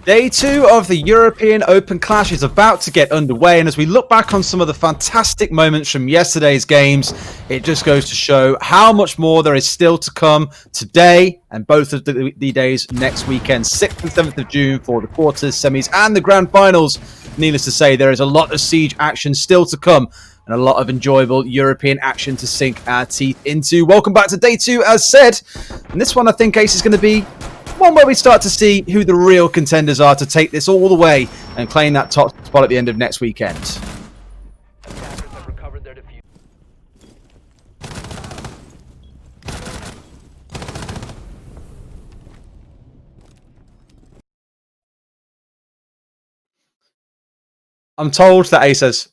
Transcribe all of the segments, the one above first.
Day 2 of the European Open Clash is about to get underway, and as we look back on some of the fantastic moments from yesterday's games, it just goes to show how much more there is still to come today and both of the days next weekend, 6th and 7th of June for the quarters, semis and the grand finals. Needless to say, there is a lot of Siege action still to come and a lot of enjoyable European action to sink our teeth into. Welcome back to Day 2, as said, and this one I think, Ace, is going to be one where we start to see who the real contenders are to take this all the way and claim that top spot at the end of next weekend. I'm told that Ace says,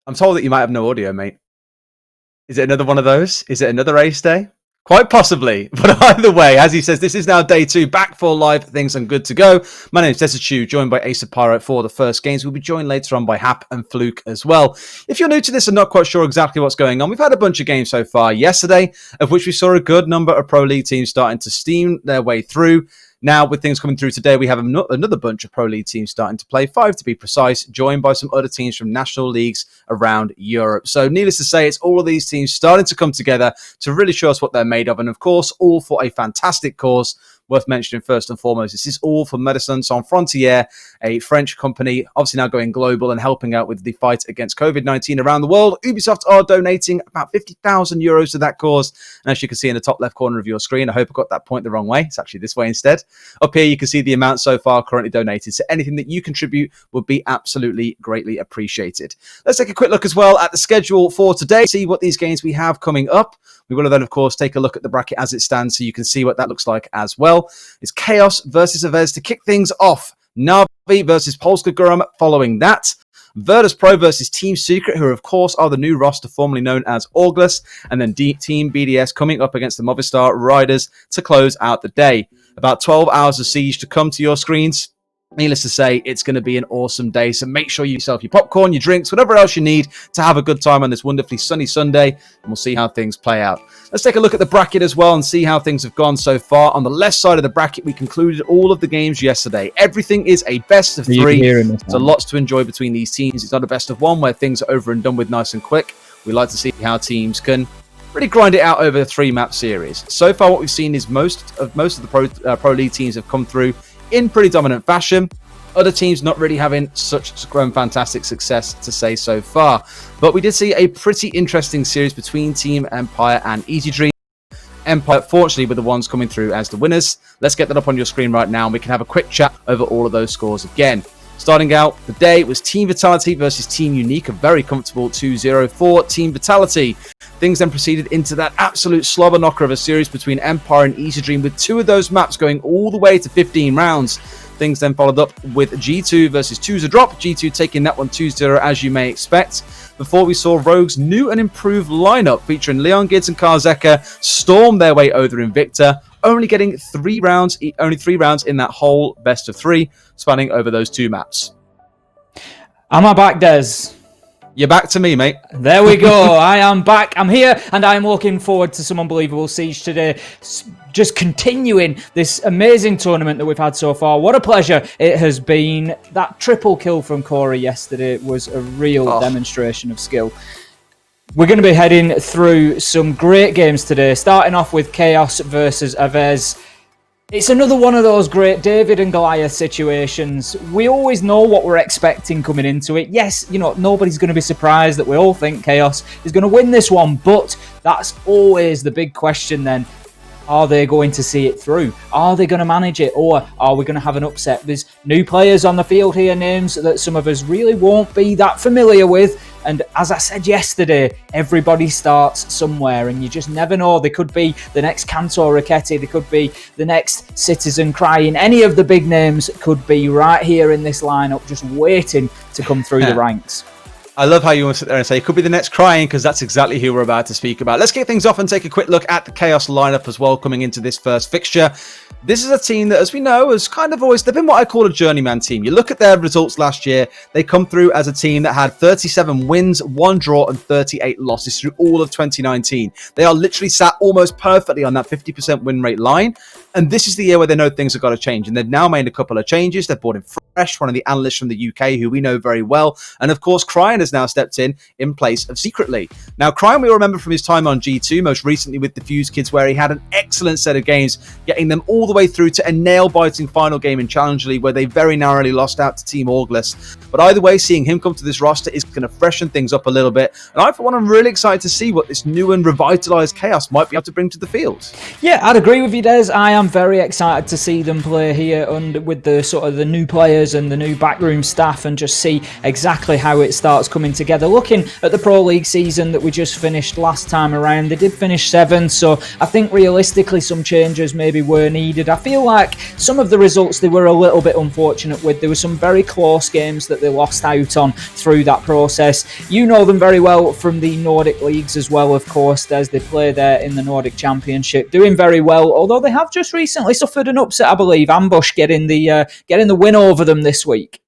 I'm told that you might have no audio, mate. Is it another one of those? Is it another Ace day? Quite possibly, but either way, as he says, this is now Day 2, back for live things and good to go. My name is Desachu, joined by Ace of Pyro for the first games. We'll be joined later on by Hap and Fluke as well. If you're new to this and not quite sure exactly what's going on, we've had a bunch of games so far yesterday, of which we saw a good number of Pro League teams starting to steam their way through. Now, with things coming through today, we have another bunch of Pro League teams starting to play, 5 to be precise, joined by some other teams from national leagues around Europe. So needless to say, it's all of these teams starting to come together to really show us what they're made of. And of course, all for a fantastic cause. Worth mentioning first and foremost, this is all for Médecins Sans Frontières, a French company, obviously now going global and helping out with the fight against COVID-19 around the world. Ubisoft are donating about 50,000 euros to that cause. And as you can see in the top left corner of your screen, I hope I got that point the wrong way. It's actually this way instead. Up here, you can see the amount so far currently donated. So anything that you contribute would be absolutely greatly appreciated. Let's take a quick look as well at the schedule for today, see what these games we have coming up. We will then, of course, take a look at the bracket as it stands so you can see what that looks like as well. It's Chaos versus Aves to kick things off. Navi versus Polska Grum following that. Virtus Pro versus Team Secret, who of course are the new roster formerly known as August. And then Team BDS coming up against the Movistar Riders to close out the day. About 12 hours of Siege to come to your screens. Needless to say, it's going to be an awesome day, so make sure you yourself your popcorn, your drinks, whatever else you need to have a good time on this wonderfully sunny Sunday, and we'll see how things play out. Let's take a look at the bracket as well and see how things have gone so far. On the left side of the bracket, we concluded all of the games yesterday. Everything is a best of 3. There's lots to enjoy between these teams. It's not a best of 1 where things are over and done with nice and quick. We like to see how teams can really grind it out over a 3-map series. So far, what we've seen is most of the Pro League teams have come through in pretty dominant fashion. Other teams not really having such fantastic success to say so far. But we did see a pretty interesting series between Team Empire and Easy Dream. Empire, fortunately, were the ones coming through as the winners. Let's get that up on your screen right now and we can have a quick chat over all of those scores again. Starting out the day was Team Vitality versus Team Unique, a very comfortable 2-0 for Team Vitality. Things then proceeded into that absolute slobber knocker of a series between Empire and Easy Dream, with 2 of those maps going all the way to 15 rounds. Things then followed up with G2 versus Two's Drop, G2 taking that one 2-0 as you may expect, before we saw Rogue's new and improved lineup featuring Leon Gids and Karzeka storm their way over Invicta, only getting 3 rounds in that whole best of 3, spanning over those 2 maps. Am I back, Des? You're back to me, mate. There we go. I am back. I'm here, and I'm looking forward to some unbelievable Siege today. Just continuing this amazing tournament that we've had so far. What a pleasure it has been. That triple kill from Corey yesterday was a real demonstration of skill. We're going to be heading through some great games today, starting off with Chaos versus Aves. It's another one of those great David and Goliath situations. We always know what we're expecting coming into it. Yes, nobody's going to be surprised that we all think Chaos is going to win this one, but that's always the big question then. Are they going to see it through? Are they going to manage it? Or are we going to have an upset? There's new players on the field here, names that some of us really won't be that familiar with. And as I said yesterday, everybody starts somewhere and you just never know. They could be the next Cantor Raketti. They could be the next Citizen Crying. Any of the big names could be right here in this lineup, just waiting to come through the ranks. I love how you want to sit there and say it could be the next Crying, because that's exactly who we're about to speak about. Let's kick things off and take a quick look at the Chaos lineup as well coming into this first fixture. This is a team that, as we know, has kind of always, they've been what I call a journeyman team. You look at their results last year, they come through as a team that had 37 wins, 1 draw and 38 losses through all of 2019. They are literally sat almost perfectly on that 50% win rate line. And this is the year where they know things have got to change. And they've now made a couple of changes. They've brought in Fresh, one of the analysts from the UK, who we know very well. And of course, Cryan has now stepped in place of Secretly. Now, Cryan, we remember from his time on G2, most recently with the Fuse Kids, where he had an excellent set of games, getting them all the way through to a nail-biting final game in Challenger League, where they very narrowly lost out to Team Auglis. But either way, seeing him come to this roster is going to freshen things up a little bit. And I, for one, I'm really excited to see what this new and revitalized Chaos might be able to bring to the field. Yeah, I'd agree with you, Des. I am very excited to see them play here with the sort of the new players and the new backroom staff, and just see exactly how it starts coming together. Looking at the Pro League season that we just finished last time around, they did finish 7th, so I think realistically some changes maybe were needed. I feel like some of the results they were a little bit unfortunate with. There were some very close games that they lost out on through that process. You know them very well from the Nordic leagues as well, of course, as they play there in the Nordic Championship, doing very well, although they have just recently suffered an upset, I believe. Ambush getting the win over them this week.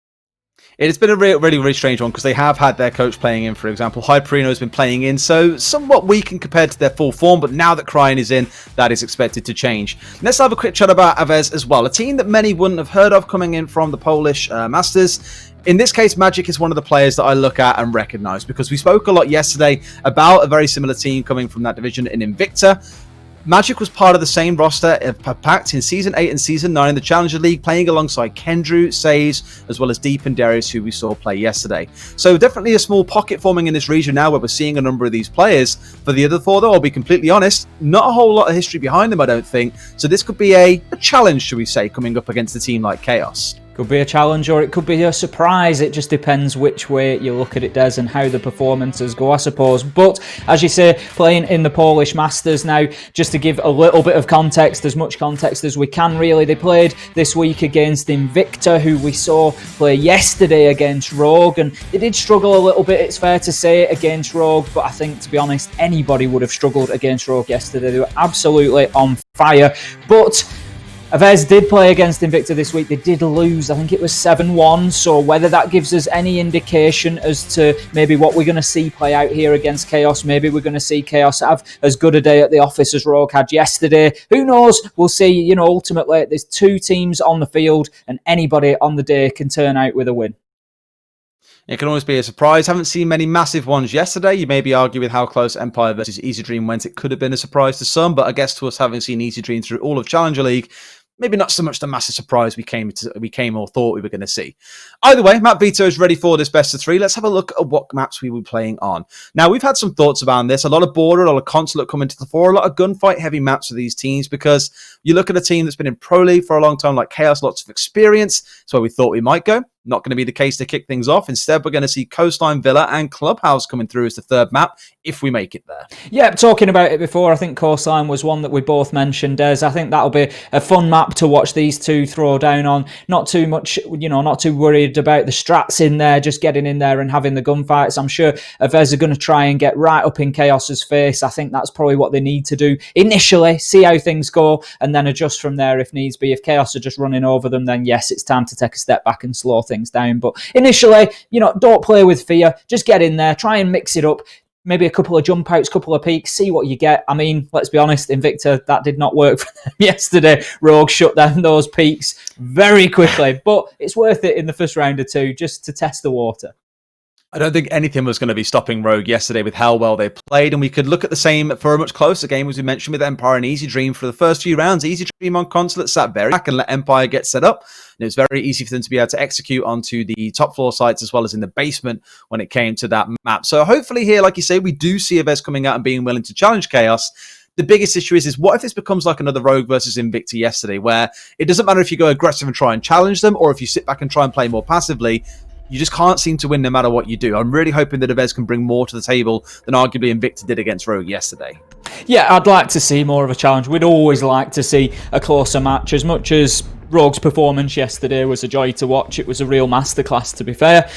It's been a really strange one, because they have had their coach playing in, for example. Hyperino has been playing in, so somewhat weakened compared to their full form, but now that Cryan is in, that is expected to change. Let's have a quick chat about Aves as well, a team that many wouldn't have heard of coming in from the Polish Masters. In this case, Magic is one of the players that I look at and recognise, because we spoke a lot yesterday about a very similar team coming from that division in Invicta. Magic was part of the same roster of Pact in Season 8 and Season 9 in the Challenger League, playing alongside Kendrew, Saves, as well as Deep and Darius, who we saw play yesterday. So definitely a small pocket forming in this region now, where we're seeing a number of these players. For the other four, though, I'll be completely honest, not a whole lot of history behind them, I don't think. So this could be a challenge, should we say, coming up against a team like Chaos. Could be a challenge, or it could be a surprise. It just depends which way you look at it, Des, and how the performances go, I suppose. But as you say, playing in the Polish Masters now, just to give a little bit of context, as much context as we can really, they played this week against Invicta, who we saw play yesterday against Rogue, and they did struggle a little bit, it's fair to say, against Rogue, but I think, to be honest, anybody would have struggled against Rogue yesterday. They were absolutely on fire. But Aves did play against Invicta this week. They did lose, I think it was 7-1, so whether that gives us any indication as to maybe what we're going to see play out here against Chaos, maybe we're going to see Chaos have as good a day at the office as Rogue had yesterday. Who knows? We'll see. Ultimately, there's 2 teams on the field, and anybody on the day can turn out with a win. It can always be a surprise. Haven't seen many massive ones yesterday. You maybe argue with how close Empire versus Easy Dream went. It could have been a surprise to some, but I guess to us, having seen Easy Dream through all of Challenger League, maybe not so much the massive surprise we came or thought we were going to see. Either way, Map Veto is ready for this best of 3. Let's have a look at what maps we were playing on. Now, we've had some thoughts about this. A lot of border, a lot of consulate coming to the fore, a lot of gunfight heavy maps for these teams, because you look at a team that's been in Pro League for a long time, like Chaos, lots of experience. That's where we thought we might go. Not going to be the case to kick things off. Instead, we're going to see Coastline Villa and Clubhouse coming through as the third map, if we make it there. Yeah, talking about it before, I think Coastline was one that we both mentioned, Des. I think that'll be a fun map to watch these two throw down on. Not too much, not too worried about the strats in there, just getting in there and having the gunfights. I'm sure Aves are going to try and get right up in Chaos's face. I think that's probably what they need to do initially, see how things go, and then adjust from there if needs be. If Chaos are just running over them, then yes, it's time to take a step back and slow things down. But initially, don't play with fear. Just get in there, try and mix it up. Maybe a couple of jump outs, couple of peaks, see what you get. I mean, let's be honest, Invicta, that did not work for them yesterday. Rogue shut down those peaks very quickly, but it's worth it in the first round or two just to test the water. I don't think anything was going to be stopping Rogue yesterday with how well they played, and we could look at the same for a much closer game, as we mentioned, with Empire and Easy Dream. For the first few rounds, Easy Dream on Consulate sat very back and let Empire get set up, and it was very easy for them to be able to execute onto the top floor sites as well as in the basement when it came to that map. So hopefully here, like you say, we do see Aves coming out and being willing to challenge Chaos. The biggest issue is what if this becomes like another Rogue versus Invicta yesterday, where it doesn't matter if you go aggressive and try and challenge them, or if you sit back and try and play more passively. You just can't seem to win no matter what you do. I'm really hoping that Aves can bring more to the table than arguably Invicta did against Rogue yesterday. Yeah, I'd like to see more of a challenge. We'd always like to see a closer match. As much as Rogue's performance yesterday was a joy to watch, it was a real masterclass, to be fair.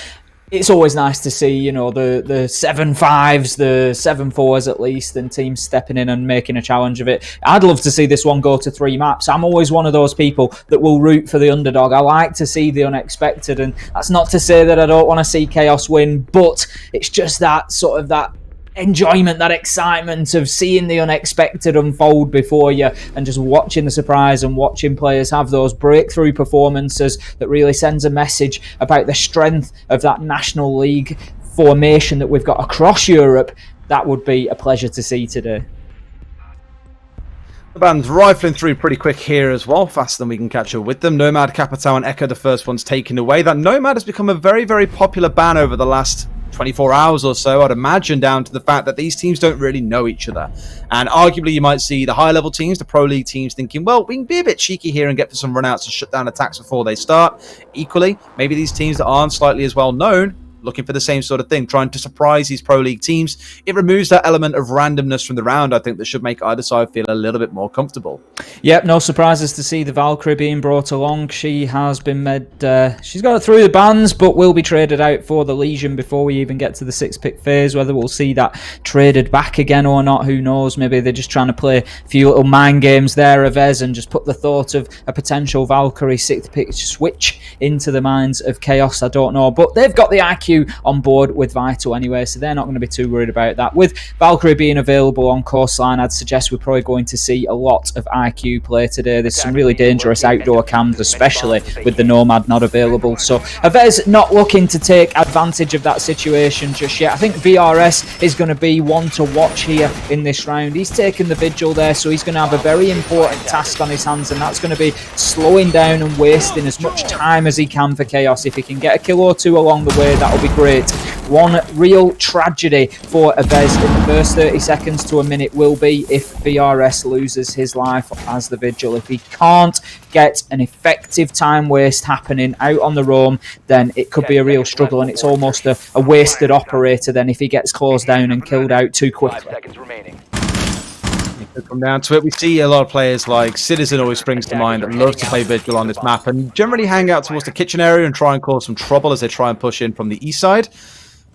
It's always nice to see, the 7-5s, the 7-4s at least, and teams stepping in and making a challenge of it. I'd love to see this one go to 3 maps. I'm always one of those people that will root for the underdog. I like to see the unexpected, and that's not to say that I don't want to see Chaos win, but it's just that sort of that enjoyment, that excitement of seeing the unexpected unfold before you and just watching the surprise and watching players have those breakthrough performances that really sends a message about the strength of that National League formation that we've got across Europe. That would be a pleasure to see today. The band's rifling through pretty quick here as well, faster than we can catch up with them. Nomad, Capitao and Echo, the first ones taken away. That Nomad has become a very, very popular ban over the last 24 hours or so, I'd imagine, down to the fact that these teams don't really know each other. And arguably you might see the high level teams, the Pro League teams, thinking, well, we can be a bit cheeky here and get for some runouts and shut down attacks before they start. Equally, maybe these teams that aren't slightly as well known, looking for the same sort of thing, trying to surprise these Pro League teams. It removes that element of randomness from the round, I think, that should make either side feel a little bit more comfortable. Yep, no surprises to see the Valkyrie being brought along. She has been made, she's got through the bans, but will be traded out for the Legion before we even get to the 6-pick phase. Whether we'll see that traded back again or not, who knows? Maybe they're just trying to play a few little mind games there of Ez and just put the thought of a potential Valkyrie 6th pick switch into the minds of Chaos. I don't know, but they've got the IQ on board with Vital anyway, so they're not going to be too worried about that. With Valkyrie being available on Coastline, I'd suggest we're probably going to see a lot of IQ play today. There's some really dangerous outdoor cams, especially with the Nomad not available. So Avez not looking to take advantage of that situation just yet. I think VRS is going to be one to watch here in this round. He's taken the Vigil there, so he's going to have a very important task on his hands, and that's going to be slowing down and wasting as much time as he can for Chaos. If he can get a kill or two along the way, that'll be great. One real tragedy for Avez in the first 30 seconds to a minute will be if VRS loses his life as the Vigil. If he can't get an effective time waste happening out on the roam, then it could be a real struggle, and it's almost a wasted operator then if he gets closed down and killed out too quickly. Come down to it, we see a lot of players like Citizen always springs to mind that love to play Vigil on this map and generally hang out towards the kitchen area and try and cause some trouble as they try and push in from the east side.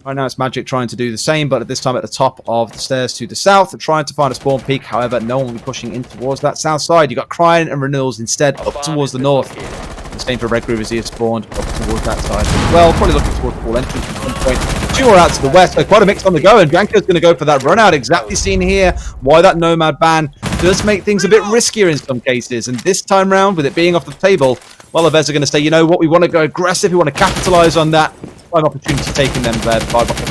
Right now it's Magic trying to do the same, but at this time at the top of the stairs to the south, trying to find a spawn peak. However, no one will be pushing in towards that south side. You've got Cryin and Renewals instead up towards the north. The same for Red Groove as he has spawned up towards that side as well, probably looking towards the wall entrance at some point. Two more out to the west, so quite a mix on the go, and Janko's going to go for that run out. Exactly seen here why that Nomad ban does make things a bit riskier in some cases, and this time round, with it being off the table, well, Avez are going to say, you know what, we want to go aggressive, we want to capitalise on that prime opportunity taking them there,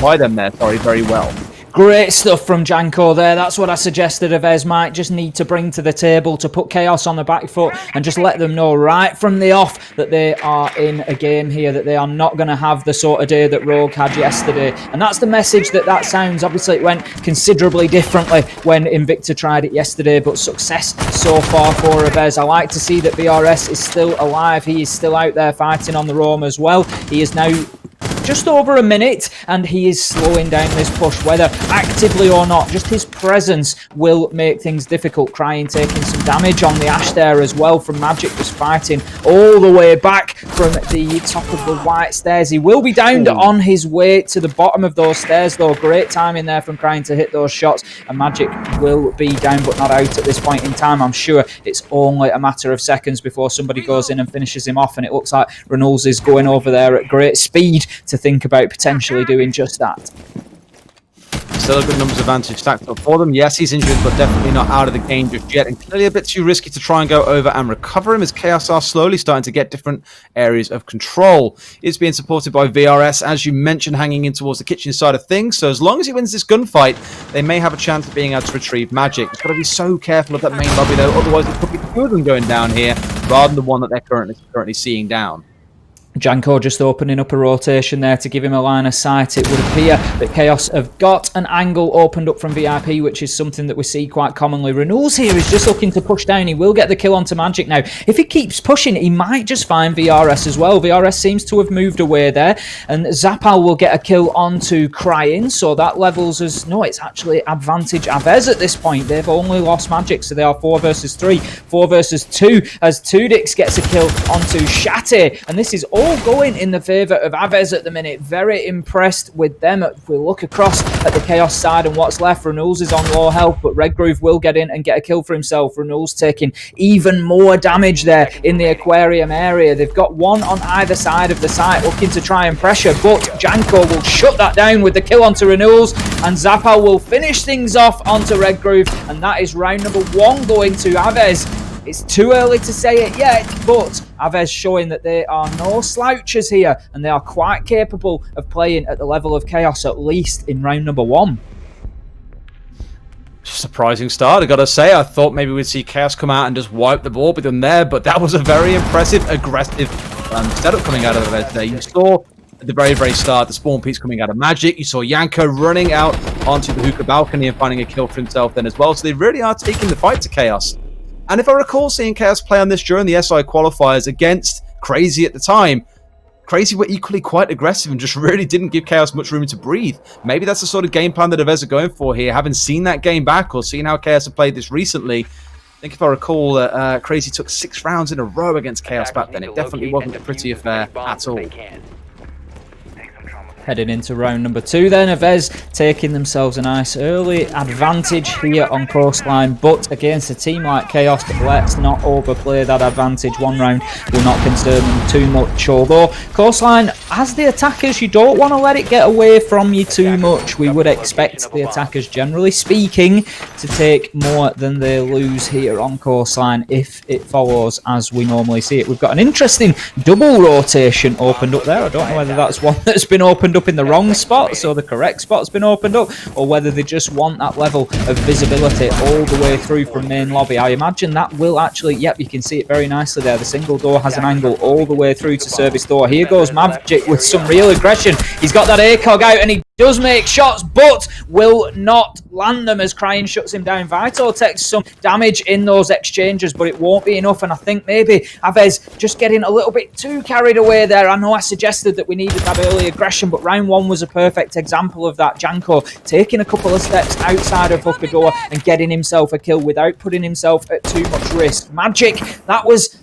by them there, very well. Great stuff from Janko there. That's what I suggested Avez might just need to bring to the table to put Chaos on the back foot and just let them know right from the off that they are in a game here, that they are not going to have the sort of day that Rogue had yesterday. And that's the message that sounds. Obviously, it went considerably differently when Invicta tried it yesterday, but success so far for Avez. I like to see that VRS is still alive. He is still out there fighting on the roam as well. He is now just over a minute, and he is slowing down this push, whether actively or not. Just his presence will make things difficult. Cryin taking some damage on the Ash there as well from Magic, just fighting all the way back from the top of the white stairs. He will be downed on his way to the bottom of those stairs though. Great timing there from Cryin to hit those shots, and Magic will be down but not out at this point in time. I'm sure it's only a matter of seconds before somebody goes in and finishes him off, and it looks like Reynolds is going over there at great speed to think about potentially doing just that. Still a good numbers advantage stacked up for them. Yes, he's injured, but definitely not out of the game just yet, and clearly a bit too risky to try and go over and recover him, as Chaos are slowly starting to get different areas of control. It's being supported by VRS, as you mentioned, hanging in towards the kitchen side of things, so as long as he wins this gunfight, they may have a chance of being able to retrieve Magic. It's got to be so careful of that main lobby though, otherwise it could be two of them going down here, rather than the one that they're currently seeing down. Janko just opening up a rotation there to give him a line of sight. It would appear that Chaos have got an angle opened up from VIP, which is something that we see quite commonly. Renewals here is just looking to push down. He will get the kill onto Magic now. If he keeps pushing, he might just find VRS as well. VRS seems to have moved away there, and Zapal will get a kill onto Cryin, so that levels as... No, it's actually advantage Avez at this point. They've only lost Magic, so they are 4 versus 3. 4 versus 2, as Tudix gets a kill onto Shate, and this is all all going in the favour of Aves at the minute. Very impressed with them. If we look across at the Chaos side and what's left, Ranuls is on low health, but Redgroove will get in and get a kill for himself. Ranuls taking even more damage there in the aquarium area. They've got one on either side of the site looking to try and pressure, but Janko will shut that down with the kill onto Ranuls, and Zappa will finish things off onto Redgroove, and that is round number 1 going to Aves. It's too early to say it yet, but Aves showing that they are no slouches here, and they are quite capable of playing at the level of Chaos, at least in round number 1. Surprising start, I gotta say. I thought maybe we'd see Chaos come out and just wipe the board with them there, but that was a very impressive, aggressive setup coming out of Aves there. You saw at the very start the spawn piece coming out of Magic. You saw Janko running out onto the hookah balcony and finding a kill for himself then as well, so they really are taking the fight to Chaos. And if I recall seeing Chaos play on this during the SI qualifiers against Crazy at the time, Crazy were equally quite aggressive and just really didn't give Chaos much room to breathe. Maybe that's the sort of game plan that Aves are going for here. Having seen that game back or seen how Chaos have played this recently, I think if I recall, Crazy took 6 rounds in a row against Chaos back then. It definitely wasn't a pretty affair at all. Heading into round number 2 then, Aves taking themselves a nice early advantage here on Coastline, but against a team like Chaos, let's not overplay that advantage. 1 round will not concern them too much, although Coastline, as the attackers, you don't want to let it get away from you too much. We would expect the attackers, generally speaking, to take more than they lose here on Coastline if it follows as we normally see it. We've got an interesting double rotation opened up there. I don't know whether that's one that's been opened up in the wrong spot, so the correct spot's been opened up, or whether they just want that level of visibility all the way through from main lobby. I imagine that will actually, yep, you can see it very nicely there. The single door has an angle all the way through to service door. Here goes Magic with some real aggression. He's got that ACOG out and he does make shots, but will not land them as Cryin shuts him down. Vito takes some damage in those exchanges, but it won't be enough, and I think maybe Aves just getting a little bit too carried away there. I know I suggested that we needed that early aggression, but round 1 was a perfect example of that. Janko taking a couple of steps outside of Hookah Door and getting himself a kill without putting himself at too much risk. Magic, that was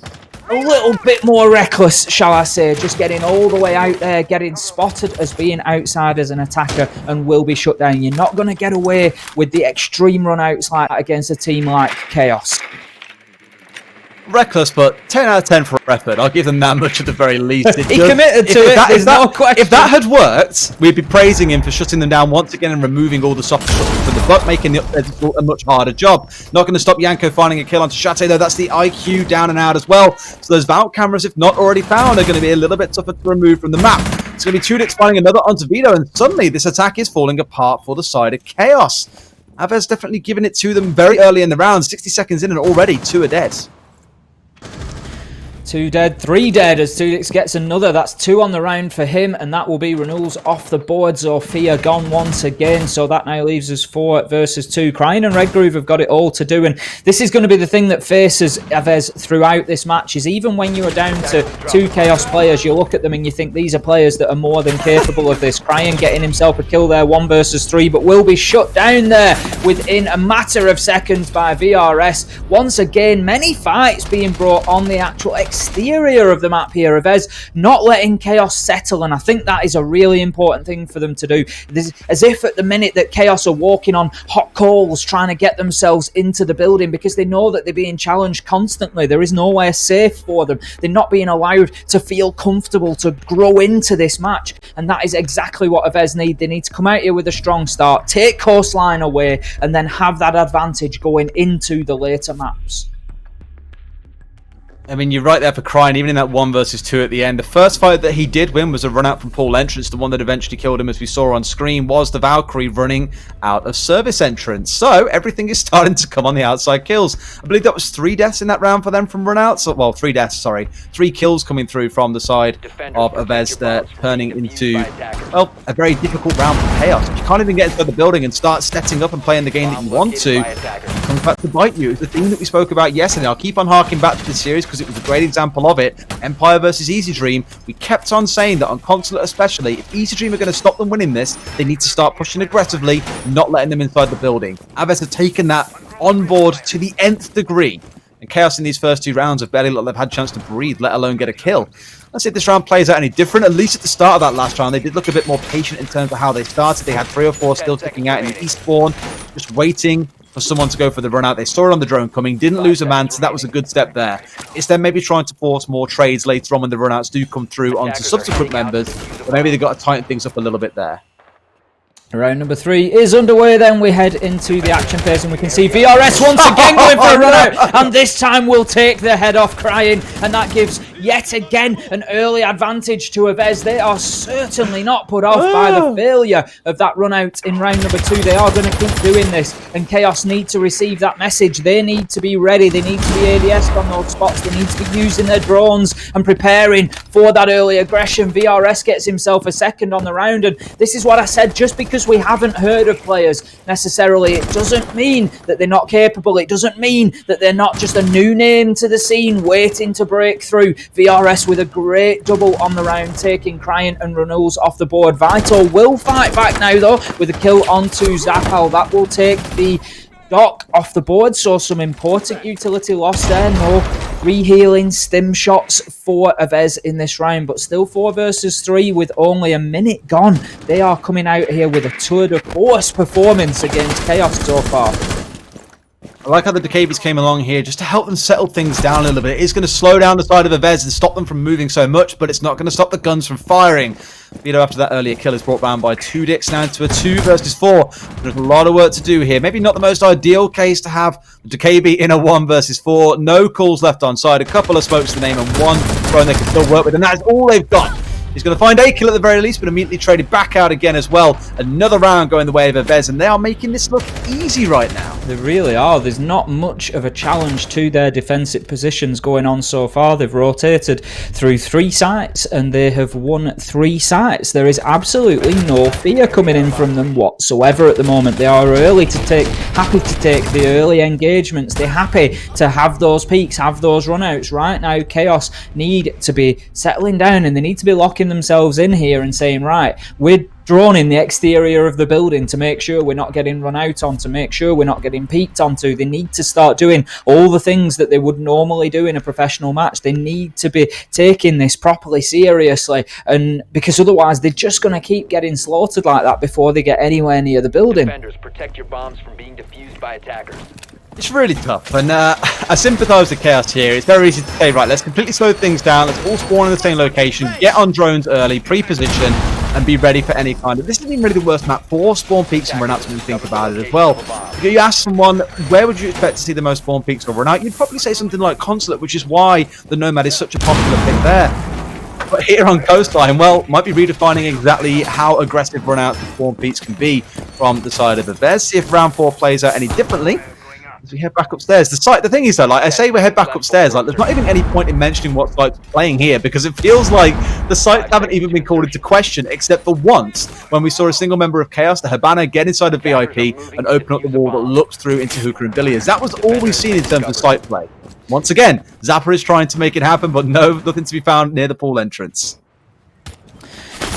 a little bit more reckless, shall I say, just getting all the way out there, getting spotted as being outside as an attacker, and will be shut down. You're not going to get away with the extreme run-outs like that against a team like Chaos. Reckless, but 10 out of 10 for effort. I'll give them that much at the very least. He committed to it. There's no question. If that had worked, we'd be praising him for shutting them down once again and removing all the soft structure from the butt, making the a much harder job. Not going to stop Janko finding a kill onto Chate, though. That's the IQ down and out as well. So those Vault cameras, if not already found, are going to be a little bit tougher to remove from the map. It's going to be Tudix finding another onto Vito, and suddenly this attack is falling apart for the side of Chaos. Aves definitely giving it to them very early in the round. 60 seconds in and already 2 are dead. 2 dead, 3 dead as Tudix gets another. That's 2 on the round for him, and that will be Ranuls off the board. Zofia gone once again, so that now leaves us 4 versus 2. Cryin and Redgroove have got it all to do, and this is going to be the thing that faces Aves throughout this match, is even when you are down to 2 Chaos players, you look at them and you think these are players that are more than capable of this. Cryin getting himself a kill there, 1 versus 3, but will be shut down there within a matter of seconds by VRS. Once again, many fights being brought on the actual exterior of the map here. Aves not letting Chaos settle, and I think that is a really important thing for them to do. There's, as if at the minute that Chaos are walking on hot coals trying to get themselves into the building, because they know that they're being challenged constantly. There is nowhere safe for them. They're not being allowed to feel comfortable to grow into this match, and that is exactly what Aves need. They need to come out here with a strong start, take Coastline away, and then have that advantage going into the later maps. I mean, you're right there for Cryin, even in that 1 versus 2 at the end. The first fight that he did win was a run out from Paul Entrance. The one that eventually killed him, as we saw on screen, was the Valkyrie running out of service entrance. So everything is starting to come on the outside kills. I believe that was 3 deaths in that round for them from runouts. Well, 3 deaths, sorry. 3 kills coming through from the side of Aves there, turning into, well, a very difficult round for Chaos. You can't even get into the building and start stepping up and playing the game that you want to. It comes back to bite you. It's the thing that we spoke about yesterday. I'll keep on harking back to the series because it was a great example of it. Empire versus Easy Dream. We kept on saying that on Consulate especially, if Easy Dream are going to stop them winning this, they need to start pushing aggressively, not letting them inside the building. Aves have taken that on board to the nth degree. And Chaos in these first 2 rounds have barely let they've had a chance to breathe, let alone get a kill. Let's see if this round plays out any different. At least at the start of that last round, they did look a bit more patient in terms of how they started. They had 3 or 4 still ticking out in the east spawn, just waiting for someone to go for the run out. They saw it on the drone coming, didn't lose a man, so that was a good step there. It's then maybe trying to force more trades later on when the run outs do come through onto subsequent members, but maybe they've got to tighten things up a little bit there. Round number 3 is underway. Then we head into the action phase, and we can see VRS once again going for a run out, and this time we'll take the head off Crying, and that gives yet again an early advantage to Avez. They are certainly not put off by the failure of that run out in round number 2. They are going to keep doing this, and Chaos need to receive that message. They need to be ready. They need to be ADS on those spots. They need to be using their drones and preparing for that early aggression. VRS gets himself a second on the round, and this is what I said, just because we haven't heard of players necessarily, it doesn't mean that they're not capable. It doesn't mean that they're not just a new name to the scene waiting to break through. VRS with a great double on the round, taking Crying and Runuls off the board. Vital will fight back now though with a kill onto Zapal. That will take the Doc off the board, so some important utility loss there. No re-healing stim shots for Avez in this round, but still 4 versus 3 with only a minute gone. They are coming out here with a tour de force performance against Chaos so far. I like how the DKBs came along here just to help them settle things down a little bit. It is going to slow down the side of Avez and stop them from moving so much, but it's not going to stop the guns from firing. Vito, after that earlier kill, is brought down by 2 dicks now to a 2 versus 4. There's a lot of work to do here. Maybe not the most ideal case to have the DKB in a 1 versus 4. No calls left on side. A couple of smokes to the name and 1 throwing they can still work with, and that is all they've got. He's going to find a kill at the very least, but immediately traded back out again as well. Another round going the way of Avez, and they are making this look easy right now. They really are. There's not much of a challenge to their defensive positions going on so far. They've rotated through 3 sites, and they have won 3 sites. There is absolutely no fear coming in from them whatsoever at the moment. They are happy to take the early engagements. They're happy to have those peaks, have those runouts. Right now, Chaos need to be settling down, and they need to be locking themselves in here and saying, right, we're droning the exterior of the building to make sure we're not getting run out on, to make sure we're not getting peeked onto. They need to start doing all the things that they would normally do in a professional match. They need to be taking this properly seriously, and because otherwise they're just going to keep getting slaughtered like that before they get anywhere near the building. Defenders, protect your bombs from being defused by attackers. It's really tough, and I sympathise with Chaos here. It's very easy to say, right, let's completely slow things down, let's all spawn in the same location, get on drones early, pre-position, and be ready for any kind of... This isn't even really the worst map for spawn peaks and run-outs when you think about it as well. If you ask someone, where would you expect to see the most spawn peaks or run-out, you'd probably say something like Consulate, which is why the Nomad is such a popular pick there. But here on Coastline, well, might be redefining exactly how aggressive run-outs and spawn peaks can be from the side of Avez. See if round 4 plays out any differently as we head back upstairs. The thing is though, like I say, we head back upstairs, like there's not even any point in mentioning what site's playing here, because it feels like the sites haven't even been called into question, except for once when we saw a single member of Chaos, the Habana, get inside of VIP and open up the wall that looks through into Hookah and Billiards. That was all we've seen in terms of site play. Once again, Zapper is trying to make it happen, but nothing to be found near the pool entrance.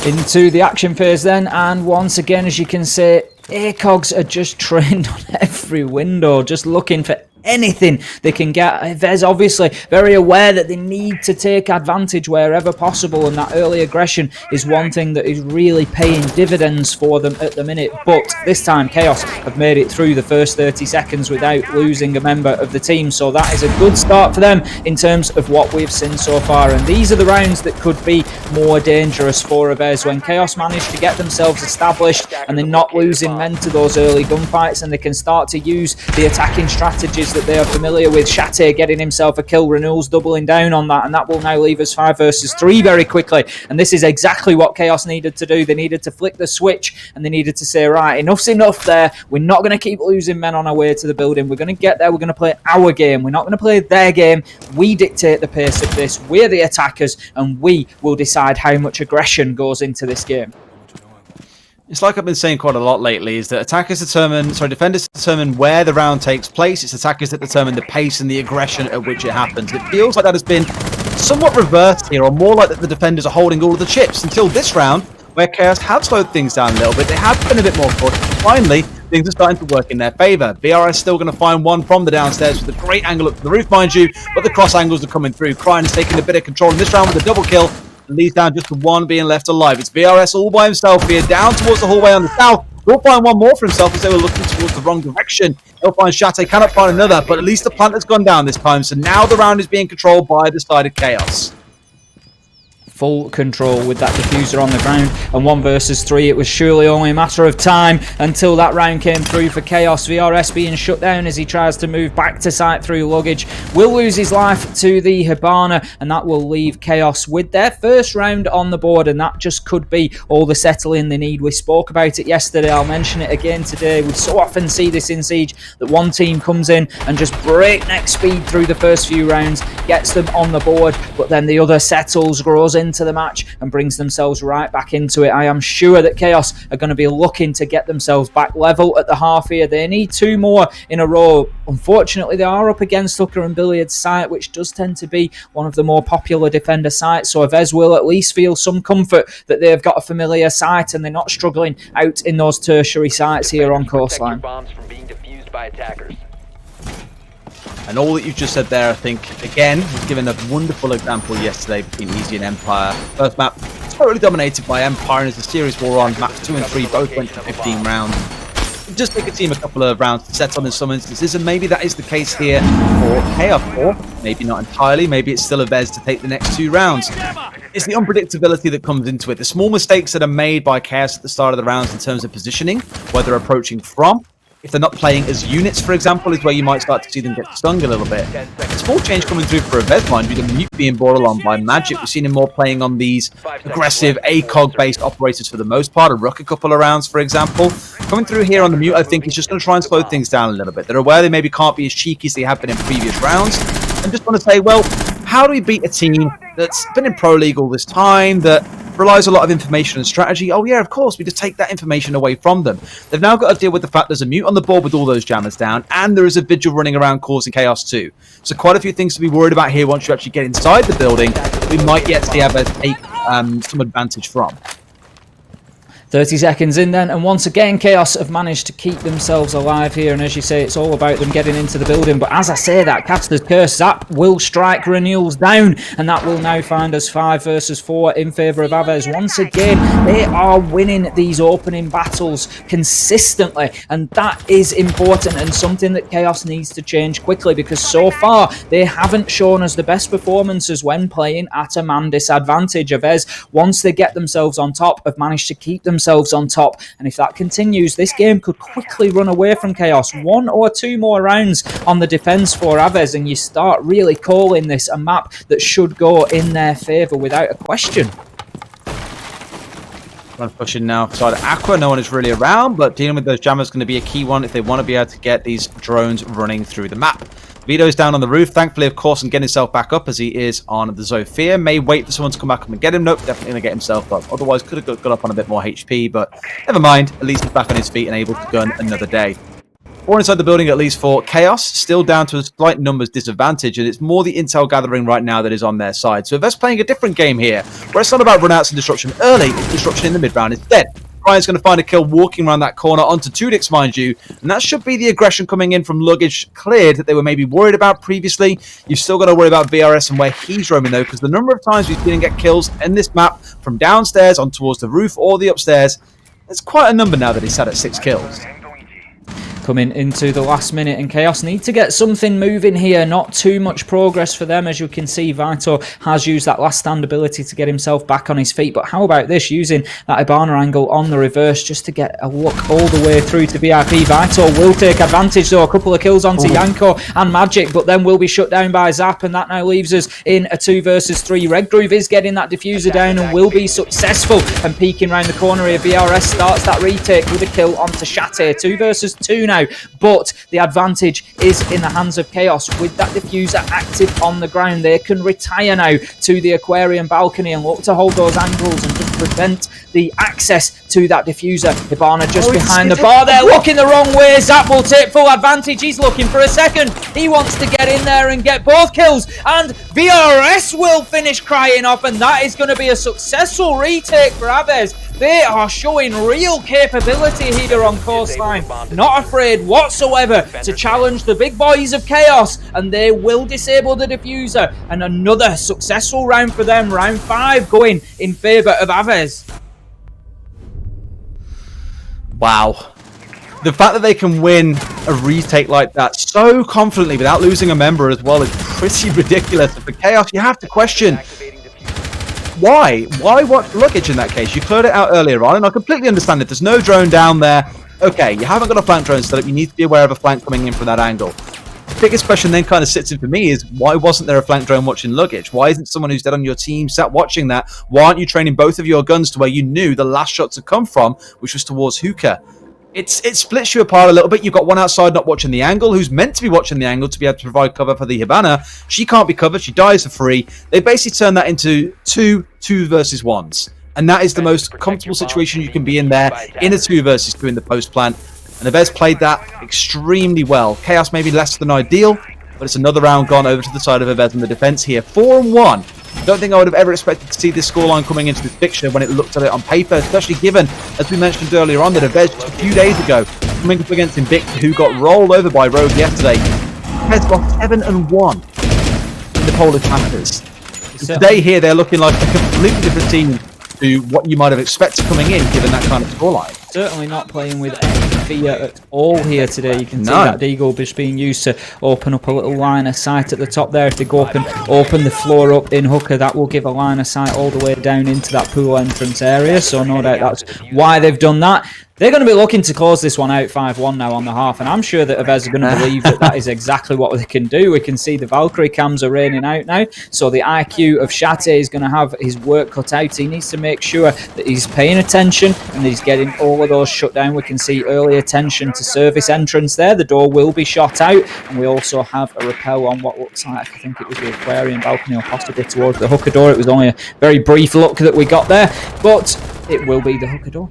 Into the action phase then, and once again, as you can see, ACOGs are just trained on every window, just looking for anything they can get. Avez obviously very aware that they need to take advantage wherever possible, and that early aggression is one thing that is really paying dividends for them at the minute. But this time Chaos have made it through the first 30 seconds without losing a member of the team, so that is a good start for them in terms of what we've seen so far. And these are the rounds that could be more dangerous for Avez, when Chaos manage to get themselves established and they're not losing men to those early gunfights, and they can start to use the attacking strategies that they are familiar with. Shatter getting himself a kill, Renewals doubling down on that, and that will now leave us 5 versus 3 very quickly. And this is exactly what Chaos needed to do. They needed to flick the switch, and they needed to say, right, enough's enough there. We're not going to keep losing men on our way to the building. We're going to get there. We're going to play our game. We're not going to play their game. We dictate the pace of this. We're the attackers, and we will decide how much aggression goes into this game. It's like I've been saying quite a lot lately, is that defenders determine where the round takes place. It's attackers that determine the pace and the aggression at which it happens. It feels like that has been somewhat reversed here, or more like that the defenders are holding all of the chips until this round, where Chaos have slowed things down a little bit. They have been a bit more cautious. Finally, things are starting to work in their favor. BRS still going to find one from the downstairs with a great angle up to the roof, mind you, but the cross angles are coming through. Cryin is taking a bit of control in this round with a double kill, and leaves down just the one being left alive. It's BRS all by himself here, down towards the hallway on the south. He'll find one more for himself as they were looking towards the wrong direction. He'll find Shate, cannot find another, but at least the plant has gone down this time, so now the round is being controlled by the side of Chaos. Full control with that diffuser on the ground, and 1 versus 3. It was surely only a matter of time until that round came through for Chaos. VRS being shut down as he tries to move back to site through luggage. Will lose his life to the Hibana, and that will leave Chaos with their first round on the board, and that just could be all the settling they need. We spoke about it yesterday, I'll mention it again today. We so often see this in Siege, that one team comes in and just breakneck speed through the first few rounds, gets them on the board, but then the other settles, grows into the match and brings themselves right back into it. I am sure that Chaos are going to be looking to get themselves back level at the half here. They need 2 more in a row. Unfortunately, they are up against Hooker and Billiard's site, which does tend to be one of the more popular defender sites, so Avez will at least feel some comfort that they've got a familiar site and they're not struggling out in those tertiary sites here on Coastline. Protect your bombs from being defused by attackers. And all that you've just said there, I think, again, was given a wonderful example yesterday between Easy and Empire. First map, totally dominated by Empire, and as the series wore on, maps 2 and 3 both went to 15 rounds. It just took a team a couple of rounds to settle in some instances, and maybe that is the case here for Chaos, or maybe not entirely, maybe it's still Avez to take the next 2 rounds. It's the unpredictability that comes into it, the small mistakes that are made by Chaos at the start of the rounds in terms of positioning, where they're approaching from. If they're not playing as units, for example, is where you might start to see them get stung a little bit. A small change coming through for Avez, mind you, the mute being brought along by Magic. We've seen him more playing on these aggressive ACOG-based operators for the most part, a Rook a couple of rounds, for example. Coming through here on the mute, I think he's just going to try and slow things down a little bit. They're aware they maybe can't be as cheeky as they have been in previous rounds, and just want to say, well, how do we beat a team that's been in Pro League all this time, that relies a lot of information and strategy? Oh yeah, of course, we just take that information away from them. They've now got to deal with the fact there's a mute on the board with all those jammers down, and there is a vigil running around causing chaos too. So quite a few things to be worried about here once you actually get inside the building. We might yet see Avez take some advantage from. 30 seconds in then, and once again Chaos have managed to keep themselves alive here, and as you say, it's all about them getting into the building. But as I say that, Caster's Curse, Zap will strike Renewals down, and that will now find us 5 versus 4 in favour of Avez. Once again, they are winning these opening battles consistently, and that is important and something that Chaos needs to change quickly, because so far they haven't shown us the best performances when playing at a man disadvantage. Avez, once they get themselves on top, have managed to keep themselves on top, and if that continues, this game could quickly run away from Chaos. 1 or 2 more rounds on the defense for Avez, and you start really calling this a map that should go in their favor without a question. Run pushing now side of Aqua. No one is really around, but dealing with those jammers is going to be a key one if they want to be able to get these drones running through the map. Vito's down on the roof, thankfully, of course, and getting himself back up as he is on the Zofia. May wait for someone to come back up and get him. Nope, definitely going to get himself up. Otherwise, could have got up on a bit more HP, but never mind. At least he's back on his feet and able to gun another day. 4 inside the building, at least for Chaos, still down to a slight numbers disadvantage, and it's more the intel gathering right now that is on their side. So Ave's playing a different game here, where it's not about runouts and disruption early, it's disruption in the mid-round instead. Ryan's going to find a kill walking around that corner onto Tudix, mind you, and that should be the aggression coming in from luggage cleared that they were maybe worried about previously. You've still got to worry about VRS and where he's roaming though, because the number of times we've seen him get kills in this map from downstairs on towards the roof or the upstairs, it's quite a number now that he's sat at 6 kills. Coming into the last minute, and Chaos need to get something moving here. Not too much progress for them, as you can see. Vito has used that last stand ability to get himself back on his feet, but how about this, using that Hibana angle on the reverse just to get a look all the way through to VIP. Vito will take advantage though, a couple of kills onto Yanko and Magic, but then will be shut down by Zap, and that now leaves us in a 2 versus 3. Red Groove is getting that diffuser down and will be successful, and peeking around the corner here. VRS starts that retake with a kill onto Shate. 2 versus 2 now. now, but the advantage is in the hands of Chaos. With that diffuser active on the ground, they can retire now to the Aquarium balcony and look to hold those angles and just prevent the access to that diffuser. Hibana just behind the bar there, looking the wrong way. Zap will take full advantage. He's looking for a second. He wants to get in there and get both kills, and VRS will finish crying off, and that is going to be a successful retake for Aves. They are showing real capability here on Coastline, not afraid whatsoever to challenge the big boys of Chaos, and they will disable the diffuser, and another successful round for them. Round 5 going in favour of Aves. Wow. The fact that they can win a retake like that so confidently without losing a member as well is pretty ridiculous. And for Chaos, you have to question, why? Why watch luggage in that case? You cleared it out earlier on, and I completely understand it. There's no drone down there. Okay, you haven't got a flank drone set up. You need to be aware of a flank coming in from that angle. The biggest question then kind of sits in for me is, why wasn't there a flank drone watching luggage? Why isn't someone who's dead on your team sat watching that? Why aren't you training both of your guns to where you knew the last shot to come from, which was towards Hookah? It splits you apart a little bit. You've got one outside not watching the angle, who's meant to be watching the angle to be able to provide cover for the Hibana. She can't be covered. She dies for free. They basically turn that into two versus ones. And that is the most comfortable situation you can be in there, in a 2 versus 2 in the post plant. And Aves played that extremely well. Chaos maybe less than ideal, but it's another round gone over to the side of Aves in the defense here. 4-1. Don't think I would have ever expected to see this scoreline coming into this fixture when it looked at it on paper, especially given, as we mentioned earlier on, that Aves just a few days ago, coming up against Invicta, who got rolled over by Rogue yesterday. Aves got 7-1 in the Polish Masters. Today here, they're looking like a completely different team to what you might have expected coming in, given that kind of scoreline. Certainly not playing with any fear at all here today. You can see that Deagle just being used to open up a little line of sight at the top there. If they go up and open the floor up in Hookah, that will give a line of sight all the way down into that pool entrance area. So no doubt that's why they've done that. They're going to be looking to close this one out 5-1 now on the half, and I'm sure that Aves are going to believe that that is exactly what they can do. We can see the Valkyrie cams are raining out now, so the IQ of Shate is going to have his work cut out. He needs to make sure that he's paying attention and that he's getting all of those shut down. We can see early attention to service entrance there. The door will be shot out, and we also have a rappel on what looks like, I think it was the Aquarium balcony or possibly towards the Hookah door. It was only a very brief look that we got there, but it will be the Hookah door.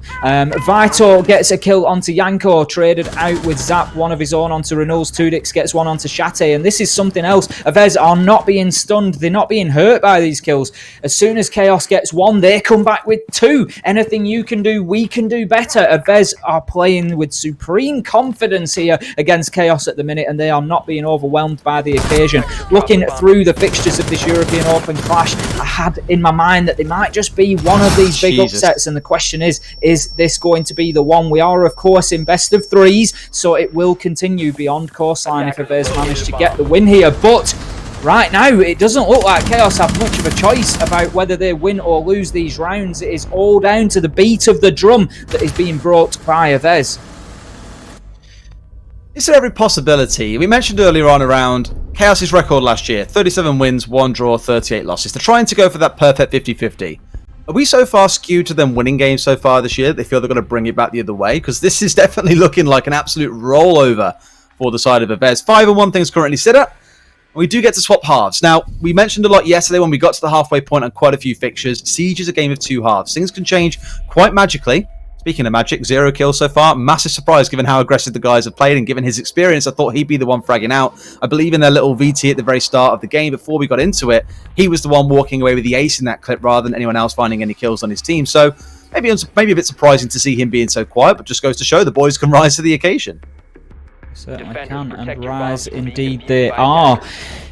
Vito gets a kill onto Yanko, traded out with Zap, one of his own onto Renul's. Tudix gets one onto Shate, and this is something else. Aves are not being stunned. They're not being hurt by these kills. As soon as Chaos gets one, they come back with 2. Anything you can do, we can do better. Aves are playing with supreme confidence here against Chaos at the minute, and they are not being overwhelmed by the occasion. Looking through the fixtures of this European Open clash, I had in my mind that they might just be one of these big upsets. And the question is this going to be the one? We are, of course, in best of 3s, so it will continue beyond Coastline if Aves manage to get the win here. But right now, it doesn't look like Chaos have much of a choice about whether they win or lose these rounds. It is all down to the beat of the drum that is being brought by Aves. Is there every possibility? We mentioned earlier on around Chaos's record last year, 37 wins, 1 draw, 38 losses. They're trying to go for that perfect 50-50. Are we so far skewed to them winning games so far this year that they feel they're going to bring it back the other way? Because this is definitely looking like an absolute rollover for the side of Aves. 5-1 things currently sit at. We do get to swap halves. Now, we mentioned a lot yesterday when we got to the halfway point on quite a few fixtures. Siege is a game of 2 halves. Things can change quite magically. Speaking of magic, 0 kills so far. Massive surprise given how aggressive the guys have played and given his experience. I thought he'd be the one fragging out. I believe in their little VT at the very start of the game before we got into it. He was the one walking away with the ace in that clip rather than anyone else finding any kills on his team. So maybe a bit surprising to see him being so quiet, but just goes to show the boys can rise to the occasion. Certainly can, and rise indeed they are.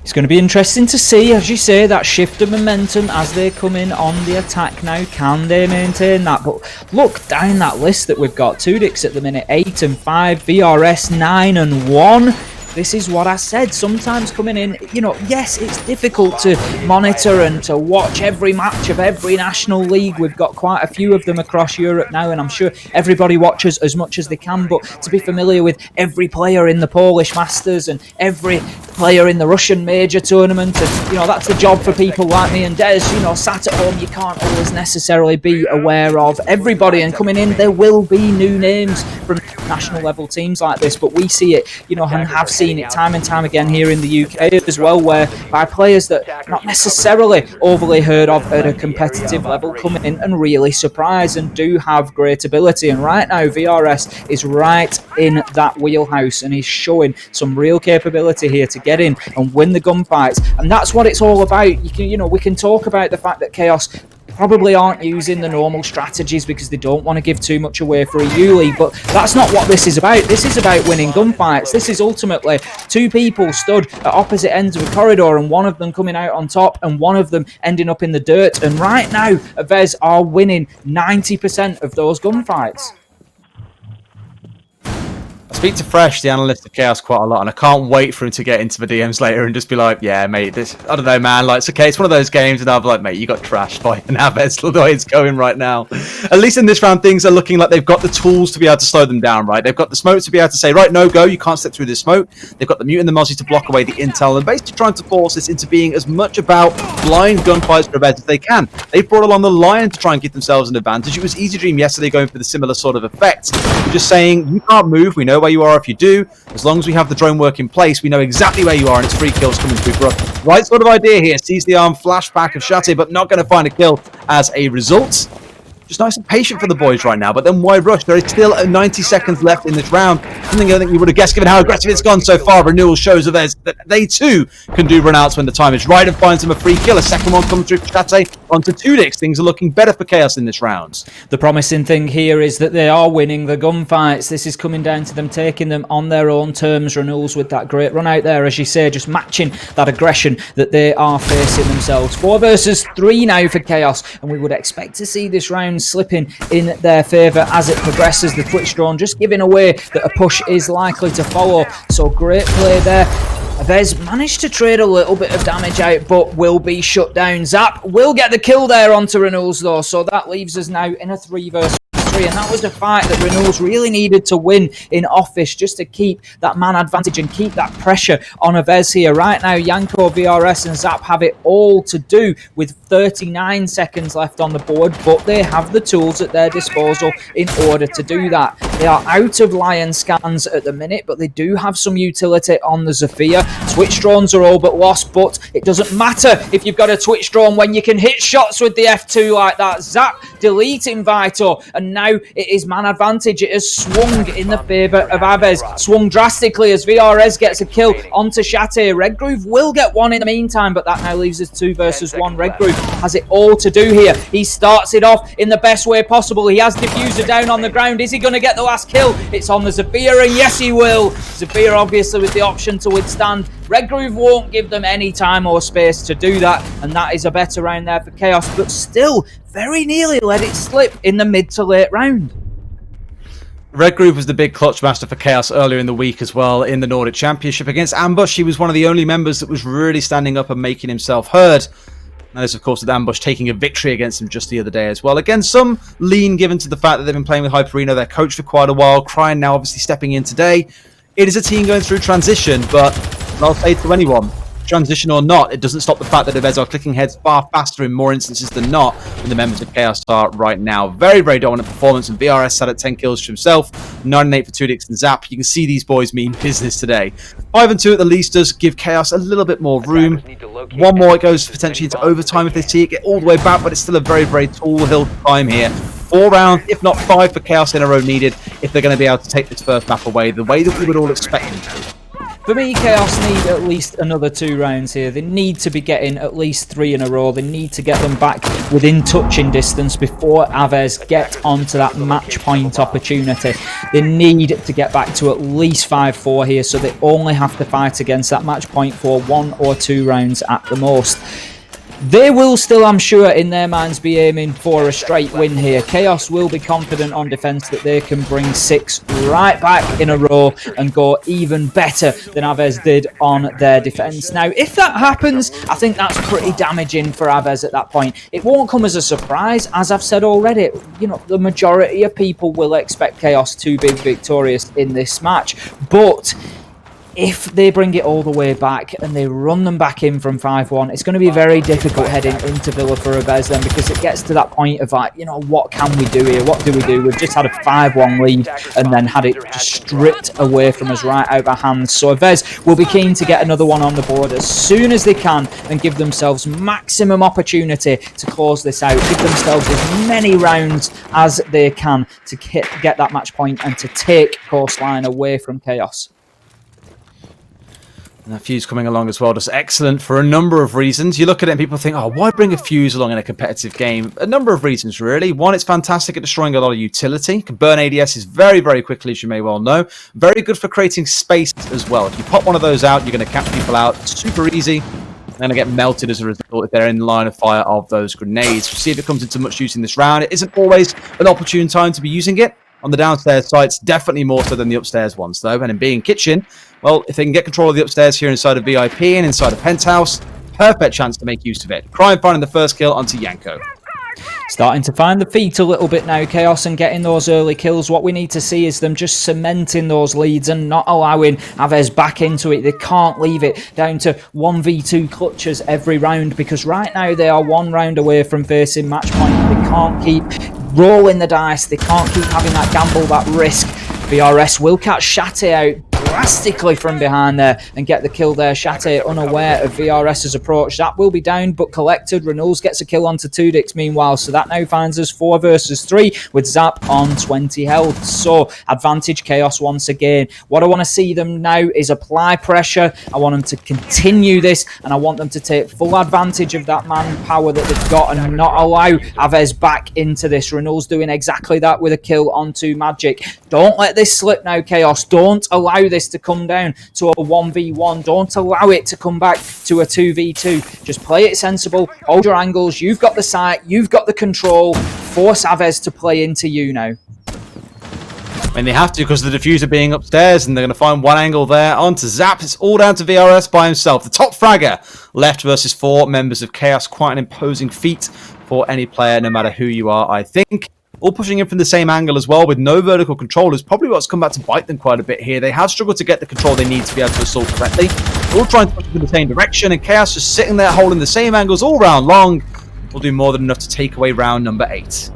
It's going to be interesting to see, as you say, that shift of momentum as they come in on the attack now. Can they maintain that? But look down that list that we've got. Tudix at the minute, 8-5. VRS, 9-1. this is what I said. Sometimes coming in, yes, it's difficult to monitor and to watch every match of every national league. We've got quite a few of them across Europe now, and I'm sure everybody watches as much as they can, but to be familiar with every player in the Polish Masters and every player in the Russian major tournament, and that's the job for people like me and Des. Sat at home, you can't always necessarily be aware of everybody, and coming in there will be new names from national level teams like this, but we see it, and have seen it time and time again here in the UK as well, where by players that not necessarily overly heard of at a competitive level come in and really surprise and do have great ability. And right now VRS is right in that wheelhouse, and he's showing some real capability here to get in and win the gunfights, and that's what it's all about. We can talk about the fact that Chaos probably aren't using the normal strategies because they don't want to give too much away for a U-League, but that's not what this is about. This is about winning gunfights. This is ultimately two people stood at opposite ends of a corridor, and one of them coming out on top and one of them ending up in the dirt, and right now Avez are winning 90% of those gunfights. I speak to Fresh, the analyst of Chaos, quite a lot, and I can't wait for him to get into the DMs later and just be like, yeah, mate, this, I don't know, man, like, it's okay, it's one of those games, and I'll be like, mate, you got trashed by an Avez the way it's going right now. At least in this round, things are looking like they've got the tools to be able to slow them down, right? They've got the smoke to be able to say, right, no, go, you can't step through this smoke. They've got the mute and the Mozzie to block away the intel, and basically trying to force this into being as much about blind gunfights for Avez as they can. They've brought along the Lion to try and give themselves an advantage. It was Easy Dream yesterday going for the similar sort of effect. Just saying, you can't move, we know where you are if you do. As long as we have the drone work in place, we know exactly where you are, and it's free kills coming through for us. Right sort of idea here. Sees the arm flashback of Shate, but not going to find a kill as a result. Just nice and patient for the boys right now, but then why rush? There is still 90 seconds left in this round. Something I think you would have guessed given how aggressive it's gone so far. Renewal shows that they too can do runouts when the time is right and finds them a free kill. A second one comes through for Shate onto 2dix. Things are looking better for Chaos in this round. The promising thing here is that they are winning the gunfights. This is coming down to them taking them on their own terms. Renewals with that great run out there, as you say, just matching that aggression that they are facing themselves. 4 versus 3 now for Chaos, and we would expect to see this round slipping in their favour as it progresses. The Twitch drone just giving away that a push is likely to follow, so great play there. Avez managed to trade a little bit of damage out, but will be shut down. Zap will get the kill there onto Renewals though, so that leaves us now in a 3 versus 3, and that was the fight that Renewals really needed to win in Office, just to keep that man advantage and keep that pressure on Avez here. Right now, Yanko, VRS and Zap have it all to do with 39 seconds left on the board, but they have the tools at their disposal in order to do that. They are out of Lion scans at the minute, but they do have some utility on the Zofia. Twitch drones are all but lost, but it doesn't matter if you've got a Twitch drone when you can hit shots with the F2 like that. Zap deleting Vito, and now it is man advantage. It has swung in the favour of Avez, swung drastically as VRS gets a kill onto Shate. Redgroove will get one in the meantime, but that now leaves us 2 versus 1. Redgroove has it all to do here. He starts it off in the best way possible. He has Diffuser down on the ground. Is he going to get the last kill? It's on the Zafira, and yes he will. Zafira obviously with the option to withstand. Redgroove won't give them any time or space to do that, and that is a better round there for Chaos, but still very nearly let it slip in the mid to late round. Redgroove was the big clutch master for Chaos earlier in the week as well in the Nordic Championship against Ambush. He was one of the only members that was really standing up and making himself heard. That is, of course, with Ambush taking a victory against him just the other day as well. Again, some lean given to the fact that they've been playing with Hyperino, their coach, for quite a while. Cryin now obviously stepping in today. It is a team going through transition, but I'll say to anyone, transition or not, it doesn't stop the fact that Avez are clicking heads far faster in more instances than not than the members of Chaos are right now. Very, very dominant performance, and VRS sat at 10 kills to himself, 9 and 8 for 2dix and Zap. You can see these boys mean business today. 5 and 2 at the least does give Chaos a little bit more room. One more, it goes potentially into overtime if they see it get all the way back, but it's still a very, very tall hill to climb here. 4 rounds, if not 5 for Chaos in a row needed if they're going to be able to take this first map away the way that we would all expect them to. For me, Chaos need at least another 2 rounds here. They need to be getting at least 3 in a row. They need to get them back within touching distance before Avez get onto that match point opportunity. They need to get back to at least 5-4 here, so they only have to fight against that match point for 1 or 2 rounds at the most. They will still, I'm sure, in their minds be aiming for a straight win here. Chaos will be confident on defense that they can bring 6 right back in a row and go even better than Aves did on their defense. Now, if that happens, I think that's pretty damaging for Aves at that point. It won't come as a surprise, as I've said already. You know, the majority of people will expect Chaos to be victorious in this match, but if they bring it all the way back and they run them back in from 5-1, it's going to be very difficult heading into Villa for Aves then, because it gets to that point of like, you know, what can we do here? What do we do? We've just had a 5-1 lead and then had it just stripped away from us right out of our hands. So Aves will be keen to get another one on the board as soon as they can and give themselves maximum opportunity to close this out. Give themselves as many rounds as they can to get that match point and to take Coastline away from Chaos. And that Fuse coming along as well, just excellent for a number of reasons. You look at it and people think, oh, why bring a Fuse along in a competitive game? A number of reasons, really. One, it's fantastic at destroying a lot of utility. Can burn ADSs very, very quickly, as you may well know. Very good for creating space as well. If you pop one of those out, you're going to catch people out super easy. They're going to get melted as a result if they're in line of fire of those grenades. We'll see if it comes into much use in this round. It isn't always an opportune time to be using it. On the downstairs sites, definitely more so than the upstairs ones, though. And in being kitchen, well, if they can get control of the upstairs here inside of VIP and inside of Penthouse, perfect chance to make use of it. Crime finding the first kill onto Yanko. Starting to find the feet a little bit now, Chaos, and getting those early kills. What we need to see is them just cementing those leads and not allowing Aves back into it. They can't leave it down to 1v2 clutches every round, because right now they are 1 round away from facing match point. They can't keep rolling the dice. They can't keep having that gamble, that risk. VRS will catch Shate out drastically from behind there and get the kill there. Shate unaware of VRS's approach. That will be down but collected. Reynolds gets a kill onto Tudix meanwhile, so that now finds us 4 versus 3 with Zap on 20 health. So advantage Chaos once again. What I want to see them now is apply pressure. I want them to continue this, and I want them to take full advantage of that manpower that they've got and not allow Aves back into this. Reynolds doing exactly that with a kill onto Magic. Don't let this slip now, Chaos. Don't allow this to come down to a 1v1. Don't allow it to come back to a 2v2. Just play it sensible. Hold your angles. You've got the sight. You've got the control. Force Aves to play into you now. I mean, they have to, because the diffuser being upstairs, and they're going to find one angle there onto Zap. It's all down to VRS by himself. The top fragger left versus 4 members of Chaos. Quite an imposing feat for any player, no matter who you are, I think. All pushing in from the same angle as well, with no vertical control, is probably what's come back to bite them quite a bit here. They have struggled to get the control they need to be able to assault correctly. They're all trying to push in the same direction, and Chaos just sitting there holding the same angles all round long. Will do more than enough to take away round number 8.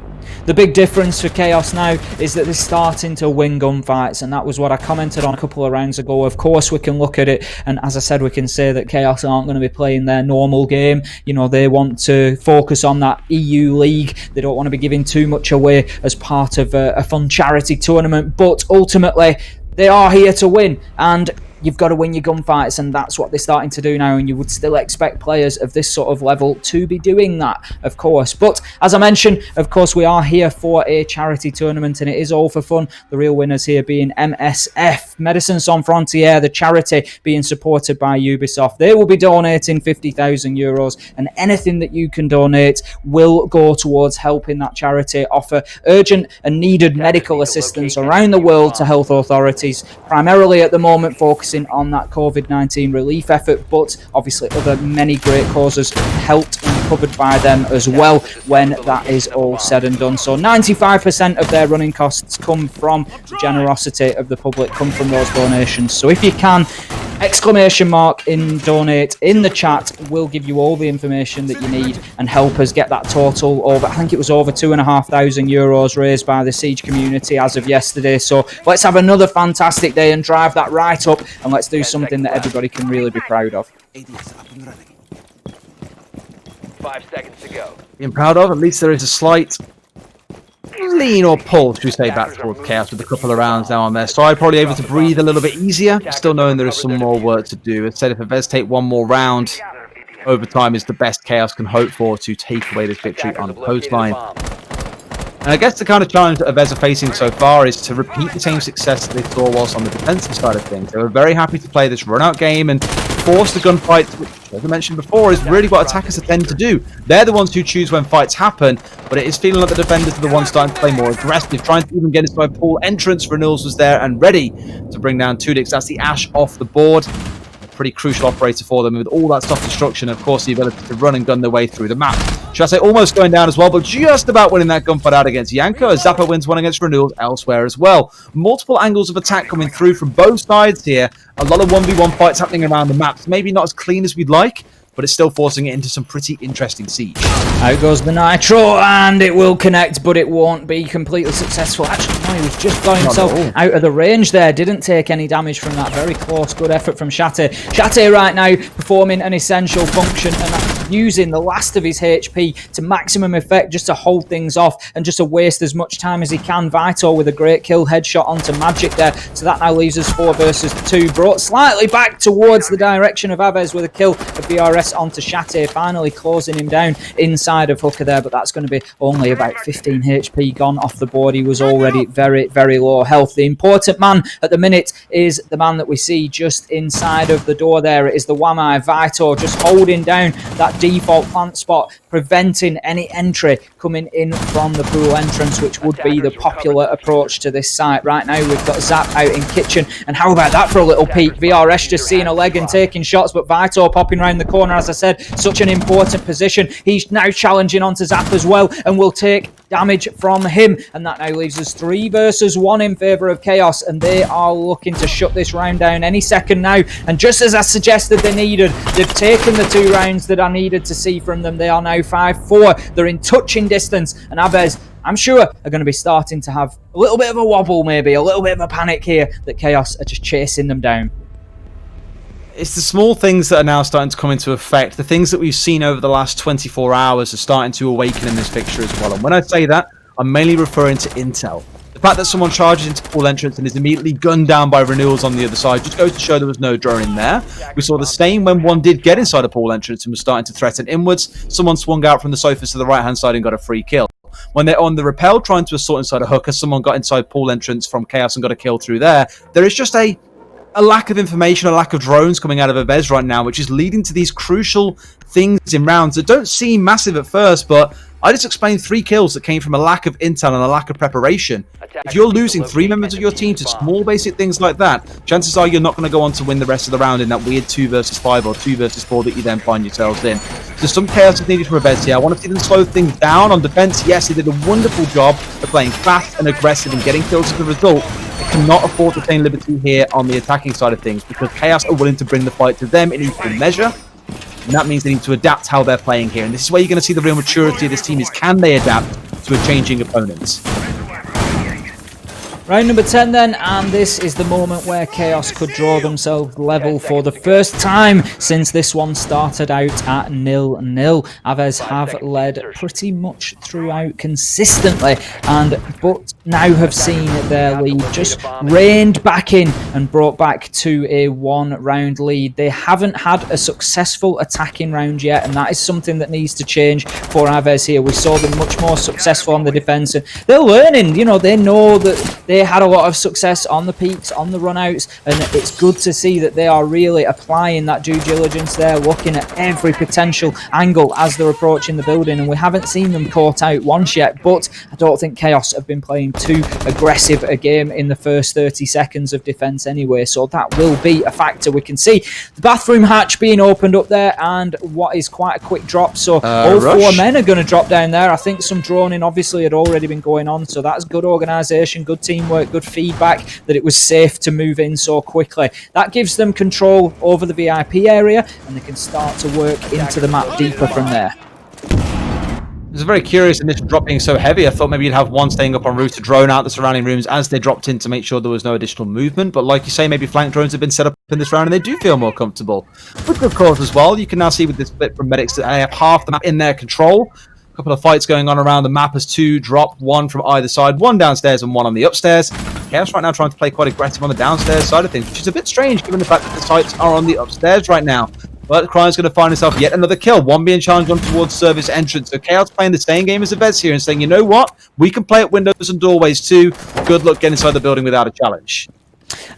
The big difference for Chaos now is that they're starting to win gunfights, and that was what I commented on a couple of rounds ago. Of course, we can look at it, and as I said, we can say that Chaos aren't going to be playing their normal game. You know, they want to focus on that EU League. They don't want to be giving too much away as part of a fun charity tournament, but ultimately, they are here to win, and you've got to win your gunfights, and that's what they're starting to do now, and you would still expect players of this sort of level to be doing that, of course. But as I mentioned, of course, we are here for a charity tournament, and it is all for fun. The real winners here being MSF, Medicine Sans Frontières, the charity being supported by Ubisoft. They will be donating 50,000 euros, and anything that you can donate will go towards helping that charity offer urgent and needed medical assistance around the world to health authorities, primarily at the moment focusing on that COVID-19 relief effort, but obviously other many great causes helped and covered by them as well when that is all said and done. So 95% of their running costs come from the generosity of the public, come from those donations. So if you can, exclamation mark in donate in the chat, will give you all the information that you need and help us get that total over, I think it was over 2,500 euros raised by the Siege community as of yesterday. So let's have another fantastic day and drive that right up, and let's do something that everybody can really be proud of. 5 seconds to go. Being proud of, at least there is a slight lean or pull, should we say, back towards Chaos with a couple of rounds now on their side. Probably able to breathe a little bit easier, still knowing there is some more work to do. As said, if Aves take one more round, overtime is the best Chaos can hope for to take away this victory on the coastline. And I guess the kind of challenge that Aves are facing so far is to repeat the same success that they saw whilst on the defensive side of things. They were very happy to play this run-out game and force the gunfight, which, as I mentioned before, is really what attackers tend to do. They're the ones who choose when fights happen, but it is feeling like the defenders are the ones starting to play more aggressive, trying to even get inside pool entrance. Renewals was there and ready to bring down Tudix. That's the Ash off the board. Pretty crucial operator for them with all that stuff destruction, of course the ability to run and gun their way through the map. Should I say almost going down as well, but just about winning that gunfight out against Yanko, as Zappa wins one against Renewals elsewhere as well. Multiple angles of attack coming through from both sides here. A lot of 1v1 fights happening around the maps. Maybe not as clean as we'd like, but it's still forcing it into some pretty interesting siege. Out goes the Nitro, and it will connect, but it won't be completely successful. Actually, no, he was just got himself out of the range there. Didn't take any damage from that. Very close. Good effort from Shate. Shate right now performing an essential function and using the last of his HP to maximum effect just to hold things off and just to waste as much time as he can. Vito with a great kill headshot onto Magic there. So that now leaves us 4 versus 2. Brought slightly back towards the direction of Aves with a kill of BRS onto Shate, finally closing him down inside of Hooker there, but that's going to be only about 15 HP gone off the board. He was already very, very low health. The important man at the minute is the man that we see just inside of the door there. It is the Wamai Vito, just holding down that default plant spot, preventing any entry coming in from the pool entrance, which would be the popular approach to this site. Right now we've got Zap out in kitchen, and how about that for a little peek? VRS just seeing a leg and taking shots, but Vito popping around the corner, as I said, such an important position. He's now challenging onto Zap as well, and will take damage from him, and that now leaves us 3 versus 1 in favour of Chaos, and they are looking to shut this round down any second now. And just as I suggested they needed, they've taken the 2 rounds that I needed to see from them. They are now 5-4. They're in touching distance, and Aves, I'm sure, are going to be starting to have a little bit of a wobble, maybe a little bit of a panic here that Chaos are just chasing them down. It's the small things that are now starting to come into effect. The things that we've seen over the last 24 hours are starting to awaken in this fixture as well. And when I say that, I'm mainly referring to intel. The fact that someone charges into pool entrance and is immediately gunned down by Renewals on the other side just goes to show there was no drone in there. We saw the same when one did get inside a pool entrance and was starting to threaten inwards. Someone swung out from the sofas to the right-hand side and got a free kill. When they're on the rappel trying to assault inside a hooker, someone got inside pool entrance from Chaos and got a kill through there. There is just a lack of information, a lack of drones coming out of Aves right now, which is leading to these crucial things in rounds that don't seem massive at first, but I just explained 3 kills that came from a lack of intel and a lack of preparation. If you're losing 3 members of your team to small basic things like that, chances are you're not going to go on to win the rest of the round in that weird 2 versus 5 or 2 versus 4 that you then find yourselves in. So some chaos is needed from Aves here. I want to see them slow things down on defense. Yes, they did a wonderful job of playing fast and aggressive and getting kills as a result. They cannot afford to take liberty here on the attacking side of things because Chaos are willing to bring the fight to them in equal measure. And that means they need to adapt how they're playing here. And this is where you're going to see the real maturity of this team is, can they adapt to a changing opponent? Round number 10 then, and this is the moment where Chaos could draw themselves level for the first time since this one started out at 0-0. Aves have led pretty much throughout consistently, but now have seen their lead just reined back in and brought back to a 1-round lead. They haven't had a successful attacking round yet, and that is something that needs to change for Aves here. We saw them much more successful on the defense, and they're learning, you know, they know that they had a lot of success on the peaks, on the runouts, and it's good to see that they are really applying that due diligence there, looking at every potential angle as they're approaching the building, and we haven't seen them caught out once yet, but I don't think Chaos have been playing too aggressive a game in the first 30 seconds of defense anyway, so that will be a factor. We can see the bathroom hatch being opened up there, and what is quite a quick drop, so all Rush. 4 men are going to drop down there. I think some droning obviously had already been going on, so that's good organisation, good teamwork, good feedback that it was safe to move in so quickly. That gives them control over the VIP area, and they can start to work into the map deeper from there. It was a very curious initial drop being so heavy. I thought maybe you'd have one staying up en route to drone out the surrounding rooms as they dropped in to make sure there was no additional movement. But like you say, maybe flank drones have been set up in this round and they do feel more comfortable. With good cause as well. You can now see with this split from medics that they have half the map in their control. A couple of fights going on around the map as 2 drop, 1 from either side, 1 downstairs and 1 on the upstairs. Chaos right now trying to play quite aggressive on the downstairs side of things, which is a bit strange given the fact that the sites are on the upstairs right now. But Cryo's going to find himself yet another kill, 1 being challenged on towards service entrance. So Chaos playing the same game as Aves here and saying, you know what, we can play at windows and doorways too. Good luck getting inside the building without a challenge.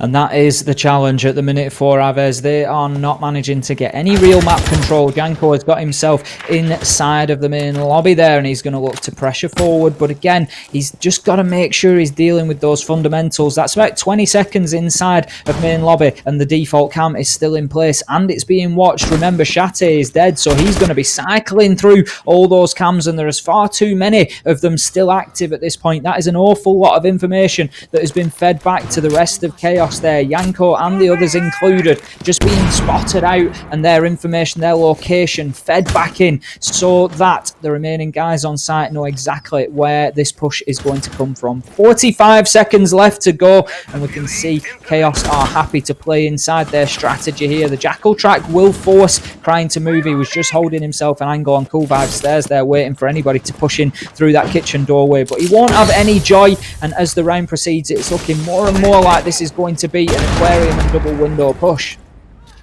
And that is the challenge at the minute for Aves. They are not managing to get any real map control. Janko has got himself inside of the main lobby there, and he's going to look to pressure forward. But again, he's just got to make sure he's dealing with those fundamentals. That's about 20 seconds inside of main lobby, and the default cam is still in place, and it's being watched. Remember, Shate is dead, so he's going to be cycling through all those cams, and there is far too many of them still active at this point. That is an awful lot of information that has been fed back to the rest of Chaos there. Janko and the others included just being spotted out, and their information, their location fed back in so that the remaining guys on site know exactly where this push is going to come from. 45 seconds left to go, and we can see Chaos are happy to play inside their strategy here. The Jackal track will force Crying to move. He was just holding himself an angle on Cool Vibe stairs there, waiting for anybody to push in through that kitchen doorway, but he won't have any joy. And as the round proceeds, it's looking more and more like this is going to be an aquarium and double window push.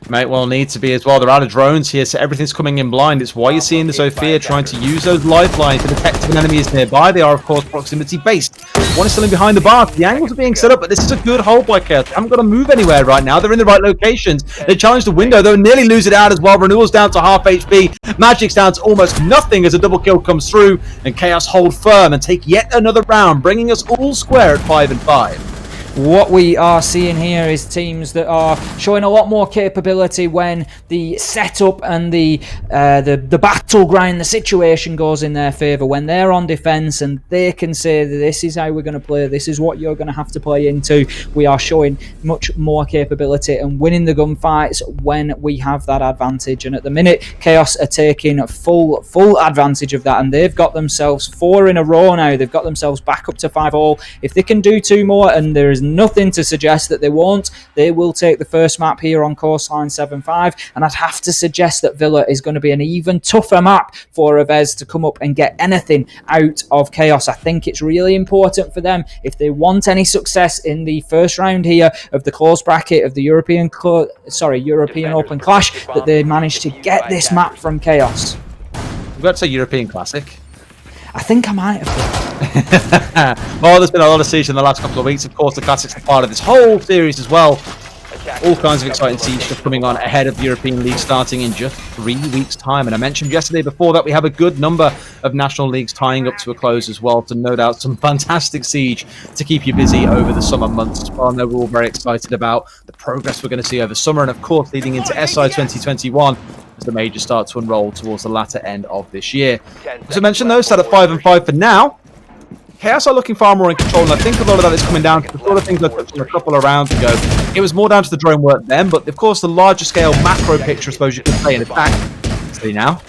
Might well need to be as well. They're out of drones here, so everything's coming in blind. It's why you're seeing the Zofia trying to use those lifelines to detect if an enemy is nearby. They are, of course, proximity based. One is still in behind the bar. The angles are being set up, but this is a good hold by Chaos. They haven't got to move anywhere right now. They're in the right locations. They challenge the window, though, nearly lose it out as well. Renewal's down to half HP. Magic's down to almost nothing as a double kill comes through, and Chaos hold firm and take yet another round, bringing us all square at 5-5. What we are seeing here is teams that are showing a lot more capability when the setup and the battleground, the situation goes in their favour. When they're on defence and they can say that this is how we're going to play, this is what you're going to have to play into. We are showing much more capability and winning the gunfights when we have that advantage. And at the minute, Chaos are taking full advantage of that, and they've got themselves 4 in a row now. They've got themselves back up to 5-all. If they can do 2 more, and there is nothing to suggest that they won't, they will take the first map here on Coastline 7-5, and I'd have to suggest that Villa is going to be an even tougher map for Aves to come up and get anything out of Chaos. I think it's really important for them, if they want any success in the first round here of the close bracket of the European Open Clash, that they manage to get this map from Chaos. We've got to say European Classic. I think I might have. Well, there's been a lot of siege in the last couple of weeks. Of course, the Classics are part of this whole series as well. All kinds of exciting siege stuff coming on ahead of the European League starting in just 3 weeks' time. And I mentioned yesterday before that we have a good number of national leagues tying up to a close as well. So no doubt some fantastic siege to keep you busy over the summer months as well. I know we're all very excited about the progress we're going to see over summer, and of course leading into SI 2021 as the majors start to unroll towards the latter end of this year. As I mentioned though, set at 5-5 for now. Chaos are looking far more in control, and I think a lot of that is coming down to the sort of things I touched on a couple of rounds ago. It was more down to the drone work then, but of course the larger scale macro picture, I suppose you could say, in attack. See now?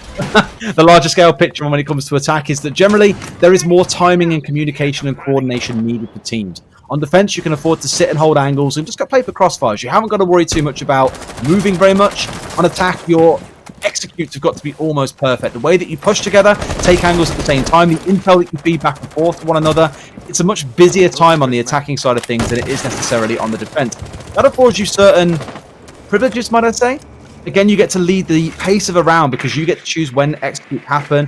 The larger scale picture when it comes to attack is that generally there is more timing and communication and coordination needed for teams. On defense, you can afford to sit and hold angles and just go play for crossfires. You haven't got to worry too much about moving very much. On attack, your executes have got to be almost perfect. The way that you push together, take angles at the same time, the intel that you feed back and forth to one another, it's a much busier time on the attacking side of things than it is necessarily on the defense. That affords you certain privileges, might I say. Again, you get to lead the pace of a round because you get to choose when executes happen,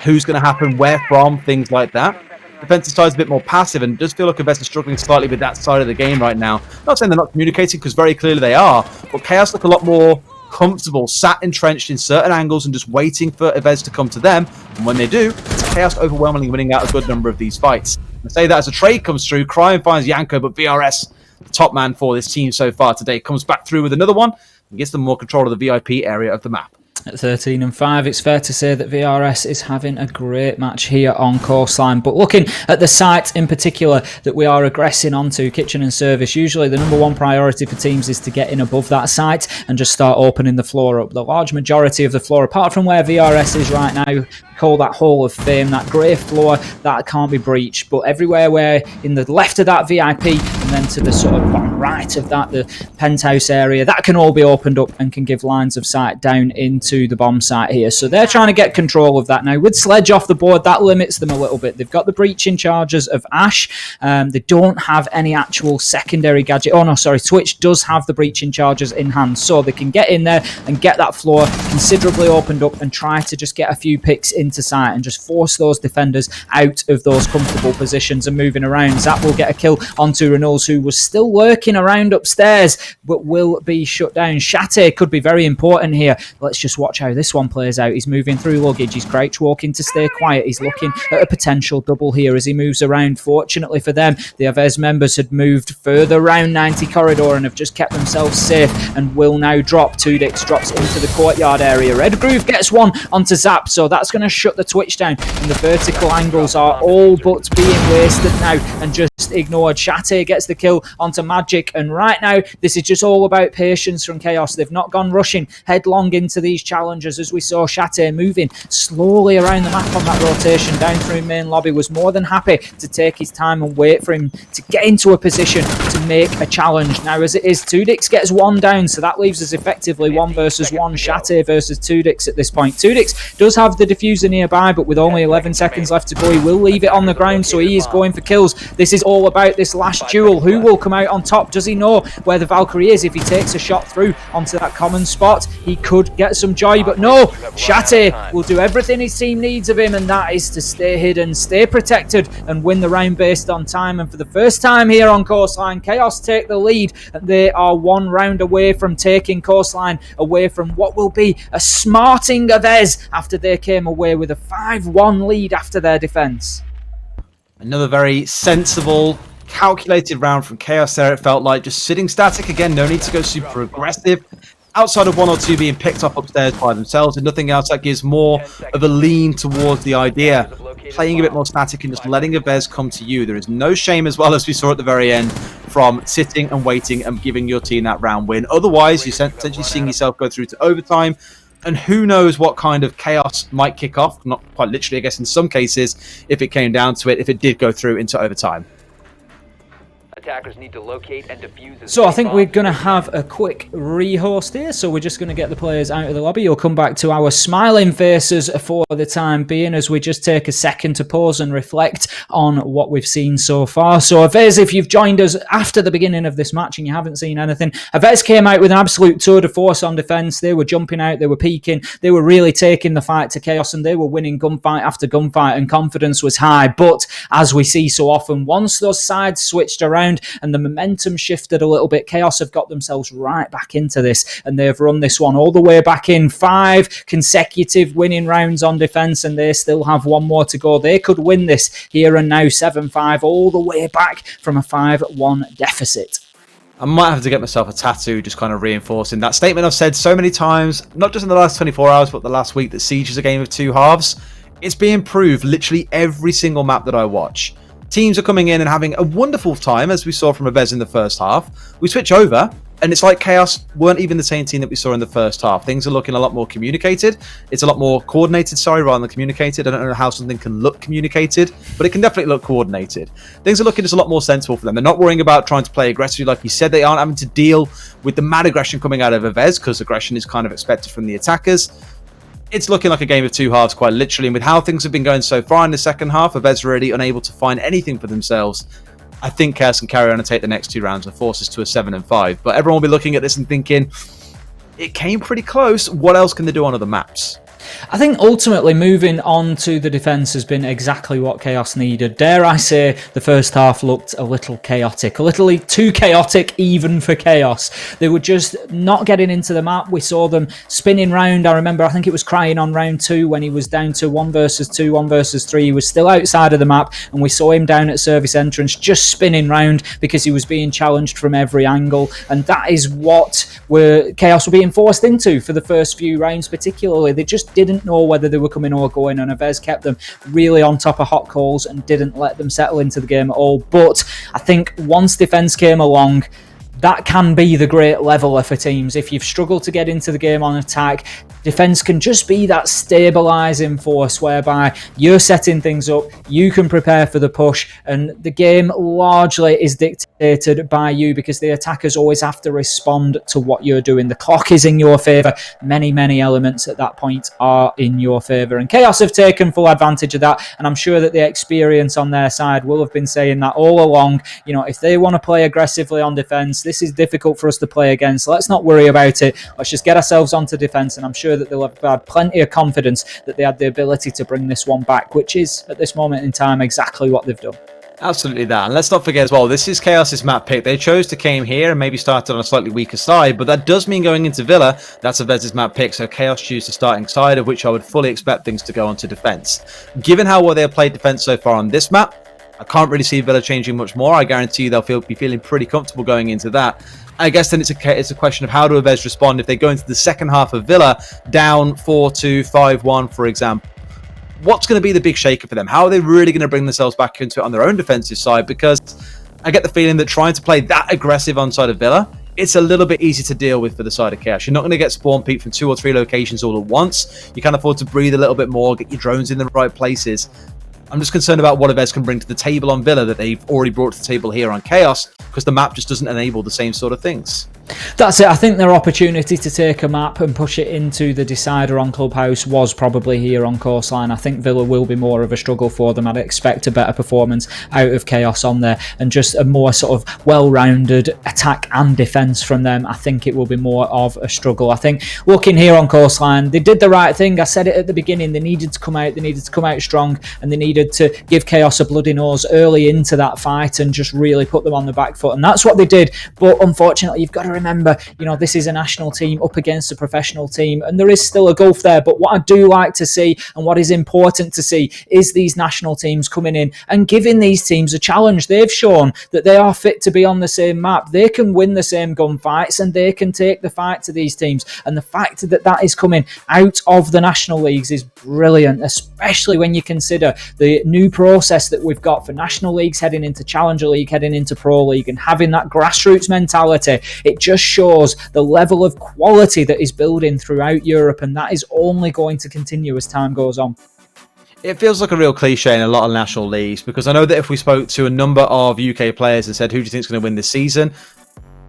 who's going to happen, where from, things like that. Defensive side's a bit more passive, and does feel like Aves are struggling slightly with that side of the game right now. Not saying they're not communicating, because very clearly they are, but Chaos look a lot more comfortable, sat entrenched in certain angles and just waiting for Aves to come to them. And when they do, it's Chaos overwhelmingly winning out a good number of these fights. I say that as a trade comes through, Cryon finds Janko, but VRS, the top man for this team so far today, comes back through with another one and gets them more control of the VIP area of the map. At 13-5, it's fair to say that VRS is having a great match here on Coastline. But looking at the site in particular that we are aggressing onto, kitchen and service, usually the number one priority for teams is to get in above that site and just start opening the floor up. The large majority of the floor, apart from where VRS is right now, call that Hall of Fame, that grey floor, that can't be breached. But everywhere where in the left of that VIP and then to the sort of bottom right of that, the penthouse area, that can all be opened up and can give lines of sight down into the bomb site here. So they're trying to get control of that now. With Sledge off the board, that limits them a little bit. They've got the breaching charges of Ash. They don't have any actual secondary gadget. Oh no, sorry, Twitch does have the breaching charges in hand, so they can get in there and get that floor considerably opened up and try to just get a few picks in into sight and just force those defenders out of those comfortable positions and moving around. Zap will get a kill onto Reynolds, who was still lurking around upstairs, but will be shut down. Shate could be very important here. Let's just watch how this one plays out. He's moving through luggage. He's crouch walking to stay quiet. He's looking at a potential double here as he moves around. Fortunately for them, the Avez members had moved further round 90 corridor and have just kept themselves safe and will now drop. Tudix drops into the courtyard area. Redgroove gets one onto Zap, so that's going to shut the Twitch down, and the vertical angles are all but being wasted now and just ignored. Shate gets the kill onto Magic, and right now this is just all about patience from Chaos. They've not gone rushing headlong into these challenges, as we saw Shate moving slowly around the map on that rotation down through main lobby. Was more than happy to take his time and wait for him to get into a position to make a challenge. Now as it is, Tudix gets one down, so that leaves us effectively 1 versus 1, Shate versus Tudix at this point. Tudix does have the diffuser nearby, but with only 11 seconds left to go, he will leave it on the ground, so he is going for kills. This is all about this last duel. Who will come out on top? Does he know where the Valkyrie is? If he takes a shot through onto that common spot, he could get some joy, but no, Shate will do everything his team needs of him, and that is to stay hidden, stay protected, and win the round based on time. And for the first time here on Coastline, Chaos take the lead, and they are 1 round away from taking Coastline away from what will be a smarting Avez after they came away with a 5-1 lead after their defense. Another very sensible, calculated round from Chaos there. It felt like just sitting static again. No need to go super aggressive. Outside of 1 or 2 being picked up upstairs by themselves, and nothing else, that gives more of a lean towards the idea. Playing a bit more static and just letting Avez come to you. There is no shame, as well as we saw at the very end, from sitting and waiting and giving your team that round win. Otherwise, you're essentially seeing yourself go through to overtime. And who knows what kind of chaos might kick off, not quite literally, I guess, in some cases, if it came down to it, if it did go through into overtime. Attackers need to locate and defuse. So I think we're going to have a quick rehost here. So we're just going to get the players out of the lobby. You'll come back to our smiling faces for the time being as we just take a second to pause and reflect on what we've seen so far. So Avez, if you've joined us after the beginning of this match and you haven't seen anything, Avez came out with an absolute tour de force on defense. They were jumping out, they were peaking, they were really taking the fight to Chaos, and they were winning gunfight after gunfight, and confidence was high. But as we see so often, once those sides switched around and the momentum shifted a little bit, Chaos have got themselves right back into this, and they've run this one all the way back in. 5 consecutive winning rounds on defense, and they still have 1 more to go. They could win this here and now, 7-5, all the way back from a 5-1 deficit. I might have to get myself a tattoo just kind of reinforcing that statement I've said so many times, not just in the last 24 hours, but the last week, that Siege is a game of 2 halves. It's being proved literally every single map that I watch. Teams are coming in and having a wonderful time, as we saw from Avez in the first half. We switch over, and it's like Chaos weren't even the same team that we saw in the first half. Things are looking a lot more communicated. It's a lot more coordinated, rather than communicated. I don't know how something can look communicated, but it can definitely look coordinated. Things are looking just a lot more sensible for them. They're not worrying about trying to play aggressively like you said. They aren't having to deal with the mad aggression coming out of Avez, because aggression is kind of expected from the attackers. It's looking like a game of 2 halves, quite literally. And with how things have been going so far in the second half, Avez really unable to find anything for themselves. I think Chaos can carry on and take the next 2 rounds and force us to a 7-5. But everyone will be looking at this and thinking, it came pretty close. What else can they do on other maps? I think ultimately moving on to the defence has been exactly what Chaos needed. Dare I say, the first half looked a little chaotic, a little too chaotic even for Chaos. They were just not getting into the map. We saw them spinning round. I remember, I think it was Crying on round 2 when he was down to 1 versus 2, 1 versus 3. He was still outside of the map, and we saw him down at service entrance just spinning round because he was being challenged from every angle. And that is what Chaos were being forced into for the first few rounds particularly. They just didn't know whether they were coming or going, and Avez kept them really on top of hot coals and didn't let them settle into the game at all. But I think once defence came along, that can be the great leveller for teams. If you've struggled to get into the game on attack, defence can just be that stabilising force whereby you're setting things up, you can prepare for the push, and the game largely is dictated dictated by you, because the attackers always have to respond to what you're doing. The clock is in your favour. Many elements at that point are in your favour, and Chaos have taken full advantage of that, and I'm sure that the experience on their side will have been saying that all along. You know, if they want to play aggressively on defence, this is difficult for us to play against. Let's not worry about it. Let's just get ourselves onto defence, and I'm sure that they'll have had plenty of confidence that they had the ability to bring this one back, which is, at this moment in time, exactly what they've done. Absolutely that. And let's not forget as well, this is Chaos's map pick. They chose to came here and maybe started on a slightly weaker side, but that does mean going into Villa, that's Avez's map pick, so Chaos choose to starting side, of which I would fully expect things to go on to defense. Given how well they have played defense so far on this map, I can't really see Villa changing much more. I guarantee you they'll be feeling pretty comfortable going into that. I guess then it's a question of how do Avez respond if they go into the second half of Villa down 4-2, 5-1, for example. What's going to be the big shaker for them? How are they really going to bring themselves back into it on their own defensive side? Because I get the feeling that trying to play that aggressive on side of Villa, it's a little bit easy to deal with for the side of Chaos. You're not going to get spawn peep from 2 or 3 locations all at once. You can afford to breathe a little bit more, get your drones in the right places. I'm just concerned about what Aves can bring to the table on Villa that they've already brought to the table here on Chaos, because the map just doesn't enable the same sort of things. That's it. I think their opportunity to take a map and push it into the decider on Clubhouse was probably here on Coastline. I think Villa will be more of a struggle for them. I'd expect a better performance out of Chaos on there, and just a more sort of well-rounded attack and defence from them. I think it will be more of a struggle. I think looking here on Coastline, they did the right thing. I said it at the beginning. They needed to come out strong, and they needed to give Chaos a bloody nose early into that fight and just really put them on the back foot, and that's what they did. But unfortunately, you've got to remember, you know, this is a national team up against a professional team, and there is still a gulf there. But what I do like to see, and what is important to see, is these national teams coming in and giving these teams a challenge. They've shown that they are fit to be on the same map. They can win the same gunfights, and they can take the fight to these teams. And the fact that that is coming out of the national leagues is brilliant, especially when you consider the new process that we've got for national leagues heading into Challenger League, heading into Pro League, and having that grassroots mentality. It just shows the level of quality that is building throughout Europe, and that is only going to continue as time goes on. It feels like a real cliche in a lot of national leagues, because I know that if we spoke to a number of UK players and said, who do you think is going to win this season?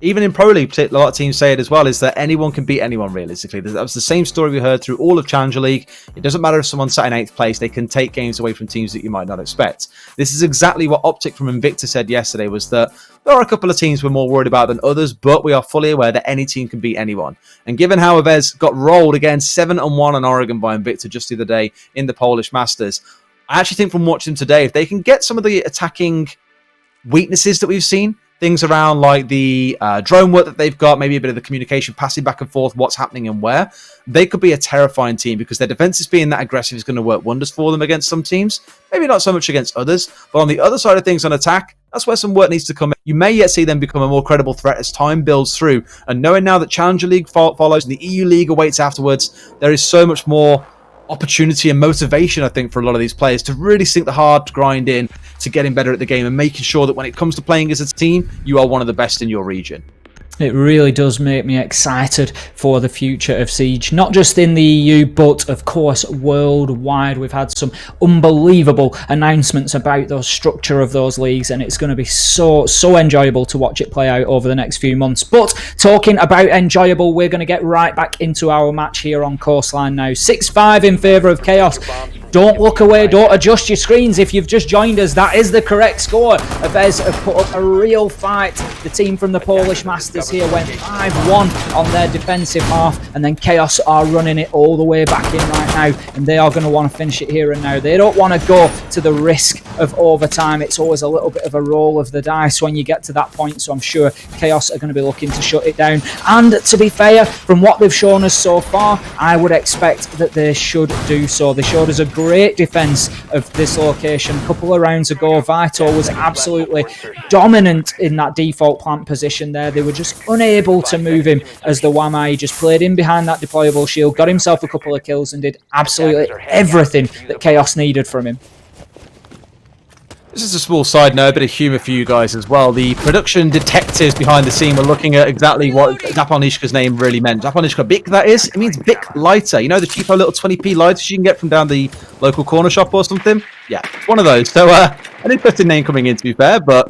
Even in Pro League, a lot of teams say it as well, is that anyone can beat anyone, realistically. That was the same story we heard through all of Challenger League. It doesn't matter if someone's sat in 8th place, they can take games away from teams that you might not expect. This is exactly what Optic from Invicta said yesterday, was that there are a couple of teams we're more worried about than others, but we are fully aware that any team can beat anyone. And given how Aves got rolled again 7-1 on Oregon by Invicta just the other day in the Polish Masters, I actually think from watching them today, if they can get some of the attacking weaknesses that we've seen, things around like the drone work that they've got, maybe a bit of the communication, passing back and forth, what's happening and where, they could be a terrifying team, because their defense is being that aggressive is going to work wonders for them against some teams. Maybe not so much against others, but on the other side of things on attack, that's where some work needs to come in. You may yet see them become a more credible threat as time builds through. And knowing now that Challenger League follows and the EU League awaits afterwards, there is so much more opportunity and motivation, I think, for a lot of these players to really sink the hard grind in to getting better at the game and making sure that when it comes to playing as a team, you are one of the best in your region. It really does make me excited for the future of Siege, not just in the EU, but of course worldwide. We've had some unbelievable announcements about the structure of those leagues, and it's going to be so enjoyable to watch it play out over the next few months. But talking about enjoyable, we're going to get right back into our match here on Coastline now. 6-5 in favour of Chaos. Don't look away, don't adjust your screens if you've just joined us. That is the correct score. Aves have put up a real fight. The team from the Polish Masters here went 5-1 on their defensive half, and then Chaos are running it all the way back in right now, and they are going to want to finish it here and now. They don't want to go to the risk of overtime. It's always a little bit of a roll of the dice when you get to that point, so I'm sure Chaos are going to be looking to shut it down. And to be fair, from what they've shown us so far, I would expect that they should do so. They showed us a great defense of this location. A couple of rounds ago, Vito was absolutely dominant in that default plant position there. They were just unable to move him as the Wamai. He just played in behind that deployable shield, got himself a couple of kills, and did absolutely everything that Chaos needed from him. This is a small side note, a bit of humour for you guys as well. The production detectives behind the scene were looking at exactly what Zapalnishka's name really meant. Zapalnishka Bic, that is. It means Bic lighter. You know the cheapo little 20p lighters you can get from down the local corner shop or something? Yeah, it's one of those. So, an interesting name coming in, to be fair, but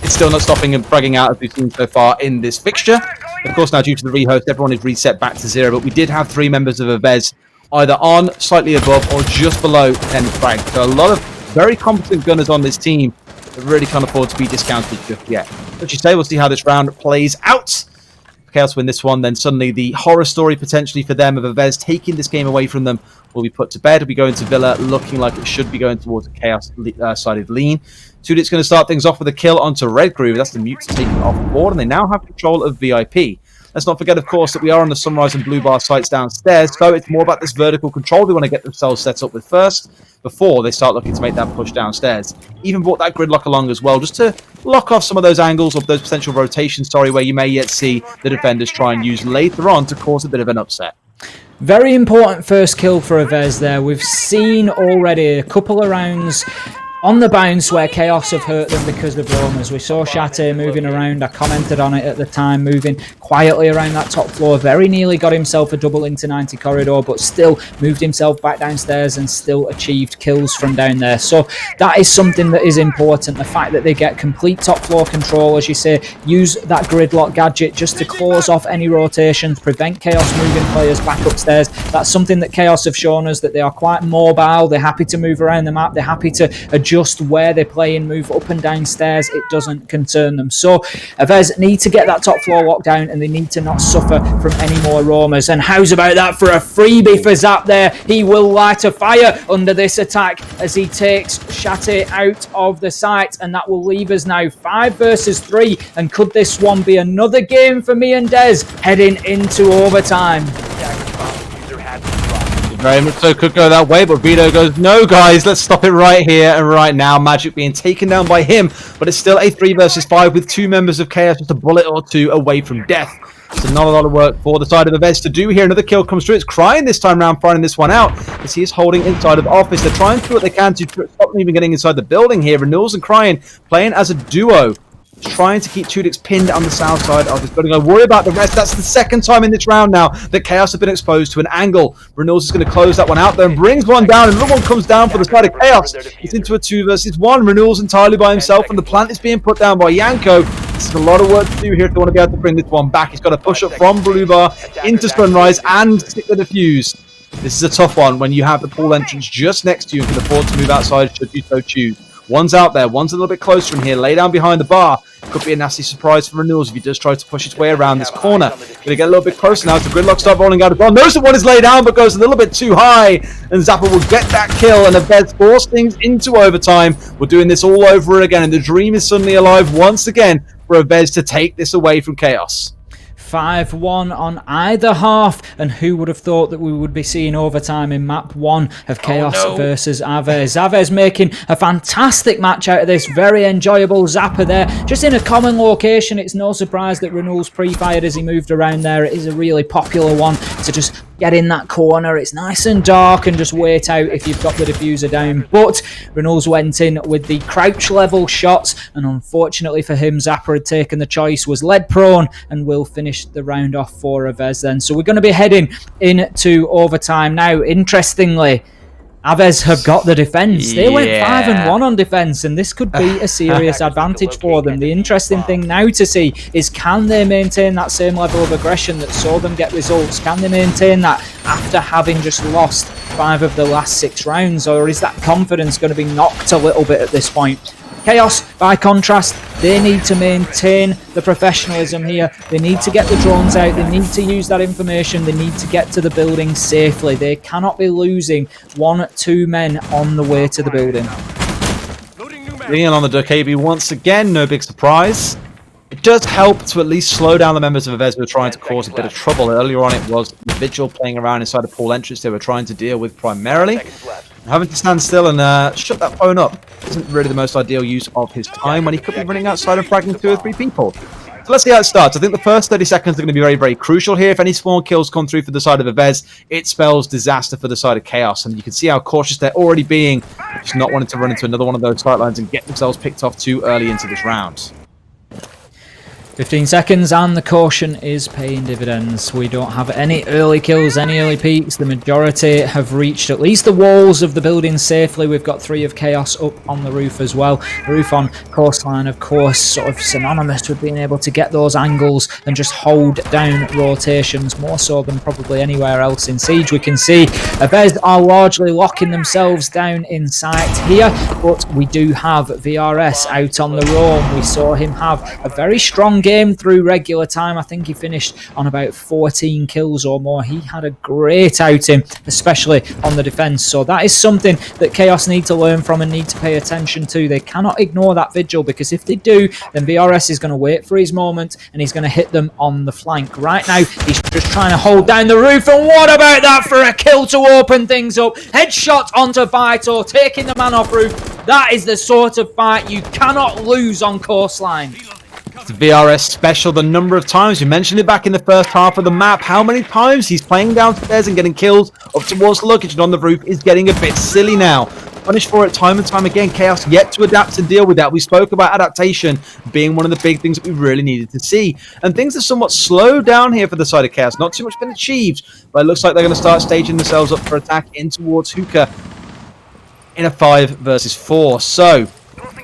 it's still not stopping and bragging out as we've seen so far in this fixture. Of course, now due to the rehost, everyone is reset back to 0, but we did have 3 members of Avez either on, slightly above, or just below 10 frags. So a lot of very competent gunners on this team that really can't afford to be discounted just yet. What you say? We'll see how this round plays out. If Chaos win this one, then suddenly the horror story potentially for them of Avez taking this game away from them will be put to bed. We'll be going to Villa looking like it should be going towards a Chaos-sided lean. Tudit's going to start things off with a kill onto Red Groove. That's the mutes taken off board, and they now have control of VIP. Let's not forget, of course, that we are on the Sunrise and Blue Bar sites downstairs, so it's more about this vertical control they want to get themselves set up with first, before they start looking to make that push downstairs. Even brought that gridlock along as well, just to lock off some of those angles of those potential rotations, where you may yet see the defenders try and use later on to cause a bit of an upset. Very important first kill for Avez there. We've seen already a couple of rounds on the bounce where Chaos have hurt them because of roamers. We saw Shate moving around. I commented on it at the time, moving quietly around that top floor. Very nearly got himself a double into 90 corridor, but still moved himself back downstairs and still achieved kills from down there. So that is something that is important. The fact that they get complete top floor control, as you say, use that gridlock gadget just to close off any rotations, prevent Chaos moving players back upstairs. That's something that Chaos have shown us, that they are quite mobile. They're happy to move around the map. They're happy to adjust where they play and move up and downstairs. It doesn't concern them. So Avez need to get that top floor locked down, and they need to not suffer from any more roamers. And how's about that for a freebie for Zap there? He will light a fire under this attack as he takes Shate out of the site, and that will leave us now 5 versus 3. And could this one be another game for me and Dez heading into overtime? Very much so, could go that way, but Vito goes, no guys, let's stop it right here and right now. Magic being taken down by him, but it's still a 3 versus 5 with 2 members of Chaos just a bullet or 2 away from death. So not a lot of work for the side of Avez to do here. Another kill comes through. It's Crying this time round, finding this one out as he is holding inside of the office. They're trying to do what they can to stop them even getting inside the building here. Renewals and Crying playing as a duo, trying to keep Tudix pinned on the south side of this building. I worry about the rest. That's the second time in this round now that Chaos have been exposed to an angle. Renewals is going to close that one out there and brings one down. Another one comes down for the side of Chaos. It's into a 2 versus 1. Renewals entirely by himself, and the plant is being put down by Yanko. This is a lot of work to do here if they want to be able to bring this one back. He's got to push up from Blue Bar into Sunrise and stick the defuse. This is a tough one when you have the pool entrance just next to you and can afford to move outside should you so choose. One's out there, one's a little bit closer in here, lay down behind the bar. Could be a nasty surprise for Renewals if he does try to push his way around this corner. Gonna get a little bit closer now as the gridlock start rolling out as well. Knows that one is laid down but goes a little bit too high, and Zappa will get that kill, and Avez force things into overtime. We're doing this all over again, and the dream is suddenly alive once again for Avez to take this away from Chaos. 5-1 on either half, and who would have thought that we would be seeing overtime in map 1 of Chaos versus Avez. Avez making a fantastic match out of this, very enjoyable. Zappa there, just in a common location. It's no surprise that Renewals pre-fired as he moved around there. It is a really popular one to just get in that corner. It's nice and dark and just wait out if you've got the diffuser down. But Renewals went in with the crouch level shots, and unfortunately for him, Zappa had taken the choice, was led prone, and will finish the round off for Avez then. So we're going to be heading into overtime now. Interestingly, Avez have got the defence. They went 5-1 on defence, and this could be a serious advantage for them. The interesting thing now to see is, can they maintain that same level of aggression that saw them get results? Can they maintain that after having just lost 5 of the last 6 rounds, or is that confidence going to be knocked a little bit at this point? Chaos, by contrast, they need to maintain the professionalism here. They need to get the drones out. They need to use that information. They need to get to the building safely. They cannot be losing 1-2 men on the way to the building. Bringing on the Dokkaebi once again, no big surprise. It does help to at least slow down the members of Avez who are trying to cause a bit of trouble. Earlier on, it was the Vigil playing around inside the pool entrance they were trying to deal with primarily. Having to stand still and shut that phone up isn't really the most ideal use of his time when he could be running outside and fragging 2 or 3 people. So let's see how it starts. I think the first 30 seconds are going to be very, very crucial here. If any spawn kills come through for the side of Evez, it spells disaster for the side of Chaos. And you can see how cautious they're already being, just not wanting to run into another one of those sight lines and get themselves picked off too early into this round. 15 seconds and the caution is paying dividends. We don't have any early kills, any early peaks. The majority have reached at least the walls of the building safely. We've got 3 of Chaos up on the roof as well. The roof on Coastline, of course, sort of synonymous with being able to get those angles and just hold down rotations, more so than probably anywhere else in Siege. We can see Evez are largely locking themselves down in sight here, but we do have VRS out on the roam. We saw him have a very strong game through regular time. I think he finished on about 14 kills or more. He had a great outing, especially on the defense. So that is something that Chaos need to learn from and need to pay attention to. They cannot ignore that vigil, because if they do, then VRS is going to wait for his moment and he's going to hit them on the flank. Right now, he's just trying to hold down the roof. And what about that for a kill to open things up? Headshot onto Vital, taking the man off roof. That is the sort of fight you cannot lose on Coastline. The VRS special, the number of times, we mentioned it back in the first half of the map, how many times he's playing downstairs and getting kills up towards the luggage and on the roof is getting a bit silly now. Punished for it time and time again. Chaos yet to adapt and deal with that. We spoke about adaptation being one of the big things that we really needed to see. And things are somewhat slowed down here for the side of Chaos. Not too much been achieved, but it looks like they're going to start staging themselves up for attack in towards Hookah in a 5 versus 4. So,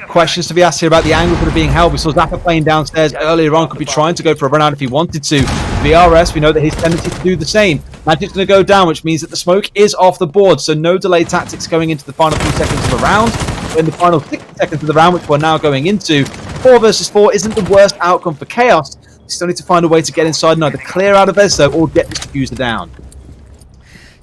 questions to be asked here about the angle that are being held. We saw Zappa playing downstairs earlier on, could be trying to go for a run out if he wanted to. VRS, we know that his tendency to do the same. Magic's going to go down, which means that the smoke is off the board, so no delay tactics going into the final few seconds of the round. In the final 60 seconds of the round, which we're now going into, 4 versus 4 isn't the worst outcome for Chaos. They still need to find a way to get inside and either clear out of Ezzo or get this diffuser down.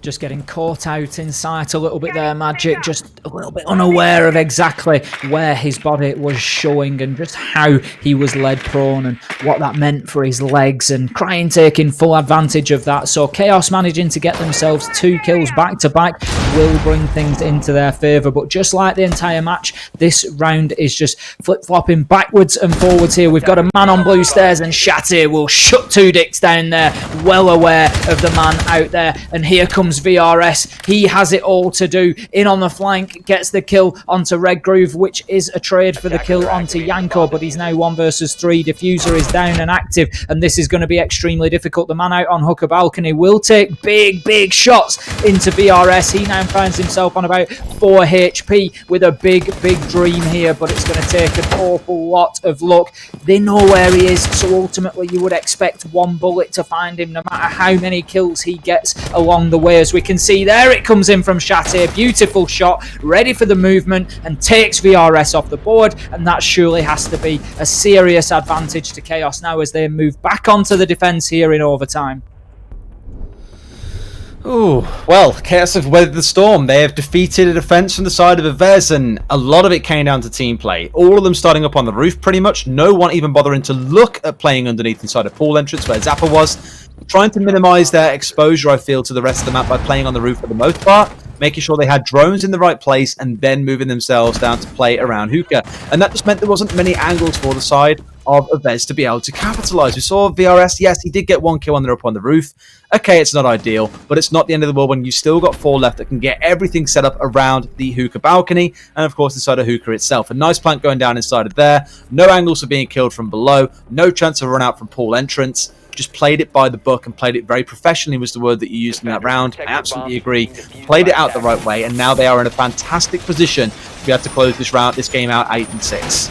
Just getting caught out in sight a little bit there, Magic. Just a little bit unaware of exactly where his body was showing and just how he was led prone and what that meant for his legs, and Crying taking full advantage of that. So Chaos managing to get themselves 2 kills back to back will bring things into their favour. But just like the entire match, this round is just flip-flopping backwards and forwards here. We've got a man on blue stairs and Shatir will shut 2 dicks down there, well aware of the man out there. And here comes VRS. He has it all to do. In on the flank, gets the kill onto Red Groove, which is a trade for the kill onto Yanko, but he's now 1 versus 3. Diffuser is down and active, and this is going to be extremely difficult. The man out on Hookah balcony will take big shots into VRS. He now finds himself on about 4 HP with a big dream here, but it's going to take an awful lot of luck. They know where he is, so ultimately you would expect 1 bullet to find him, no matter how many kills he gets along the way. As we can see, there it comes in from Shatir. Beautiful shot, ready for the movement, and takes VRS off the board, and that surely has to be a serious advantage to Chaos now as they move back onto the defense here in overtime. Ooh, well, Chaos have weathered the storm. They have defeated a defense from the side of Evez, and a lot of it came down to team play. All of them starting up on the roof pretty much. No one even bothering to look at playing underneath inside a pool entrance where Zappa was. Trying to minimize their exposure, I feel, to the rest of the map by playing on the roof for the most part, making sure they had drones in the right place, and then moving themselves down to play around Hookah. And that just meant there wasn't many angles for the side of Evez to be able to capitalize. We saw VRS, yes, he did get 1 kill when they're up on the roof. Okay, it's not ideal, but it's not the end of the world when you still got 4 left that can get everything set up around the Hookah balcony, and of course inside of Hookah itself. A nice plant going down inside of there, no angles for being killed from below, no chance of run out from pool entrance. Just played it by the book and played it very professionally was the word that you used in that round. I absolutely agree. Played it out the right way, and now they are in a fantastic position to be able to close this game out 8-6.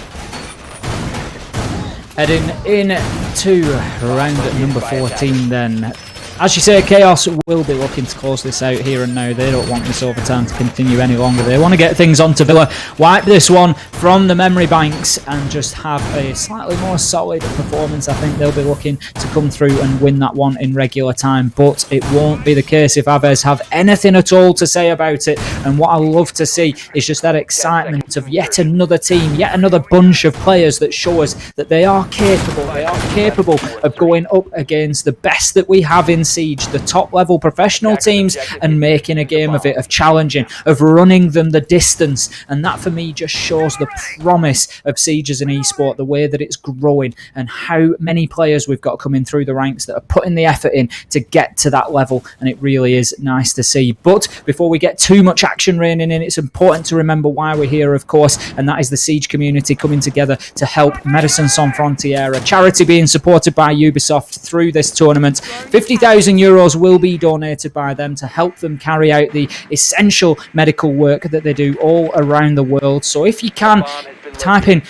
Heading in to round number 14 then. As you say, Chaos will be looking to close this out here and now. They don't want this overtime to continue any longer. They want to get things onto Villa, wipe this one from the memory banks, and just have a slightly more solid performance. I think they'll be looking to come through and win that one in regular time, but it won't be the case if Evez have anything at all to say about it. And what I love to see is just that excitement of yet another team, yet another bunch of players that show us that they are capable. They are capable of going up against the best that we have in Siege, the top level professional teams, and making a game of it, of challenging, of running them the distance. And that for me just shows the promise of Siege as an esport, the way that it's growing, and how many players we've got coming through the ranks that are putting the effort in to get to that level, and it really is nice to see. But before we get too much action raining in, it's important to remember why we're here, of course, and that is the Siege community coming together to help Médecins Sans Frontières, a charity being supported by Ubisoft through this tournament. 50,000 euros will be donated by them to help them carry out the essential medical work that they do all around the world. So if you can, type in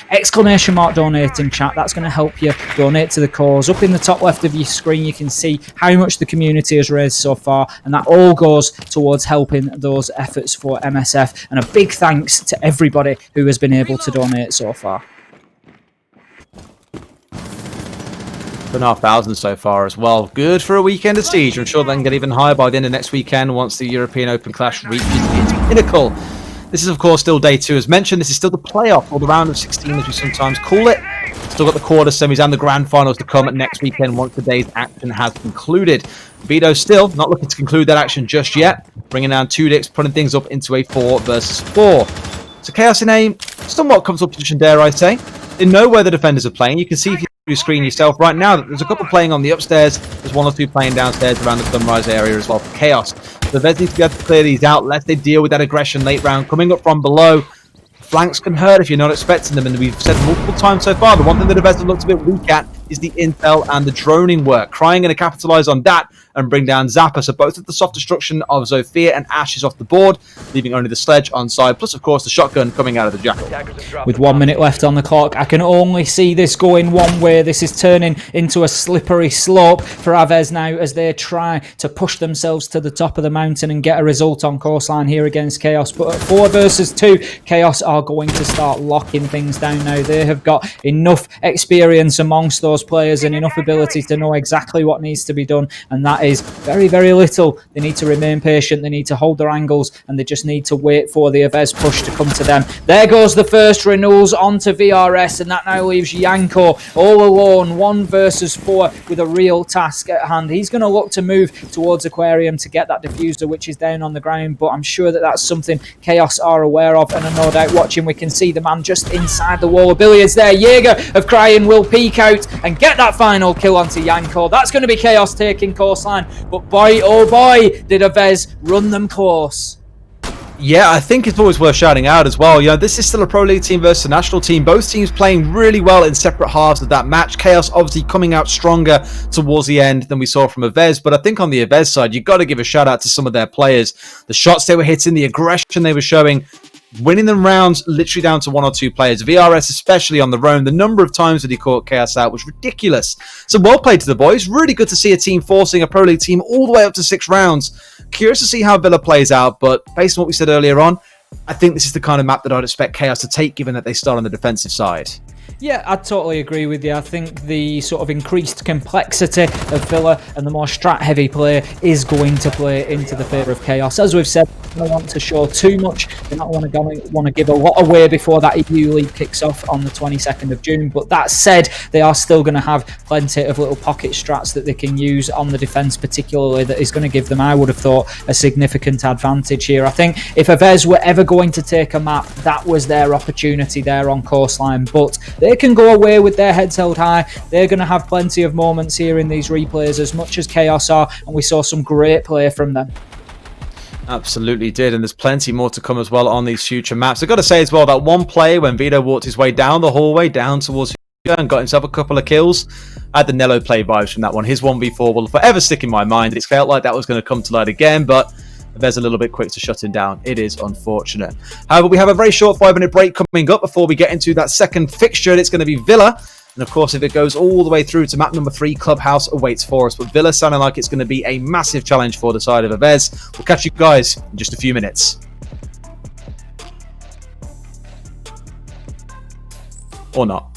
!donate in chat. That's going to help you donate to the cause. Up in the top left of your screen, you can see how much the community has raised so far, and that all goes towards helping those efforts for MSF. And a big thanks to everybody who has been able to donate so far. 2,500 so far as well. Good for a weekend of Siege. I'm sure they can get even higher by the end of next weekend once the European Open Clash reaches its pinnacle. This is, of course, still day 2. As mentioned, this is still the playoff, or the round of 16, as we sometimes call it. Still got the quarter semis and the grand finals to come next weekend once the day's action has concluded. Vito still not looking to conclude that action just yet, bringing down 2 dicks, putting things up into a 4 versus 4. So Chaos in a somewhat comfortable position, dare I say. They know where the defenders are playing. You can see if you screen yourself right now that there's a couple playing on the upstairs. There's 1 or 2 playing downstairs around the Sunrise area as well for Chaos. The Vez need to be able to clear these out, lest they deal with that aggression late round. Coming up from below, flanks can hurt if you're not expecting them, and we've said multiple times so far, the one thing that the Vez have looked a bit weak at is the intel and the droning work. Crying going to capitalise on that and bring down Zappa. So both of the soft destruction of Zofia and Ash is off the board, leaving only the sledge on side, plus of course the shotgun coming out of the Jackal. With 1 minute left on the clock, I can only see this going one way. This is turning into a slippery slope for Avez now as they try to push themselves to the top of the mountain and get a result on coastline here against Chaos. But at 4 versus 2, Chaos are going to start locking things down now. They have got enough experience amongst those players and enough ability to know exactly what needs to be done, and that is very, very little. They need to remain patient, they need to hold their angles, and they just need to wait for the Avez push to come to them. There goes the first renewals onto VRS, and that now leaves Yanko all alone, 1 versus 4, with a real task at hand. He's going to look to move towards Aquarium to get that diffuser, which is down on the ground, but I'm sure that that's something Chaos are aware of and are no doubt watching. We can see the man just inside the wall of billiards there. Jaeger of Crying will peek out and get that final kill onto Yanko. That's going to be Chaos taking coastline, but boy, oh boy, did Avez run them close. Yeah, I think it's always worth shouting out as well. You know, this is still a Pro League team versus a national team. Both teams playing really well in separate halves of that match. Chaos obviously coming out stronger towards the end than we saw from Avez. But I think on the Avez side, you've got to give a shout out to some of their players. The shots they were hitting, the aggression they were showing, winning them rounds literally down to 1 or 2 players. VRS, especially on the roam, the number of times that he caught Chaos out was ridiculous. So well played to the boys. Really good to see a team forcing a Pro League team all the way up to 6 rounds. Curious to see how Villa plays out, but based on what we said earlier on, I think this is the kind of map that I'd expect Chaos to take, given that they start on the defensive side. Yeah, I totally agree with you. I think the sort of increased complexity of Villa and the more strat-heavy play is going to play into the favour of Chaos. As we've said, they don't want to show too much. They don't want to give a lot away before that EU League kicks off on the 22nd of June. But that said, they are still going to have plenty of little pocket strats that they can use on the defence, particularly, that is going to give them, I would have thought, a significant advantage here. I think if Avez were ever going to take a map, that was their opportunity there on coastline. But they can go away with their heads held high. They're going to have plenty of moments here in these replays, as much as Chaos are, and we saw some great play from them. Absolutely did, and there's plenty more to come as well on these future maps. I've got to say as well that one play when Vito walked his way down the hallway down towards and got himself a couple of kills, I had the Nello play vibes from that one. His 1v4 will forever stick in my mind. It felt like that was going to come to light again, but there's a little bit quick to shut him down. It is unfortunate. However, we have a very short 5-minute break coming up before we get into that second fixture. It's going to be Villa. And of course, if it goes all the way through to map number 3, Clubhouse awaits for us. But Villa sounding like it's going to be a massive challenge for the side of Avez. We'll catch you guys in just a few minutes. Or not.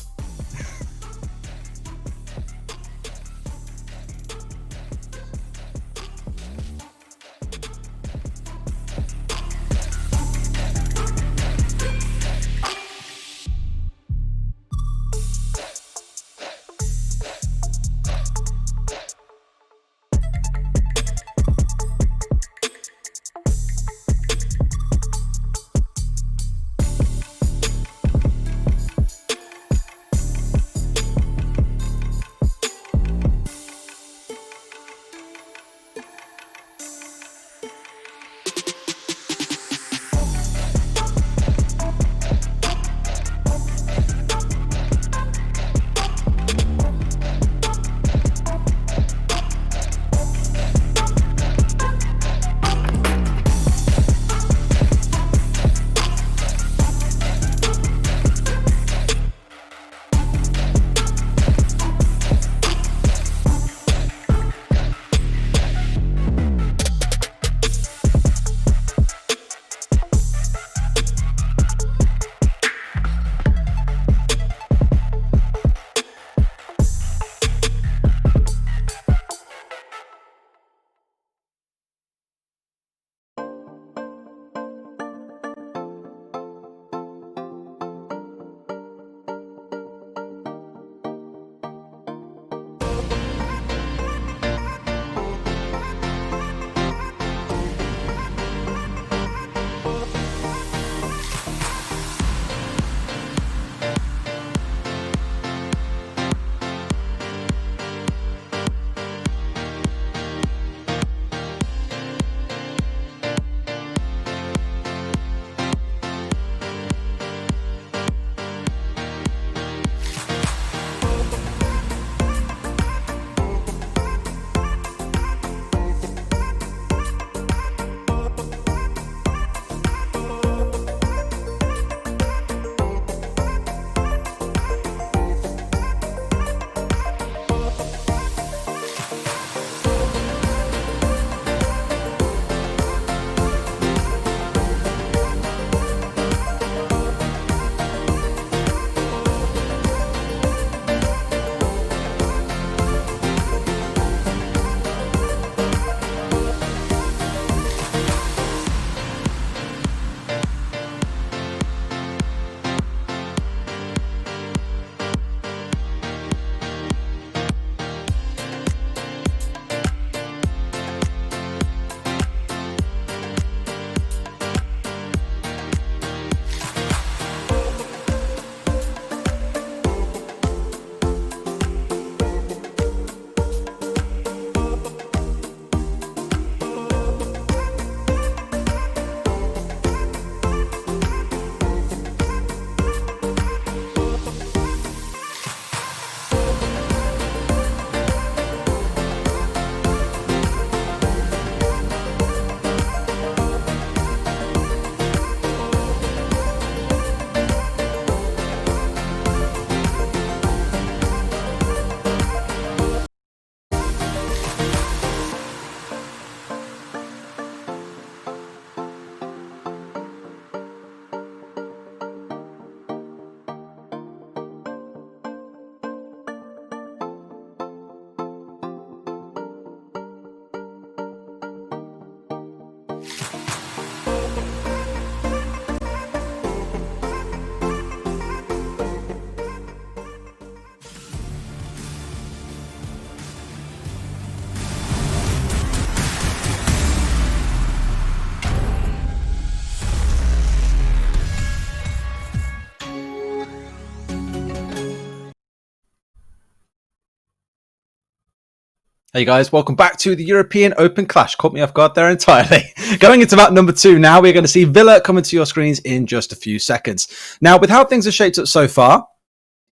Hey guys, welcome back to the European Open Clash. Caught me off guard there entirely. Going into map number 2 now, we're going to see Villa coming to your screens in just a few seconds. Now, with how things have shaped up so far,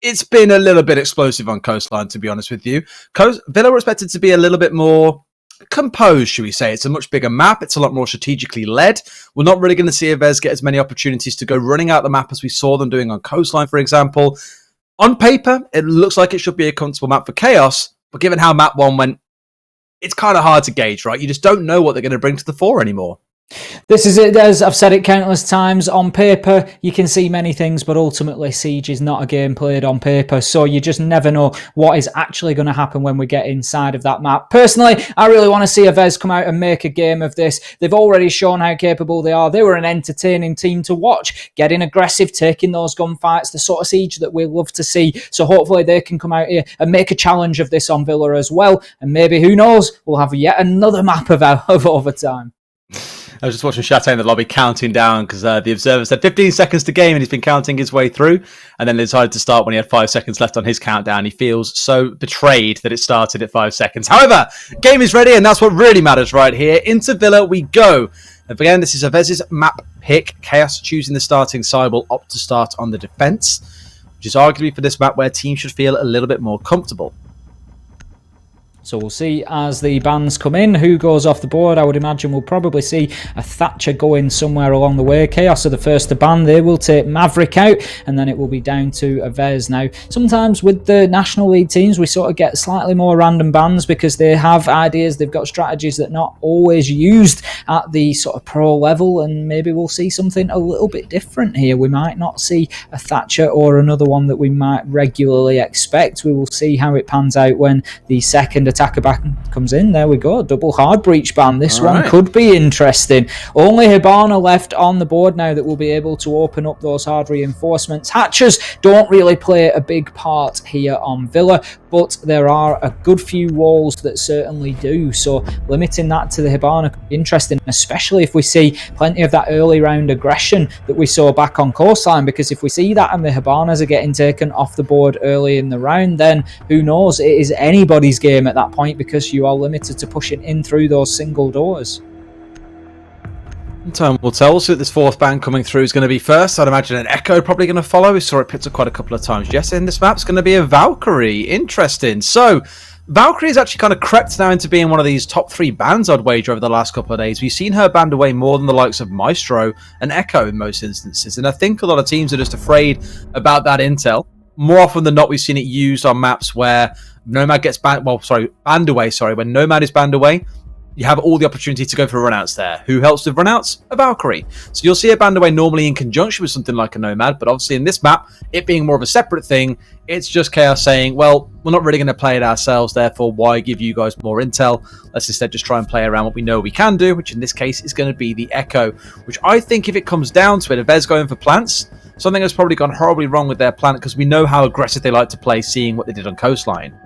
it's been a little bit explosive on Coastline, to be honest with you. Villa were expected to be a little bit more composed, should we say. It's a much bigger map. It's a lot more strategically led. We're not really going to see Aves get as many opportunities to go running out the map as we saw them doing on Coastline, for example. On paper, it looks like it should be a comfortable map for Chaos, but given how map 1 went, it's kind of hard to gauge, right? You just don't know what they're going to bring to the fore anymore. This is it, as I've said it countless times. On paper, you can see many things, but ultimately Siege is not a game played on paper, so you just never know what is actually going to happen when we get inside of that map. Personally, I really want to see Aves come out and make a game of this. They've already shown how capable they are. They were an entertaining team to watch, getting aggressive, taking those gunfights, the sort of Siege that we love to see. So hopefully they can come out here and make a challenge of this on Villa as well, and maybe, who knows, we'll have yet another map of overtime. I was just watching Chateau in the lobby counting down because the observer said 15 seconds to game and he's been counting his way through, and then they decided to start when he had 5 seconds left on his countdown. He feels so betrayed that it started at 5 seconds. However, game is ready and that's what really matters right here. Into Villa we go. And again, this is Avez's map pick. Chaos choosing the starting side will opt to start on the defense, which is arguably for this map where teams should feel a little bit more comfortable. So we'll see as the bans come in who goes off the board. I would imagine we'll probably see a Thatcher going somewhere along the way. Chaos are the first to ban. They will take Maverick out, and then it will be down to Aves. Now, sometimes with the National League teams, we sort of get slightly more random bans because they have ideas, they've got strategies that are not always used at the sort of pro level, and maybe we'll see something a little bit different here. We might not see a Thatcher or another one that we might regularly expect. We will see how it pans out when the second attacker back comes in. There we go, double hard breach ban. This one could be interesting. Only Hibana left on the board now that will be able to open up those hard reinforcements. Hatchers don't really play a big part here on Villa, but there are a good few walls that certainly do, so limiting that to the Hibana could be interesting, especially if we see plenty of that early round aggression that we saw back on Coastline, because if we see that and the Hibanas are getting taken off the board early in the round, then who knows, it is anybody's game at that point because you are limited to pushing in through those single doors. Time will tell. We'll see what this fourth ban coming through is going to be first. I'd imagine an Echo probably going to follow. We saw it picked up quite a couple of times. Yes, in this map's going to be a Valkyrie. Interesting. So, Valkyrie has actually kind of crept now into being one of these top 3 bans, I'd wager, over the last couple of days. We've seen her banned away more than the likes of Maestro and Echo in most instances. And I think a lot of teams are just afraid about that intel. More often than not, we've seen it used on maps where Nomad gets banned away. When Nomad is banned away, you have all the opportunity to go for runouts there. Who helps with runouts? A Valkyrie. So you'll see a banned away normally in conjunction with something like a Nomad, but obviously in this map, it being more of a separate thing, it's just Chaos saying, well, we're not really going to play it ourselves, therefore why give you guys more intel? Let's instead just try and play around what we know we can do, which in this case is going to be the Echo, which I think if it comes down to it, Aves going for plants, something has probably gone horribly wrong with their plant because we know how aggressive they like to play, seeing what they did on Coastline.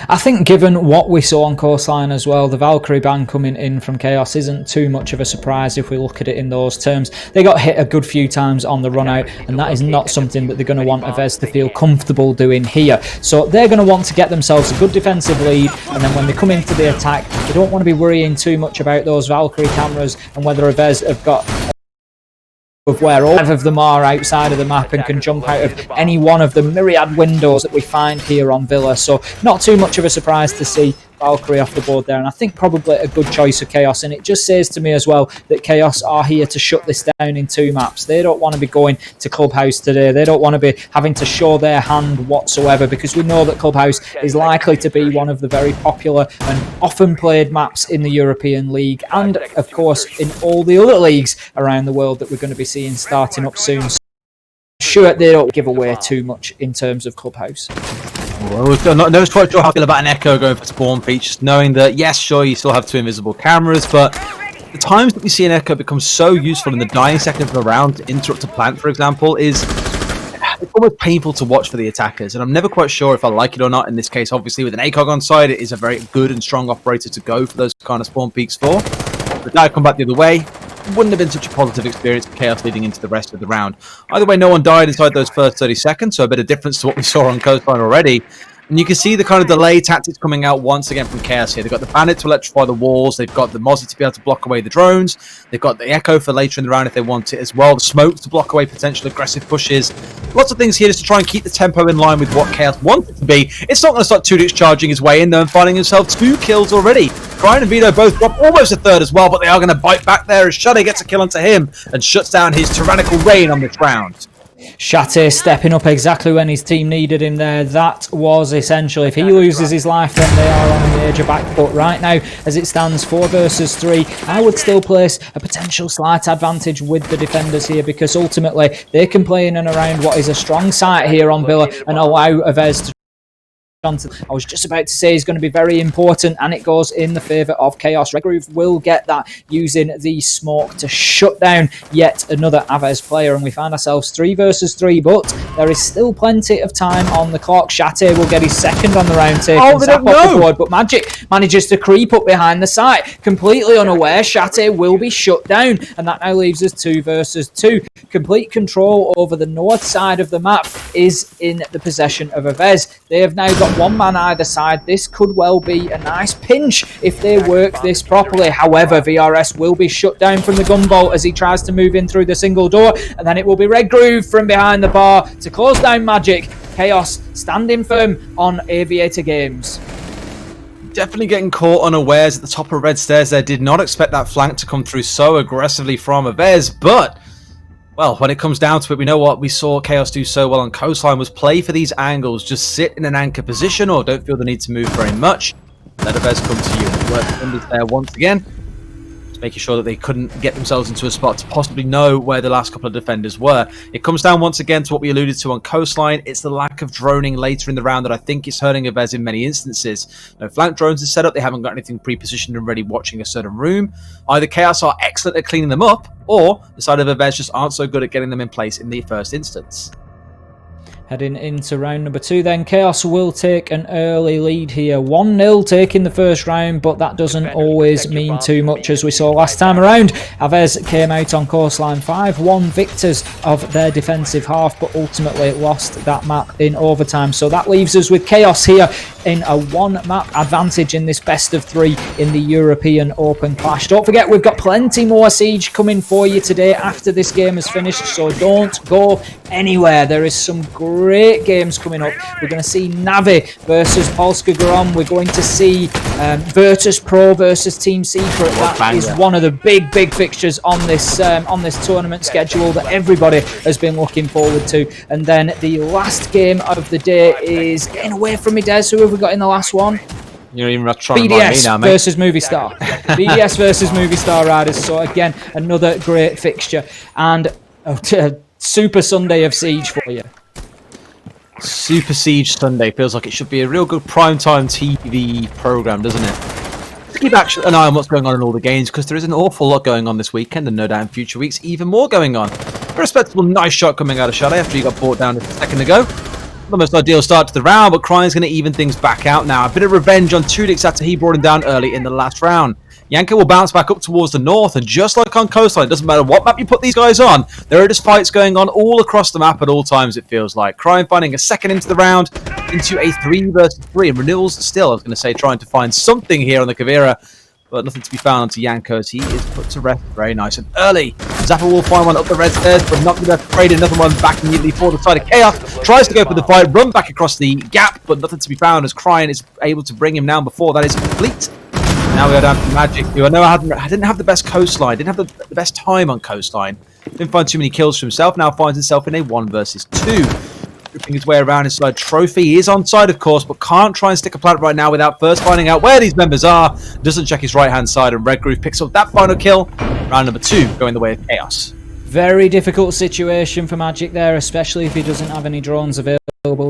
I think given what we saw on Coastline as well, the Valkyrie ban coming in from Chaos isn't too much of a surprise if we look at it in those terms. They got hit a good few times on the run out, and that is not something that they're going to want Aves to feel comfortable doing here. So they're going to want to get themselves a good defensive lead, and then when they come into the attack, they don't want to be worrying too much about those Valkyrie cameras and whether Aves have got of where all of them are outside of the map and can jump out of any one of the myriad windows that we find here on Villa. So not too much of a surprise to see Valkyrie off the board there, and I think probably a good choice of Chaos. And it just says to me as well that Chaos are here to shut this down in 2 maps. They don't want to be going to Clubhouse today. They don't want to be having to show their hand whatsoever, because we know that Clubhouse is likely to be one of the very popular and often played maps in the European League, and of course in all the other leagues around the world that we're going to be seeing starting up soon. So sure, they don't give away too much in terms of Clubhouse. Well, I'm not quite sure how I feel about an Echo going for spawn features, knowing that, yes, sure, you still have 2 invisible cameras, but the times that we see an Echo become so useful in the dying seconds of a round to interrupt a plant, for example, is it's almost painful to watch for the attackers, and I'm never quite sure if I like it or not. In this case, obviously, with an ACOG on side, it is a very good and strong operator to go for those kind of spawn peaks for. But now I come back the other way, wouldn't have been such a positive experience for Chaos leading into the rest of the round. Either way, no one died inside those first 30 seconds, so a bit of difference to what we saw on Coastline already. And you can see the kind of delay tactics coming out once again from Chaos here. They've got the Bandit to electrify the walls. They've got the Mozzie to be able to block away the drones. They've got the Echo for later in the round if they want it as well. The Smoke to block away potential aggressive pushes. Lots of things here just to try and keep the tempo in line with what Chaos wants it to be. It's not going to start 2Dix charging his way in though and finding himself 2 kills already. Cryin and Vito both drop almost a third as well, but they are going to bite back there as Shade gets a kill onto him and shuts down his tyrannical reign on this round. Shate stepping up exactly when his team needed him there. That was essential. If he loses his life, then they are on a major back foot. Right now, as it stands 4 versus 3, I would still place a potential slight advantage with the defenders here because ultimately they can play in and around what is a strong site here on Villa and allow Avez to. I was just about to say is going to be very important, and it goes in the favour of Chaos. Redgroove will get that using the smoke to shut down yet another Aves player, and we find ourselves 3 versus 3, but there is still plenty of time on the clock. Shate will get his second on the round, taking Zap off the board, but Magic manages to creep up behind the site, completely unaware. Shate will be shut down, and that now leaves us 2 versus 2. Complete control over the north side of the map is in the possession of Aves. They have now got 1 man either side. This could well be a nice pinch if they work this properly. However, VRS will be shut down from the gunbolt as he tries to move in through the single door, and then it will be Redgroove from behind the bar to close down Magic. Chaos standing firm on Aviator Games. Definitely getting caught unawares at the top of Red Stairs there. Did not expect that flank to come through so aggressively from Aves, but well, when it comes down to it, we know what we saw Chaos do so well on Coastline was play for these angles. Just sit in an anchor position or don't feel the need to move very much. Let Aves come to you. Work defenders there once again. Just making sure that they couldn't get themselves into a spot to possibly know where the last couple of defenders were. It comes down once again to what we alluded to on Coastline. It's the lack of droning later in the round that I think is hurting Aves in many instances. No flank drones are set up. They haven't got anything pre-positioned and ready watching a certain room. Either Chaos are excellent at cleaning them up, or the side of Aves just aren't so good at getting them in place in the first instance. Heading into round number 2 then, Chaos will take an early lead here. 1-0 taking the first round, but that doesn't always mean too much as we saw last time around. Aves came out on Coastline 5-1 victors of their defensive half, but ultimately lost that map in overtime. So that leaves us with Chaos here in a 1-map advantage in this best of 3 in the European Open Clash. Don't forget, we've got plenty more Siege coming for you today after this game is finished, so don't go anywhere. There is some great games coming up. We're going to see Navi versus Polska Grom. We're going to see Virtus Pro versus Team Secret. That is one of the big fixtures on this tournament schedule that everybody has been looking forward to. And then the last game of the day is getting away from me, Des. Who have we got in the last one? You're even trying to remind me now, mate. Versus Movistar. BDS versus Movistar Riders. So again, another great fixture and a Super Sunday of Siege for you. Super Siege Sunday feels like it should be a real good primetime TV program, doesn't it? Keep actually an eye on what's going on in all the games because there is an awful lot going on this weekend, and no doubt in future weeks even more going on. A respectable, nice shot coming out of Shade after he got brought down a second ago. The most ideal start to the round, but Cryine's going to even things back out now. A bit of revenge on 2Dix after he brought him down early in the last round. Yanko will bounce back up towards the north, and just like on Coastline, it doesn't matter what map you put these guys on, there are just fights going on all across the map at all times, it feels like. Cryin finding a second into the round, into a 3 versus 3, and Renewals still, I was going to say, trying to find something here on the Kavira, but nothing to be found onto Yanko as he is put to rest. Very nice and early. Zappa will find one up the red stairs, but not going to trade another one back immediately for the side of Chaos. Tries to go for the fight, run back across the gap, but nothing to be found as Cryin is able to bring him down before that is complete. Now we are down to Magic, who I know I didn't have the best coastline, didn't have the best time on Coastline. Didn't find too many kills for himself, now finds himself in a 1 versus 2. Ripping his way around inside Trophy. He is on side, of course, but can't try and stick a plant right now without first finding out where these members are. Doesn't check his right-hand side, and Redgroove picks up that final kill. Round number 2 going the way of Chaos. Very difficult situation for Magic there, especially if he doesn't have any drones available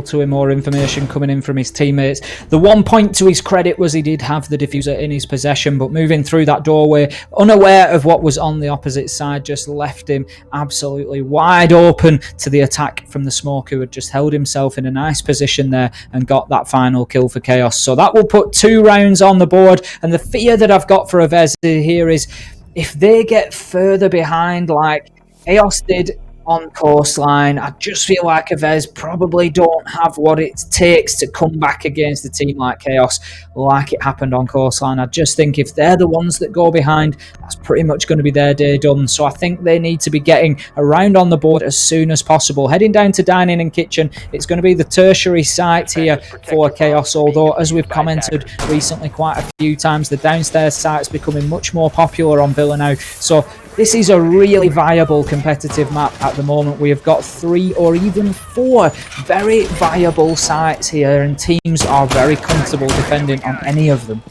to him or information coming in from his teammates. The one point to his credit was he did have the diffuser in his possession, but moving through that doorway, unaware of what was on the opposite side, just left him absolutely wide open to the attack from the smoke, who had just held himself in a nice position there and got that final kill for Chaos. So that will put 2 rounds on the board, and the fear that I've got for Aves here is if they get further behind like Chaos did on Coastline. I just feel like Avez probably don't have what it takes to come back against a team like Chaos like it happened on Coastline. I just think if they're the ones that go behind, that's pretty much going to be their day done. So I think they need to be getting around on the board as soon as possible. Heading down to Dining and Kitchen, it's going to be the tertiary site here for Chaos, although as we've commented recently quite a few times, the downstairs site's becoming much more popular on Villa now. So this is a really viable competitive map at the moment. We have got 3 or even 4 very viable sites here, and teams are very comfortable defending on any of them.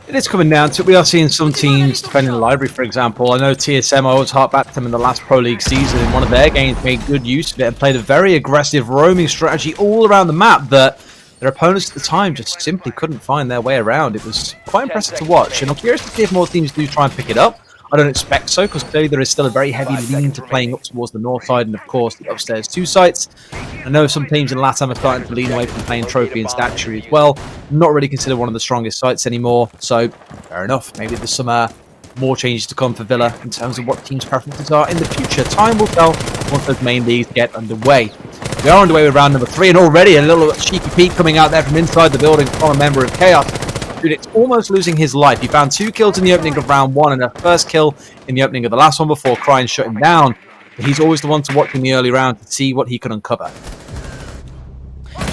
It is coming down to it. We are seeing some teams defending the library, for example. I know TSM, I always hark back to them in the last Pro League season. In one of their games, made good use of it and played a very aggressive roaming strategy all around the map that their opponents at the time just simply couldn't find their way around. It was quite impressive to watch, and I'm curious to see if more teams do try and pick it up. I don't expect so, because clearly there is still a very heavy lean to playing up towards the north side and, of course, the upstairs 2 sites. I know some teams in LATAM are starting to lean away from playing Trophy and Statuary as well. Not really considered one of the strongest sites anymore, so fair enough. Maybe there's some more changes to come for Villa in terms of what teams' preferences are in the future. Time will tell once those main leagues get underway. We are underway with round number 3, and already a little cheeky peek coming out there from inside the building from a member of Chaos. Dude, it's almost losing his life. He found 2 kills in the opening of round 1 and a first kill in the opening of the last one before Cryin shut him down. But he's always the one to watch in the early round to see what he can uncover.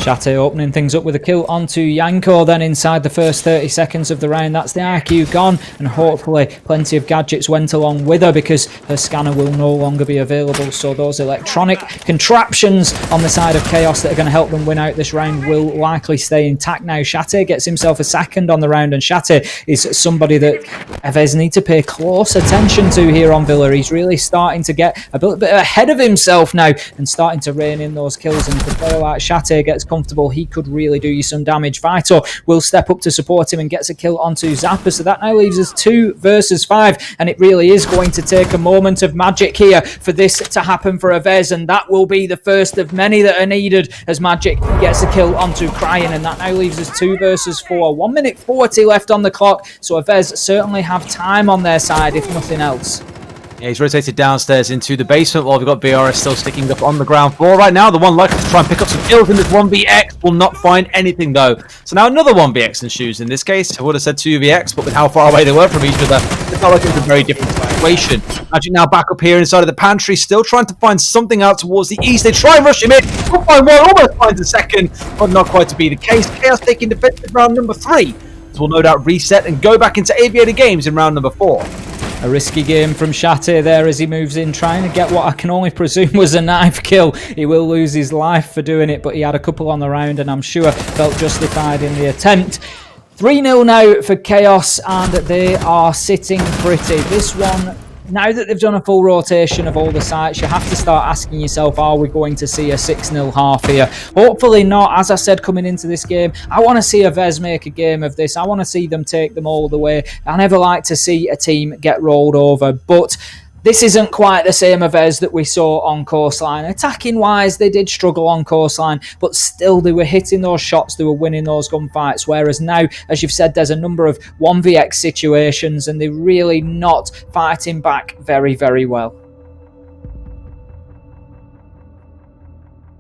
Shate opening things up with a kill onto Yanko then inside the first 30 seconds of the round. That's the IQ gone, and hopefully plenty of gadgets went along with her because her scanner will no longer be available. So those electronic contraptions on the side of Chaos that are going to help them win out this round will likely stay intact now. Shate gets himself a second on the round, and Shate is somebody that Avez need to pay close attention to here on Villa. He's really starting to get a bit ahead of himself now and starting to rein in those kills, and if a player like Shate gets comfortable, he could really do you some damage. Vito will step up to support him and gets a kill onto Zappa, so that now leaves us 2 versus 5, and it really is going to take a moment of magic here for this to happen for Avez, and that will be the first of many that are needed as Magic gets a kill onto Cryin, and that now leaves us 2 versus 4. 1 minute 40 left on the clock, so Avez certainly have time on their side if nothing else. Yeah, he's rotated downstairs into the basement while we've got BRS still sticking up on the ground floor. Right now, the one likely to try and pick up some kills in this 1vx will not find anything, though. So now another 1vx ensues. In this case, I would have said 2vx, but with how far away they were from each other, it's not like it's a very different situation. Magic now back up here inside of the pantry, still trying to find something out towards the east. They try and rush him in. Don't find one, almost finds a second, but not quite to be the case. Chaos taking defensive round number 3. So we'll no doubt reset and go back into Aviator Games in round number 4. A risky game from Shate there as he moves in, trying to get what I can only presume was a knife kill. He will lose his life for doing it, but he had a couple on the round and I'm sure felt justified in the attempt. 3-0 now for Chaos, and they are sitting pretty. This one, now that they've done a full rotation of all the sites, you have to start asking yourself, are we going to see a 6-0 half here? Hopefully not. As I said coming into this game, I want to see Avez make a game of this. I want to see them take them all the way. I never like to see a team get rolled over, but this isn't quite the same Avez that we saw on Coastline. Attacking wise, they did struggle on Coastline, but still they were hitting those shots, they were winning those gunfights. Whereas now, as you've said, there's a number of 1vx situations and they're really not fighting back very, very well.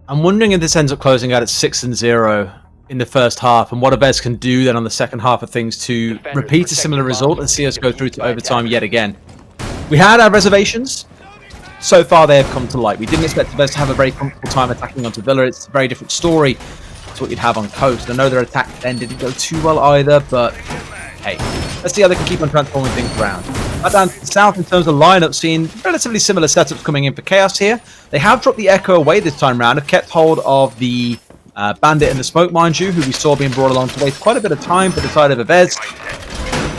I'm wondering if this ends up closing out at 6-0 in the first half, and what Avez can do then on the second half of things to repeat a similar result and see us go through to overtime yet again. We had our reservations. So far, they have come to light. We didn't expect Avez to have a very comfortable time attacking onto Villa. It's a very different story to what you'd have on Coast. I know their attack then didn't go too well either, but hey, let's see how they can keep on transforming things around. Back down to the south in terms of lineup, seeing relatively similar setups coming in for Chaos here. They have dropped the Echo away this time round, have kept hold of the Bandit and the Smoke, mind you, who we saw being brought along to waste quite a bit of time for the side of Avez.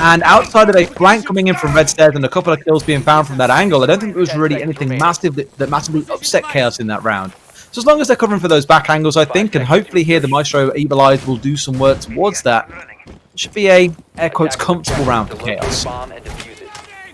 And outside of a flank coming in from Red Stairs and a couple of kills being found from that angle, I don't think there was really anything massive that massively upset Chaos in that round. So as long as they're covering for those back angles, I think, and hopefully here the Maestro Evil Eyes will do some work towards that, it should be a, air quotes, comfortable round for Chaos.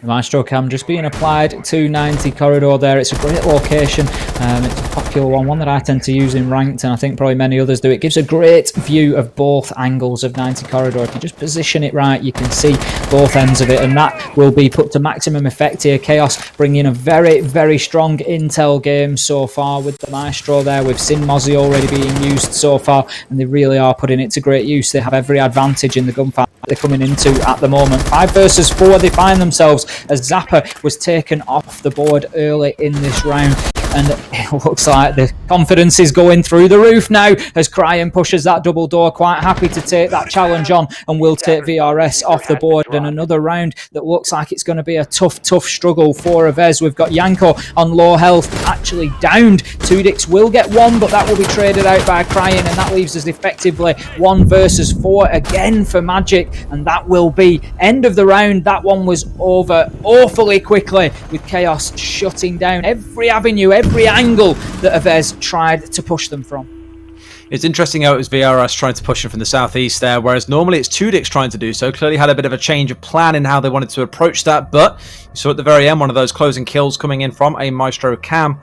The Maestro Cam just being applied to 90 corridor there. It's a great location. It's a popular one that I tend to use in ranked, and I think probably many others do. It gives a great view of both angles of 90 corridor. If you just position it right, you can see both ends of it, and that will be put to maximum effect here. Chaos bringing a very, very strong intel game so far with the Maestro there, with Sin Mozzie already being used so far, and they really are putting it to great use. They have every advantage in the gunfight they're coming into at the moment. 5 versus 4 they find themselves, as Zappa was taken off the board early in this round. And it looks like the confidence is going through the roof now as Cryan pushes that double door, quite happy to take that challenge on, and will take VRS off the board. And another round that looks like it's going to be a tough struggle for Avez. We've got Yanko on low health, actually downed. Tudix will get one, but that will be traded out by Cryan, and that leaves us effectively 1 versus 4 again for Magic, and that will be end of the round. That one was over awfully quickly, with Chaos shutting down every avenue, every angle that Avez tried to push them from. It's interesting how it was VRS trying to push him from the southeast there, whereas normally it's Tudix trying to do so. Clearly had a bit of a change of plan in how they wanted to approach that, but you saw at the very end one of those closing kills coming in from a Maestro Cam.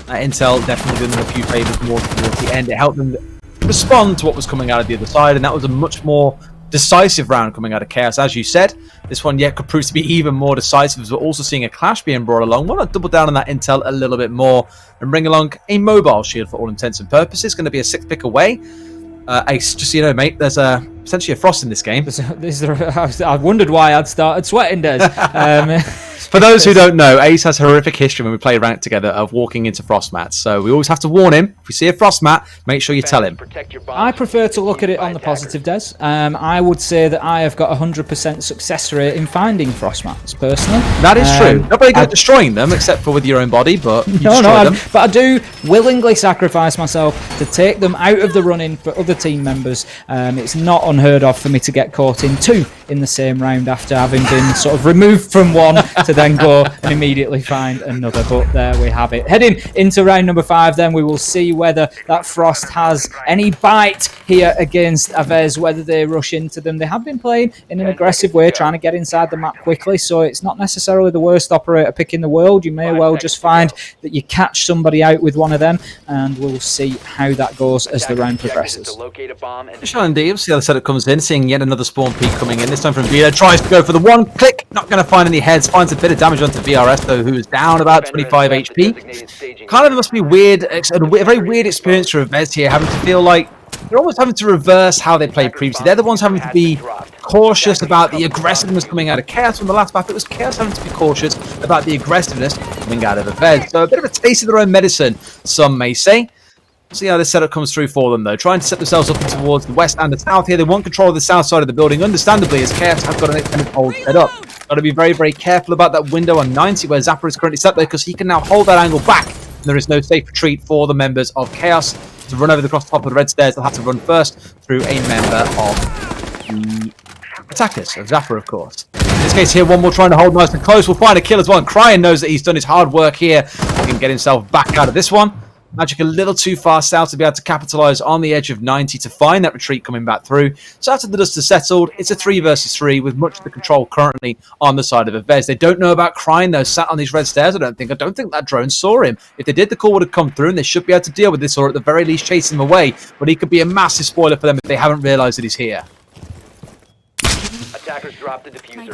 Intel definitely doing them a few favours more towards the end. It helped them respond to what was coming out of the other side, and that was a much more decisive round coming out of Chaos. As you said, this one yet could prove to be even more decisive, as we're also seeing a clash being brought along. Why not double down on that intel a little bit more and bring along a mobile shield for all intents and purposes? Going to be a 6 pick away. Ace, just so you know, mate, there's potentially a frost in this game. I wondered why I'd started sweating, Des. For those who don't know, Ace has horrific history when we play ranked together of walking into frost mats. So we always have to warn him. If we see a frost mat, make sure you tell him. I prefer to look at it on the positive, Des. I would say that I have got 100% success rate in finding frost mats, personally. That is true. Not very good at destroying them, except for with your own body, but you destroy them. But I do willingly sacrifice myself to take them out of the running for other team members. It's not unheard of for me to get caught in 2 in the same round after having been sort of removed from one to then go and immediately find another. But there we have it. Heading into round number 5, then we will see whether that frost has any bite here against Avez, whether they rush into them. They have been playing in an aggressive way, trying to get inside the map quickly, so it's not necessarily the worst operator pick in the world. You may well just find that you catch somebody out with one of them, and we'll see how that goes as the round progresses. Indeed, we'll see how the setup comes in, seeing yet another spawn peak coming in, this time from Vito. Tries to go for the one click, not going to find any heads, finds a bit of damage onto VRS though, who is down about 25 HP. Kind of must be weird, a very weird experience for Avez here, having to feel like they're almost having to reverse how they played previously. They're the ones having to be cautious about the aggressiveness coming out of Chaos. From the last map, it was Chaos having to be cautious about the aggressiveness coming out of Avez. So a bit of a taste of their own medicine, some may say. See how this setup comes through for them, though. Trying to set themselves up towards the west and the south here. They want control of the south side of the building, understandably, as Chaos have got an extended hold set up. Got to be very, very careful about that window on 90, where Zappa is currently set there, because he can now hold that angle back. And there is no safe retreat for the members of Chaos. To run over the top of the red stairs, they'll have to run first through a member of the attackers, of Zappa, of course. In this case here, one more trying to hold nice and close. We'll find a kill as well. And Cryan knows that he's done his hard work here. He can get himself back out of this one. Magic a little too far south to be able to capitalise on the edge of 90 to find that retreat coming back through. So after the dust has settled, it's a 3 versus 3 with much of the control currently on the side of Avez. They don't know about Cryan though, sat on these red stairs. I don't think that drone saw him. If they did, the call would have come through and they should be able to deal with this, or at the very least chase him away. But he could be a massive spoiler for them if they haven't realised that he's here.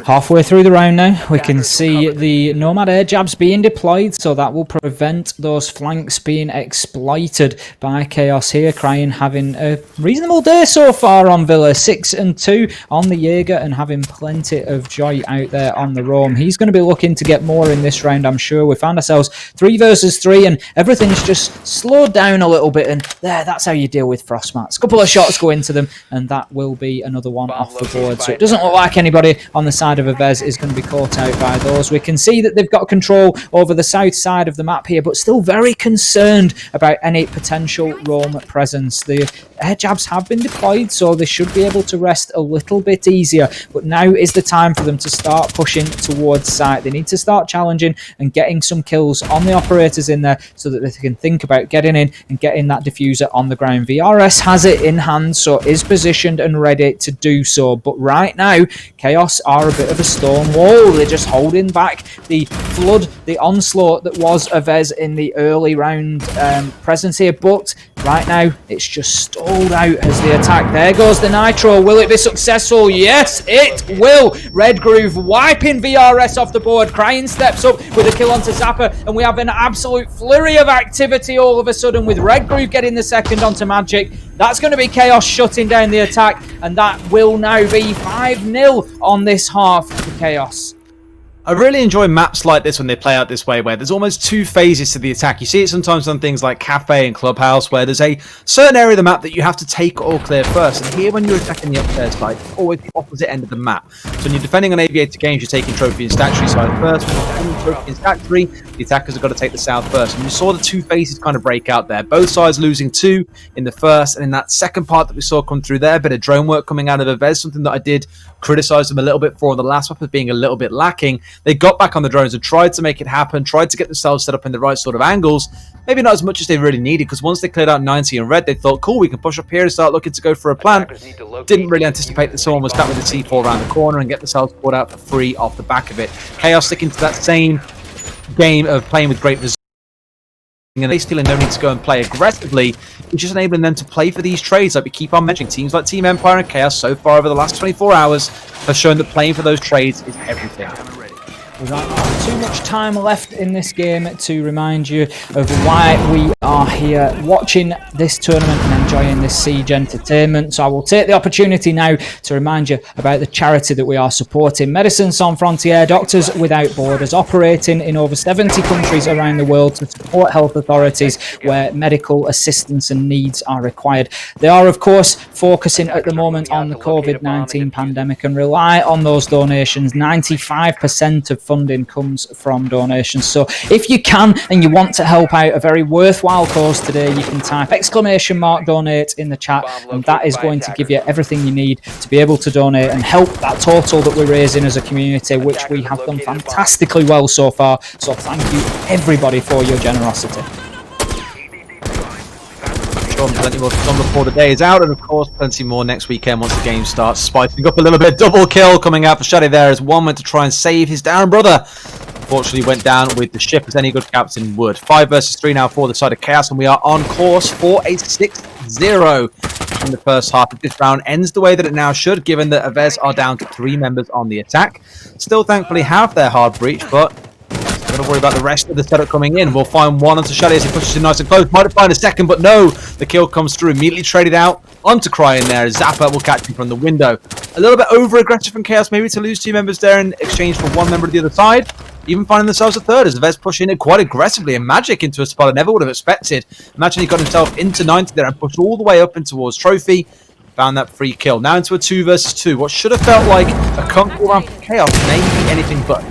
Halfway through the round now, we can see the Nomad air jabs being deployed, so that will prevent those flanks being exploited by Chaos here. Cryan having a reasonable day so far on Villa, 6 and 2 on the Jaeger, and having plenty of joy out there on the roam. He's going to be looking to get more in this round, I'm sure. We found ourselves 3 versus 3, and everything's just slowed down a little bit, and that's how you deal with frost mats. A couple of shots go into them, and that will be another one off the board. So it doesn't look like anybody on the side of Avez is going to be caught out by those. We can see that they've got control over the south side of the map here, but still very concerned about any potential roam presence. The air jabs have been deployed, so they should be able to rest a little bit easier, but now is the time for them to start pushing towards site. They need to start challenging and getting some kills on the operators in there so that they can think about getting in and getting that diffuser on the ground. VRS has it in hand, so is positioned and ready to do so, but right now Chaos are a bit of a stone wall. They're just holding back the flood, the onslaught that was Avez in the early round presence here. But right now, it's just stalled out as the attack. There goes the Nitro. Will it be successful? Yes, it will. Redgroove wiping VRS off the board. Crying steps up with a kill onto Zappa, and we have an absolute flurry of activity all of a sudden with Redgroove getting the second onto Magic. That's going to be Chaos shutting down the attack, and that will now be 5-0 on this half for Chaos. I really enjoy maps like this when they play out this way, where there's almost two phases to the attack. You see it sometimes on things like Cafe and Clubhouse, where there's a certain area of the map that you have to take or clear first. And here, when you're attacking the upstairs side, it's always the opposite end of the map. So when you're defending on Aviator games, you're taking Trophy and Statue side first. When you're defending Trophy and Statue, the attackers have got to take the south first. And you saw the two phases kind of break out there. Both sides losing 2 in the first, and in that second part that we saw come through there, a bit of drone work coming out of Avez, something that I did criticize them a little bit for on the last map as being a little bit lacking. They got back on the drones and tried to make it happen, tried to get themselves set up in the right sort of angles. Maybe not as much as they really needed, because once they cleared out 90 and red, they thought, cool, we can push up here and start looking to go for a plant. Didn't really anticipate that someone was back with the C4 around the corner and get themselves caught out for free off the back of it. Chaos sticking to that same game of playing with great resilience, and they still no need to go and play aggressively. It's just enabling them to play for these trades like we keep on mentioning. Teams like Team Empire and Chaos so far over the last 24 hours have shown that playing for those trades is everything. We don't have too much time left in this game to remind you of why we are here watching this tournament and enjoying this Siege entertainment. So I will take the opportunity now to remind you about the charity that we are supporting. Médecins Sans Frontières, Doctors Without Borders, operating in over 70 countries around the world to support health authorities where medical assistance and needs are required. They are, of course, focusing at the moment on the COVID-19 pandemic and rely on those donations. 95% of funding comes from donations. So if you can and you want to help out a very worthwhile cause today, you can type !donate in the chat, and that is going to give you everything you need to be able to donate and help that total that we're raising as a community, which we have done fantastically well so far. So thank you everybody for your generosity. Plenty more to come before the day is out, and of course plenty more next weekend once the game starts. Spiking up a little bit, double kill coming out for Shadi there as one went to try and save his down brother. Unfortunately went down with the ship, as any good captain would. 5 versus 3 now for the side of Chaos, and we are on course for a 6-0 in the first half. If this round ends the way that it now should, given that Avez are down to 3 members on the attack. Still thankfully have their hard breach, but don't worry about the rest of the setup coming in. We'll find one onto Shadi as he pushes in nice and close. Might find a second, but no. The kill comes through. Immediately traded out onto Cry in there. Zappa will catch him from the window. A little bit over-aggressive from Chaos, maybe to lose 2 members there in exchange for 1 member to the other side. Even finding themselves a third as Avez pushing it quite aggressively, and Magic into a spot I never would have expected. Imagine he got himself into 90 there and pushed all the way up and towards Trophy. Found that free kill. Now into a 2 versus 2. What should have felt like a comfortable round for Chaos may be anything but.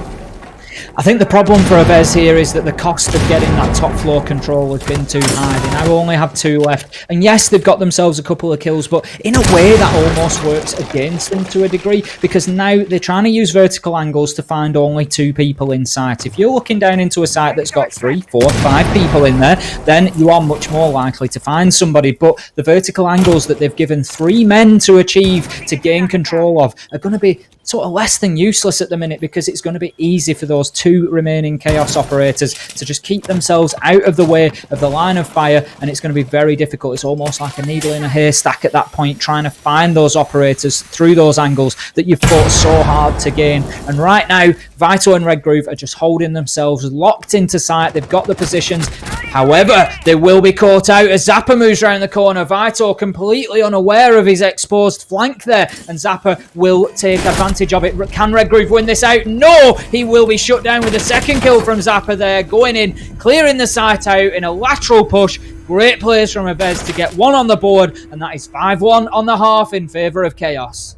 I think the problem for Avez here is that the cost of getting that top floor control has been too high. They now only have 2 left. And yes, they've got themselves a couple of kills, but in a way that almost works against them to a degree, because now they're trying to use vertical angles to find only 2 people in sight. If you're looking down into a site that's got 3, 4, 5 people in there, then you are much more likely to find somebody. But the vertical angles that they've given 3 men to achieve, to gain control of, are going to be sort of less than useless at the minute, because it's going to be easy for those 2 remaining Chaos operators to just keep themselves out of the way of the line of fire, and it's going to be very difficult. It's almost like a needle in a haystack at that point, trying to find those operators through those angles that you've fought so hard to gain. And right now, Vito and Redgroove are just holding themselves locked into sight. They've got the positions. However, they will be caught out as Zappa moves around the corner. Vito completely unaware of his exposed flank there, and Zappa will take advantage of it. Can Redgroove win this out? No! He will be shut down with a second kill from Zappa there, going in, clearing the site out in a lateral push. Great plays from Avez to get 1 on the board, and that is 5-1 on the half in favour of Chaos.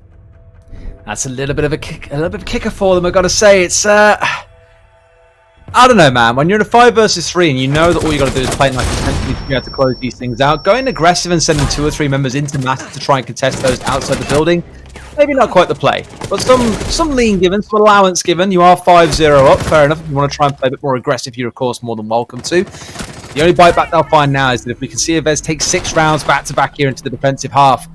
That's a little bit of a kicker for them, I've got to say. It's I don't know, man. When you're in a 5 versus 3 and you know that all you got to do is play like intensely to be able to close these things out, going aggressive and sending 2 or 3 members into mass to try and contest those outside the building, maybe not quite the play. But some lean given, some allowance given. You are 5-0 up, fair enough. If you want to try and play a bit more aggressive, you're of course more than welcome to. The only bite back they'll find now is that if we can see Avez take 6 rounds back to back here into the defensive half,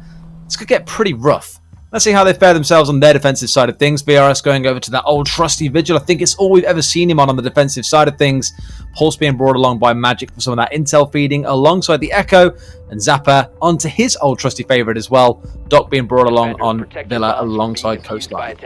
this could get pretty rough. Let's see how they fare themselves on their defensive side of things. BRS going over to that old trusty Vigil. I think it's all we've ever seen him on the defensive side of things. Pulse being brought along by Magic for some of that intel feeding alongside the Echo, and Zappa onto his old trusty favourite as well. Doc being brought along on Villa alongside Coastline.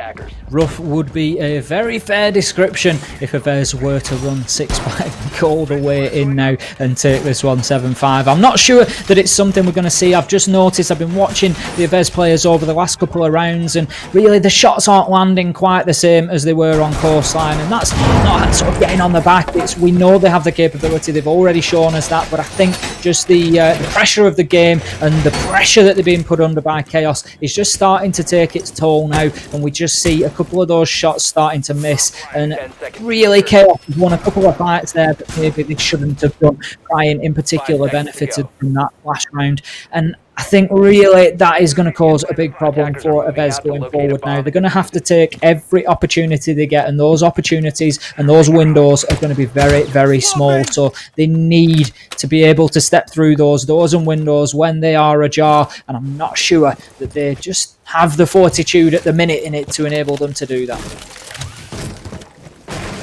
Rough would be a very fair description if Avez were to run 6-5 all the way in now and take this one 7-5. I'm not sure that it's something we're going to see. I've just noticed, I've been watching the Avez players over the last couple of rounds, and really the shots aren't landing quite the same as they were on Coastline, and that's not sort of getting on the back. We know they have the capability, they've already shown us that, but I think just the pressure of the game and the pressure that they're being put under by Chaos is just starting to take its toll now, and we just see a couple of those shots starting to miss, and really Chaos has won a couple of fights there that maybe they shouldn't have done. Crying in particular benefited from that last round, and I think really that is going to cause a big problem for Avez going forward now. They're going to have to take every opportunity they get, and those opportunities and those windows are going to be very, very small. So they need to be able to step through those doors and windows when they are ajar, and I'm not sure that they just have the fortitude at the minute in it to enable them to do that.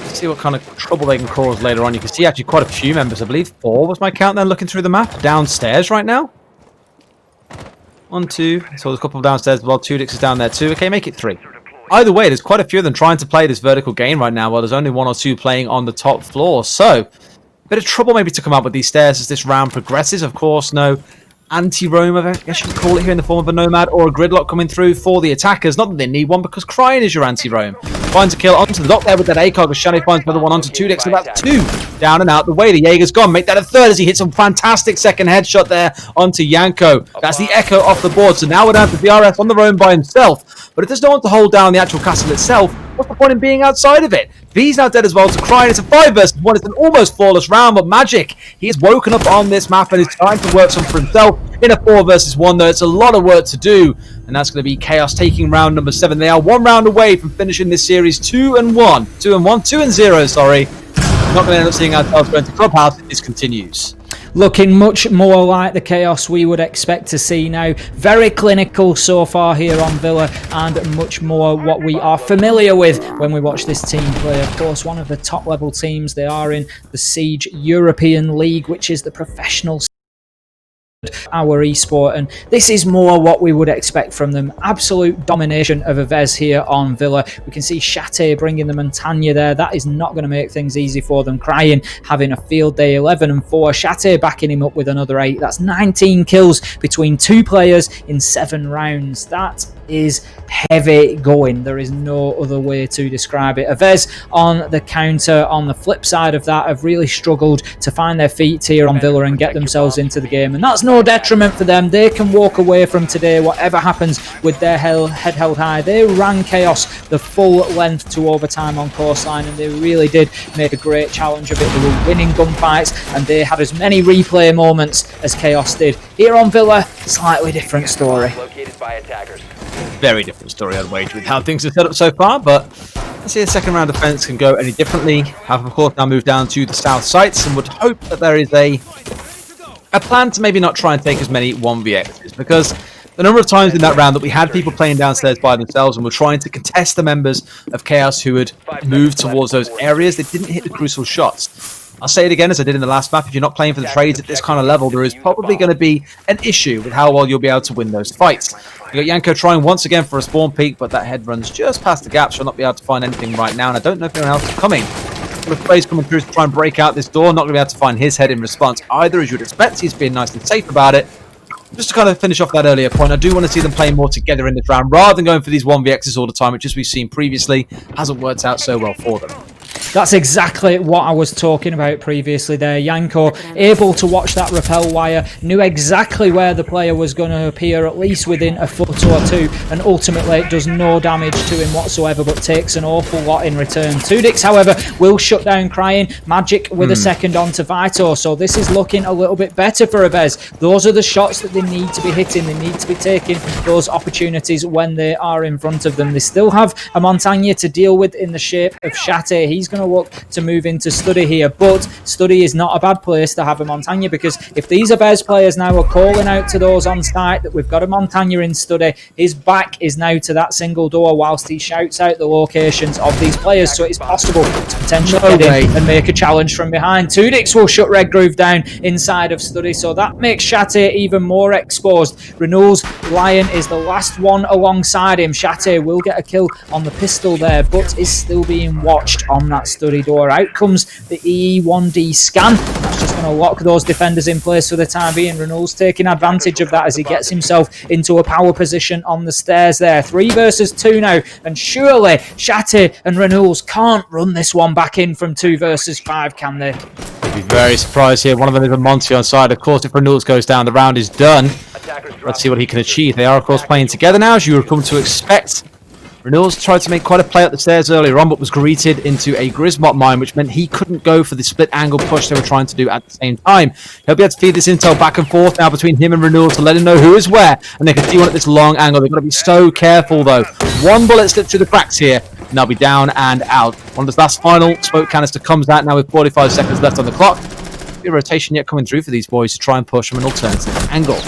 See what kind of trouble they can cause later on. You can see actually quite a few members, I believe 4 was my count then looking through the map, downstairs right now. 1, 2, so there's a couple downstairs as well. Tudix is down there too. Okay, make it 3. Either way, there's quite a few of them trying to play this vertical game right now, while there's only 1 or 2 playing on the top floor. So, a bit of trouble maybe to come up with these stairs as this round progresses. Of course, no anti-roam, I guess you could call it here, in the form of a Nomad or a Gridlock coming through for the attackers. Not that they need one, because Crying is your anti-roam. Finds a kill onto the Doc there with that ACOG, as Shani finds another one onto Tudix, so that's 2 down and out the way. The Jaeger's gone, make that a 3rd as he hits a fantastic second headshot there onto Yanko. That's the Echo off the board, so now we're down to VRS on the roam by himself. But if there's no one to hold down the actual castle itself, what's the point in being outside of it? V's now dead as well to Crying. It's a 5 versus 1. It's an almost flawless round, but Magic, he is woken up on this map and is trying to work some for himself in a 4 versus 1, though it's a lot of work to do. And that's going to be Chaos taking round number 7. They are 1 round away from finishing this series 2-1. 2-0, sorry. Not going to end up seeing ourselves going to Clubhouse if this continues. Looking much more like the Chaos we would expect to see now. Very clinical so far here on Villa, and much more what we are familiar with when we watch this team play. Of course, one of the top level teams. They are in the Siege European League, which is the professional our esport, and this is more what we would expect from them. Absolute domination of Avez here on Villa. We can see Shate bringing the Montagne there. That is not going to make things easy for them. Crying having a field day, 11-4. Shate backing him up with another 8. That's 19 kills between 2 players in 7 rounds. That is heavy going. There is no other way to describe it. Avez on the counter, on the flip side of that, have really struggled to find their feet here on Villa and get themselves into the game, and that's no detriment for them. They can walk away from today, whatever happens, with their head held high. They ran Chaos the full length to overtime on Coastline, and they really did make a great challenge of it. They were winning gunfights, and they had as many replay moments as Chaos did. Here on Villa, slightly different story. Located by attackers. Very different story, I'd wager, with how things are set up so far, but let's see if the second round defense can go any differently. Have, of course, now moved down to the south sites, and would hope that there is a plan to maybe not try and take as many 1vx's, because the number of times in that round that we had people playing downstairs by themselves and were trying to contest the members of Chaos who had moved towards those areas, they didn't hit the crucial shots. I'll say it again as I did in the last map, if you're not playing for the trades at this kind of level, there is probably going to be an issue with how well you'll be able to win those fights. You got Yanko trying once again for a spawn peek, but that head runs just past the gap, she'll not be able to find anything right now, and I don't know if anyone else is coming. With plays coming through to try and break out this door, not going to be able to find his head in response either, as you'd expect. He's being nice and safe about it. Just to kind of finish off that earlier point, I do want to see them playing more together in this round, rather than going for these 1vx's all the time, which, as we've seen previously, hasn't worked out so well for them. That's exactly what I was talking about previously there. Yanko, able to watch that rappel wire, knew exactly where the player was going to appear, at least within a foot or two, and ultimately it does no damage to him whatsoever, but takes an awful lot in return. Tudix, however, will shut down Crying. Magic with a second onto Vito, so this is looking a little bit better for Avez. Those are the shots that they need to be hitting. They need to be taking those opportunities when they are in front of them. They still have a Montagne to deal with in the shape of Shate. He's going to look to move into Study here. But Study is not a bad place to have a Montagna, because if these Avez players now are calling out to those on site that we've got a Montagna in Study, his back is now to that single door whilst he shouts out the locations of these players. So it's possible to potentially get in and make a challenge from behind. Tudix will shut Red Groove down inside of Study, so that makes Chate even more exposed. Renewal's Lion is the last one alongside him. Chate will get a kill on the pistol there, but is still being watched on that Study door. Out comes the EE1D scan. That's just going to lock those defenders in place for the time being. Renewal's taking advantage of that as he gets himself into a power position on the stairs there. 3 versus 2 now, and surely Chate and Renewal's can't run this one back in from 2 versus 5, can they? I'd be very surprised here. One of them is a Monty on side. Of course, if Renewals goes down, the round is done. Let's see what he can achieve. They are, of course, playing together now, as you would come to expect. Renewals tried to make quite a play up the stairs earlier on, but was greeted into a Grismot mine, which meant he couldn't go for the split angle push they were trying to do at the same time. He'll be able to feed this intel back and forth now between him and Renewals to let him know who is where, and they can see one at this long angle. They've got to be so careful, though. One bullet slipped through the cracks here, and they'll be down and out. One of the last final smoke canister comes out now with 45 seconds left on the clock. A rotation yet coming through for these boys to try and push from an alternative angle.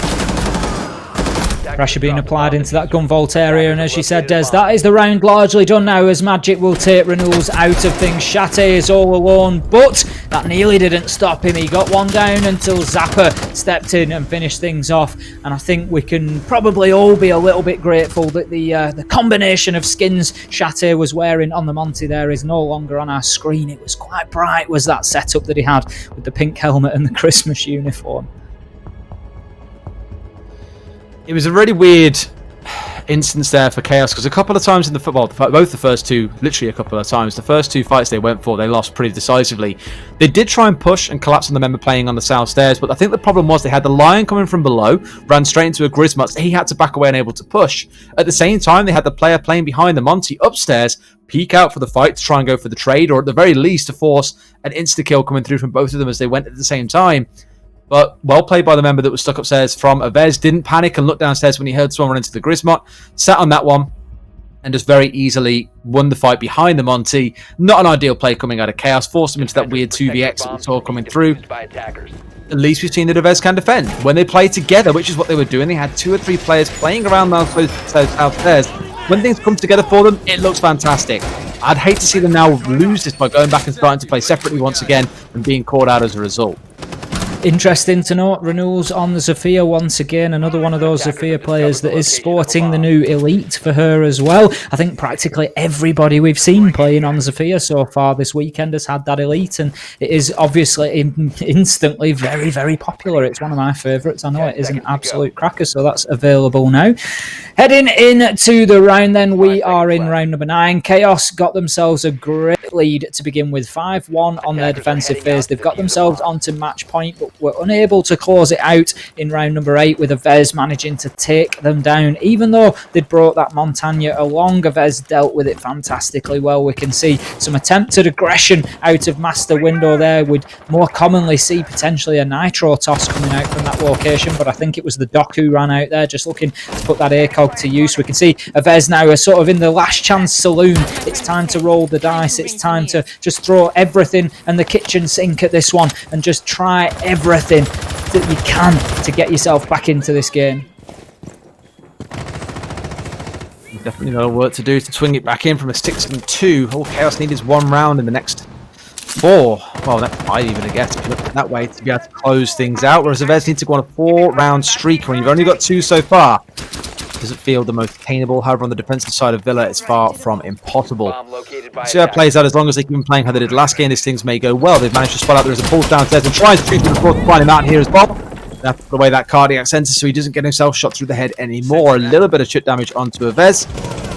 Pressure being applied into that gun vault area, and as you said, Des, that is the round largely done now as Magic will take Renewals out of things. Chate is all alone, but that nearly didn't stop him. He got one down until Zappa stepped in and finished things off, and I think we can probably all be a little bit grateful that the combination of skins Chate was wearing on the Monty there is no longer on our screen. It was quite bright, was that setup that he had with the pink helmet and the Christmas uniform. It was a really weird instance there for Chaos, because a couple of times in the football, both the first two, literally a couple of times, the first 2 fights they went for, they lost pretty decisively. They did try and push and collapse on the member playing on the south stairs, but I think the problem was they had the Lion coming from below, ran straight into a Grismot, so he had to back away and able to push. At the same time, they had the player playing behind the Monty upstairs, peek out for the fight to try and go for the trade, or at the very least to force an insta-kill coming through from both of them as they went at the same time. But well played by the member that was stuck upstairs from Avez. Didn't panic and look downstairs when he heard someone run into the Grismot. Sat on that one and just very easily won the fight behind the Monty. Not an ideal play coming out of Chaos. Forced him into that weird 2vx that we saw coming through. At least we've seen that Avez can defend. When they play together, which is what they were doing, they had 2 or 3 players playing around downstairs. When things come together for them, it looks fantastic. I'd hate to see them now lose this by going back and starting to play separately once again and being caught out as a result. Interesting to note, Renewals on the Zofia once again, another one of those Zofia players that is sporting the new Elite for her as well. I think practically everybody we've seen playing on Zofia so far this weekend has had that Elite, and it is obviously instantly very, very popular. It's one of my favourites. I know it is an absolute cracker, so that's available now. Heading into the round then, we are in round number 9. Chaos got themselves a great lead to begin with, 5-1 on their defensive phase. They've got themselves onto match point, but were unable to close it out in round number 8, with Avez managing to take them down. Even though they'd brought that Montagna along, Avez dealt with it fantastically well. We can see some attempted aggression out of Master Window there. We'd more commonly see potentially a Nitro toss coming out from that location, but I think it was the Doc who ran out there just looking to put that ACOG to use. We can see Avez now are sort of in the last chance saloon. It's time to roll the dice. It's time to just throw everything and the kitchen sink at this one and just try everything that you can to get yourself back into this game. Definitely got work to do to swing it back in from a 6-2. All Chaos need is 1 round in the next 4. Well, that's 5 even, I guess, if you look at it that way, to be able to close things out. Whereas Avez need to go on a 4-round streak when you've only got 2 so far. Doesn't feel the most attainable. However, on the defensive side of Villa, it's far from impossible. See how it plays out. As long as they keep playing how they did last game, these things may go well. They've managed to spot out there's a pulse downstairs and tries to shoot through the floor to find him out here as well. They have to put away that cardiac sensor so he doesn't get himself shot through the head anymore. A little bit of chip damage onto Avez,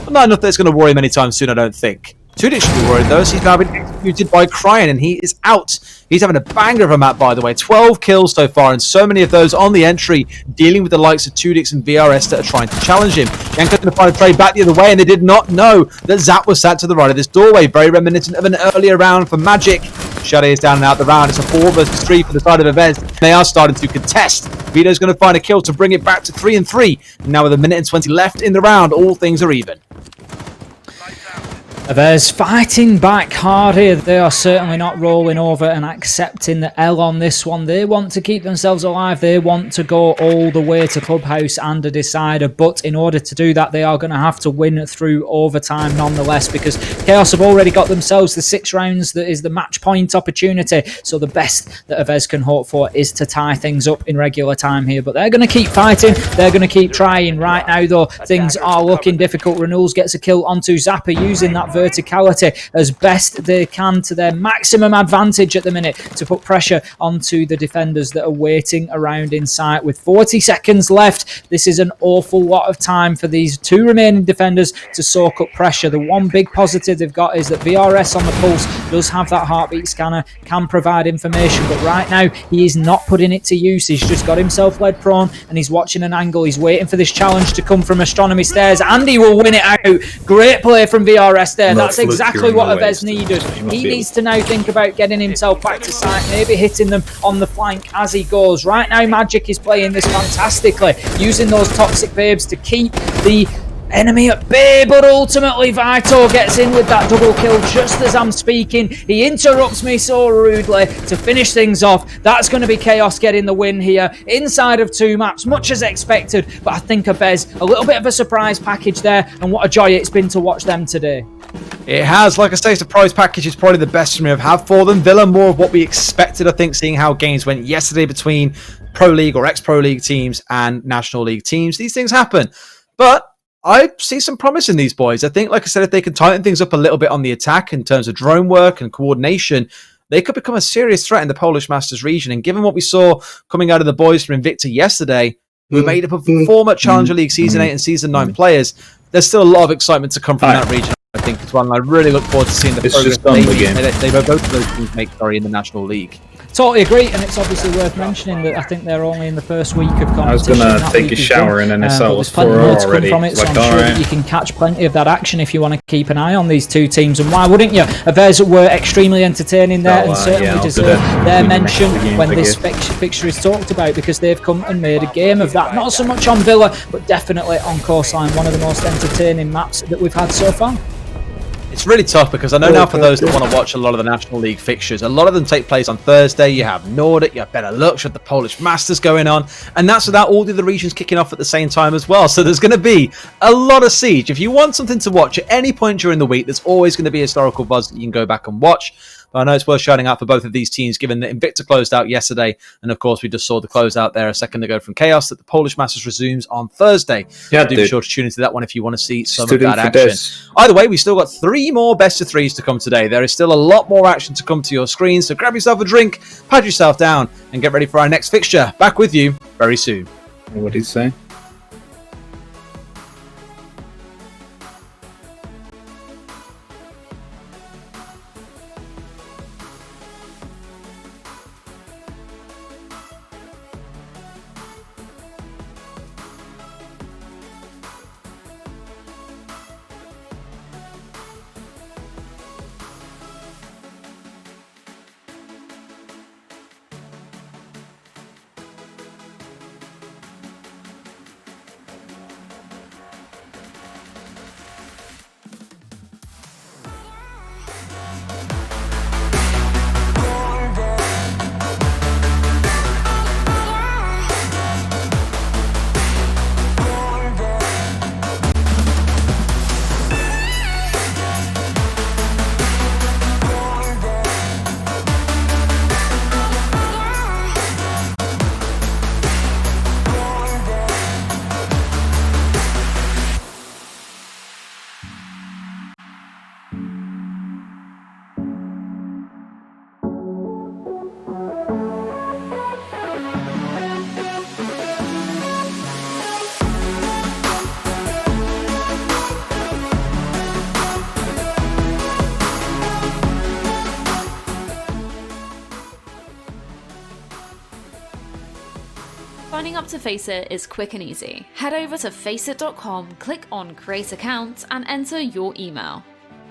but not enough that it's going to worry him anytime soon, I don't think. Tudix should be worried though, as he's now been executed by Cryan and he is out. He's having a banger of a map, by the way. 12 kills so far, and so many of those on the entry, dealing with the likes of Tudix and VRS that are trying to challenge him. Yanko's going to find a trade back the other way, and they did not know that Zap was sat to the right of this doorway. Very reminiscent of an earlier round for Magic. Shade is down and out the round. It's a 4 versus 3 for the side of Avez. They are starting to contest. Vito's going to find a kill to bring it back to 3-3. Now with 1 minute and 20 left in the round, all things are even. There's fighting back hard here. They are certainly not rolling over and accepting the L on this one. They want to keep themselves alive. They want to go all the way to Clubhouse and a decider. But in order to do that, they are going to have to win through overtime nonetheless, because Chaos have already got themselves the 6 rounds. That is the match point opportunity. So the best that Avez can hope for is to tie things up in regular time here. But they're going to keep fighting. They're going to keep trying. Right now, though, things are looking difficult. Renewals gets a kill onto Zappa using that verticality as best they can to their maximum advantage at the minute to put pressure onto the defenders that are waiting around in sight. With 40 seconds left, this is an awful lot of time for these 2 remaining defenders to soak up pressure. The one big positive they've got is that VRS on the Pulse does have that heartbeat scanner, can provide information, but right now he is not putting it to use. He's just got himself led prone and he's watching an angle. He's waiting for this challenge to come from Astronomy Stairs, and he will win it out. Great play from VRS there. That's exactly what Avez needed. He needs to now think about getting himself back to sight, maybe hitting them on the flank as he goes. Right now, Magic is playing this fantastically, using those toxic babes to keep the enemy at bay, but ultimately Vito gets in with that double kill just as I'm speaking. He interrupts me so rudely to finish things off. That's going to be Chaos getting the win here inside of 2 maps, much as expected, but I think Abez, a little bit of a surprise package there, and what a joy it's been to watch them today. It has, like I say, surprise package is probably the best we have had for them. Villa, more of what we expected, I think, seeing how games went yesterday between Pro League or ex-Pro League teams and National League teams. These things happen, but I see some promise in these boys. I think, like I said, if they can tighten things up a little bit on the attack in terms of drone work and coordination, they could become a serious threat in the Polish Masters region. And given what we saw coming out of the boys from Invicta yesterday, who made up of former Challenger League Season 8 and Season 9 players, there's still a lot of excitement to come from that region, I think, as well. And I really look forward to seeing the progress they both of those teams make in the National League. Totally agree, and it's obviously worth mentioning that I think they're only in the first week of competition. I was going to take a shower in NSL. There's plenty more to come from it, so I'm sure that you can catch plenty of that action if you want to keep an eye on these 2 teams. And why wouldn't you? Avez were extremely entertaining there, and certainly deserve their mention when this fixture is talked about, because they've come and made a game of that. Not so much on Villa, but definitely on Coastline, one of the most entertaining maps that we've had so far. It's really tough because I know now for those that want to watch a lot of the National League fixtures, a lot of them take place on Thursday. You have Nordic, you have Benelux, you have the Polish Masters going on, and that's without all the other regions kicking off at the same time as well. So there's going to be a lot of siege. If you want something to watch at any point during the week, there's always going to be historical buzz that you can go back and watch. But I know it's worth shouting out for both of these teams, given that Invicta closed out yesterday, and of course we just saw the closeout there a second ago from Chaos, that the Polish Masters resumes on Thursday. Yeah, so do be sure to tune into that one if you want to see some of that action. Either way, we still got 3 more best of 3s to come today. There is still a lot more action to come to your screen, so grab yourself a drink, pad yourself down, and get ready for our next fixture. Back with you very soon. What did he say? Signing up to Faceit is quick and easy. Head over to faceit.com, click on Create Account, and enter your email.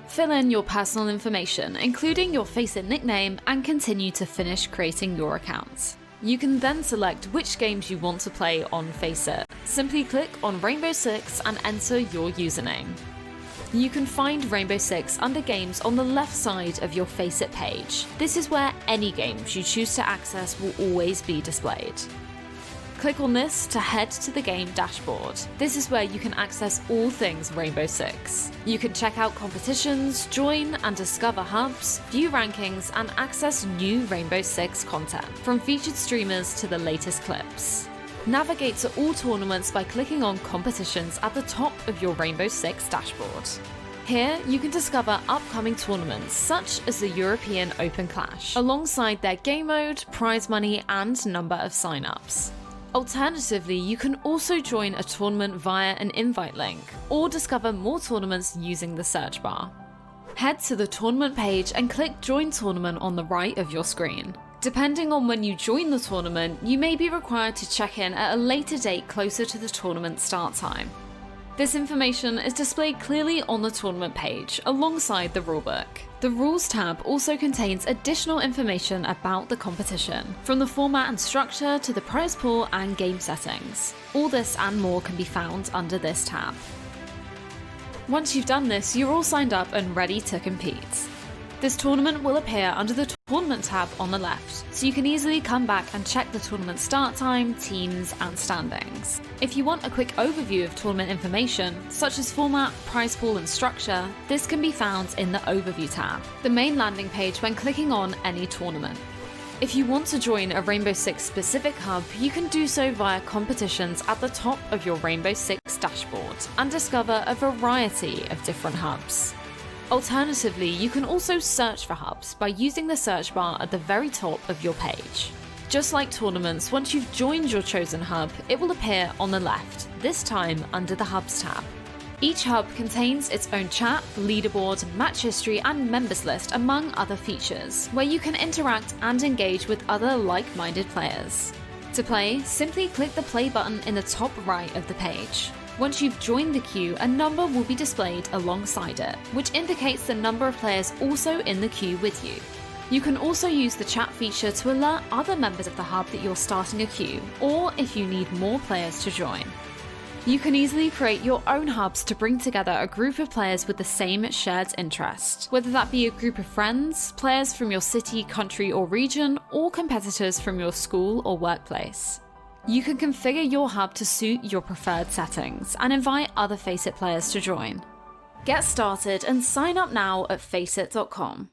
Fill in your personal information, including your Faceit nickname, and continue to finish creating your account. You can then select which games you want to play on Faceit. Simply click on Rainbow Six and enter your username. You can find Rainbow Six under Games on the left side of your FACEIT page. This is where any games you choose to access will always be displayed. Click on this to head to the game dashboard. This is where you can access all things Rainbow Six. You can check out competitions, join and discover hubs, view rankings, and access new Rainbow Six content, from featured streamers to the latest clips. Navigate to all tournaments by clicking on competitions at the top of your Rainbow Six dashboard. Here, you can discover upcoming tournaments such as the European Open Clash, alongside their game mode, prize money, and number of signups. Alternatively, you can also join a tournament via an invite link, or discover more tournaments using the search bar. Head to the tournament page and click Join Tournament on the right of your screen. Depending on when you join the tournament, you may be required to check in at a later date closer to the tournament start time. This information is displayed clearly on the tournament page, alongside the rulebook. The Rules tab also contains additional information about the competition, from the format and structure to the prize pool and game settings. All this and more can be found under this tab. Once you've done this, you're all signed up and ready to compete. This tournament will appear under the Tournament tab on the left, so you can easily come back and check the tournament start time, teams, and standings. If you want a quick overview of tournament information, such as format, prize pool, and structure, this can be found in the Overview tab, the main landing page when clicking on any tournament. If you want to join a Rainbow Six specific hub, you can do so via competitions at the top of your Rainbow Six dashboard and discover a variety of different hubs. Alternatively, you can also search for hubs by using the search bar at the very top of your page. Just like tournaments, once you've joined your chosen hub, it will appear on the left, this time under the Hubs tab. Each hub contains its own chat, leaderboard, match history, and members list, among other features, where you can interact and engage with other like-minded players. To play, simply click the play button in the top right of the page. Once you've joined the queue, a number will be displayed alongside it, which indicates the number of players also in the queue with you. You can also use the chat feature to alert other members of the hub that you're starting a queue, or if you need more players to join. You can easily create your own hubs to bring together a group of players with the same shared interest, whether that be a group of friends, players from your city, country, or region, or competitors from your school or workplace. You can configure your hub to suit your preferred settings and invite other FACEIT players to join. Get started and sign up now at FACEIT.com.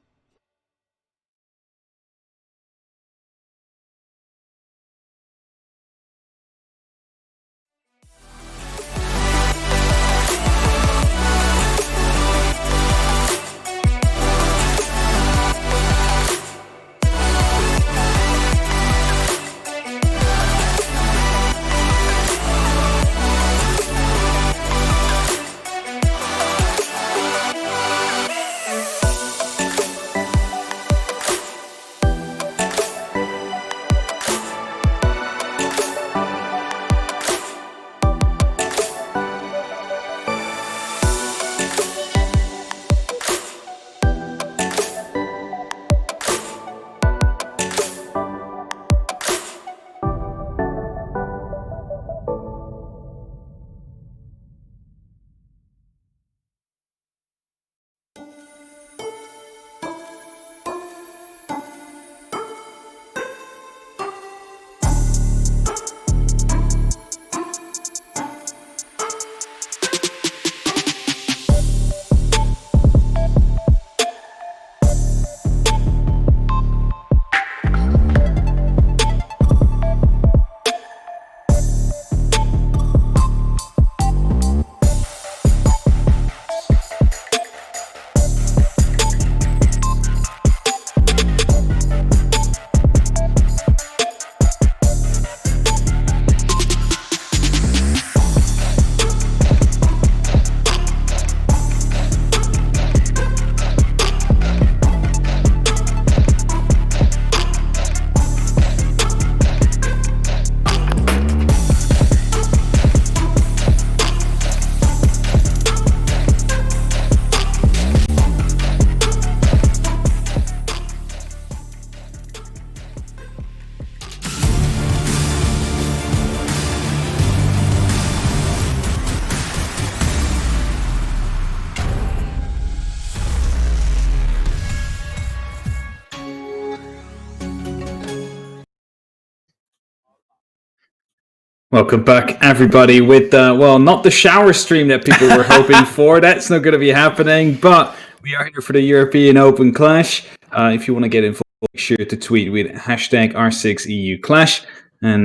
Welcome back, everybody, with, not the shower stream that people were hoping for. That's not going to be happening, but we are here for the European Open Clash. If you want to get involved, make sure to tweet with hashtag R6EU Clash. And,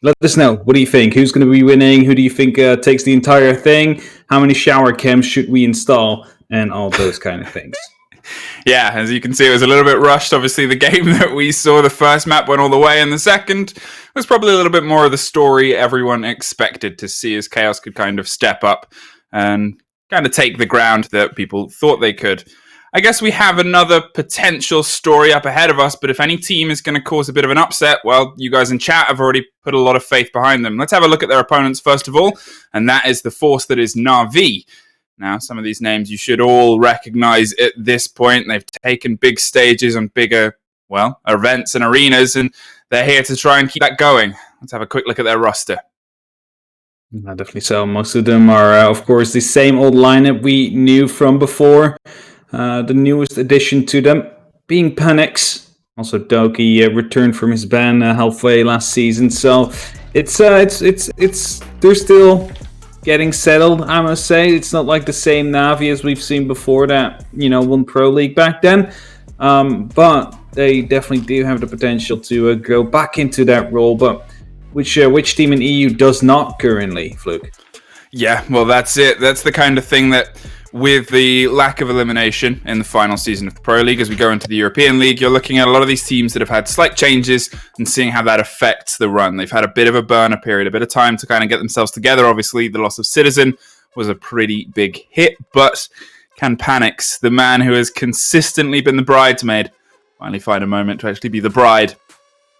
let us know. What do you think? Who's going to be winning? Who do you think takes the entire thing? How many shower cams should we install? And all those kind of things. Yeah, as you can see, it was a little bit rushed. Obviously, the game that we saw, the first map went all the way, and the second was probably a little bit more of the story everyone expected to see, as Chaos could kind of step up and kind of take the ground that people thought they could. I guess we have another potential story up ahead of us, but if any team is going to cause a bit of an upset, well, you guys in chat have already put a lot of faith behind them. Let's have a look at their opponents first of all, and that is the force that is Na'Vi. Now, some of these names you should all recognize at this point. They've taken big stages on bigger, events and arenas, and they're here to try and keep that going. Let's have a quick look at their roster. Definitely so. Most of them are, of course, the same old lineup we knew from before. The newest addition to them being Panix. Also, Doki returned from his ban halfway last season, so they're still getting settled, I must say. It's not like the same Na'Vi as we've seen before that, won Pro League back then. But they definitely do have the potential to go back into that role. But which team in EU does not currently, Fluke? Yeah, well, that's it. That's the kind of thing that, with the lack of elimination in the final season of the Pro League, as we go into the European League, you're looking at a lot of these teams that have had slight changes and seeing how that affects the run. They've had a bit of a burner period, a bit of time to kind of get themselves together. Obviously, the loss of Citizen was a pretty big hit, but can Panix, the man who has consistently been the bridesmaid, finally find a moment to actually be the bride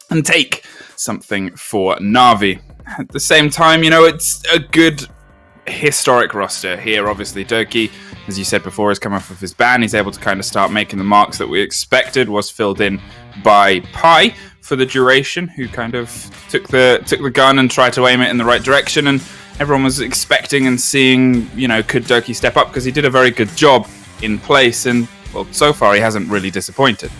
and take something for Na'Vi? At the same time, it's a good historic roster here. Obviously, Doki, as you said before, has come off of his ban. He's able to kind of start making the marks that we expected. Was filled in by Pi for the duration, who kind of took the gun and tried to aim it in the right direction. And everyone was expecting and seeing, could Doki step up, because he did a very good job in place. And well, so far he hasn't really disappointed.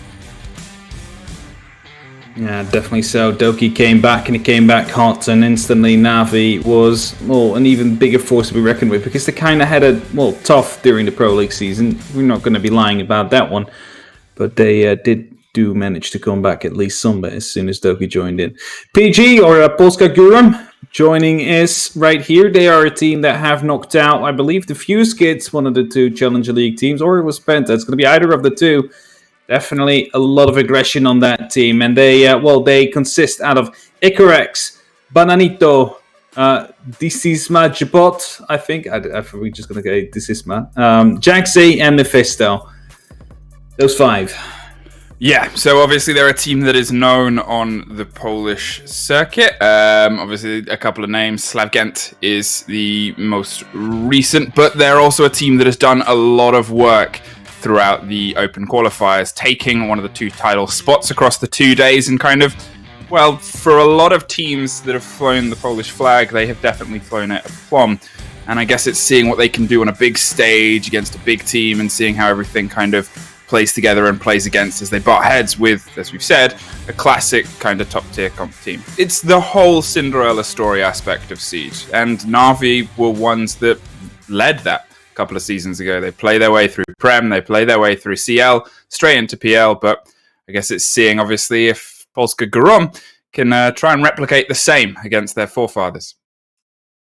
Yeah, definitely so. Doki came back, and he came back hot, and instantly Na'Vi was an even bigger force to be reckoned with, because they kind of had a tough during the Pro League season. We're not going to be lying about that one, but they did manage to come back at least some bit as soon as Doki joined in. PG, or Polska Górą, joining us right here. They are a team that have knocked out, I believe, the Fuse Kids, one of the two Challenger League teams, or it was Penta. It's going to be either of the two. Definitely a lot of aggression on that team, and they consist out of Icarex, Bananito, Disisma Jabot, I think. We're just going to go Disisma, Jaxi, and Mephisto. Those five. Yeah, so obviously they're a team that is known on the Polish circuit. Obviously, a couple of names. Slavgent is the most recent, but they're also a team that has done a lot of work throughout the open qualifiers, taking one of the two title spots across the 2 days, and kind of, for a lot of teams that have flown the Polish flag, they have definitely flown it aplomb. And I guess it's seeing what they can do on a big stage against a big team, and seeing how everything kind of plays together and plays against as they butt heads with, as we've said, a classic kind of top tier comp team. It's the whole Cinderella story aspect of Siege, and Na'Vi were ones that led that. Couple of seasons ago. They play their way through Prem, they play their way through CL, straight into PL, but I guess it's seeing, obviously, if Polska Górą can try and replicate the same against their forefathers.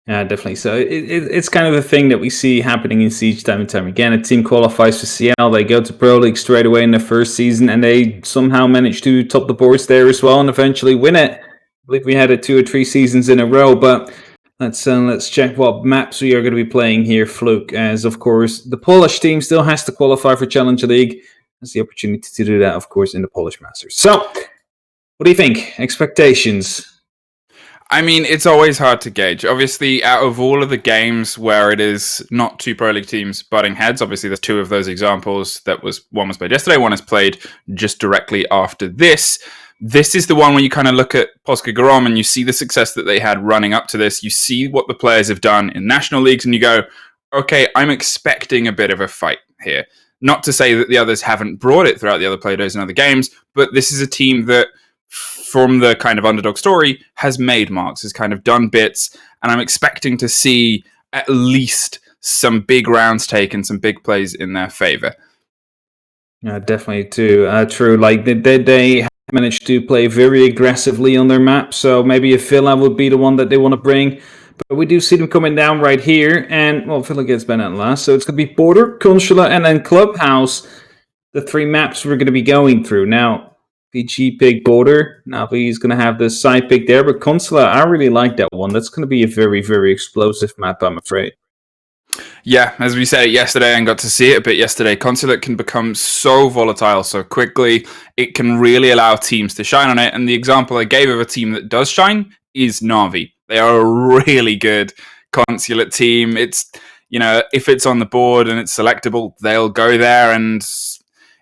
Yeah, definitely. So it's kind of a thing that we see happening in Siege time and time again. A team qualifies for CL, they go to Pro League straight away in their first season, and they somehow manage to top the boards there as well and eventually win it. I believe we had it 2 or 3 seasons in a row, but let's check what maps we are going to be playing here, Fluke, as, of course, the Polish team still has to qualify for Challenger League. Has the opportunity to do that, of course, in the Polish Masters. So, what do you think? Expectations? I mean, it's always hard to gauge. Obviously, out of all of the games where it is not two Pro League teams butting heads, obviously there's 2 of those examples. One was played yesterday, one is played just directly after this. This is the one where you kind of look at Polska Górą and you see the success that they had running up to this. You see what the players have done in national leagues and you go, okay, I'm expecting a bit of a fight here. Not to say that the others haven't brought it throughout the other play days and other games, but this is a team that from the kind of underdog story, has made marks, has kind of done bits, and I'm expecting to see at least some big rounds taken, some big plays in their favor. Yeah, definitely too. True. Like they managed to play very aggressively on their map, so maybe a Villa would be the one that they want to bring. But we do see them coming down right here, and well, Villa gets banned at last, so it's going to be Border, Consular, and then Clubhouse. The 3 maps we're going to be going through now. PG pick Border. Navi is going to have the side pick there, but Consular, I really like that one. That's going to be a very, very explosive map, I'm afraid. Yeah, as we said it yesterday and got to see it a bit yesterday, Consulate can become so volatile so quickly. It can really allow teams to shine on it. And the example I gave of a team that does shine is Na'Vi. They are a really good Consulate team. It's, you know, if it's on the board and it's selectable, they'll go there, and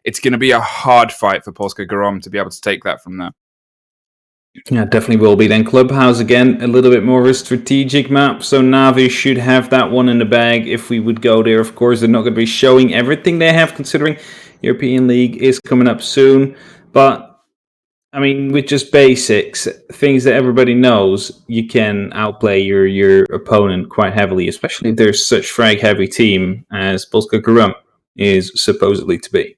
it's going to be a hard fight for Polska Grom to be able to take that from there. Yeah, definitely will be. Then Clubhouse, again, a little bit more of a strategic map, so Na'Vi should have that one in the bag if we would go there. Of course, they're not going to be showing everything they have, considering European League is coming up soon. But, I mean, with just basics, things that everybody knows, you can outplay your opponent quite heavily, especially if there's such frag-heavy team as Polska Grom is supposedly to be.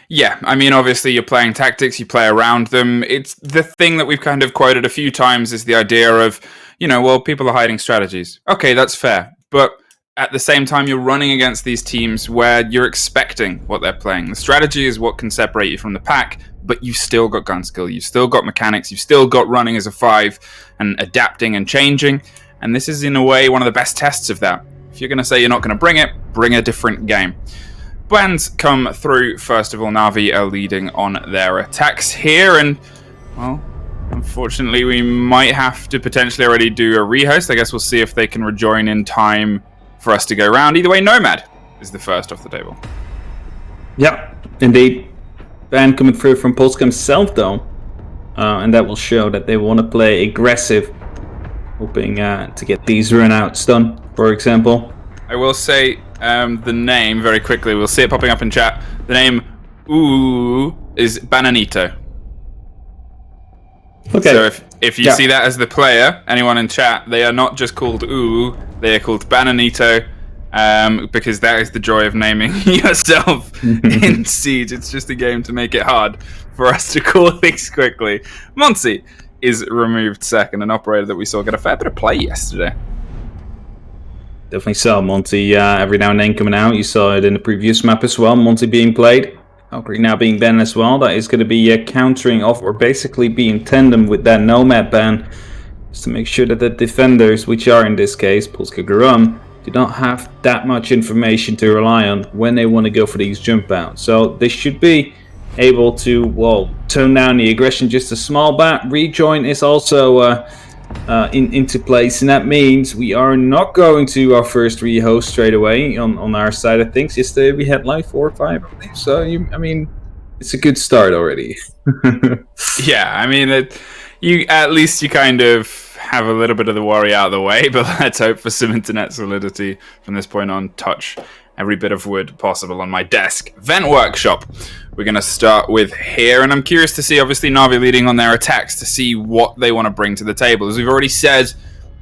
Yeah, I mean, obviously you're playing tactics, you play around them. It's the thing that we've kind of quoted a few times is the idea of, you know, well, people are hiding strategies. Okay, that's fair. But at the same time, you're running against these teams where you're expecting what they're playing. The strategy is what can separate you from the pack, but you've still got gun skill, you've still got mechanics, you've still got running as a 5 and adapting and changing. And this is, in a way, one of the best tests of that. If you're going to say you're not going to bring a different game. Bans come through. First of all, Na'Vi are leading on their attacks here, and, well, unfortunately, we might have to potentially already do a rehost. I guess we'll see if they can rejoin in time for us to go round. Either way, Nomad is the first off the table. Yep, indeed. Ban coming through from Polska himself, though, and that will show that they want to play aggressive, hoping to get these run-outs done, for example. I will say the name very quickly. We'll see it popping up in chat. The name Ooh is Bananito. Okay. So if you see that as the player, anyone in chat, they are not just called Ooh, they are called Bananito, because that is the joy of naming yourself in Siege. It's just a game to make it hard for us to call things quickly. Monty is removed second, an operator that we saw get a fair bit of play yesterday. Definitely so. Monty every now and then coming out. You saw it in the previous map as well. Monty being played. Valkyrie now being banned as well. That is going to be countering off, or basically be in tandem with that Nomad ban, just to make sure that the defenders, which are in this case Polska Grom, do not have that much information to rely on when they want to go for these jump outs. So they should be able to, well, tone down the aggression just a small bit. Rejoin is also into place, and that means we are not going to our first rehost straight away on our side of things. Yesterday we had like 4 or 5, I believe. So I mean, it's a good start already. Yeah, I mean, you at least you kind of have a little bit of the worry out of the way, but let's hope for some internet solidity from this point on. Touch every bit of wood possible on my desk. Vent Workshop. We're going to start with here, and I'm curious to see, obviously, Na'Vi leading on their attacks, to see what they want to bring to the table. As we've already said,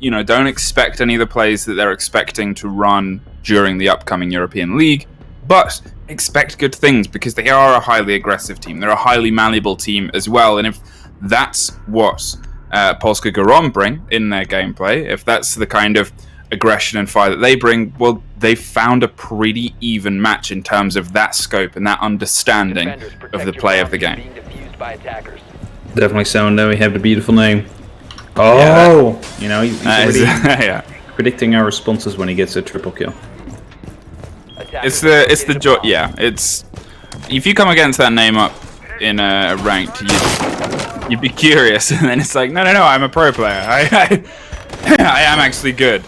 you know, don't expect any of the plays that they're expecting to run during the upcoming European League, but expect good things, because they are a highly aggressive team. They're a highly malleable team as well, and if that's what Polska Grom bring in their gameplay, if that's the kind of aggression and fire that they bring, well, they found a pretty even match in terms of that scope and that understanding of the play of the game. Definitely so. And then we have the beautiful name. Oh, yeah, you know, he's already predicting our responses when he gets a triple kill. It's the joy. Yeah, it's, if you come against that name up in a ranked, you'd be curious, and then it's like, no, I'm a pro player. I am actually good.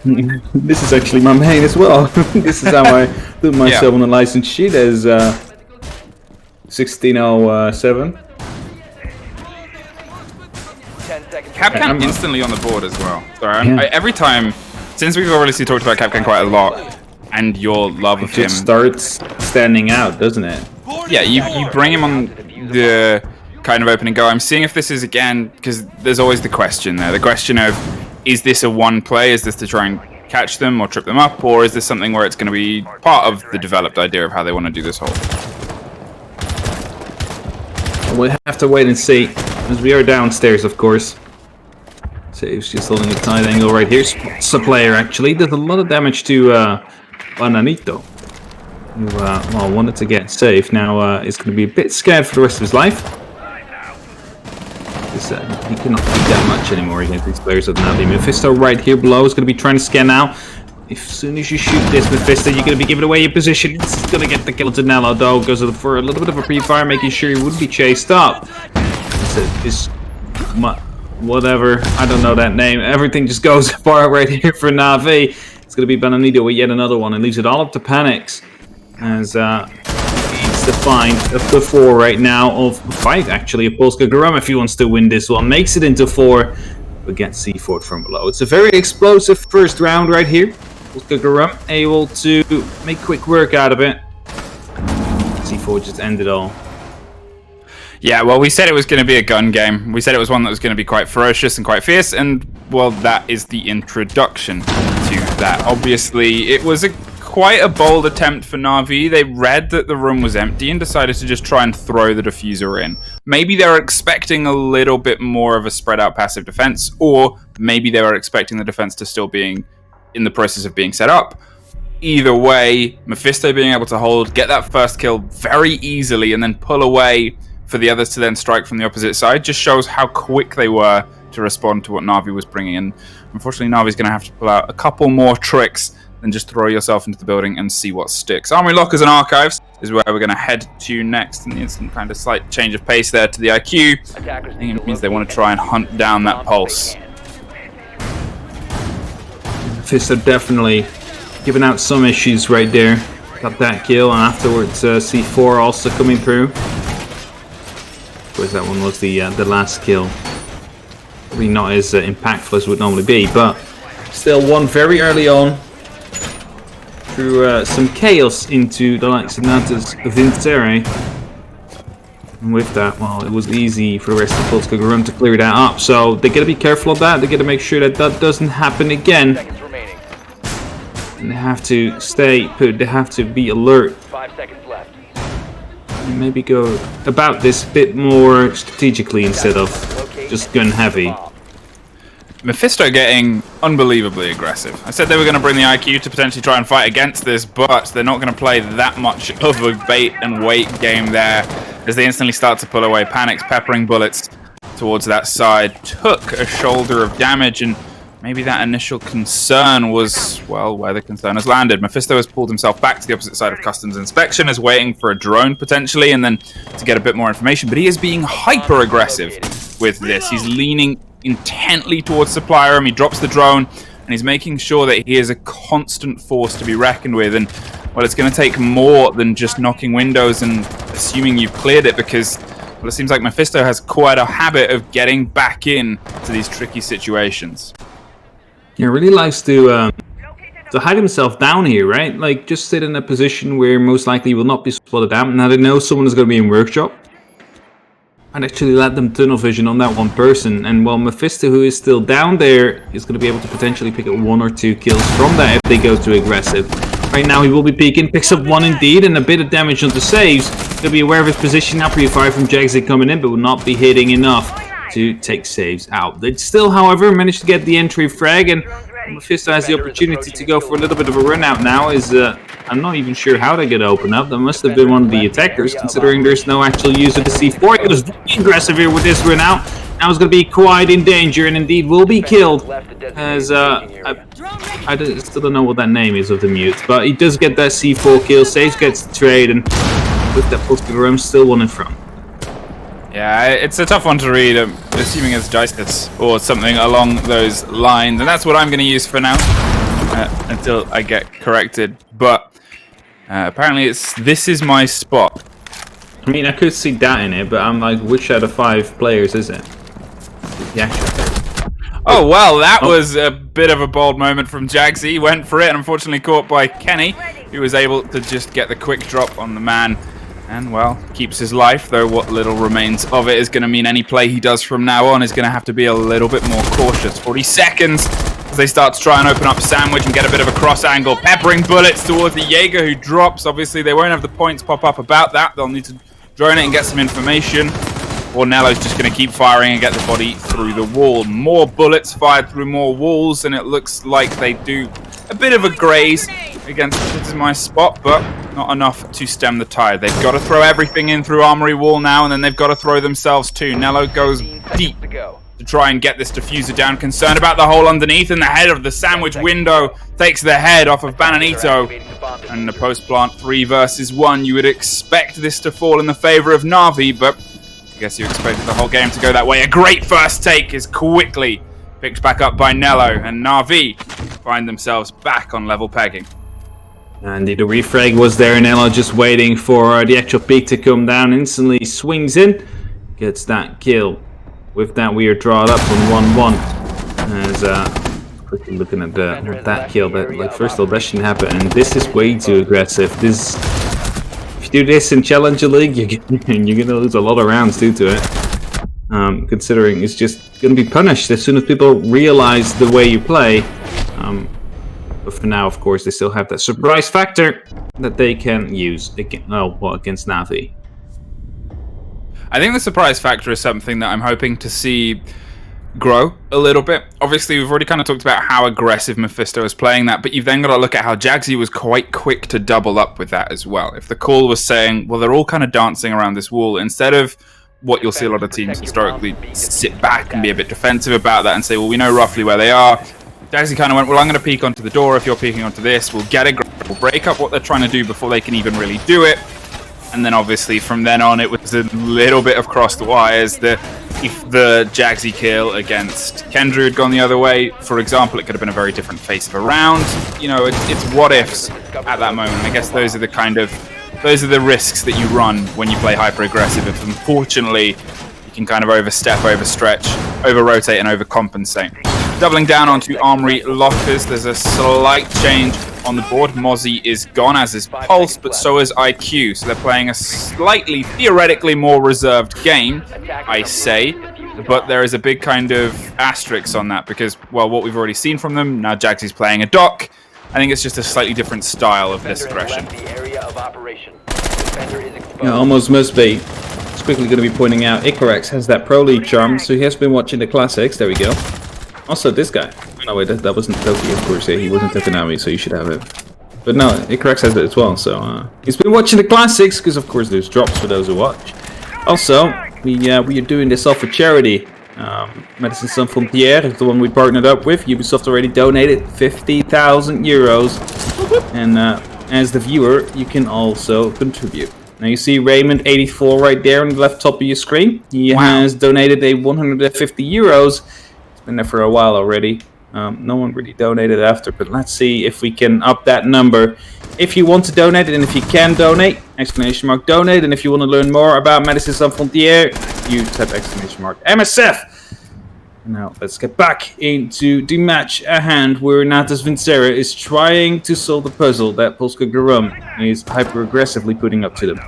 This is actually my main as well. This is how I put myself on the license sheet as 1607. Kapkan instantly on the board as well. Sorry, every time, since we've obviously talked about Kapkan quite a lot, and your love of him, starts standing out, doesn't it? Yeah, you bring him on the kind of opening go. I'm seeing if this is, again, because there's always the question there. The question of, is this a one play? Is this to try and catch them or trip them up? Or is this something where it's going to be part of the developed idea of how they want to do this whole thing? We'll have to wait and see, as we are downstairs, of course. Saves just holding a tight angle right here. Spots a player, actually. Does a lot of damage to Bananito, who well, wanted to get safe. Now is going to be a bit scared for the rest of his life. He cannot do that much anymore against these players of Navi. Mephisto right here below is going to be trying to scan out. As soon as you shoot this, Mephisto, you're going to be giving away your position. It's going to get the kill to Nello, though. Goes for a little bit of a pre-fire, making sure he wouldn't be chased up. Whatever, I don't know that name. Everything just goes apart right here for Navi. It's going to be Bananito with yet another one, and leaves it all up to Panix. As needs to find the 4 right now, of 5 actually, of Polska Garum if he wants to win this one. Makes it into 4, but gets C4 from below. It's a very explosive first round right here. Polska Garum able to make quick work out of it. C4 just ended all. Yeah, well, we said it was going to be a gun game. We said it was one that was going to be quite ferocious and quite fierce, and, well, that is the introduction to that. Obviously, it was quite a bold attempt for Na'Vi. They read that the room was empty and decided to just try and throw the diffuser in. Maybe they were expecting a little bit more of a spread-out passive defense, or maybe they were expecting the defense to still being in the process of being set up. Either way, Mephisto being able to hold, get that first kill very easily, and then pull away for the others to then strike from the opposite side just shows how quick they were to respond to what Na'Vi was bringing in. Unfortunately, Na'Vi's going to have to pull out a couple more tricks than just throw yourself into the building and see what sticks. Armory Lockers and Archives is where we're going to head to next, and the instant kind of slight change of pace there to the IQ. I think it means they want to try and hunt down that pulse. Mephisto definitely giving out some issues right there. Got that kill, and afterwards C4 also coming through. Of course, that one was the last kill. Probably not as impactful as it would normally be, but still one very early on. Through some chaos into the likes of Natas Vincere. And with that, well, it was easy for the rest of Polska Garum to clear that up. So they got to be careful of that. They got to make sure that that doesn't happen again. And they have to stay put. They have to be alert. 5 seconds left. And maybe go about this bit more strategically instead of just gun heavy. Mephisto getting unbelievably aggressive. I said they were going to bring the IQ to potentially try and fight against this, but they're not going to play that much of a bait and wait game there as they instantly start to pull away. Panix peppering bullets towards that side. Took a shoulder of damage, and maybe that initial concern was, well, where the concern has landed. Mephisto has pulled himself back to the opposite side of customs inspection, is waiting for a drone potentially, and then to get a bit more information, but he is being hyper aggressive with this. He's leaning intently towards Supplier him. He drops the drone, and he's making sure that he is a constant force to be reckoned with. And, well, it's going to take more than just knocking windows and assuming you've cleared it, because, well, it seems like Mephisto has quite a habit of getting back in to these tricky situations. He really likes to hide himself down here, right? Like, just sit in a position where most likely he will not be spotted out. Now they know someone is going to be in workshop. I'd actually let them tunnel vision on that one person, and while Mephisto, who is still down there, is going to be able to potentially pick up 1 or 2 kills from that if they go too aggressive. Right now he will be peeking, picks up 1 indeed, and a bit of damage on the saves. He'll be aware of his position now, pre-fire from Jagsy coming in, but will not be hitting enough to take saves out. They still, however, managed to get the entry frag, and Mephisto has the opportunity to go for a little bit of a run out now. I'm not even sure how they get open up. That must have been one of the attackers, considering there's no actual use of the C4. He was very aggressive here with this run out. Now he's going to be quite in danger, and indeed will be killed. As I still don't know what that name is of the mute, but he does get that C4 kill. Saves gets the trade, and with that Polska Garum still 1 in front. Yeah, it's a tough one to read, assuming it's Justice or something along those lines, and that's what I'm going to use for now until I get corrected. But apparently this is my spot. I mean, I could see that in it, but I'm like, which out of 5 players is it? Yeah. Oh, well, that was a bit of a bold moment from Jagsy. He went for it and unfortunately caught by Kenny, who was able to just get the quick drop on the man And, well, keeps his life, though what little remains of it is going to mean any play he does from now on is going to have to be a little bit more cautious. 40 seconds as they start to try and open up Sandwich and get a bit of a cross angle, peppering bullets towards the Jaeger, who drops. Obviously, they won't have the points pop up about that. They'll need to drone it and get some information. Or Nello's just going to keep firing and get the body through the wall. More bullets fired through more walls, and it looks like they do a bit of a graze against this is my spot, but not enough to stem the tide. They've got to throw everything in through Armory Wall now, and then they've got to throw themselves too. Nello goes deep to try and get this diffuser down. Concerned about the hole underneath, and the head of the Sandwich window takes the head off of Bananito. And in the post-plant 3 versus 1, you would expect this to fall in the favor of Na'Vi, but I guess you expected the whole game to go that way. A great first take is quickly picked back up by Nello, and Na'Vi find themselves back on level pegging. And the refrag was there, Nello just waiting for the actual peak to come down. Instantly swings in, gets that kill. With that, we are drawn up on 1-1. As quickly looking at that kill, that like first of all, that shouldn't happen. And this is way too aggressive. This, if you do this in Challenger League, you're gonna lose a lot of rounds due to it. Considering it's just gonna be punished as soon as people realize the way you play. But for now, of course, they still have that surprise factor that they can use against Na'Vi. I think the surprise factor is something that I'm hoping to see grow a little bit. Obviously, we've already kind of talked about how aggressive Mephisto is playing that, but you've then got to look at how Jagsy was quite quick to double up with that as well. If the call was saying, well, they're all kind of dancing around this wall, instead of what you'll see a lot of teams historically sit back and be a bit defensive about that and say, well, we know roughly where they are. Jagsy kind of went, well, I'm going to peek onto the door if you're peeking onto this. We'll get a grab, we'll break up what they're trying to do before they can even really do it. And then obviously from then on, it was a little bit of cross the wires. If the Jagsy kill against Kendra had gone the other way, for example, it could have been a very different face of a round. You know, it's what ifs at that moment. And I guess those are the risks that you run when you play hyper aggressive. If unfortunately you can kind of overstep, overstretch, over-rotate and overcompensate. Doubling down onto Armory Lockers, there's a slight change on the board. Mozzie is gone, as is Pulse, but so is IQ. So they're playing a slightly, theoretically more reserved game, I say. But there is a big kind of asterisk on that because, well, what we've already seen from them, now Jagsy's playing a dock. I think it's just a slightly different style of this aggression. Yeah, almost must be. It's quickly going to be pointing out Icarex has that Pro League charm, so he has been watching the classics. There we go. Also, this guy. No, wait, that wasn't Toki, of course. He wasn't Tokonami, so you should have it. But no, Icarex has it as well, so he's been watching the classics, because of course there's drops for those who watch. Also, we are doing this all for charity. Medicine Sans Frontières is the one we partnered up with. Ubisoft already donated 50,000 euros. And as the viewer, you can also contribute. Now you see Raymond84 right there on the left top of your screen. He has donated a 150 euros. Been there for a while already. No one really donated after, but let's see if we can up that number. If you want to donate, and if you can donate, ! donate, and if you want to learn more about Medicine Sans Frontières, you type ! MSF. Now let's get back into the match at hand, where Natas Vincera is trying to solve the puzzle that Polska Garum is hyper aggressively putting up to them.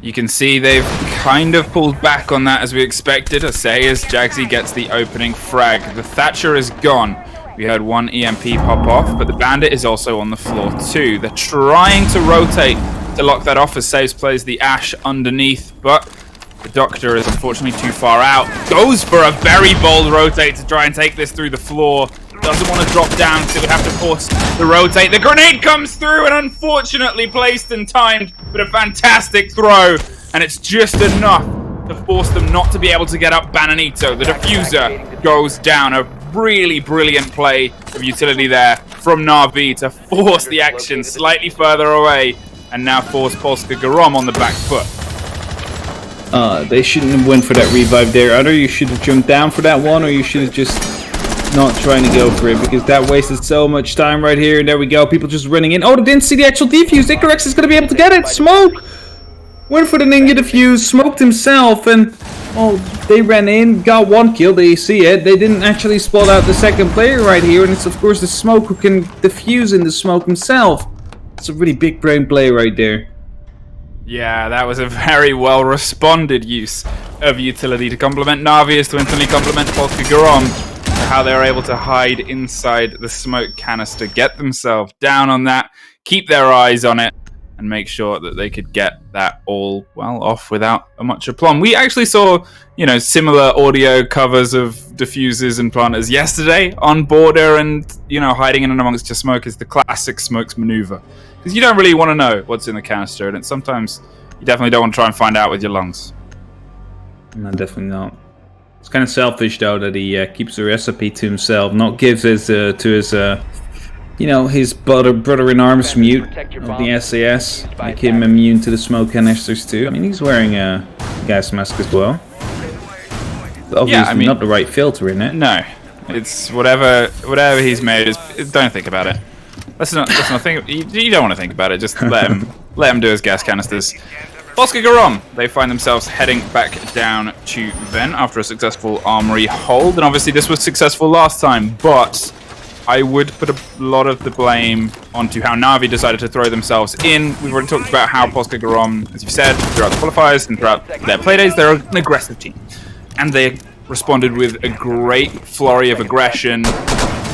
You can see they've kind of pulled back on that as we expected. I say as Jagsy gets the opening frag. The Thatcher is gone. We heard one EMP pop off, but the Bandit is also on the floor too. They're trying to rotate to lock that off as Saves plays the Ash underneath, but the Doctor is unfortunately too far out. Goes for a very bold rotate to try and take this through the floor. Doesn't want to drop down, so we have to force the rotate. The grenade comes through and unfortunately placed and timed, but a fantastic throw. And it's just enough to force them not to be able to get up Bananito. The diffuser goes down. A really brilliant play of utility there from Na'Vi to force the action slightly further away and now force Polska Garum on the back foot. They shouldn't have went for that revive there. Either you should have jumped down for that one, or you should have just not trying to go for it, because that wasted so much time right here. And there we go, people just running in. Oh, they didn't see the actual defuse. Icarex is going to be able to get it. Smoke! Went for the ninja defuse, smoked himself, and oh, they ran in, got one kill. They see it. They didn't actually spot out the second player right here, and it's of course the Smoke who can defuse in the smoke himself. It's a really big brain play right there. Yeah, that was a very well responded use of utility to complement Na'Vi is to instantly complement Polska Garom. How they were able to hide inside the smoke canister, get themselves down on that, keep their eyes on it, and make sure that they could get that all off without much aplomb. We actually saw, similar audio covers of diffusers and planters yesterday on border, and hiding in and amongst your smoke is the classic smokes maneuver, because you don't really want to know what's in the canister, and sometimes you definitely don't want to try and find out with your lungs. No, definitely not. It's kind of selfish though that he keeps the recipe to himself, not gives it to his his brother-in-arms mute of the SAS, make him immune to the smoke canisters too. I mean, he's wearing a gas mask as well. But obviously not the right filter in it. No, it's whatever he's made. Don't think about it. Let's not think. You don't want to think about it. Just let him do his gas canisters. Polska Garom, they find themselves heading back down to Ven after a successful armory hold, and obviously this was successful last time, but I would put a lot of the blame onto how Na'Vi decided to throw themselves in. We've already talked about how Polska Garom, as you've said, throughout the qualifiers and throughout their playdays, they're an aggressive team. And they responded with a great flurry of aggression,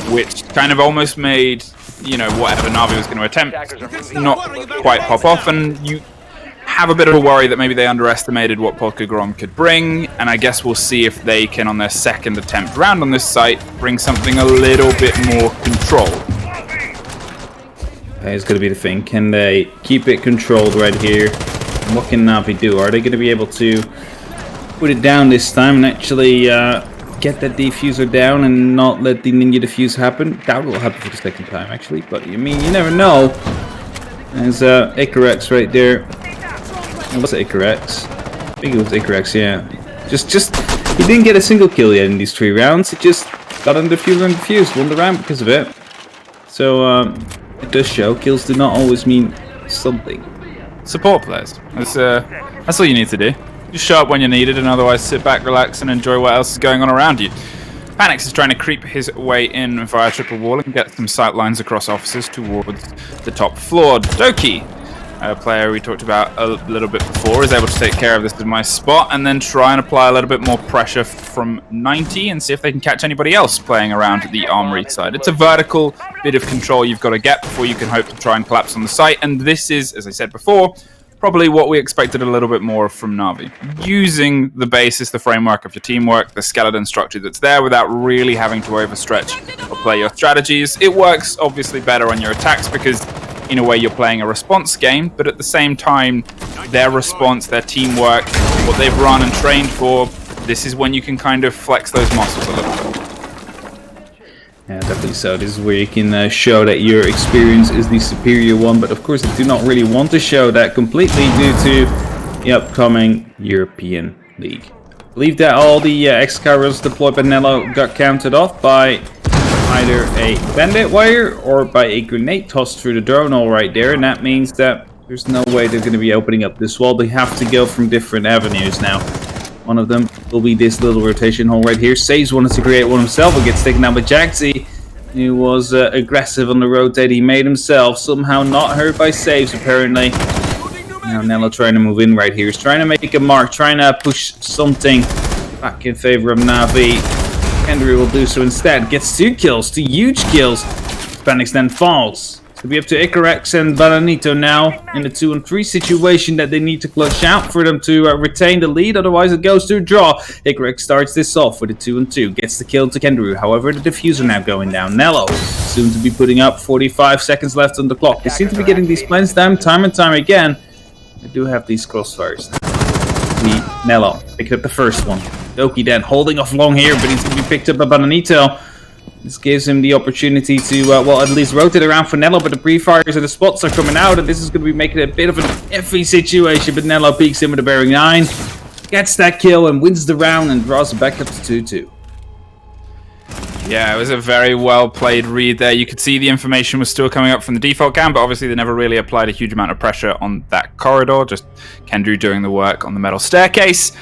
which kind of almost made, whatever Na'Vi was going to attempt not quite pop off, and you have a bit of a worry that maybe they underestimated what Polska Garom could bring, and I guess we'll see if they can, on their second attempt round on this site, bring something a little bit more controlled. It's going to be the thing. Can they keep it controlled right here? And what can Na'Vi do? Are they going to be able to put it down this time and actually get that diffuser down and not let the ninja diffuse happen? That will happen for the second time, actually. But, you never know. There's Icarex right there. Was it Icarex? I think it was Icarex, yeah. Just he didn't get a single kill yet in these 3 rounds. He just got on diffuser and diffused, won the round because of it. So it does show kills do not always mean something. Support players. That's all you need to do. Just show up when you're needed, and otherwise sit back, relax, and enjoy what else is going on around you. Panix is trying to creep his way in via triple wall and get some sight lines across offices towards the top floor. Doki, a player we talked about a little bit before, is able to take care of this in my spot and then try and apply a little bit more pressure from 90 and see if they can catch anybody else playing around the armory side. It's a vertical bit of control you've got to get before you can hope to try and collapse on the site, and this is, as I said before, probably what we expected a little bit more from Na'Vi. Using the basis, the framework of your teamwork, the skeleton structure that's there without really having to overstretch or play your strategies. It works obviously better on your attacks because in a way you're playing a response game, but at the same time, their response, their teamwork, what they've run and trained for, this is when you can kind of flex those muscles a little bit. Yeah, definitely so. This is where you can show that your experience is the superior one, but of course I do not really want to show that completely due to the upcoming European League. I believe that all the X-Carros deployed by Nello got counted off by either a bandit wire or by a grenade tossed through the drone hole right there, and that means that there's no way they're going to be opening up this wall. They have to go from different avenues now. One of them will be this little rotation hole right here. Saves wanted to create one himself, but gets taken down by Jaxi, who was aggressive on the rotate he made himself. Somehow not hurt by Saves, apparently. Now Nello trying to move in right here. He's trying to make a mark, trying to push something back in favor of Na'Vi. Kendry will do so instead. Gets 2 kills, 2 huge kills. Panix then falls. It's going to be up to Icarex and Bananito now in the 2-on-3 situation that they need to clutch out for them to retain the lead. Otherwise, it goes to a draw. Icarex starts this off with a 2-on-2. Gets the kill to Kendry. However, the diffuser now going down. Nello soon to be putting up 45 seconds left on the clock. They seem to be getting these plans down time and time again. They do have these crossfires. Nello picked up the first one. Doki then holding off long here, but he's going to be picked up by Bananito. This gives him the opportunity to, well, at least rotate around for Nello, but the pre-fires and the spots are coming out, and this is going to be making it a bit of an iffy situation, but Nello peeks in with a bearing 9, gets that kill, and wins the round, and draws it back up to 2-2. Yeah, it was a very well-played read there. You could see the information was still coming up from the default cam, but obviously they never really applied a huge amount of pressure on that corridor, just Kendry doing the work on the metal staircase.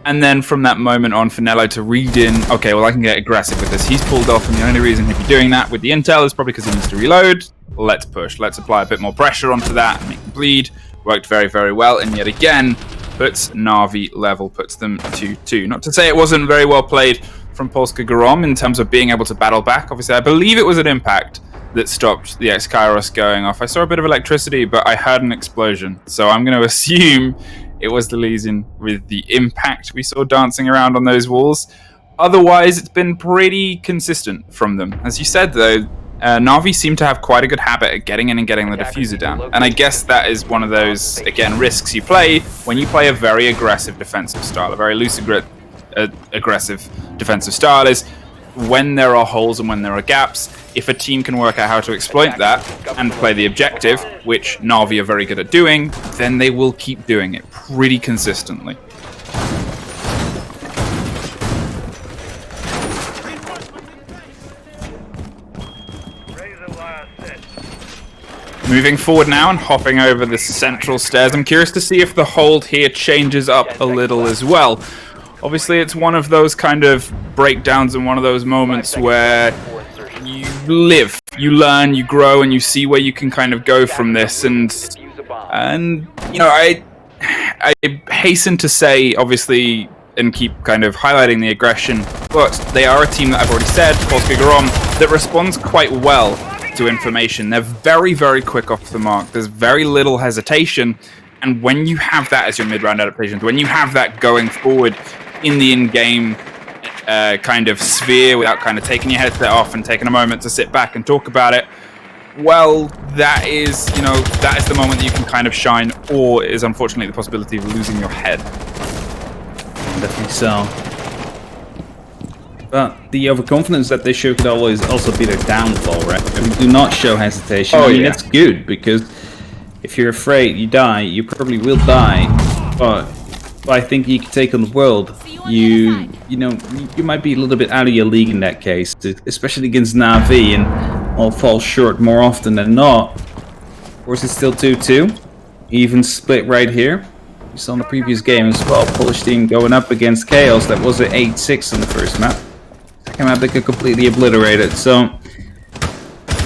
And then from that moment on, for Nello to read in, okay, well, I can get aggressive with this. He's pulled off, and the only reason he'd be doing that with the intel is probably because he needs to reload. Let's push. Let's apply a bit more pressure onto that and make him bleed. worked very, very well, and yet again puts Na'Vi level, puts them 2-2. Not to say it wasn't very well played from Polska Grom in terms of being able to battle back. Obviously, I believe it was an impact that stopped the X-Kairos going off. I saw a bit of electricity, but I heard an explosion. So I'm going to assume it was the Legion with the impact we saw dancing around on those walls. Otherwise, it's been pretty consistent from them. As you said, though, Na'Vi seem to have quite a good habit at getting in and getting the diffuser down. And I guess that is one of those, again, risks you play when you play a very aggressive defensive style. A very loose, aggressive defensive style is when there are holes and when there are gaps. If a team can work out how to exploit that and play the objective, which Na'Vi are very good at doing, then they will keep doing it pretty consistently. Moving forward now and hopping over the central stairs, I'm curious to see if the hold here changes up a little as well. Obviously, it's one of those kind of breakdowns and one of those moments where you live, you learn, you grow, and you see where you can kind of go from this. And you know, I hasten to say, obviously, and keep kind of highlighting the aggression, but they are a team that I've already said, Polska Grom, that responds quite well to information. They're very, very quick off the mark. There's very little hesitation. And when you have that as your mid-round adaptations, when you have that going forward in the in-game kind of sphere without kind of taking your headset off and taking a moment to sit back and talk about it, well, that is, you know, that is the moment that you can kind of shine, or is unfortunately the possibility of losing your head. Definitely so. But the overconfidence that they show could always also be their downfall, right? If you do not show hesitation, I mean, that's good, because if you're afraid you die, you probably will die. But I think you can take on the world. You know, you might be a little bit out of your league in that case, especially against Na'Vi, and all fall short more often than not. Of course, it's still 2-2. Even split right here. We saw in the previous game as well, Polish team going up against Chaos. That was an 8-6 on the first map. Second map, they could completely obliterate it. So,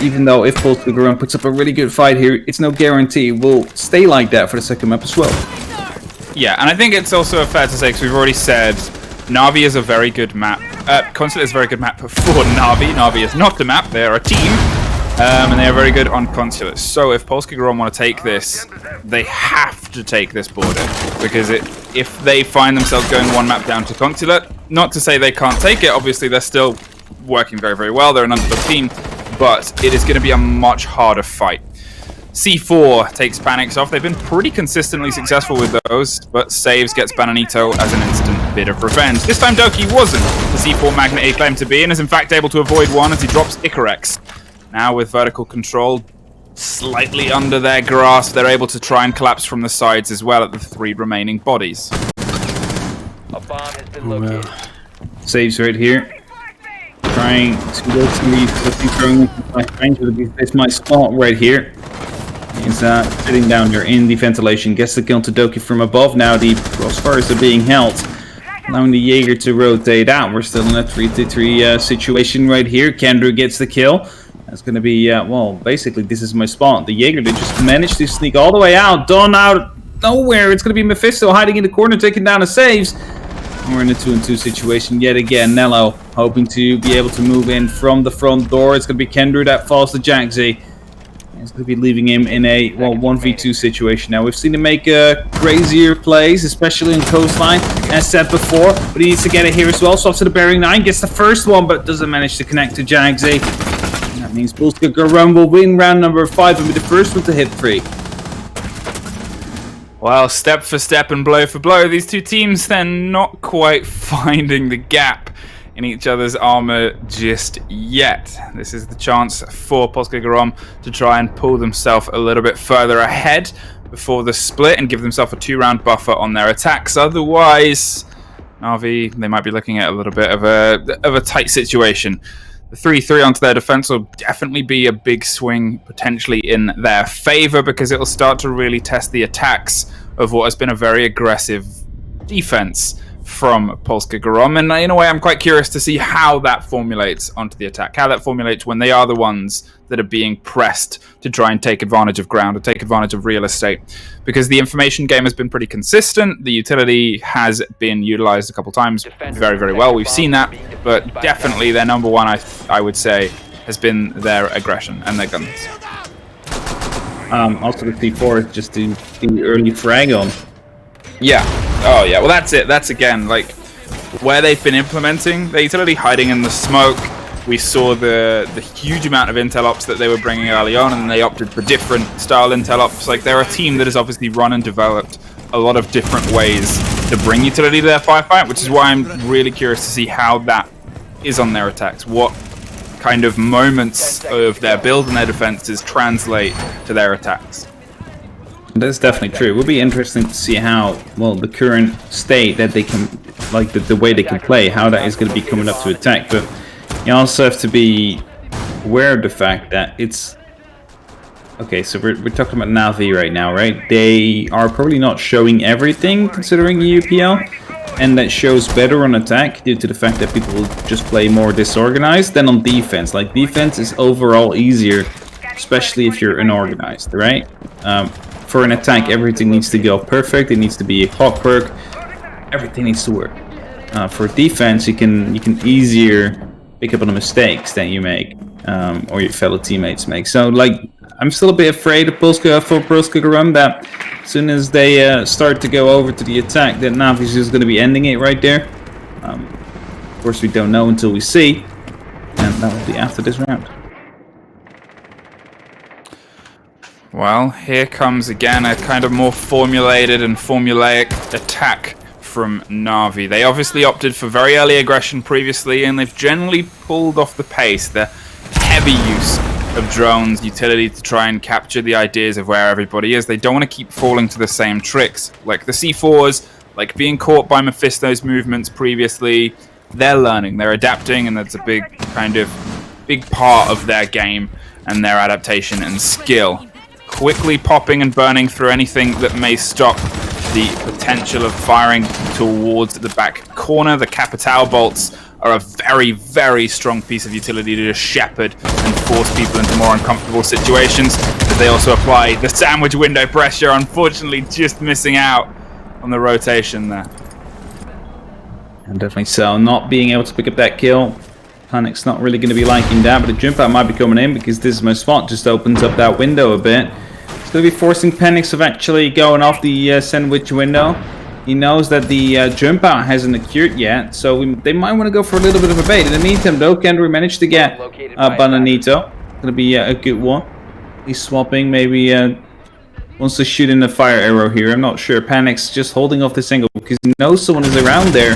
even though if Polska Grom puts up a really good fight here, it's no guarantee it will stay like that for the second map as well. Yeah, and I think it's also fair to say, because we've already said, Na'Vi is a very good map. Consulate is a very good map for Na'Vi. Na'Vi is not the map, they are a team. And they are very good on Consulate. So if Polska Grom want to take this, they have to take this border. Because if they find themselves going one map down to Consulate, not to say they can't take it, obviously they're still working very, very well. They're an underdog team. But it is going to be a much harder fight. C4 takes Panics off. They've been pretty consistently successful with those, but saves, gets Bananito as an instant bit of revenge. This time Doki wasn't the C4 magnet he claimed to be, and is in fact able to avoid one as he drops Icarex. Now with vertical control slightly under their grasp, they're able to try and collapse from the sides as well at the 3 remaining bodies. A bomb has been located. Saves right here. Trying to go to me, throwing into my range, it's my spot right here. He's sitting down here in the ventilation, gets the kill to Doki from above. Now the crossfires are being held, allowing the Jaeger to rotate out. We're still in a 3-3 situation right here. Kendra gets the kill. That's going to be, well, basically this is my spot. The Jaeger, they just managed to sneak all the way out. Dawn out of nowhere. It's going to be Mephisto hiding in the corner, taking down the saves. We're in a 2-2 situation yet again. Nello hoping to be able to move in from the front door. It's going to be Kendra that falls to Jaxi. It's going to be leaving him in a, well, 1v2 situation. Now, we've seen him make crazier plays, especially in Coastline, as said before. But he needs to get it here as well. Swaps to the Bearing 9, gets the first one, but doesn't manage to connect to Jaxi. And that means Polska Grom will win round number 5 and be the first one to hit 3. Well, step for step and blow for blow, these two teams, they're not quite finding the gap in each other's armor just yet. This is the chance for Polska Grom to try and pull themselves a little bit further ahead before the split and give themselves a 2-round buffer on their attacks. Otherwise, Na'Vi, they might be looking at a little bit of a tight situation. The 3-3 onto their defense will definitely be a big swing potentially in their favor, because it will start to really test the attacks of what has been a very aggressive defense from Polska Grom, and in a way I'm quite curious to see how that formulates onto the attack, how that formulates when they are the ones that are being pressed to try and take advantage of ground or take advantage of real estate, because the information game has been pretty consistent. The utility has been utilized a couple times very, very well. We've seen that, but definitely their number one, I would say, has been their aggression and their guns. Also the C4 is just the early frag on. Yeah. Oh, yeah. Well, that's it. That's, again, like, where they've been implementing the utility, hiding in the smoke. We saw the huge amount of intel ops that they were bringing early on, and they opted for different style intel ops. Like, they're a team that has obviously run and developed a lot of different ways to bring utility to their firefight, which is why I'm really curious to see how that is on their attacks. What kind of moments of their build and their defenses translate to their attacks. That's definitely true. It would be interesting to see how, well, the current state that they can, like the way they can play, how that is going to be coming up to attack. But you also have to be aware of the fact that it's... Okay, so we're talking about Na'Vi right now, right? They are probably not showing everything considering the UPL, and that shows better on attack due to the fact that people will just play more disorganized than on defense. Like, defense is overall easier, especially if you're unorganized, right? For an attack, everything needs to go perfect. It needs to be a clockwork. Everything needs to work. For defense, you can easier pick up on the mistakes that you make or your fellow teammates make. So, like, I'm still a bit afraid of Polska Grom that as soon as they start to go over to the attack, that Na'Vi is just going to be ending it right there. Of course, we don't know until we see, and that will be after this round. Well, here comes again a kind of more formulated and formulaic attack from Na'Vi. They obviously opted for very early aggression previously, and they've generally pulled off the pace. The heavy use of drones, utility to try and capture the ideas of where everybody is. They don't want to keep falling to the same tricks. Like the C4s, like being caught by Mephisto's movements previously, they're learning, they're adapting, and that's a big part of their game and their adaptation and skill. Quickly popping and burning through anything that may stop the potential of firing towards the back corner. The Capital bolts are a very, very strong piece of utility to just shepherd and force people into more uncomfortable situations. As they also apply the sandwich window pressure, unfortunately just missing out on the rotation there. And definitely so, not being able to pick up that kill. Panic's not really going to be liking that, but the jump out might be coming in because this is my spot. Just opens up that window a bit. It's going to be forcing Panix of actually going off the sandwich window. He knows that the jump out hasn't occurred yet, so they might want to go for a little bit of a bait. In the meantime, though, Kendry managed to get Bananito. Going to be a good one. He's swapping, maybe wants to shoot in a fire arrow here. I'm not sure. Panix just holding off this angle because he knows someone is around there.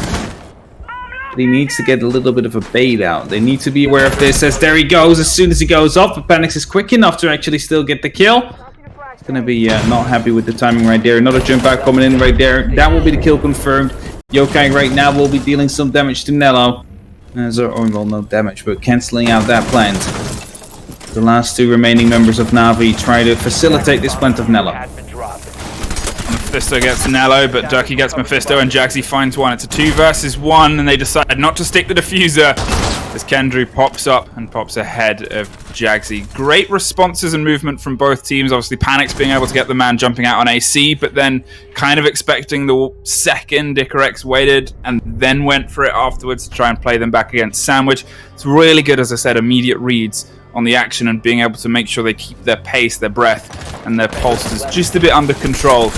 He needs to get a little bit of a bait out. They need to be aware of this as there he goes as soon as he goes off. But Panix is quick enough to actually still get the kill. He's going to be not happy with the timing right there. Another jump out coming in right there. That will be the kill confirmed. Yokai right now will be dealing some damage to Nello. Well, no damage, but cancelling out that plant. The last two remaining members of Na'Vi try to facilitate this plant of Nello. Mephisto gets Nello, but Ducky gets Mephisto, and Jaxi finds one. It's a 2 versus 1, and they decide not to stick the diffuser as Kendry pops up and pops ahead of Jaxi. Great responses and movement from both teams. Obviously, Panic's being able to get the man jumping out on AC, but then kind of expecting the second Icarex waited and then went for it afterwards to try and play them back against Sandwich. It's really good, as I said, immediate reads on the action and being able to make sure they keep their pace, their breath, and their pulses just a bit under control.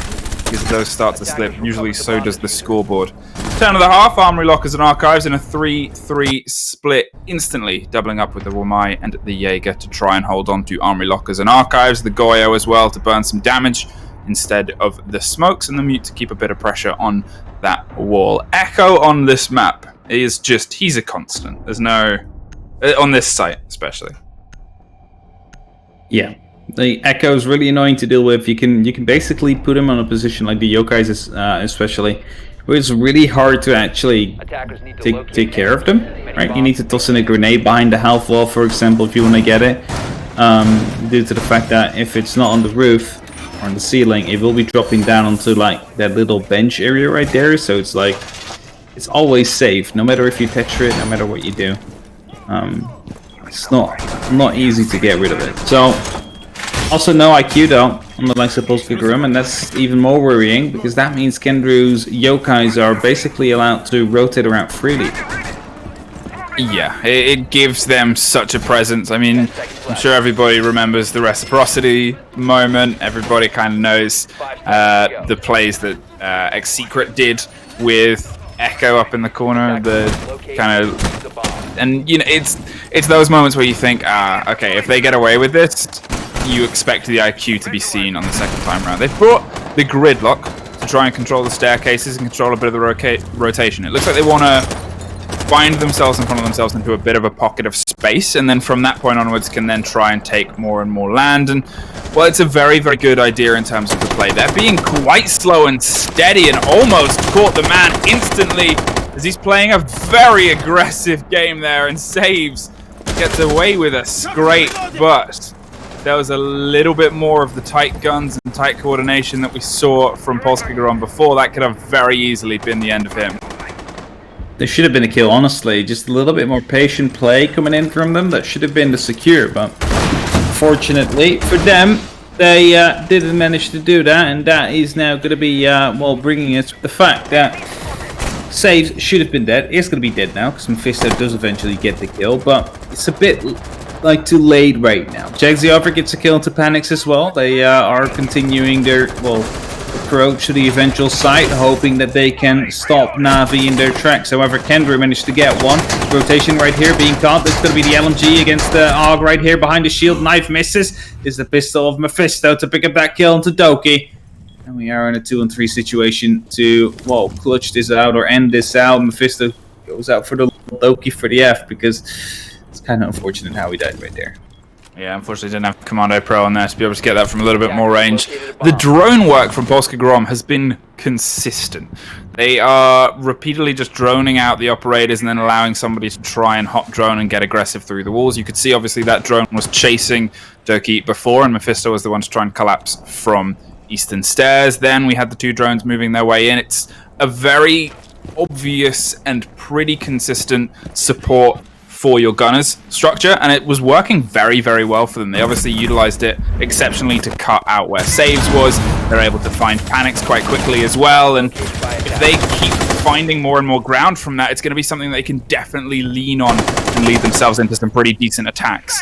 Because if those start to slip, usually so does the scoreboard. Turn of the half, Armory Lockers and Archives in a 3-3 split, instantly doubling up with the Wamai and the Jaeger to try and hold on to Armory Lockers and Archives. The Goyo as well to burn some damage instead of the smokes, and the Mute to keep a bit of pressure on that wall. Echo on this map is just, he's a constant. There's no, on this site especially. Yeah. The Echo is really annoying to deal with. You can basically put him on a position like the Yokais especially, where it's really hard to actually take care of them. Right? You need to toss in a grenade behind the health wall, for example, if you want to get it. Due to the fact that if it's not on the roof or on the ceiling, it will be dropping down onto like that little bench area right there. So it's like it's always safe, no matter if you picture it, no matter what you do. It's not easy to get rid of it. So, also no IQ though, on the likes of Polska Grom, and that's even more worrying, because that means Kendru's yokais are basically allowed to rotate around freely. Yeah, it gives them such a presence. I mean, I'm sure everybody remembers the reciprocity moment. Everybody kind of knows the plays that X-Secret did with Echo up in the corner. The kind of, and you know, it's those moments where you think, okay, if they get away with this, you expect the IQ to be seen on the second time round. They've brought the gridlock to try and control the staircases and control a bit of the rotation. It looks like they want to find themselves in front of themselves into a bit of a pocket of space, and then from that point onwards can then try and take more and more land. And well, it's a very, very good idea in terms of the play. They're being quite slow and steady and almost caught the man instantly as he's playing a very aggressive game there and saves, gets away with a scrape, but there was a little bit more of the tight guns and tight coordination that we saw from Polska Grom before. That could have very easily been the end of him. There should have been a kill, honestly. Just a little bit more patient play coming in from them. That should have been the secure, but fortunately for them, they didn't manage to do that, and that is now going to be, well, bringing us the fact that Saves should have been dead. It's going to be dead now, because Mephisto does eventually get the kill, but it's a bit like too late right now. Jaxiover gets a kill into Panics as well. They are continuing their, well, approach to the eventual site, hoping that they can stop Na'Vi in their tracks. However, Kendra managed to get one. Rotation right here being caught. This is going to be the LMG against the AUG right here behind the shield. Knife misses. Is the pistol of Mephisto to pick up that kill into Doki. And we are in a 2-on-3 situation to, well, clutch this out or end this out. Mephisto goes out for the Doki for the F, because it's kind of unfortunate how he died right there. Yeah, unfortunately didn't have Commando Pro on there to be able to get that from a little bit more range. The drone work from Polska Grom has been consistent. They are repeatedly just droning out the operators and then allowing somebody to try and hot drone and get aggressive through the walls. You could see obviously that drone was chasing Doki before, and Mephisto was the one to try and collapse from Eastern Stairs. Then we had the two drones moving their way in. It's a very obvious and pretty consistent support for your gunners structure, and it was working very, very well for them. They obviously utilized it exceptionally to cut out where Saves was. They're able to find Panics quite quickly as well, and if they keep finding more and more ground from that, it's going to be something they can definitely lean on and lead themselves into some pretty decent attacks.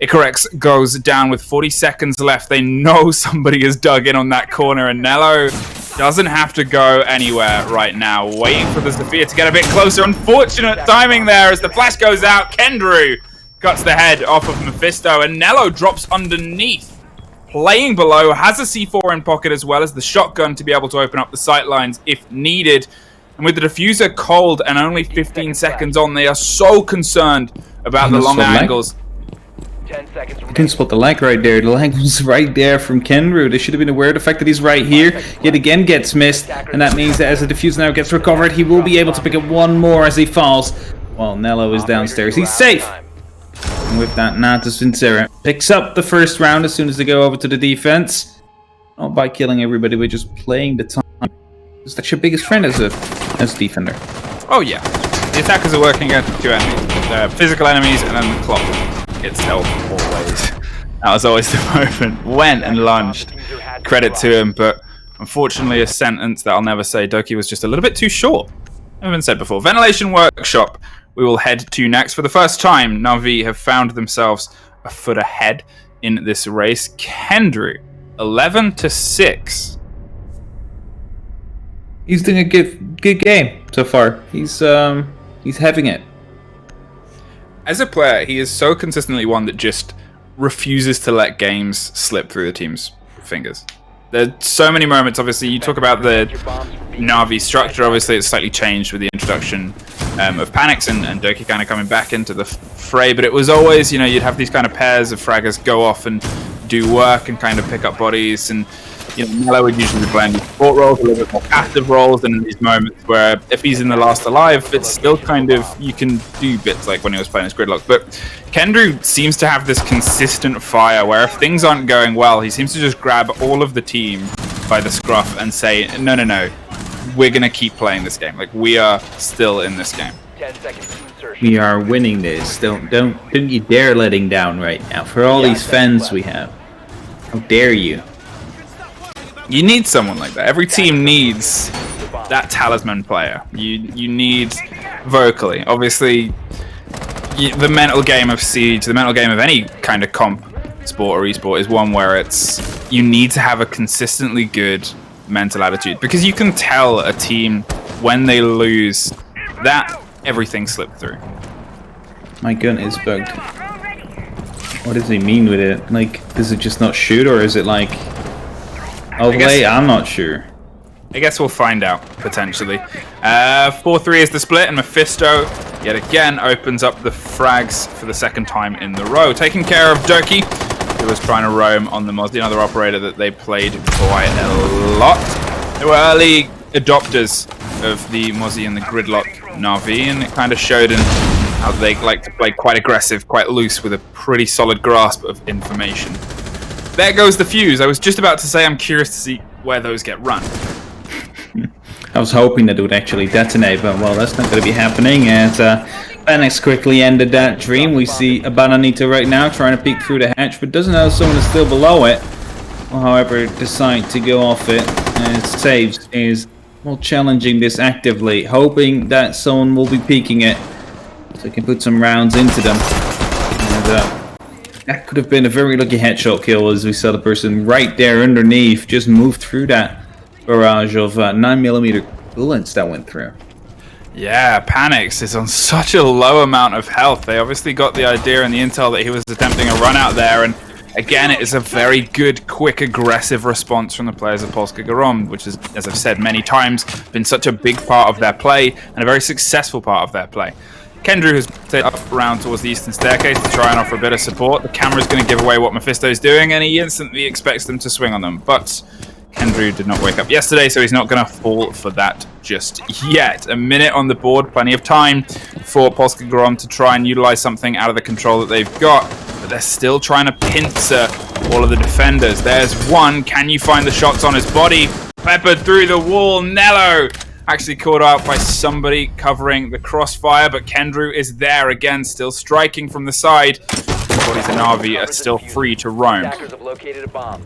Icarex goes down with 40 seconds left. They know somebody has dug in on that corner, and Nello doesn't have to go anywhere right now. Waiting for the Zofia to get a bit closer. Unfortunate timing there as the flash goes out. Kendru cuts the head off of Mephisto, and Nello drops underneath. Playing below, has a C4 in pocket as well as the shotgun to be able to open up the sight lines if needed. And with the diffuser cold and only 15 seconds on, they are so concerned about the long angles. 10 seconds You can spot the lag right there. The lag was right there from Kenru. They should have been aware of the fact that he's right here. Yet again gets missed. And that means that as the diffuser now gets recovered, he will be able to pick up one more as he falls. While Nello is downstairs. He's safe. And with that, Natus Vincera picks up the first round as soon as they go over to the defense. Not by killing everybody, but just playing the time. That's your biggest friend as a defender. Oh yeah. The attackers are working against two enemies. Physical enemies and then the clock itself always. That was always the moment. Went and lunged. Credit to him, but unfortunately a sentence that I'll never say. Doki was just a little bit too short. Never been said before. Ventilation Workshop we will head to next. For the first time, Na'Vi have found themselves a foot ahead in this race. Kendru, 11-6. He's doing a good game so far. He's having it. As a player, he is so consistently one that just refuses to let games slip through the team's fingers. There's so many moments, obviously, you talk about the Na'Vi structure, obviously it's slightly changed with the introduction of Panics and Doki kind of coming back into the fray, but it was always, you know, you'd have these kind of pairs of fraggers go off and do work and kind of pick up bodies, and you know, Nello would usually be playing support roles, a little bit more passive roles, and in these moments where if he's in the last alive, it's still kind of, you can do bits like when he was playing his Gridlock. But Kendru seems to have this consistent fire where if things aren't going well, he seems to just grab all of the team by the scruff and say, no, we're gonna keep playing this game. Like, we are still in this game. 10 seconds to insertion. We are winning this. Don't you dare letting down right now. For all these fans we have. How dare you? You need someone like that. Every team needs that talisman player. You need vocally. Obviously, the mental game of Siege, the mental game of any kind of comp sport or esport is one where you need to have a consistently good mental attitude, because you can tell a team when they lose that everything slipped through. My gun is bugged. What does he mean with it? Like, does it just not shoot, or is it like overlay? I'm not sure. I guess we'll find out, potentially. 4-3 is the split, and Mephisto, yet again, opens up the frags for the second time in the row. Taking care of Doki, who was trying to roam on the Mozzie, another operator that they played quite a lot. They were early adopters of the Mozzie and the Gridlock Na'Vi, and it kind of showed in how they like to play quite aggressive, quite loose, with a pretty solid grasp of information. There goes the fuse. I was just about to say I'm curious to see where those get run. I was hoping that it would actually detonate, but well, that's not going to be happening. As Phoenix quickly ended that dream. We see a Bananito right now trying to peek through the hatch, but doesn't know someone is still below it. Will, however, decide to go off it. And Saves is challenging this actively, hoping that someone will be peeking it, so he can put some rounds into them. And that could have been a very lucky headshot kill, as we saw the person right there underneath just move through that barrage of 9mm bullets that went through. Yeah, Panix is on such a low amount of health. They obviously got the idea and the intel that he was attempting a run out there, and again, it is a very good, quick, aggressive response from the players of Polska Grom, which is, as I've said many times, been such a big part of their play and a very successful part of their play. Kendrew has taken up around towards the eastern staircase to try and offer a bit of support. The camera's going to give away what Mephisto's doing, and he instantly expects them to swing on them. But Kendrew did not wake up yesterday, so he's not going to fall for that just yet. A minute on the board, plenty of time for Polska Grom to try and utilize something out of the control that they've got. But they're still trying to pincer all of the defenders. There's one. Can you find the shots on his body? Peppered through the wall. Nello actually caught out by somebody covering the crossfire, but Kendrew is there again, still striking from the side. The bodies of Na'Vi are still free to roam. Attackers have located a bomb.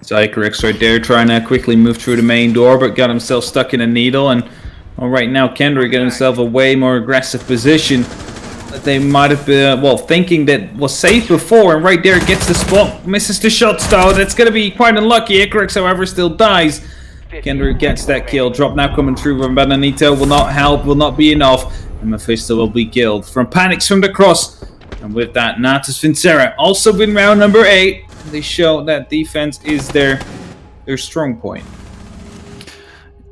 Zykerix right there trying to quickly move through the main door, but got himself stuck in a needle. And well, right now Kendrew got himself a way more aggressive position that they might have been, thinking that was safe before, and right there gets the spot, misses the shots though. That's going to be quite unlucky. Icarix, however, still dies. Kendrew gets that kill. Drop now coming through from Bananito will not help, will not be enough, and Mephisto will be killed from Panix from the cross. And with that, Natus Vincera also been round number 8. They show that defense is their strong point.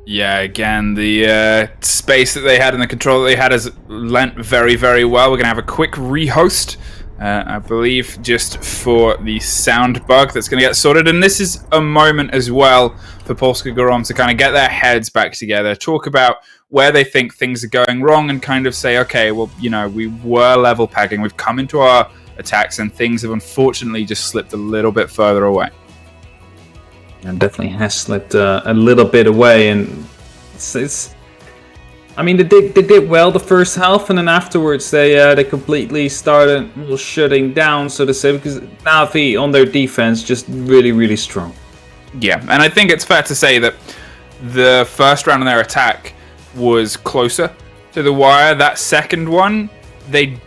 Yeah, again, the space that they had and the control that they had has lent very, very well. We're going to have a quick rehost, I believe, just for the sound bug that's going to get sorted. And this is a moment as well for Polska Grom to kind of get their heads back together, talk about where they think things are going wrong, and kind of say, okay, well, you know, we were level pegging, we've come into our attacks, and things have unfortunately just slipped a little bit further away. It definitely has slipped a little bit away, and it's I mean, they did well the first half, and then afterwards they completely started shutting down, so to say, because Na'Vi on their defense just really, really strong. Yeah, and I think it's fair to say that the first round of their attack was closer to the wire. That second one, they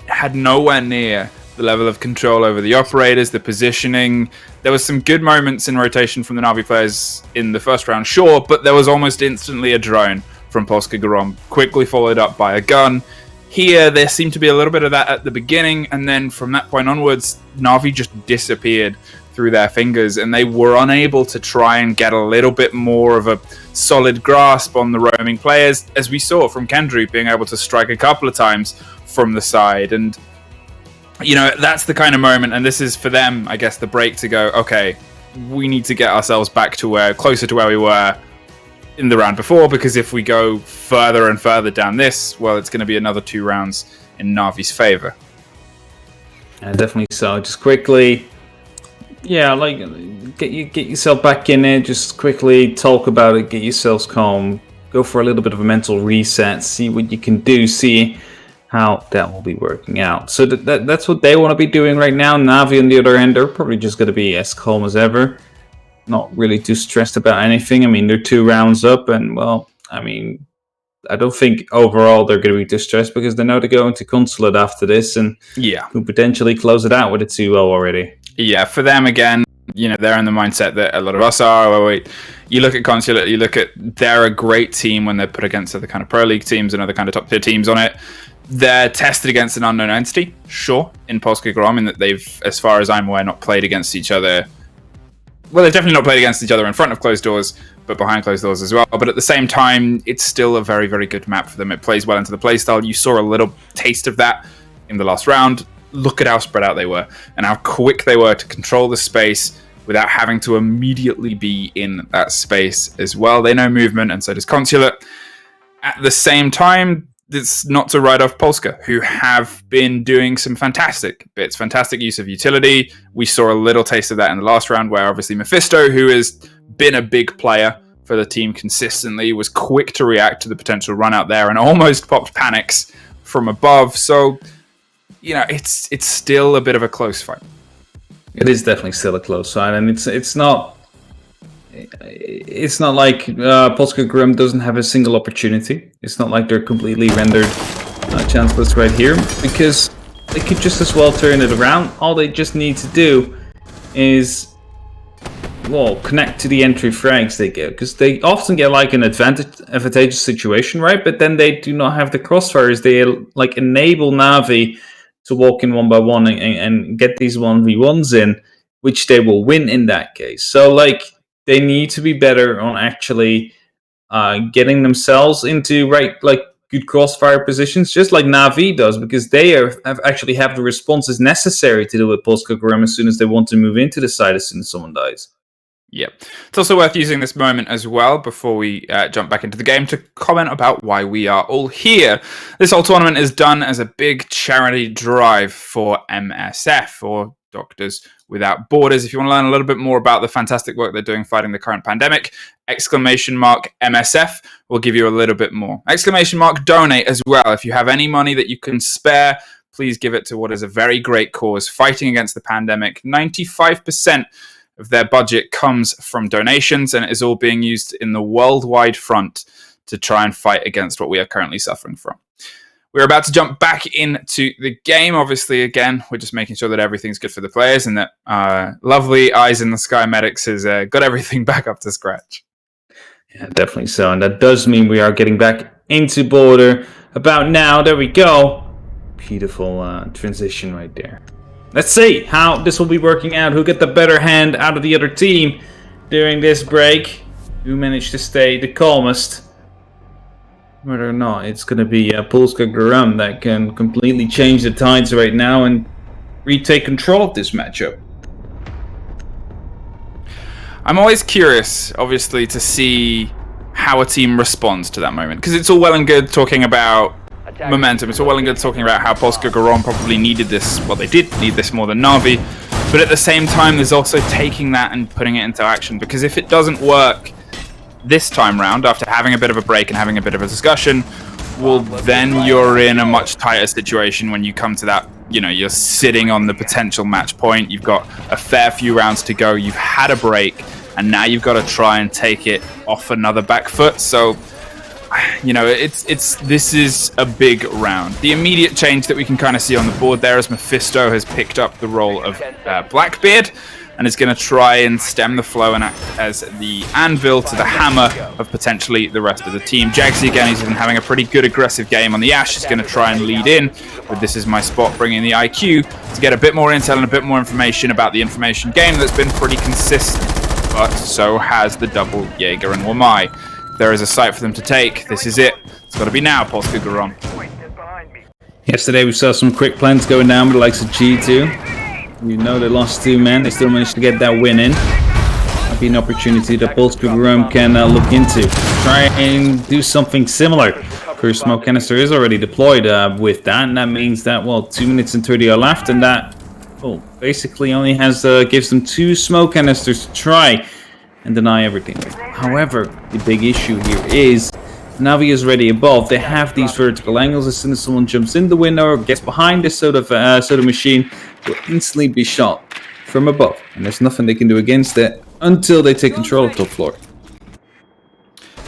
had nowhere near the level of control over the operators, the positioning. There was some good moments in rotation from the Na'Vi players in the first round, sure, but there was almost instantly a drone from Polska Grom, quickly followed up by a gun. Here, there seemed to be a little bit of that at the beginning, and then from that point onwards, Na'Vi just disappeared through their fingers, and they were unable to try and get a little bit more of a solid grasp on the roaming players, as we saw from Kendrew being able to strike a couple of times from the side. And you know, that's the kind of moment, and this is for them, I guess, the break to go, okay, we need to get ourselves back to closer to where we were in the round before, because if we go further and further down this, well, it's going to be another 2 rounds in Na'Vi's favor. Definitely so. Just quickly, like get yourself back in there. Just quickly talk about it. Get yourselves calm. go for a little bit of a mental reset, see what you can do, see how that will be working out. So that's what they want to be doing right now. Na'Vi, on the other hand, they're probably just going to be as calm as ever. Not really too stressed about anything. I mean, they're 2 rounds up, and, well, I mean, I don't think overall they're going to be too stressed because they know they go into Consulate after this and can potentially close it out with a 2-0 already. Yeah, for them, again, you know, they're in the mindset that a lot of us are. You look at Consulate, you look at, they're a great team when they're put against other kind of Pro League teams and other kind of top tier teams on it. They're tested against an unknown entity, sure, in Polska Grom, in that they've, as far as I'm aware, not played against each other. Well, they've definitely not played against each other in front of closed doors, but behind closed doors as well. But at the same time, it's still a very, very good map for them. It plays well into the playstyle. You saw a little taste of that in the last round. Look at how spread out they were and how quick they were to control the space without having to immediately be in that space as well. They know movement, and so does Consulate. At the same time, it's not to write off Polska, who have been doing some fantastic bits, fantastic use of utility. We saw a little taste of that in the last round, where obviously Mephisto, who has been a big player for the team consistently, was quick to react to the potential run out there and almost popped panics from above. So, you know, it's still a bit of a close fight. It is definitely still a close fight, and it's not like Polska Grom doesn't have a single opportunity. It's not like they're completely rendered chanceless right here, because they could just as well turn it around. All they just need to do is, well, connect to the entry frags they get, because they often get like an advantageous situation, right? But then they do not have the crossfires. They like enable Na'Vi to walk in 1-by-1 and get these 1v1s in, which they will win in that case. So like, they need to be better on actually getting themselves into good crossfire positions, just like Na'Vi does, because they have the responses necessary to do with Polska Grom as soon as they want to move into the side as soon as someone dies. Yep. It's also worth using this moment as well, before we jump back into the game, to comment about why we are all here. This whole tournament is done as a big charity drive for MSF, or Doctors Without Borders. If you want to learn a little bit more about the fantastic work they're doing fighting the current pandemic, !MSF will give you a little bit more. !Donate as well. If you have any money that you can spare, please give it to what is a very great cause fighting against the pandemic. 95% of their budget comes from donations, and it is all being used in the worldwide front to try and fight against what we are currently suffering from. We're about to jump back into the game. Obviously, again, we're just making sure that everything's good for the players, and that lovely Eyes in the Sky Medics has got everything back up to scratch. Yeah, definitely so. And that does mean we are getting back into Border about now. There we go. Beautiful transition right there. Let's see how this will be working out. Who got the better hand out of the other team during this break? Who managed to stay the calmest? Whether or not it's going to be Polska Grom that can completely change the tides right now and retake control of this matchup. I'm always curious, obviously, to see how a team responds to that moment. Because it's all well and good talking about momentum. It's all well and good talking about how Polska Grom probably needed this. Well, they did need this more than Na'Vi. But at the same time, there's also taking that and putting it into action. Because if it doesn't work this time round, after having a bit of a break and having a bit of a discussion, well, then you're in a much tighter situation when you come to that. You know, you're sitting on the potential match point. You've got a fair few rounds to go. You've had a break, and now you've got to try and take it off another back foot. So, you know, this is a big round. The immediate change that we can kind of see on the board there is Mephisto has picked up the role of Blackbeard and is going to try and stem the flow and act as the anvil to the hammer of potentially the rest of the team. Jagsy, again, he's been having a pretty good aggressive game on the Ashe. He's going to try and lead in with This Is My Spot, bringing the IQ to get a bit more intel and a bit more information about the information game that's been pretty consistent. But so has the double Jaeger and Wamai. There is a site for them to take. This is it. It's got to be now, Polska Grom. Yesterday we saw some quick plans going down with the likes of G2. You know they lost 2 men. They still managed to get that win in. Might be an opportunity that Polska Grom can look into. Try and do something similar. First smoke canister is already deployed with that, and that means that, well, 2 minutes and 30 are left, and that, well, basically only has gives them 2 smoke canisters to try and deny everything. However, the big issue here is Navi is already above. They have these vertical angles. As soon as someone jumps in the window or gets behind this sort of machine, will instantly be shot from above. And there's nothing they can do against it until they take control of top floor.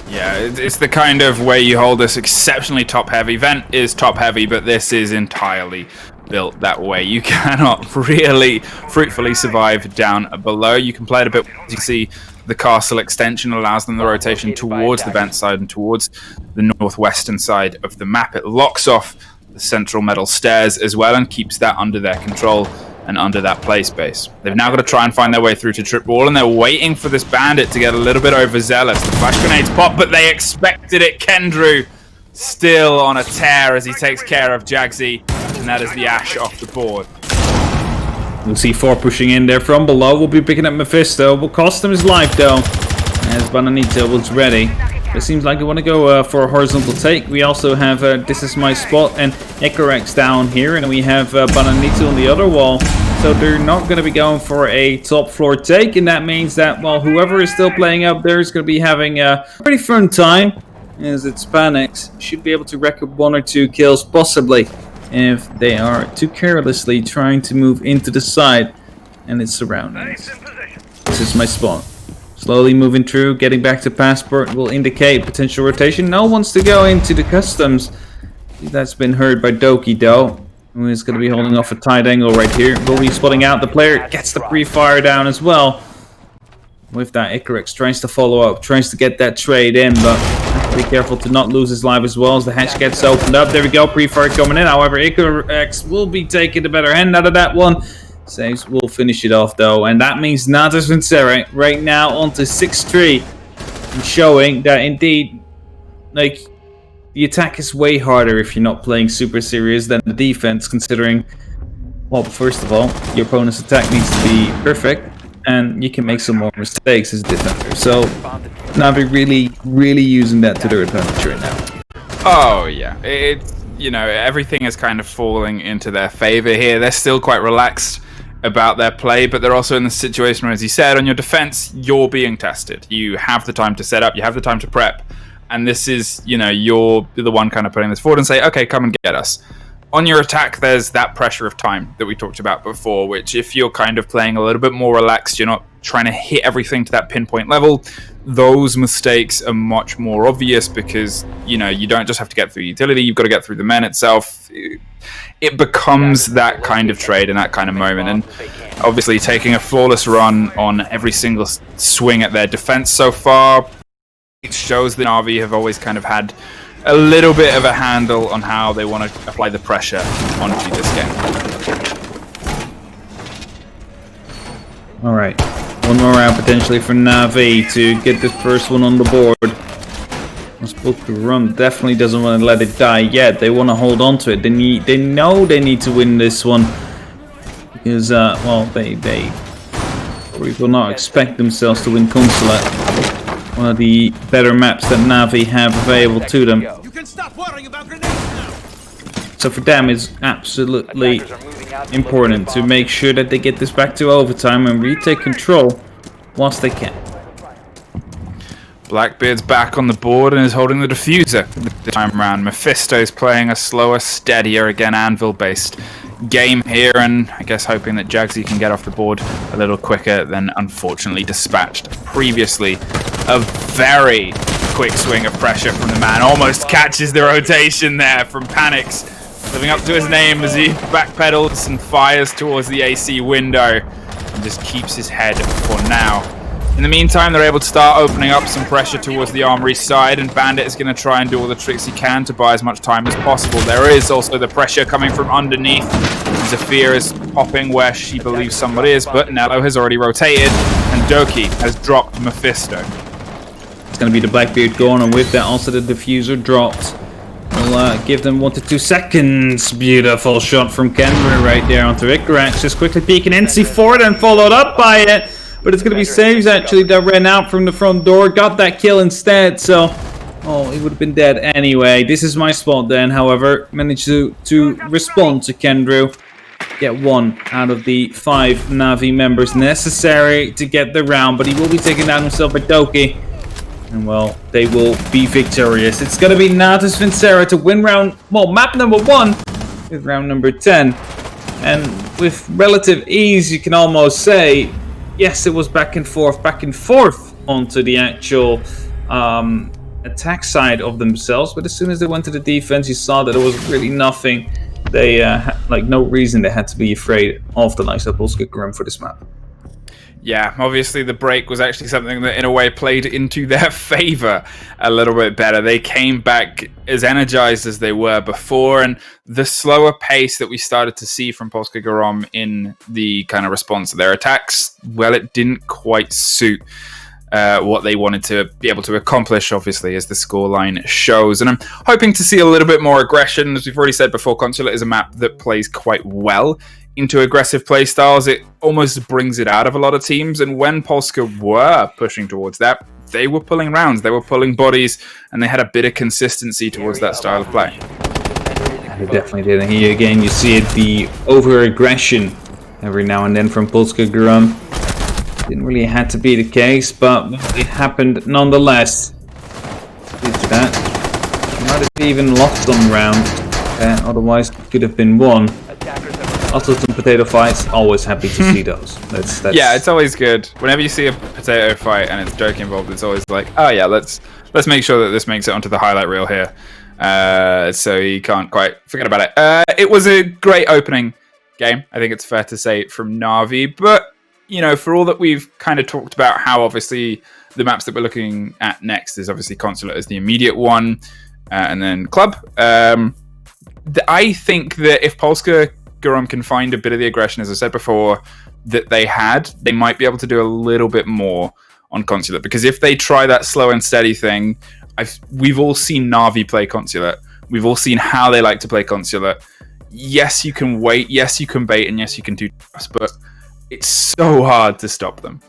Yeah, it's the kind of way you hold this exceptionally top-heavy. Vent is top-heavy, but this is entirely built that way. You cannot really fruitfully survive down below. You can play it a bit. You can see the castle extension allows them the rotation towards the vent side and towards the northwestern side of the map. It locks off the central metal stairs as well and keeps that under their control and under that play space. They've now got to try and find their way through to trip wall, and they're waiting for this bandit to get a little bit overzealous. The flash grenades pop, but they expected it. Kendrew still on a tear as he takes care of Jagsy, and that is the Ash off the board. We'll see 4 pushing in there from below. We'll be picking up Mephisto. Will cost him his life though, as Bananito was ready. It seems like they want to go for a horizontal take. We also have This Is My Spot and Icarex down here, and we have Bananito on the other wall. So they're not going to be going for a top floor take, and that means that, well, whoever is still playing up there is going to be having a pretty fun time, as it's Panics. Should be able to record 1 or 2 kills, possibly, if they are too carelessly trying to move into the side and its surroundings. This is my spot. Slowly moving through, getting back to passport will indicate potential rotation. No one wants to go into the customs. That's been heard by Doki though, who is going to be holding off a tight angle right here. Will be spotting out the player, gets the pre-fire down as well. With that, Icarex tries to follow up, tries to get that trade in, but be careful to not lose his life as well as the hatch gets opened up. There we go, pre-fire coming in. However, Icarex will be taking the better hand out of that one. Saves will finish it off though, and that means Natas Vincere right now onto 6-3, and showing that indeed, like, the attack is way harder if you're not playing super serious than the defense, considering, well, first of all, your opponent's attack needs to be perfect, and you can make some more mistakes as a defender. So Navi really using that to their advantage right now. Oh yeah, it's, you know, everything is kind of falling into their favor here. They're still quite relaxed about their play, but they're also in the situation where, as you said, on your defense, you're being tested. You have the time to set up, you have the time to prep, and this is, you know, you're the one kind of putting this forward and say, okay, come and get us. On your attack, there's that pressure of time that we talked about before, which if you're kind of playing a little bit more relaxed, you're not trying to hit everything to that pinpoint level, those mistakes are much more obvious because, you know, you don't just have to get through utility, you've got to get through the man itself. It becomes that kind of trade and that kind of moment, and obviously taking a flawless run on every single swing at their defense so far, it shows that Na'Vi have always kind of had a little bit of a handle on how they want to apply the pressure onto this game. Alright, one more round potentially for Na'Vi to get this first one on the board. Supposed to run, definitely doesn't want to let it die yet. They want to hold on to it. They know they need to win this one because well, they will not expect themselves to win Consulate, one of the better maps that Na'Vi have available to them. You can stop worrying about grenades now. So for them, it's absolutely important to make sure that they get this back to overtime and retake control whilst they can. Blackbeard's back on the board and is holding the diffuser this time around. Mephisto's playing a slower, steadier, again anvil-based game here, and I guess hoping that Jagsy can get off the board a little quicker than unfortunately dispatched previously. A very quick swing of pressure from the man, almost catches the rotation there from Panics, living up to his name as he backpedals and fires towards the AC window and just keeps his head for now. In the meantime, they're able to start opening up some pressure towards the armory side, and Bandit is going to try and do all the tricks he can to buy as much time as possible. There is also the pressure coming from underneath. Zafir is popping where she believes somebody is, but Nello has already rotated, and Doki has dropped Mephisto. It's going to be the Blackbeard going, and with that also the diffuser dropped. We'll give them 1 to 2 seconds. Beautiful shot from Kendra right there onto Icarex. Just quickly peeking in, C4 then followed up by it. But it's going to be Saves actually that ran out from the front door, got that kill instead, so oh, he would have been dead anyway. This is my spot then, however, managed to respond to Kendrew, get 1 out of the 5 Na'Vi members necessary to get the round, but he will be taken down himself by Doki. And well, they will be victorious. It's going to be Natus Vincera to win map number 1 with round number 10. And with relative ease, you can almost say, yes, it was back and forth onto the actual attack side of themselves. But as soon as they went to the defense, you saw that there was really nothing. They had no reason they had to be afraid of the likes of Polska Grum for this map. Yeah, obviously the break was actually something that in a way played into their favor a little bit better. They came back as energized as they were before, and the slower pace that we started to see from Polska Grom in the kind of response to their attacks, well, it didn't quite suit what they wanted to be able to accomplish, obviously, as the scoreline shows. And I'm hoping to see a little bit more aggression. As we've already said before, Consulate is a map that plays quite well into aggressive play styles. It almost brings it out of a lot of teams, and when Polska were pushing towards that, they were pulling rounds, they were pulling bodies, and they had a bit of consistency towards that style of play. And they definitely did. And here again, you see it, the over-aggression every now and then from Polska Grum. Didn't really have to be the case, but it happened nonetheless. Due to that, might have even lost some round, otherwise it could have been won. Also, some potato fights. Always happy to see those. That's Yeah, it's always good. Whenever you see a potato fight and it's joke involved, it's always like, oh yeah, let's make sure that this makes it onto the highlight reel here, so you can't quite forget about it. It was a great opening game, I think it's fair to say, from Na'Vi. But you know, for all that we've kind of talked about how obviously the maps that we're looking at next is obviously Consulate as the immediate one, and then Club. I think that if Polska Grom can find a bit of the aggression, as I said before, that they had, they might be able to do a little bit more on Consulate. Because if they try that slow and steady thing, we've all seen Na'Vi play Consulate. We've all seen how they like to play Consulate. Yes, you can wait. Yes, you can bait. And yes, you can do this. But it's so hard to stop them.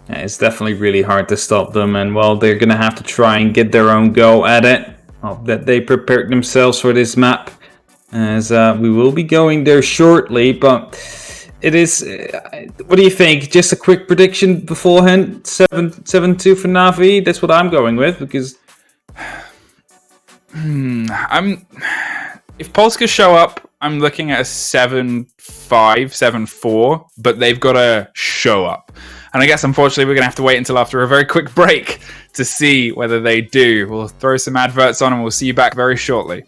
Yeah, it's definitely really hard to stop them. And, well, they're going to have to try and get their own go at it. Hope that they prepared themselves for this map, as we will be going there shortly. But it is, what do you think? Just a quick prediction beforehand, 7-2 for Na'Vi. That's what I'm going with, because if Polska show up, I'm looking at a 7-5, 7-4, but they've got to show up. And I guess, unfortunately, we're going to have to wait until after a very quick break to see whether they do. We'll throw some adverts on and we'll see you back very shortly.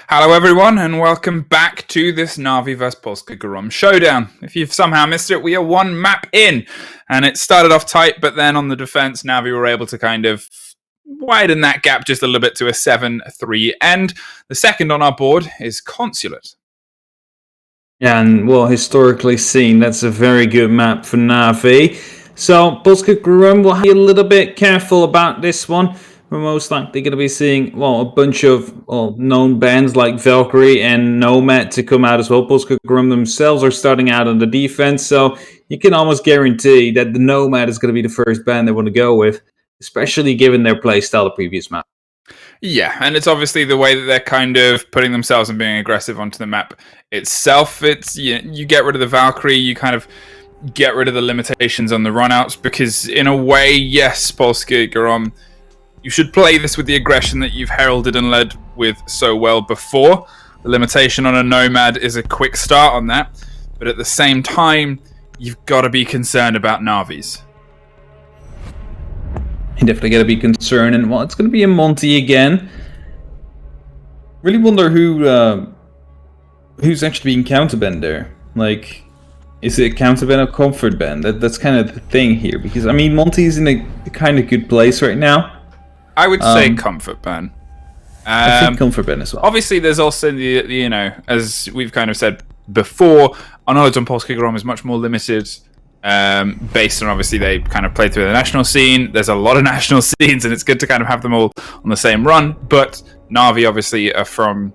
Hello everyone and welcome back to this Na'Vi vs Polska Grom showdown. If you've somehow missed it, we are one map in and it started off tight, but then on the defense Na'Vi were able to kind of widen that gap just a little bit to a 7-3 end. The second on our board is Consulate. Yeah, and well, historically seen, that's a very good map for Na'Vi. So Polska Grom will be a little bit careful about this one. We're most likely going to be seeing, well, a bunch of known bands like Valkyrie and Nomad to come out as well. Polska Grom themselves are starting out on the defense, so you can almost guarantee that the Nomad is going to be the first band they want to go with, especially given their playstyle the previous map. Yeah, and it's obviously the way that they're kind of putting themselves and being aggressive onto the map itself. It's you get rid of the Valkyrie, you kind of get rid of the limitations on the runouts, because in a way, yes, Polska Grom, you should play this with the aggression that you've heralded and led with so well before. The limitation on a Nomad is a quick start on that, but at the same time, you've got to be concerned about Na'Vis. You definitely got to be concerned, and well, it's going to be a Monty again. Really wonder who's actually being counterbanned there. Like, is it counterban or comfort ban? That's kind of the thing here, because I mean, Monty's in a kind of good place right now. I would say comfort ban. I think comfort ban as well. Obviously, there's also the as we've kind of said before, our knowledge on Polska Grom is much more limited, based on obviously they kind of played through the national scene. There's a lot of national scenes, and it's good to kind of have them all on the same run. But Na'Vi obviously are from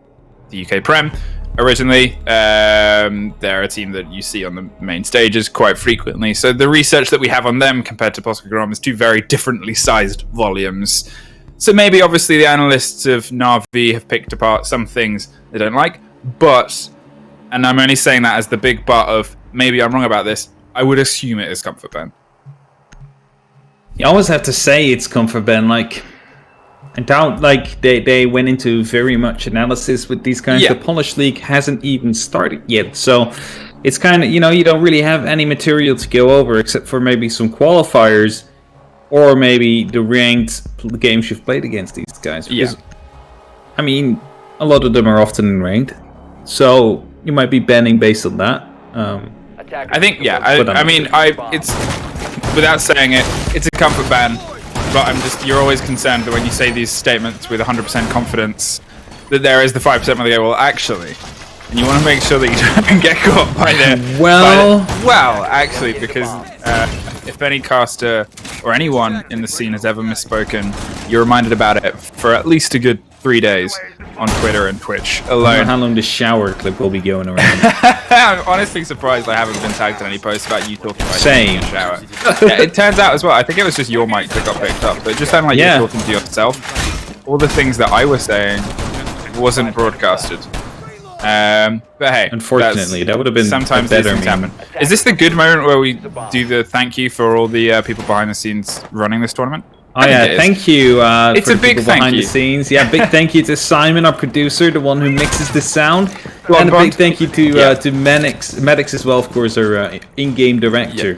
the UK Prem originally. They're a team that you see on the main stages quite frequently. So the research that we have on them compared to Polska Grom is two very differently sized volumes. So maybe obviously the analysts of Na'Vi have picked apart some things they don't like, but, and I'm only saying that as the big but of maybe I'm wrong about this, I would assume it is comfort ban. You always have to say it's comfort ban. Like, I doubt they went into very much analysis with these kinds. Yeah. The Polish League hasn't even started yet, so it's kind of, you don't really have any material to go over except for maybe some qualifiers or maybe the ranked games you've played against these guys. Because, I mean, a lot of them are often in ranked, so you might be banning based on that. I think, it's, without saying it, it's a comfort ban, but you're always concerned that when you say these statements with 100% confidence, that there is the 5% where they go, well, actually, and you want to make sure that you don't get caught by the... Well, actually, because if any caster or anyone in the scene has ever misspoken, you're reminded about it for at least a good 3 days on Twitter and Twitch I don't alone. know how long the shower clip will be going around. I'm honestly surprised I haven't been tagged in any posts about you talking about Same. in the shower. Yeah, it turns out as well, I think it was just your mic that got picked up, but it just sounded like you were talking to yourself. All the things that I was saying wasn't broadcasted. But hey, Unfortunately, that would have been sometimes a these better things meme. happen. Is this the good moment where we do the thank you for all the people behind the scenes running this tournament? Oh yeah, thank you It's for a the big people thank behind you. the scenes. Yeah, big thank you to Simon, our producer, the one who mixes the sound. Well, And a big Bond. thank you to Maddox as well, of course, our in-game director.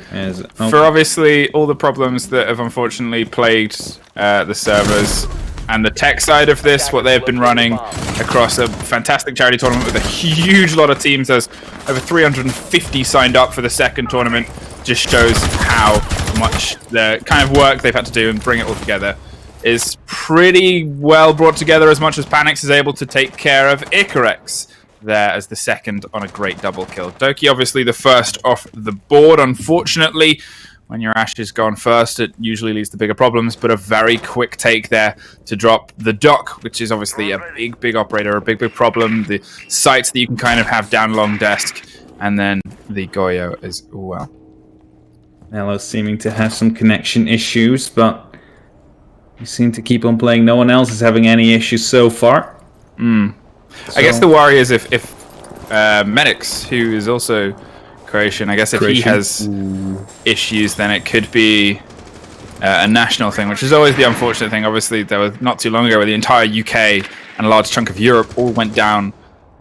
For obviously all the problems that have unfortunately plagued the servers and the tech side of this, what they've been running across a fantastic charity tournament with a huge lot of teams. There's over 350 signed up for the second tournament. Just shows how much the kind of work they've had to do and bring it all together is pretty well brought together, as much as Panix is able to take care of Icarex there as the second on a great double kill. Doki obviously the first off the board. Unfortunately, when your Ash is gone first, it usually leads to bigger problems, but a very quick take there to drop the Dock, which is obviously a big operator, a big problem. The sites that you can kind of have down long desk, and then the Goyo as well. Nello seeming to have some connection issues, but you seem to keep on playing. No one else is having any issues so far. I guess the worry is if Medix, who is also Croatian, I guess if he has issues, then it could be a national thing, which is always the unfortunate thing. Obviously, there was not too long ago where the entire UK and a large chunk of Europe all went down.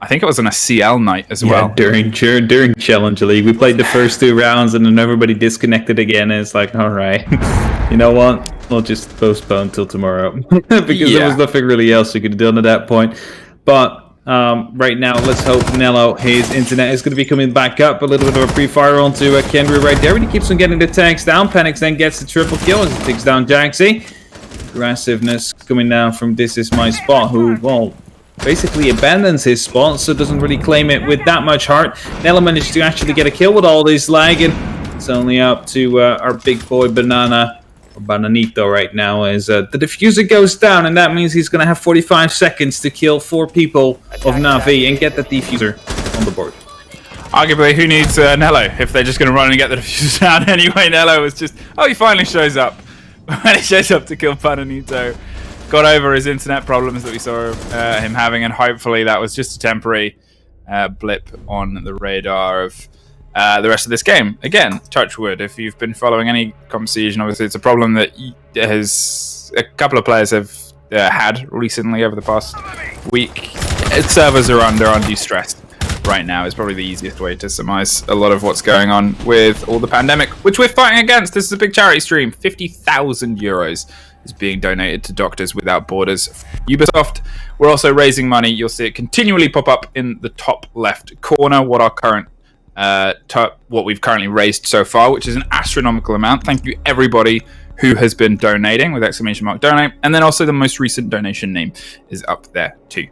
I think it was on a CL night as well. During Challenger League, we played the first 2 rounds, and then everybody disconnected again. And it's like, all right, you know what? We'll just postpone till tomorrow because there was nothing really else we could have done at that point. But right now. Let's hope Nello, his internet is going to be coming back up. A little bit of a pre-fire onto Kendra right there, and he keeps on getting the tanks down. Panics then gets the triple kill as he takes down Jaxie. Aggressiveness coming down from This Is My Spot, who, well, basically abandons his spot, so doesn't really claim it with that much heart. Nello managed to actually get a kill with all this lag, and it's only up to our big boy Banana, or Bananito right now, as the diffuser goes down, and that means he's going to have 45 seconds to kill 4 people of Na'Vi and get the diffuser on the board. Arguably, who needs Nello if they're just going to run and get the diffuser down anyway? Nello was just, oh, he finally shows up. When he shows up to kill Bananito, got over his internet problems that we saw him having, and hopefully that was just a temporary blip on the radar of the rest of this game. Again, touch wood, if you've been following any conversation, obviously it's a problem that has a couple of players have had recently over the past week. Servers are under undue stress right now is probably the easiest way to surmise a lot of what's going on with all the pandemic, which we're fighting against. This is a big charity stream. 50,000 euros is being donated to Doctors Without Borders. Ubisoft, we're also raising money. You'll see it continually pop up in the top left corner, what our current what we've currently raised so far, which is an astronomical amount. Thank you everybody who has been donating with _ donate, and then also the most recent donation name is up there too.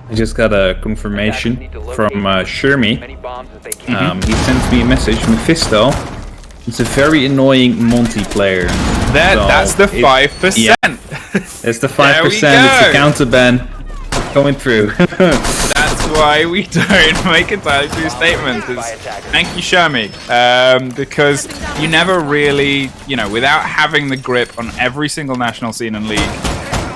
I just got a confirmation from Shermy. He sends me a message, Mephisto. It's a very annoying Monty player. That's the 5%. Yeah, it's the 5%. It's a counter ban going through. That's why we don't make entirely true statements. Thank you, Shermy. Because you never really, without having the grip on every single national scene and league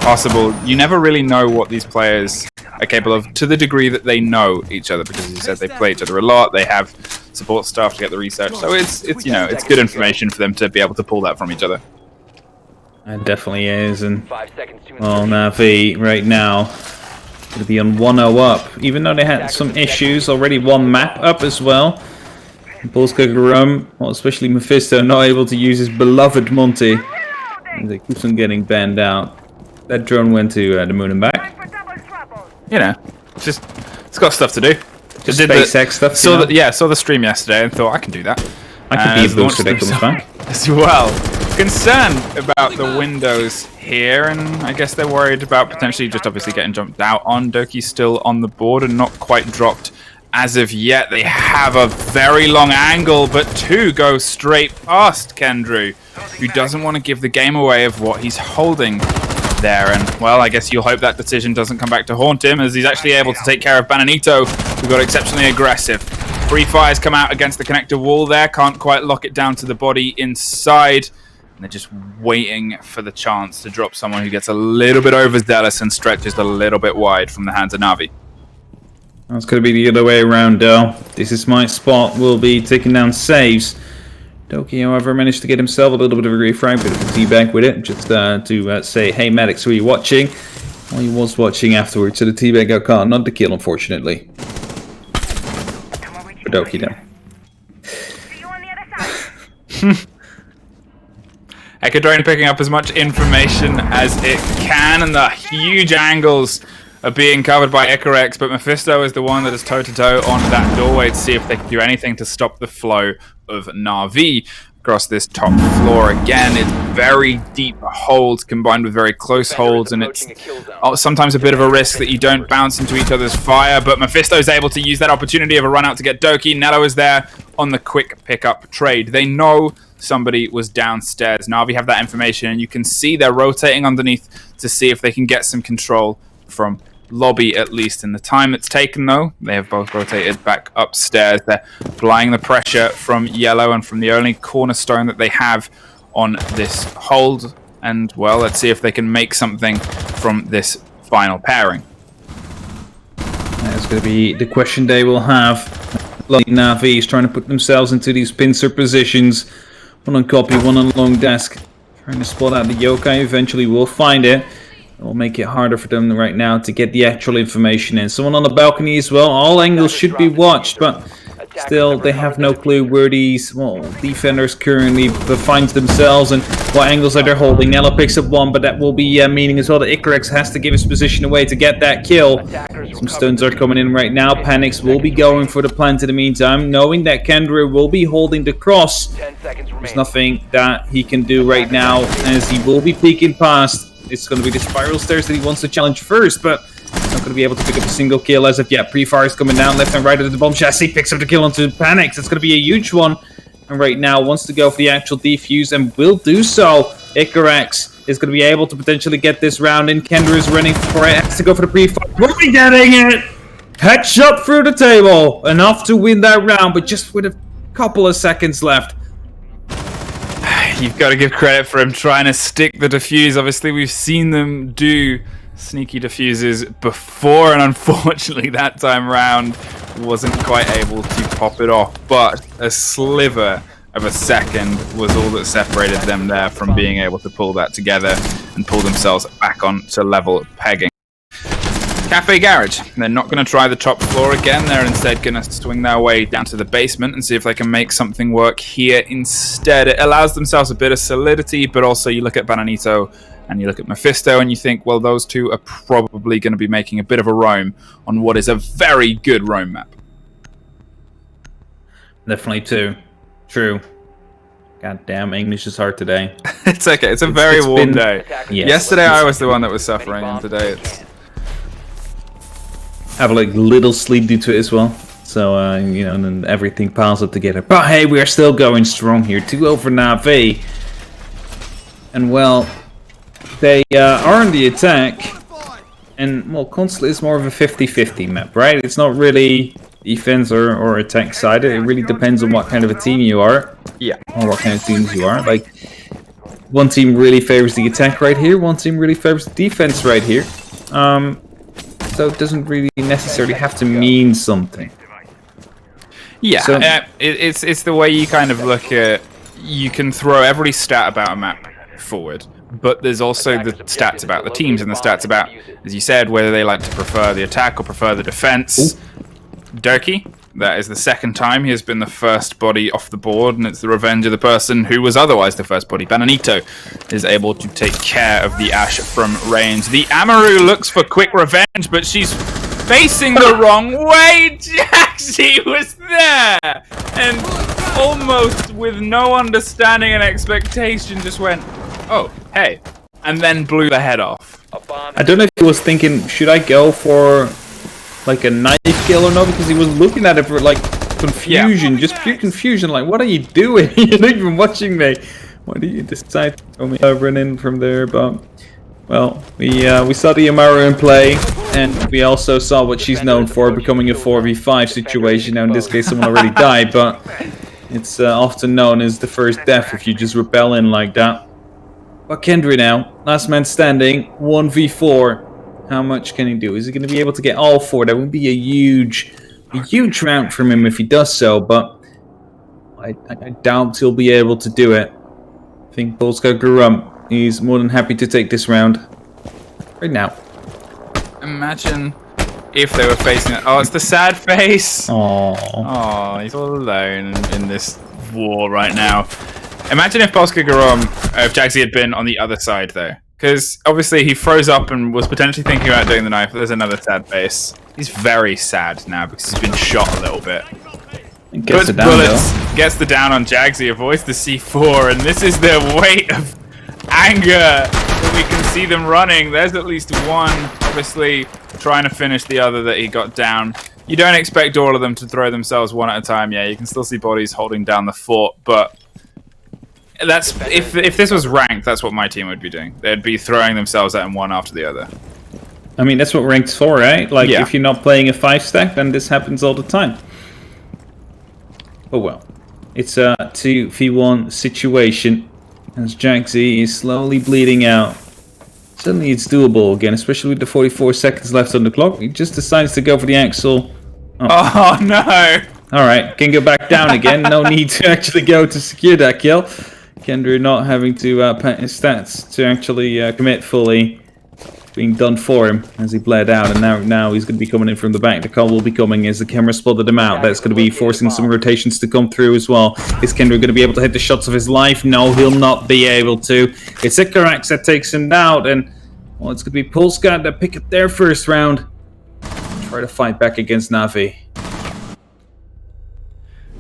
possible, you never really know what these players are capable of to the degree that they know each other, because as you said, they play each other a lot, they have support staff to get the research, so it's good information for them to be able to pull that from each other. It definitely is, and well, Na'Vi right now going to be on 1-0 up, even though they had some issues, already 1 map up as well. Bulls Kagarum, well, especially Mephisto, not able to use his beloved Monty, and he keeps on getting banned out. That drone went to the moon and back. It's got stuff to do. Just SpaceX stuff. Saw the stream yesterday and thought I can do that. I could be a booster that comes back as well. Concerned about the windows here, and I guess they're worried about potentially just obviously getting jumped out on. Doki's still on the board and not quite dropped as of yet. They have a very long angle, but 2 go straight past Kendrew, who doesn't want to give the game away of what he's holding there, and well, I guess you'll hope that decision doesn't come back to haunt him, as he's actually able to take care of Bananito, who got exceptionally aggressive. Free fires come out against the connector wall there, can't quite lock it down to the body inside, and they're just waiting for the chance to drop someone who gets a little bit overzealous and stretches a little bit wide from the hands of Na'Vi. That's going to be the other way around, though. This Is My Spot will be taking down saves. Doki, however, managed to get himself a little bit of a refrag, bit of a teabag with it, just to say, hey, Maddox, who are you watching? Well, he was watching afterwards, so the teabag got caught, not the kill, unfortunately. For Doki, though. Echo Drone picking up as much information as it can, and the huge angles are being covered by Icarex, but Mephisto is the one that is toe-to-toe on that doorway to see if they can do anything to stop the flow of Na'Vi across this top floor. Again, it's very deep holds combined with very close holds, and it's sometimes a bit of a risk that you don't bounce into each other's fire, but Mephisto's able to use that opportunity of a run out to get Doki. Nello is there on the quick pickup trade. They know somebody was downstairs. Na'Vi have that information, and you can see they're rotating underneath to see if they can get some control from lobby, at least. In the time it's taken, though, they have both rotated back upstairs. They're applying the pressure from yellow and from the only cornerstone that they have on this hold, and well, let's see if they can make something from this final pairing. That's going to be the question they will have. Na'Vi is trying to put themselves into these pincer positions. One on copy, one on long desk, trying to spot out the yokai. Eventually we'll find it. It will make it harder for them right now to get the actual information in. Someone on the balcony as well. All angles should be watched, but Still, they have no clue where these defenders currently find themselves and what angles are they holding. Nella picks up one, but that will be meaning as well that Icarex has to give his position away to get that kill. Some stuns are coming in right now. Panics will be going for the plant in the meantime, knowing that Kendra will be holding the cross. 10 seconds There's remaining. nothing that he can do right now as he will be peeking past. It's going to be the spiral stairs that he wants to challenge first, but he's not going to be able to pick up a single kill as of yet. Pre-fire is coming down left and right of the bomb chassis. Picks up the kill onto Panics. It's going to be a huge one. And right now wants to go for the actual defuse and will do so. Icarex is going to be able to potentially get this round in. Kendra is running for it. Has to go for the pre-fire. Will be getting it! Headshot through the table. Enough to win that round, but just with a couple of seconds left. You've got to give credit for him trying to stick the defuse. Obviously, we've seen them do sneaky defuses before, and unfortunately that time round wasn't quite able to pop it off. But a sliver of a second was all that separated them there from being able to pull that together and pull themselves back on to level pegging. Cafe Garage, they're not going to try the top floor again. They're instead going to swing their way down to the basement and see if they can make something work here instead. It allows themselves a bit of solidity, but also you look at Bananito and you look at Mephisto and you think, well, those two are probably going to be making a bit of a roam on what is a very good roam map. Definitely too. True. God damn, English is hard today. It's okay. It's a very warm been- day. Yes. Yesterday I was the one that was suffering, and today it's... Have like little sleep due to it as well. So, you know, and then everything piles up together. But hey, we are still going strong here. 2-0 for Na'Vi. And well, they are on the attack. And, well, Consulate is more of a 50-50 map, right? It's not really defense or attack sided. It really depends on what kind of a team you are. Yeah. Or what kind of teams you are. Like, one team really favors the attack right here. One team really favors the defense right here. So it doesn't really necessarily have to mean something. Yeah, So- it's the way you kind of look at... You can throw every stat about a map forward, but there's also the stats about the teams and the stats about, as you said, whether they like to prefer the attack or prefer the defense. Durkee, that is the second time he has been the first body off the board, and it's the revenge of the person who was otherwise the first body. Bananito is able to take care of the Ash from range. The Amaru looks for quick revenge, but she's facing the wrong way. Jaxi was there, and almost with no understanding and expectation just went, oh, hey, and then blew the head off. I don't know if he was thinking, should I go for like a knife kill or not? Because he was looking at it for like confusion, just pure confusion. Like, what are you doing? You're not even watching me. Why do you decide to run in from there? But well, we saw the Amaru in play, and we also saw what she's known for, becoming a 4v5 situation. Now in this case, someone already died, but it's often known as the first death if you just repel in like that. But Kendra now, last man standing, 1v4. How much can he do? Is he going to be able to get all four? That would be a huge round from him if he does so, but I doubt he'll be able to do it. I think Polska Garum, he's more than happy to take this round right now. Imagine if they were facing it. Oh, it's the sad face. Aww. Oh, he's all alone in this war right now. Imagine if Polska Garum, if Jaxi had been on the other side though. Because obviously he froze up and was potentially thinking about doing the knife. There's another sad face. He's very sad now because he's been shot a little bit. Gets Puts it down bullets, though. gets the down on Jaxi, avoids the C4, and this is their weight of anger that we can see them running. There's at least one, obviously, trying to finish the other that he got down. You don't expect all of them to throw themselves one at a time. Yeah, you can still see bodies holding down the fort, but that's if this was ranked, that's what my team would be doing. They'd be throwing themselves at him one after the other. I mean, that's what rank's for, right? Like, Yeah. if you're not playing a 5-stack, then this happens all the time. Oh well. It's a 2v1 situation, as Jaxi is slowly bleeding out. Suddenly it's doable again, especially with the 44 seconds left on the clock. He just decides to go for the Axel. Oh no! Alright, can go back down again. No need to actually go to secure that kill. Kendra not having to pad his stats to actually commit fully. being done for him as he bled out, and now he's going to be coming in from the back. The call will be coming as the camera spotted him out. That's going to be forcing some rotations to come through as well. Is Kendra going to be able to hit the shots of his life? No, he'll not be able to. It's Ikarax that takes him out, and well, it's going to be Polska that pick up their first round. Try to fight back against Na'Vi.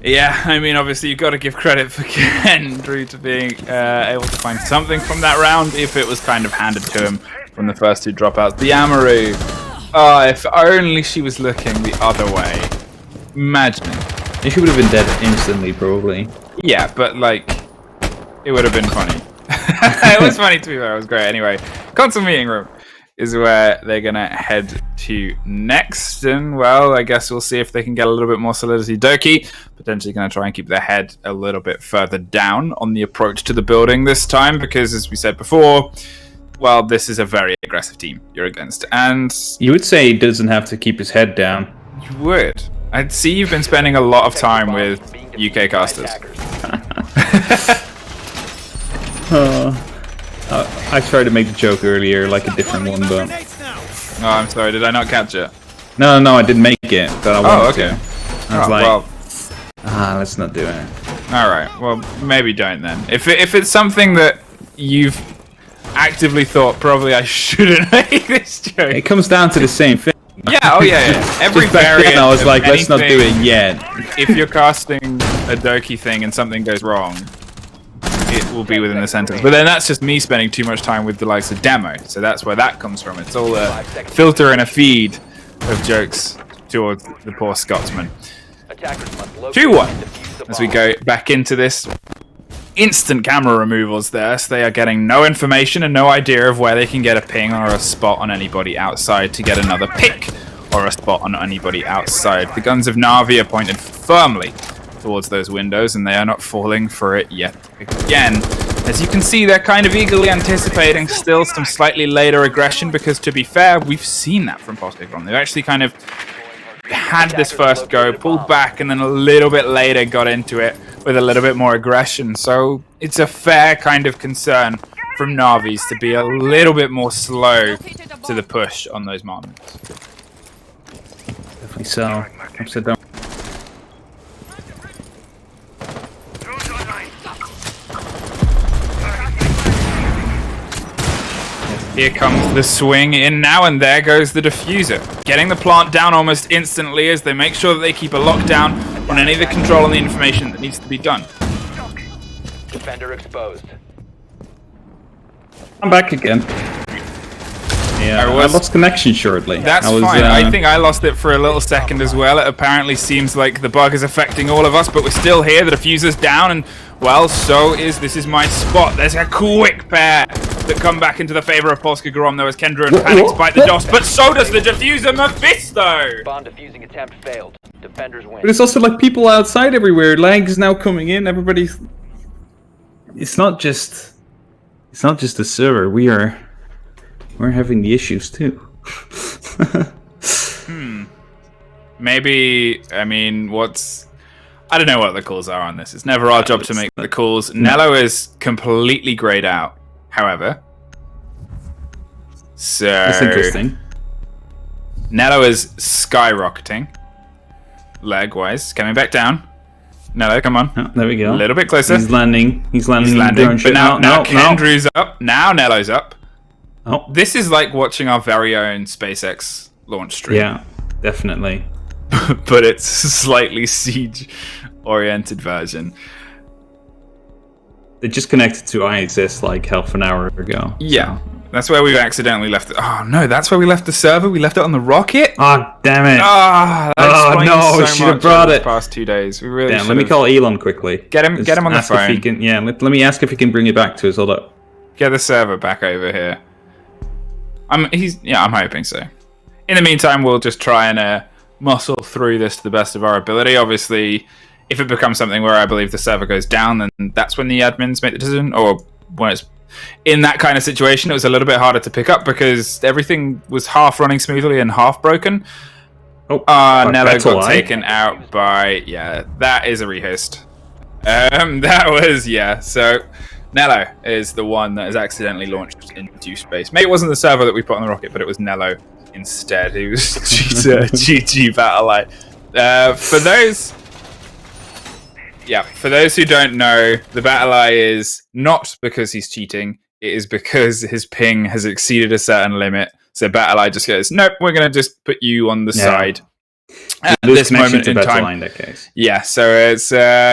Yeah, I mean, obviously you've got to give credit for Kendra to being able to find something from that round, if it was kind of handed to him from the first 2 dropouts. The Amaru, if only she was looking the other way. Imagine. She would have been dead instantly, probably. Yeah, but like, it would have been funny. It was funny to be fair, it was great. Anyway, console meeting room is where they're gonna head to next, and well, I guess we'll see if they can get a little bit more solidity. Doki potentially gonna try and keep their head a little bit further down on the approach to the building this time, because as we said before, well, this is a very aggressive team you're against, and You would say he doesn't have to keep his head down. you would. I'd see you've been spending a lot of time with UK casters. I tried to make the joke earlier, like a different one, but Grenades now. Oh, I'm sorry, did I not catch it? no, I didn't make it. But I wanted Okay. to. I was Oh, like, well, let's not do it. all right. Well, maybe don't then. If it's something that you've actively thought probably I shouldn't make this joke. It comes down to the same thing. Yeah. Oh yeah. Every Just back variant. then, I was of like, let's not do anything, it yet. If you're casting a Doki thing and something goes wrong, it will be within the sentence. But then that's just me spending too much time with the likes of demo. So that's where that comes from. It's all a filter and a feed of jokes towards the poor Scotsman. Attackers must locate 2-1 and defuse the as we bomb. go back into this. Instant camera removals there, so they are getting no information and no idea of where they can get a ping or a spot on anybody outside to get another pick or a spot on anybody outside. The guns of Na'Vi are pointed firmly towards those windows, and they are not falling for it yet again. As you can see, they're kind of eagerly anticipating still some slightly later aggression, because to be fair, we've seen that from Postgrom. They've actually kind of had this first go, pulled back, and then a little bit later got into it with a little bit more aggression. So it's a fair kind of concern from Na'Vis to be a little bit more slow to the push on those moments. Definitely so. Upside down. Here comes the swing in now, and there goes the diffuser. Getting the plant down almost instantly as they make sure that they keep a lockdown on any of the control and the information that needs to be done. Defender exposed. I'm back again. Yeah, I lost connection shortly. That's I was, fine. I think I lost it for a little second as well. It apparently seems like the bug is affecting all of us, but we're still here. The diffuser's down, and well, so is this is my spot. There's a quick pair that come back into the favor of Polska Grom, though, as Kendra and Panic bite the DOS, but so does the diffuser Mephisto! Bomb defusing attempt failed. Defenders win. But it's also like people outside everywhere. Lag is now coming in. Everybody's. It's not just the server. We're having the issues too. Maybe, I mean, I don't know what the calls are on this. It's never our job to make the calls. Nello is completely grayed out, however. So That's interesting. Nello is skyrocketing. Leg-wise. Coming back down. Nello, come on. Oh, there we go. A little bit closer. He's landing. He's landing. He's landing. Doing But shit. now No. Kendru's up. Now Nello's up. Oh, This is like watching our very own SpaceX launch stream. yeah, definitely. But it's a slightly siege-oriented version. They just connected to IXS like half an hour ago. Yeah. That's where we've accidentally left it. Oh, no, that's where we left the server? We left it on the rocket? Oh, damn it. Ah, that Oh, explains no, so should have much brought over it. the past 2 days. We really Damn, let me should've. call Elon quickly. Get him on the Ask if he phone. can, yeah, let me ask if he can bring it back to us. Hold up. Get the server back over here. I'm hoping so. In the meantime, we'll just try and muscle through this to the best of our ability. Obviously, if it becomes something where I believe the server goes down, then that's when the admins make the decision. Or when it's in that kind of situation, it was a little bit harder to pick up because everything was half running smoothly and half broken. Oh, Nello that's a got lie. taken out by, that is a rehost. That was, so Nello is the one that is accidentally launched into space. Maybe it wasn't the server that we put on the rocket, but it was Nello instead. He was GG BattlEye. For those who don't know, the BattlEye is not because he's cheating. It is because his ping has exceeded a certain limit. So BattlEye just goes, nope, we're going to just put you on the side. At this moment in time. In that case. Yeah, so it's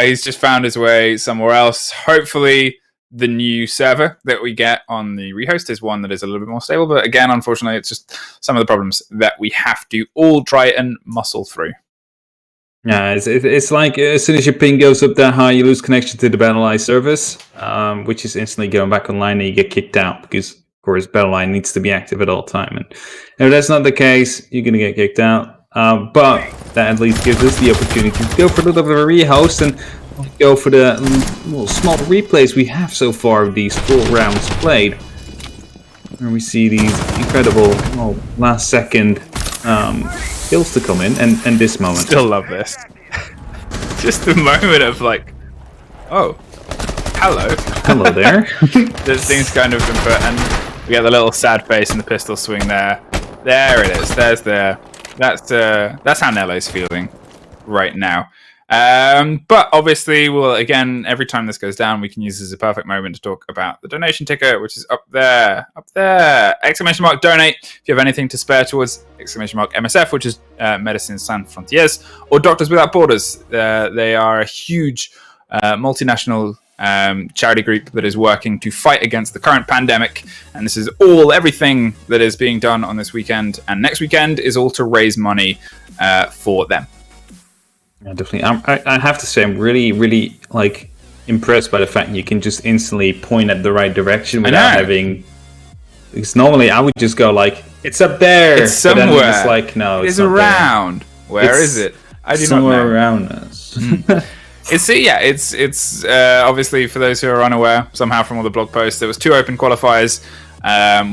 he's just found his way somewhere else. Hopefully, the new server that we get on the rehost is one that is a little bit more stable. But again, unfortunately, it's just some of the problems that we have to all try and muscle through. Yeah, it's like as soon as your ping goes up that high, you lose connection to the BattlEye service, which is instantly going back online and you get kicked out because, of course, BattlEye needs to be active at all time. And if that's not the case, you're going to get kicked out. But that at least gives us the opportunity to go for a little bit of a rehost and go for the little small replays we have so far of these 4 rounds played. Where we see these incredible last second kills to come in and this moment. Still love this. Just the moment of like, oh, hello there. This thing's kind of been put, and we get the little sad face and the pistol swing there. There it is. That's how Nello's feeling right now. But obviously, again, every time this goes down, we can use this as a perfect moment to talk about the donation ticker, which is up there, ! Donate if you have anything to spare towards ! MSF, which is Médecins Sans Frontières, or Doctors Without Borders. They are a huge multinational charity group that is working to fight against the current pandemic, and this is everything that is being done on this weekend and next weekend is all to raise money for them. Yeah, definitely. I have to say, I'm really, really impressed by the fact you can just instantly point at the right direction without having. Because normally I would just go it's up there. It's somewhere. But then it's no, it's around. Where is it? I do not know. Somewhere around us. It's obviously for those who are unaware somehow from all the blog posts, there was 2 open qualifiers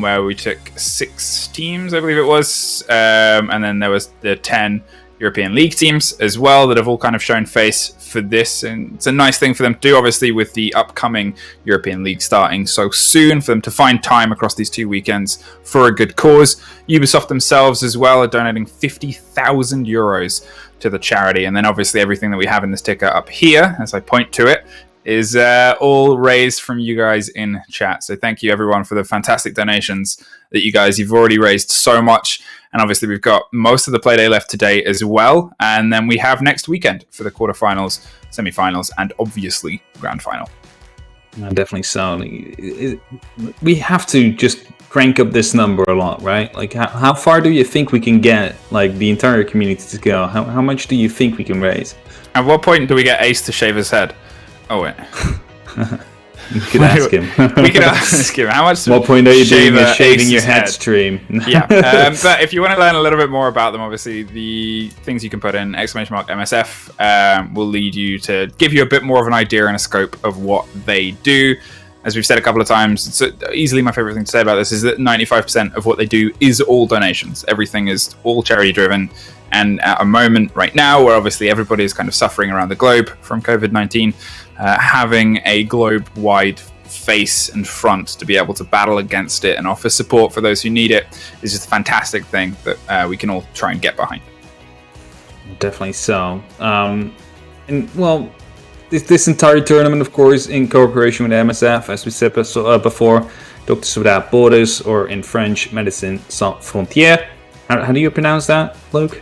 where we took 6 teams, I believe it was, and then there was the 10 European League teams as well that have all kind of shown face for this, and it's a nice thing for them to do, obviously, with the upcoming European League starting so soon, for them to find time across these 2 weekends for a good cause. Ubisoft themselves as well are donating 50,000 euros to the charity, and then obviously everything that we have in this ticker up here, as I point to it, is all raised from you guys in chat. So thank you everyone for the fantastic donations that you've already raised so much. And obviously we've got most of the play day left today as well. And then we have next weekend for the quarterfinals, semifinals, and obviously grand final. Definitely so. We have to just crank up this number a lot, right? How far do you think we can get the entire community to go? How much do you think we can raise? At what point do we get Ace to shave his head? Oh wait. We could ask him. How much? What point are you doing a shaving your head stream? Yeah. But if you want to learn a little bit more about them, obviously the things you can put in ! MSF will lead you to give you a bit more of an idea and a scope of what they do. As we've said a couple of times, it's easily my favorite thing to say about this is that 95% of what they do is all donations. Everything is all charity driven. And at a moment right now where obviously everybody is kind of suffering around the globe from COVID-19, having a globe-wide face and front to be able to battle against it and offer support for those who need it is just a fantastic thing that we can all try and get behind. Definitely so. This entire tournament, of course, in cooperation with MSF, as we said before, Doctors Without Borders, or in French, Médecins Sans Frontières. How do you pronounce that, Luke?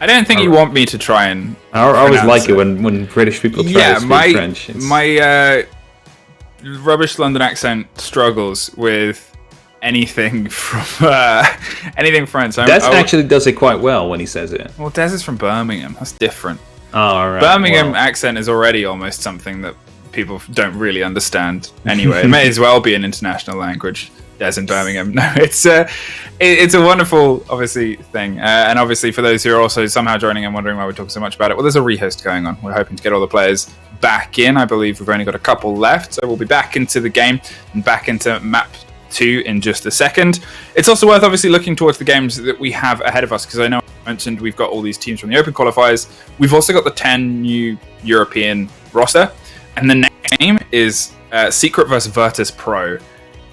I don't think you want me to try and. I always like it when British people try to speak French. My rubbish London accent struggles with anything from anything French. Des actually does it quite well when he says it. Well, Des is from Birmingham. That's different. Oh, all right. Birmingham accent is already almost something that people don't really understand anyway. It may as well be an international language. Des in Birmingham. No, it's a wonderful, obviously, thing. And obviously, for those who are also somehow joining and wondering why we talk so much about it, well, there's a rehost going on. We're hoping to get all the players back in. I believe we've only got a couple left, so we'll be back into the game and back into map 2 in just a second. It's also worth obviously looking towards the games that we have ahead of us, because I know I mentioned we've got all these teams from the open qualifiers. We've also got the 10 new European roster. And the next game is Secret vs Virtus Pro,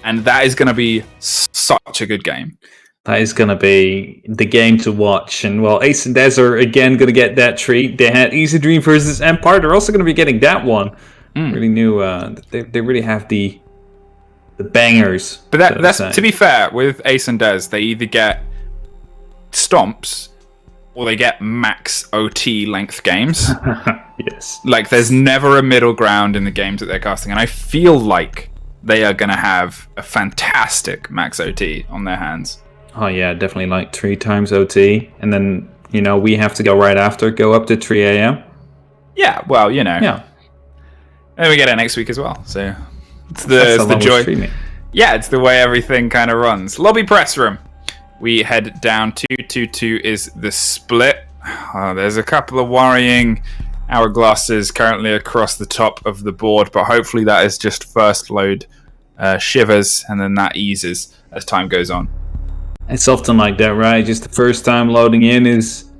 and that is going to be such a good game. That is going to be the game to watch. And well, Ace and Dez are again going to get that treat. They had Easy Dream versus Empire. They're also going to be getting that one. Really new. They really have the bangers. But that's to be fair with Ace and Dez, they either get stomps or they get max OT length games. Yes. Like there's never a middle ground in the games that they're casting, and I feel like they are going to have a fantastic max OT on their hands. Oh yeah, definitely like 3 times OT, and then we have to go right after, go up to 3 a.m. Yeah, well, Yeah, and we get it next week as well. So it's that's the how long we're joy. streaming. Yeah, it's the way everything kind of runs. Lobby press room. We head down to 2-2 is the split. There's a couple of worrying hourglasses currently across the top of the board, but hopefully that is just first load shivers, and then that eases as time goes on. It's often like that, right? Just the first time loading in is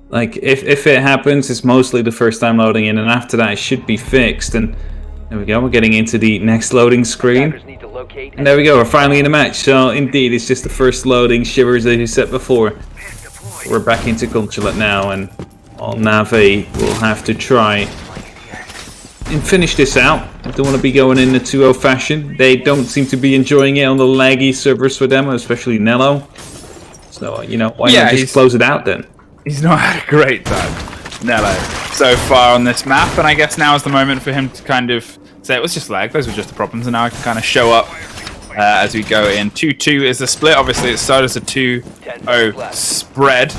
like if it happens, it's mostly the first time loading in, and after that it should be fixed. And there we go, we're getting into the next loading screen. Attackers need to locate And there we go, we're finally in the match. So indeed, it's just the first loading shivers as you said before. We're back into Consulate now, and Na'Vi will have to try and finish this out. I don't want to be going in the 2-0 fashion. They don't seem to be enjoying it on the laggy servers for them, especially Nello. So, why not just close it out then? He's not had a great time, Nello, so far on this map, and I guess now is the moment for him to kind of say it was just lag, those were just the problems, and now I can kind of show up as we go in. 2-2 is the split. Obviously it started as a 2-0 spread,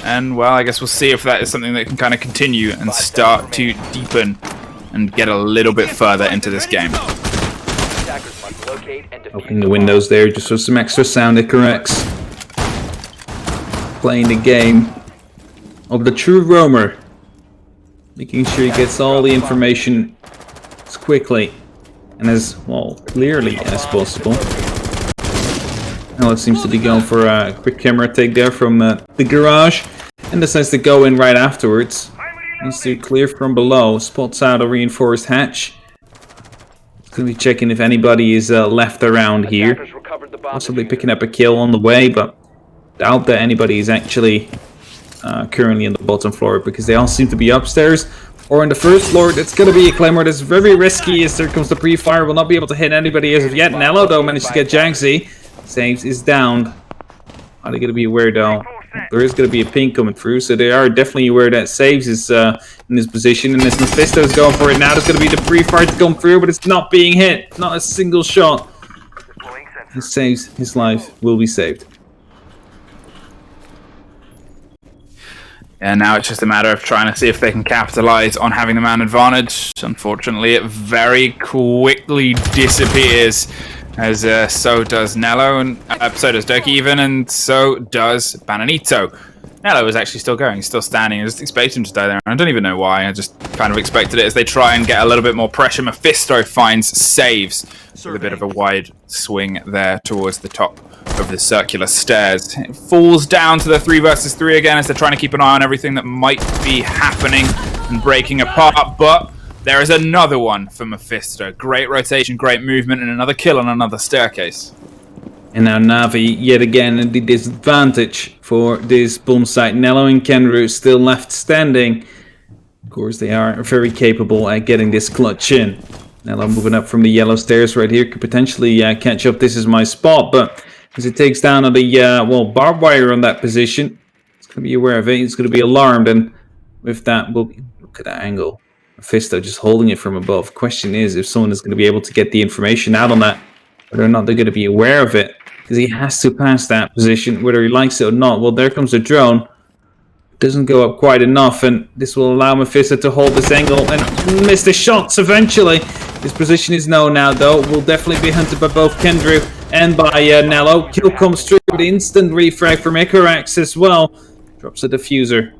and well, I guess we'll see if that is something that can kind of continue and start to deepen and get a little bit further into this game. Attackers must locate and defuse Opening the windows there just for some extra sound it corrects. Playing the game of the true roamer. Making sure he gets all the information as quickly and as clearly as possible. Now it seems to be going for a quick camera take there from the garage, and decides to go in right afterwards. Needs to clear from below, spots out a reinforced hatch. Gonna be checking if anybody is left around here. Attackers recovered the bomb Possibly diffuser. picking up a kill on the way, but doubt that anybody is actually currently on the bottom floor, because they all seem to be upstairs or on the first floor. That's going to be a Claymore. That's very risky as there comes the pre-fire. Will not be able to hit anybody as of yet. Nello, though, managed to get Jagsy. Saves is down. Are they going to be aware, though? There is going to be a ping coming through, so they are definitely aware that Saves is in this position, and as Mephisto is going for it now, there's going to be the pre-fire to come through, but it's not being hit. Not a single shot. He saves his life. Will be saved. And now it's just a matter of trying to see if they can capitalize on having the man advantage. Unfortunately, it very quickly disappears, as so does Nello, and so does Doki even, and so does Bananito. Nello is actually still going, he's still standing. I just expected him to die there. I don't even know why, I just kind of expected it as they try and get a little bit more pressure. Mephisto finds Saves with a bit of a wide swing there towards the top of the circular stairs. It falls down to the 3 versus 3 again as they're trying to keep an eye on everything that might be happening and breaking apart, but there is another one for Mephisto. Great rotation, great movement, and another kill on another staircase. And now Na'Vi, yet again, at the disadvantage for this bomb site. Nello and Kenru still left standing. Of course, they are very capable at getting this clutch in. Nello moving up from the yellow stairs right here. Could potentially catch up. This is my spot, but as it takes down on the, barbed wire on that position, it's going to be aware of it. It's going to be alarmed, and with that, look at that angle. Mephisto just holding it from above. Question is if someone is going to be able to get the information out on that, whether or not they're going to be aware of it, because he has to pass that position, whether he likes it or not. Well, there comes a drone. Doesn't go up quite enough, and this will allow Mephisto to hold this angle and miss the shots eventually. His position is known now, though. Will definitely be hunted by both Kendrew and by Nello. Kill comes through with instant refrag from Icorax as well. Drops a diffuser.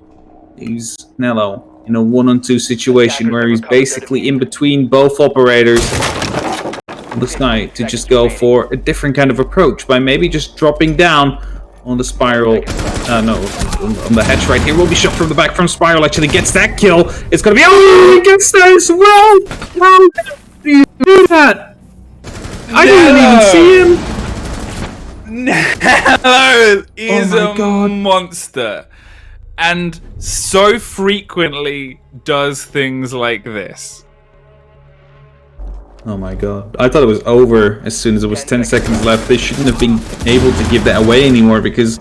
Leaves Nello in a 1-on-2 situation where he's basically in between both operators. This guy to just go for a different kind of approach by maybe just dropping down on the Spiral. No, on the Hedge right here. Will be shot from the back from Spiral. Actually gets that kill. It's gonna be. Oh, he gets that as well. How do you do that? I didn't even see him. Hello is Oh my a God. monster, and so frequently does things like this. Oh my god. I thought it was over as soon as there was 10 seconds left. They shouldn't have been able to give that away anymore because,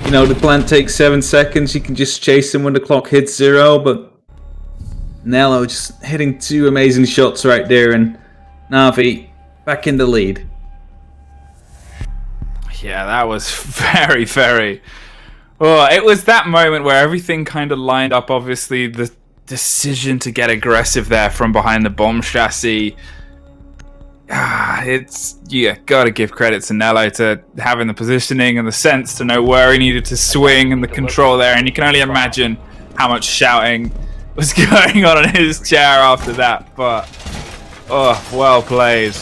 you know, the plant takes 7 seconds. You can just chase him when the clock hits 0, but Nello just hitting 2 amazing shots right there, and Na'Vi back in the lead. Yeah, that was very, very... Oh, it was that moment where everything kind of lined up. Obviously, the decision to get aggressive there from behind the bomb chassis. Gotta give credit to Nello to having the positioning and the sense to know where he needed to swing and the control there. And you can only imagine how much shouting was going on in his chair after that. But, oh, well played.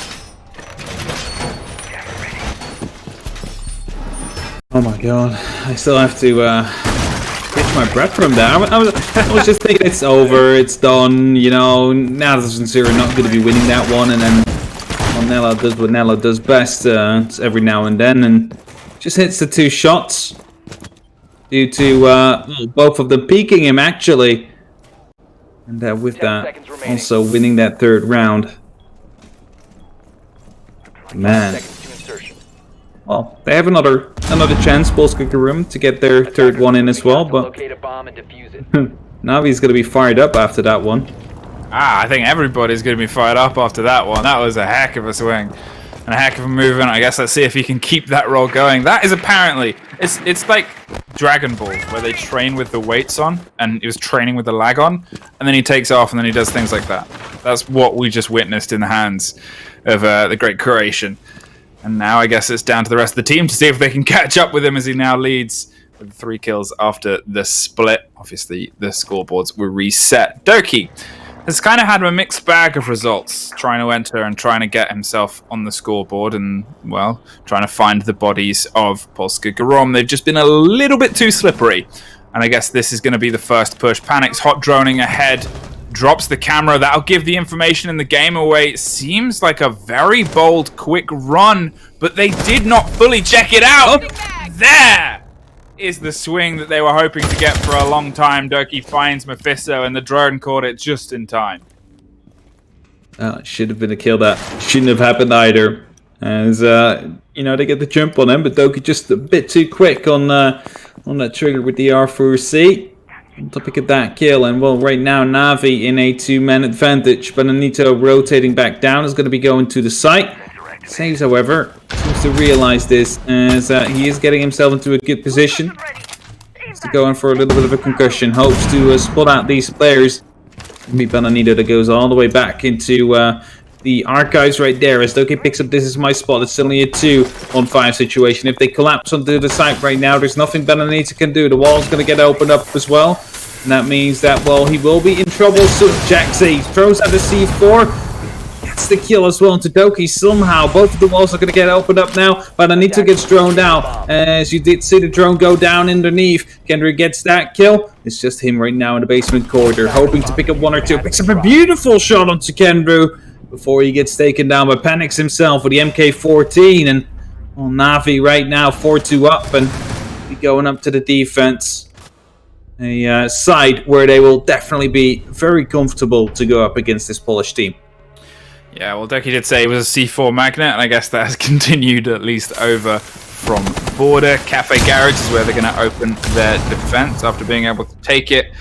Oh my god. I still have to catch my breath from that. I was just thinking it's over, it's done, you know. Now the Sincere are not going to be winning that one, and then Nello does what Nello does best every now and then, and just hits the 2 shots due to both of them peeking him actually, and with that also winning that 3rd round. Man, well, they have another chance, Polska Garum, to get their 3rd one in as well, but Locate a bomb and defuse it. Navi's going to be fired up after that one. I think everybody's going to be fired up after that one. That was a heck of a swing and a heck of a movement. I guess let's see if he can keep that roll going. That is apparently, it's like Dragon Ball, where they train with the weights on, and he was training with the lag on, and then he takes off, and then he does things like that. That's what we just witnessed in the hands of the great Croatian. And now I guess it's down to the rest of the team to see if they can catch up with him as he now leads with 3 kills after the split. Obviously, the scoreboards were reset. Doki has kind of had a mixed bag of results, trying to enter and trying to get himself on the scoreboard and, well, trying to find the bodies of Polska Garom. They've just been a little bit too slippery. And I guess this is going to be the first push. Panic's hot droning ahead, drops the camera. That'll give the information in the game away. It seems like a very bold, quick run, but they did not fully check it out. There is the swing that they were hoping to get for a long time. Doki finds Mephisto, and the drone caught it just in time. It should have been a kill that shouldn't have happened either. As you know, they get the jump on him, but Doki just a bit too quick on that trigger with the R4C. On top of that kill, and well, right now Na'Vi in a 2-man advantage. Benanito rotating back down is going to be going to the site. Saves, however, seems to realize this as he is getting himself into a good position. He's going for a little bit of a concussion. Hopes to spot out these players. It'll be Benanito that goes all the way back into the archives right there. As Doki picks up, this is my spot. It's only a 2-on-5 situation. If they collapse onto the site right now, there's nothing Benanito can do. The wall's going to get opened up as well. And that means that, well, he will be in trouble. So Jaxie throws out the C4. Gets the kill as well into Doki somehow. Both of the walls are going to get opened up now. Benanito gets droned out. As you did see the drone go down underneath. Kendrick gets that kill. It's just him right now in the basement corridor, hoping to pick up 1 or 2. Picks up a beautiful shot onto Kendrick before he gets taken down by Panics himself with the MK14. And well, Na'Vi right now 4-2 up and be going up to the defense. A side where they will definitely be very comfortable to go up against this Polish team. Yeah, well, Doki did say it was a C4 magnet, and I guess that has continued at least over from border. Cafe Garage is where they're going to open their defense after being able to take it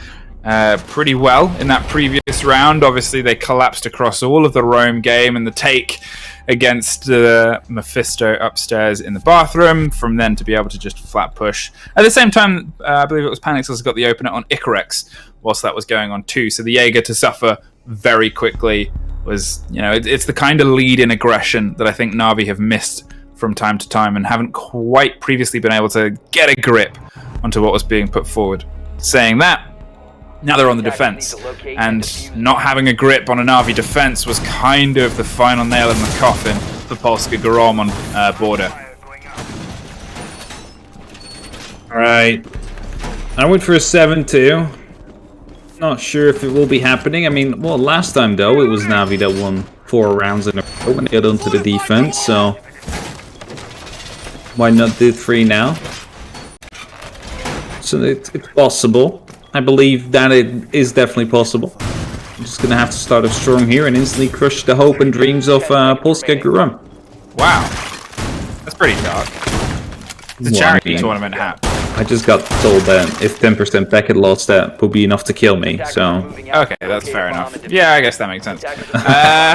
pretty well in that previous round. Obviously, they collapsed across all of the Rome game and the take against Mephisto upstairs in the bathroom, from then to be able to just flat push. At the same time, I believe it was Panix also got the opener on Icarex whilst that was going on too. So the Jaeger to suffer very quickly was, you know, it's the kind of lead in aggression that I think Na'Vi have missed from time to time and haven't quite previously been able to get a grip onto what was being put forward. Saying that, now they're on the defense, and not having a grip on a Na'Vi defense was kind of the final nail in the coffin for Polska Garom on border. Alright. I went for a 7-2. Not sure if it will be happening. I mean, well, last time though, it was Na'Vi that won 4 rounds in a row when they got onto the defense, so why not do 3 now? So it's possible. I believe that it is definitely possible. I'm just gonna have to start off strong here and instantly crush the hope and dreams of Polska Grom. Wow. That's pretty dark. It's a Well, charity I mean, tournament hat. I just got told that if 10% back had lost, that would be enough to kill me, so... Okay, that's fair enough. Yeah, I guess that makes sense.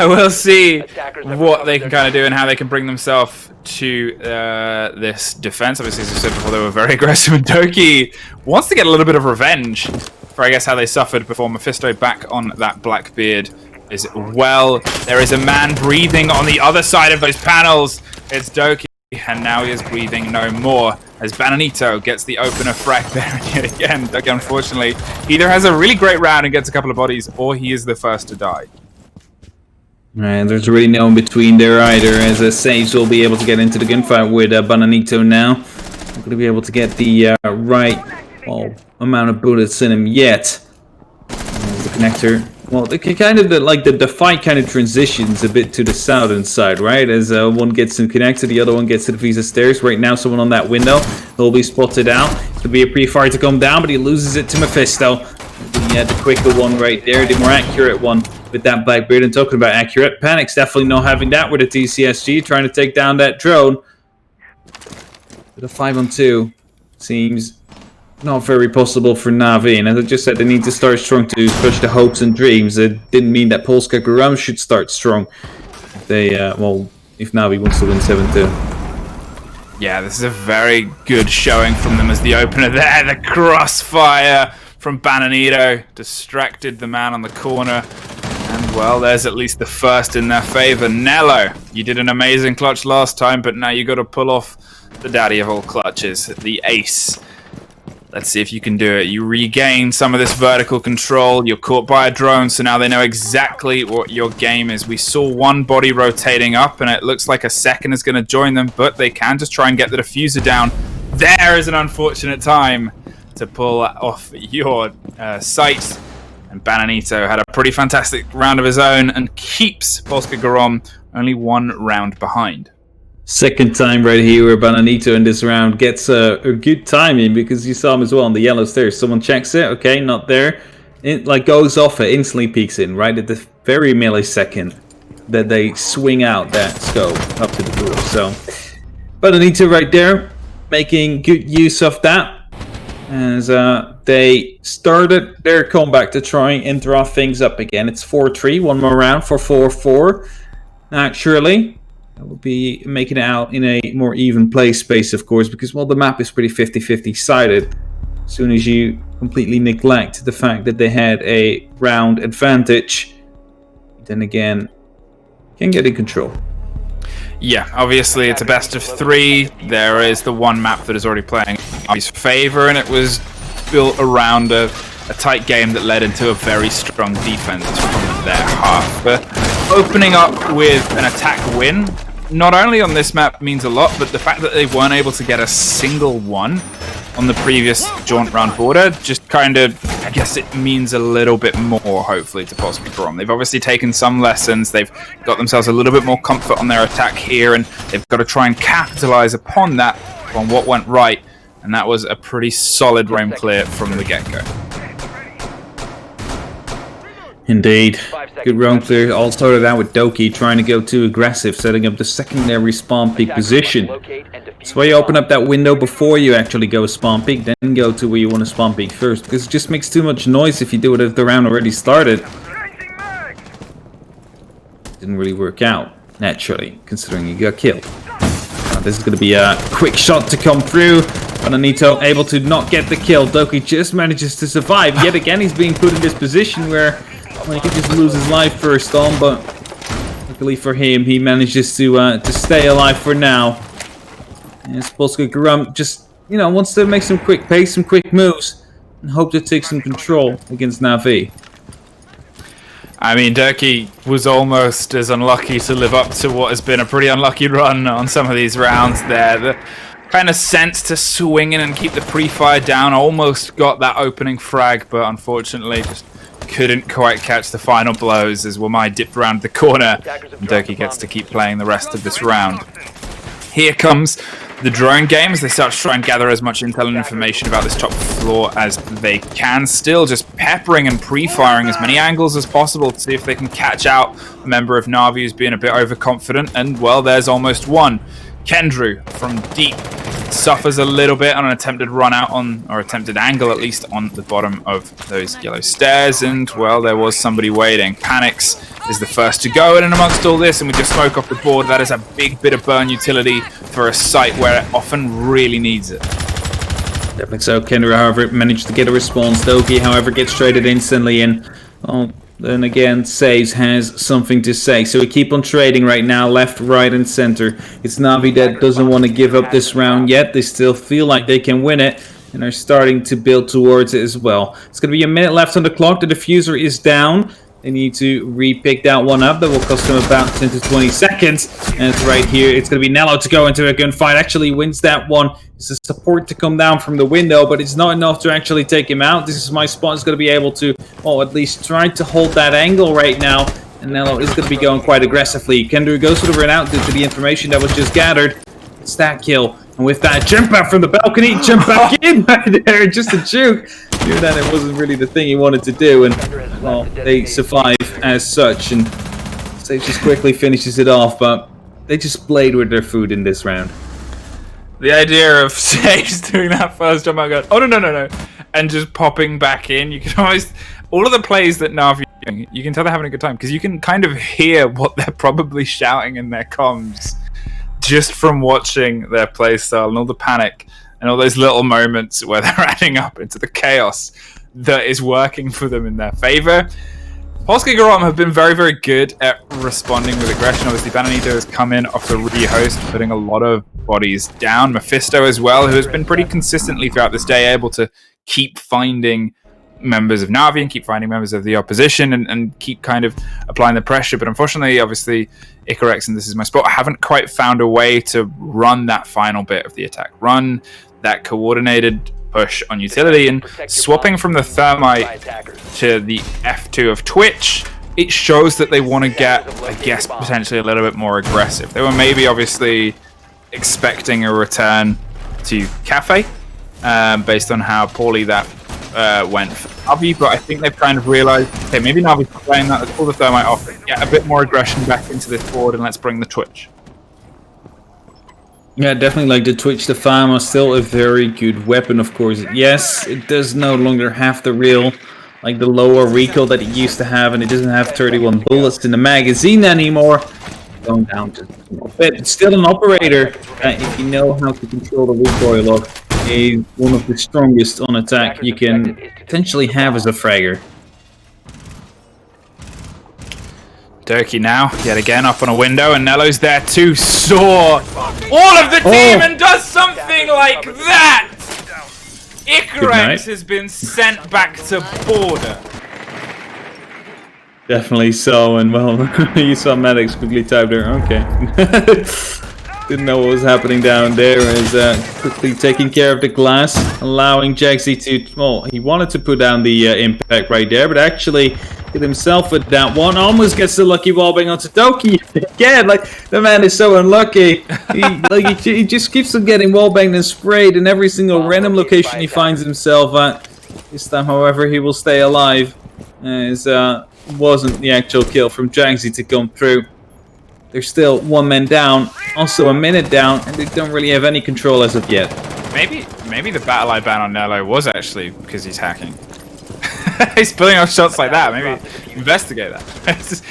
We'll see what they can kind of do and how they can bring themselves to this defense. Obviously, as I said before, they were very aggressive, and Doki wants to get a little bit of revenge for, I guess, how they suffered before. Mephisto back on that Blackbeard as well. There is a man breathing on the other side of those panels. It's Doki, and now he is breathing no more as Bananito gets the opener frag there. And yet again, Doki, unfortunately, either has a really great round and gets a couple of bodies, or he is the first to die. And there's really no in between there either, as Sage will be able to get into the gunfight with Bananito now. Not going to be able to get the right amount of bullets in him yet. The connector, well, the fight kind of transitions a bit to the southern side, right? As one gets him connected, the other one gets to the Visa stairs. Right now, someone on that window will be spotted out. It'll be a pretty far to come down, but he loses it to Mephisto. The quicker one right there, the more accurate one with that Blackbeard. And talking about accurate, Panic's definitely not having that with a TCSG, trying to take down that drone. But a 5-on-2 seems not very possible for Na'Vi, and as I just said, they need to start strong to push the hopes and dreams. It didn't mean that Polska Grom should start strong. If they, if Na'Vi wants to win 7-2. Yeah, this is a very good showing from them as the opener there. The crossfire from Bananito distracted the man on the corner. And, well, there's at least the first in their favor. Nello, you did an amazing clutch last time, but now you got to pull off the daddy of all clutches, the ace. Let's see if you can do it. You regain some of this vertical control. You're caught by a drone, so now they know exactly what your game is. We saw one body rotating up, and it looks like a second is going to join them, but they can just try and get the diffuser down. There is an unfortunate time to pull off your sight. And Bananito had a pretty fantastic round of his own and keeps Polska Grom only 1 round behind. Second time right here where Bananito in this round gets a good timing, because you saw him as well on the yellow stairs. Someone checks it, okay, not there. It goes off it, instantly peeks in, right at the very millisecond that they swing out that scope up to the door. So Bananito right there, making good use of that, as they started their comeback to try and draw things up again. It's 4-3, 1 more round for 4-4. Naturally, I will be making it out in a more even play space, of course, because, well, the map is pretty 50-50 sided. As soon as you completely neglect the fact that they had a round advantage, then again, you can get in control. Yeah, obviously it's a best of 3. There is the one map that is already playing in his favor, and it was built around a tight game that led into a very strong defense from their half. But opening up with an attack win, not only on this map means a lot, but the fact that they weren't able to get a single one on the previous jaunt round border just kind of, I guess it means a little bit more, hopefully, to Polska Grom. They've obviously taken some lessons. They've got themselves a little bit more comfort on their attack here, and they've got to try and capitalize upon that, on what went right. And that was a pretty solid roam clear from the get-go. Indeed. Good roam clear. All started out with Doki trying to go too aggressive, setting up the secondary spawn peak position. That's why you open up that window before you actually go spawn peak, then go to where you want to spawn peak first, because it just makes too much noise if you do it if the round already started. Didn't really work out, naturally, considering you got killed. Now, this is going to be a quick shot to come through. Bananito able to not get the kill. Doki just manages to survive. Yet again, he's being put in this position where, well, he could just lose his life first on, but luckily for him, he manages to stay alive for now. And Polska Grom just, wants to make some quick pace, some quick moves, and hope to take some control against Na'Vi. I mean, Doki was almost as unlucky to live up to what has been a pretty unlucky run on some of these rounds there. kind of sense to swing in and keep the pre-fire down. Almost got that opening frag, but unfortunately just couldn't quite catch the final blows as Wamai dipped around the corner. And Doki gets to keep playing the rest of this round. Here comes the drone game as they start to try and gather as much intel and information about this top floor as they can. Still just peppering and pre-firing as many angles as possible to see if they can catch out a member of Na'Vi who's being a bit overconfident. And, well, there's almost one. Kendrew from deep suffers a little bit on an attempted run out on, or attempted angle at least, on the bottom of those yellow stairs. And, well, there was somebody waiting. Panics is the first to go in, and amongst all this, and with just smoke off the board, that is a big bit of burn utility for a site where it often really needs it. Definitely so. Kendra, however, managed to get a response. Doki, however, gets traded instantly, and then again, Saves has something to say. So we keep on trading right now, left, right, and center. It's Na'Vi that doesn't want to give up this round yet. They still feel like they can win it, and are starting to build towards it as well. It's going to be a minute left on the clock. The diffuser is down. They need to re-pick that one up. That will cost them about 10 to 20 seconds. And it's right here. It's going to be Nello to go into a gunfight. Actually wins that one. It's a support to come down from the window, but it's not enough to actually take him out. This is my spot. Is going to be able to, well, at least try to hold that angle right now. And Nello is going to be going quite aggressively. Kendra goes for the run out due to the information that was just gathered. It's that kill. And with that, jump out from the balcony, jump back in right there, just a juke. Knew that it wasn't really the thing he wanted to do, and, well, they survive as such, and Sage just quickly finishes it off, but they just played with their food in this round. The idea of Sage doing that first jump out, going, oh no, and just popping back in, you can almost, all of the plays that Na'Vi are doing, you can tell they're having a good time, because you can kind of hear what they're probably shouting in their comms just from watching their play style and all the panic and all those little moments where they're adding up into the chaos that is working for them in their favor. Polsky Garom have been very, very good at responding with aggression. Obviously, Bananito has come in off the rehost, putting a lot of bodies down. Mephisto as well, who has been pretty consistently throughout this day able to keep finding members of Na'Vi and keep finding members of the opposition and keep kind of applying the pressure. But unfortunately, obviously, Icarex, and this is my spot, haven't quite found a way to run that final bit of the attack. Run that coordinated push on utility, and swapping from the Thermite to the F2 of Twitch, it shows that they want to get, I guess, potentially a little bit more aggressive. They were maybe obviously expecting a return to Cafe based on how poorly that went for Na'Vi, but I think they've kind of realized, okay, maybe Na'Vi's playing that, let's pull the Thermite off, get a bit more aggression back into this board, and let's bring the Twitch. Yeah, definitely, like the Twitch, the Fama, still a very good weapon, of course. Yes, it does no longer have the real, like the lower recoil that it used to have, and it doesn't have 31 bullets in the magazine anymore. Going down to a bit. It's still an operator, if you know how to control the recoil of, is one of the strongest on attack you can potentially have as a fragger. Doki now, yet again, up on a window, and Nello's there to saw all of the team and does something like that! Icarex has been sent back to border. Definitely so, and well, you saw Maddox quickly type there, okay. Didn't know what was happening down there, as quickly taking care of the glass, allowing Jaxi to, well, he wanted to put down the impact right there, but actually hit himself with that one. Almost gets the lucky wallbang onto Doki again. Like, the man is so unlucky. He just keeps on getting wallbanged and sprayed in every single random location he finds himself at. This time, however, he will stay alive, as wasn't the actual kill from Jaxi to come through. There's still one man down, also a minute down, and they don't really have any control as of yet. Maybe the battle eye ban on Nello was actually because he's hacking. He's pulling off shots like that. Maybe investigate that.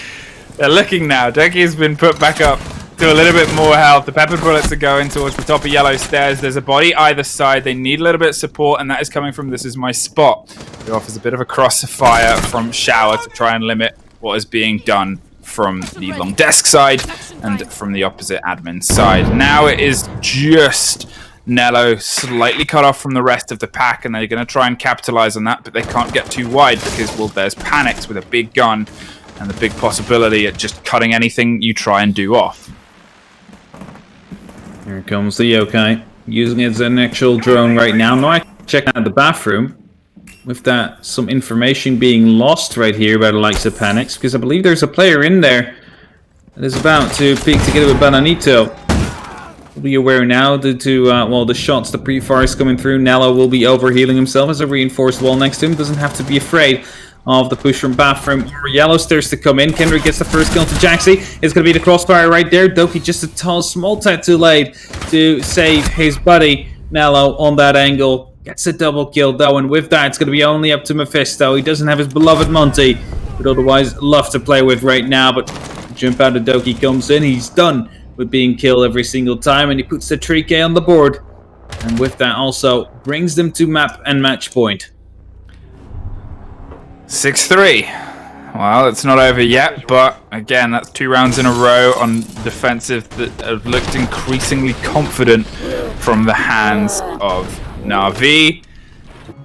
They're looking now. Doki has been put back up to a little bit more health. The pepper bullets are going towards the top of yellow stairs. There's a body either side. They need a little bit of support, and that is coming from This Is My Spot, who offers a bit of a crossfire from Shower to try and limit what is being done from the long desk side and from the opposite admin side. Now it is just Nello slightly cut off from the rest of the pack, and they're going to try and capitalize on that, but they can't get too wide because, well, there's Panics with a big gun and the big possibility at just cutting anything you try and do off. Here comes the yokai. using it as an actual drone right now. Now I check out the bathroom. With that, some information being lost right here by the likes of Panics, because I believe there's a player in there that is about to peek together with Bananito. We'll be aware now due to, well, the shots, the pre-fires coming through. Nello will be overhealing himself as a reinforced wall next to him. Doesn't have to be afraid of the push from bathroom or yellow stairs to come in. Kendrick gets the first kill to Jaxi. It's going to be the crossfire right there. Doki just a small tad too late to save his buddy Nello on that angle. Gets a double kill though, and with that it's going to be only up to Mephisto. He doesn't have his beloved Monty, would otherwise love to play with right now, but jump out of Doki comes in. He's done with being killed every single time, and he puts the 3K on the board. And with that also brings them to map and match point. 6-3. Well, it's not over yet, but again, that's 2 rounds in a row on defensive that have looked increasingly confident from the hands of Na'Vi.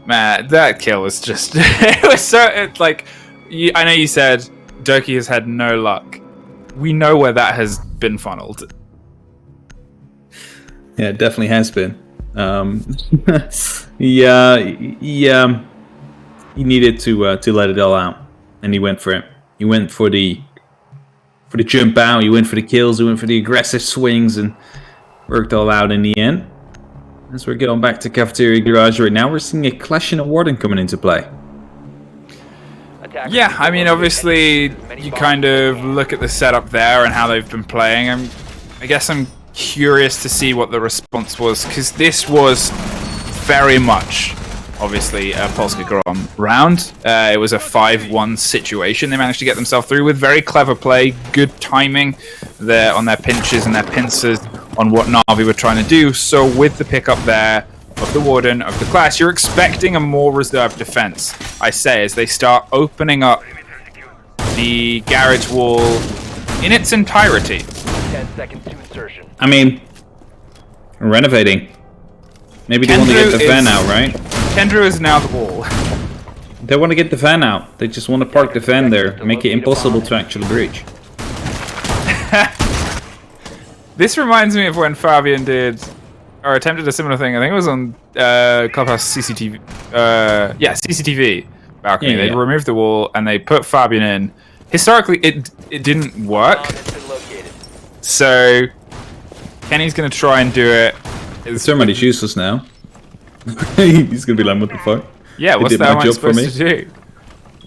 Man, that kill was just... it was so... It's like... I know you said Doki has had no luck. We know where that has been funneled. Yeah, it definitely has been. He needed to let it all out, and he went for it. He went for the jump out. He went for the kills. He went for the aggressive swings, and worked all out in the end. As we're going back to Cafeteria Garage right now, we're seeing a Clash in a Warden coming into play. Yeah, I mean, obviously, you kind of look at the setup there and how they've been playing. I guess I'm curious to see what the response was, because this was very much, obviously, a Polska Grom round. It was a 5-1 situation. They managed to get themselves through with very clever play, good timing there on their pinches and their pincers on what Na'Vi were trying to do. So with the pickup there of the Warden, of the Clash, you're expecting a more reserved defense, I say, as they start opening up the garage wall in its entirety. 10 seconds to insertion. I mean, renovating. Maybe they want to get the fan out, right? Kendra is now the wall. They want to get the fan out. They just want to park the fan there, make it impossible to actually breach. This reminds me of when Fabian did, or attempted a similar thing. I think it was on Clubhouse CCTV. CCTV balcony. They removed the wall and they put Fabian in. Historically, it didn't work. So Kenny's gonna try and do it. Somebody's useless now. He's gonna be like, what the fuck? Yeah, what's that one supposed to do?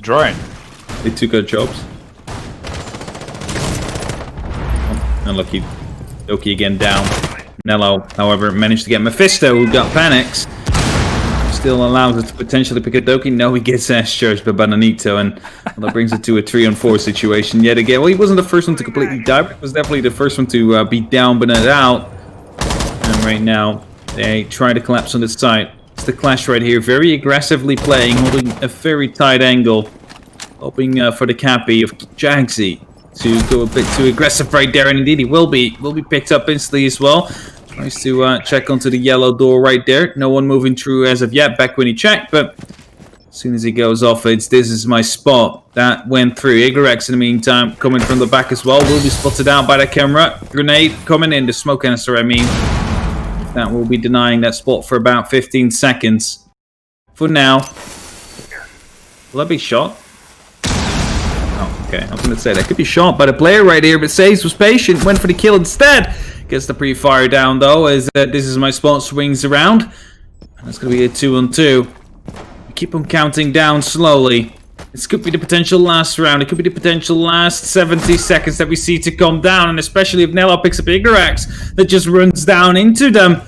Drone. They took our jobs. Unlucky. Doki again down. Nello, however, managed to get Mephisto, who got Panics. Still allows us to potentially pick a Doki. No, he gets ass charged by Bananito, and that brings it to a 3-on-4 situation yet again. Well, he wasn't the first one to completely die, but he was definitely the first one to be down but not out. And right now, they try to collapse on the side. It's the Clash right here, very aggressively playing, holding a very tight angle, hoping for the cappy of Jaxi to go a bit too aggressive right there, and indeed he will be picked up instantly as well. Tries to check onto the yellow door right there. No one moving through as of yet, back when he checked, but as soon as he goes off, it's this is my spot. That went through. Igarex in the meantime, coming from the back as well, will be spotted out by the camera. Grenade coming in, the smoke canister I mean. That will be denying that spot for about 15 seconds. For now. Will that be shot? Oh, okay. I was going to say that could be shot by the player right here, but Saves was patient, went for the kill instead. Gets the pre-fire down though, as this is my spot swings around. That's going to be a 2-on-2. Keep on counting down slowly. This could be the potential last round. It could be the potential last 70 seconds that we see to come down. And especially if Nello picks up Igarex that just runs down into them.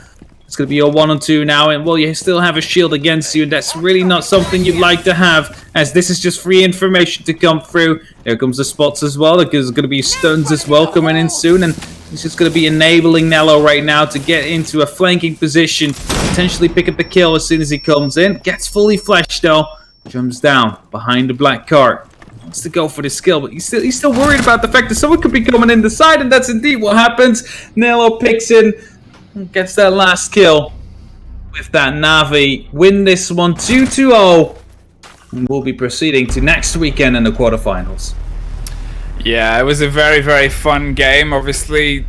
It's going to be a 1-on-2 now. And well, you still have a shield against you. And that's really not something you'd like to have, as this is just free information to come through. There comes the spots as well. There's going to be stuns as well coming in soon. And it's just going to be enabling Nello right now to get into a flanking position. Potentially pick up the kill as soon as he comes in. Gets fully fleshed though. Jumps down behind the black cart. Wants to go for the skill, but he's still worried about the fact that someone could be coming in the side, and that's indeed what happens. Nello picks in and gets that last kill. With that, Na'Vi win this one 2-0. And we'll be proceeding to next weekend in the quarterfinals. Yeah, it was a very, very fun game. Obviously,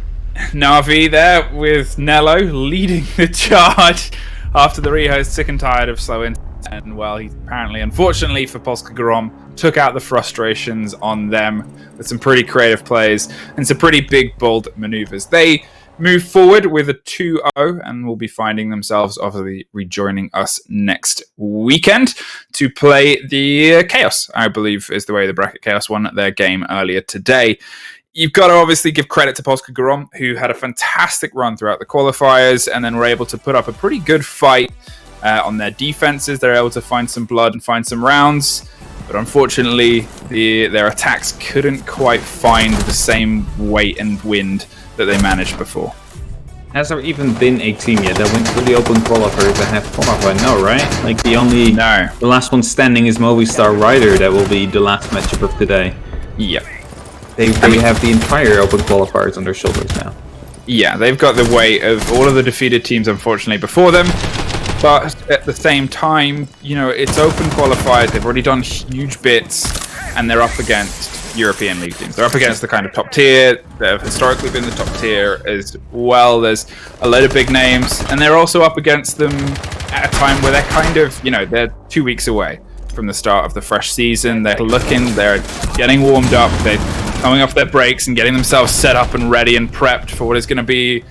Na'Vi there with Nello leading the charge after the Riho's sick and tired of slow in. And well, he apparently, unfortunately for Polska Grom, took out the frustrations on them with some pretty creative plays and some pretty big, bold maneuvers. They move forward with a 2-0 and will be finding themselves obviously rejoining us next weekend to play the Chaos, I believe is the way the Bracket Chaos won their game earlier today. You've got to obviously give credit to Polska Grom, who had a fantastic run throughout the qualifiers and then were able to put up a pretty good fight on their defenses. They're able to find some blood and find some rounds, but unfortunately their attacks couldn't quite find the same weight and wind that they managed before. Has there even been a team yet that went through the open qualifiers that have qualified? No, right? Like the last one standing is Movistar Rider. That will be the last matchup of today. Yeah. They have the entire open qualifiers on their shoulders now. Yeah, they've got the weight of all of the defeated teams, unfortunately, before them. But at the same time, you know, it's open qualifiers. They've already done huge bits, and they're up against European League teams. They're up against the kind of top tier. They've historically been the top tier as well. There's a load of big names, and they're also up against them at a time where they're kind of, you know, they're 2 weeks away from the start of the fresh season. They're getting warmed up. They're coming off their breaks and getting themselves set up and ready and prepped for what is going to be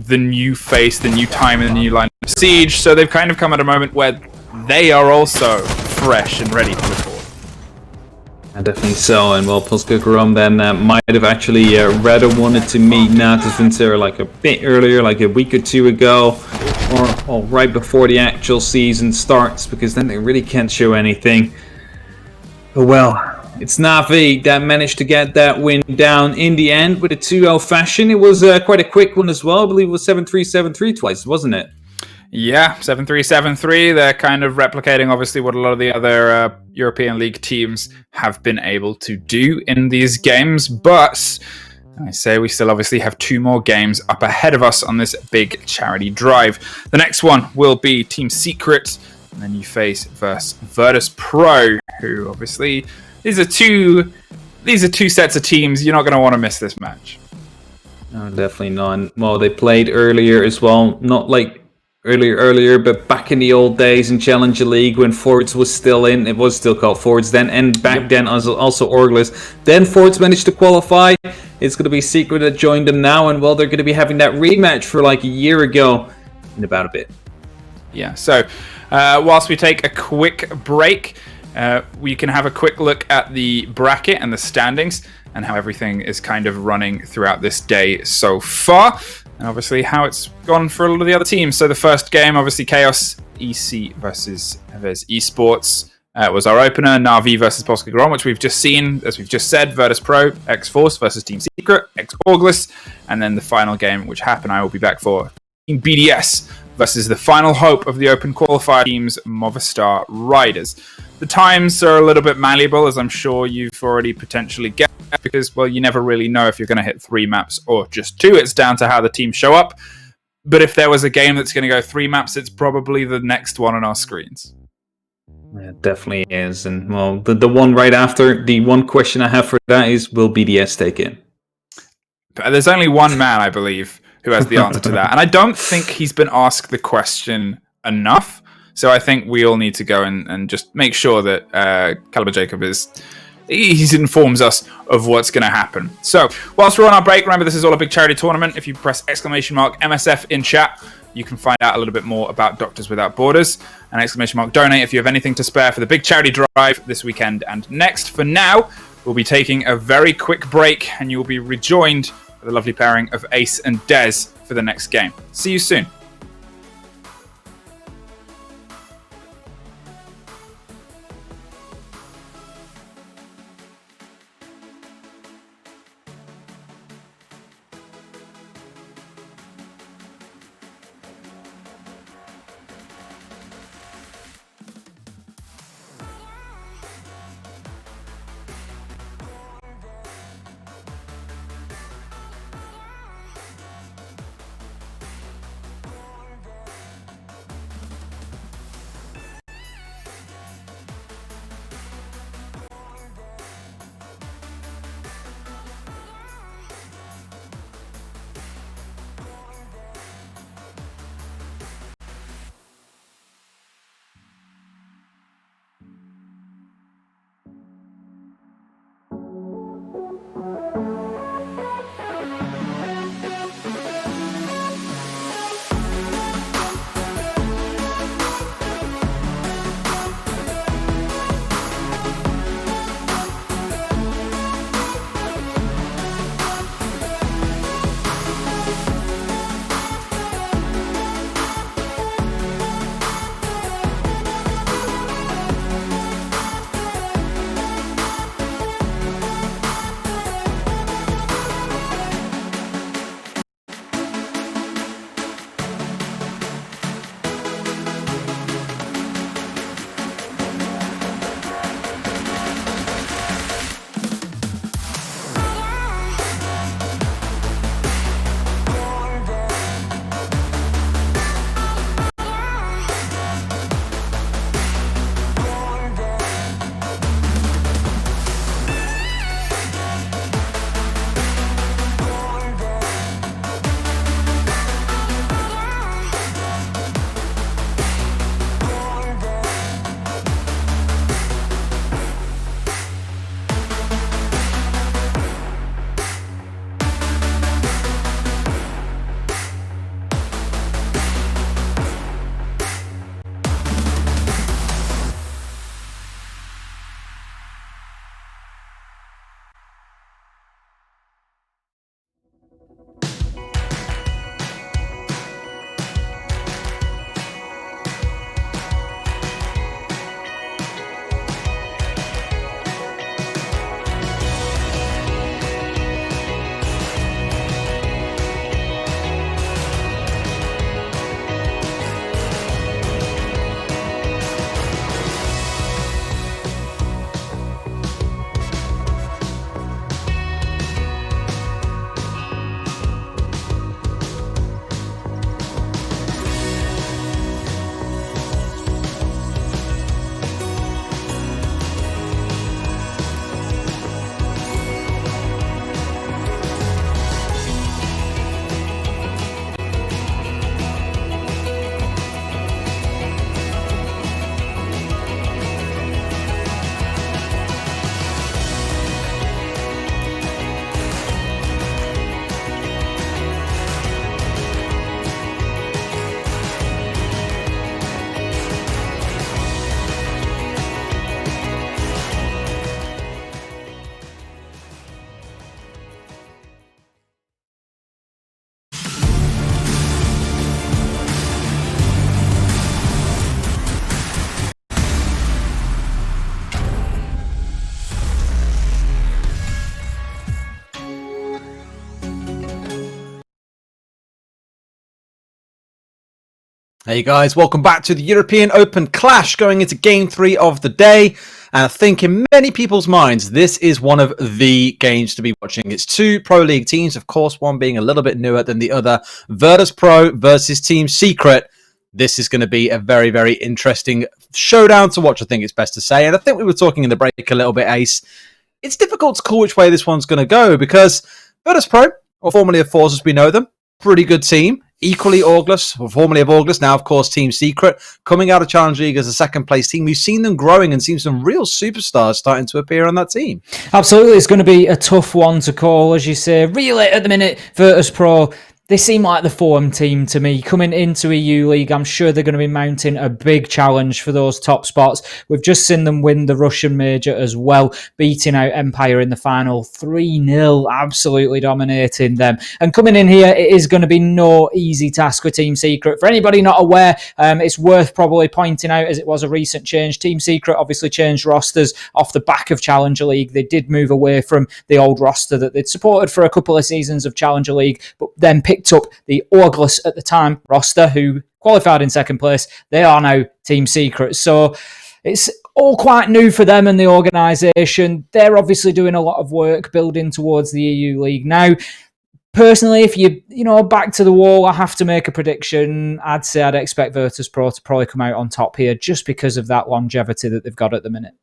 the new face, the new time, and the new line of Siege. So they've kind of come at a moment where they are also fresh and ready for the court. Definitely so, and well, Polska Grom then might have actually rather wanted to meet Natus Vincere like a bit earlier, like a week or two ago, or right before the actual season starts, because then they really can't show anything. But well, it's Na'Vi that managed to get that win down in the end with a 2-0 fashion. It was quite a quick one as well. I believe it was 7-3, 7-3 twice, wasn't it? Yeah, 7-3, 7-3. They're kind of replicating, obviously, what a lot of the other European League teams have been able to do in these games. But I say we still obviously have 2 more games up ahead of us on this big charity drive. The next one will be Team Secret, and then you face versus Virtus Pro, who obviously these are two sets of teams. You're not going to want to miss this match. No, definitely not. Well, they played earlier as well, not like earlier, but back in the old days in Challenger League when Fords was still in. It was still called Fords then, and back then also Orglis. Then Fords managed to qualify. It's going to be Secret that joined them now, and well, they're going to be having that rematch for like a year ago in about a bit. Yeah, so whilst we take a quick break, we can have a quick look at the bracket and the standings and how everything is kind of running throughout this day so far. And obviously how it's gone for a lot of the other teams. So the first game, obviously Chaos EC versus Vez Esports was our opener. Na'Vi versus Polska Grom, which we've just seen, as we've just said. Virtus Pro, X-Force versus Team Secret, X-Orglis. And then the final game, which happened, I will be back for, Team BDS versus the final hope of the open qualifier teams, Movistar Riders. The times are a little bit malleable, as I'm sure you've already potentially guessed, because, well, you never really know if you're going to hit 3 maps or just 2. It's down to how the teams show up. But if there was a game that's going to go 3 maps, it's probably the next one on our screens. Yeah, it definitely is. And, well, the one right after, the one question I have for that is, will BDS take it? There's only one man, I believe, who has the answer to that. And I don't think he's been asked the question enough. So I think we all need to go and just make sure that Caliber Jacob he informs us of what's going to happen. So whilst we're on our break, remember this is all a big charity tournament. If you press !MSF in chat, you can find out a little bit more about Doctors Without Borders, and ! Donate if you have anything to spare for the big charity drive this weekend and next. For now, we'll be taking a very quick break, and you will be rejoined by the lovely pairing of Ace and Dez for the next game. See you soon. Hey guys, welcome back to the European Open Clash, going into game 3 of the day. And I think in many people's minds, this is one of the games to be watching. It's two Pro League teams, of course, one being a little bit newer than the other. Virtus Pro versus Team Secret. This is going to be a very, very interesting showdown to watch, I think it's best to say. And I think we were talking in the break a little bit, Ace. It's difficult to call which way this one's going to go because Virtus Pro, or formerly of Force as we know them, pretty good team. Equally August, or formerly of August, now of course Team Secret, coming out of Challenge League as a second place team. We've seen them growing and seen some real superstars starting to appear on that team. Absolutely, it's going to be a tough one to call, as you say. Really, at the minute, Virtus Pro, they seem like the form team to me. Coming into EU League, I'm sure they're going to be mounting a big challenge for those top spots. We've just seen them win the Russian Major as well, beating out Empire in the final 3-0, absolutely dominating them. And coming in here, it is going to be no easy task for Team Secret. For anybody not aware, it's worth probably pointing out, as it was a recent change, Team Secret obviously changed rosters off the back of Challenger League. They did move away from the old roster that they'd supported for a couple of seasons of Challenger League, but then picked up the August at the time roster, who qualified in second place. They are now Team Secret. So it's all quite new for them and the organisation. They're obviously doing a lot of work building towards the EU League now. Personally, if you back to the wall, I have to make a prediction. I'd say I'd expect Virtus Pro to probably come out on top here just because of that longevity that they've got at the minute.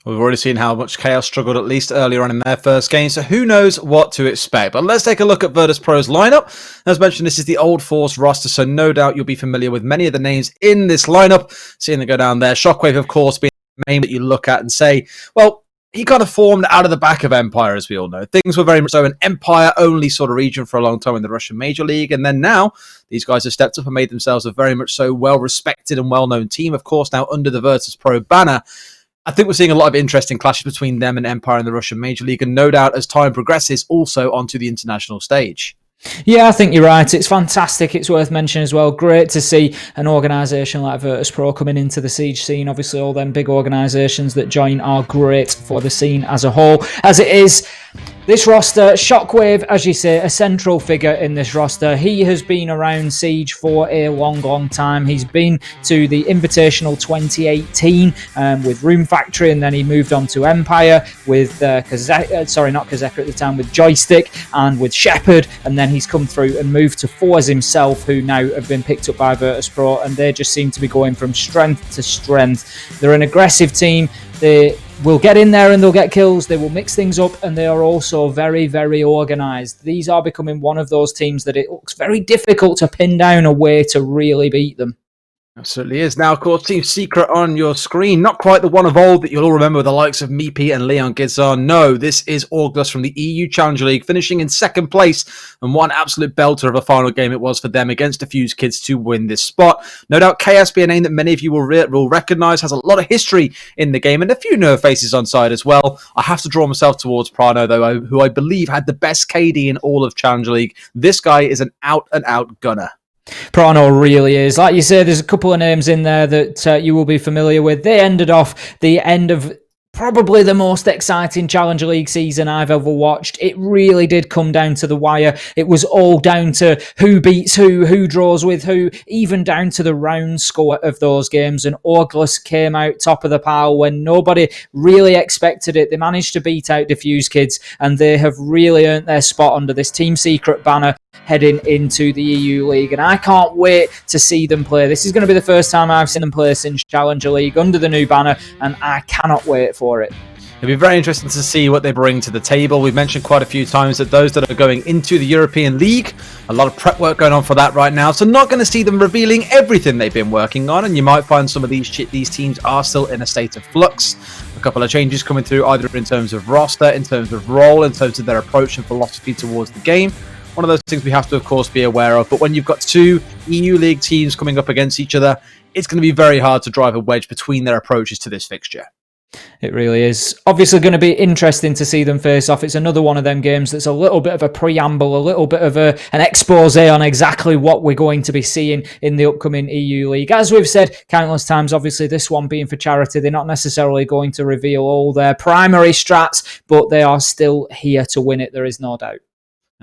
We've already seen how much Chaos struggled, at least earlier on in their first game, so who knows what to expect. But let's take a look at Virtus Pro's lineup. As mentioned, this is the old Force roster, so no doubt you'll be familiar with many of the names in this lineup. Seeing them go down there. Shockwave, of course, being the name that you look at and say, well, he kind of formed out of the back of Empire, as we all know. Things were very much so an Empire-only sort of region for a long time in the Russian Major League, and then now these guys have stepped up and made themselves a very much so well-respected and well-known team, of course, now under the Virtus Pro banner. I think we're seeing a lot of interesting clashes between them and Empire in the Russian Major League, and no doubt as time progresses, also onto the international stage. Yeah, I think you're right. It's fantastic. It's worth mentioning as well. Great to see an organisation like Virtus Pro coming into the Siege scene. Obviously, all them big organisations that join are great for the scene as a whole. As it is, this roster, Shockwave, as you say, a central figure in this roster. He has been around Siege for a long, long time. He's been to the Invitational 2018 with Room Factory, and then he moved on to Empire with not Kazeka at the time, with Joystick and with Shepard, and then he's come through and moved to Force himself, who now have been picked up by Virtus Pro, and they just seem to be going from strength to strength. They're an aggressive team. They will get in there and they'll get kills. They will mix things up, and they are also very, very organised. These are becoming one of those teams that it looks very difficult to pin down a way to really beat them. Absolutely is. Now, of course, Team Secret on your screen. Not quite the one of old that you'll all remember with the likes of Meepy and Leon Gidzar. No, this is August from the EU Challenger League, finishing in second place. And what an absolute belter of a final game it was for them against the Fuse Kids to win this spot. No doubt KSB, a name that many of you will recognise, has a lot of history in the game and a few nerve faces on side as well. I have to draw myself towards Prano, though, who I believe had the best KD in all of Challenger League. This guy is an out-and-out gunner. Prano really is. Like you say, there's a couple of names in there that you will be familiar with. They ended off the end of probably the most exciting Challenger League season I've ever watched. It really did come down to the wire. It was all down to who beats who draws with who, even down to the round score of those games. And August came out top of the pile when nobody really expected it. They managed to beat out Diffuse Kids, and they have really earned their spot under this Team Secret banner heading into the EU League, and I can't wait to see them play. This is going to be the first time I've seen them play since Challenger League under the new banner, and I cannot wait for it. It'll be very interesting to see what they bring to the table. We've mentioned quite a few times that those that are going into the European League, a lot of prep work going on for that right now, so not going to see them revealing everything they've been working on, and you might find some of these teams are still in a state of flux. A couple of changes coming through either in terms of roster, in terms of role, in terms of their approach and philosophy towards the game. One of those things we have to, of course, be aware of. But when you've got two EU League teams coming up against each other, it's going to be very hard to drive a wedge between their approaches to this fixture. It really is. Obviously going to be interesting to see them face off. It's another one of them games that's a little bit of a preamble, a little bit of an expose on exactly what we're going to be seeing in the upcoming EU League. As we've said countless times, obviously this one being for charity, they're not necessarily going to reveal all their primary strats, but they are still here to win it, there is no doubt.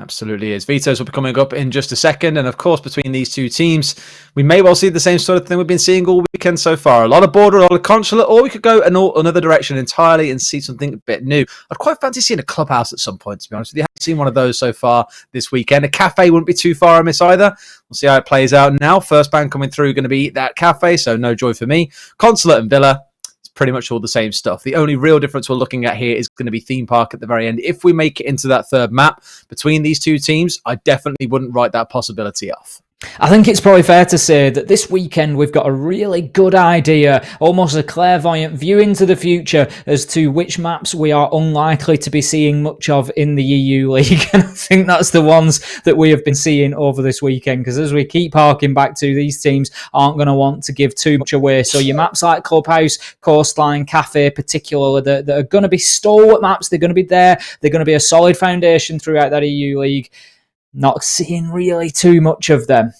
Absolutely is. Vetoes will be coming up in just a second. And of course, between these two teams, we may well see the same sort of thing we've been seeing all weekend so far. A lot of border, a lot of consulate, or we could go another direction entirely and see something a bit new. I'd quite fancy seeing a clubhouse at some point, to be honest with you. I haven't seen one of those so far this weekend. A cafe wouldn't be too far amiss either. We'll see how it plays out now. First band coming through going to be that cafe, so no joy for me. Consulate and Villa, pretty much all the same stuff. The only real difference we're looking at here is going to be theme park at the very end. If we make it into that third map between these two teams, I definitely wouldn't write that possibility off. I think it's probably fair to say that this weekend we've got a really good idea, almost a clairvoyant view into the future as to which maps we are unlikely to be seeing much of in the EU League. And I think that's the ones that we have been seeing over this weekend, because as we keep harking back to, these teams aren't going to want to give too much away. So your maps like Clubhouse, Coastline, Cafe particularly, that are going to be stalwart maps, they're going to be there, they're going to be a solid foundation throughout that EU League. Not seeing really too much of them.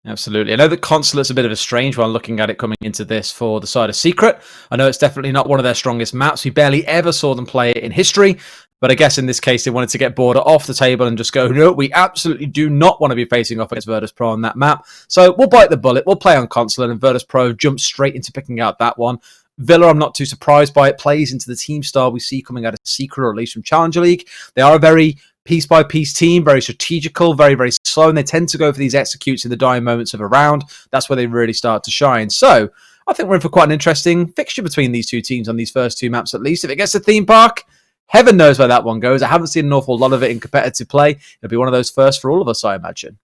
Absolutely. I know that Consulate's a bit of a strange one looking at it coming into this for the side of Secret. I know it's definitely not one of their strongest maps. We barely ever saw them play it in history. But I guess in this case, they wanted to get Border off the table and just go, no, we absolutely do not want to be facing off against Virtus Pro on that map. So we'll bite the bullet. We'll play on Consulate, and Virtus Pro jump straight into picking out that one. Villa, I'm not too surprised by it. Plays into the team style we see coming out of Secret, or at least from Challenger League. They are a very piece-by-piece team, very strategical, very, very slow, and they tend to go for these executes in the dying moments of a round. That's where they really start to shine. So I think we're in for quite an interesting fixture between these two teams on these first two maps, at least. If it gets to theme park, heaven knows where that one goes. I haven't seen an awful lot of it in competitive play. It'll be one of those first for all of us, I imagine.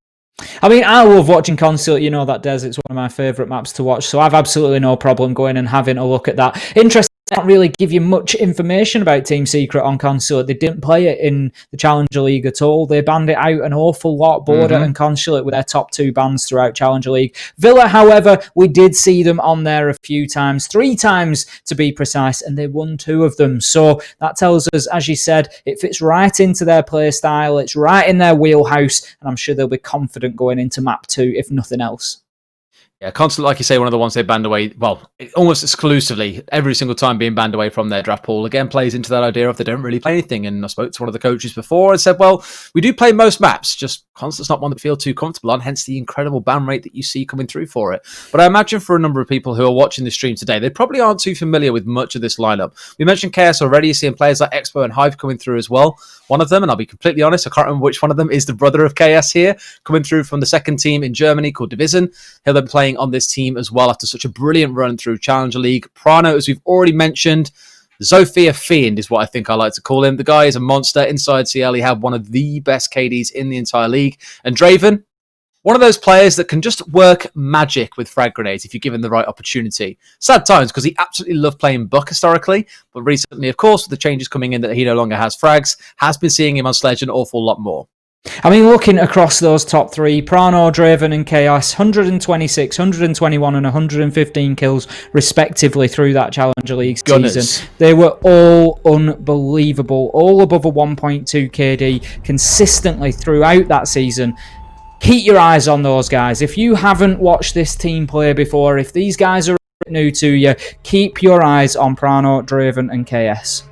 I mean, I love watching Consulate. You know that, Des. It's one of my favourite maps to watch. So I've absolutely no problem going and having a look at that. Interesting. They don't really give you much information about Team Secret on Consulate. They didn't play it in the Challenger League at all. They banned it out an awful lot. Border and Consulate were their top two bans throughout Challenger League. Villa, however, we did see them on there a few times, 3 times to be precise, and they won 2 of them. So that tells us, as you said, it fits right into their play style. It's right in their wheelhouse, and I'm sure they'll be confident going into map 2, if nothing else. Yeah, Consulate, like you say, one of the ones they banned away, well, almost exclusively, every single time being banned away from their draft pool. Again, plays into that idea of they don't really play anything. And I spoke to one of the coaches before and said, well, we do play most maps, just Consulate's not one that we feel too comfortable on, hence the incredible ban rate that you see coming through for it. But I imagine for a number of people who are watching this stream today, they probably aren't too familiar with much of this lineup. We mentioned Chaos already, seeing players like Expo and Hive coming through as well. One of them, and I'll be completely honest, I can't remember which one of them, is the brother of Chaos here, coming through from the second team in Germany called Division. He'll be playing on this team as well after such a brilliant run through Challenger League. Prano, as we've already mentioned, Zofia Fiend is what I think I like to call him. The guy is a monster inside CL. He had one of the best KDs in the entire league. And Draven, one of those players that can just work magic with frag grenades if you give him the right opportunity. Sad times, because he absolutely loved playing Buck historically, but recently, of course, with the changes coming in that he no longer has frags, has been seeing him on Sledge an awful lot more. I mean, looking across those top 3, Prano, Draven and Chaos, 126, 121 and 115 kills respectively through that Challenger League season. They were all unbelievable, all above a 1.2 KD consistently throughout that season. Keep your eyes on those guys. If you haven't watched this team play before, if these guys are new to you, keep your eyes on Prano, Draven and KS.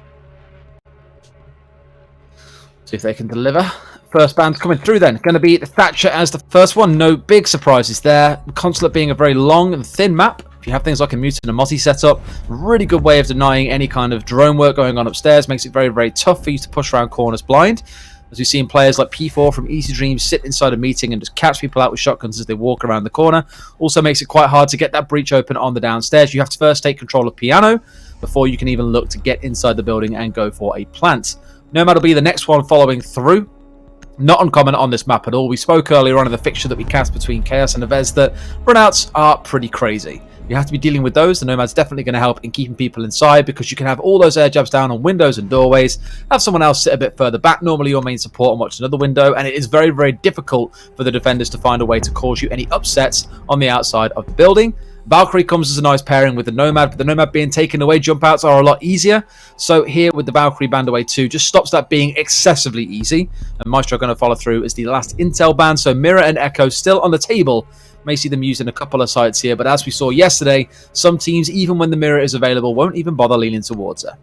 See if they can deliver. First band coming through then. Going to be Thatcher as the first one. No big surprises there. Consulate being a very long and thin map. If you have things like a Mutant and Motti setup, really good way of denying any kind of drone work going on upstairs. Makes it very, very tough for you to push around corners blind. As we've seen players like P4 from Easy Dreams sit inside a meeting and just catch people out with shotguns as they walk around the corner. Also makes it quite hard to get that breach open on the downstairs. You have to first take control of Piano before you can even look to get inside the building and go for a plant. Nomad will be the next one following through. Not uncommon on this map at all. We spoke earlier on in the fixture that we cast between Chaos and Neves that runouts are pretty crazy. You have to be dealing with those. The Nomad's definitely going to help in keeping people inside because you can have all those air jabs down on windows and doorways, have someone else sit a bit further back, normally your main support, and watch another window, and it is very, very difficult for the defenders to find a way to cause you any upsets on the outside of the building. Valkyrie comes as a nice pairing with the Nomad, but the Nomad being taken away, jump outs are a lot easier. So here with the Valkyrie banned away too, just stops that being excessively easy. And Maestro going to follow through as the last intel ban. So Mirror and Echo still on the table. May see them used in a couple of sites here, but as we saw yesterday, some teams, even when the Mirror is available, won't even bother leaning towards her.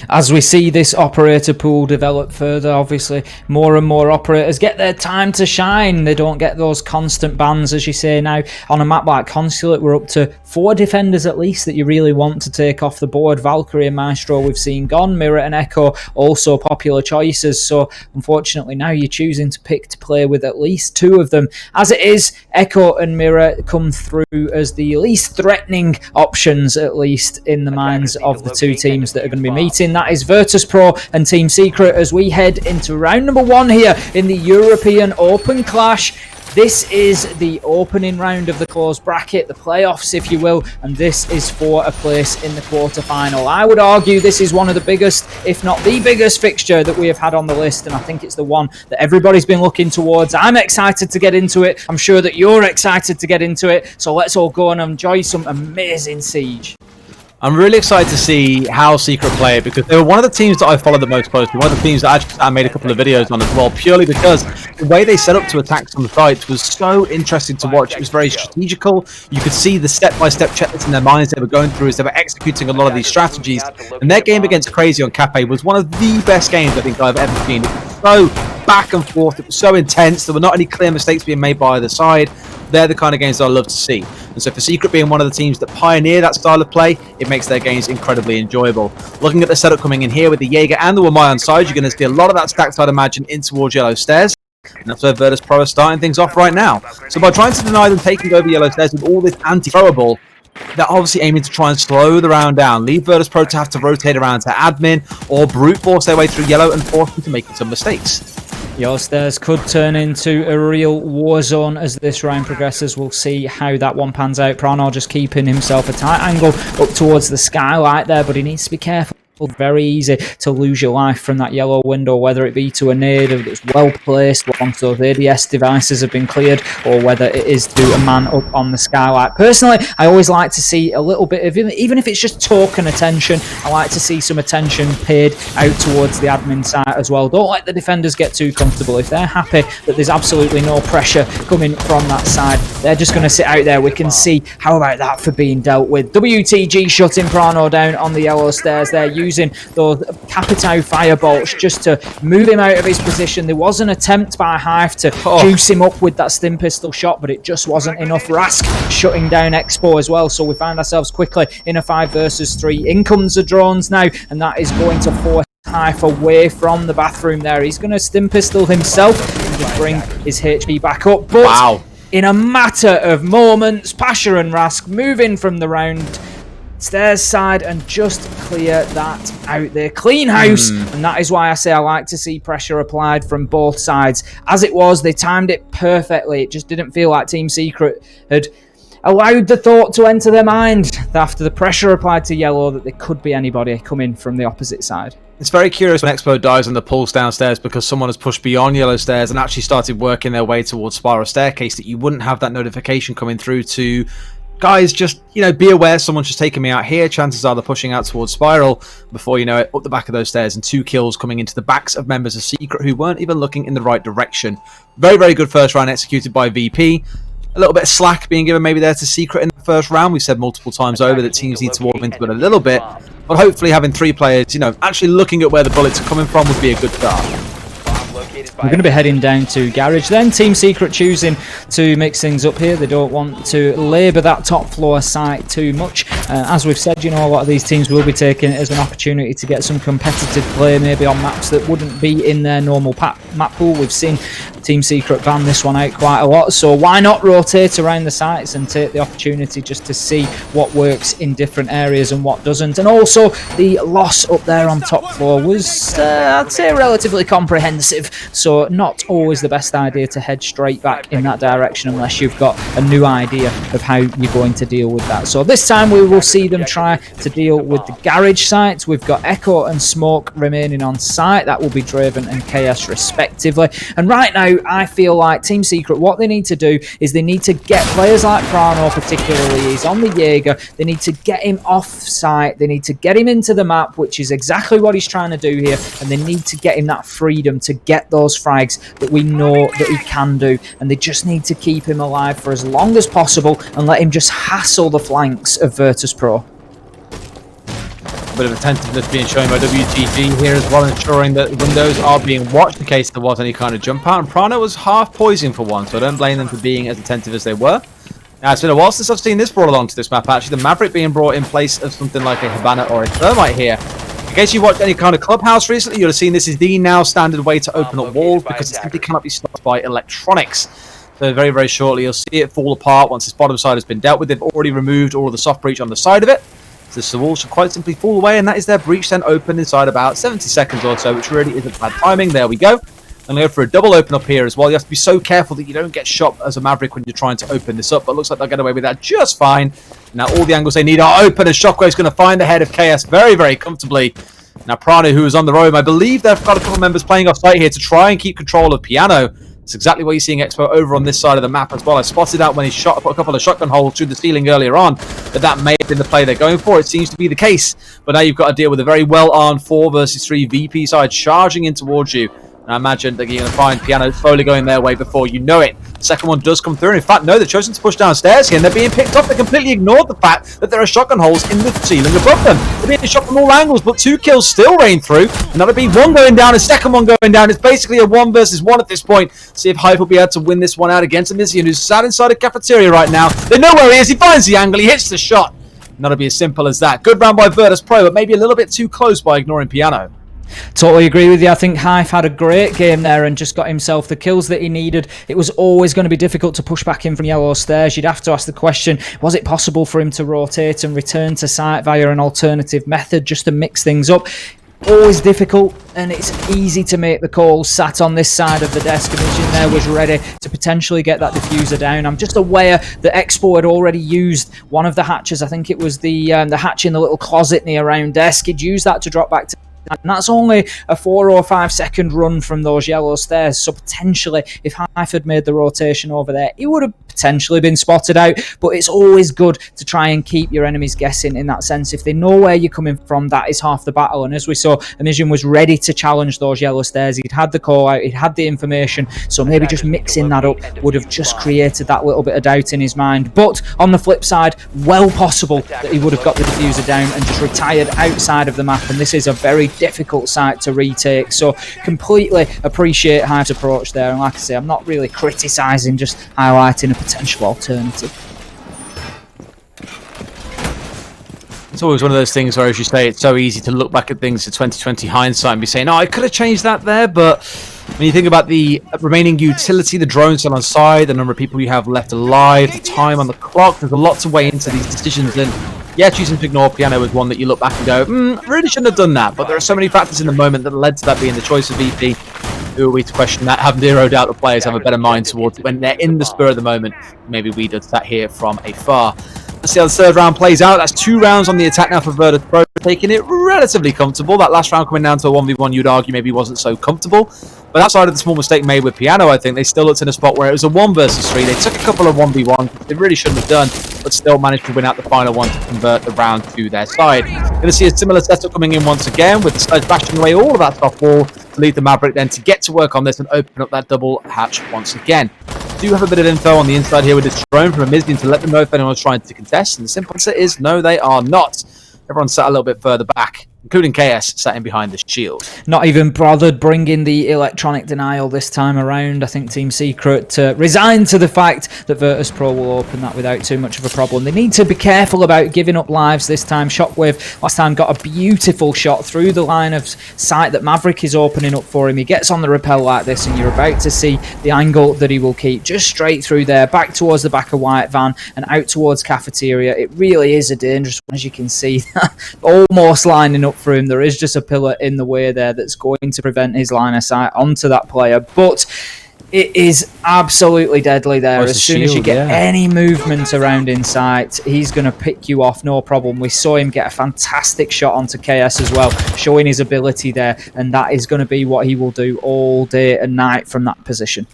As we see this operator pool develop further, obviously more and more operators get their time to shine. They don't get those constant bans, as you say. Now on a map like Consulate, we're up to 4 defenders at least that you really want to take off the board. Valkyrie and Maestro we've seen gone, Mirror and Echo also popular choices, so unfortunately now you're choosing to pick to play with at least 2 of them. As it is, Echo and Mirror come through as the least threatening options, at least in the minds of the 2 teams that are going to be meeting. That is Virtus.pro and Team Secret as we head into round number 1 here in the European Open Clash. This is the opening round of the closed bracket, the playoffs if you will, and this is for a place in the quarterfinal. I would argue this is one of the biggest, if not the biggest fixture that we have had on the list, and I think it's the one that everybody's been looking towards. I'm excited to get into it. I'm sure that you're excited to get into it, so let's all go and enjoy some amazing Siege. I'm really excited to see how Secret play it, because they were one of the teams that I followed the most closely. One of the teams that I made a couple of videos on as well, purely because the way they set up to attack some sites was so interesting to watch. It was very strategical. You could see the step-by-step checklist in their minds they were going through as they were executing a lot of these strategies. And their game against Crazy on Cafe was one of the best games I think I've ever seen. It was so back and forth. It was so intense. There were not any clear mistakes being made by either side. They're the kind of games that I love to see. And so for Secret being one of the teams that pioneer that style of play, it makes their games incredibly enjoyable. Looking at the setup coming in here with the Jaeger and the Wamai on side, you're going to see a lot of that stacked, I'd imagine, in towards Yellow Stairs. And that's where Virtus.pro is starting things off right now. So by trying to deny them taking over Yellow Stairs with all this anti-throwable, they're obviously aiming to try and slow the round down, leave Virtus.pro to have to rotate around to admin, or brute force their way through Yellow and force them to make some mistakes. Yellow Stairs could turn into a real war zone as this round progresses. We'll see how that one pans out. Prano just keeping himself a tight angle up towards the skylight there, but he needs to be careful. Very easy to lose your life from that yellow window, whether it be to a nade that's well placed once those ADS devices have been cleared, or whether it is to a man up on the skylight. Personally, I always like to see a little bit of, even if it's just token attention, I like to see some attention paid out towards the admin side as well. Don't let the defenders get too comfortable. If they're happy that there's absolutely no pressure coming from that side, they're just going to sit out there. We can see, how about that for being dealt with? WTG shutting Prano down on the Yellow Stairs there, using those Capitao firebolts just to move him out of his position. There was an attempt by Hive to juice him up with that stim pistol shot, but it just wasn't enough. Rask shutting down Expo as well, so we find ourselves quickly in a 5 versus 3. In comes the drones now, and that is going to force Hive away from the bathroom there. He's going to stim pistol himself and just bring his HP back up, but Wow. in a matter of moments, Pasha and Rask moving from the round Stairs side and just clear that out there. Clean house, and that is why I say I like to see pressure applied from both sides. As it was, they timed it perfectly. It just didn't feel like Team Secret had allowed the thought to enter their mind that after the pressure applied to Yellow that there could be anybody coming from the opposite side. It's very curious when Expo dies on the pulse downstairs because someone has pushed beyond Yellow Stairs and actually started working their way towards Spiral Staircase, that you wouldn't have that notification coming through to guys, just, be aware someone's just taking me out here. Chances are they're pushing out towards Spiral. Before you know it, up the back of those stairs, and 2 kills coming into the backs of members of Secret who weren't even looking in the right direction. Very, very good first round executed by VP. A little bit of slack being given maybe there to Secret in the first round. We've said multiple times over that teams need to warm into it a little bit. But hopefully having 3 players, actually looking at where the bullets are coming from would be a good start. We're going to be heading down to Garage then. Team Secret choosing to mix things up here. They don't want to labour that top floor site too much. As we've said, a lot of these teams will be taking it as an opportunity to get some competitive play, maybe on maps that wouldn't be in their normal map pool. We've seen Team Secret ban this one out quite a lot, so why not rotate around the sites and take the opportunity just to see what works in different areas and what doesn't. And also, the loss up there on top floor was, I'd say, relatively comprehensive. So not always the best idea to head straight back in that direction unless you've got a new idea of how you're going to deal with that. So this time we will see them try to deal with the Garage sites. We've got Echo and Smoke remaining on site. That will be Draven and Chaos respectively. And right now I feel like Team Secret, what they need to do is they need to get players like Prano, particularly, he's on the Jaeger. They need to get him off site. They need to get him into the map, which is exactly what he's trying to do here. And they need to get him that freedom to get those frags that we know that he can do, and they just need to keep him alive for as long as possible and let him just hassle the flanks of Virtus.pro. A bit of attentiveness being shown by WTG here as well, ensuring that windows are being watched in case there was any kind of jump out. And Prana was half poisoned for one, so I don't blame them for being as attentive as they were. Now, it's been a while since I've seen this brought along to this map, actually. The Maverick being brought in place of something like a Habana or a Thermite here. In case you watched any kind of Clubhouse recently, you'll have seen this is the now standard way to open up walls because it simply cannot be stopped by electronics. So very, very shortly, you'll see it fall apart once this bottom side has been dealt with. They've already removed all of the soft breach on the side of it. So the wall should quite simply fall away, and that is their breach then open inside about 70 seconds or so, which really isn't bad timing. There we go. I'm going to go for a double open up here as well. You have to be so careful that you don't get shot as a Maverick when you're trying to open this up, but it looks like they'll get away with that just fine. Now all the angles they need are open, and Shockwave's going to find the head of KS very, very comfortably. Now Prana, who is on the roam, I believe they've got a couple of members playing off site here to try and keep control of Piano. It's exactly what you're seeing Expo over on this side of the map as well. I spotted out when he shot a couple of shotgun holes through the ceiling earlier on that may have been the play they're going for. It seems to be the case, but now you've got to deal with a very well-armed 4 versus 3 VP side charging in towards you. And I imagine that you're going to find Piano slowly going their way before you know it. The second one does come through. In fact, no, they've chosen to push downstairs here, and they're being picked up. They completely ignored the fact that there are shotgun holes in the ceiling above them. They're being shot from all angles, but 2 kills still rain through. And that'll be 1 going down, a second one going down. It's basically a 1 versus 1 at this point. See if Hype will be able to win this one out against Amizian, who's sat inside a cafeteria right now. They know where he is. He finds the angle. He hits the shot. And that'll be as simple as that. Good round by Virtus Pro, but maybe a little bit too close by ignoring Piano. Totally agree with you. I think Hive had a great game there and just got himself the kills that he needed. It was always going to be difficult to push back in from yellow stairs. You'd have to ask the question, was it possible for him to rotate and return to site via an alternative method just to mix things up? Always difficult, and it's easy to make the call sat on this side of the desk. Amizian there was ready to potentially get that diffuser down. I'm just aware that Expo had already used one of the hatches. I think it was the hatch in the little closet near around desk. He'd used that to drop back to, and that's only a 4 or 5 second run from those yellow stairs. So potentially, if Hive had made the rotation over there, he would have potentially been spotted out. But it's always good to try and keep your enemies guessing in that sense. If they know where you're coming from, that is half the battle. And as we saw, Amizian was ready to challenge those yellow stairs. He'd had the call out, he'd had the information. So maybe just mixing that up would have just created that little bit of doubt in his mind. But on the flip side, well possible that he would have got the diffuser down and just retired outside of the map. And this is a very difficult site to retake, so completely appreciate Hive's approach there. And like I say, I'm not really criticising, just highlighting a potential alternative. It's always one of those things where, as you say, it's so easy to look back at things in 2020 hindsight and be saying, oh, I could have changed that there. But when you think about the remaining utility, the drones still on side, the number of people you have left alive, the time on the clock, there's a lot to weigh into these decisions. And yeah, choosing to ignore Piano was one that you look back and go, really shouldn't have done that. But there are so many factors in the moment that led to that being the choice of VP. Who are we to question that? Have zero doubt the players have a better mind towards it when they're in the spur of the moment. Maybe we did that here from afar. Let's see how the third round plays out. That's 2 rounds on the attack now for Virtus Pro, taking it relatively comfortable. That last round coming down to a 1v1, you'd argue maybe wasn't so comfortable. But outside of the small mistake made with Piano, I think they still looked in a spot where it was a 1 versus 3. They took a couple of 1v1s they really shouldn't have done, but still managed to win out the final one to convert the round to their side. Going to see a similar setup coming in once again, with the Sledge bashing away all of that soft wall to lead the Maverick then to get to work on this and open up that double hatch once again. Do have a bit of info on the inside here with this drone from Amizian to let them know if anyone's trying to contest, and the simple answer is no, they are not. Everyone's sat a little bit further back, including KS sat in behind the shield. Not even bothered bringing the electronic denial this time around. I think Team Secret resigned to the fact that Virtus Pro will open that without too much of a problem. They need to be careful about giving up lives this time. Shockwave last time got a beautiful shot through the line of sight that Maverick is opening up for him. He gets on the rappel like this, and you're about to see the angle that he will keep just straight through there, back towards the back of White Van and out towards Cafeteria. It really is a dangerous one, as you can see. Almost lining up for him. There is just a pillar in the way there that's going to prevent his line of sight onto that player, but it is absolutely deadly there. As soon as you get any movement around in sight, he's going to pick you off, no problem. We saw him get a fantastic shot onto KS as well, showing his ability there, and that is going to be what he will do all day and night from that position.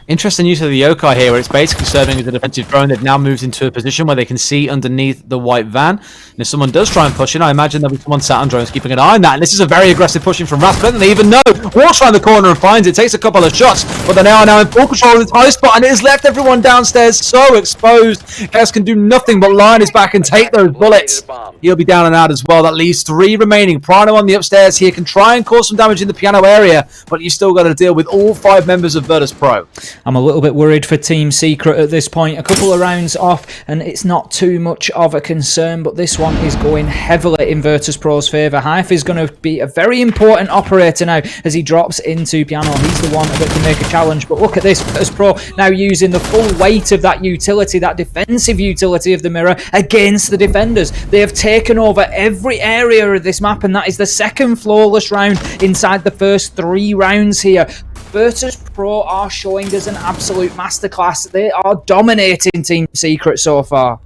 Interesting use of the yokai here, where it's basically serving as a defensive drone. They've now moved into a position where they can see underneath the white van. And if someone does try and push in, I imagine there'll be someone sat on drones keeping an eye on that. And this is a very aggressive pushing from Ras. But then they even know. Walks around the corner and finds it. Takes a couple of shots, but they are now in full control of this high spot, and it has left everyone downstairs so exposed. Chaos can do nothing but line his back and take those bullets. He'll be down and out as well. That leaves 3 remaining. Prano on the upstairs here can try and cause some damage in the piano area, but you still got to deal with all 5 members of Virtus Pro. I'm a little bit worried for Team Secret at this point. A couple of rounds off, and it's not too much of a concern, but this one is going heavily in Virtus Pro's favour. Hive is going to be a very important operator now as he drops into Piano. He's the one that can make a challenge, but look at this. Virtus Pro now using the full weight of that utility, that defensive utility of the mirror against the defenders. They have taken over every area of this map, and that is the second flawless round inside the first 3 rounds here. Virtus Pro are showing us an absolute masterclass. They are dominating Team Secret so far.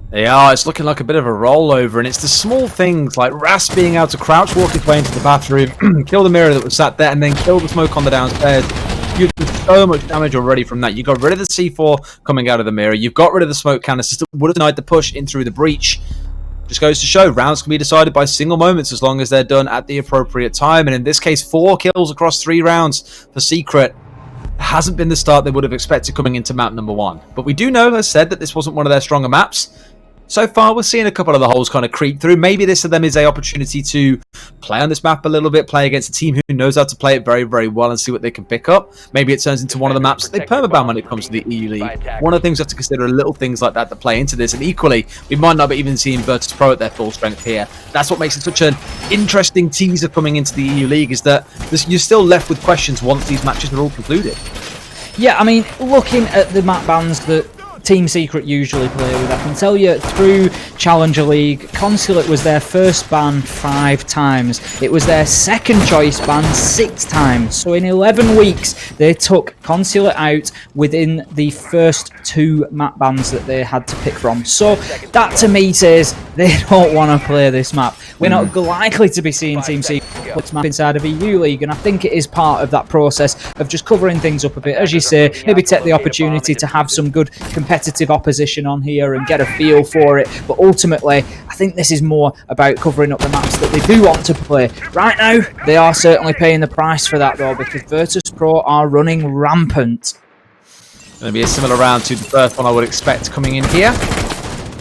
They are. It's looking like a bit of a rollover, and it's the small things like Ras being able to crouch walk his way into the bathroom, kill the mirror that was sat there, and then kill the smoke on the downstairs. You've done so much damage already from that. You got rid of the C4 coming out of the mirror. You've got rid of the smoke canisters that would have denied the push in through the breach. Just goes to show, rounds can be decided by single moments as long as they're done at the appropriate time. And in this case, 4 kills across 3 rounds for Secret. Hasn't been the start they would have expected coming into map number 1. But we do know, as said, that this wasn't one of their stronger maps. So far, we're seeing a couple of the holes kind of creep through. Maybe this for them is an opportunity to play on this map a little bit, play against a team who knows how to play it very, very well and see what they can pick up. Maybe it turns into one of the maps that they permaban when it comes to the EU League. One of the things you have to consider are little things like that play into this. And equally, we might not be even seeing Virtus Pro at their full strength here. That's what makes it such an interesting teaser coming into the EU League, is that you're still left with questions once these matches are all concluded. Yeah, I mean, looking at the map bans that Team Secret usually play with, I can tell you through Challenger League, Consulate was their first ban 5 times. It was their second choice ban 6 times. So in 11 weeks, they took Consulate out within the first 2 map bans that they had to pick from. So that to me says they don't want to play this map. We're not likely to be seeing Team Secret's map inside of EU League, and I think it is part of that process of just covering things up a bit. As you say, maybe take the opportunity to have some good competitive opposition on here and get a feel for it, but ultimately I think this is more about covering up the maps that they do want to play. Right now they are certainly paying the price for that though, because Virtus Pro are running rampant. Going to be a similar round to the first one I would expect coming in here.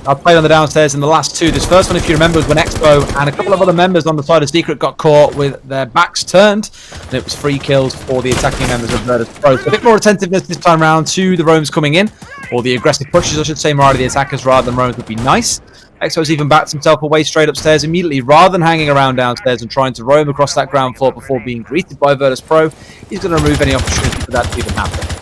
I've played on the downstairs in the last 2. This first one, if you remember, was when Expo and a couple of other members on the side of Secret got caught with their backs turned, and it was 3 kills for the attacking members of Virtus Pro. So a bit more attentiveness this time round to the roams coming in, or the aggressive pushes, I should say, more out of the attackers rather than roams would be nice. Expo's even backed himself away straight upstairs immediately, rather than hanging around downstairs and trying to roam across that ground floor before being greeted by Virtus Pro. He's going to remove any opportunity for that to even happen.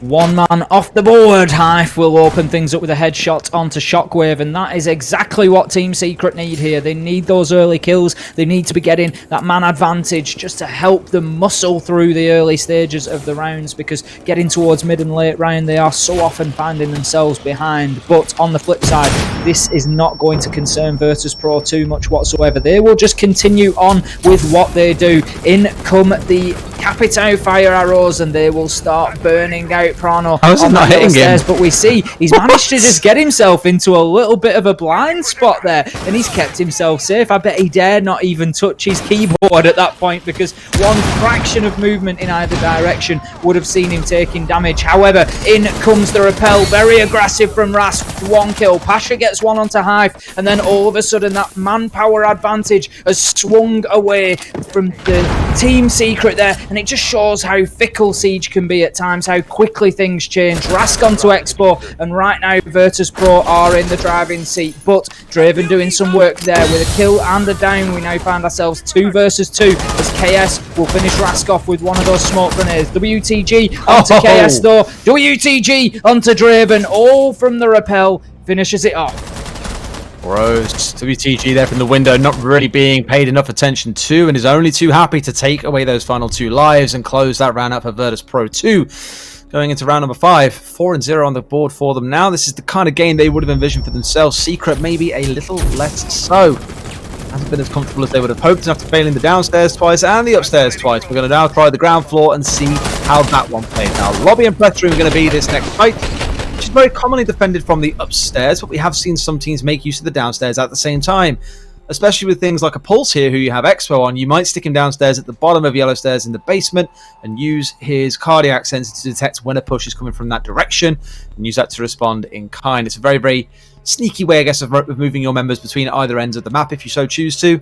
1 man off the board. Hive will open things up with a headshot onto Shockwave, and that is exactly what Team Secret need here. They need those early kills. They need to be getting that man advantage just to help them muscle through the early stages of the rounds, because getting towards mid and late round, they are so often finding themselves behind. But on the flip side, this is not going to concern Virtus Pro too much whatsoever. They will just continue on with what they do. In come the Capitão fire arrows, and they will start burning out Prano on the little stairs. But we see he's managed to just get himself into a little bit of a blind spot there, and he's kept himself safe. I bet he dared not even touch his keyboard at that point, because one fraction of movement in either direction would have seen him taking damage. However, in comes the repel, very aggressive from Ras. 1 kill. Pasha gets 1 onto Hive, and then all of a sudden that manpower advantage has swung away from the Team Secret there, and it just shows how fickle Siege can be at times, how quickly things change. Rask onto Expo, and right now Virtus Pro are in the driving seat, but Draven doing some work there with a kill and a down. We now find ourselves 2 versus 2 as KS will finish Rask off with one of those smoke grenades. WTG onto KS though. WTG onto Draven, all from the repel, finishes it off. Rose, WTG there from the window, not really being paid enough attention to, and is only too happy to take away those final 2 lives and close that round out for Virtus Pro 2. Going into round number 5, 4-0 on the board for them now. This is the kind of game they would have envisioned for themselves. Secret maybe a little less so. hasn't been as comfortable as they would have hoped, after failing the downstairs twice and the upstairs twice. We're going to now try the ground floor and see how that one plays. Now, lobby and press room are going to be this next fight, which is very commonly defended from the upstairs, but we have seen some teams make use of the downstairs at the same time. Especially with things like a Pulse here, who you have Expo on, you might stick him downstairs at the bottom of yellow stairs in the basement and use his cardiac sensor to detect when a push is coming from that direction and use that to respond in kind. It's a very, very sneaky way, I guess, of moving your members between either ends of the map if you so choose to.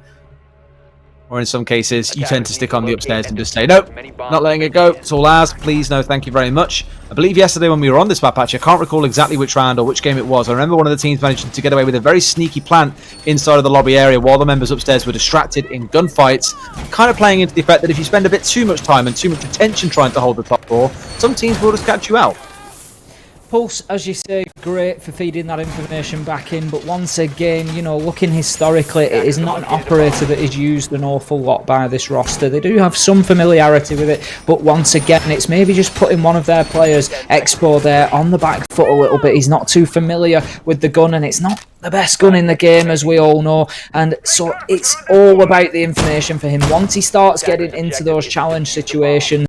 Or in some cases, you tend to stick on the upstairs and just say, nope, not letting it go, it's all ours, please, no, thank you very much. I believe yesterday when we were on this map, actually, I can't recall exactly which round or which game it was. I remember one of the teams managing to get away with a very sneaky plant inside of the lobby area while the members upstairs were distracted in gunfights, kind of playing into the effect that if you spend a bit too much time and too much attention trying to hold the top floor, some teams will just catch you out. Pulse, as you say, great for feeding that information back in, but once again, you know, looking historically, it is not an operator that is used an awful lot by this roster. They do have some familiarity with it, but once again, it's maybe just putting one of their players, Expo, there on the back foot a little bit. He's not too familiar with the gun, and it's not the best gun in the game, as we all know, and so it's all about the information for him. Once he starts getting into those challenge situations,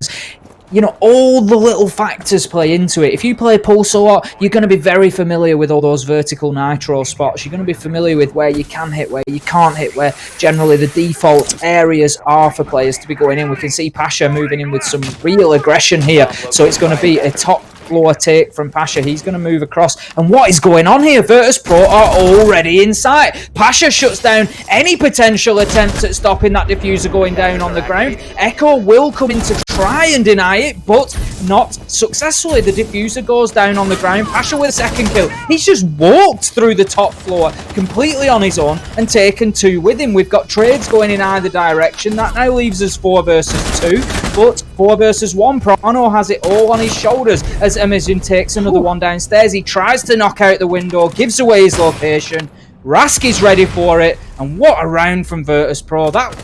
you know, all the little factors play into it. If you play Pulse a lot, you're going to be very familiar with all those vertical nitro spots. You're going to be familiar with where you can hit, where you can't hit, where generally the default areas are for players to be going in. We can see Pasha moving in with some real aggression here. So it's going to be a top floor take from Pasha. He's going to move across. And what is going on here? Virtus Pro are already inside. Pasha shuts down any potential attempts at stopping that diffuser going down on the ground. Echo will come in to try and deny it, but not successfully. The diffuser goes down on the ground. Pasha with a second kill. He's just walked through the top floor completely on his own and taken two with him. We've got trades going in either direction. That now leaves us 4 versus 2, but 4 versus 1. Prano has it all on his shoulders as Imogen takes another one downstairs. He tries to knock out the window, gives away his location. Rask is ready for it, and what a round from Virtus Pro. That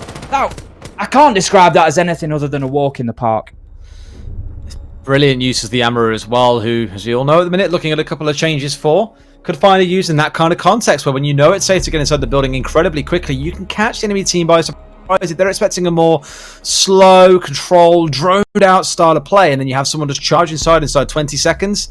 I can't describe that as anything other than a walk in the park. Brilliant use of the Amara as well, who, as we all know at the minute, looking at a couple of changes for, could find a use in that kind of context where when you know it's safe to get inside the building incredibly quickly, you can catch the enemy team by surprise. If they're expecting a more slow, controlled, droned out style of play, and then you have someone just charge inside 20 seconds,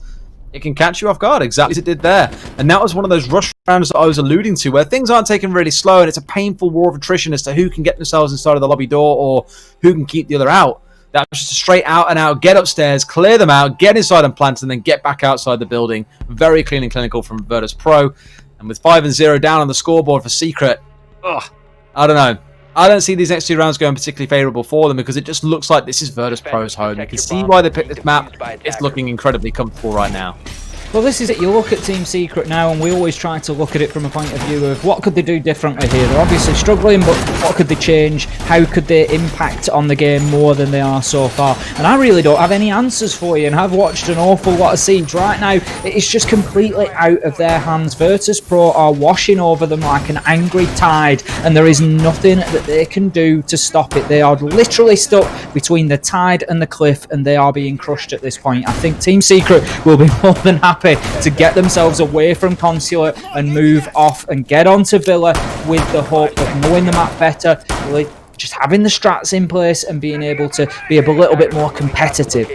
it can catch you off guard, exactly as it did there. And that was one of those rush rounds that I was alluding to, where things aren't taken really slow, and it's a painful war of attrition as to who can get themselves inside of the lobby door or who can keep the other out. That was just a straight out and out, get upstairs, clear them out, get inside and plant, and then get back outside the building. Very clean and clinical from Virtus Pro. And with 5-0 down on the scoreboard for Secret, I don't know. I don't see these next 2 rounds going particularly favourable for them, because it just looks like this is Virtus Pro's home. You can see why they picked this map. It's looking incredibly comfortable right now. Well, this is it. You look at Team Secret now, and we always try to look at it from a point of view of what could they do differently here. They're obviously struggling, but what could they change? How could they impact on the game more than they are so far? And I really don't have any answers for you, and I've watched an awful lot of Siege. Right now, it's just completely out of their hands. Virtus Pro are washing over them like an angry tide, and there is nothing that they can do to stop it. They are literally stuck between the tide and the cliff, and they are being crushed at this point. I think Team Secret will be more than happy to get themselves away from Consulate and move off and get onto Villa with the hope of knowing the map better, really just having the strats in place and being able to be a little bit more competitive.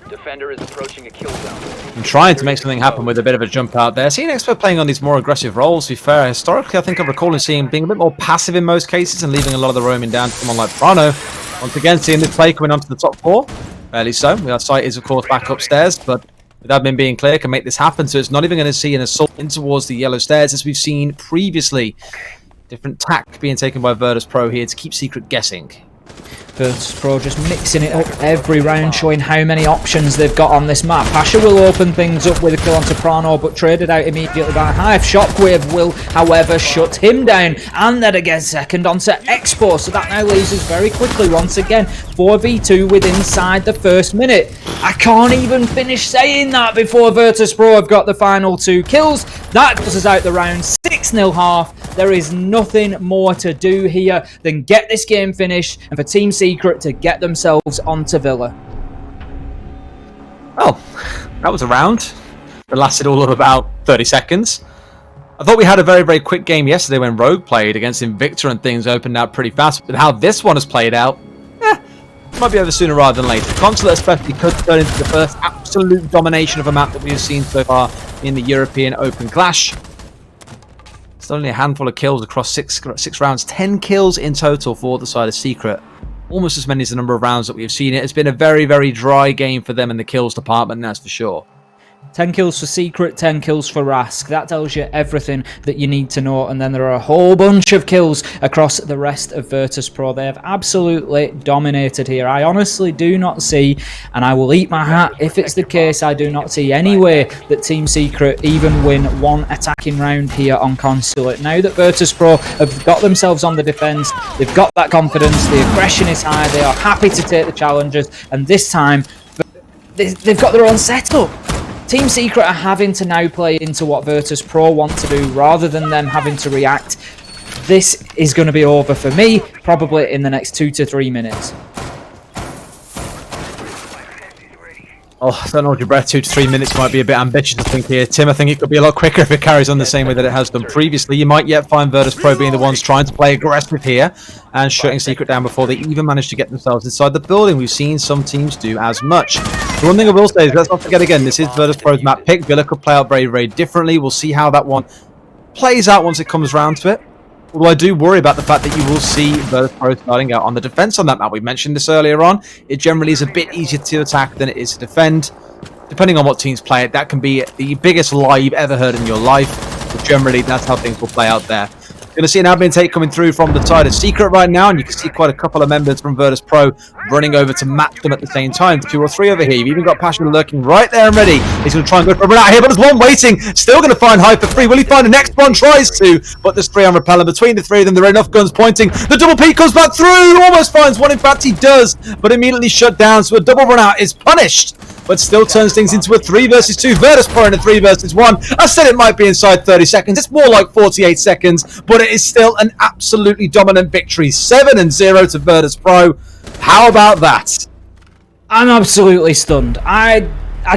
Defender is approaching a kill zone. And trying to make something happen with a bit of a jump out there. Seeing Expo playing on these more aggressive roles, to be fair, historically I think I recall him seeing being a bit more passive in most cases and leaving a lot of the roaming down to someone like Prano. Once again, seeing this play coming onto the top 4, fairly so. Our sight is of course back upstairs, but with admin being clear can make this happen, so it's not even going to see an assault in towards the yellow stairs as we've seen previously. Different tack being taken by Virtus Pro here to keep Secret guessing. Virtus Pro just mixing it up every round, showing how many options they've got on this map. Pasha will open things up with a kill onto Prano, but traded out immediately by Hive. Shockwave will, however, shut him down, and then again second onto Expo, so that now leaves us very quickly once again 4v2 with inside the first minute. I can't even finish saying that before Virtus Pro have got the final 2 kills. That closes out the round, 6-0 half. There is nothing more to do here than get this game finished and for Team Secret to get themselves onto Villa. Well, that was a round that lasted all of about 30 seconds. I thought we had a very, very quick game yesterday when Rogue played against Invicta and things opened out pretty fast. But how this one has played out, might be over sooner rather than later. Consulate especially could turn into the first absolute domination of a map that we've seen so far in the European Open Clash. It's only a handful of kills across six rounds. 10 kills in total for the side of Secret. Almost as many as the number of rounds that we've seen. It has been a very, very dry game for them in the kills department, that's for sure. 10 kills for Secret, 10 kills for Rask. That tells you everything that you need to know. And then there are a whole bunch of kills across the rest of Virtus.pro. They have absolutely dominated here. I honestly do not see, and I will eat my hat if it's the case, I do not see any way that Team Secret even win one attacking round here on Consulate. Now that Virtus.pro have got themselves on the defence, they've got that confidence, the aggression is high, they are happy to take the challenges, and this time they've got their own setup. Team Secret are having to now play into what Virtus.pro want to do rather than them having to react. This is going to be over for me, probably in the next 2 to 3 minutes. Oh, don't hold your breath. 2 to 3 minutes might be a bit ambitious to think here. Tim, I think it could be a lot quicker if it carries on the same way that it has done previously. You might yet find Virtus.pro being the ones trying to play aggressive here and shutting Secret down before they even manage to get themselves inside the building. We've seen some teams do as much. The one thing I will say is, let's not forget again, this is Virtus.pro's map pick. Villa could play out very, very differently. We'll see how that one plays out once it comes round to it. Although I do worry about the fact that you will see Virtus.pro starting out on the defense on that map. We mentioned this earlier on. It generally is a bit easier to attack than it is to defend. Depending on what teams play it, that can be the biggest lie you've ever heard in your life. But generally, that's how things will play out there. Going to see an admin take coming through from the side of Secret right now, and you can see quite a couple of members from Virtus.pro running over to match them at the same time. 2 or 3 over here. You've even got Passion lurking right there and ready. He's going to try and go for a run out here, but there's one waiting. Still going to find Hyper free. Will he find the next one? Tries to, but there's 3 on Repellent. Between the 3 of them, there are enough guns pointing. The double peak comes back through. Almost finds one. In fact, he does, but immediately shut down. So a double run out is punished, but still turns things into a 3 versus 2. Virtus.pro in a 3 versus 1. I said it might be inside 30 seconds. It's more like 48 seconds, but it is still an absolutely dominant victory. 7-0 to Virtus.pro. How about that? I'm absolutely stunned. I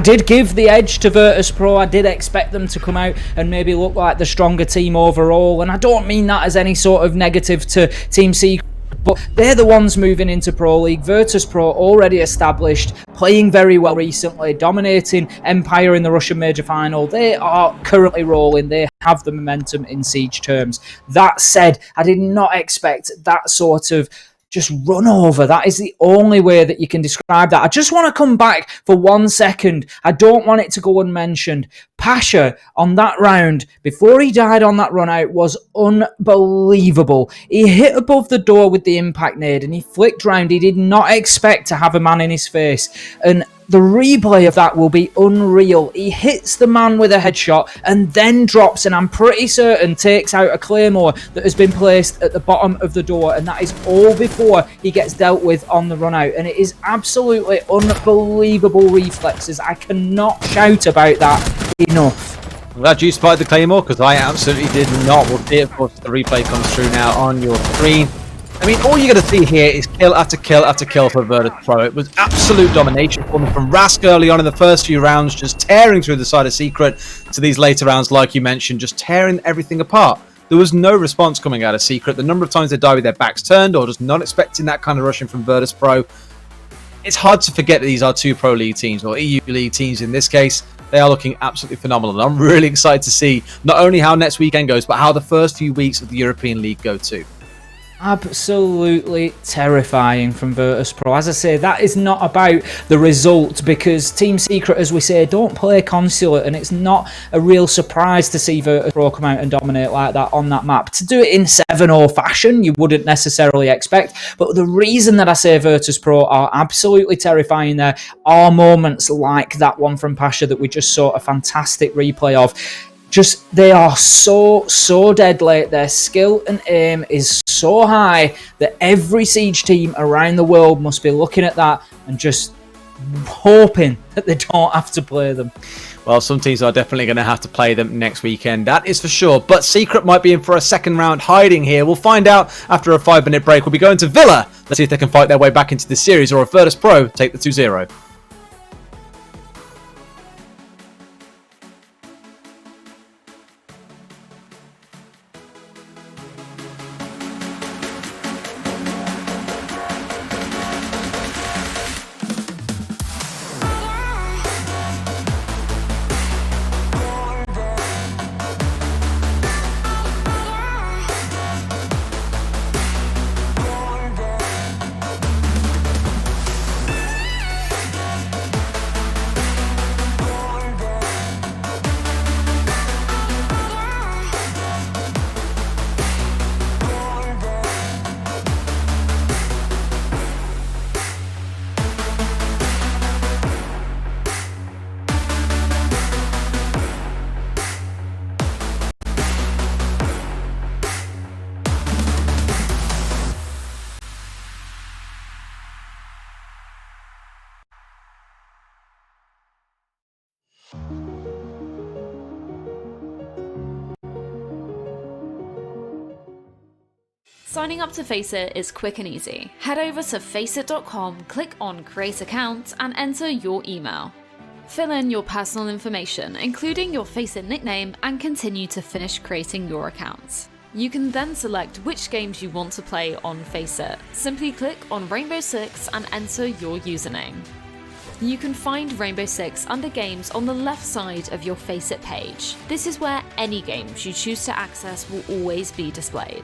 did give the edge to Virtus.pro. I did expect them to come out and maybe look like the stronger team overall, and I don't mean that as any sort of negative to Team Secret. But they're the ones moving into Pro League. Virtus.pro already established, playing very well recently, dominating Empire in the Russian Major Final. They are currently rolling. They have the momentum in Siege terms. That said, I did not expect that sort of just run over. That is the only way that you can describe that. I just want to come back for 1 second. I don't want it to go unmentioned. Pasha on that round, before he died on that run out, was unbelievable. He hit above the door with the impact nade and he flicked round. He did not expect to have a man in his face. And the replay of that will be unreal. He hits the man with a headshot and then drops, and I'm pretty certain takes out a claymore that has been placed at the bottom of the door, and that is all before he gets dealt with on the run out. And it is absolutely unbelievable reflexes. I cannot shout about that enough. I'm glad you spotted the claymore, because I absolutely did not. We'll see, of course, the replay comes through now on your screen. I mean, all you're going to see here is kill after kill after kill for Virtus.pro. It was absolute domination for them from Rask early on in the first few rounds, just tearing through the side of Secret, to these later rounds, like you mentioned, just tearing everything apart. There was no response coming out of Secret. The number of times they died with their backs turned or just not expecting that kind of rushing from Virtus.pro. It's hard to forget that these are 2 Pro League teams, or EU League teams in this case. They are looking absolutely phenomenal. And I'm really excited to see not only how next weekend goes, but how the first few weeks of the European League go too. Absolutely terrifying from Virtus.pro. As I say, that is not about the result, because Team Secret, as we say, don't play Consulate, and it's not a real surprise to see Virtus.pro come out and dominate like that on that map. To do it in 7-0 fashion, you wouldn't necessarily expect, but the reason that I say Virtus.pro are absolutely terrifying there are moments like that one from Pasha that we just saw a fantastic replay of. Just, they are so deadly. Their skill and aim is so high that every Siege team around the world must be looking at that and just hoping that they don't have to play them. Well, some teams are definitely going to have to play them next weekend, that is for sure. But Secret might be in for a second round hiding here. We'll find out after a 5-minute break. We'll be going to Villa. Let's see if they can fight their way back into the series, or if Virtus.pro take the 2-0. Signing up to FACEIT is quick and easy. Head over to faceit.com, click on Create Account, and enter your email. Fill in your personal information, including your FACEIT nickname, and continue to finish creating your account. You can then select which games you want to play on FACEIT. Simply click on Rainbow Six and enter your username. You can find Rainbow Six under Games on the left side of your FACEIT page. This is where any games you choose to access will always be displayed.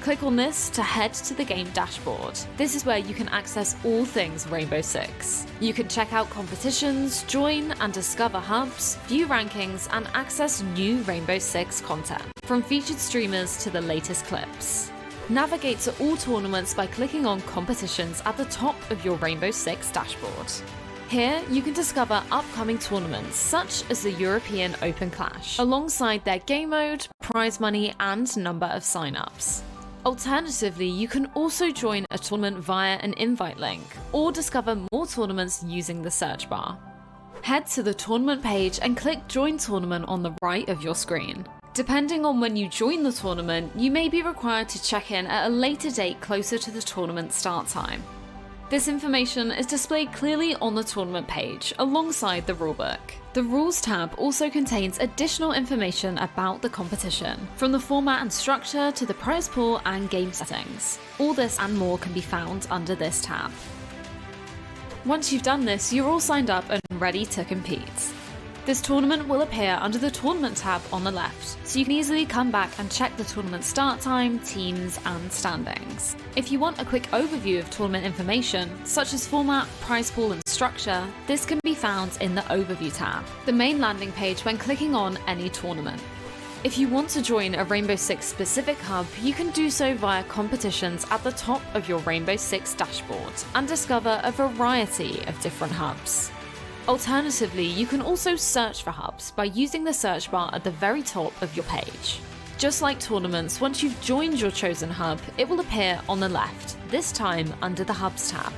Click on this to head to the game dashboard. This is where you can access all things Rainbow Six. You can check out competitions, join and discover hubs, view rankings, and access new Rainbow Six content, from featured streamers to the latest clips. Navigate to all tournaments by clicking on competitions at the top of your Rainbow Six dashboard. Here, you can discover upcoming tournaments such as the European Open Clash, alongside their game mode, prize money, and number of sign-ups. Alternatively, you can also join a tournament via an invite link, or discover more tournaments using the search bar. Head to the tournament page and click Join Tournament on the right of your screen. Depending on when you join the tournament, you may be required to check in at a later date closer to the tournament start time. This information is displayed clearly on the tournament page, alongside the rulebook. The Rules tab also contains additional information about the competition, from the format and structure to the prize pool and game settings. All this and more can be found under this tab. Once you've done this, you're all signed up and ready to compete. This tournament will appear under the Tournament tab on the left, so you can easily come back and check the tournament start time, teams, and standings. If you want a quick overview of tournament information, such as format, prize pool, and structure, this can be found in the Overview tab, the main landing page when clicking on any tournament. If you want to join a Rainbow Six specific hub, you can do so via competitions at the top of your Rainbow Six dashboard and discover a variety of different hubs. Alternatively, you can also search for hubs by using the search bar at the very top of your page. Just like tournaments, once you've joined your chosen hub, it will appear on the left, this time under the Hubs tab.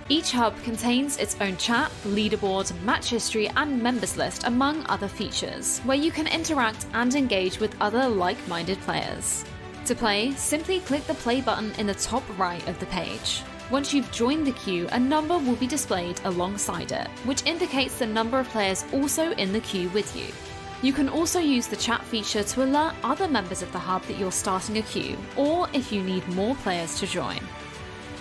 Each hub contains its own chat, leaderboard, match history, and members list, among other features, where you can interact and engage with other like-minded players. To play, simply click the play button in the top right of the page. Once you've joined the queue, a number will be displayed alongside it, which indicates the number of players also in the queue with you. You can also use the chat feature to alert other members of the hub that you're starting a queue, or if you need more players to join.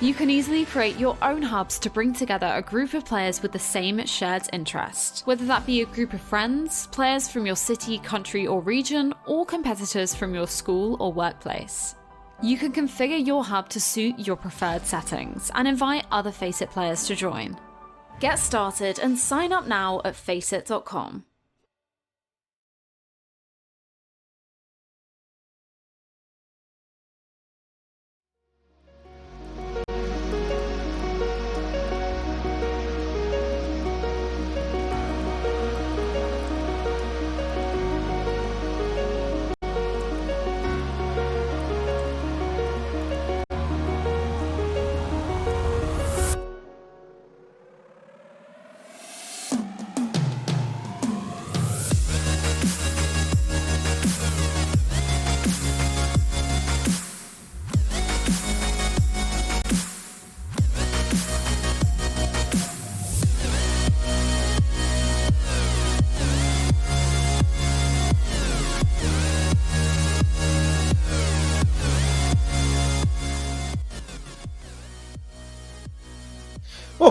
You can easily create your own hubs to bring together a group of players with the same shared interest, whether that be a group of friends, players from your city, country, or region, or competitors from your school or workplace. You can configure your hub to suit your preferred settings and invite other FACEIT players to join. Get started and sign up now at faceit.com.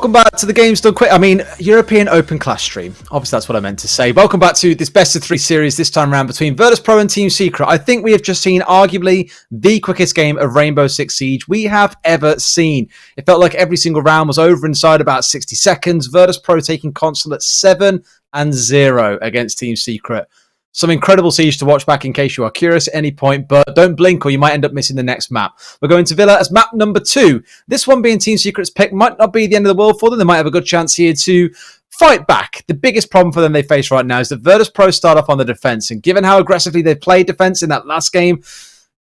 Welcome back to the Games Done Quick. European Open Clash stream. Obviously, that's what I meant to say. Welcome back to this best of three series, this time around between Virtus Pro and Team Secret. I think we have just seen arguably the quickest game of Rainbow Six Siege we have ever seen. It felt like every single round was over inside about 60 seconds. Virtus Pro taking Consulate 7-0 against Team Secret. Some incredible Siege to watch back in case you are curious at any point, but don't blink or you might end up missing the next map. We're going to Villa as map number 2. This one being Team Secret's pick might not be the end of the world for them. They might have a good chance here to fight back. The biggest problem for them they face right now is that Virtus Pro start off on the defense, and given how aggressively they played defense in that last game,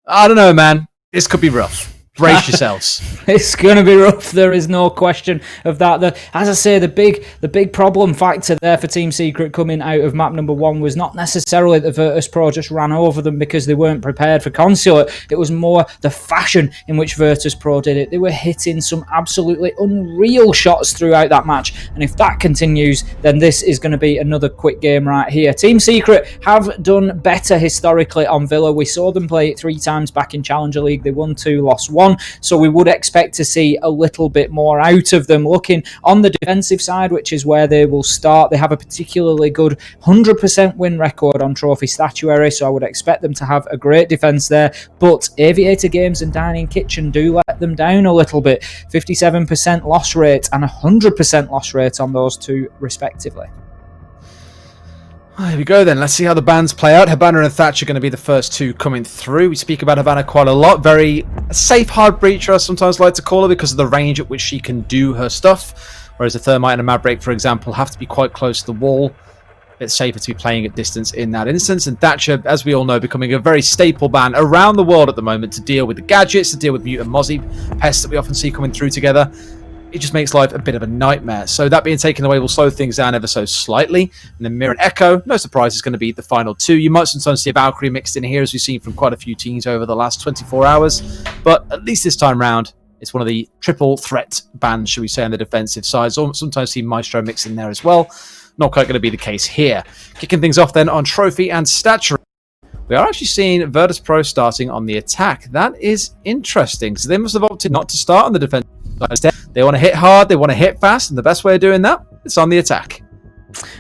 I don't know, man. This could be rough. Brace yourselves. It's going to be rough. There is no question of that. As I say, the big problem factor there for Team Secret coming out of map number 1 was not necessarily that Virtus.pro just ran over them because they weren't prepared for Consulate. It was more the fashion in which Virtus.pro did it. They were hitting some absolutely unreal shots throughout that match. And if that continues, then this is going to be another quick game right here. Team Secret have done better historically on Villa. We saw them play it 3 times back in Challenger League. They won 2, lost 1. So we would expect to see a little bit more out of them. Looking on the defensive side, which is where they will start, they have a particularly good 100% win record on Trophy Statuary, so I would expect them to have a great defence there. But Aviator Games and Dining Kitchen do let them down a little bit. 57% loss rate and 100% loss rate on those 2 respectively. Here we go then. Let's see how the bans play out. Hibana and Thatcher are going to be the first 2 coming through. We speak about Hibana quite a lot. Very safe hard breacher, I sometimes like to call her, because of the range at which she can do her stuff. Whereas a Thermite and a Maverick, for example, have to be quite close to the wall. It's safer to be playing at distance in that instance. And Thatcher, as we all know, becoming a very staple ban around the world at the moment to deal with the gadgets, to deal with Mute and Mozzie pests that we often see coming through together. It just makes life a bit of a nightmare. So that being taken away will slow things down ever so slightly. And then Mirror and Echo, no surprise, is going to be the final 2. You might sometimes see a Valkyrie mixed in here, as we've seen from quite a few teams over the last 24 hours. But at least this time round, it's one of the triple threat bans, should we say, on the defensive side. So sometimes see Maestro mixed in there as well. Not quite going to be the case here. Kicking things off then on Trophy and Stature. We are actually seeing Virtus.pro starting on the attack. That is interesting. So they must have opted not to start on the defense side. Instead, they want to hit hard, they want to hit fast, and the best way of doing that is on the attack.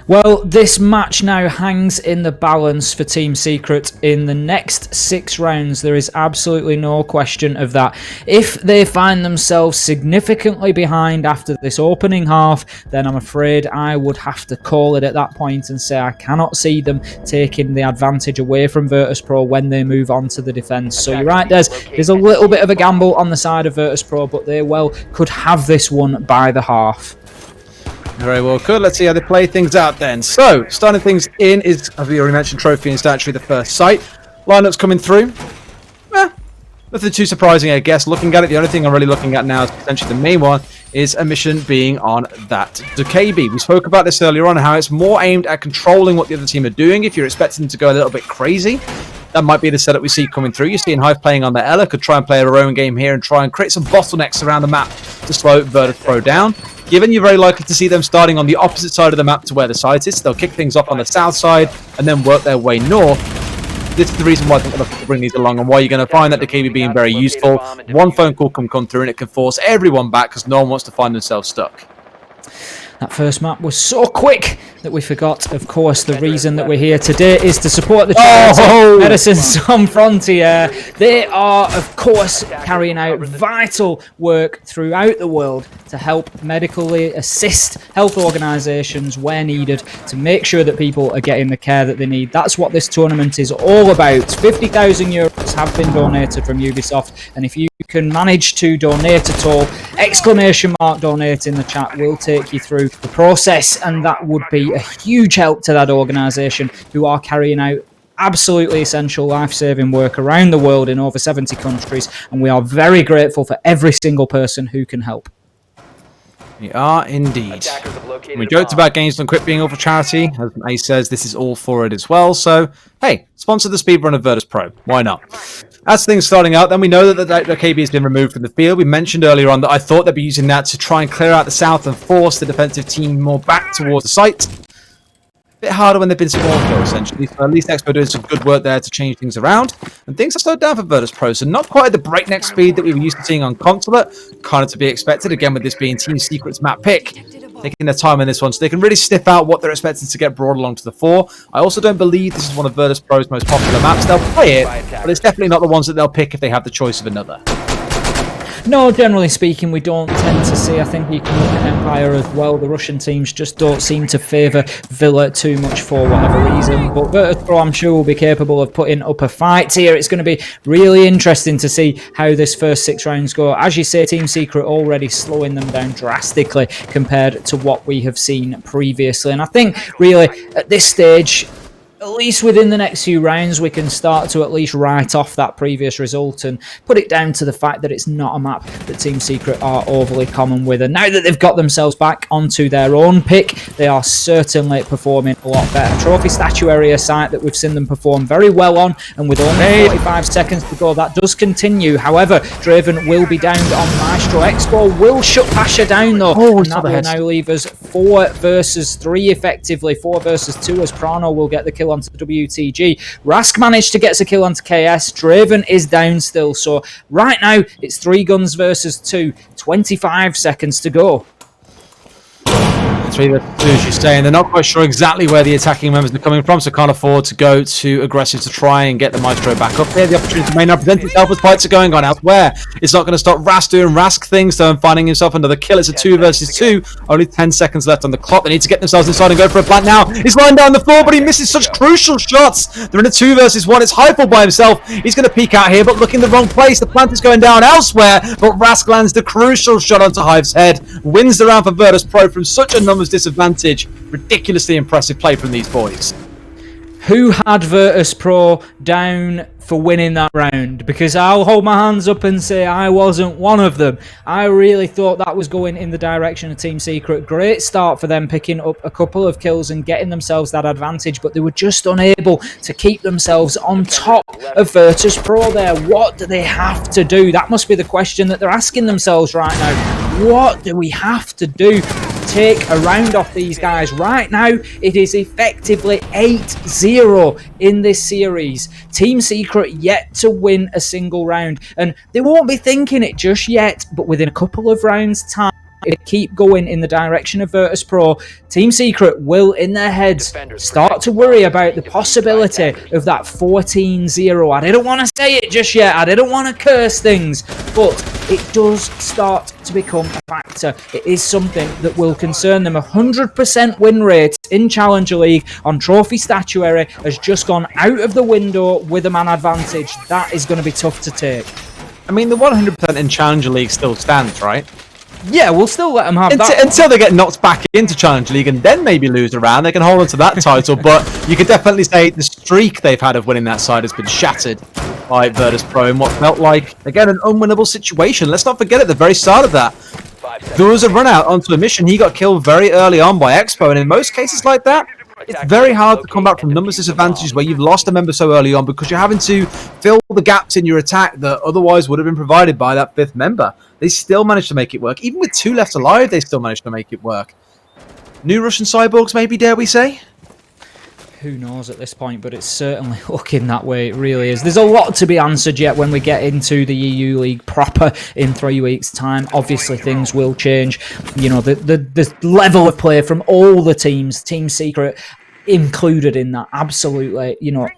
Well, this match now hangs in the balance for Team Secret in the next 6 rounds. There is absolutely no question of that. If they find themselves significantly behind after this opening half, then I'm afraid I would have to call it at that point and say I cannot see them taking the advantage away from Virtus.pro when they move on to the defence. So you're right, there's a little bit of a gamble on the side of Virtus.pro, but they well could have this one by the half. Very well, could. Let's see how they play things out then. So, starting things in is, as we already mentioned, Trophy and Statuary, the first site. Lineups coming through. Nothing too surprising, I guess. Looking at it, the only thing I'm really looking at now is potentially the main one, is a mission being on that Dokkaebi. We spoke about this earlier on, how it's more aimed at controlling what the other team are doing. If you're expecting them to go a little bit crazy, that might be the setup we see coming through. You're seeing Hive playing on the Ela, could try and play her own game here and try and create some bottlenecks around the map to slow Virtus.pro down. Given you're very likely to see them starting on the opposite side of the map to where the site is, they'll kick things off on the south side and then work their way north. This is the reason why I think they're looking to bring these along, and why you're going to find that Dokkaebi being very useful. One phone call can come through and it can force everyone back because no one wants to find themselves stuck. That first map was so quick that we forgot, of course, the reason that we're here today is to support the charity Medicine Sans Frontier. They are, of course, carrying out vital work throughout the world to help medically assist health organisations where needed to make sure that people are getting the care that they need. That's what this tournament is all about. 50,000 euros have been donated from Ubisoft, and if you can manage to donate at all, !donate in the chat will take you through the process, and that would be a huge help to that organisation who are carrying out absolutely essential life-saving work around the world in over 70 countries, and we are very grateful for every single person who can help. We are indeed. We joked about Games Done Quick being all for charity. As Ace says, this is all for it as well. So, hey, sponsor the speedrun of Virtus.pro. Why not? As things starting out, then we know that the Dokkaebi has been removed from the field. We mentioned earlier on that I thought they'd be using that to try and clear out the south and force the defensive team more back towards the site. A bit harder when they've been small though, essentially. So at least Expo doing some good work there to change things around. And things have slowed down for Virtus.pro, so not quite at the breakneck speed that we were used to seeing on Consulate. Kind of to be expected, again, with this being Team Secret's map pick. Taking their time in this one, so they can really sniff out what they're expecting to get brought along to the fore. I also don't believe this is one of Virtus.pro's most popular maps. They'll play it, but it's definitely not the ones that they'll pick if they have the choice of another. No, generally speaking, we don't tend to see. I think you can look at Empire as well. The Russian teams just don't seem to favour Villa too much for whatever reason. But Virtus.pro, I'm sure, will be capable of putting up a fight here. It's going to be really interesting to see how this first 6 rounds go. As you say, Team Secret already slowing them down drastically compared to what we have seen previously. And I think, really, at this stage, at least within the next few rounds, we can start to at least write off that previous result and put it down to the fact that it's not a map that Team Secret are overly common with. And now that they've got themselves back onto their own pick, they are certainly performing a lot better. Trophy Statuary, a site that we've seen them perform very well on, and with only 45 seconds to go, that does continue. However, Draven will be downed on Maestro. Expo will shut Pasha down though, and that will now leave us 4 versus 3 effectively. 4 versus 2 as Prano will get the kill onto the WTG. Rask managed to get a kill onto KS. Draven is down still. So right now it's 3 guns versus 2. 25 seconds to go. 3 versus 2, as you say, and they're not quite sure exactly where the attacking members are coming from, so can't afford to go too aggressive to try and get the Maestro back up here. The opportunity may now present itself as fights are going on elsewhere. It's not going to stop Rask doing Rask things, though, and finding himself another kill. It's a 2 versus 2. Only 10 seconds left on the clock. They need to get themselves inside and go for a plant now. He's lying down the floor, but he misses such crucial shots. They're in a 2 versus 1. It's Hypel by himself. He's going to peek out here, but looking the wrong place. The plant is going down elsewhere, but Rask lands the crucial shot onto Hive's head. Wins the round for Virtus Pro from such a numbers disadvantage. Ridiculously impressive play from these boys. Who had Virtus Pro down for winning that round? Because I'll hold my hands up and say I wasn't one of them. I really thought that was going in the direction of Team Secret. Great start for them, picking up a couple of kills and getting themselves that advantage, but they were just unable to keep themselves on top of Virtus Pro there. What do they have to do? That must be the question that they're asking themselves right now. What do we have to do to take a round off these guys? Right now, it is effectively 8-0 in this series. Team Secret yet to win a single round, and they won't be thinking it just yet, but within a couple of rounds' time, if they keep going in the direction of Virtus Pro, Team Secret will, in their heads, start to worry about the possibility of that 14-0. I didn't want to say it just yet. I didn't want to curse things, but it does start to become a factor. It is something that will concern them. 100% win rate in Challenger League on Trophy Statuary has just gone out of the window with a man advantage. That is going to be tough to take. I mean, the 100% in Challenger League still stands, right? Yeah, we'll still let them have that. Until they get knocked back into Challenger League and then maybe lose a round, they can hold on to that title. But you could definitely say the streak they've had of winning that side has been shattered by Virtus Pro in what felt like, again, an unwinnable situation. Let's not forget at the very start of that, there was a run out onto a mission. He got killed very early on by Expo, and in most cases like that, it's very hard to come back from numbers disadvantages where you've lost a member so early on, because you're having to fill the gaps in your attack that otherwise would have been provided by that 5th member. They still managed to make it work. Even with 2 left alive, they still managed to make it work. New Russian cyborgs, maybe, dare we say? Who knows at this point, but it's certainly looking that way. It really is. There's a lot to be answered yet when we get into the EU League proper in 3 weeks' time. Obviously, things will change. You know, the level of play from all the teams, Team Secret included in that, absolutely. You know,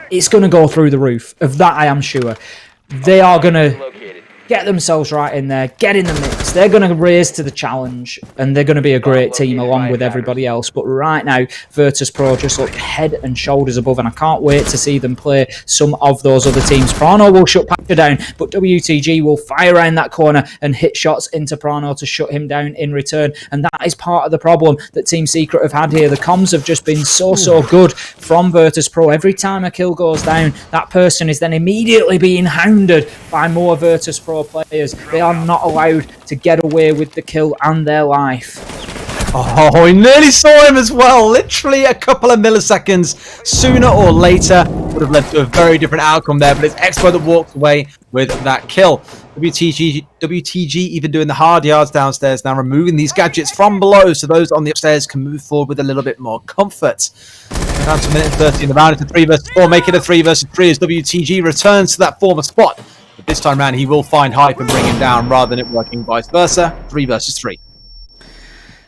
it's going to go through the roof. Of that, I am sure. They are going to get themselves right in there, get in the mix. They're going to raise to the challenge, and they're going to be a great team along with everybody else. But right now, Virtus Pro just look head and shoulders above, and I can't wait to see them play some of those other teams. Prano will shut Packer down, but WTG will fire around that corner and hit shots into Prano to shut him down in return. And that is part of the problem that Team Secret have had here. The comms have just been so good from Virtus Pro. Every time a kill goes down, that person is then immediately being hounded by more Virtus Pro players. They are not allowed to get away with the kill and their life. Oh, he nearly saw him as well. Literally a couple of milliseconds sooner or later would have led to a very different outcome there, but it's Expo that walks away with that kill. WTG even doing the hard yards downstairs now, removing these gadgets from below so those on the upstairs can move forward with a little bit more comfort. Down to a minute and 30 in the round. It's a 3 versus 4, make it a 3 versus 3 as WTG returns to that former spot. But this time around, he will find Hype and bring him down rather than it working vice versa. 3 versus 3.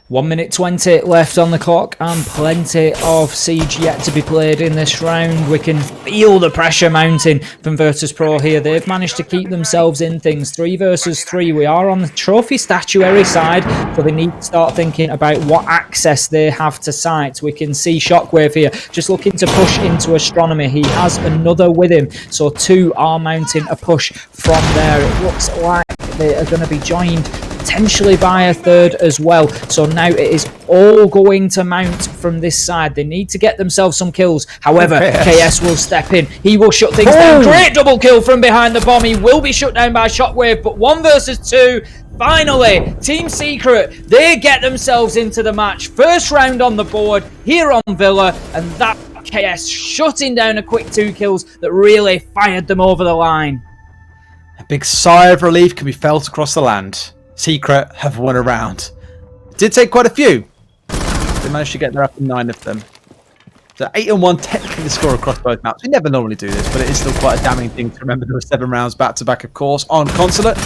1 minute 20 left on the clock and plenty of siege yet to be played in this round. We can feel the pressure mounting from Virtus Pro here. They've managed to keep themselves in things. 3 versus 3. We are on the Trophy Statuary side, so they need to start thinking about what access they have to site. We can see Shockwave here just looking to push into Astronomy. He has another with him, so 2 are mounting a push from there. It looks like they are going to be joined potentially by a third as well. So now it is all going to mount from this side. They need to get themselves some kills. However, KS will step in. He will shut things down. Great double kill from behind the bomb. He will be shut down by Shockwave, but 1 versus 2. Finally, Team Secret, they get themselves into the match. First round on the board here on Villa, and that KS shutting down a quick 2 kills that really fired them over the line. A big sigh of relief can be felt across the land. Secret have won a round. It did take quite a few. They managed to get there after 9 of them. So 8-1 technically the score across both maps. We never normally do this, but it is still quite a damning thing to remember there were 7 rounds back-to-back, of course, on Consulate.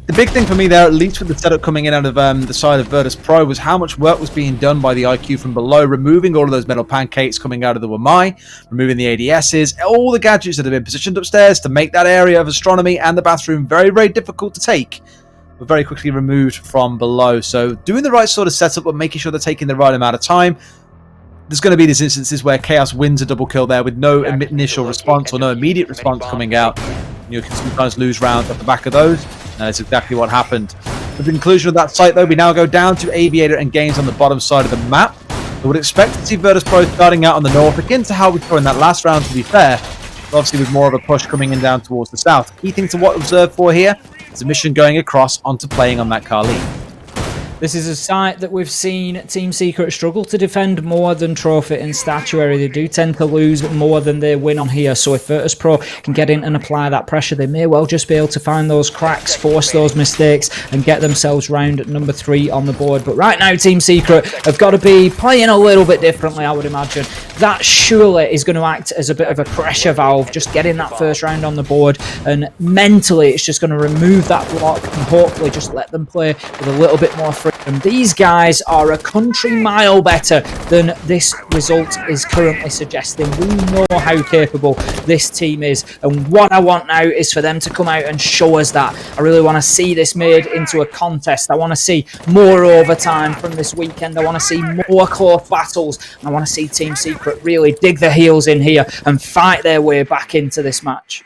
The big thing for me there, at least with the setup coming in out of the side of Virtus Pro, was how much work was being done by the IQ from below, removing all of those metal pancakes coming out of the Wamai, removing the ADSs, all the gadgets that have been positioned upstairs to make that area of astronomy and the bathroom very, very difficult to take, were very quickly removed from below. So doing the right sort of setup, but making sure they're taking the right amount of time. There's going to be these instances where Chaos wins a double kill there with no initial response or no immediate response coming out. You can sometimes lose rounds at the back of those. And that's exactly what happened. With the conclusion of that site, though, we now go down to Aviator and Games on the bottom side of the map. I would expect to see Virtus Pro starting out on the north, akin to how we saw in that last round, to be fair. But obviously, with more of a push coming in down towards the south. Key thing to what observe for here is a mission going across onto playing on that Kali. This is a site that we've seen Team Secret struggle to defend more than Trophy and Statuary. They do tend to lose more than they win on here. So if Virtus Pro can get in and apply that pressure, they may well just be able to find those cracks, force those mistakes, and get themselves round at number 3 on the board. But right now, Team Secret have got to be playing a little bit differently, I would imagine. That surely is going to act as a bit of a pressure valve, just getting that first round on the board. And mentally, it's just going to remove that block and hopefully just let them play with a little bit more freedom. These guys are a country mile better than this result is currently suggesting. We know how capable this team is, and what I want now is for them to come out and show us that. I really want to see this made into a contest. I want to see more overtime from this weekend. I want to see more close battles. I want to see Team Secret really dig their heels in here and fight their way back into this match.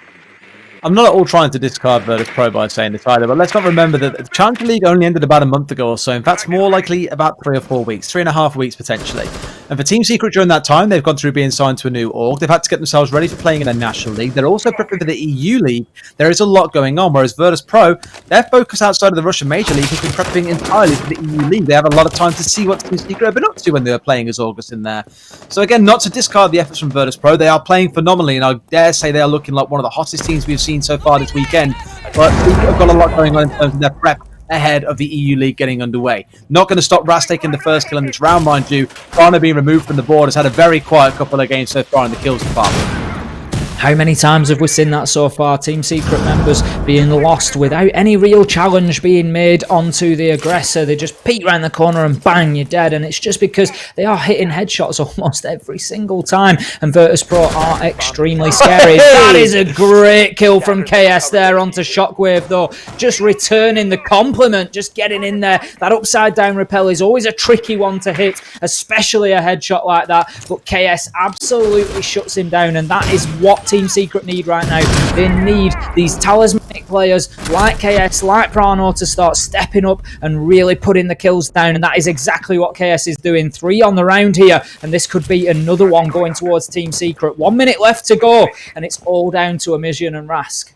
I'm not at all trying to discard Virtus Pro by saying this either, but let's not remember that the Challenger League only ended about a month ago or so. In fact, more likely about 3 or 4 weeks, 3.5 weeks potentially. And for Team Secret during that time, they've gone through being signed to a new org. They've had to get themselves ready for playing in a national league. They're also prepping for the EU League. There is a lot going on, whereas Virtus Pro, their focus outside of the Russian Major League has been prepping entirely for the EU League. They have a lot of time to see what Team Secret have been up to when they were playing as August in there. So again, not to discard the efforts from Virtus Pro, they are playing phenomenally, and I dare say they are looking like one of the hottest teams we've seen so far this weekend. But Secret have got a lot going on in terms of their prep ahead of the EU League getting underway. Not going to stop Ras taking the first kill in this round, mind you. Garner being removed from the board has had a very quiet couple of games so far in the kills department. How many times have we seen that so far? Team Secret members being lost without any real challenge being made onto the aggressor. They just peek around the corner and bang, you're dead. And it's just because they are hitting headshots almost every single time. And Virtus Pro are extremely scary. That is a great kill from KS there onto Shockwave, though. Just returning the compliment, just getting in there. That upside down rappel is always a tricky one to hit, especially a headshot like that. But KS absolutely shuts him down, and that is what Team Secret need right now. They need these talismanic players like KS, like Prano to start stepping up and really putting the kills down, and that is exactly what KS is doing. 3 on the round here, and this could be another one going towards Team Secret. 1 minute left to go, and it's all down to Amizian and Rask.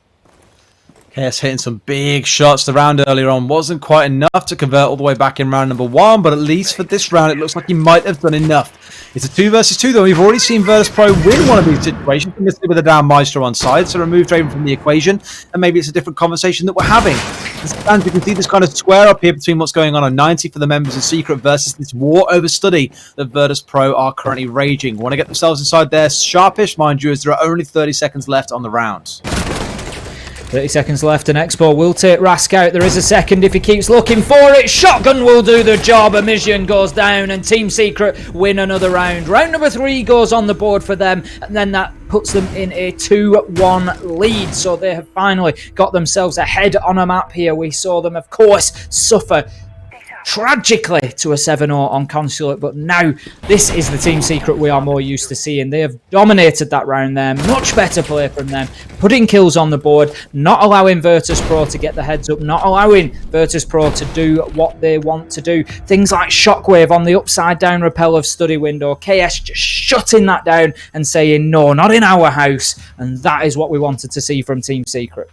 KS hitting some big shots. The round earlier on wasn't quite enough to convert all the way back in round number 1, but at least for this round it looks like he might have done enough. It's a 2 versus 2 though. We've already seen Virtus Pro win one of these situations, with a down Maestro on side, so remove Draven from the equation, and maybe it's a different conversation that we're having. As you can see this kind of square up here between what's going on 90 for the members of Secret versus this war over study that Virtus Pro are currently raging. Want to get themselves inside there sharpish, mind you, as there are only 30 seconds left on the round. 30 seconds left, and Expo will take Rask out. There is a second if he keeps looking for it. Shotgun will do the job. Amizian goes down, and Team Secret win another round. Round number 3 goes on the board for them, and then that puts them in a 2-1 lead. So they have finally got themselves ahead on a map here. We saw them, of course, suffer tragically to a 7-0 on Consulate, but now this is the Team Secret we are more used to seeing. They have dominated that round there. Much better play from them, putting kills on the board, not allowing Virtus Pro to get the heads up, not allowing Virtus Pro to do what they want to do. Things like Shockwave on the upside down rappel of Study Window, KS just shutting that down and saying, no, not in our house. And that is what we wanted to see from Team Secret.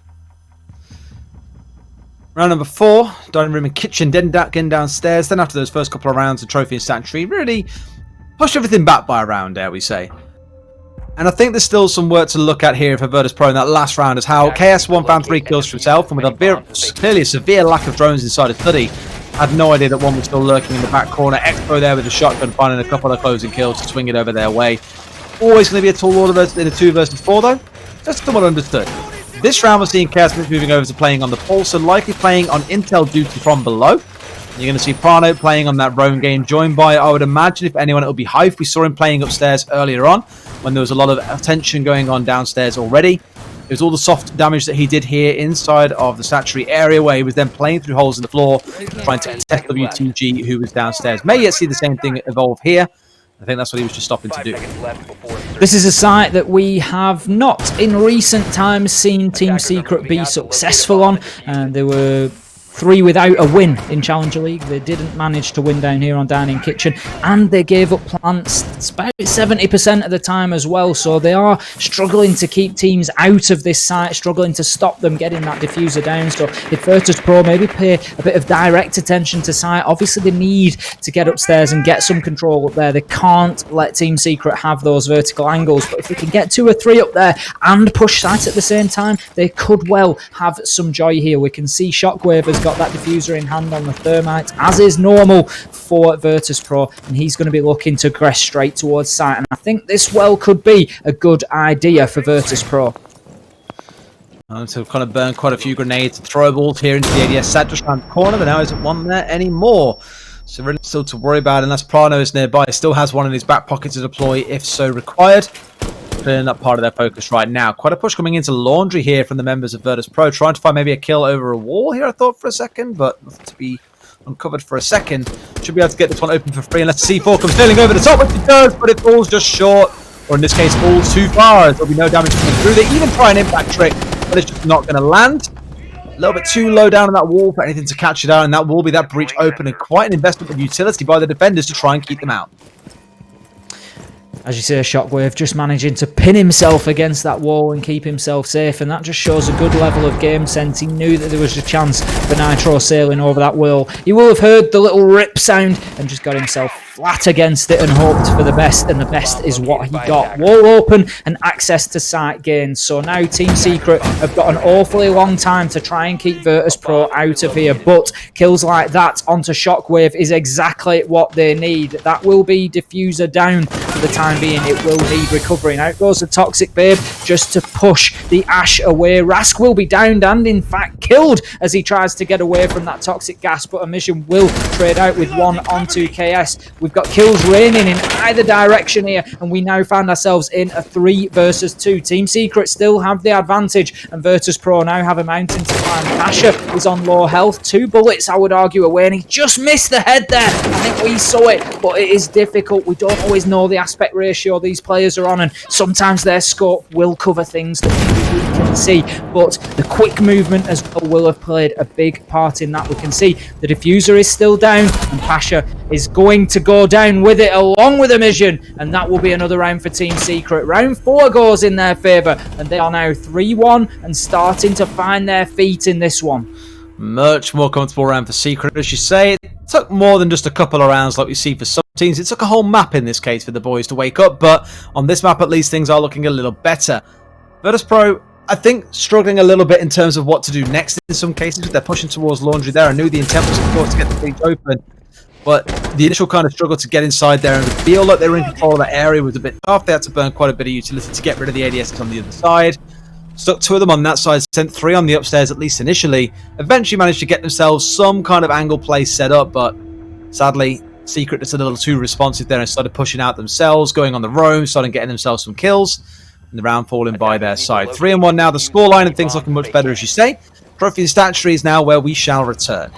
Round number 4, dining room and kitchen, then getting downstairs. Then after those first couple of rounds, the trophy and sanctuary really pushed everything back by a round, dare we say. And I think there's still some work to look at here for Virtus Pro in that last round, as how KS1 found 3 kills for himself, and with clearly a severe lack of drones inside of Study, had no idea that one was still lurking in the back corner. Expo there with a shotgun, finding a couple of closing kills to swing it over their way. Always going to be a tall order in a 2 versus 4 though. That's somewhat understood. This round we're seeing Chaos moving over to playing on the pole, so likely playing on intel duty from below. You're going to see Prano playing on that roam game, joined by, I would imagine, if anyone, it will be Hive. We saw him playing upstairs earlier on, when there was a lot of attention going on downstairs already. It was all the soft damage that he did here inside of the sanctuary area, where he was then playing through holes in the floor, trying to test WTG, who was downstairs. May yet see the same thing evolve here. I think that's what he was just stopping to do. This is a site that we have not in recent times seen Team Secret be successful on. There were 3 without a win in Challenger League. They didn't manage to win down here on Dining Kitchen, and they gave up plants about 70% of the time as well, so they are struggling to keep teams out of this site, struggling to stop them getting that diffuser down. So if Virtus Pro maybe pay a bit of direct attention to site, obviously they need to get upstairs and get some control up there. They can't let Team Secret have those vertical angles, but if they can get 2 or 3 up there and push site at the same time, they could well have some joy here. We can see Shockwave has got that diffuser in hand on the thermite, as is normal for Virtus Pro, and he's going to be looking to progress straight towards site, and I think this well could be a good idea for Virtus Pro. So kind of burn quite a few grenades and throw balls here into the ADS side just around the corner, but now isn't one there anymore. So really still to worry about, unless Prano is nearby. Still has one in his back pocket to deploy if so required. Clearing up part of their focus right now. Quite a push coming into Laundry here from the members of Virtus Pro, trying to find maybe a kill over a wall here, I thought, for a second, but nothing to be uncovered for a second. Should be able to get this one open for free unless C4 comes sailing over the top, which it does, but it falls just short, or in this case falls too far, as there'll be no damage coming through. They even try an impact trick, but it's just not going to land. A little bit too low down on that wall for anything to catch it out, and that will be that breach open, and quite an investment of utility by the defenders to try and keep them out. As you say, Shockwave just managing to pin himself against that wall and keep himself safe, and that just shows a good level of game sense. He knew that there was a chance for Nitro sailing over that wall. He will have heard the little rip sound and just got himself flat against it and hoped for the best, and the best is what he got. Wall open and access to site gains. So now Team Secret have got an awfully long time to try and keep Virtus Pro out of here, but kills like that onto Shockwave is exactly what they need. That will be diffuser down for the time being. It will need recovering. Out goes the Toxic Babe just to push the Ash away. Rask will be downed and in fact killed as he tries to get away from that toxic gas, but Emission will trade out with one onto KS. We've got kills raining in either direction here, and we now find ourselves in a 3 versus 2. Team Secret still have the advantage, and Virtus Pro now have a mountain to climb. Pasha is on low health. 2 bullets, I would argue, away, and he just missed the head there. I think we saw it, but it is difficult. We don't always know the aspect ratio these players are on, and sometimes their scope will cover things that we can see, but the quick movement as well will have played a big part in that. We can see the diffuser is still down, and Pasha is going to go down with it along with Emission, and that will be another round for Team Secret. Round 4 goes in their favour, and they are now 3-1 and starting to find their feet in this one. Much more comfortable round for Secret, as you say. It took more than just a couple of rounds like we see for some teams. It took a whole map in this case for the boys to wake up, but on this map at least things are looking a little better. Virtus Pro, I think, struggling a little bit in terms of what to do next in some cases. They're pushing towards Laundry there. I knew the intent was, of course, to get the breach open, but the initial kind of struggle to get inside there and feel like they were in control of that area was a bit tough. They had to burn quite a bit of utility to get rid of the ADSs on the other side. Stuck 2 of them on that side, sent 3 on the upstairs at least initially. Eventually managed to get themselves some kind of angle play set up, but sadly, Secret is a little too responsive there and started pushing out themselves, going on the roam, starting getting themselves some kills, and the round falling by their side. 3-1 now, the scoreline, and things looking much better, as you say. Trophy and Statuary is now where we shall return.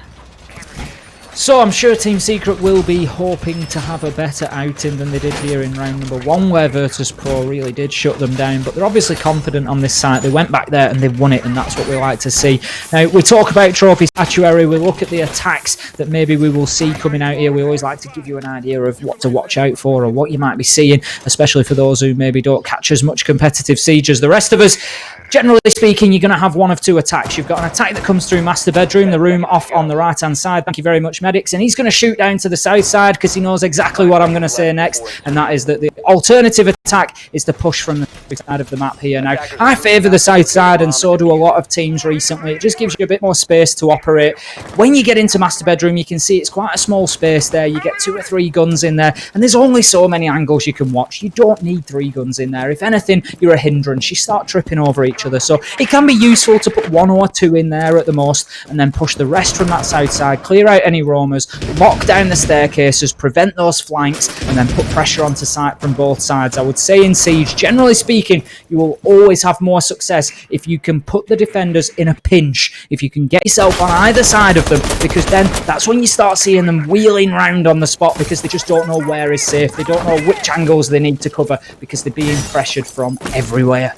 So I'm sure Team Secret will be hoping to have a better outing than they did here in round number 1, where Virtus Pro really did shut them down, but they're obviously confident on this site. They went back there and they won it, and that's what we like to see. Now, we talk about Trophy Statuary, we look at the attacks that maybe we will see coming out here. We always like to give you an idea of what to watch out for or what you might be seeing, especially for those who maybe don't catch as much competitive Siege as the rest of us. Generally speaking, you're going to have one of two attacks. You've got an attack that comes through Master Bedroom, the room off on the right-hand side. Thank you very much, Medics. And he's going to shoot down to the south side because he knows exactly what I'm going to say next, and that is that the alternative attack is to push from the side of the map here. Now, I favour the south side, and so do a lot of teams recently. It just gives you a bit more space to operate. When you get into Master Bedroom, you can see it's quite a small space there. You get 2 or 3 guns in there, and there's only so many angles you can watch. You don't need 3 guns in there. If anything, you're a hindrance. You start tripping over each other. So it can be useful to put 1 or 2 in there at the most, and then push the rest from that south side, clear out any roamers, lock down the staircases, prevent those flanks, and then put pressure onto site from both sides. I would say in Siege, generally speaking, you will always have more success if you can put the defenders in a pinch, if you can get yourself on either side of them, because then that's when you start seeing them wheeling round on the spot because they just don't know where is safe. They don't know which angles they need to cover because they're being pressured from everywhere.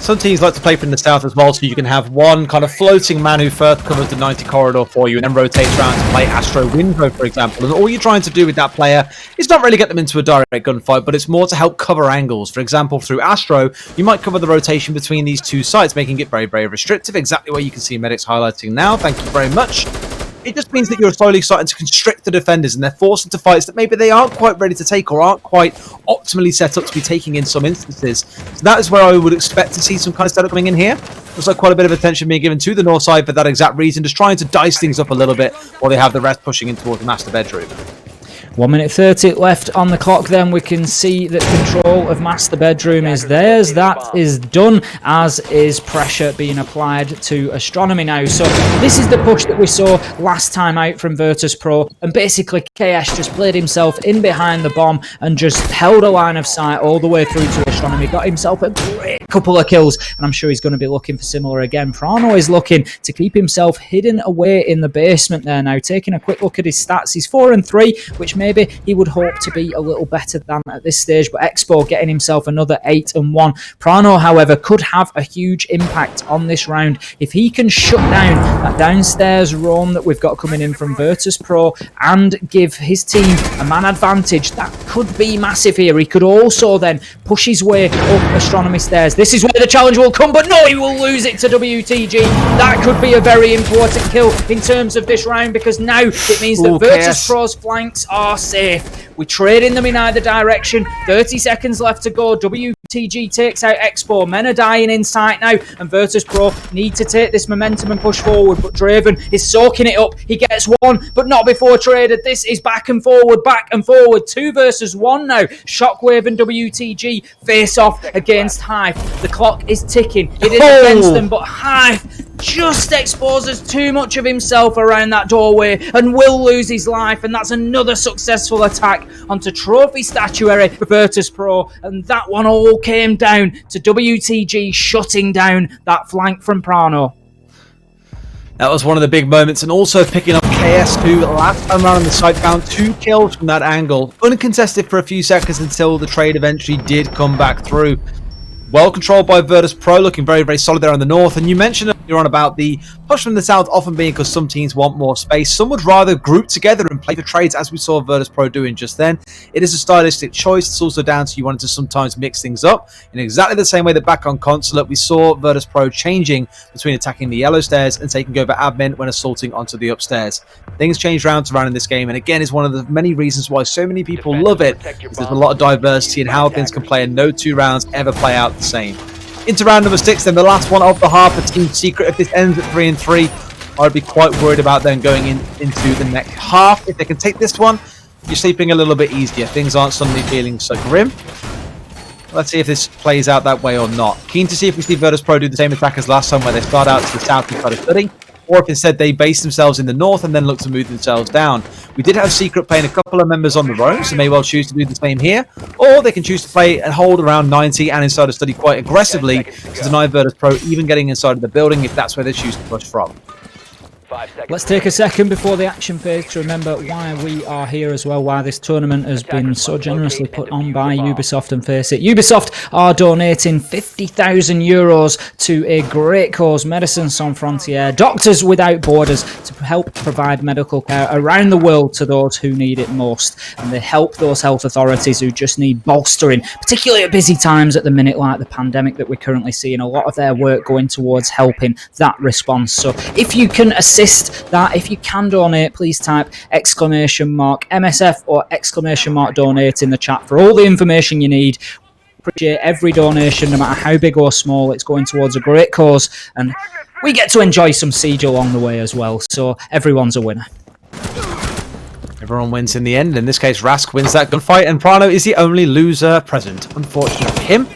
Some teams like to play from the south as well, so you can have one kind of floating man who first covers the 90 corridor for you and then rotates around to play Astro Windrow, for example. And all you're trying to do with that player is not really get them into a direct gunfight, but it's more to help cover angles. For example, through Astro, you might cover the rotation between these 2 sites, making it very, very restrictive, exactly what you can see Medics highlighting now. Thank you very much. It just means that you're slowly starting to constrict the defenders, and they're forced into fights that maybe they aren't quite ready to take or aren't quite optimally set up to be taking in some instances. So that is where I would expect to see some kind of setup coming in here. Looks like quite a bit of attention being given to the north side for that exact reason, just trying to dice things up a little bit while they have the rest pushing in towards the Master Bedroom. 1 minute 30 left on the clock. Then we can see that control of Master Bedroom is theirs. That is done, as is pressure being applied to Astronomy now. So this is the push that we saw last time out from Virtus Pro, and basically KS just played himself in behind the bomb and just held a line of sight all the way through to Astronomy. Got himself a great couple of kills, and I'm sure he's going to be looking for similar again. Prano is looking to keep himself hidden away in the basement there now. Taking a quick look at his stats, he's 4-3, which maybe he would hope to be a little better than at this stage, but Expo getting himself another 8-1. Prano, however, could have a huge impact on this round if he can shut down that downstairs roam that we've got coming in from Virtus Pro and give his team a man advantage. That could be massive here. He could also then push his way up Astronomy stairs. This is where the challenge will come, but no, he will lose it to WTG. That could be a very important kill in terms of this round, because now it means that Virtus Pro's flanks are safe. We're trading them in either direction. 30 seconds left to go. WTG takes out Expo. Men are dying in sight now, and Virtus Pro need to take this momentum and push forward, but Draven is soaking it up. He gets 1, but not before traded. This is back and forward, 2 versus 1 now. Shockwave and WTG face off against Hive. The clock is ticking. It is against them, but Hive just exposes too much of himself around that doorway and will lose his life, and that's another successful attack onto Trophy Statuary for Virtus Pro, and that one all came down to WTG shutting down that flank from Prano. That was one of the big moments, and also picking up KS, who last time around on the site found 2 kills from that angle. Uncontested for a few seconds until the trade eventually did come back through. Well controlled by Virtus Pro, looking very, very solid there on the north. And you mentioned earlier on about the push from the south often being because some teams want more space. Some would rather group together and play for trades, as we saw Virtus Pro doing just then. It is a stylistic choice. It's also down to you wanting to sometimes mix things up in exactly the same way that back on Consulate we saw Virtus Pro changing between attacking the yellow stairs and taking over admin when assaulting onto the upstairs. Things change round to round in this game, and again is one of the many reasons why so many people love it. There's a lot of diversity in how things can play, and no 2 rounds ever play out the same. Into round number 6, then the last one of the half for Team Secret. If this ends at 3-3, I'd be quite worried about them going into the next half. If they can take this one, you're sleeping a little bit easier. Things aren't suddenly feeling so grim. Let's see if this plays out that way or not. Keen to see if we see Virtus Pro do the same attack as last time, where they start out to the south and try to study, or if instead they base themselves in the north and then look to move themselves down. We did have Secret playing a couple of members on the roam, so may well choose to do the same here, or they can choose to play and hold around 90 and inside of study quite aggressively to deny Virtus Pro even getting inside of the building if that's where they choose to push from. 5 seconds. Let's take a second before the action phase to remember why we are here as well, why this tournament has been so generously put on by Ubisoft and Face It. Ubisoft are donating €50,000 to a great cause, Médecins Sans Frontières, Doctors Without Borders, to help provide medical care around the world to those who need it most. And they help those health authorities who just need bolstering, particularly at busy times at the minute like the pandemic that we're currently seeing. A lot of their work going towards helping that response. So if you can assist that, if you can donate, please type !MSF or !donate in the chat for all the information you need. Appreciate every donation, no matter how big or small. It's going towards a great cause, and we get to enjoy some Siege along the way as well. So everyone's a winner. Everyone wins in the end. In this case, Rask wins that gunfight, and Prano is the only loser present. Unfortunately for him.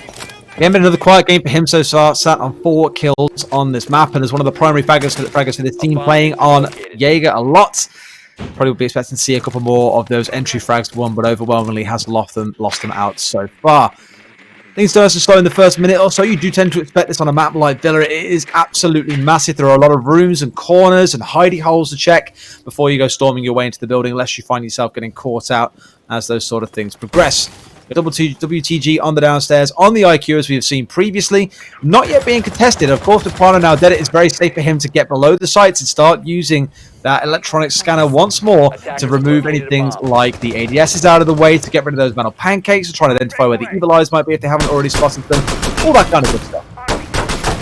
Again, been another quiet game for him so far, sat on 4 kills on this map, and as one of the primary fraggers for this team, playing on Jaeger a lot. Probably would be expecting to see a couple more of those entry frags won, but overwhelmingly has lost them out so far. Things don't slow in the first minute or so. You do tend to expect this on a map like Villa. It is absolutely massive. There are a lot of rooms and corners and hidey holes to check before you go storming your way into the building, unless you find yourself getting caught out as those sort of things progress. WTG on the downstairs, on the IQ as we have seen previously, not yet being contested. Of course, with Prano now dead, it is very safe for him to get below the sites and start using that electronic scanner once more to remove anything like the ADS is out of the way, to get rid of those metal pancakes, to try and identify where the evil eyes might be if they haven't already spotted them, all that kind of good stuff.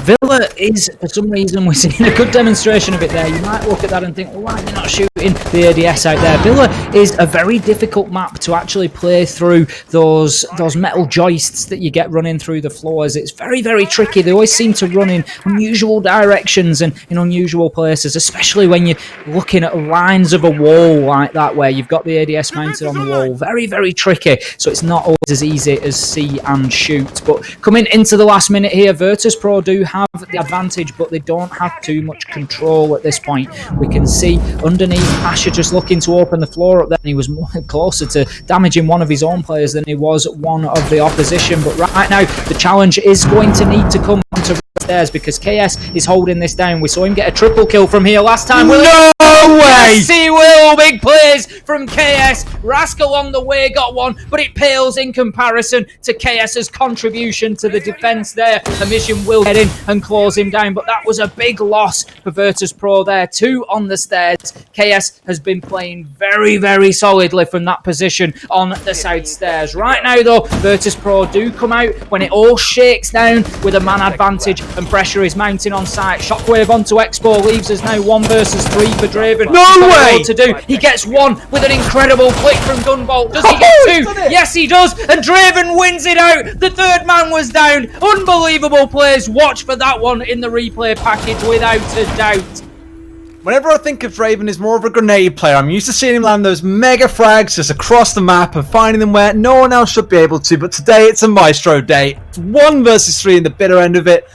Villa is, for some reason, we're seeing a good demonstration of it there. You might look at that and think, well, why are they not shooting the ADS out there? Villa is a very difficult map to actually play through those metal joists that you get running through the floors. It's very, very tricky. They always seem to run in unusual directions and in unusual places, especially when you're looking at lines of a wall like that where you've got the ADS mounted on the wall. Very, very tricky. So it's not always as easy as see and shoot. But coming into the last minute here, Virtus.pro do have the advantage, but they don't have too much control at this point. We can see underneath Asher just looking to open the floor up there, and he was more closer to damaging one of his own players than he was one of the opposition. But right now the challenge is going to need to come to stairs because KS is holding this down. We saw him get a triple kill from here last time. No way! Yes, he will! Big plays from KS. Rask along the way got one, but it pales in comparison to KS's contribution to the defence there. The mission will get in and close him down, but that was a big loss for Virtus.pro there. 2 on the stairs. KS has been playing very, very solidly from that position on the south stairs. Right now, though, Virtus.pro do come out when it all shakes down with a man advantage and pressure is mounting on site. Shockwave onto Expo leaves us now 1 versus 3 for Draven. No way! To do. He gets 1 with an incredible flick from Gunvolt. Does he get 2? Yes, he does. And Draven wins it out. The third man was down. Unbelievable plays. Watch for that one in the replay package without a doubt. Whenever I think of Draven as more of a grenade player, I'm used to seeing him land those mega frags just across the map and finding them where no one else should be able to. But today it's a Maestro day. It's 1 versus 3 in the bitter end of it.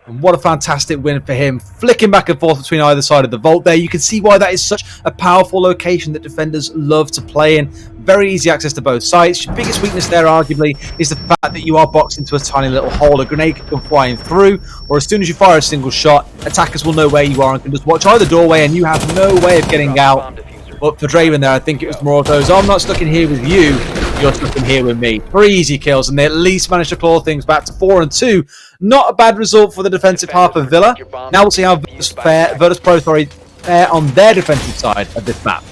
And what a fantastic win for him. Flicking back and forth between either side of the vault there. You can see why that is such a powerful location that defenders love to play in. Very easy access to both sides. Your biggest weakness there, arguably, is the fact that you are boxed into a tiny little hole. A grenade can come flying through, or as soon as you fire a single shot, attackers will know where you are and can just watch either doorway, and you have no way of getting out. But for Draven there, I think it was more of those, I'm not stuck in here with you, you're stuck in here with me. 3 easy kills, and they at least managed to claw things back to 4 and 2. Not a bad result for the defensive half of Villa. Now we'll see how Virtus.pro fare on their defensive side of this map.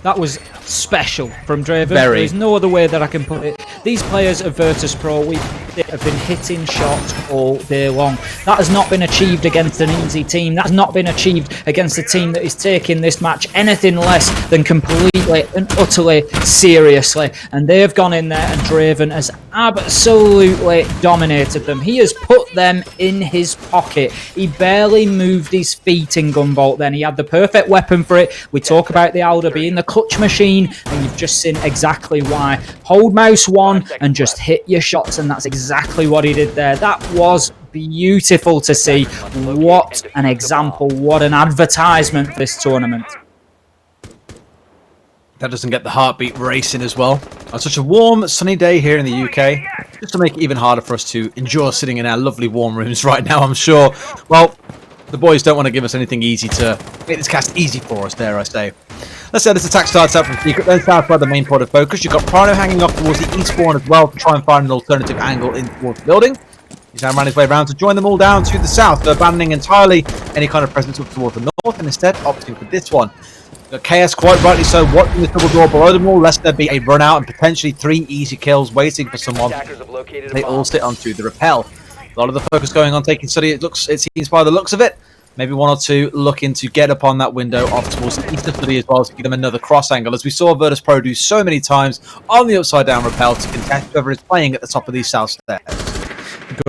That was special from Draven. Very. There's no other way that I can put it. These players of Virtus.pro have been hitting shots all day long. That has not been achieved against an easy team. That has not been achieved against a team that is taking this match anything less than completely and utterly seriously. And they have gone in there, and Draven has absolutely dominated them. He has put them in his pocket. He barely moved his feet in Gunvolt then. He had the perfect weapon for it. We talk about the Alder being the clutch machine, and you've just seen exactly why. Hold mouse 1 and just hit your shots, and that's exactly what he did there. That was beautiful to see. What an example, what an advertisement for this tournament. That doesn't get the heartbeat racing as well. On such a warm, sunny day here in the UK, just to make it even harder for us to endure sitting in our lovely warm rooms right now, I'm sure. Well, The boys don't want to give us anything easy to make this cast easy for us, dare I say. Let's say this attack starts out from Secret, then south by the main point of focus. You've got Prano hanging off towards the east spawn as well to try and find an alternative angle in towards the building. He's now ran his way around to join them all down to the south, abandoning entirely any kind of presence up towards the north and instead opting for this one. Got Chaos, quite rightly so, watching the double door below them all, lest there be a run out and potentially 3 easy kills waiting for someone. Attackers have located a They all bomb. sit onto the rappel. A lot of the focus going on taking study, it seems by the looks of it. Maybe 1 or 2 looking to get upon that window off towards the east of study as well to give them another cross angle, as we saw Virtus Pro do so many times on the upside down rappel to contest whoever is playing at the top of these south stairs.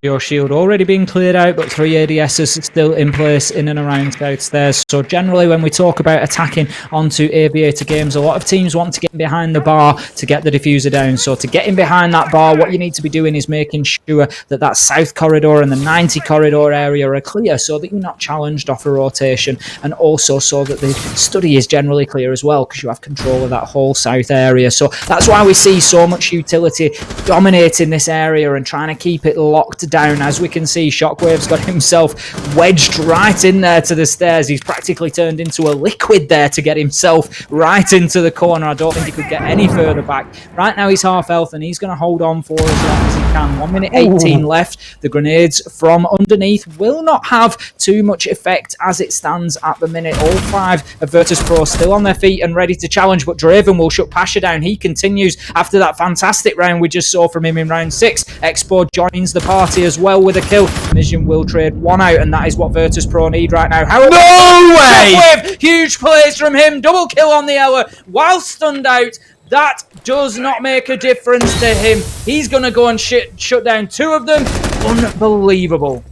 Your shield already being cleared out, but 3 ADSs still in place in and around south stairs. So generally when we talk about attacking onto Aviator games, a lot of teams want to get behind the bar to get the diffuser down. So to get in behind that bar, what you need to be doing is making sure that that south corridor and the 90 corridor area are clear so that you're not challenged off a rotation, and also so that the study is generally clear as well because you have control of that whole south area. So that's why we see so much utility dominating this area and trying to keep it locked down. As we can see, Shockwave's got himself wedged right in there to the stairs. He's practically turned into a liquid there to get himself right into the corner. I don't think he could get any further back. Right now he's half health and he's going to hold on for as long as he can. 1 minute 18 left. The grenades from underneath will not have too much effect as it stands at the minute. All 5 of Virtus Pro still on their feet and ready to challenge, but Draven will shut Pasha down. He continues after that fantastic round we just saw from him in round 6. Expo joins the party as well with a kill. Mission will trade 1 out, and that is what Virtus Pro need right now. However, No way! Shockwave, huge plays from him. Double kill on the Ela while stunned out. That does not make a difference to him. He's going to go and shut down 2 of them. Unbelievable.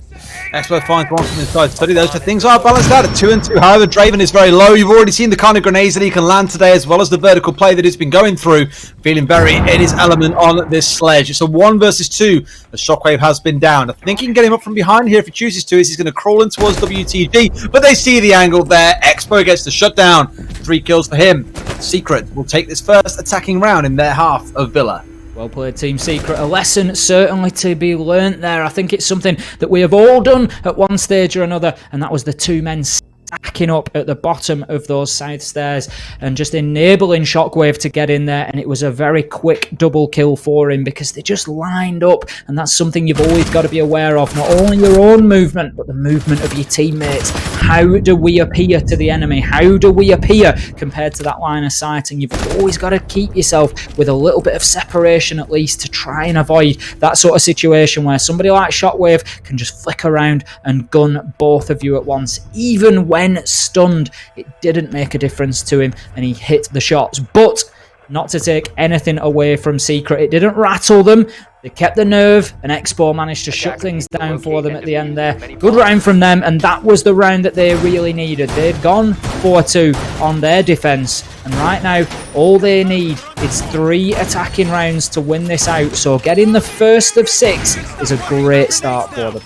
Expo finds one from inside study. Those 2 things are balanced out at 2 and 2. However, Draven is very low. You've already seen the kind of grenades that he can land today, as well as the vertical play that he's been going through. Feeling very in his element on this sledge. It's a 1 versus 2 as Shockwave has been down. I think he can get him up from behind here if he chooses to, as he's going to crawl in towards WTG. But they see the angle there. Expo gets the shutdown. 3 kills for him. Secret will take this first attacking round in their half of Villa. Well played, Team Secret. A lesson certainly to be learnt there. I think it's something that we have all done at one stage or another, and that was the 2 men stacking up at the bottom of those south stairs and just enabling Shockwave to get in there, and it was a very quick double kill for him because they just lined up, and that's something you've always got to be aware of. Not only your own movement, but the movement of your teammates. How do we appear to the enemy? How do we appear compared to that line of sight? And you've always got to keep yourself with a little bit of separation at least to try and avoid that sort of situation where somebody like Shockwave can just flick around and gun both of you at once. Even when stunned, it didn't make a difference to him and he hit the shots. But not to take anything away from Secret, it didn't rattle them. They kept the nerve, and Expo managed to shut things down for them at the end there. Good round from them, and that was the round that they really needed. They'd gone 4-2 on their defense, and right now all they need is 3 attacking rounds to win this out. So getting the first of 6 is a great start for them.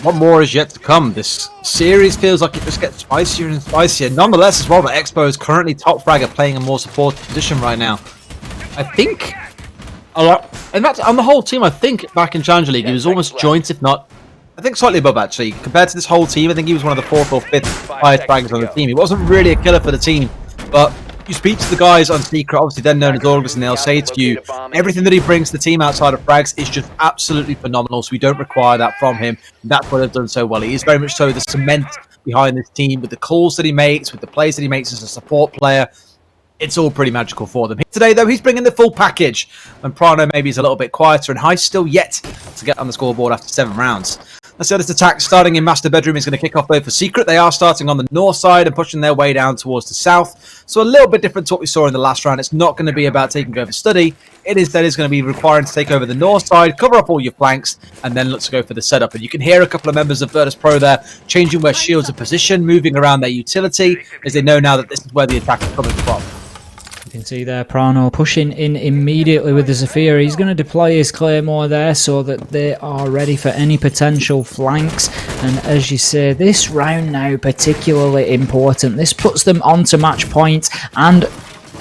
What more is yet to come? This series feels like it just gets spicier and spicier. Nonetheless, as well, the Expo is currently top fragger, playing a more supportive position right now. I think a lot. In fact, on the whole team, I think back in Challenger League, he was almost joint, if not, I think slightly above actually. Compared to this whole team, I think he was one of the 4th or 5th highest fraggers on the team. He wasn't really a killer for the team, but you speak to the guys on Secret, obviously they're known as August, and they'll say to you, everything that he brings to the team outside of frags is just absolutely phenomenal, so we don't require that from him. And that's what they've done so well. He is very much so the cement behind this team, with the calls that he makes, with the plays that he makes as a support player. It's all pretty magical for them. Today, though, he's bringing the full package. And Prano maybe is a little bit quieter, and Heist still yet to get on the scoreboard after 7 rounds. Let's see how this attack starting in Master Bedroom is going to kick off though for Secret. They are starting on the north side and pushing their way down towards the south. So a little bit different to what we saw in the last round. It's not going to be about taking over Study. It instead is going to be requiring to take over the north side, cover up all your flanks, and then look to go for the setup. And you can hear a couple of members of Virtus Pro there changing where shields are positioned, moving around their utility, as they know now that this is where the attack is coming from. You can see there Prano pushing in immediately with the Zephyr. He's going to deploy his Claymore there so that they are ready for any potential flanks. And as you say, this round now particularly important. This puts them onto match point, and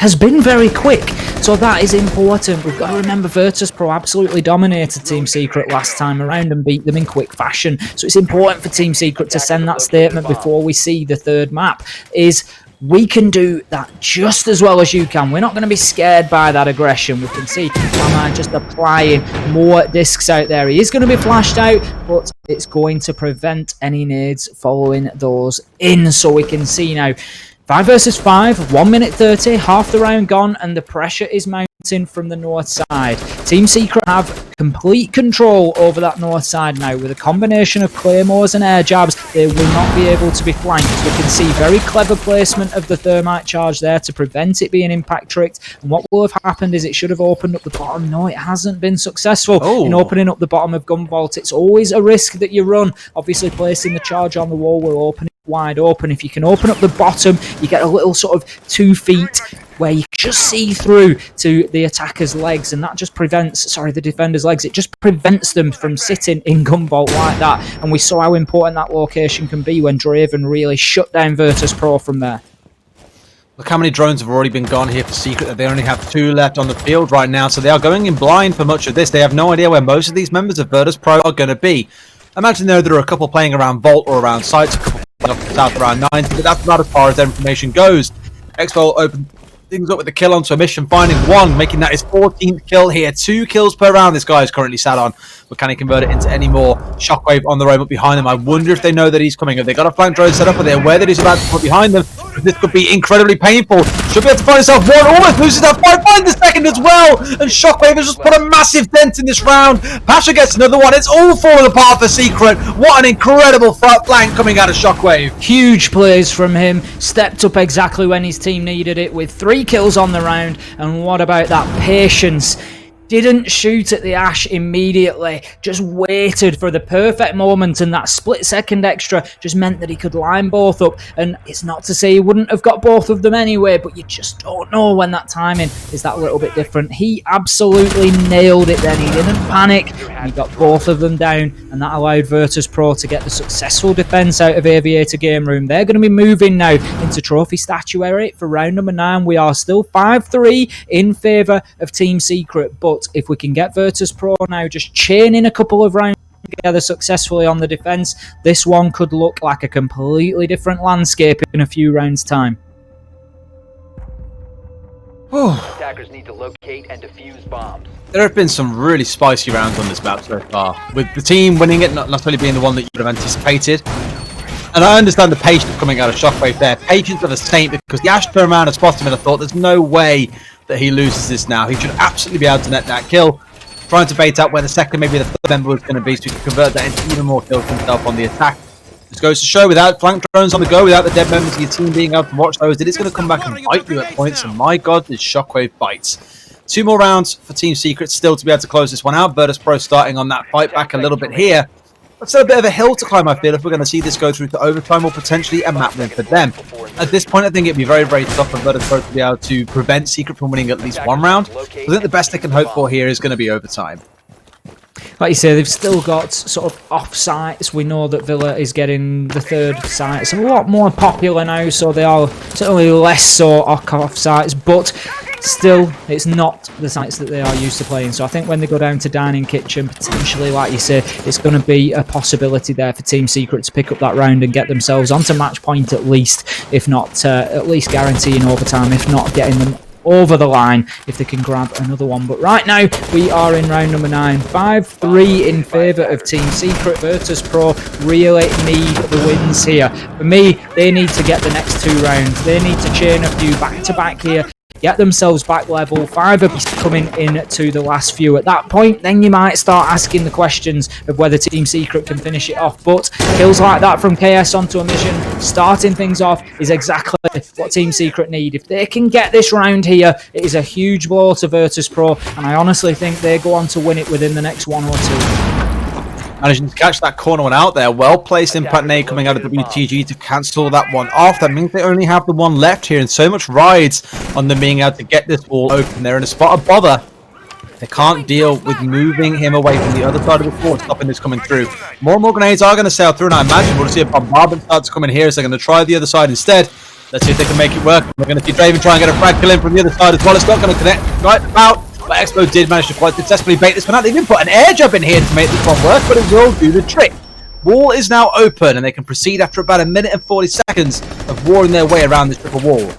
has been very quick. So that is important. We've got to remember Virtus.pro absolutely dominated Team Secret last time around and beat them in quick fashion. So it's important for Team Secret to send that statement before we see the third map, is we can do that just as well as you can. We're not going to be scared by that aggression. We can see Mama just applying more discs out there. He is going to be flashed out, but it's going to prevent any nades following those in. So we can see now 5 versus 5, 1 minute 30, half the round gone, and the pressure is mounting from the north side. Team Secret have complete control over that north side now. With a combination of claymores and air jabs, they will not be able to be flanked. We can see very clever placement of the thermite charge there to prevent it being impact tricked. And what will have happened is it should have opened up the bottom. No, it hasn't been successful in opening up the bottom of Gunvolt. It's always a risk that you run. Obviously, placing the charge on the wall will open it wide open. If you can open up the bottom, you get a little sort of 2 feet where you just see through to the attacker's legs, and that just prevents, the defender's legs, it just prevents them from sitting in Gunvolt like that. And we saw how important that location can be when Draven really shut down Virtus.pro from there. Look how many drones have already been gone here for Secret, that they only have 2 left on the field right now, so they are going in blind for much of this. They have no idea where most of these members of Virtus.pro are going to be. Imagine there are a couple playing around Vault or around sites, a couple playing up south around 90, but that's about as far as their information goes. Expo open things up with the kill onto a mission, finding 1, making that his 14th kill here. 2 kills per round this guy is currently sat on, but can he convert it into any more? Shockwave on the road up behind them. I wonder if they know that he's coming. Have they got a flank drone set up? Are they aware that he's about to put behind them? This could be incredibly painful. Should be able to find himself 1, almost loses that fight, finds the second as well, and Shockwave has just put a massive dent in this round. Pasha gets another one. It's all falling apart for Secret. What an incredible flank coming out of Shockwave. Huge plays from him, stepped up exactly when his team needed it with 3 kills on the round. And what about that patience? Didn't shoot at the Ash immediately, just waited for the perfect moment, and that split second extra just meant that he could line both up. And it's not to say he wouldn't have got both of them anyway, but you just don't know when that timing is that little bit different. He absolutely nailed it then. He didn't panic, he got both of them down, and that allowed Virtus.pro to get the successful defense out of Aviator Game Room. They're going to be moving now into Trophy Statuary for round number 9. We are still 5-3 in favour of Team Secret, but if we can get Virtus.pro now just chaining a couple of rounds together successfully on the defense, this one could look like a completely different landscape in a few rounds' time. Attackers need to locate and defuse bombs. There have been some really spicy rounds on this map so far, with the team winning it not necessarily being the one that you would have anticipated. And I understand the patience coming out of Shockwave there. Patience of a saint, because the Ash turned around and spotted him, and I thought there's no way that he loses this now. He should absolutely be able to net that kill. Trying to bait out where the second, maybe the third member was going to be, so he can convert that into even more kills himself on the attack. This goes to show, without flank drones on the go, without the dead members of your team being able to watch those, it is going to come back and bite you at points, and my god, this Shockwave bites. 2 more rounds for Team Secret still to be able to close this one out. Virtus.pro starting on that fight back a little bit here. That's a bit of a hill to climb, I feel, if we're going to see this go through to overtime or potentially a map win for them. At this point, I think it'd be very, very tough for Virtus.pro to be able to prevent Secret from winning at least 1 round. I think the best they can hope for here is going to be overtime. Like you say, they've still got sort of off sites. We know that Villa is getting the 3rd site. It's a lot more popular now, so they are certainly less so off sites, but still, it's not the sites that they are used to playing. So I think when they go down to Dining Kitchen, potentially, like you say, it's going to be a possibility there for Team Secret to pick up that round and get themselves onto match point at least, if not at least guaranteeing overtime, if not getting them over the line if they can grab another one. But right now we are in round number 9, 5-3 in favour of Team Secret. Virtus.pro really need the wins here. For me, they need to get the next 2 rounds. They need to chain a few back to back here, get themselves back level. 5 of coming into the last few. At that point, then you might start asking the questions of whether Team Secret can finish it off. But kills like that from KS onto a mission, starting things off, is exactly what Team Secret need. If they can get this round here, it is a huge blow to Virtus.pro, and I honestly think they go on to win it within the next 1 or 2. Managing to catch that corner one out there. Well placed impact nade coming out of WTG to cancel that one off. That means they only have the one left here, and so much rides on them being able to get this wall open. They're in a spot of bother. They can't deal with moving him away from the other side of the court, stopping this coming through. More and more grenades are going to sail through, and I imagine we'll see a bombardment start to come in here, so they're going to try the other side instead. Let's see if they can make it work. We're going to see Draven try and get a frag kill in from the other side as well. It's not going to connect right about. But Expo did manage to quite successfully bait this one out. They even put an air jump in here to make this one work, but it will do the trick. Wall is now open, and they can proceed after about 1 minute and 40 seconds of warring their way around this triple wall.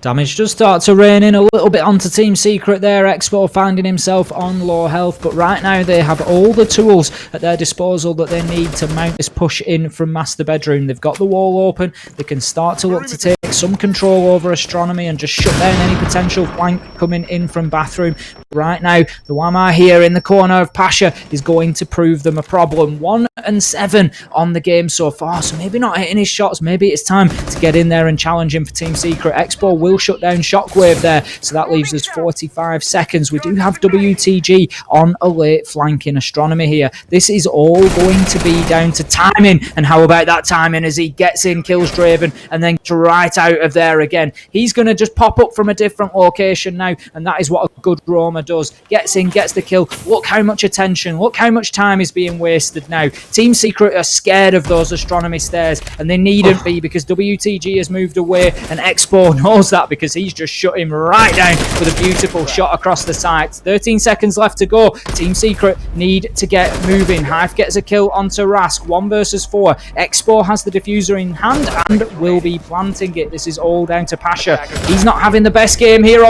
Damage does start to rain in a little bit onto Team Secret there. Expo finding himself on low health, but right now they have all the tools at their disposal that they need to mount this push in from Master Bedroom. They've got the wall open. They can start to look to take some control over Astronomy and just shut down any potential flank coming in from Bathroom. Right now, the Wamar here in the corner of Pasha is going to prove them a problem. 1-7 on the game so far, so maybe not hitting his shots. Maybe it's time to get in there and challenge him for Team Secret. Expo will shut down Shockwave there, so that leaves us 45 seconds. We do have WTG on a late flank in Astronomy here. This is all going to be down to timing, and how about that timing as he gets in, kills Draven, and then right out of there again. He's going to just pop up from a different location now, and that is what a good roamer does. Gets in, gets the kill. Look how much attention, look how much time is being wasted now. Team Secret are scared of those Astronomy stairs, and they needn't be, because WTG has moved away, and Expo knows that because he's just shut him right down with a beautiful shot across the sights. 13 seconds left to go. Team Secret need to get moving. Hive gets a kill onto Rask. 1 versus 4. Expo has the diffuser in hand and will be planting it. This is all down to Pasha. He's not having the best game here.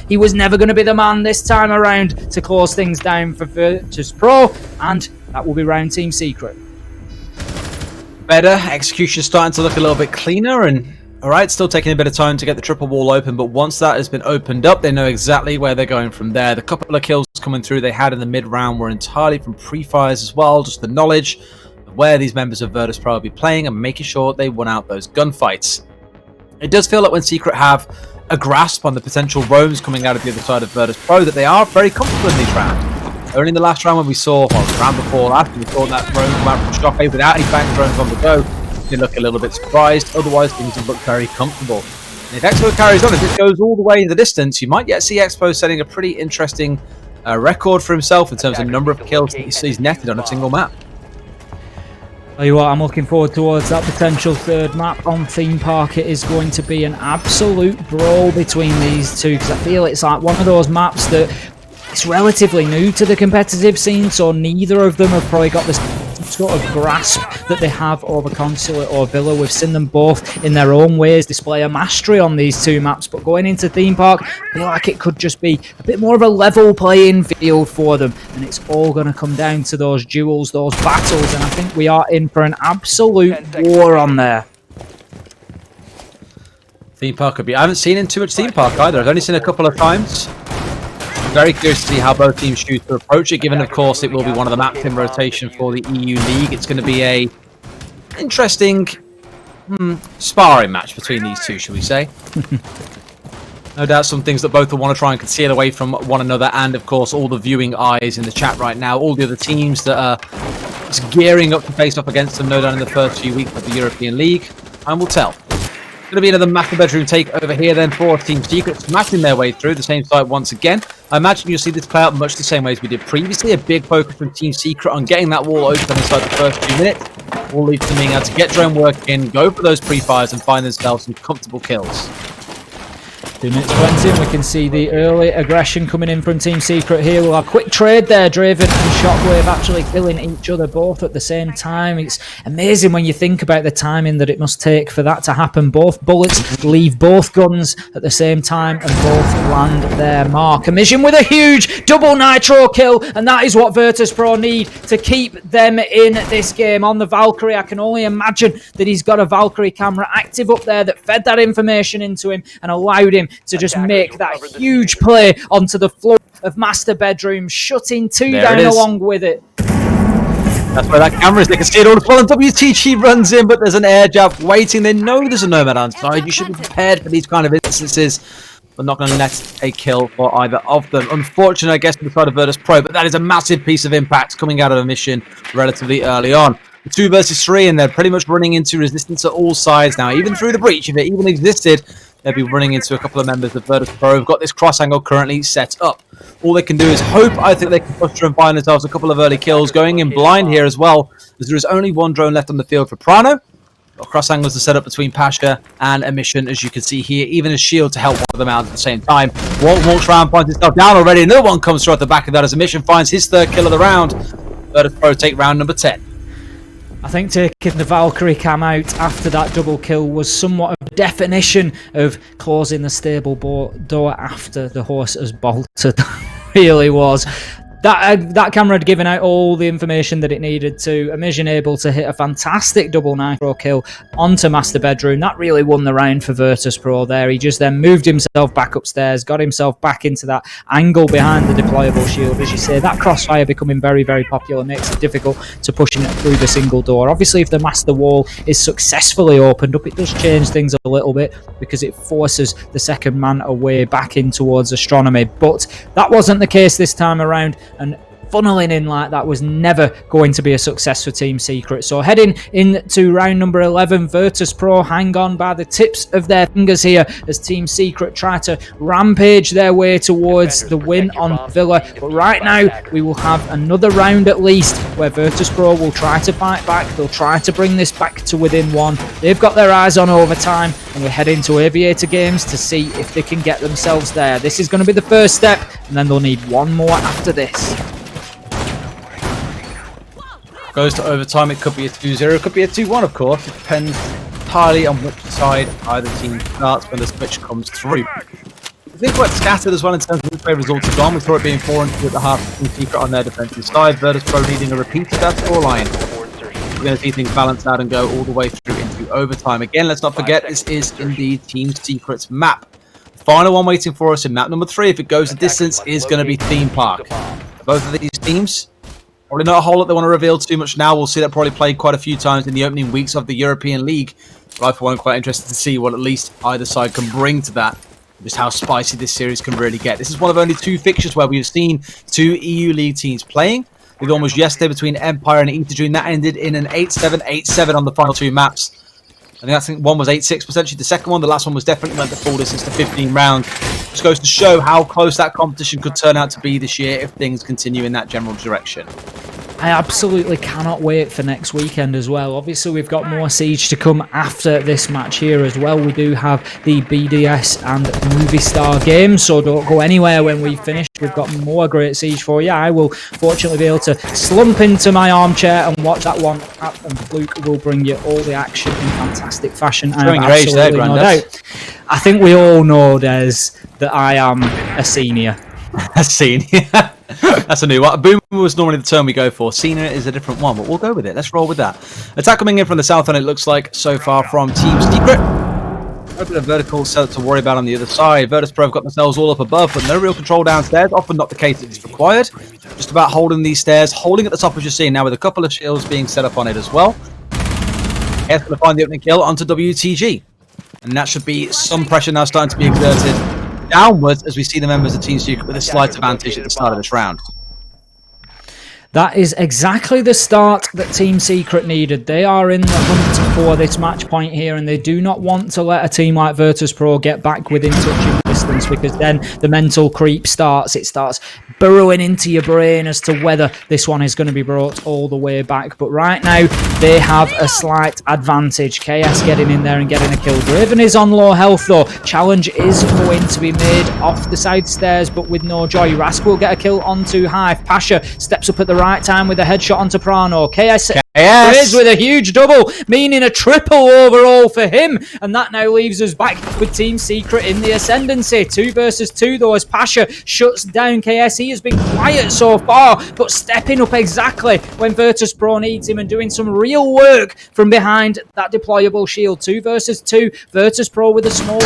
He was never going to be the man this time around to close things down for Virtus Pro, and that will be round Team Secret. Better. Execution starting to look a little bit cleaner, and alright, still taking a bit of time to get the triple wall open, but once that has been opened up, they know exactly where they're going from there. The couple of kills coming through they had in the mid-round were entirely from pre-fires as well, just the knowledge of where these members of Virtus Pro will be playing and making sure they won out those gunfights. It does feel like when Secret have a grasp on the potential roams coming out of the other side of Virtus Pro that they are very comfortable in these rounds. Only in the last round when we saw, well, the round before last, we saw that roam come out from Shockwave without any bank drones on the go. They look a little bit surprised, otherwise things have looked very comfortable. And if Expo carries on, if it goes all the way in the distance, you might yet see Expo setting a pretty interesting record for himself in terms of number of kills that he's netted on a single map. Tell you what, I'm looking forward towards that potential third map on Theme Park. It is going to be an absolute brawl between these two, because I feel it's like one of those maps that it's relatively new to the competitive scene, so neither of them have probably got this sort of grasp that they have over Consulate or Villa. We've seen them both in their own ways display a mastery on these two maps, but going into Theme Park, I feel like it could just be a bit more of a level playing field for them, and it's all going to come down to those duels, those battles, and I think we are in for an absolute war on there. Theme Park could be. I haven't seen in too much Theme Park either. I've only seen a couple of times. Very curious to see how both teams choose to approach it, given of course it will be one of the maps in rotation for the EU League. It's going to be a interesting sparring match between these two, should we say. No doubt some things that both will want to try and conceal away from one another, and of course all the viewing eyes in the chat right now, all the other teams that are just gearing up to face off against them, no doubt in the first few weeks of the European League. Time will tell. Going to be another Master Bedroom takeover here then for Team Secret, smashing their way through the same site once again. I imagine you'll see this play out much the same way as we did previously. A big focus from Team Secret on getting that wall open inside the first few minutes. All leads to being able to get drone work in, go for those pre-fires and find themselves some comfortable kills. 2 minutes 20, and we can see the early aggression coming in from Team Secret here. We'll have a quick trade there, Draven and Shockwave actually killing each other both at the same time. It's amazing when you think about the timing that it must take for that to happen. Both bullets leave both guns at the same time and both land their mark. Mission with a huge double nitro kill, and that is what Virtus Pro need to keep them in this game. On the Valkyrie, I can only imagine that he's got a Valkyrie camera active up there that fed that information into him and allowed him to just make that huge play onto the floor of Master Bedroom, shutting two down along with it. That's where that camera is. They can see it all as well, and WTG runs in, but there's an air jab waiting. They know there's a Nomad on side. You should be prepared for these kind of instances, but not going to net a kill for either of them. Unfortunate, I guess, for the side of Virtus Pro, but that is a massive piece of impact coming out of a mission relatively early on. 2 versus 3, and they're pretty much running into resistance at all sides now. Even through the breach, if it even existed, they'll be running into a couple of members of Virtus Pro who've got this cross angle currently set up. All they can do is hope. I think they can push through and find themselves a couple of early kills, going in blind here as well, as there is only one drone left on the field for Prano. Cross angles are set up between Pasha and Emission, as you can see here, even a shield to help one of them out at the same time. Walton walks around, finds himself down already. Another one comes through at the back of that as Emission finds his third kill of the round. Virtus Pro take round number 10. I think taking the Valkyrie cam out after that double kill was somewhat of a definition of closing the stable door after the horse has bolted. Really was. That camera had given out all the information that it needed to. Emission able to hit a fantastic double nitro kill onto Master Bedroom. That really won the round for Virtus Pro there. He just then moved himself back upstairs, got himself back into that angle behind the deployable shield. As you say, that crossfire becoming very, very popular makes it difficult to push it through the single door. Obviously, if the Master Wall is successfully opened up, it does change things a little bit because it forces the second man away back in towards Astronomy. But that wasn't the case this time around. And funneling in like that was never going to be a success for Team Secret. So heading into round number 11, Virtus Pro hang on by the tips of their fingers here as Team Secret try to rampage their way towards the win on Villa. But right now, we will have another round at least where Virtus Pro will try to fight back. They'll try to bring this back to within one. They've got their eyes on overtime, and we're heading to Aviator Games to see if they can get themselves there. This is going to be the first step, and then they'll need one more after this. Goes to overtime. It could be a 2-0, it could be a 2-1, of course. It depends entirely on which side either team starts when the switch comes through. I think quite scattered as well in terms of which way results have gone. We saw it being 4-2 at the half of Team Secret on their defensive side. Virtus Pro needing a repeat of that scoreline. We're going to see things balance out and go all the way through into overtime. Again, let's not forget, this is indeed Team Secret's map. The final one waiting for us in map number 3, if it goes the distance, is going to be Theme Park. Both of these teams, probably not a whole lot they want to reveal too much now. We'll see that probably played quite a few times in the opening weeks of the European League. But I, for one, am quite interested to see what at least either side can bring to that. Just how spicy this series can really get. This is one of only 2 fixtures where we've seen 2 EU League teams playing. With almost yesterday between Empire and Eterdream. That ended in an 8-7, 8-7 on the final 2 maps. I think one was 8-6 potentially. The second one, the last one, was definitely went the full distance to 15 rounds. Just goes to show how close that competition could turn out to be this year if things continue in that general direction. I absolutely cannot wait for next weekend as well. Obviously, we've got more Siege to come after this match here as well. We do have the BDS and Movie Star games, so don't go anywhere when we finish. We've got more great Siege for you. I will fortunately be able to slump into my armchair and watch that one, and Fluke will bring you all the action in fantastic fashion. I have absolutely no doubt. I think we all know, Des, that I am a senior. A senior? That's a new one. Boomer was normally the term we go for. Senior is a different one, but we'll go with it. Let's roll with that. Attack coming in from the south, and it looks like so far from Team Secret. A bit of vertical set to worry about on the other side. Virtus Pro have got themselves all up above, but no real control downstairs. Often not the case that it's required. Just about holding these stairs, holding at the top as you're seeing now, with a couple of shields being set up on it as well. He's going to find the opening kill onto WTG. And that should be some pressure now starting to be exerted downwards as we see the members of Team Secret with a slight advantage at the start of this round. That is exactly the start that Team Secret needed. They are in the hunt for this match point here, and they do not want to let a team like Virtus Pro get back within touching distance, because then the mental creep starts. It starts burrowing into your brain as to whether this one is going to be brought all the way back. But right now, they have a slight advantage. KS getting in there and getting a kill. Draven is on low health though. Challenge is going to be made off the side stairs, but with no joy. Rask will get a kill onto Hive. Pasha steps up at the right time with a headshot onto Prano. KS with a huge double, meaning a triple overall for him, and that now leaves us back with Team Secret in the ascendancy. 2 versus 2 though, as Pasha shuts down KS. He has been quiet so far, but stepping up exactly when Virtus Pro needs him and doing some real work from behind that deployable shield. 2 versus 2, Virtus Pro with a small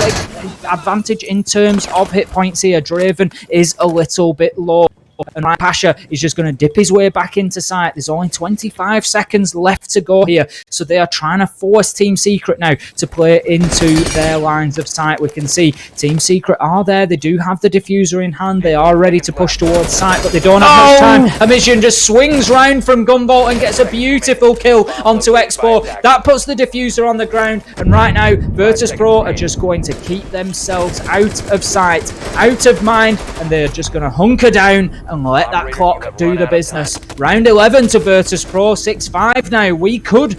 advantage in terms of hit points here. Draven is a little bit low, and Pasha is just going to dip his way back into sight. There's only 25 seconds left to go here, so they are trying to force Team Secret now to play into their lines of sight. We can see Team Secret are there. They do have the diffuser in hand. They are ready to push towards sight, but they don't have much time. Emission just swings round from Gunvolt and gets a beautiful kill onto Expo. That puts the diffuser on the ground, and right now Virtus Pro are just going to keep themselves out of sight, out of mind, and they're just going to hunker down and let that clock do the business. Round 11 to Virtus Pro, 6-5 now. We could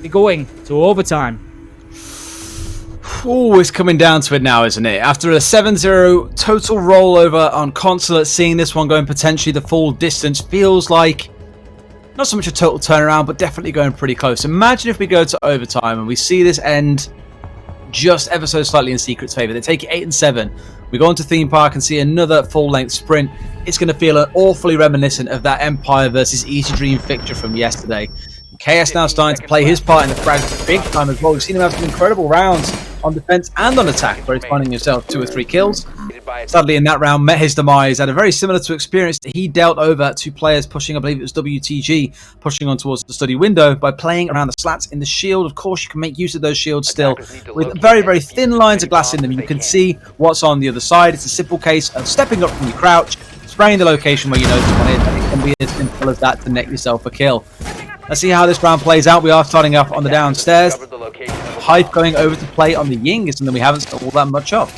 be going to overtime. Oh, it's coming down to it now, isn't it? After a 7-0 total rollover on Consulate, seeing this one going potentially the full distance feels like not so much a total turnaround, but definitely going pretty close. Imagine if we go to overtime and we see this end just ever so slightly in Secret's favour. They take it 8-7. We go into Theme Park and see another full-length sprint. It's going to feel awfully reminiscent of that Empire versus Easy Dream fixture from yesterday. KS now starting to play his part in the frags big time as well. We've seen him have some incredible rounds on defense and on attack, where he's finding himself 2 or 3 kills. Sadly, in that round, met his demise at a very similar to experience that he dealt over to players pushing, I believe it was WTG, pushing on towards the study window by playing around the slats in the shield. Of course, you can make use of those shields still with very, very thin lines of glass in them. You can see what's on the other side. It's a simple case of stepping up from your crouch, spraying the location where you notice one is, and it can be as simple as that to net yourself a kill. Let's see how this round plays out. We are starting up on the downstairs. Hive going over to play on the Ying is something we haven't seen all that much of.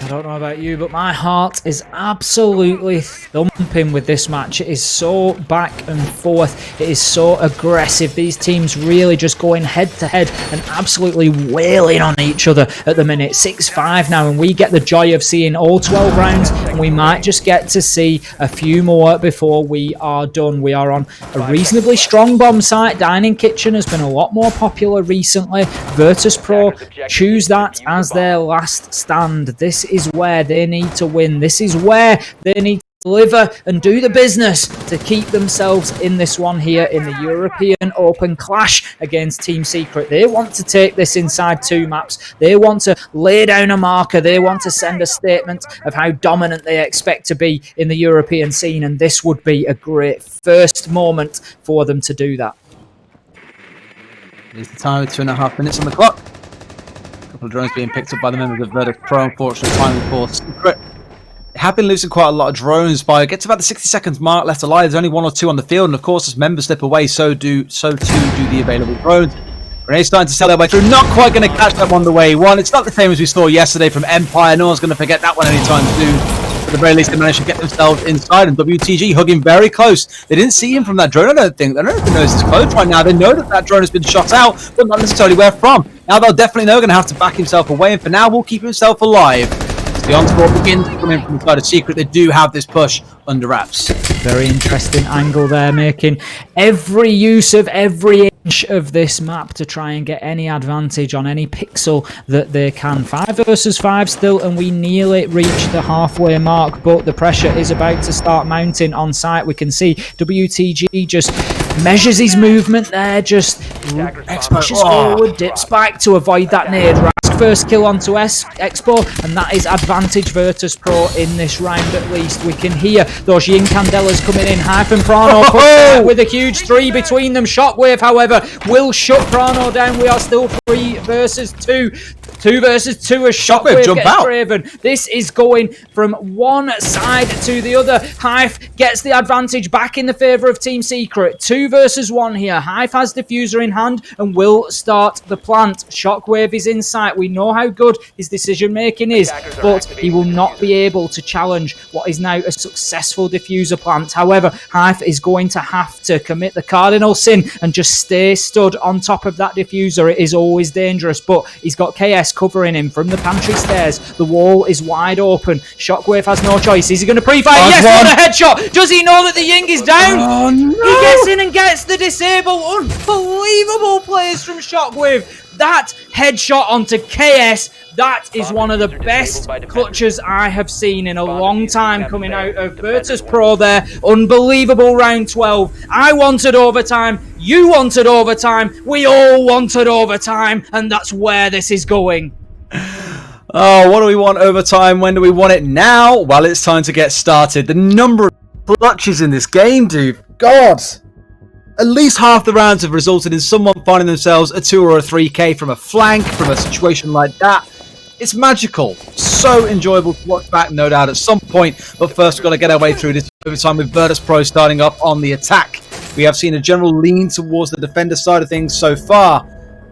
I don't know about you, but my heart is absolutely thumping with this match. It is so back and forth. It is so aggressive. These teams really just going head to head and absolutely wailing on each other at the minute. 6-5 now, and we get the joy of seeing all 12 rounds, and we might just get to see a few more before we are done. We are on a reasonably strong bomb site. Dining Kitchen has been a lot more popular recently. Virtus Pro choose that as their last stand. This is where they need to win. This is where they need to deliver and do the business to keep themselves in this one here in the European Open clash against Team Secret. They want to take this inside 2 maps. They want to lay down a marker. They want to send a statement of how dominant they expect to be in the European scene, and this would be a great first moment for them to do that. It's the time with 2.5 minutes on the clock. A couple of drones being picked up by the members of Virtus Pro, unfortunately, finally for Secret. They have been losing quite a lot of drones. By get to about the 60 seconds mark left alive, there's only 1 or 2 on the field, and of course, as members slip away, so too do the available drones. Grenade starting to sell their way through, not quite going to catch that one the way he won. It's not the same as we saw yesterday from Empire. No one's going to forget that one anytime soon. At the very least, they managed to get themselves inside, and WTG hugging very close. They didn't see him from that drone, I don't think. They don't even know it's close right now. They know that drone has been shot out, but not necessarily where from. Now they'll definitely know they're going to have to back himself away, and for now, we'll keep himself alive. As the onslaught begins to come in from the side of Secret, they do have this push under wraps. Very interesting angle there, making every use of every inch of this map to try and get any advantage on any pixel that they can. 5 versus 5 still, and we nearly reach the halfway mark, but the pressure is about to start mounting on site. We can see WTG just measures his movement there, just pushes forward, dips back to avoid that nade. Rask first kill onto Expo, and that is advantage Virtus Pro in this round at least. We can hear those Yin Candelas coming in. Hyphen Prano with a huge 3 between them. Shockwave, however, will shut Prano down. We are still 3 versus 2. 2 versus 2 as Shockwave jump gets out. Draven. This is going from one side to the other. Hive gets the advantage back in the favour of Team Secret. 2 versus 1 here. Hive has diffuser in hand and will start the plant. Shockwave is in sight. We know how good his decision making is, but he will not be able to challenge what is now a successful diffuser plant. However, Hive is going to have to commit the cardinal sin and just stay stood on top of that diffuser. It is always dangerous, but he's got KS covering him from the pantry stairs. The wall is wide open. Shockwave has no choice. Is he going to pre-fire? Yes, what a headshot! Does he know that the Ying is down? Oh, no. He gets in and gets the disable. Unbelievable plays from Shockwave. That headshot onto KS, that is one of the best clutches I have seen in a long time coming out of Virtus Pro there. Unbelievable round 12. I wanted overtime. You wanted overtime. We all wanted overtime. And that's where this is going. Oh, what do we want overtime? When do we want it? Now? Well, it's time to get started. The number of clutches in this game, dude. God. At least half the rounds have resulted in someone finding themselves a 2 or a 3k from a flank, from a situation like that. It's magical. So enjoyable to watch back, no doubt, at some point. But first, we've got to get our way through this overtime with Virtus Pro starting up on the attack. We have seen a general lean towards the defender side of things so far.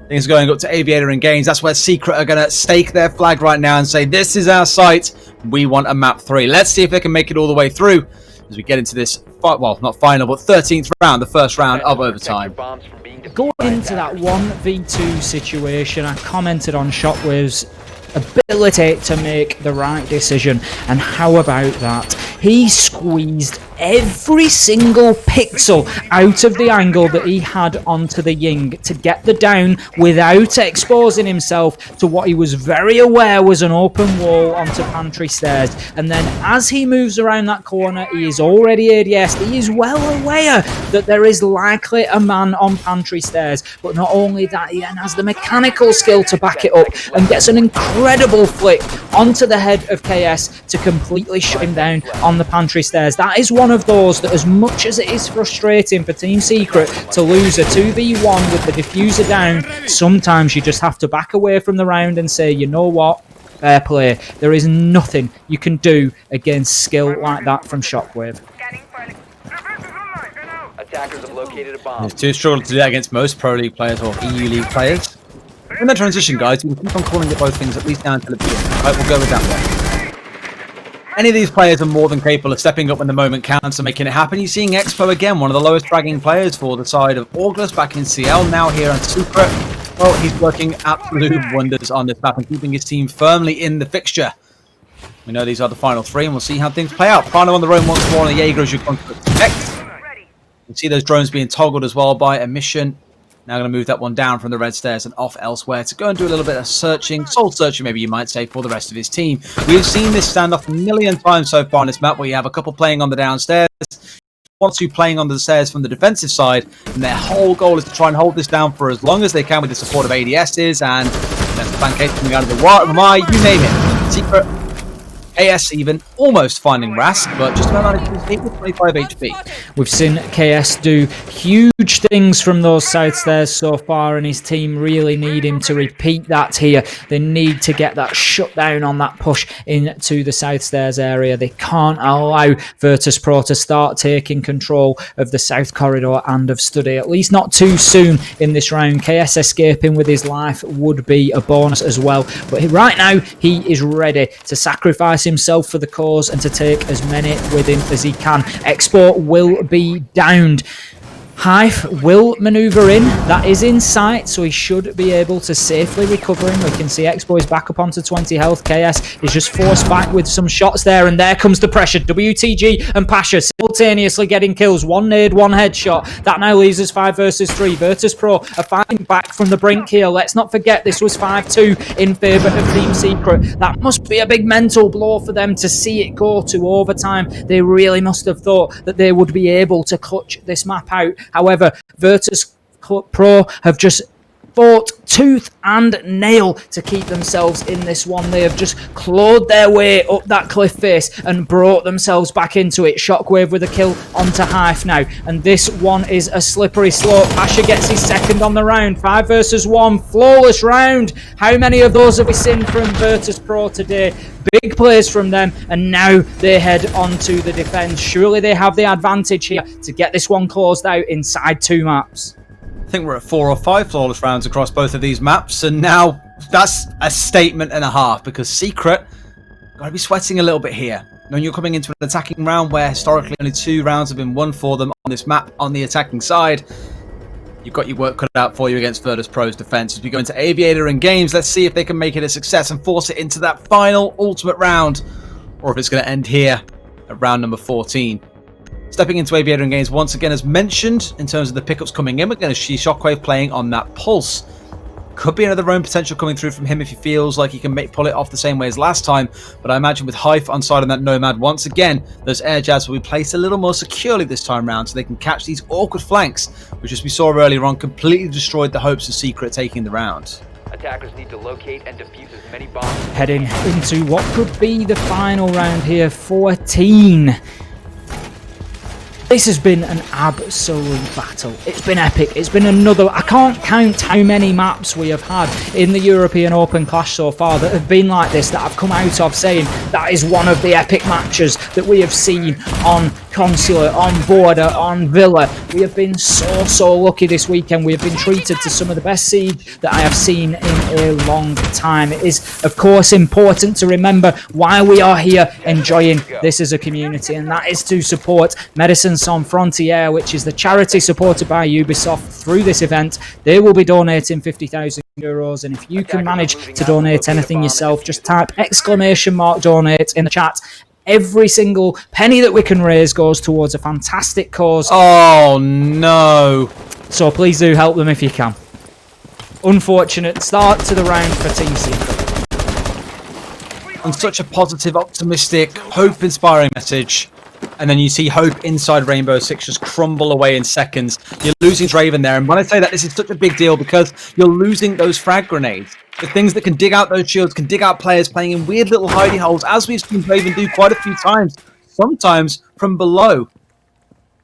Things going up to Aviator and Games. That's where Secret are going to stake their flag right now and say, this is our site. We want a map 3. Let's see if they can make it all the way through. as we get into this, well, not final, but 13th round, the first round of overtime. Bombs from being defused Going by into that attackers. 1v2 situation, I commented on Shockwave's ability to make the right decision, and how about that? He squeezed every single pixel out of the angle that he had onto the Ying to get the down without exposing himself to what he was very aware was an open wall onto pantry stairs. And then as he moves around that corner, he is already ADS. He is well aware that there is likely a man on pantry stairs, but not only that, he then has the mechanical skill to back it up and gets an incredible flick onto the head of KS to completely shut him down on the pantry stairs. That is one of those that, as much as it is frustrating for Team Secret to lose a 2v1 with the diffuser down, sometimes you just have to back away from the round and say, you know what, fair play. There is nothing you can do against skill like that from Shockwave. Attackers have located a bomb. It's too struggle to do that against most Pro League players or EU League players. In the transition, guys, we can keep on calling it both things at least down to the beginning. Right, we'll go with that one. Any of these players are more than capable of stepping up when the moment counts and making it happen. You're seeing Expo again, one of the lowest dragging players for the side of August back in CL, now here on Secret. Well, he's working absolute wonders on this map and keeping his team firmly in the fixture. We know these are the final three, and we'll see how things play out. Prano on the roam once more, and Jaeger as you come to expect. You can see those drones being toggled as well by Emission. Now going to move that one down from the red stairs and off elsewhere to go and do a little bit of searching, soul searching maybe you might say, for the rest of his team. We've seen this standoff a million times so far on this map, where you have a couple playing on the downstairs, one or two playing on the stairs from the defensive side, and their whole goal is to try and hold this down for as long as they can with the support of ADSs and the pancake coming out of the Ramai, you name it. Secret, KS even, almost finding Rask, but just about managed to hit with 25 HP. We've seen KS do huge things from those side stairs so far, and his team really need him to repeat that here. They need to get that shut down on that push into the south stairs area. They can't allow Virtus Pro to start taking control of the south corridor and of Study, at least not too soon in this round. KS escaping with his life would be a bonus as well, but right now he is ready to sacrifice himself for the cause and to take as many with him as he can. Expo will be downed. Hive will manoeuvre in. That is in sight, so he should be able to safely recover him. We can see Expo is back up onto 20 health. KS is just forced back with some shots there, and there comes the pressure. WTG and Pasha simultaneously getting kills. One nade, one headshot. That now leaves us 5 versus 3. Virtus Pro are fighting back from the brink here. Let's not forget this was 5-2 in favour of Team Secret. That must be a big mental blow for them to see it go to overtime. They really must have thought that they would be able to clutch this map out. However, Virtus Pro have just fought tooth and nail to keep themselves in this one. They have just clawed their way up that cliff face and brought themselves back into it. Shockwave with a kill onto Hive now, and this one is a slippery slope. Asher gets his second on the round. 5 versus 1, flawless round. How many of those have we seen from Virtus Pro today? Big plays from them, and now they head on to the defense. Surely they have the advantage here to get this one closed out inside 2 maps. I think we're at 4 or 5 flawless rounds across both of these maps, and now that's a statement and a half, because Secret got to be sweating a little bit here. When you're coming into an attacking round where historically only 2 rounds have been won for them on this map on the attacking side, you've got your work cut out for you against Virtus Pro's defense. As we go into Aviator and Games, let's see if they can make it a success and force it into that final ultimate round, or if it's going to end here at round number 14. Stepping into Aviator and Games once again, as mentioned, in terms of the pickups coming in, we're going to see Shockwave playing on that Pulse. Could be another roam potential coming through from him if he feels like he can pull it off the same way as last time, but I imagine with Hive on side on that Nomad, once again, those air jabs will be placed a little more securely this time round so they can catch these awkward flanks, which, as we saw earlier on, completely destroyed the hopes of Secret taking the round. Attackers need to locate and defuse as many bombs. Heading into what could be the final round here, 14. This has been an absolute battle. It's been epic. It's been another... I can't count how many maps we have had in the European Open Clash so far that have been like this, that I've come out of saying that is one of the epic matches that we have seen on Consulate, on Border, on Villa. We have been so lucky this weekend. We have been treated to some of the best Siege that I have seen in a long time. It is, of course, important to remember why we are here enjoying this as a community, and that is to support Medicine Sans Frontières, which is the charity supported by Ubisoft through this event. They will be donating 50,000 euros, and if you can manage to donate anything yourself, just type !donate in the chat. Every single penny that we can raise goes towards a fantastic cause. Oh no. So please do help them if you can. Unfortunate start to the round for Team Secret. On such a positive, optimistic, hope-inspiring message, and then you see hope inside Rainbow Six just crumble away in seconds. You're losing Draven there, and when I say that, this is such a big deal because you're losing those frag grenades. The things that can dig out those shields, can dig out players playing in weird little hidey holes, as we've seen Draven do quite a few times, sometimes from below.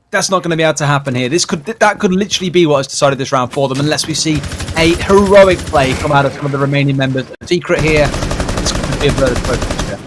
That's not going to be able to happen here. That could literally be what has decided this round for them, unless we see a heroic play come out of some of the remaining members. Secret here. It's going to be a Virtus Pro finish here.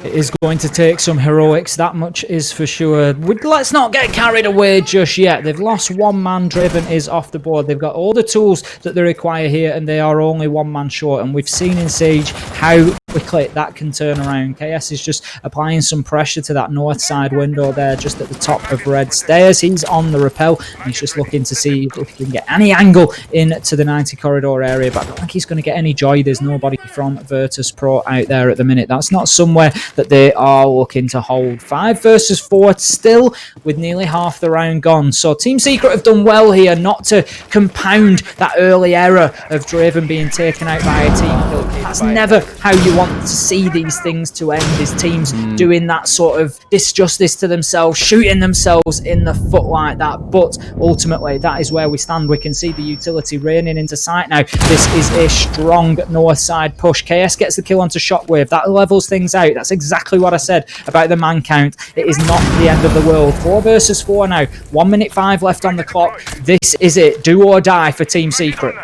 It is going to take some heroics, that much is for sure. Let's not get carried away just yet. They've lost one man. Draven is off the board. They've got all the tools that they require here, and they are only one man short. And we've seen in Siege how quickly that can turn around. KS is just applying some pressure to that north side window there, just at the top of red stairs. He's on the rappel, and he's just looking to see if he can get any angle into the 90 corridor area. But I don't think he's going to get any joy. There's nobody from Virtus Pro out there at the minute. That's not somewhere that they are looking to hold. 5 versus 4 still, with nearly half the round gone. So Team Secret have done well here not to compound that early error of Draven being taken out by a team kill. That's never how you want to see these things to end, is teams doing that sort of disjustice to themselves, shooting themselves in the foot like that. But ultimately, that is where we stand. We can see the utility raining into sight now. This is a strong north side push. KS gets the kill onto Shockwave. That levels things out. That's exactly what I said about the man count. It is not the end of the world. 4 versus 4 now. 1 minute 5 left on the clock. This is it. Do or die for Team Secret.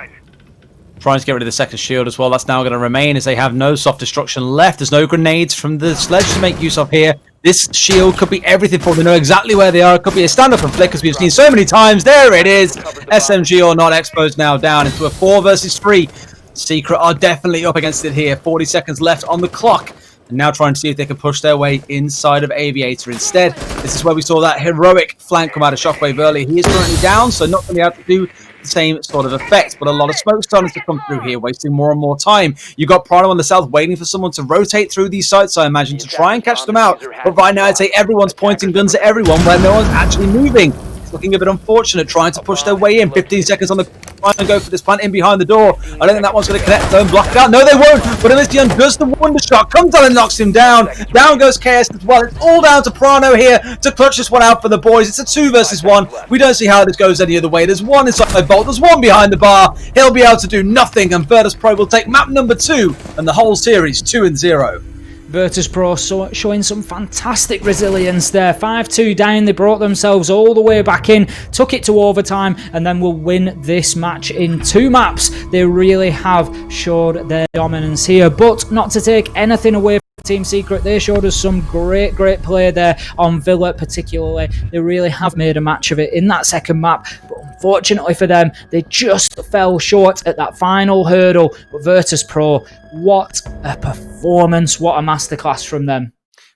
Trying to get rid of the second shield as well. That's now going to remain as they have no soft destruction left. There's no grenades from the sledge to make use of here. This shield could be everything for them. They know exactly where they are. It could be a stand-up from Flick, as we've seen so many times. There it is. SMG or not, Expo's now down into a 4 versus 3. Secret are definitely up against it here. 40 seconds left on the clock. And now trying to see if they can push their way inside of Aviator instead. This is where we saw that heroic flank come out of Shockwave earlier. He is currently down, so not going to be able to do the same sort of effect. But a lot of smoke starting to come through here, wasting more and more time. You got Prano on the south waiting for someone to rotate through these sites, I imagine, to try and catch them out. But right now, I'd say everyone's pointing guns at everyone where no one's actually moving. It's looking a bit unfortunate, trying to push their way in. 15 seconds on the trying to go for this plant in behind the door. I don't think that one's going to connect, though, and block it out. No, they won't. But Elysian does the wonder shot, comes on and knocks him down. Down goes KS as well. It's all down to Prano here to clutch this one out for the boys. It's a 2 versus 1. We don't see how this goes any other way. There's one inside Bolt. There's one behind the bar. He'll be able to do nothing, and Virtus Pro will take map number 2 and the whole series 2-0. Virtus Pro showing some fantastic resilience there. 5-2 down, they brought themselves all the way back in, took it to overtime, and then will win this match in 2 maps. They really have showed their dominance here, but not to take anything away from Team Secret. They showed us some great play there on Villa particularly. They really have made a match of it in that second map, but unfortunately for them, they just fell short at that final hurdle. But Virtus Pro, what a performance, what a masterclass from them.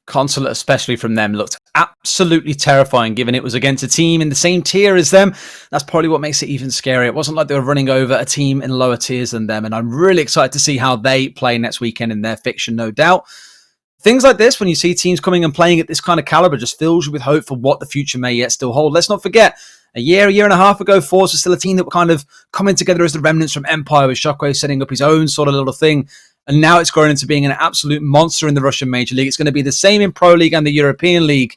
Consulate, especially from them, looked absolutely terrifying, given it was against a team in the same tier as them. That's probably what makes it even scarier. It wasn't like they were running over a team in lower tiers than them, and I'm really excited to see how they play next weekend in their fiction, no doubt. Things like this, when you see teams coming and playing at this kind of caliber, just fills you with hope for what the future may yet still hold. Let's not forget, a year and a half ago, Force was still a team that were kind of coming together as the remnants from Empire, with Shockwave setting up his own sort of little thing. And now it's grown into being an absolute monster in the Russian Major League. It's going to be the same in Pro League and the European League.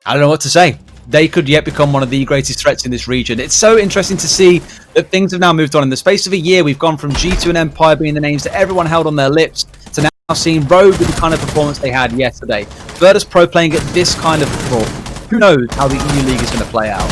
I don't know what to say. They could yet become one of the greatest threats in this region. It's so interesting to see that things have now moved on. In the space of a year, we've gone from G2 and Empire being the names that everyone held on their lips to now now seen Rogue with the kind of performance they had yesterday. Virtus Pro playing at this kind of football. Who knows how the EU League is going to play out?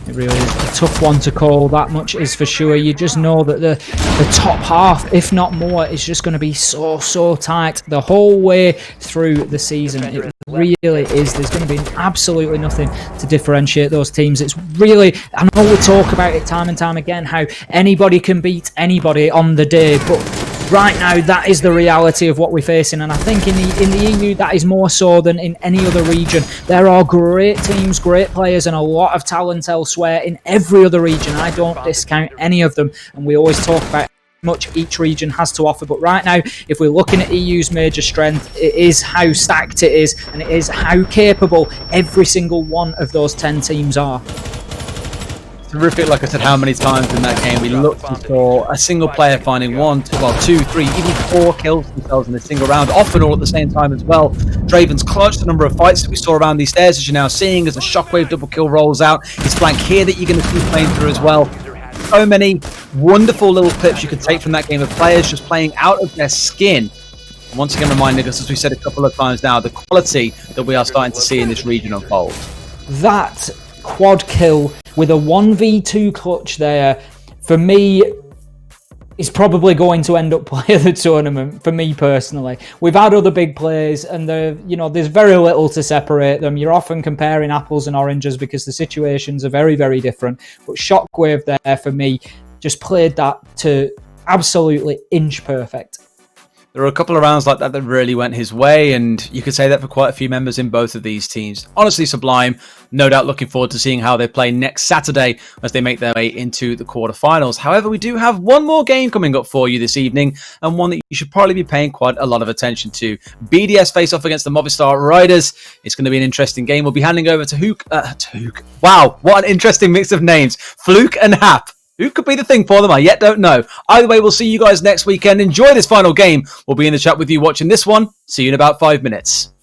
It really is a tough one to call, that much is for sure. You just know that the top half, if not more, is just going to be so tight the whole way through the season. It really is. There's going to be absolutely nothing to differentiate those teams. It's really, I know we talk about it time and time again, how anybody can beat anybody on the day, but right now that is the reality of what we're facing, and I think in the EU that is more so than in any other region. There are great teams, great players, and a lot of talent elsewhere in every other region. I don't discount any of them, and we always talk about how much each region has to offer, but right now if we're looking at EU's major strength, it is how stacked it is, and it is how capable every single one of those 10 teams are. Terrific, like I said, how many times in that game we looked and saw a single player finding 2, 3, even 4 kills themselves in a single round, often all at the same time as well. Draven's clutched the number of fights that we saw around these stairs, as you're now seeing, as a Shockwave double kill rolls out. His flank here that you're going to see playing through as well. So many wonderful little clips you can take from that game of players just playing out of their skin. And once again, reminding us, as we said a couple of times now, the quality that we are starting to see in this region unfold. That quad kill with a 1v2 clutch there, for me, is probably going to end up player of the tournament, for me personally. We've had other big plays, and there's very little to separate them. You're often comparing apples and oranges because the situations are very, very different. But Shockwave there, for me, just played that to absolutely inch perfect. There were a couple of rounds like that that really went his way, and you could say that for quite a few members in both of these teams. Honestly, Sublime, no doubt looking forward to seeing how they play next Saturday as they make their way into the quarterfinals. However, we do have one more game coming up for you this evening, and one that you should probably be paying quite a lot of attention to. BDS face off against the Movistar Riders. It's going to be an interesting game. We'll be handing over to Hook. Wow, what an interesting mix of names. Fluke and Hap. Who could be the thing for them? I yet don't know. Either way, we'll see you guys next weekend. Enjoy this final game. We'll be in the chat with you watching this one. See you in about 5 minutes.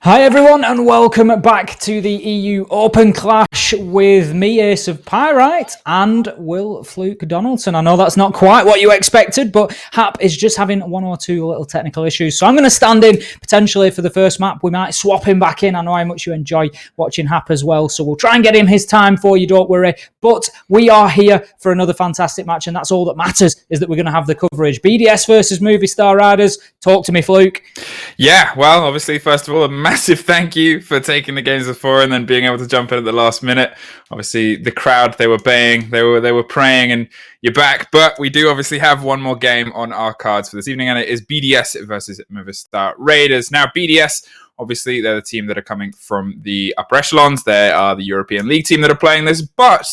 Hi everyone and welcome back to the EU Open Clash with me, Ace of Pyrite, and Will Fluke Donaldson. I know that's not quite what you expected, but Hap is just having one or two little technical issues. So I'm going to stand in potentially for the first map. We might swap him back in. I know how much you enjoy watching Hap as well, so we'll try and get him his time for you, don't worry. But we are here for another fantastic match, and that's all that matters, is that we're going to have the coverage. BDS versus Movistar Riders. Talk to me, Fluke. Yeah, well, obviously, first of all, a massive thank you for taking the games before and then being able to jump in at the last minute. Obviously, the crowd, they were baying, they were praying, and you're back. But we do obviously have one more game on our cards for this evening, and it is BDS versus Movistar Raiders. Now, BDS, obviously, they're the team that are coming from the upper echelons. They are the European League team that are playing this, but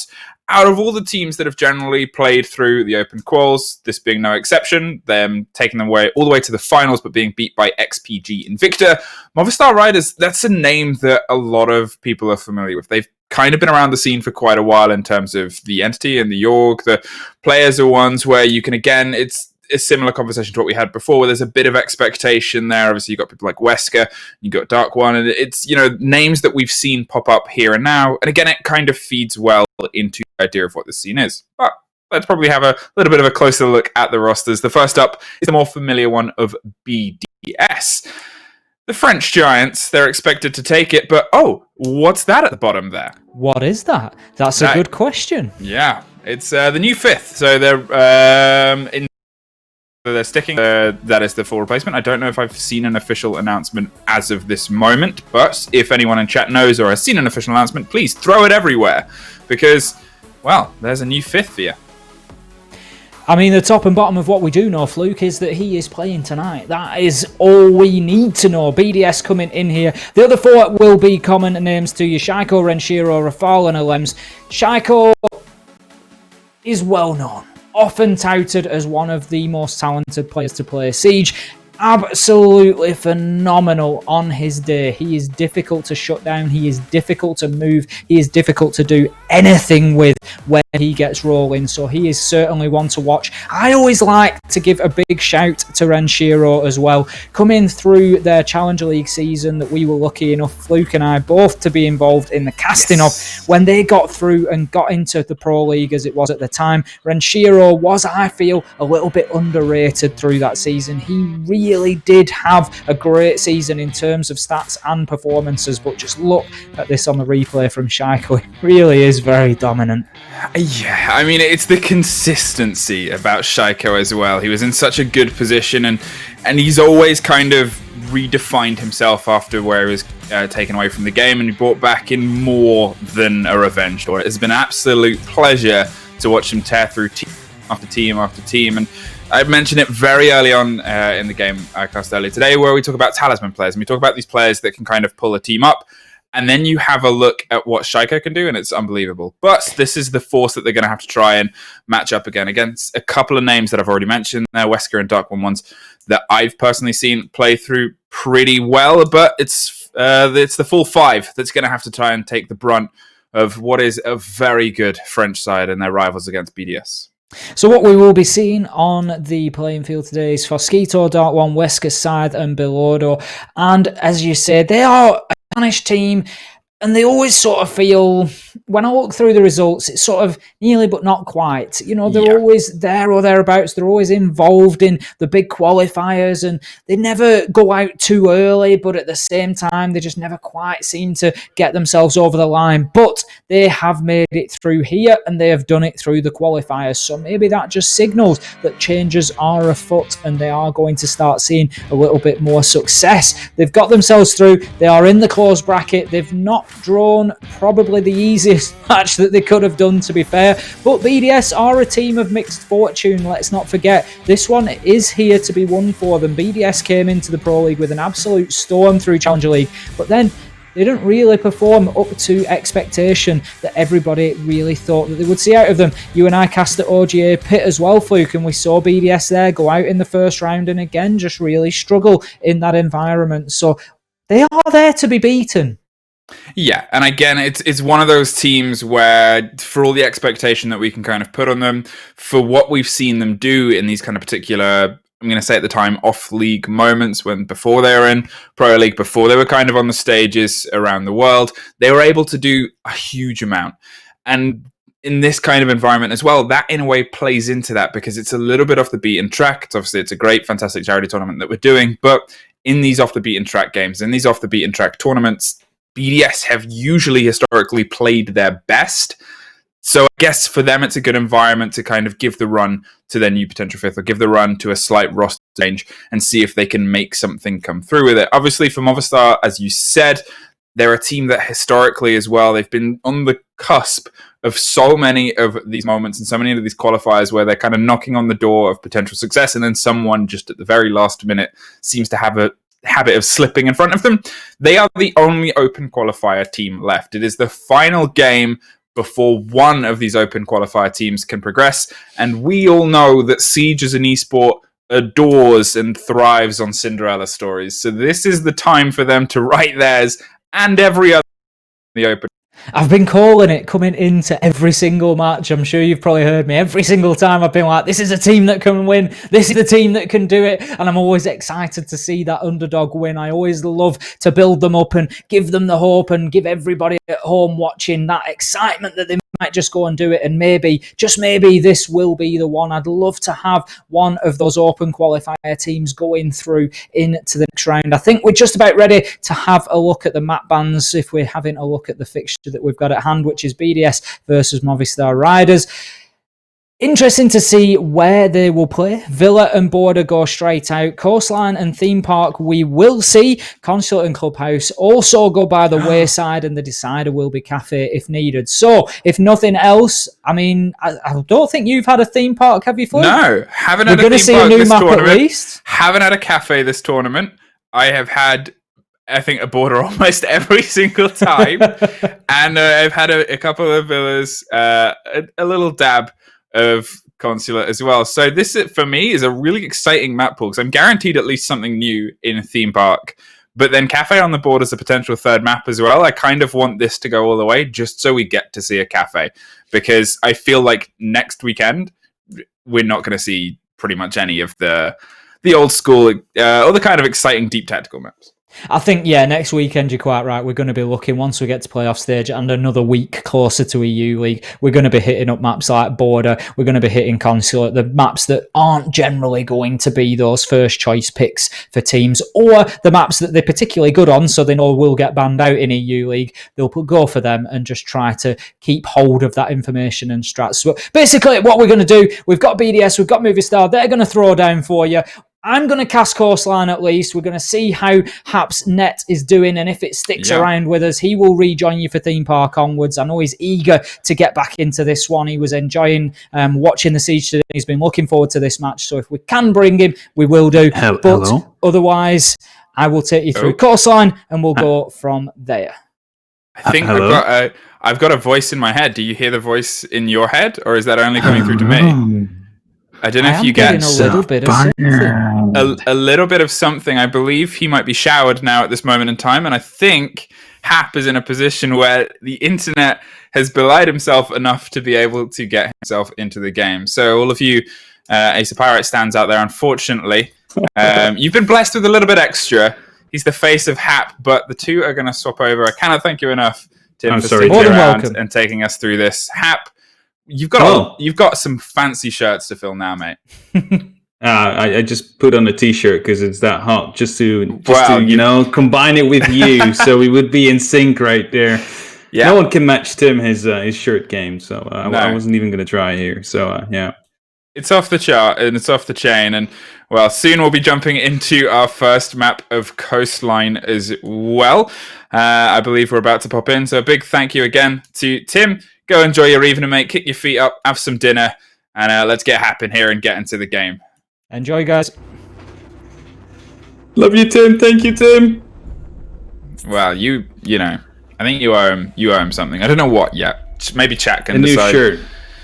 out of all the teams that have generally played through the open quals, this being no exception, them taking them away all the way to the finals, but being beat by XPG Invicta, Movistar Riders, that's a name that a lot of people are familiar with. They've kind of been around the scene for quite a while in terms of the entity and the org. The players are ones where you can, again, it's a similar conversation to what we had before, where there's a bit of expectation there. Obviously, you've got people like Wesker, you've got Dark One, and it's, names that we've seen pop up here and now. And again, it kind of feeds well into the idea of what the scene is. But let's probably have a little bit of a closer look at the rosters. The first up is the more familiar one of BDS. The French Giants, they're expected to take it, but what's that at the bottom there? What is that? That's a good question. Yeah, it's the new fifth. So they're sticking. That is the full replacement. I don't know if I've seen an official announcement as of this moment, but if anyone in chat knows or has seen an official announcement, please throw it everywhere, because, well, there's a new fifth for you. I mean, the top and bottom of what we do know, Fluke, is that he is playing tonight. That is all we need to know. BDS coming in here. The other four will be common names to you. Shaiko, Renshiro, Rafal, and Alems. Shaiko is well known, often touted as one of the most talented players to play Siege. Absolutely phenomenal on his day. He is difficult to shut down. He is difficult to move. He is difficult to do anything with when he gets rolling. So he is certainly one to watch. I always like to give a big shout to Renshiro as well. Coming through their Challenger League season that we were lucky enough, Fluke and I, both to be involved in the casting of, when they got through and got into the Pro League as it was at the time. Renshiro was, I feel, a little bit underrated through that season. He really did have a great season in terms of stats and performances, but just look at this on the replay from Shaiko. It really is very dominant. Yeah, I mean, it's the consistency about Shaiko as well. He was in such a good position, and he's always kind of redefined himself after where he was taken away from the game, and he brought back in more than a revenge story. It's been an absolute pleasure to watch him tear through team after team after team, and I mentioned it very early on in the game I cast earlier today, where we talk about talisman players, and we talk about these players that can kind of pull a team up, and then you have a look at what Shaiko can do, and it's unbelievable. But this is the force that they're going to have to try and match up again against a couple of names that I've already mentioned there, Wesker and Dark One ones that I've personally seen play through pretty well, but it's the full five that's going to have to try and take the brunt of what is a very good French side and their rivals against BDS. So what we will be seeing on the playing field today is Fosquito, Dark One, Wesker, Scythe, and Bilodo. And as you said, they are a Spanish team, and they always sort of feel, when I look through the results, it's sort of nearly but not quite. They're always there or thereabouts. They're always involved in the big qualifiers, and they never go out too early, but at the same time, they just never quite seem to get themselves over the line. But they have made it through here, and they have done it through the qualifiers. So maybe that just signals that changes are afoot, and they are going to start seeing a little bit more success. They've got themselves through. They are in the closed bracket. They've not drawn probably the easiest match that they could have done, to be fair, but BDS are a team of mixed fortune. Let's not forget, this one is here to be won for them. BDS came into the Pro League with an absolute storm through Challenger League, but then they didn't really perform up to expectation that everybody really thought that they would see out of them. You and I cast at OGA Pit as well, Fluke, and we saw BDS there go out in the first round and again just really struggle in that environment. So they are there to be beaten. Yeah, and again, it's one of those teams where, for all the expectation that we can kind of put on them, for what we've seen them do in these kind of particular I'm going to say at the time, off-league moments before they were in Pro League, before they were kind of on the stages around the world, they were able to do a huge amount. And in this kind of environment as well, that in a way plays into that because it's a little bit off the beaten track. Obviously, it's a great, fantastic charity tournament that we're doing, but in these off the beaten track games, in these off the beaten track tournaments, BDS have usually historically played their best. So I guess for them, it's a good environment to kind of give the run to their new potential fifth or give the run to a slight roster change and see if they can make something come through with it. Obviously, for Movistar, as you said, they're a team that historically as well, they've been on the cusp of so many of these moments and so many of these qualifiers where they're kind of knocking on the door of potential success and then someone just at the very last minute seems to have a habit of slipping in front of them. They are the only open qualifier team left. It is the final game before one of these open qualifier teams can progress. And we all know that Siege as an esport adores and thrives on Cinderella stories. So this is the time for them to write theirs and every other in the open. I've been calling it coming into every single match. I'm sure you've probably heard me. Every single time I've been like, this is a team that can win. This is the team that can do it. And I'm always excited to see that underdog win. I always love to build them up and give them the hope and give everybody at home watching that excitement that they might just go and do it. And maybe, just maybe, this will be the one. I'd love to have one of those open qualifier teams going through into the next round. I think we're just about ready to have a look at the map bans if we're having a look at the fixture that we've got at hand, which is BDS versus Movistar Riders. Interesting to see where they will play. Villa and Border go straight out. Coastline and Theme Park we will see. Consulate and Clubhouse also go by the wayside, and the decider will be Cafe if needed. So, if nothing else, I mean, I don't think you've had a theme park, have you, Flip? No, haven't had We're a going to theme see park a new this map tournament. at least. Haven't had a cafe this tournament. I have had, I think, a border almost every single time. And I've had a couple of villas, a little dab of Consulate as well. So this, for me, is a really exciting map pool because I'm guaranteed at least something new in a theme park. But then Cafe on the board is a potential third map as well. I kind of want this to go all the way just so we get to see a Cafe. Because I feel like next weekend, we're not going to see pretty much any of the old school or the kind of exciting deep tactical maps. I think, yeah, next weekend, you're quite right. We're going to be looking, once we get to playoff stage and another week closer to EU League, we're going to be hitting up maps like Border. We're going to be hitting Consulate, the maps that aren't generally going to be those first choice picks for teams, or the maps that they're particularly good on, so they know will get banned out in EU League. They'll go for them and just try to keep hold of that information and strats. So basically, what we're going to do, we've got BDS, we've got Movistar, they're going to throw down for you. I'm going to cast Coastline at least. We're going to see how Hap's net is doing, and if it sticks around with us, he will rejoin you for Theme Park onwards. I know he's eager to get back into this one. He was enjoying watching the Siege today. He's been looking forward to this match, so if we can bring him, we will do. But otherwise, I will take you through Coastline, and we'll go from there. I think I've got a voice in my head. Do you hear the voice in your head, or is that only coming through to me? I don't know if you get a little bit of something. A little bit of something. I believe he might be showered now at this moment in time, and I think Hap is in a position where the internet has belied himself enough to be able to get himself into the game. So all of you Ace of Pirate stands out there, unfortunately, you've been blessed with a little bit extra. He's the face of Hap, but the two are going to swap over. I cannot thank you enough, Tim, for sticking around and taking us through this. Hap, you've got some fancy shirts to fill now, mate. I just put on a t-shirt because it's that hot, just to combine it with you, so we would be in sync right there. Yeah. No one can match Tim his shirt game, so I wasn't even going to try here. So yeah, it's off the chart and it's off the chain, and well, soon we'll be jumping into our first map of Coastline as well. I believe we're about to pop in, so a big thank you again to Tim. Go enjoy your evening, mate. Kick your feet up, have some dinner, and let's get Hap in here and get into the game. Enjoy, guys. Love you, Tim. Thank you, Tim. Well, you know, I think you owe him something. I don't know what yet. Maybe chat can decide. A new shirt.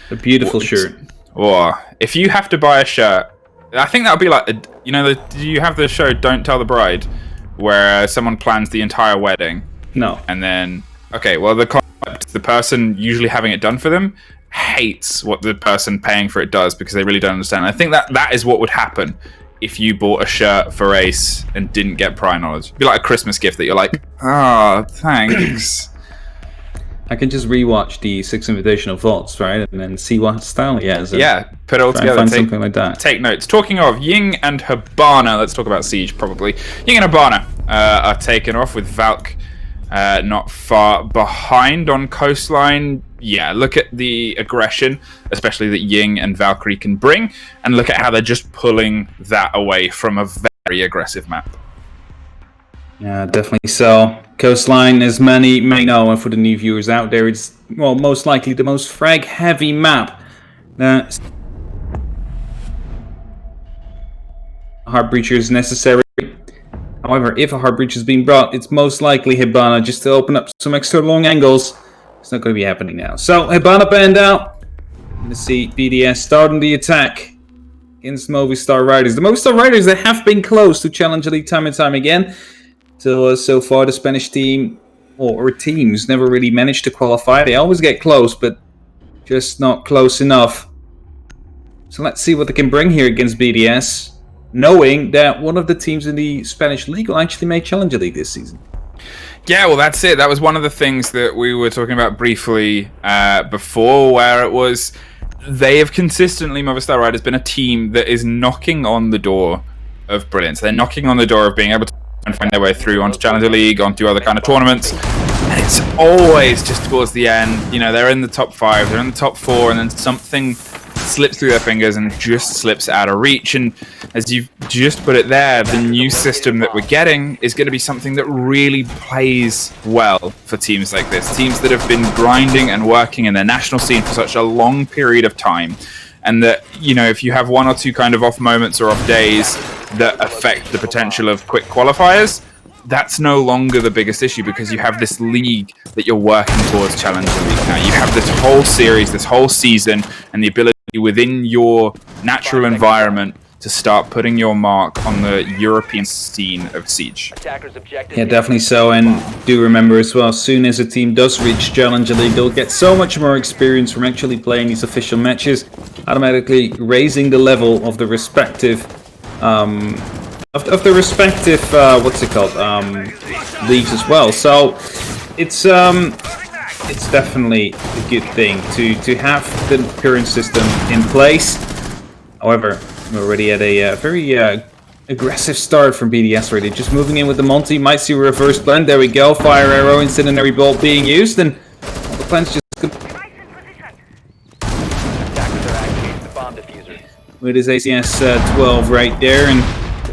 A beautiful shirt. Or if you have to buy a shirt, I think that would be like, do you have the show Don't Tell the Bride, where someone plans the entire wedding? No. And then, okay, well, the person usually having it done for them hates what the person paying for it does because they really don't understand. I think that is what would happen if you bought a shirt for Ace and didn't get prior knowledge. It'd be like a Christmas gift that you're like, oh, thanks. I can just rewatch the 6 Invitational Vaults, right? And then see what style he has. Yeah, put it all try and together. find something like that. Take notes. Talking of Ying and Hibana, let's talk about Siege probably. Ying and Hibana are taken off with Valk not far behind on coastline. Yeah, look at the aggression, especially that Ying and Valkyrie can bring, and look at how they're just pulling that away from a very aggressive map. Yeah, definitely so. Coastline, as many may know, and for the new viewers out there, it's, well, most likely the most frag-heavy map. Heartbreacher is necessary. However, if a Heartbreacher is being brought, it's most likely Hibana, just to open up some extra long angles. It's not going to be happening now. So, Hibana banned out. Let's see BDS starting the attack against Movistar Riders. The Movistar Riders, they have been close to Challenger League time and time again. So far, the Spanish team, or teams, never really managed to qualify. They always get close, but just not close enough. So let's see what they can bring here against BDS, knowing that one of the teams in the Spanish league will actually make Challenger League this season. Yeah, well, that's it. That was one of the things that we were talking about briefly before, where it was they have consistently, Movistar Riders, been a team that is knocking on the door of brilliance. They're knocking on the door of being able to find their way through onto Challenger League, onto other kind of tournaments. And it's always just towards the end. You know, they're in the top 5, they're in the top 4, and then something slips through their fingers and just slips out of reach. And as you've just put it there, the new system that we're getting is going to be something that really plays well for teams like this. Teams that have been grinding and working in their national scene for such a long period of time. And that, you know, if you have one or two kind of off moments or off days that affect the potential of quick qualifiers, that's no longer the biggest issue, because you have this league that you're working towards Challenger League now. You have this whole series, this whole season, and the ability within your natural environment to start putting your mark on the European scene of Siege. Yeah, definitely so. And do remember as well, as soon as a team does reach Challenger League, they'll get so much more experience from actually playing these official matches, automatically raising the level of the respective leagues as well. So it's definitely a good thing to have the current system in place. However, we're already at a very aggressive start from BDS already. Just moving in with the Monty, might see a reverse blend. There we go. Fire arrow, incendiary bolt being used, and the plan's just with his ACS 12 right there, and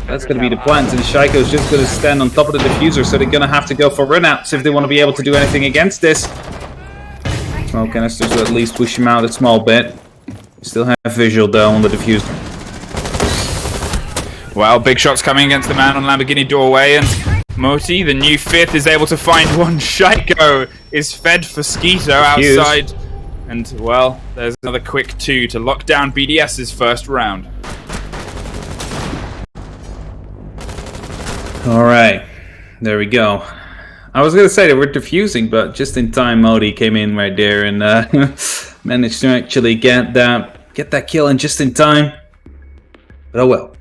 that's going to be the plant. And Shaiko's just going to stand on top of the diffuser, so they're going to have to go for runouts if they want to be able to do anything against this. Smoke canisters will at least push him out a small bit. Still have visual though on the diffuser. Well, big shots coming against the man on Lamborghini doorway, and Moti, the new 5th, is able to find one. Shaiko is fed for Skeeto outside. And, well, there's another quick 2 to lock down BDS's first round. Alright, there we go. I was going to say they were diffusing, but just in time Moti came in right there and managed to actually get that kill in just in time. But oh well.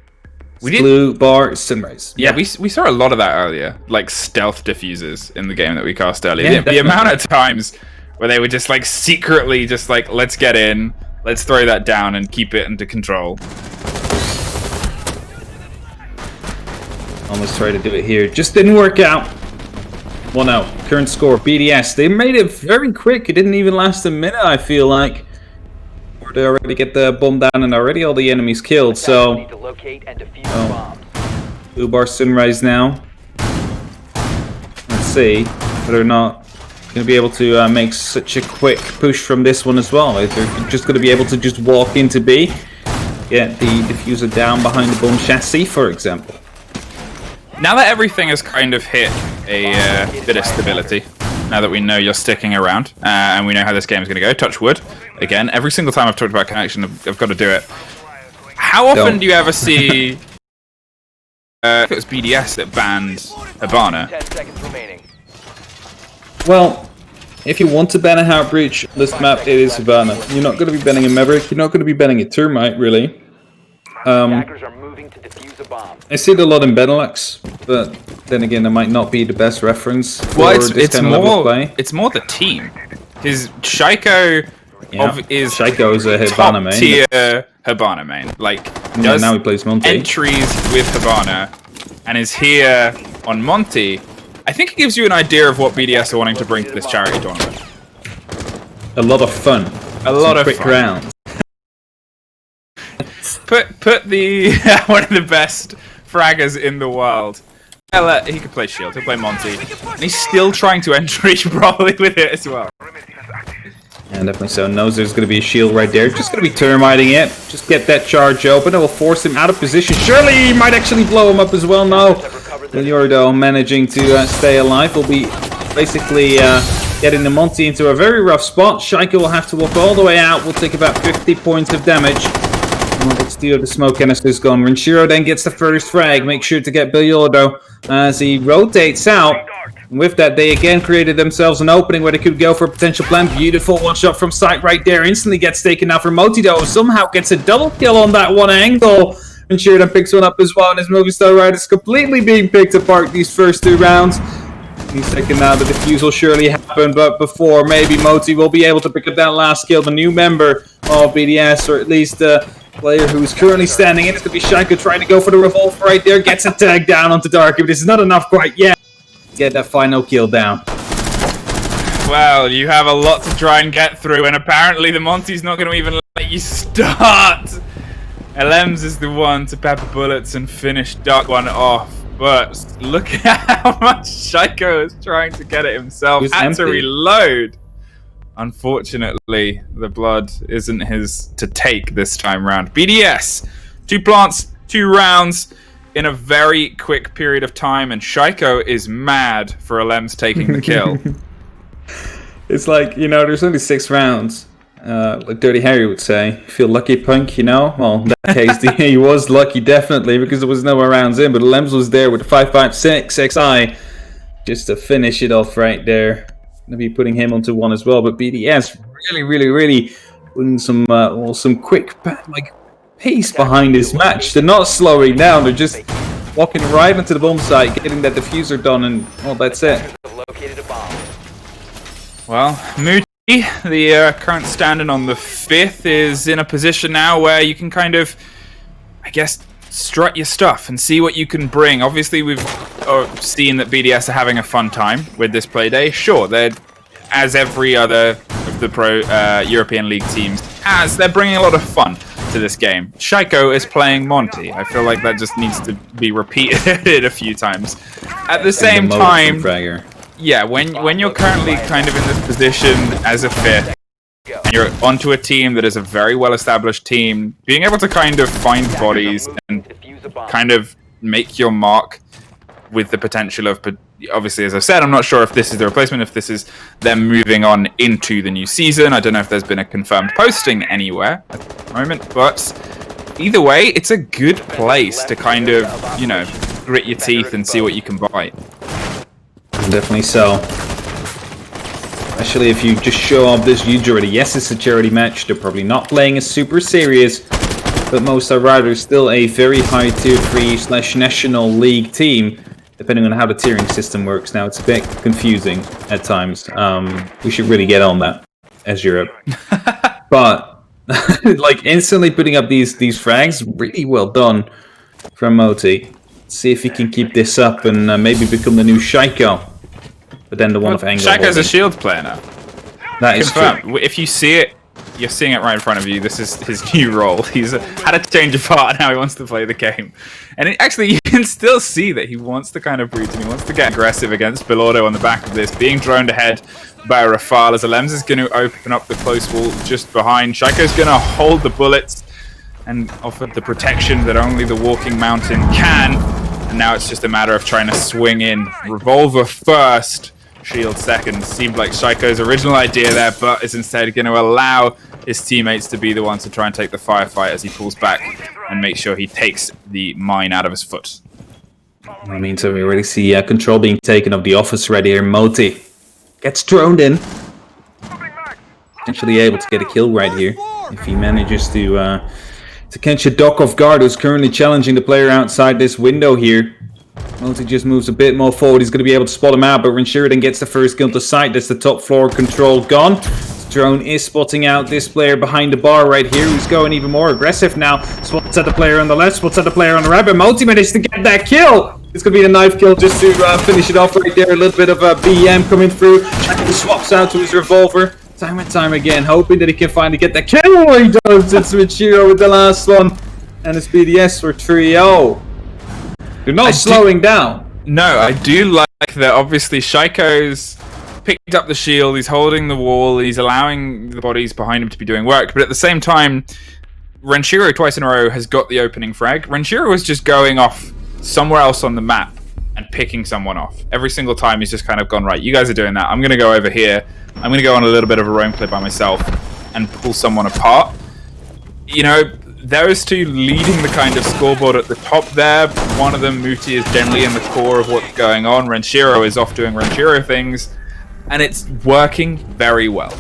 Blue bar sunrise. Yeah, we saw a lot of that earlier, like stealth diffusers in the game that we cast earlier. Yeah, the amount of times where they were just like secretly just like, let's get in, let's throw that down and keep it under control. Almost tried to do it here, just didn't work out. 1-0, current score, BDS. They made it very quick, it didn't even last a minute, I feel like. Or they already get the bomb down and already all the enemies killed, so... Blue bar sunrise now. Let's see whether or not going to be able to make such a quick push from this one as well. If they're just going to be able to just walk into B, get the diffuser down behind the bomb chassis, for example. Now that everything has kind of hit a bit of stability, now that we know you're sticking around, and we know how this game is going to go, touch wood. Again, every single time I've talked about connection, I've got to do it. How often do you ever see... it was BDS that banned Hibana. 10 seconds remaining. Well, if you want to ban a Heartbreach on this map, it is Hibana. You're not going to be banning a Maverick, you're not going to be banning a Termite, really. Attackers are moving to defuse a bomb. I see it a lot in Benelux, but then again, it might not be the best reference for Well, this it's kind of level of more play. it's more the team. His Shaiko is Shaiko is a Hibana top main. tier Hibana main. Like Yeah, does now he plays Monty. entries with Hibana and is here on Monty. I think it gives you an idea of what BDS are wanting to bring to this charity tournament. A lot of fun. A lot of quick fun. rounds. Put the one of the best fraggers in the world. He could play Shield, he'll play Monty. And he's still trying to entry probably with it as well. And definitely so. Knows there's going to be a shield right there. Just going to be termiting it. Just get that charge open. It will force him out of position. Surely he might actually blow him up as well. No. Miliordo managing to stay alive. Will be basically getting the Monty into a very rough spot. Shaiko will have to walk all the way out. Will take about 50 points of damage. Let's steal the smoke canisters gone. Renshiro then gets the first frag. Make sure to get Miliordo as he rotates out. And with that, they again created themselves an opening where they could go for a potential plan. Beautiful one shot from sight right there. Instantly gets taken out from Moti though. Somehow gets a double kill on that one angle. And Sheridan picks one up as well. And his Movistar ride is completely being picked apart these first 2 rounds. He's thinking now the defuse will surely happen. But before maybe Moti will be able to pick up that last kill. The new member of BDS, or at least the player who's currently standing in. It's going to be Shaiko trying to go for the revolver right there. Gets a tag down onto Darky. But this is not enough quite yet. Get that final kill down. Well, you have a lot to try and get through, and apparently the Monty's not going to even let you start. LMs is the one to pepper bullets and finish Dark One off. But look at how much Shaiko is trying to get it himself. He's Had to empty. reload. Unfortunately, the blood isn't his to take this time round. BDS, 2 plants, 2 rounds. In a very quick period of time, and Shaiko is mad for Alems taking the kill. It's like, you know, there's only 6 rounds. Like Dirty Harry would say. Feel lucky, punk, you know? Well, in that case, he was lucky, definitely, because there was no more rounds in, but Alems was there with the 5.56 XI just to finish it off right there. Gonna be putting him onto 1 as well, but BDS really putting some quick, like, pace behind this match. They're not slowing down, they're just walking right into the bomb site, getting that diffuser done, and well, that's it. Located a bomb. Well, Moody, the current standing on the 5th, is in a position now where you can kind of, I guess, strut your stuff and see what you can bring. Obviously, we've seen that BDS are having a fun time with this play day. Sure, they're, as every other of the pro European League teams has, they're bringing a lot of fun to this game. Shaiko is playing Monty. I feel like that just needs to be repeated a few times. At the same time, yeah, when you're currently kind of in this position as a 5th, and you're onto a team that is a very well-established team, being able to kind of find bodies and Defuse a bomb. kind of make your mark with the potential of, obviously, as I said, I'm not sure if this is the replacement, if this is them moving on into the new season. I don't know if there's been a confirmed posting anywhere at the moment, but either way, it's a good place to kind of, you know, grit your teeth and see what you can buy. Definitely so. Especially if you just show off this huge already. Yes, it's a charity match. They're probably not playing as super serious, but most are rather still a very high tier 3/national league team. Depending on how the tiering system works now, it's a bit confusing at times. We should really get on that as Europe. But like instantly putting up these frags, really well done from Moti. See if he can keep this up and maybe become the new Shaiko. But then the one of Angle. Shaiko's a shield player now. That is true. Confirmed. If you see it, you're seeing it right in front of you. This is his new role. He's had a change of heart and now he wants to play the game. And actually, you can still see that he wants to kind of brute and he wants to get aggressive against Belordo on the back of this. Being droned ahead by Rafale as Alems is going to open up the close wall just behind. Shaiko's going to hold the bullets and offer the protection that only the Walking Mountain can. And now it's just a matter of trying to swing in. Revolver first, shield second. Seemed like Shaiko's original idea there, but is instead going to allow his teammates to be the ones to try and take the firefight as he pulls back and make sure he takes the mine out of his foot. I mean, so we already see control being taken of the office right here. Moti gets droned in. Actually able to get a kill right here. If he manages to to catch a Doc off guard, who's currently challenging the player outside this window here. Moti just moves a bit more forward. He's going to be able to spot him out, but Renshiro then gets the first kill to sight. That's the top floor control gone. This drone is spotting out this player behind the bar right here, who's going even more aggressive now. Spots at the player on the left, spots at the player on the right, but Moti managed to get that kill. It's going to be a knife kill just to finish it off right there. A little bit of a BM coming through. He swaps out to his revolver. Time and time again, hoping that he can finally get the kill. He does. It's Renshiro with the last one. And it's BDS for 3-0. They're not slowing down. No, I do like that. Obviously, Shaiko's picked up the shield. He's holding the wall. He's allowing the bodies behind him to be doing work. But at the same time, Renshiro twice in a row has got the opening frag. Renshiro was just going off somewhere else on the map and picking someone off. Every single time he's just kind of gone, right, you guys are doing that. I'm going to go over here. I'm going to go on a little bit of a roam play by myself and pull someone apart. You know, those two leading the kind of scoreboard at the top there. One of them, Muti, is generally in the core of what's going on. Renshiro is off doing Renshiro things. And it's working very well.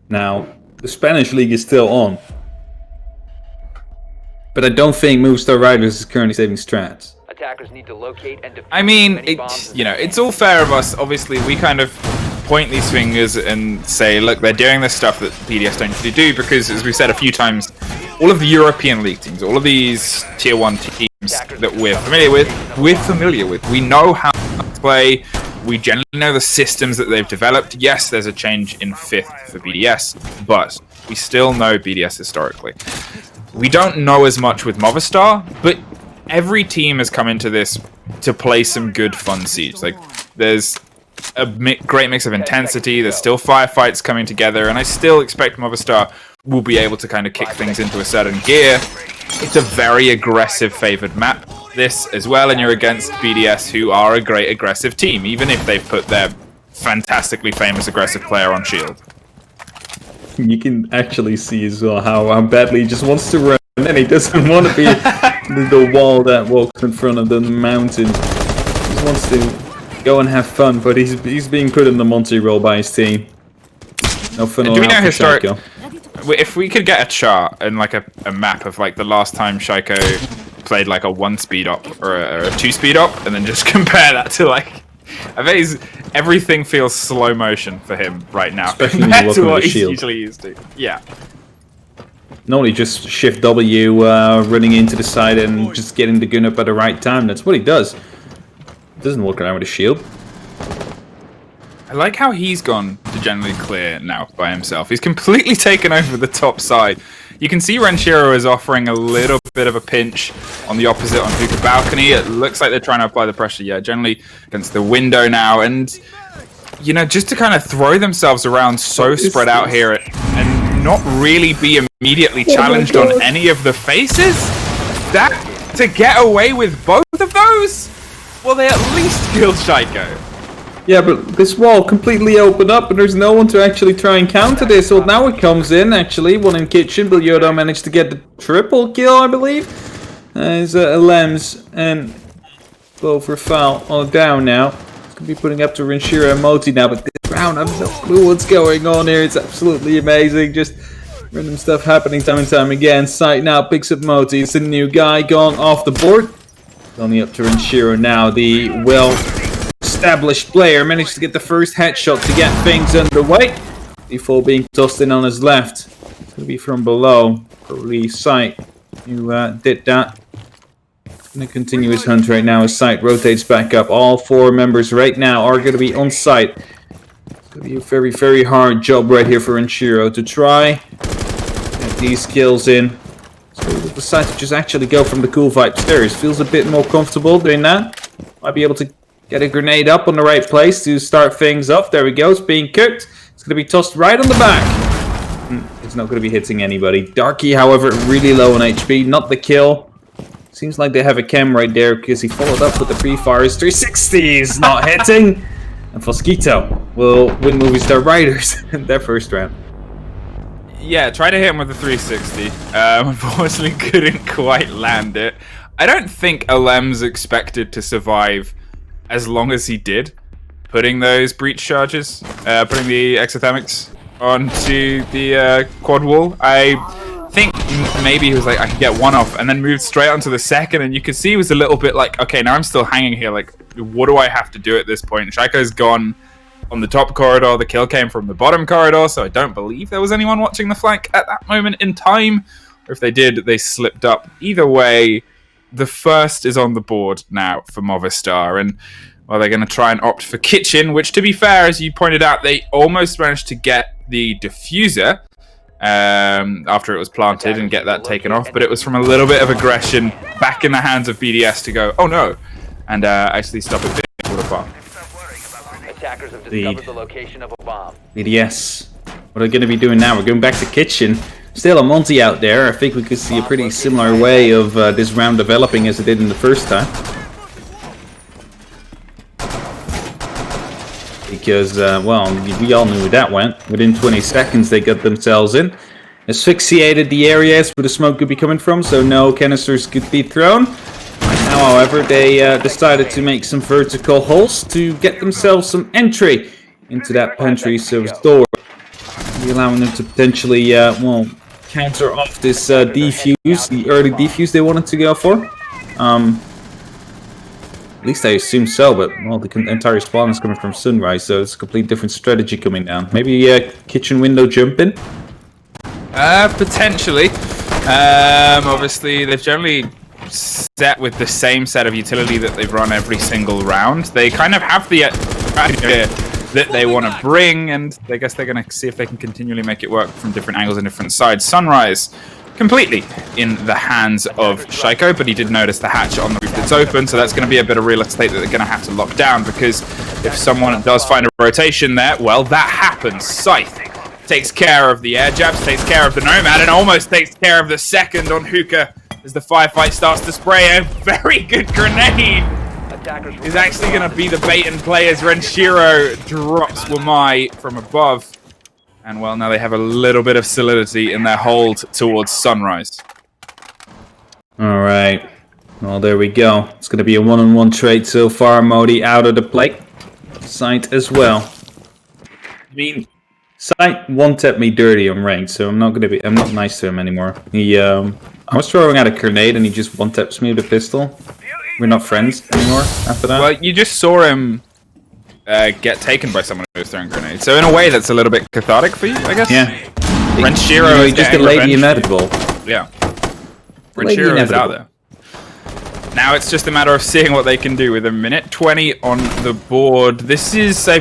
Now, the Spanish league is still on. But I don't think Movistar Riders is currently saving strats. Attackers need to locate and defuse I mean, many bombs in it's all fair of us. Obviously, we kind of point these fingers and say, look, they're doing this stuff that BDS don't usually do because, as we've said a few times, all of the European league teams, all of these tier 1 teams that we're familiar with, we know how to play. We generally know the systems that they've developed. Yes, there's a change in 5th for BDS, but we still know BDS historically. We don't know as much with Movistar, but every team has come into this to play some good fun Siege. Like, there's a great mix of intensity, there's still firefights coming together, and I still expect Movistar will be able to kind of kick things into a certain gear. It's a very aggressive favored map, this as well, and you're against BDS, who are a great aggressive team, even if they've put their fantastically famous aggressive player on shield. You can actually see as well how badly he just wants to run, and he doesn't want to be the wall that walks in front of the mountain. He just wants to go and have fun, but he's being put in the Monty role by his team. No fun. Do we know historic? If we could get a chart and like a map of like the last time Shaiko played like a 1 speed up or a 2 speed up, and then just compare that to like, I bet everything feels slow motion for him right now, especially when compared you to look at what the he's shield. usually used to. Yeah. Normally just shift W, running into the side and just getting the gun up at the right time. That's what he does. He doesn't walk around with a shield. I like how he's gone to generally clear now by himself. He's completely taken over the top side. You can see Renshiro is offering a little bit of a pinch on the opposite on Hookah Balcony. It looks like they're trying to apply the pressure, yeah, generally against the window now. And, you know, just to kind of throw themselves around so spread out here and not really be immediately challenged on any of the faces, that to get away with both of those, well, they at least killed Shaiko. Yeah, but this wall completely opened up and there's no one to actually try and counter this. So now it comes in, actually. One in kitchen. Bilyodo managed to get the triple kill, I believe. There's Lems and both Rafal all down now. It's going to be putting up to Renshiro and Moti now, but this round, I have no clue what's going on here. It's absolutely amazing. Just random stuff happening time and time again. Sight now picks up Moti. It's a new guy gone off the board. Only up to Renshiro now, the established player managed to get the first headshot to get things underway before being tossed in on his left. It's going to be from below. Probably Sight who did that. Going to continue his hunt right now as Sight rotates back up. All 4 members right now are going to be on site. It's going to be a very, very hard job right here for Renshiro to try get these kills in. So he decides to just actually go from the cool vibe stairs. Feels a bit more comfortable doing that. Might be able to get a grenade up on the right place to start things off. There we go. It's being cooked. It's going to be tossed right on the back. It's not going to be hitting anybody. Darky, however, really low on HP. Not the kill. Seems like they have a cam right there because he followed up with the pre-fires. 360 is not hitting. And Fosquito will win Movistar Riders in their first round. Yeah, try to hit him with the 360. Unfortunately, couldn't quite land it. I don't think Alem's expected to survive as long as he did, putting those breach charges, putting the exothermics onto the quad wall. I think maybe he was like, I can get one off, and then moved straight onto the second, and you could see he was a little bit like, okay, now I'm still hanging here. Like, what do I have to do at this point? Shaiko's gone on the top corridor. The kill came from the bottom corridor, so I don't believe there was anyone watching the flank at that moment in time. Or if they did, they slipped up. Either way, the first is on the board now for Movistar, and well, they're going to try and opt for Kitchen, which, to be fair, as you pointed out, they almost managed to get the diffuser after it was planted and get that taken off, but it was from a little bit of aggression back in the hands of BDS to go, oh no, and actually stop it being pulled apart. Attackers have discovered the location of a bomb. BDS, what are we going to be doing now? We're going back to Kitchen. Still a Monty out there. I think we could see a pretty similar way of this round developing as it did in the first time. Because, well, we all knew how that went. Within 20 seconds, they got themselves in. Asphyxiated the areas where the smoke could be coming from, so no canisters could be thrown. Now, however, they decided to make some vertical holes to get themselves some entry into that pantry service door, allowing them to potentially, well, counter off this defuse, the early defuse they wanted to go for. At least I assume so, but well, the entire spawn is coming from Sunrise, so it's a completely different strategy coming down. Maybe kitchen window jumping? Potentially. Obviously, they've generally set with the same set of utility that they've run every single round. They kind of have the idea that they want to bring, and I guess they're going to see if they can continually make it work from different angles and different sides. Sunrise completely in the hands of Shaiko, but he did notice the hatch on the roof that's open, so that's going to be a bit of real estate that they're going to have to lock down, because if someone does find a rotation there, well, that happens. Scythe takes care of the air jabs, takes care of the Nomad, and almost takes care of the second on Hookah as the firefight starts to spray. A very good grenade is actually going to be the bait and play as Renshiro drops Wamai from above. And well, now they have a little bit of solidity in their hold towards Sunrise. Alright. Well, there we go. It's going to be a one-on-one trade so far. Modi out of the plate. Sight as well. I mean, Sight one-tapped me dirty on ranked, so I'm not nice to him anymore. He, I was throwing out a grenade and he just one-taps me with a pistol. We're not friends anymore after that. Well, you just saw him get taken by someone who was throwing grenades. So in a way, that's a little bit cathartic for you, I guess. Yeah. Renshiro is just getting delayed the revenge. inevitable. Yeah. Renshiro is out there. Now it's just a matter of seeing what they can do with a minute 20 on the board. This is, I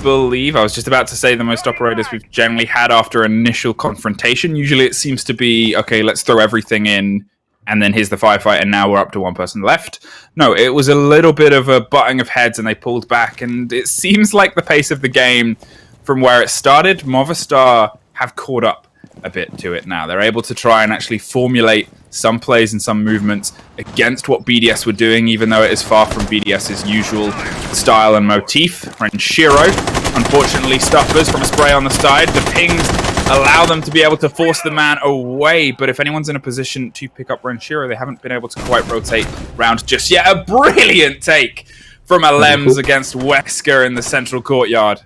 believe, I was just about to say, the most operators we've generally had after initial confrontation. Usually it seems to be, okay, let's throw everything in, and then here's the firefight, and now we're up to one person left. No, it was a little bit of a butting of heads, and they pulled back, and it seems like the pace of the game from where it started, Movistar have caught up a bit to it now. They're able to try and actually formulate some plays and some movements against what BDS were doing, even though it is far from BDS's usual style and motif. Renshiro, unfortunately, suffers from a spray on the side. The pings allow them to be able to force the man away, but if anyone's in a position to pick up Renshiro, they haven't been able to quite rotate round just yet. A brilliant take from Alems against Wesker in the central courtyard.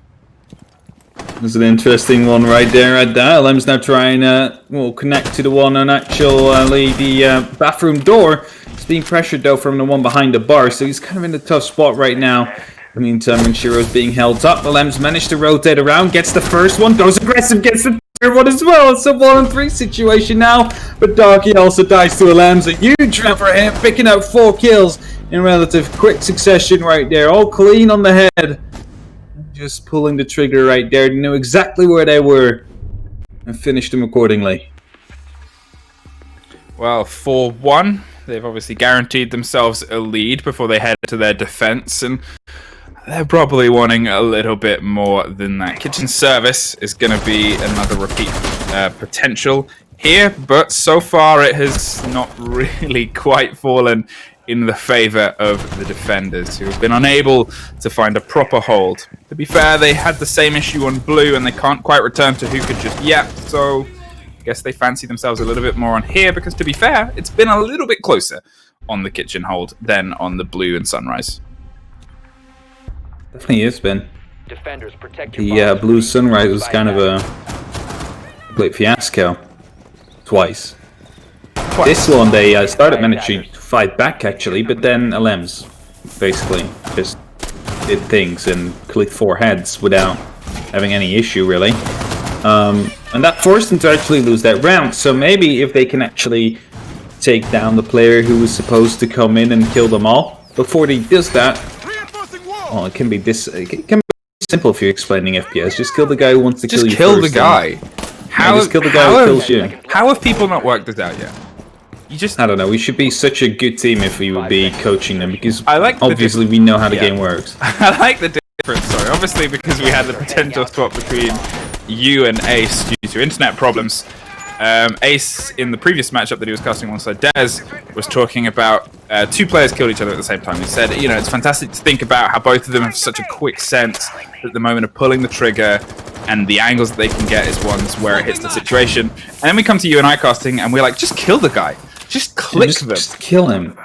There's an interesting one right there at that. Lem's now trying well, connect to the one on actually the bathroom door. He's being pressured though from the one behind the bar, so he's kind of in a tough spot right now. In the meantime, Renshiro's being held up. Lem's managed to rotate around, gets the first one, goes aggressive, gets the third one as well. It's a 1-on-3 situation now, but Darky also dies to Lem's. A huge round for him, picking out 4 kills in relative quick succession right there. All clean on the head. Just pulling the trigger right there. They knew exactly where they were and finished them accordingly. Well, 4-1. They've obviously guaranteed themselves a lead before they head to their defense, and they're probably wanting a little bit more than that. Kitchen service is going to be another repeat potential here, but so far it has not really quite fallen in the favor of the defenders, who have been unable to find a proper hold. To be fair, they had the same issue on blue, and they can't quite return to Hookah just yet, so I guess they fancy themselves a little bit more on here, because to be fair, it's been a little bit closer on the kitchen hold than on the blue and Sunrise. Definitely has been. Defenders protect The blue Sunrise was kind of a complete fiasco. twice. This one they started managing to fight back actually, but then Alems basically just did things and clicked 4 heads without having any issue really. And that forced them to actually lose that round. So maybe if they can actually take down the player who was supposed to come in and kill them all before he does that, well, it can be simple if you're explaining FPS. Just kill the guy who wants to kill you. Just kill the first, guy. Just kill the guy who kills you. How have people not worked this out yet? You just. I don't know. We should be such a good team if we would be coaching them because I like obviously we know how the game works. I like the difference. Sorry, obviously because we had the potential swap between you and Ace due to internet problems. Ace, in the previous matchup that he was casting alongside Dez, was talking about 2 players killed each other at the same time. He said, you know, it's fantastic to think about how both of them have such a quick sense at the moment of pulling the trigger, and the angles that they can get is ones where it hits the situation. And then we come to you and I casting, and we're like, just kill the guy. Just click them. Just kill him.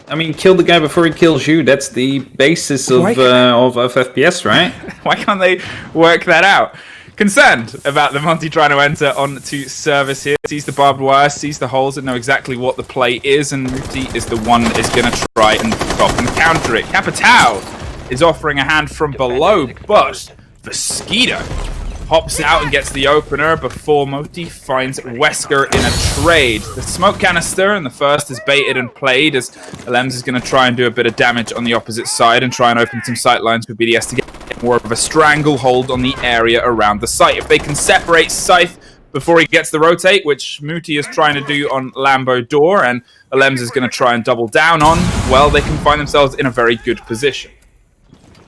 I mean, kill the guy before he kills you. That's the basis of FPS, right? Why can't they work that out? Concerned about the Monty trying to enter onto service here. Sees the barbed wire, sees the holes, and know exactly what the play is, and Muti is the one that is going to try and stop and counter it. Capitao is offering a hand from below, but Mosquito hops out and gets the opener before Moti finds Wesker in a trade. The smoke canister and the first is baited and played as Alems is going to try and do a bit of damage on the opposite side and try and open some sight lines for BDS to get more of a stranglehold on the area around the site. If they can separate Scythe before he gets the rotate, which Muti is trying to do on Lambo Door and Alems is going to try and double down on, well, they can find themselves in a very good position.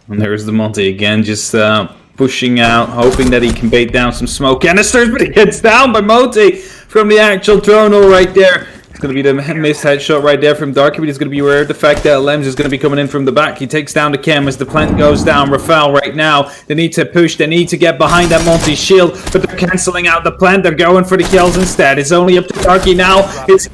And there's the Monty again, just pushing out, hoping that he can bait down some smoke canisters, but he gets down by Moti from the actual drone hole right there. It's going to be the missed headshot right there from Darky, but he's going to be aware of the fact that Alems is going to be coming in from the back. He takes down the chem as the plant goes down. Rafale right now, they need to push, they need to get behind that Monty shield, but they're cancelling out the plant. They're going for the kills instead. It's only up to Darky now. It's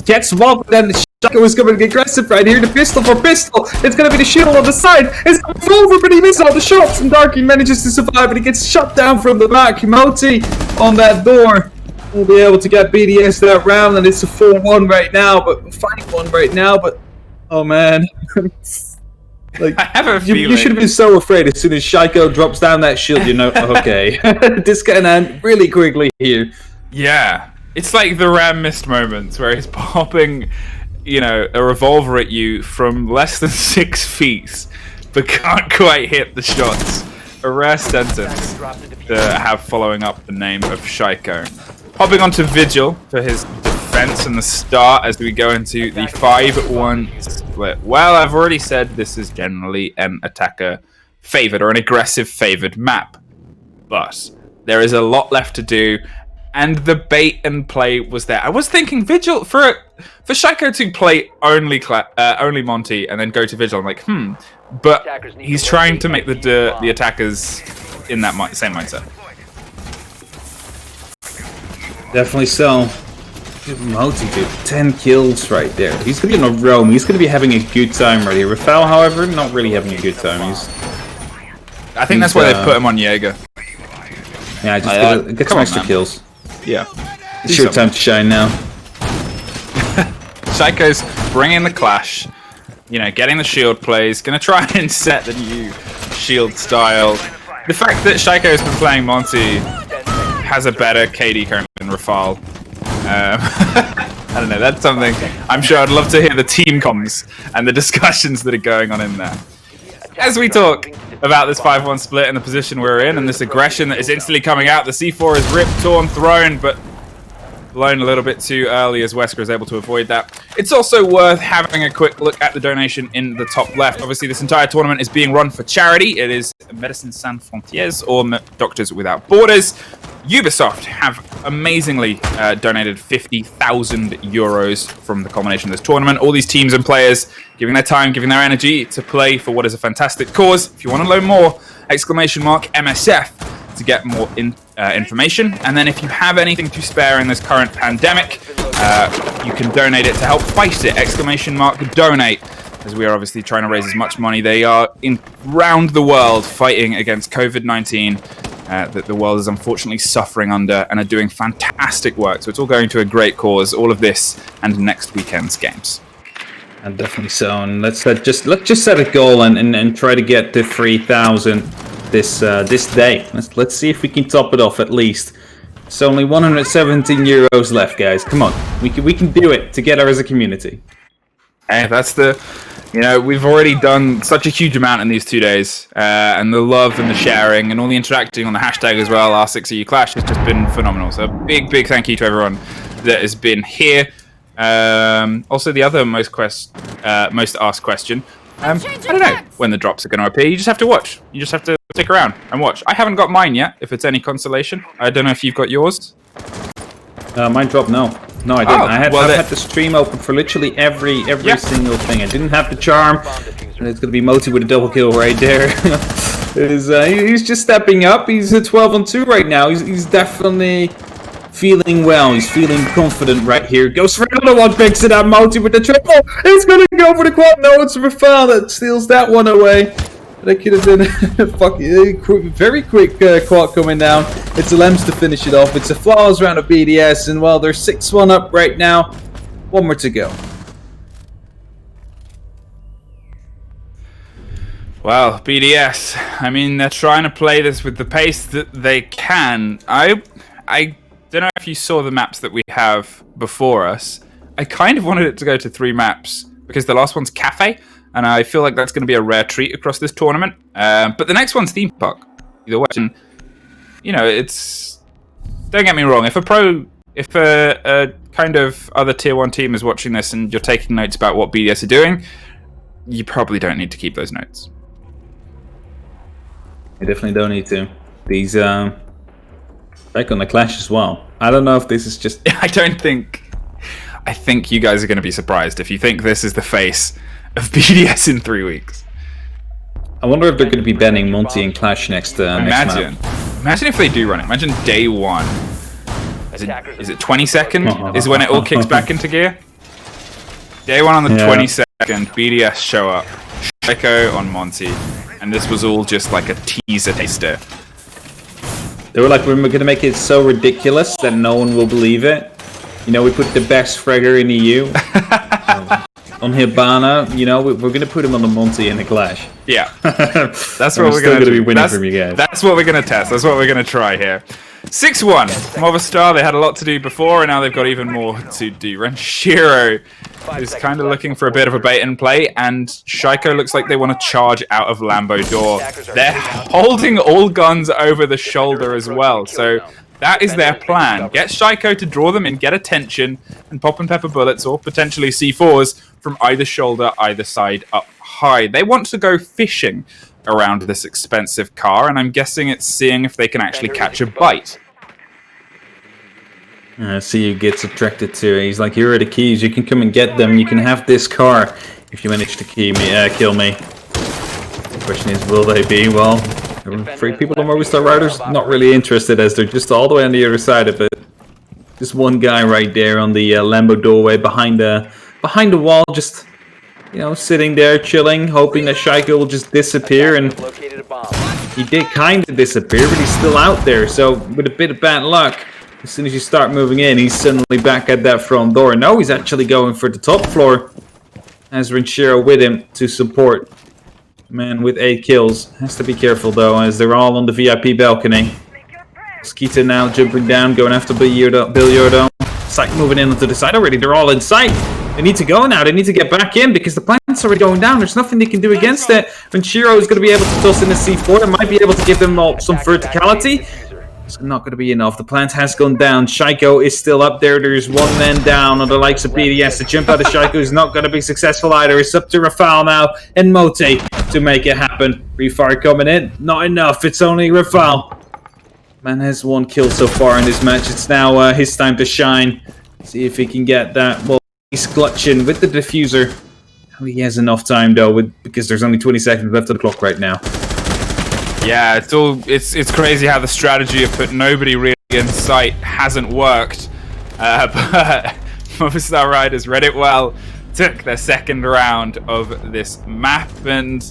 gets swapped, then the Shaka was coming aggressive right here. The pistol for pistol. It's going to be the shield on the side. It's over, but he misses all the shots, and Darky manages to survive, but he gets shot down from the back. Moti on that door will be able to get BDS that round, and it's a 4-1 right now, but 5-1 right now, but oh man. Like, I have a feeling. You should have been so afraid as soon as Shaiko drops down that shield, you know, okay. This can end really quickly here. Yeah. It's like the Ram missed moments where he's popping, you know, a revolver at you from less than 6 feet, but can't quite hit the shots. A rare sentence to have following up the name of Shaiko. Hopping onto Vigil for his defense and the start as we go into the 5-1 split. Well, I've already said this is generally an attacker favored or an aggressive favored map, but there is a lot left to do. And the bait and play was there. I was thinking Vigil for Shaiko to play only Monty and then go to Vigil. I'm like, but he's trying to make the attackers in that same mindset. Definitely so. Moti, dude, 10 kills right there. He's gonna be in a roam. He's gonna be having a good time right here. Rafale, however, not really having a good time. I think that's why they put him on Jaeger. Yeah, just get some extra kills. Yeah. It's your time to shine now. Shaiko's bringing the clash, you know, getting the shield plays, gonna try and set the new shield style. The fact that Shaiko's been playing Monty has a better KD currently than Rafale. I don't know, that's something I'm sure I'd love to hear the team comms and the discussions that are going on in there. As we talk about this 5-1 split and the position we're in and this aggression that is instantly coming out, the C4 is ripped, torn, thrown, but blown a little bit too early as Wesker is able to avoid that. It's also worth having a quick look at the donation in the top left. Obviously, this entire tournament is being run for charity. It is Médecins Sans Frontières or Doctors Without Borders. Ubisoft have amazingly donated 50,000 euros from the culmination of this tournament. All these teams and players giving their time, giving their energy to play for what is a fantastic cause. If you want to learn more, !MSF to get more information. And then if you have anything to spare in this current pandemic, you can donate it to help fight it, !donate, as we are obviously trying to raise as much money. They are around the world fighting against COVID-19. that the world is unfortunately suffering under and are doing fantastic work. So it's all going to a great cause, all of this and next weekend's games. And definitely so. And let's just set a goal and try to get to 3,000 this day. Let's see if we can top it off at least. It's only 117 euros left, guys. Come on, we can do it together as a community. Hey, that's the, we've already done such a huge amount in these 2 days, and the love and the sharing and all the interacting on the hashtag as well, R6EU Clash, has just been phenomenal. So big thank you to everyone that has been here. Also, the other most asked question. I don't know when the drops are going to appear. You just have to watch. You just have to stick around and watch. I haven't got mine yet, if it's any consolation. I don't know if you've got yours. Mine dropped. No, I didn't. Oh, I've had the stream open for literally every single thing. I didn't have the charm, and it's going to be Moti with a double kill right there. He's just stepping up. He's at 12-2 right now. He's definitely feeling well. He's feeling confident right here. Goes for another one, picks it up. Moti with the triple. He's going to go for the quad. No, it's Rafale that steals that one away. That could have been a very quick quad coming down. It's a Lems to finish it off. It's a flawless round of BDS, and well, they're 6-1 up right now. One more to go. Well, BDS, I mean, they're trying to play this with the pace that they can. I don't know if you saw the maps that we have before us. I kind of wanted it to go to 3 maps because the last one's Cafe, and I feel like that's going to be a rare treat across this tournament. But the next one's Theme Park. Either way, and, it's... Don't get me wrong, if a kind of other tier 1 team is watching this and you're taking notes about what BDS are doing, you probably don't need to keep those notes. You definitely don't need to. These, back on the Clash as well. I don't know if this is just... I think you guys are going to be surprised if you think this is the face of BDS in 3 weeks. I wonder if they're going to be banning Monty and Clash next Imagine. map. Imagine if they do run it. Imagine day 1. Is it 22nd is when it all kicks back into gear? Day 1 on the 22nd, BDS show up. Shaiko on Monty. And this was all just like a teaser taster. They were like, we're going to make it so ridiculous that no one will believe it. We put the best fragger in EU. On Hibana, we're going to put him on the Monty in the Clash. Yeah. That's what we're going to do. be winning from you guys. That's what we're going to test. That's what we're going to try here. 6-1. Movistar, they had a lot to do before, and now they've got even more to do. Renshiro is kind of looking for a bit of a bait and play, and Shaiko looks like they want to charge out of Lambo door. They're holding all guns over the shoulder as well, so that is their plan. Get Shaiko to draw them in, get attention, and pop and pepper bullets or potentially C4s from either shoulder, either side up high. They want to go fishing around this expensive car, and I'm guessing it's seeing if they can actually catch a bite. See who gets attracted to it. He's like, here are the keys. You can come and get them. You can have this car if you manage to kill me. The question is, will they be? Well, 3 people on Movistar Riders not really interested, as they're just all the way on the other side of it. Just one guy right there on the Lambo doorway behind the wall, just sitting there chilling, hoping that Shaiko will just disappear. And he did kind of disappear, but he's still out there. So with a bit of bad luck, as soon as you start moving in, he's suddenly back at that front door. No, he's actually going for the top floor. Has Renshiro with him to support. Man with 8 kills. Has to be careful though, as they're all on the VIP balcony. Skeeta now jumping down, going after Billiardo. Sight moving in onto the side already. They're all in sight. They need to go now. They need to get back in because the plant's already going down. There's nothing they can do against it. Renshiro is going to be able to toss in the C4. That might be able to give them all some verticality. It's not going to be enough. The plant has gone down. Shaiko is still up there. There's 1 man down on the likes of BDS. The jump out of Shaiko is not going to be successful either. It's up to Rafale now and Moti to make it happen. Refire coming in. Not enough. It's only Rafale. Man has 1 kill so far in this match. It's now his time to shine. See if he can get that. Well, he's clutching with the diffuser. He has enough time though, because there's only 20 seconds left of the clock right now. Yeah, it's crazy how the strategy of put nobody really in sight hasn't worked. But Movistar Riders read it well, took their second round of this map, and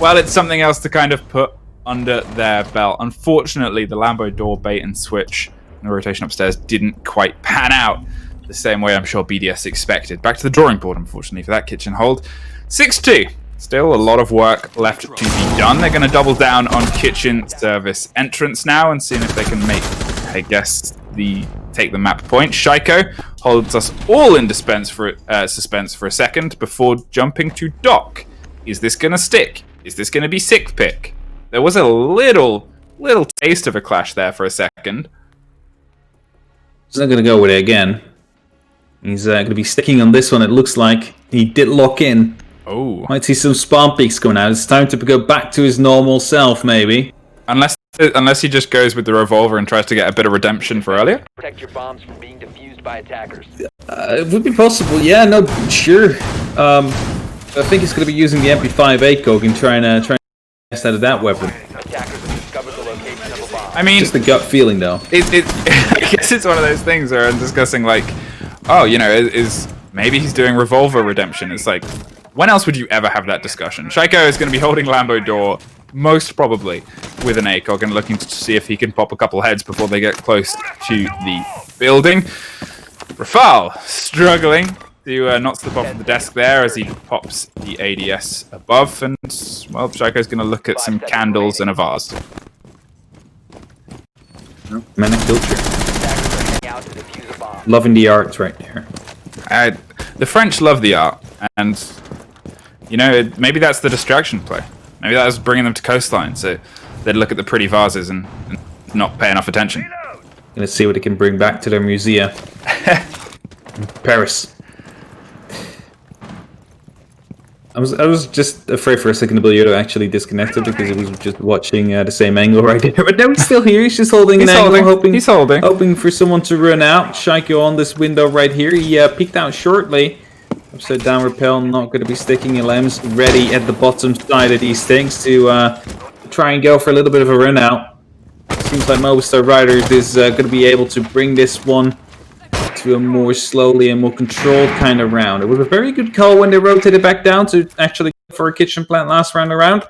well, it's something else to kind of put under their belt. Unfortunately, the Lambo door bait and switch and the rotation upstairs didn't quite pan out the same way I'm sure BDS expected. Back to the drawing board, unfortunately, for that kitchen hold. 6-2. Still a lot of work left to be done. They're going to double down on kitchen service entrance now and seeing if they can make, I guess, take the map point. Shaiko holds us all in suspense for a second before jumping to Doc. Is this going to stick? Is this going to be sick pick? There was a little taste of a clash there for a second. He's not going to go with it again. He's going to be sticking on this one. It looks like he did lock in. Oh. Might see some spawn peaks coming out. It's time to go back to his normal self, maybe. Unless he just goes with the revolver and tries to get a bit of redemption for earlier. Protect your bombs from being defused by attackers. It would be possible. Yeah, no, sure. I think he's going to be using the MP5 ACOG and trying to test out of that weapon. Attackers have discovered the location of a bomb. I mean, Just the gut feeling, though. I guess it's one of those things where I'm discussing like, oh, you know, is maybe he's doing revolver redemption. It's like, when else would you ever have that discussion? Shaiko is going to be holding Lambo door, most probably with an ACOG and looking to see if he can pop a couple heads before they get close to the building. Rafal struggling to not slip off the desk there as he pops the ADS above, and well, Shaiko's going to look at some candles and a vase. Manic culture. Attackers are heading out to defuse a bomb. Loving the art right there. The French love the art, and you know, maybe that's the distraction play. Maybe that was bringing them to coastline, so they'd look at the pretty vases and not pay enough attention. Gonna see what they can bring back to their museum. Paris. I was just afraid for a second the Bilioto actually disconnected because he was just watching the same angle right there. But no, he's still here. He's just holding an angle, hoping for someone to run out. Shaiko on this window right here. He peeked out shortly. Upside down repel, not going to be sticking. LM's ready at the bottom side of these things to try and go for a little bit of a run out. Seems like Mobistar Riders is going to be able to bring this one to a more slowly and more controlled kind of round. It was a very good call when they rotated back down to actually go for a kitchen plant last round around.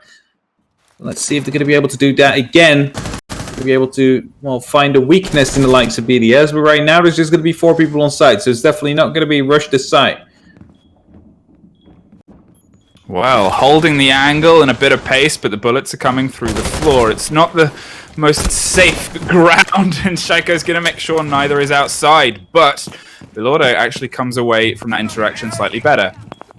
Let's see if they're going to be able to do that again. To be able to, well, find a weakness in the likes of BDS. But right now there's just going to be 4 people on site, so it's definitely not going to be rushed to site. Well, holding the angle and a bit of pace, but the bullets are coming through the floor. It's not the most safe ground, and Shaiko's going to make sure neither is outside. But Bilordo actually comes away from that interaction slightly better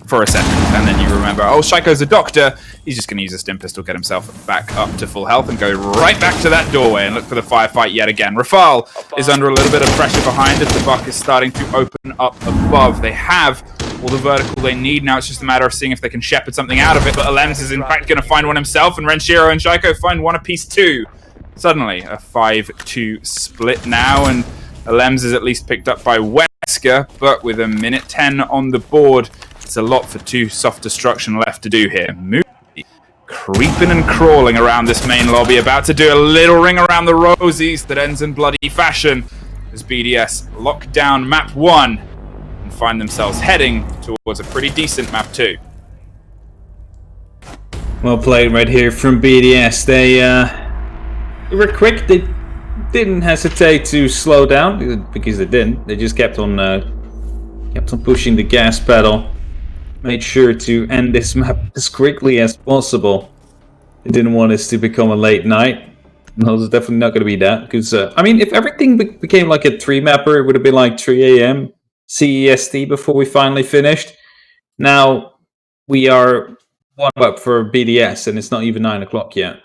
for a second. And then you remember, oh, Shaiko's a doctor. He's just going to use a stim pistol, get himself back up to full health, and go right back to that doorway and look for the firefight yet again. Rafal is under a little bit of pressure behind as the buck is starting to open up above. They have all the vertical they need. Now it's just a matter of seeing if they can shepherd something out of it. But Alems is in fact going to find one himself, and Renshiro and Shaiko find one apiece too. Suddenly, a 5-2 split now, and Alems is at least picked up by Wesker, but with a minute 10 on the board, it's a lot for 2 soft destruction left to do here. Moody creeping and crawling around this main lobby, about to do a little ring around the rosies that ends in bloody fashion as BDS lock down map 1 and find themselves heading towards a pretty decent map 2. Well played right here from BDS. They were quick. They didn't hesitate to slow down because they didn't. They just kept on pushing the gas pedal. Made sure to end this map as quickly as possible. They didn't want this to become a late night. No, it's definitely not going to be that. Because I mean, if everything became like a 3-mapper, it would have been like 3 a.m. CEST before we finally finished. Now we are 1 up for BDS, and it's not even 9 o'clock yet.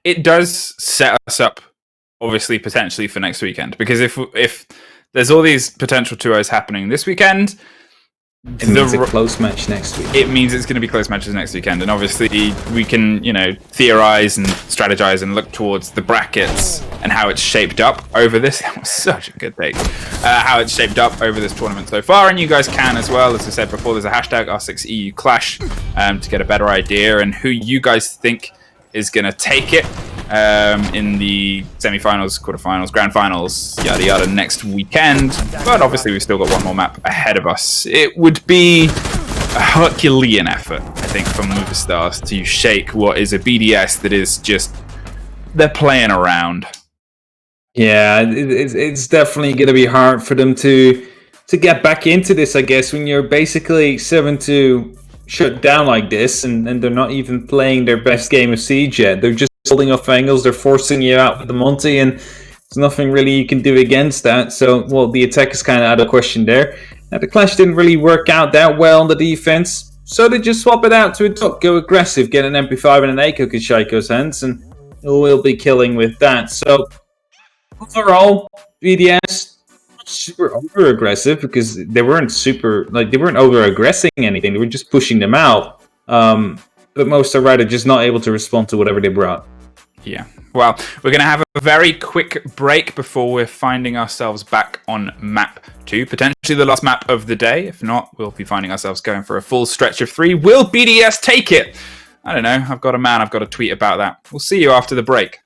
It does set us up, obviously, potentially for next weekend. Because if there's all these potential 2-0s happening this weekend, it means a close match next week. It means it's going to be close matches next weekend, and obviously we can, theorize and strategize and look towards the brackets and how it's shaped up over this. That was such a good take. How it's shaped up over this tournament so far, and you guys can as well. As I said before, there's a hashtag R6EU Clash to get a better idea and who you guys think is going to take it in the semi-finals, quarterfinals, grand finals, yada yada next weekend. But obviously we've still got 1 more map ahead of us. It would be Herculean effort, I think, from Movistar to shake what is a BDS that is just, they're playing around. Yeah, it's definitely going to be hard for them to get back into this, I guess, when you're basically 7-2 shut down like this, and they're not even playing their best game of Siege yet. They're just holding off angles, they're forcing you out with the Monty, and there's nothing really you can do against that. So, well, the attack is kind of out of question there. Now, the clash didn't really work out that well on the defense, so they just swap it out to a Duck, go aggressive, get an MP5 and an ACOG in Shaiko's hands, and we'll be killing with that. So, overall, BDS super over aggressive because they weren't over aggressing anything. They were just pushing them out. But most are rather just not able to respond to whatever they brought. Yeah. Well, we're going to have a very quick break before we're finding ourselves back on map 2. Potentially the last map of the day. If not, we'll be finding ourselves going for a full stretch of 3. Will BDS take it? I don't know. I've got a tweet about that. We'll see you after the break.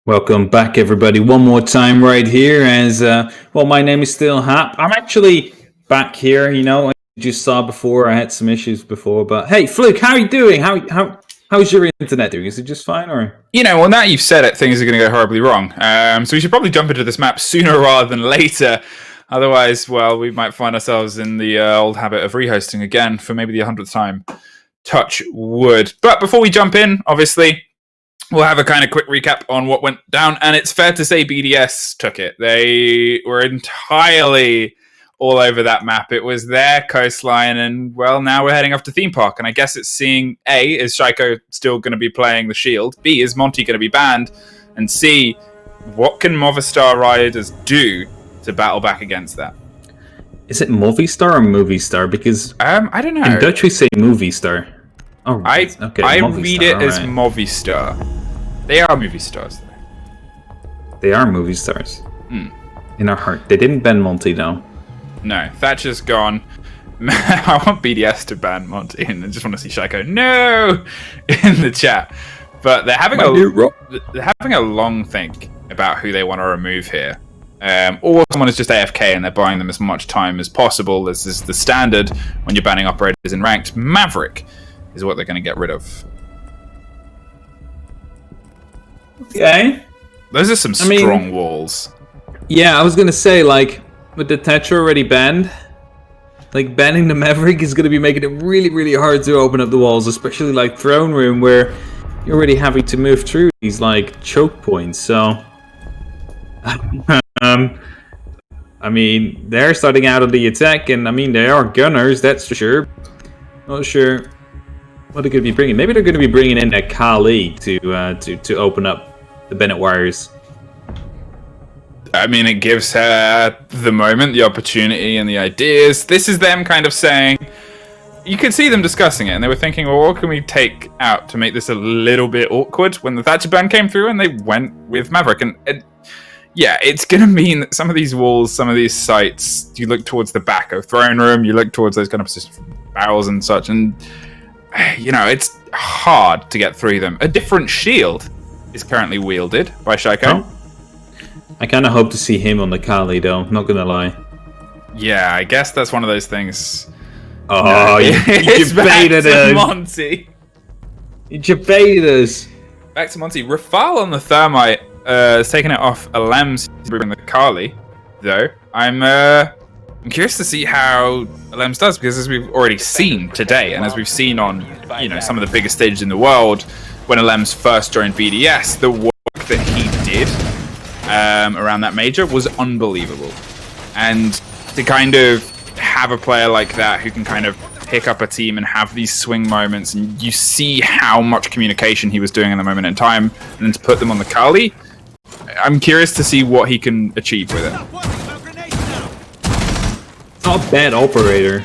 Welcome back, everybody. One more time right here as, well, my name is still Hap. I'm actually back here, you know. I just saw before, I had some issues before, but hey, Fluke, how are you doing? How's your internet doing? Is it just fine, or? You know, well, now you've said it, things are going to go horribly wrong. So we should probably jump into this map sooner rather than later. Otherwise, well, we might find ourselves in the old habit of rehosting again for maybe the 100th time. Touch wood. But before we jump in, obviously, we'll have a kind of quick recap on what went down. And it's fair to say BDS took it. They were entirely all over that map. It was their coastline. And, well, now we're heading off to Theme Park. And I guess it's seeing, A, is Shaiko still going to be playing the Shield? B, is Monty going to be banned? And C, what can Movistar Riders do to battle back against that? Is it Movistar or Movie Star? Because I don't know. in Dutch we say Movie Star. Oh, right. Okay. I Movistar, read it as alright. Movistar. They are movie stars, though. They are movie stars. In our heart. They didn't ban Monty, though. No, Thatcher's gone. I want BDS to ban Monty, and I just want to see Shaiko no in the chat. But they're having a long think about who they want to remove here. Or someone is just AFK and they're buying them as much time as possible. This is the standard when you're banning operators in ranked. Maverick is what they're going to get rid of. Okay. Those are some strong walls. Yeah, I was gonna say, like, with the Thatcher already banned, like, banning the Maverick is gonna be making it really, really hard to open up the walls, especially like Throne Room, where you're already having to move through these, like, choke points, so... I mean, they're starting out on the attack, and I mean, they are gunners, that's for sure. Not sure what they're going to be bringing. Maybe they're going to be bringing in that Kali to open up the Bennett wires. I mean, it gives her the moment, the opportunity, and the ideas. This is them kind of saying... You could see them discussing it, and they were thinking, well, what can we take out to make this a little bit awkward when the Thatcher ban came through, and they went with Maverick. And yeah, it's going to mean that some of these walls, some of these sites, you look towards the back of Throne Room, you look towards those kind of barrels and such, and, you know, it's hard to get through them. A different shield is currently wielded by Shaiko. Oh. I kind of hope to see him on the Kali, though, not going to lie. Yeah, I guess that's one of those things. Oh, No, you it's baited back to us. Monty. You baited us. Back to Monty. Rafal on the Thermite has taken it off Alem's in the Kali, though. I'm curious to see how Alem's does, because as we've already seen today, and as we've seen on, you know, some of the biggest stages in the world, when Alem's first joined BDS, the work that he did around that major was unbelievable. And to kind of have a player like that who can kind of pick up a team and have these swing moments, and you see how much communication he was doing in the moment in time, and then to put them on the Kali, I'm curious to see what he can achieve with it. Stop worrying about grenades now. Not a bad operator,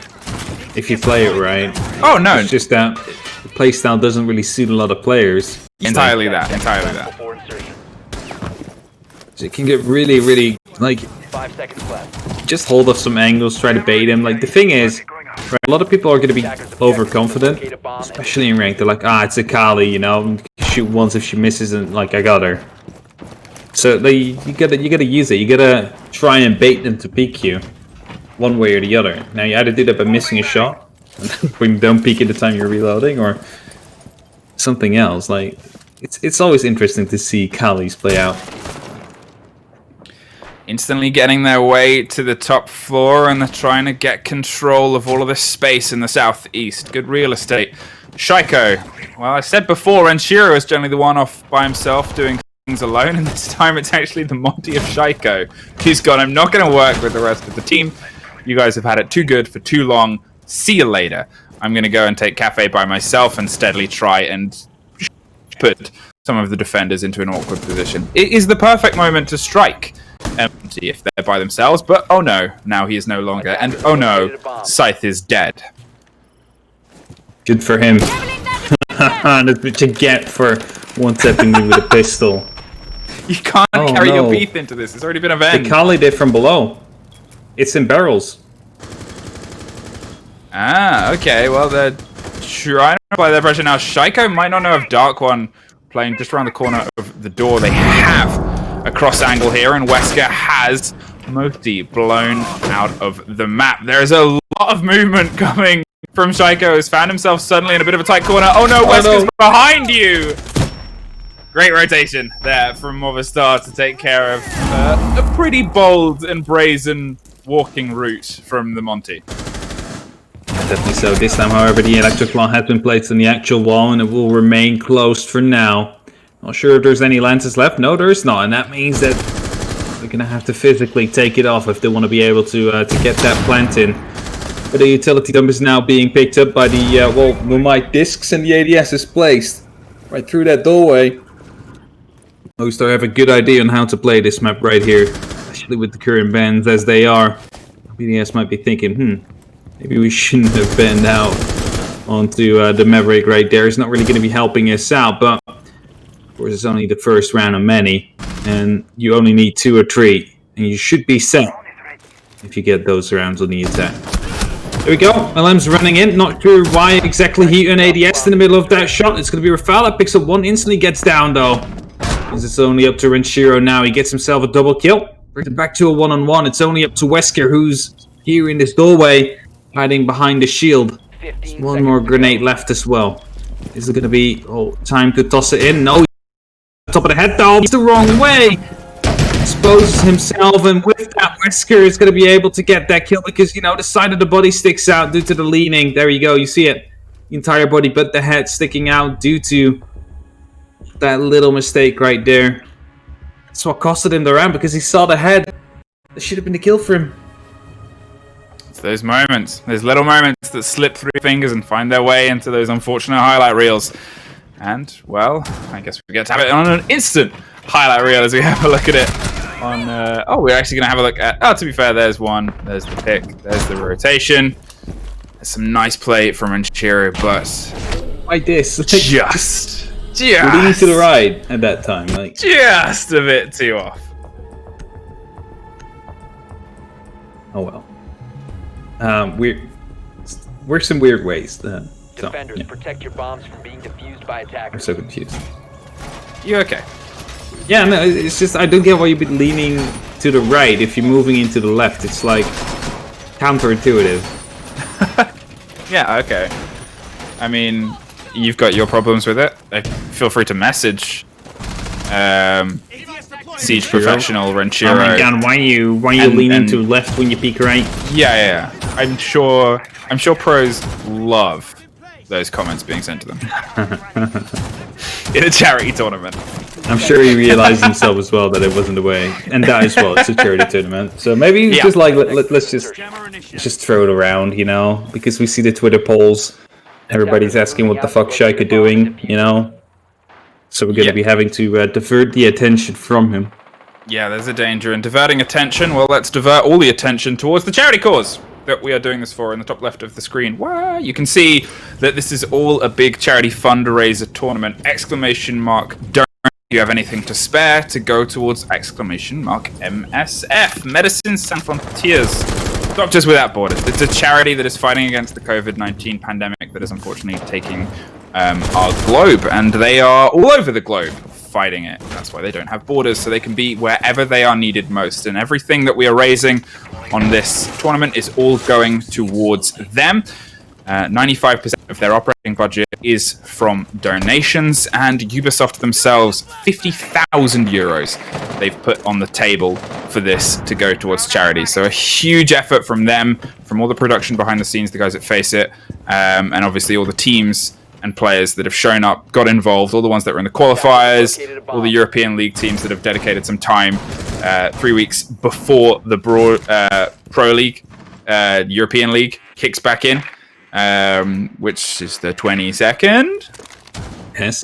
if you play it right. Oh no, It's just that the playstyle doesn't really suit a lot of players. entirely that. Before insertion. So it can get really, really, like, 5 seconds left. just hold off some angles, try to bait him. Like, the thing is, right, a lot of people are going to be overconfident, especially in rank. They're like, it's a Kali, you know, shoot once if she misses, and like, I got her. So you gotta use it. You gotta try and bait them to peek you, one way or the other. Now you either do that by missing a shot, when you don't peek at the time you're reloading, or something else. Like, it's always interesting to see Kalis play out. Instantly getting their way to the top floor, and they're trying to get control of all of this space in the southeast. Good real estate. Shaiko. Well, I said before, Enshiro is generally the one off by himself doing things alone, and this time it's actually the Monty of Shaiko. He's gone, I'm not going to work with the rest of the team. You guys have had it too good for too long. See you later. I'm going to go and take Cafe by myself and steadily try and put some of the defenders into an awkward position. It is the perfect moment to strike Empty if they're by themselves, but oh no, now he is no longer, and oh no, Scythe is dead. Good for him. That's what you get for one-tapping me with a pistol. You can't Oh, carry your no. beef into this, it's already been a The event. Kali did from below. It's in barrels. Okay, well they're trying to apply their pressure now. Shaiko might not know if Dark One playing just around the corner of the door. They have a cross angle here, and Wesker has Moti blown out of the map. There is a lot of movement coming from Shaiko, who's found himself suddenly in a bit of a tight corner. Oh no, Wesker's behind you! Great rotation there from Movistar to take care of a pretty bold and brazen walking route from the Monty. Definitely so. This time, however, the electric claw has been placed on the actual wall and it will remain closed for now. Not sure if there's any lances left. No, there's not, and that means that they're going to have to physically take it off if they want to be able to get that plant in. But the utility dump is now being picked up by the Lumite discs, and the ADS is placed right through that doorway. Most have a good idea on how to play this map right here, especially with the current bans as they are. BDS might be thinking, maybe we shouldn't have banned out onto the Maverick right there. It's not really going to be helping us out, but of course it's only the first round of many, and you only need 2 or 3, and you should be set if you get those rounds on the attack. There we go. LM's running in. Not sure why exactly he and ADS in the middle of that shot. It's going to be Rafala. Picks up 1, instantly gets down though. It's only up to Renshiro now. He gets himself a double kill. Brings it back to a 1-on-1. It's only up to Wesker, who's here in this doorway, hiding behind the shield. There's 1 more grenade left as well. Is it going to be time to toss it in? No. Top of the head though. It's the wrong way. Exposes himself, and with that, Wesker is going to be able to get that kill because, you know, the side of the body sticks out due to the leaning. There you go. You see it. The entire body but the head sticking out due to that little mistake right there. That's what costed him the round, because he saw the head. That should have been the kill for him. It's those moments, those little moments that slip through your fingers and find their way into those unfortunate highlight reels. And, well, I guess we get to have it on an instant highlight reel as we have a look at it on... we're actually going to have a look at... Oh, to be fair, there's one. There's the pick. There's the rotation. There's some nice play from Renshiro, but... Like this. Just leaning to the right at that time, like just a bit too off. Oh well. We're some weird ways. Defenders, protect your bombs from being defused by I'm attackers. so confused. You okay? Yeah, no, it's just I don't get why you've been leaning to the right if you're moving into the left. It's like counterintuitive. Yeah, okay. I mean, you've got your problems with it. Feel free to message Siege Professional Renshiro. Oh my god, why you leaning to left when you peek right? Yeah. I'm sure pros love those comments being sent to them in a charity tournament. I'm sure he realized himself as well that it wasn't the way, and that as well. It's a charity tournament, so maybe just like let's just throw it around, you know, because we see the Twitter polls. Everybody's asking what the fuck Shaiko doing, you know? So we're going to be having to divert the attention from him. Yeah, there's a danger in diverting attention. Well, let's divert all the attention towards the charity cause that we are doing this for in the top left of the screen. Wow, you can see that this is all a big charity fundraiser tournament. ! Don't you have anything to spare to go towards ! MSF, Medicine Sans Frontiers. Doctors Without Borders. It's a charity that is fighting against the COVID-19 pandemic that is unfortunately taking our globe, and they are all over the globe fighting it. That's why they don't have borders, so they can be wherever they are needed most, and everything that we are raising on this tournament is all going towards them. 95% of their operating budget is from donations, and Ubisoft themselves, 50,000 euros they've put on the table for this to go towards charity. So a huge effort from them, from all the production behind the scenes, the guys at FACEIT, and obviously all the teams and players that have shown up, got involved, all the ones that were in the qualifiers, all the European League teams that have dedicated some time 3 weeks before the Pro League, European League kicks back in. Which is the 22nd? Yes.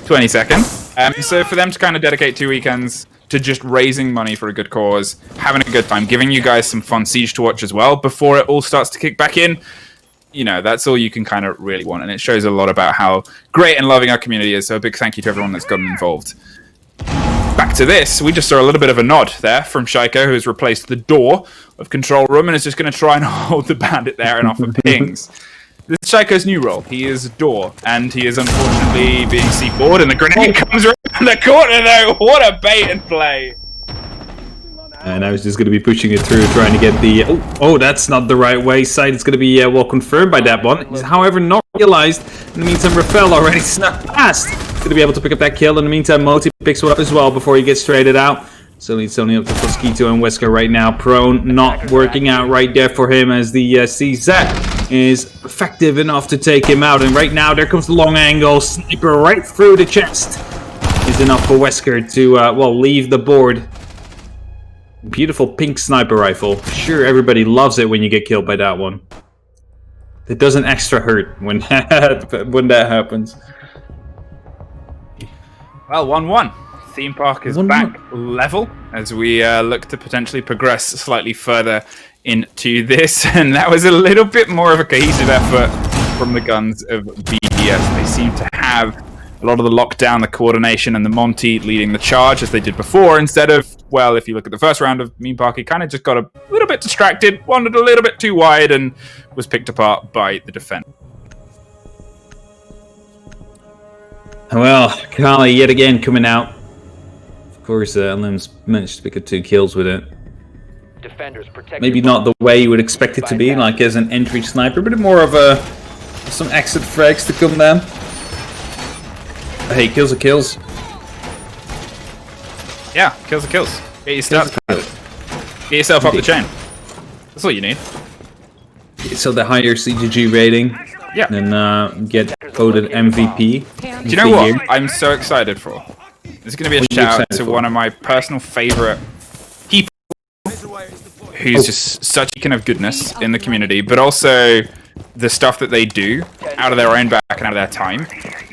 22nd. So for them to kind of dedicate 2 weekends to just raising money for a good cause, having a good time, giving you guys some fun Siege to watch as well before it all starts to kick back in, you know, that's all you can kind of really want. And it shows a lot about how great and loving our community is. So a big thank you to everyone that's gotten involved. Back to this, we just saw a little bit of a nod there from Shaiko, who has replaced the door of control room and is just going to try and hold the bandit there and offer pings. This is Shaiko's new role. He is a door, and he is unfortunately being C4'd, and the grenade comes around the corner though. What a bait and play! And I was just going to be pushing it through, trying to get the... Oh, that's not the right way. Side is going to be well confirmed by that one. He's, however, not realized. In the meantime, Rafael already snuck past. He's going to be able to pick up that kill. In the meantime, Moti picks one up as well before he gets traded out. So it's only up to Fosquito and Wesker right now. Prone not working out right there for him as the CZ is effective enough to take him out. And right now, there comes the long angle. Sniper right through the chest is enough for Wesker to, well, leave the board. Beautiful pink sniper rifle. Sure, everybody loves it when you get killed by that one. It doesn't extra hurt when that happens. Well, 1-1. Theme Park is back level as we look to potentially progress slightly further into this. And that was a little bit more of a cohesive effort from the guns of BDS. They seem to have a lot of the lockdown, the coordination, and the Monty leading the charge as they did before, instead of, well, if you look at the first round of Meme Park, he kind of just got a little bit distracted, wandered a little bit too wide, and was picked apart by the defense. Well, Kali yet again coming out. Of course, Limbs managed to pick up 2 kills with it. Defenders protect Maybe not the way you would expect it to be, like as an entry sniper, but more of a some exit frags to come down. Hey, kills are kills. Yeah, kills are kills. Get yourself up the chain. That's all you need. So the higher CGG rating, Yeah. and get voted MVP. Do you know what I'm so excited for? There's going to be a What are you shout out excited to for? one of my personal favorite people who's just such a kind of goodness in the community, but also the stuff that they do out of their own back and out of their time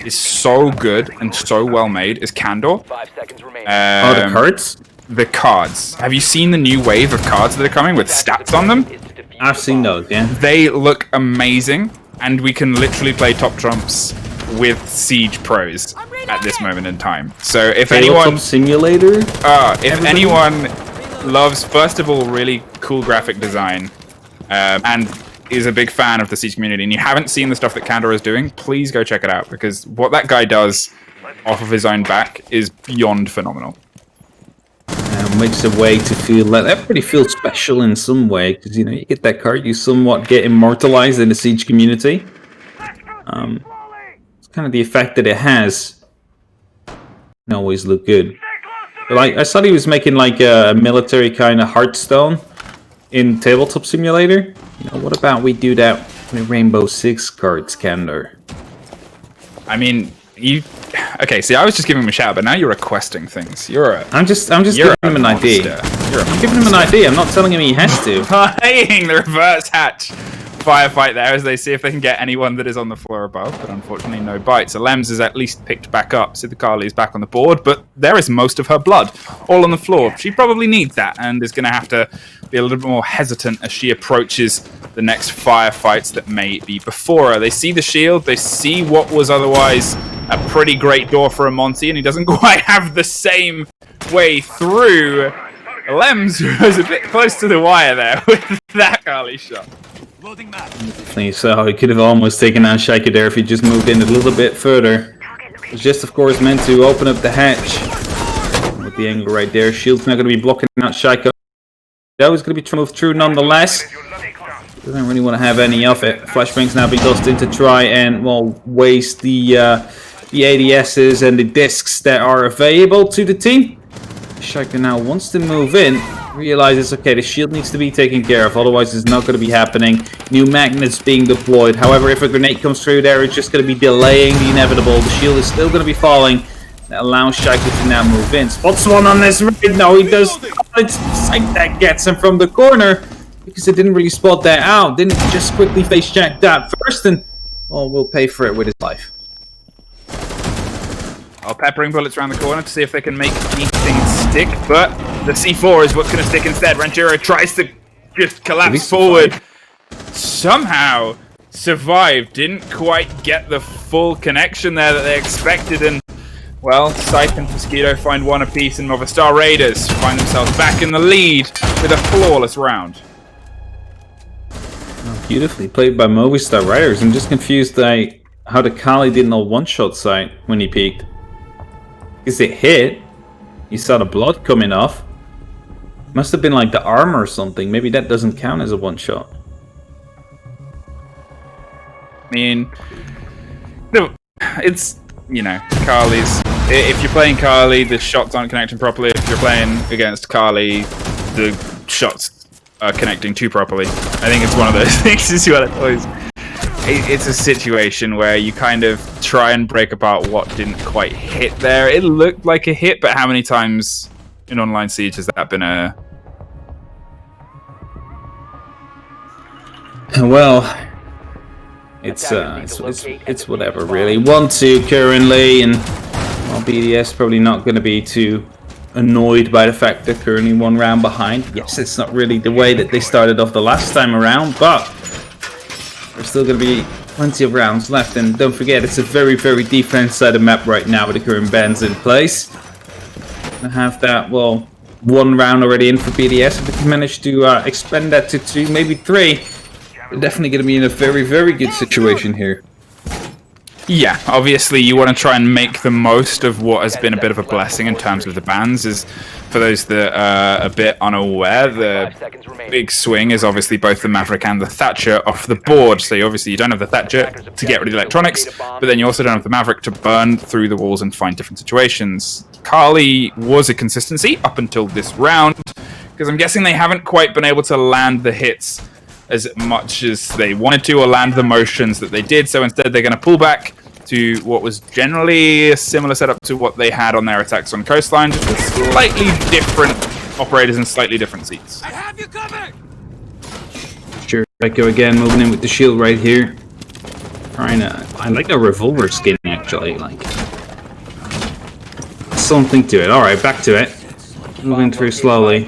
is so good and so well made. Is Candor. 5 seconds remaining. The cards? The cards. Have you seen the new wave of cards that are coming with stats on them? I've seen those, yeah. They look amazing, and we can literally play top trumps with Siege pros at this moment in time. So if anyone, Tabletop Simulator? if anyone loves, first of all, really cool graphic design, and is a big fan of the Siege community, and you haven't seen the stuff that Candor is doing, please go check it out, because what that guy does off of his own back is beyond phenomenal. Makes a way to feel like everybody feels special in some way, because you know you get that card, you somewhat get immortalized in the Siege community. It's kind of the effect that it has. It always look good. But like I saw he was making like a military kind of Hearthstone in Tabletop Simulator. You know, what about we do that with Rainbow Six cards, Candor? I mean, you. Okay, see, I was just giving him a shout, but now you're requesting things. I'm just You're giving a him an idea. monster. I'm giving him an idea. I'm not telling him he has to. Playing the reverse hatch firefight there as they see if they can get anyone that is on the floor above, but unfortunately no bites. So Lems is at least picked back up. Sidhakali is back on the board, but there is most of her blood all on the floor. She probably needs that and is going to have to be a little bit more hesitant as she approaches the next firefights that may be before her. They see the shield, they see what was otherwise a pretty great door for a Monty, and he doesn't quite have the same way through. Lems was a bit close to the wire there with that Kali shot. Loading map. So he could have almost taken out Shaika there if he just moved in a little bit further. It's just, of course, meant to open up the hatch with the angle right there. Shield's not going to be blocking out Shaika. That was going to be moved through nonetheless. Doesn't really want to have any of it. Flashbang's now being tossed in to try and, well, waste the ADSs and the discs that are available to the team. Shaika now wants to move in. Realizes, okay, the shield needs to be taken care of, otherwise it's not going to be happening. New magnets being deployed. However, if a grenade comes through there, it's just going to be delaying the inevitable. The shield is still going to be falling. That allows Shaika to now move in. Spots one on this raid. No, he does. It's sight that gets him from the corner because it didn't really spot that out. Didn't just quickly face check that first, and well, we'll pay for it with his life. Peppering bullets around the corner to see if they can make anything stick, but the C4 is what's going to stick instead. Ranjiro tries to just collapse forward. Somehow survived. Didn't quite get the full connection there that they expected, and well, Scythe and Mosquito find one apiece, and Movistar Raiders find themselves back in the lead with a flawless round. Beautifully played by Movistar Riders. I'm just confused how the Kali didn't know one-shot sight when he peeked. Because it hit. You saw the blood coming off. Must have been like the armor or something. Maybe that doesn't count as a one-shot. I mean, no, it's, Kali's. If you're playing Kali, the shots aren't connecting properly. If you're playing against Kali, the shots are connecting too properly. I think it's one of those things. Is what it always. It's a situation where you kind of try and break apart what didn't quite hit there. It looked like a hit, but how many times in online Siege has that been a? Well, it's whatever really. 1-2 currently, and BDS probably not going to be too annoyed by the fact they're currently 1 round behind. Yes, it's not really the way that they started off the last time around, but there's still going to be plenty of rounds left. And don't forget, it's a very, very defense-sided map right now with the current bans in place. I have that, 1 round already in for BDS. If they can manage to expand that to 2, maybe 3, they're definitely going to be in a very, very good situation here. Yeah, obviously you want to try and make the most of what has been a bit of a blessing in terms of the bans. Is for those that are a bit unaware, the big swing is obviously both the Maverick and the Thatcher off the board. So you don't have the Thatcher to get rid of the electronics, but then you also don't have the Maverick to burn through the walls and find different situations. Kali was a consistency up until this round, because I'm guessing they haven't quite been able to land the hits as much as they wanted to, or land the motions that they did. So instead they're going to pull back to what was generally a similar setup to what they had on their attacks on Coastline, just with slightly different operators and slightly different seats. I have you covered! Sure, Echo again, moving in with the shield right here. I like the revolver skin actually, something to it. Alright, back to it. Moving through slowly.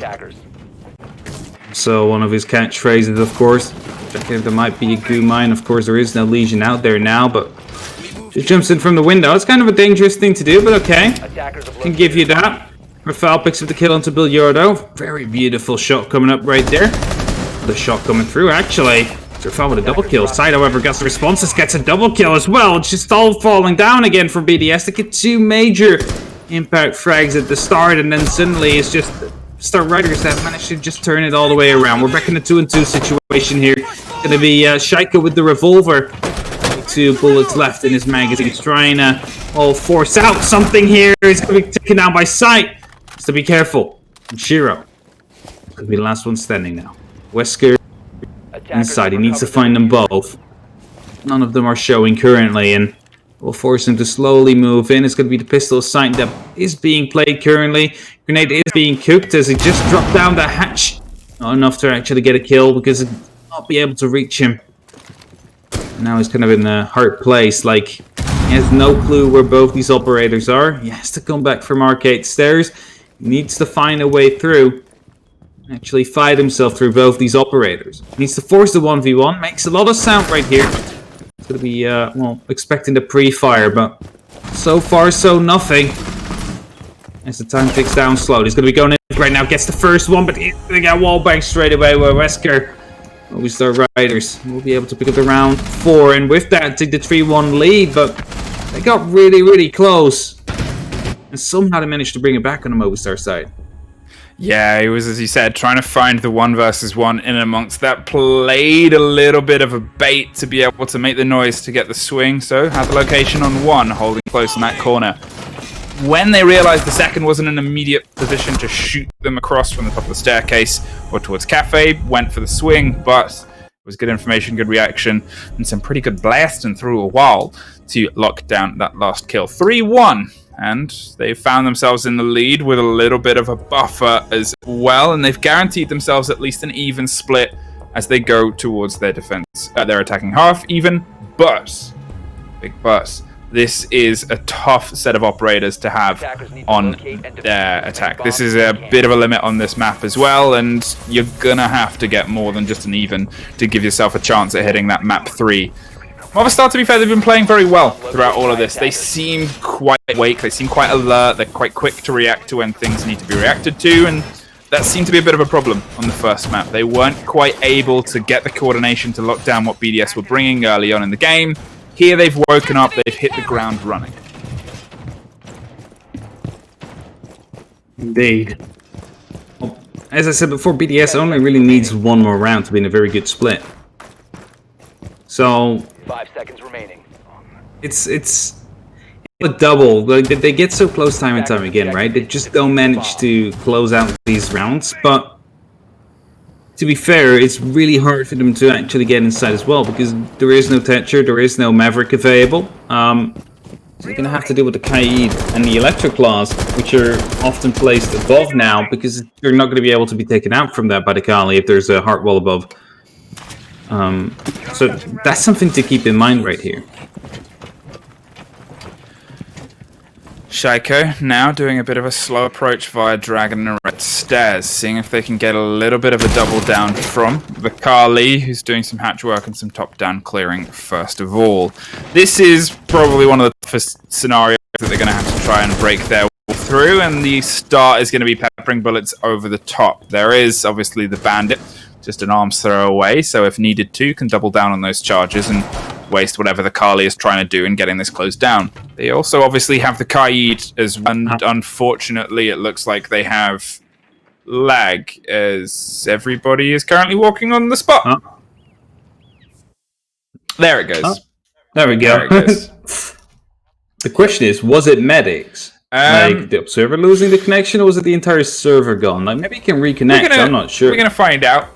So one of his catchphrases, of course. Checking if there might be a goo mine. Of course, there is no Legion out there now, but just jumps in from the window. It's kind of a dangerous thing to do, but okay. Can give you that. Rafale picks up the kill onto Billiardo. Very beautiful shot coming up right there. The shot coming through, actually. Rafale with a double kill. Side, however, gets the responses, gets a double kill as well. It's just all falling down again from BDS. They get 2 major impact frags at the start, and then suddenly it's just Star Riders that managed to just turn it all the way around. We're back in a 2-2 situation here. Gonna be Shaika with the revolver. 2 bullets left in his magazine. He's trying to force out something here. He's gonna be taken down by Sight. So be careful. And Shiro could be the last one standing now. Wesker inside. He needs to find them both. None of them are showing currently, and we'll force him to slowly move in. It's going to be the pistol sight that is being played currently. Grenade is being cooked as he just dropped down the hatch. Not enough to actually get a kill because he'll not be able to reach him. Now he's kind of in a hard place. He has no clue where both these operators are. He has to come back from arcade stairs. He needs to find a way through. Actually fight himself through both these operators. He needs to force the 1v1. Makes a lot of sound right here. It's going to be, expecting the pre-fire, but so far, so nothing. As the time ticks down slowly. He's going to be going in right now. Gets the first one, but he's going to get wallbanged straight away with Wesker. Movistar Riders will be able to pick up the round 4, and with that, take the 3-1 lead, but they got really, really close. And somehow they managed to bring it back on the Movistar side. Yeah, he was, as you said, trying to find the 1 versus 1 in amongst that. Played a little bit of a bait to be able to make the noise to get the swing. So, had the location on 1, holding close in that corner. When they realized the second wasn't in an immediate position to shoot them across from the top of the staircase or towards Cafe, went for the swing, but it was good information, good reaction, and some pretty good blasting through a wall to lock down that last kill. 3-1. And they've found themselves in the lead with a little bit of a buffer as well, and they've guaranteed themselves at least an even split as they go towards their defense, their attacking half even. But, big but, this is a tough set of operators to have on their attack. This is a bit of a limit on this map as well, and you're gonna have to get more than just an even to give yourself a chance at hitting that map 3. Movistar, to be fair, they've been playing very well throughout all of this. They seem quite awake, they seem quite alert, they're quite quick to react to when things need to be reacted to, and that seemed to be a bit of a problem on the first map. They weren't quite able to get the coordination to lock down what BDS were bringing early on in the game. Here they've woken up, they've hit the ground running. Indeed. Well, as I said before, BDS only really needs one more round to be in a very good split. So 5 seconds remaining. it's a double. Like, they get so close time and time again, right? They just don't manage to close out these rounds. But to be fair, it's really hard for them to actually get inside as well because there is no Thatcher, there is no Maverick available. So you're going to have to deal with the Kaid and the Electro Claws, which are often placed above now because you're not going to be able to be taken out from that by the Kali if there's a heart wall above. So that's something to keep in mind right here. Shaiko now doing a bit of a slow approach via Dragon and Red Stairs, seeing if they can get a little bit of a double down from the Kali, who's doing some hatch work and some top-down clearing first of all. This is probably one of the toughest scenarios that they're going to have to try and break their way through, and the start is going to be peppering bullets over the top. There is obviously the Bandit, just an arm's throw away, so if needed to, can double down on those charges and waste whatever the Kali is trying to do in getting this closed down. They also obviously have the Kaid as well, and unfortunately it looks like they have lag as everybody is currently walking on the spot. There it goes. There we go. There it goes. The question is, was it medics? Like the observer losing the connection, or was it the entire server gone? Like maybe you can reconnect, I'm not sure. We're going to find out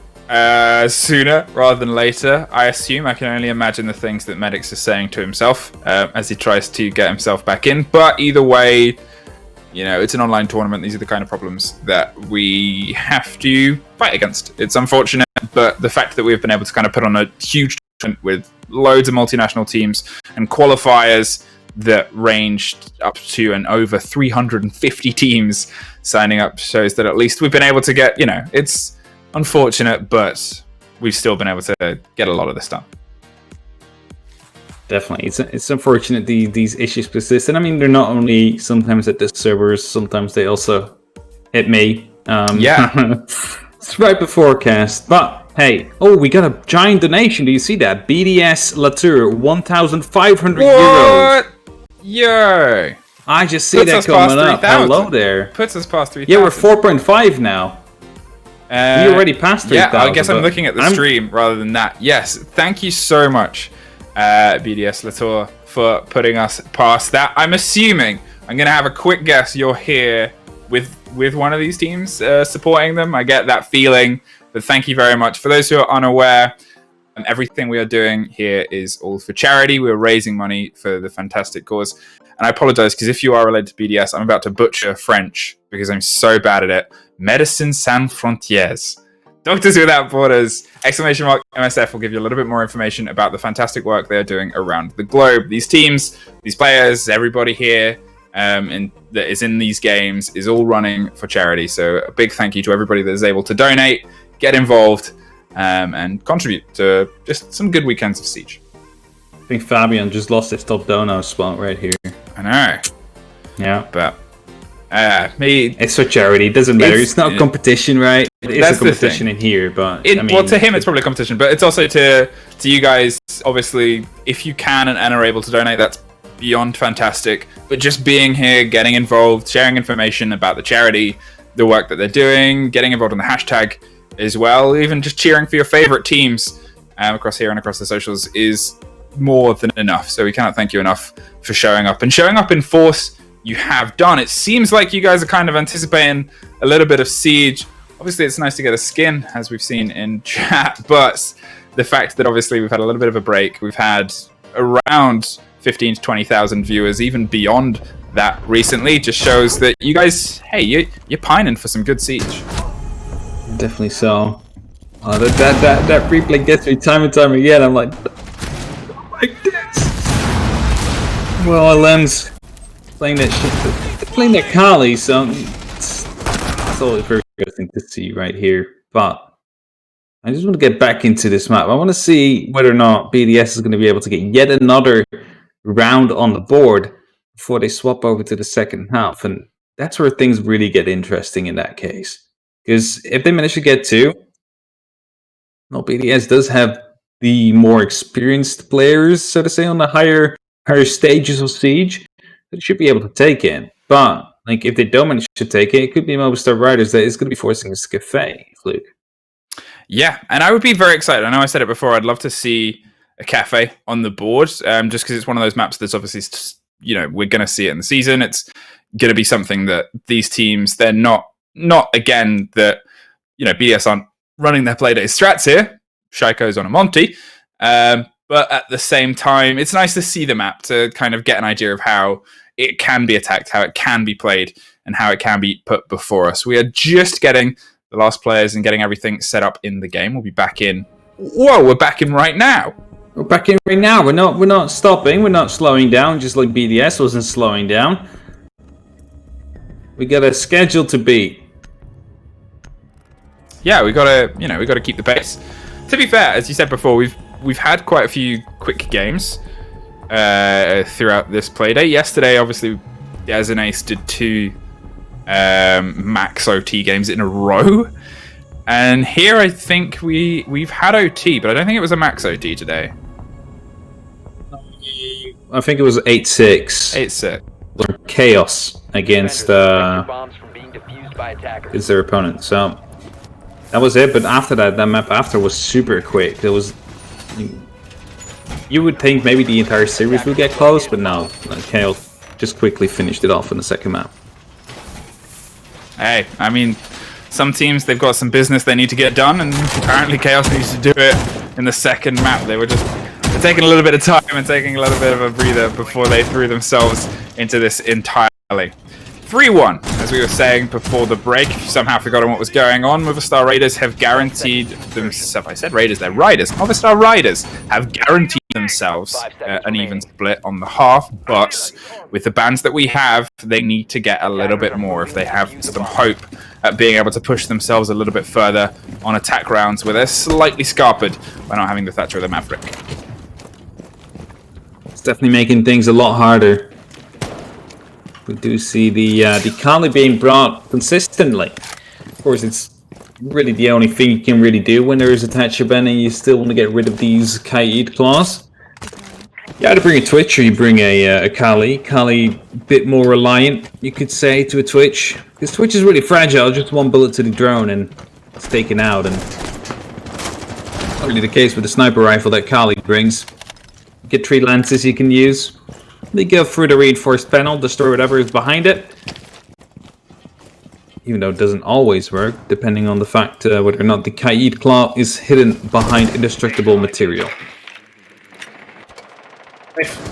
sooner rather than later, I assume. I can only imagine the things that Medics is saying to himself as he tries to get himself back in. But either way, you know, it's an online tournament. These are the kind of problems that we have to fight against. It's unfortunate, but the fact that we've been able to kind of put on a huge tournament with loads of multinational teams and qualifiers that ranged up to and over 350 teams signing up shows that at least we've been able to get, you know, it's unfortunate, but we've still been able to get a lot of this done. Definitely. It's unfortunate these issues persist. And I mean, they're not only sometimes at the servers, sometimes they also hit me. Yeah. It's right before cast. But hey, oh, we got a giant donation. Do you see that? BDS Latour, 1,500 euros. Yo! I just see Puts that us coming past up. 3,000. Hello there. Puts us past 3,000. Yeah, we're 4.5 now. We already passed 3,000. Yeah, I guess I'm looking at the stream rather than that. Yes, thank you so much, BDS Latour, for putting us past that. I'm assuming, I'm going to have a quick guess, you're here with one of these teams supporting them. I get that feeling, but thank you very much. For those who are unaware, everything we are doing here is all for charity. We're raising money for the fantastic cause. And I apologize because if you are related to BDS, I'm about to butcher French because I'm so bad at it. Médecins Sans Frontières. Doctors Without Borders, ! MSF will give you a little bit more information about the fantastic work they're doing around the globe. These teams, these players, everybody here that is in these games is all running for charity. So a big thank you to everybody that is able to donate, get involved, and contribute to just some good weekends of Siege. I think Fabian just lost his top dono spot right here. I know. Yeah. But me, it's for charity. It doesn't matter. It's not a competition, right? It is a competition in here, but I mean, well, to him, it's probably a competition, but it's also to you guys. Obviously, if you can and are able to donate, that's beyond fantastic. But just being here, getting involved, sharing information about the charity, the work that they're doing, getting involved in the hashtag as well, even just cheering for your favorite teams across here and across the socials is more than enough. So we cannot thank you enough for showing up and showing up in force. You have done. It seems like you guys are kind of anticipating a little bit of Siege. Obviously, it's nice to get a skin, as we've seen in chat, but the fact that obviously we've had a little bit of a break, we've had around 15 to 20,000 viewers, even beyond that recently, just shows that you guys, hey, you're pining for some good Siege. Definitely so. That replay gets me time and time again. I'm like this. Well, Lens playing that shit, playing that Kali, so it's always very interesting to see right here. But I just want to get back into this map. I want to see whether or not BDS is going to be able to get yet another round on the board before they swap over to the second half, and that's where things really get interesting in that case. Because if they manage to get 2, well, BDS does have the more experienced players, so to say, on the higher stages of Siege. They should be able to take it. But like, if they don't manage to take it, it could be Mobistar Riders that is going to be forcing us to cafe, Luke. Yeah, and I would be very excited. I know I said it before. I'd love to see a cafe on the board, just because it's one of those maps that's obviously, we're going to see it in the season. It's going to be something that these teams, they're not again that, BDS aren't running their Playday strats here. Shaiko's on a Monty. But at the same time, it's nice to see the map to kind of get an idea of how it can be attacked, how it can be played, and how it can be put before us. We are just getting the last players and getting everything set up in the game. We'll be back in. Whoa, we're back in right now. We're back in right now. We're not stopping. We're not slowing down, just like BDS wasn't slowing down. We got a schedule to beat. Yeah, we gotta keep the pace. To be fair, as you said before, we've had quite a few quick games throughout this playday. Yesterday, obviously, Des and Ace did 2 max OT games in a row, and here I think we've had OT, but I don't think it was a max OT today. I think it was 8-6. 8-6. Chaos against bombs from being defused by attackers. is their opponent. So that was it. But after that map after was super quick. There was, you would think maybe the entire series would get close, but no. Chaos just quickly finished it off in the second map. Hey, I mean, some teams, they've got some business they need to get done, and apparently Chaos needs to do it in the second map. They're taking a little bit of time and taking a little bit of a breather before they threw themselves into this entirely. 3-1, as we were saying before the break. If you somehow forgotten what was going on, Movistar Raiders have guaranteed themselves. I said Raiders, they're Riders. Movistar Riders have guaranteed themselves an even split on the half, but with the bans that we have, they need to get a little bit more if they have some hope at being able to push themselves a little bit further on attack rounds where they're slightly scarpered by not having the Thatcher or the Maverick. It's definitely making things a lot harder. We do see the Kali being brought consistently. Of course, it's really the only thing you can really do when there is a Thatcher ban and you still want to get rid of these Kaid claws. You either bring a Twitch or you bring a Kali. Kali a bit more reliant, you could say, to a Twitch. Because Twitch is really fragile, just one bullet to the drone and it's taken out. And not really the case with the sniper rifle that Kali brings. Get 3 lances you can use. They go through the reinforced panel, destroy whatever is behind it. Even though it doesn't always work, depending on the fact whether or not the Kaid claw is hidden behind indestructible material.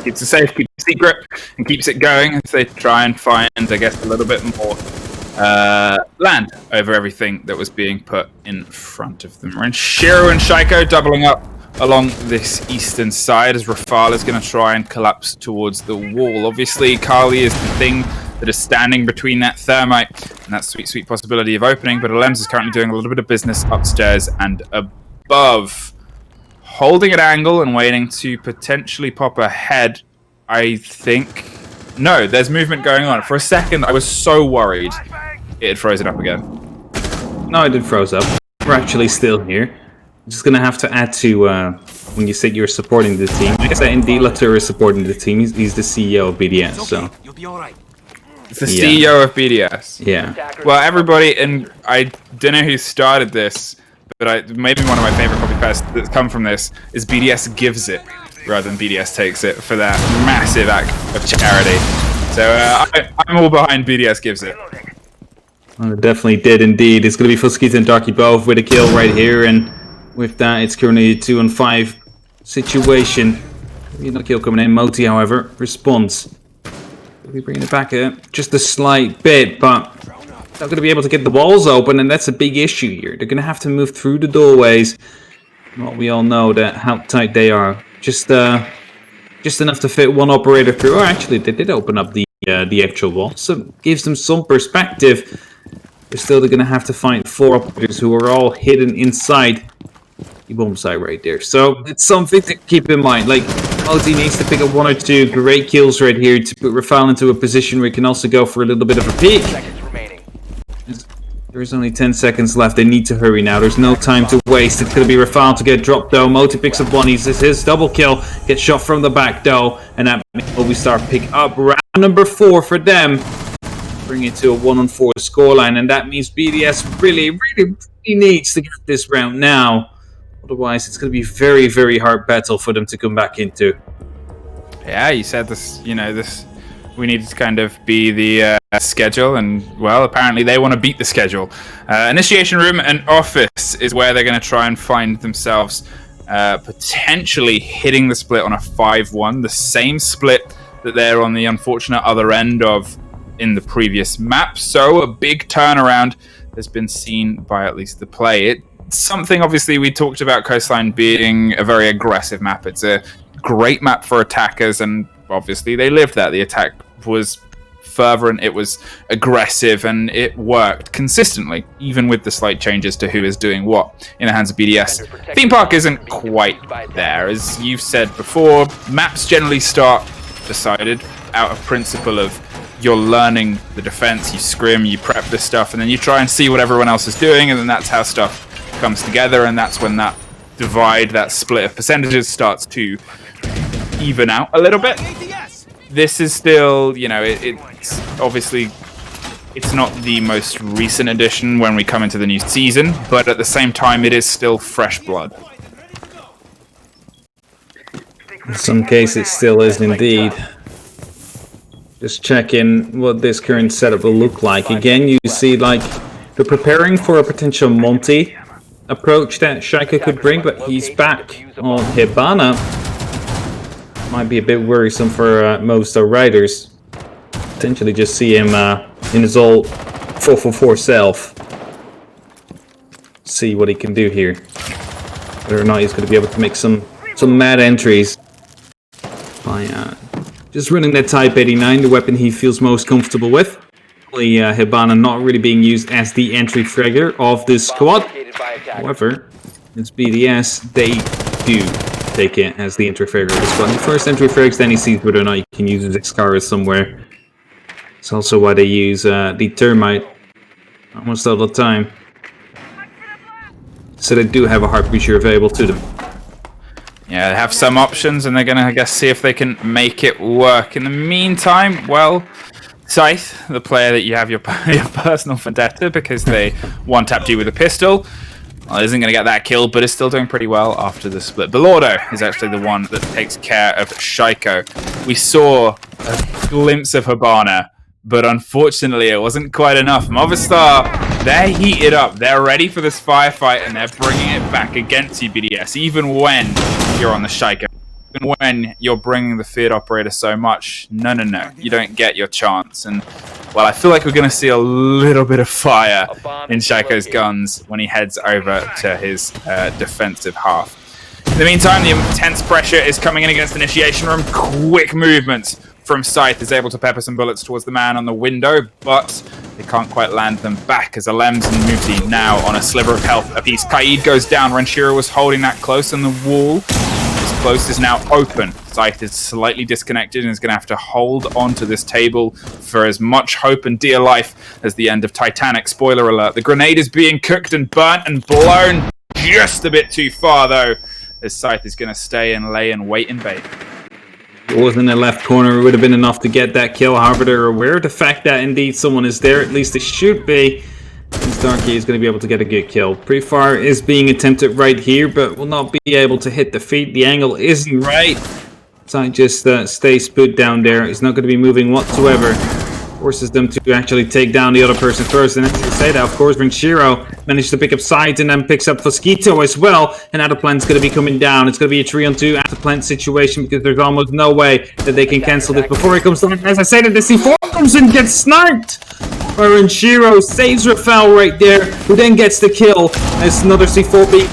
Keeps it safe, keeps it secret, and keeps it going as they try and find, I guess, a little bit more land over everything that was being put in front of them. And Shiro and Shaiko doubling up along this eastern side as Rafal is going to try and collapse towards the wall. Obviously, Kali is the thing that is standing between that thermite and that sweet possibility of opening, but Alems is currently doing a little bit of business upstairs and above. Holding at angle and waiting to potentially pop ahead, I think. No, there's movement going on. For a second, I was so worried it had frozen up again. No, it did froze up. We're actually still here. I'm just gonna have to add to when you said you're supporting the team. I guess that indeed Latour is supporting the team. He's the CEO of BDS, so. You'll be alright. It's the CEO of BDS. Yeah. Well, everybody, and I don't know who started this, but maybe one of my favorite copy pasts that's come from this is BDS gives it rather than BDS takes it for that massive act of charity. So I'm all behind BDS gives it. Well, it definitely did indeed. It's going to be Fuskita and Darky both with a kill right here, and with that, it's currently a 2-on-5 situation. No kill coming in. Moti, however, responds. We'll be bringing it back just a slight bit, but not going to be able to get the walls open, and that's a big issue here. They're going to have to move through the doorways. Well, we all know that how tight they are. Just enough to fit one operator through. Or actually, they did open up the actual wall, so it gives them some perspective. But still, they're going to have to find 4 operators who are all hidden inside the bomb site right there. So it's something to keep in mind. Like, Moti needs to pick up 1 or 2 great kills right here to put Rafal into a position where he can also go for a little bit of a peek. There's only 10 seconds left. They need to hurry now. There's no time to waste. It's going to be Rafal to get dropped though. Moti picks up one. This is his double kill. Gets shot from the back though. And that makes Movistar pick up round number 4 for them. Bring it to a 1-on-4 scoreline. And that means BDS really needs to get this round now. Otherwise, it's going to be very hard battle for them to come back into. Yeah, you said this, we needed to kind of be the schedule, and well, apparently they want to beat the schedule. Initiation room and office is where they're going to try and find themselves potentially hitting the split on a 5-1, the same split that they're on the unfortunate other end of in the previous map. So a big turnaround has been seen by at least the play. It's something, obviously, we talked about Coastline being a very aggressive map. It's a great map for attackers, and obviously they lived that. The attack was fervent, it was aggressive, and it worked consistently, even with the slight changes to who is doing what in the hands of BDS. Theme Park isn't quite there. As you've said before, maps generally start decided out of principle of you're learning the defense, you scrim, you prep this stuff, and then you try and see what everyone else is doing, and then that's how stuff comes together, and that's when that divide, that split of percentages starts to even out a little bit. This is still, it's obviously, it's not the most recent addition when we come into the new season, but at the same time, it is still fresh blood. In some cases, it still is indeed. Just checking what this current setup will look like. Again, you see, like, they're preparing for a potential Monty approach that Shaika could bring, but he's back on Hibana. Might be a bit worrisome for most riders. Potentially just see him in his old 444 self. See what he can do here. Whether or not he's going to be able to make some mad entries. By just running that Type 89, the weapon he feels most comfortable with. Hibana not really being used as the entry fragger of this squad. However, it's BDS, they do take it as the entry fragger of the squad. The first entry frags, then he sees whether or not he can use his Excalibur somewhere. It's also why they use the Termite almost all the time. So they do have a heart breacher available to them. Yeah, they have some options, and they're going to, I guess, see if they can make it work. In the meantime, well, Scythe, the player that you have your personal vendetta because they one-tapped you with a pistol, well, isn't going to get that kill, but is still doing pretty well after the split. Belordo is actually the one that takes care of Shaiko. We saw a glimpse of Hibana, but unfortunately it wasn't quite enough. Movistar, they're heated up. They're ready for this firefight, and they're bringing it back against you, BDS, even when you're on the Shaiko. Even when you're bringing the field operator so much, no, you don't get your chance. And, well, I feel like we're going to see a little bit of fire in Shaiko's guns when he heads over to his defensive half. In the meantime, the intense pressure is coming in against Initiation Room. Quick movements from Scythe is able to pepper some bullets towards the man on the window, but they can't quite land them back as Alems and Muti now on a sliver of health apiece. Kaid goes down. Renshiro was holding that close, and the wall close is now open. Scythe is slightly disconnected and is going to have to hold on to this table for as much hope and dear life as the end of Titanic. Spoiler alert, the grenade is being cooked and burnt and blown just a bit too far, though, as Scythe is going to stay and lay and wait in bait. If it was in the left corner, it would have been enough to get that kill. However, they're aware of the fact that indeed someone is there, at least it should be. Starkey is going to be able to get a good kill. Pre-fire is being attempted right here, but will not be able to hit the feet. The angle isn't right. So just stays put down there. He's not going to be moving whatsoever. Forces them to actually take down the other person first. And as I say that, of course, Renshiro managed to pick up Sight and then picks up Fosquito as well. And Ataplan's going to be coming down. It's going to be a 3-on-2 Ataplan situation because there's almost no way that they can cancel this before he comes down. As I say that, the C4 comes and gets sniped. Renshiro saves Rafal right there, who then gets the kill. As another C4 being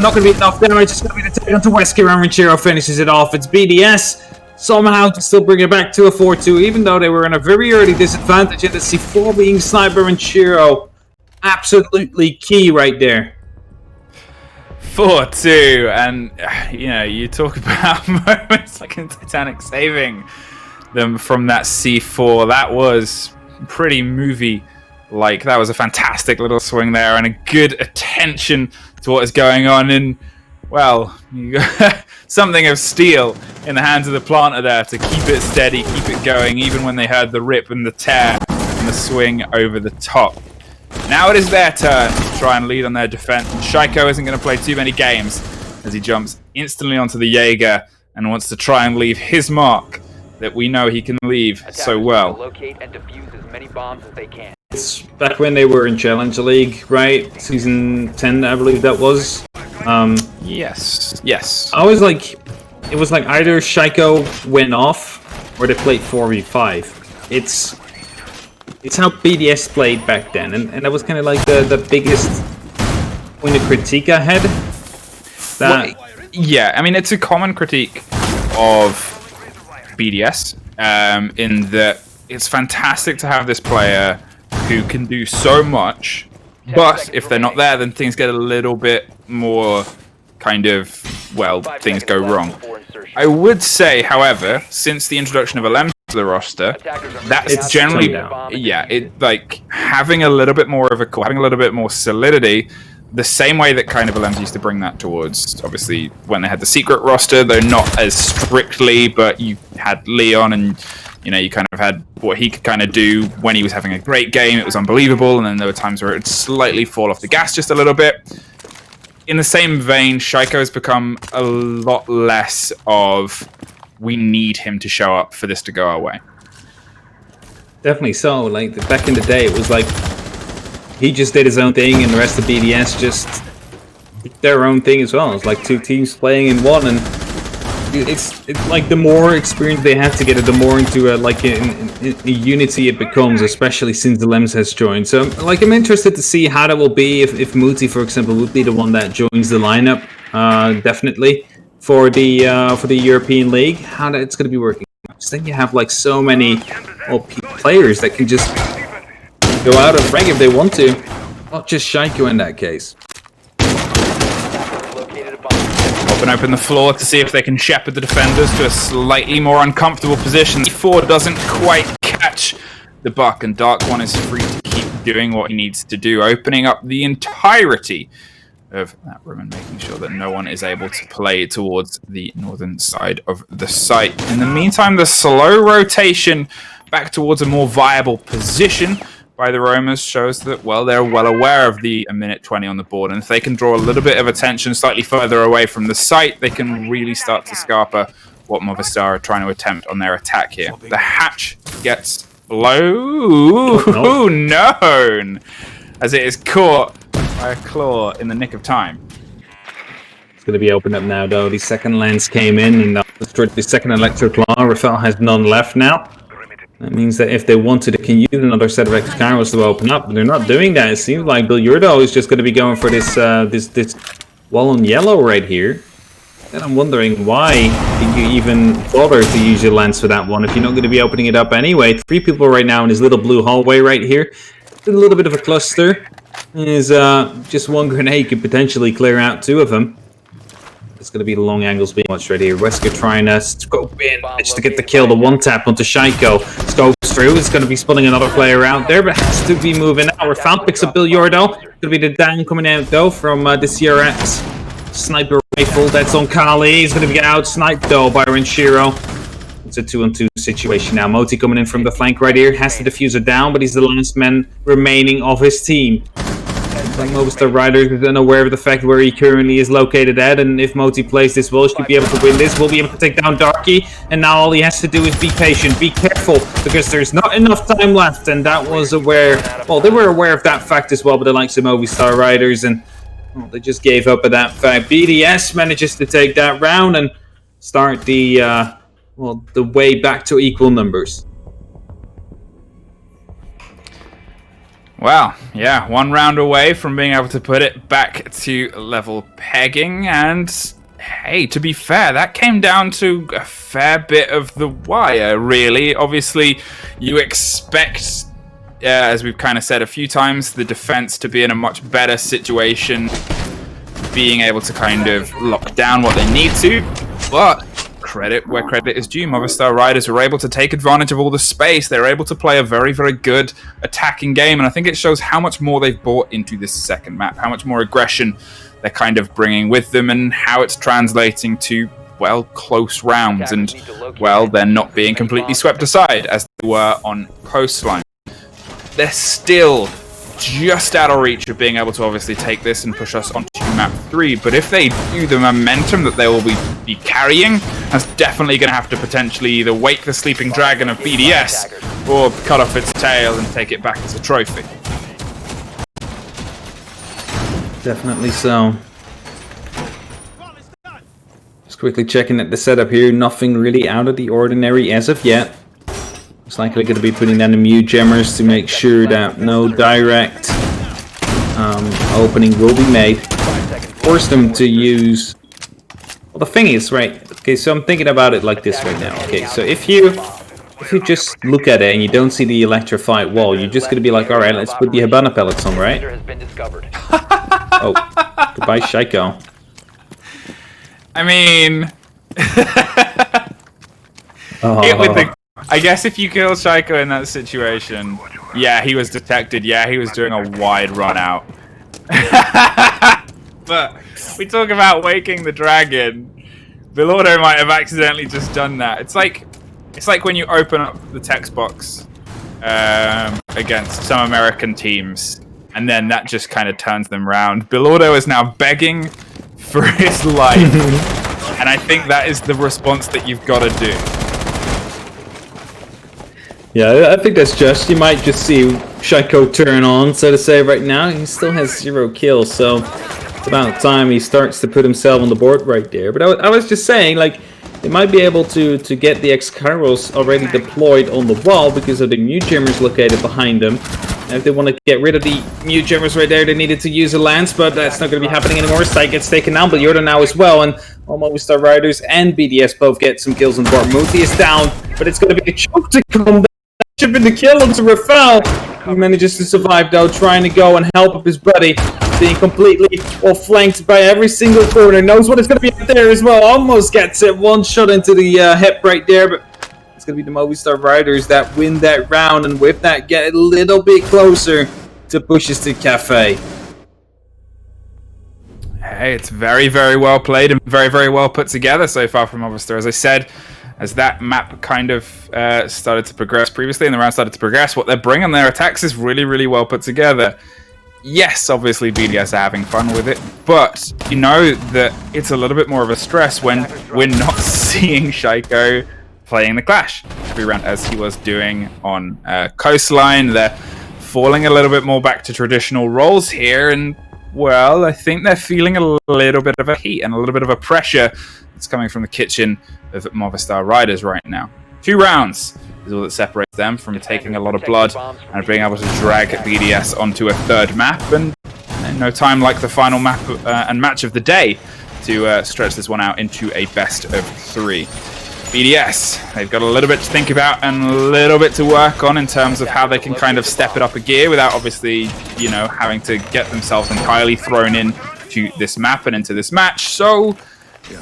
not going to be enough damage. It's going to be the take onto Wesker, and Renshiro finishes it off. It's BDS. Somehow to still bring it back to a 4-2, even though they were in a very early disadvantage. And the C4 being Sniper and Shiro, absolutely key right there. 4-2, and you talk about moments like in Titanic saving them from that C4. That was pretty movie Like, that was a fantastic little swing there and a good attention to what is going on. And, well, you got something of steel in the hands of the planter there to keep it steady, keep it going, even when they heard the rip and the tear and the swing over the top. Now it is their turn to try and lead on their defense. And Shaiko isn't going to play too many games as he jumps instantly onto the Jaeger and wants to try and leave his mark that we know he can leave so well. Locate and defuse as many bombs as they can. It's back when they were in Challenger League, right? Season 10, I believe that was. Yes. I was like, it was like either Shaiko went off or they played 4v5. It's how BDS played back then, and that was kind of like the biggest point of critique I had. That Yeah, I mean, it's a common critique of BDS in that it's fantastic to have this player who can do so much, but if they're not there, then things get a little bit more kind of, well, things go wrong. I would say, however, since the introduction of Alem to the roster, that's It's generally, toned down. yeah, it like having a little bit more of a core, having a little bit more solidity. The same way that kind of Alems used to bring that towards, obviously, when they had the secret roster, though not as strictly, but you had Leon and, you know, you kind of had what he could kind of do when he was having a great game. It was unbelievable, and then there were times where it would slightly fall off the gas just a little bit. In the same vein, Shaiko has become a lot less of, we need him to show up for this to go our way. definitely so. Like back in the day, it was like he just did his own thing, and the rest of BDS just did their own thing as well. It's like two teams playing in one, and it's like the more experience they have together, the more into a unity it becomes, especially since the Lems has joined. So like I'm interested to see how that will be if Muti, for example, would be the one that joins the lineup, definitely for the European League. How that's going to be working. I just think you have like so many players that can just go out of rank if they want to. Not just Shaiko in that case. Located a bomb. Open the floor to see if they can shepherd the defenders to a slightly more uncomfortable position. C4 doesn't quite catch the buck, and Dark One is free to keep doing what he needs to do, opening up the entirety of that room and making sure that no one is able to play towards the northern side of the site. In the meantime, the slow rotation back towards a more viable position by the Roamers shows that, well, they're well aware of the 1:20 on the board, and if they can draw a little bit of attention slightly further away from the site, they can really start to scarper what Movistar are trying to attempt on their attack here. The hatch gets known as it is caught by a claw in the nick of time. It's going to be opened up now, though. The second lens came in and destroyed the second electro claw. Rafael has none left now. That means that if they wanted, they can use another set of extra arrows to open up, but they're not doing that. It seems like Bilyurdo is just going to be going for this this wall on yellow right here. And I'm wondering why you even bother to use your lens for that one if you're not going to be opening it up anyway. 3 people right now in this little blue hallway right here. A little bit of a cluster. Is just one grenade could potentially clear out 2 of them. It's going to be the long angles being watched right here. Wesker trying to scope in, managed to get the kill. The one tap onto Shaiko. Scopes through. It's going to be spilling another player out there, but has to be moving out. Rafael picks up Bilyurdo. Going to be the down coming out though from the CRX sniper rifle. That's on Kali. He's going to get out sniped though by Renshiro. It's a 2-on-2 situation now. Moti coming in from the flank right here. Has the diffuser down, but he's the last man remaining of his team. Like Movistar Riders is unaware of the fact where he currently is located at, and if Moti plays this well, should be able to win this. We'll be able to take down Darky, and now all he has to do is be patient, be careful, because there's not enough time left, and that was aware. Well, they were aware of that fact as well, but the likes of Movistar Riders, and well, they just gave up at that fact. BDS manages to take that round and start the the way back to equal numbers. Well, yeah, 1 round away from being able to put it back to level pegging, and hey, to be fair, that came down to a fair bit of the wire, really. Obviously, you expect, as we've kind of said a few times, the defense to be in a much better situation, being able to kind of lock down what they need to, but credit where credit is due. Movistar Riders were able to take advantage of all the space. They were able to play a very, very good attacking game, and I think it shows how much more they've bought into this second map, how much more aggression they're kind of bringing with them, and how it's translating to, well, close rounds, and, well, they're not being completely swept aside as they were on Coastline. They're still just out of reach of being able to obviously take this and push us onto map 3, but if they do, the momentum that they will be carrying is definitely going to have to potentially either wake the sleeping dragon of BDS or cut off its tail and take it back as a trophy. Definitely so. Just quickly checking at the setup here, nothing really out of the ordinary as of yet. It's likely going to be putting down the mute jammers to make sure that no direct opening will be made. Force them to use... Well, the thing is, right, okay, so I'm thinking about it like this right now. Okay, so if you just look at it and you don't see the electrified wall, you're just going to be like, alright, let's put the Habana pellets on, right? Oh, goodbye, Shaiko. I mean... I guess if you kill Shaiko in that situation, yeah, he was detected. Yeah, he was doing a wide run out. But we talk about waking the dragon. Bilordo might have accidentally just done that. It's like when you open up the text box against some American teams, and then that just kind of turns them round. Bilordo is now begging for his life, and I think that is the response that you've got to do. Yeah, I think that's just. You might just see Shaiko turn on, so to say, right now. He still has 0 kills, so it's about time he starts to put himself on the board right there. But I was just saying, like, they might be able to get the X-Kairos already deployed on the wall because of the mute jammers located behind them. And if they want to get rid of the mute jammers right there, they needed to use a lance, but that's not going to be happening anymore. Sight gets taken down, but Yorda now as well, and Movistar Riders and BDS both get some kills on board. Muti is down, but it's going to be a choke to come down. Chipping the kill onto Rafael. He manages to survive though, trying to go and help up his buddy. Being completely flanked by every single corner. Knows what it's going to be up there as well. Almost gets it. One shot into the hip right there, but it's going to be the Movistar Riders that win that round, and with that get a little bit closer to pushes to Cafe. Hey, it's very, very well played and very, very well put together so far from Movistar. As I said, as that map kind of started to progress previously and the round started to progress, what they're bringing their attacks is really, really well put together. Yes, obviously BDS are having fun with it, but you know that it's a little bit more of a stress when we're not seeing Shaiko playing the Clash every round as he was doing on Coastline. They're falling a little bit more back to traditional roles here, and well, I think they're feeling a little bit of a heat and a little bit of a pressure that's coming from the kitchen of Movistar Riders right now. 2 rounds is all that separates them from taking a lot of blood and being able to drag BDS onto a 3rd map, and no time like the final map and match of the day to stretch this one out into a best of 3. BDS, they've got a little bit to think about and a little bit to work on in terms of how they can kind of step it up a gear without obviously, you know, having to get themselves entirely thrown in to this map and into this match. So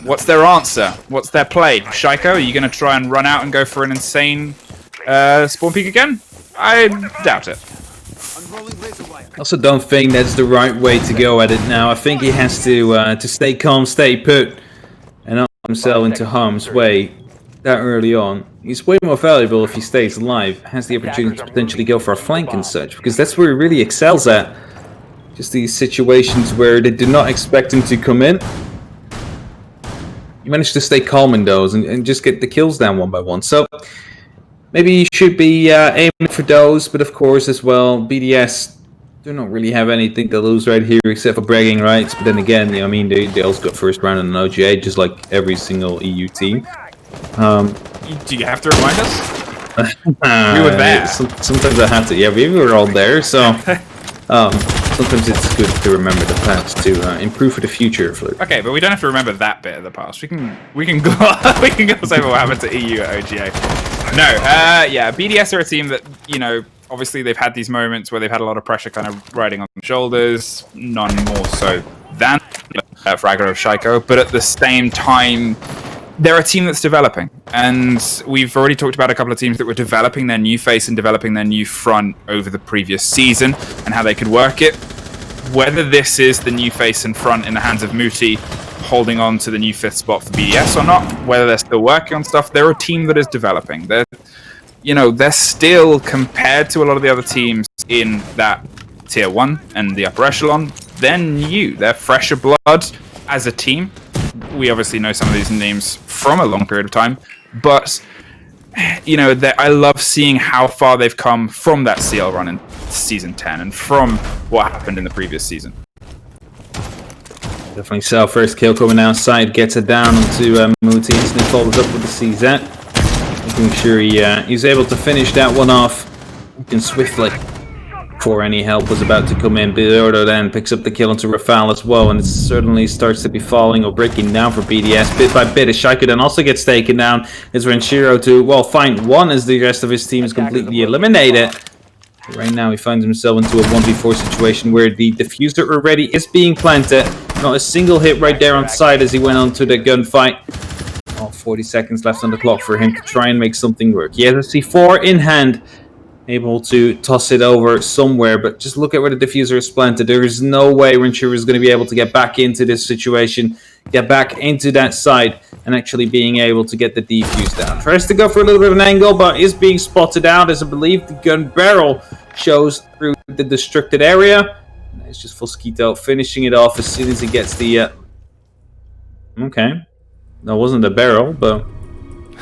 what's their answer? What's their play? Shaiko, are you going to try and run out and go for an insane spawn peek again? I doubt it. I also don't think that's the right way to go at it now. I think he has to stay calm, stay put, and not put himself into harm's way that early on. He's way more valuable if he stays alive, has the opportunity to potentially go for a flank and such, because that's where he really excels at. Just these situations where they do not expect him to come in. You managed to stay calm in those and just get the kills down one by one. So maybe you should be aiming for those, but of course as well, BDS do not really have anything to lose right here except for bragging rights. But then again, you know, I mean, they also got first round in an OGA, just like every single EU team. Do you have to remind us? We were there. Sometimes I have to. Yeah, we were all there, so sometimes it's good to remember the past to improve for the future. Okay, but we don't have to remember that bit of the past. We can gloss over what happened to EU at OGA. No, yeah, BDS are a team that, you know, obviously they've had these moments where they've had a lot of pressure kind of riding on their shoulders, none more so than Fragger of Shaiko, but at the same time, they're a team that's developing, and we've already talked about a couple of teams that were developing their new face and developing their new front over the previous season and how they could work it. Whether this is the new face and front in the hands of Muti holding on to the new 5th spot for BDS or not, whether they're still working on stuff, they're a team that is developing. They're still, compared to a lot of the other teams in that tier 1 and the upper echelon, they're new. They're fresher blood as a team. We obviously know some of these names from a long period of time, but I love seeing how far they've come from that CL run in season 10 and from what happened in the previous season. Definitely so. First kill coming outside, gets it down onto Muti, and follows up with the CZ. Making sure he's able to finish that one off swiftly before any help was about to come in. Bilordo then picks up the kill onto Rafal as well, and it certainly starts to be falling or breaking down for BDS bit by bit. As Shaika then also gets taken down, as Renshiro to, find one as the rest of his team is completely eliminated. Right now he finds himself into a 1v4 situation where the diffuser already is being planted. Not a single hit right there on side as he went on to the gunfight. 40 seconds left on the clock for him to try and make something work. He has a C4 in hand, able to toss it over somewhere, but just look at where the diffuser is planted. There is no way Renshiro is going to be able to get back into this situation, get back into that side, and actually being able to get the defuse down. Tries to go for a little bit of an angle, but is being spotted out as I believe the gun barrel shows through the destructed area. And it's just Fosquito finishing it off as soon as he gets the... Okay. That wasn't a barrel, but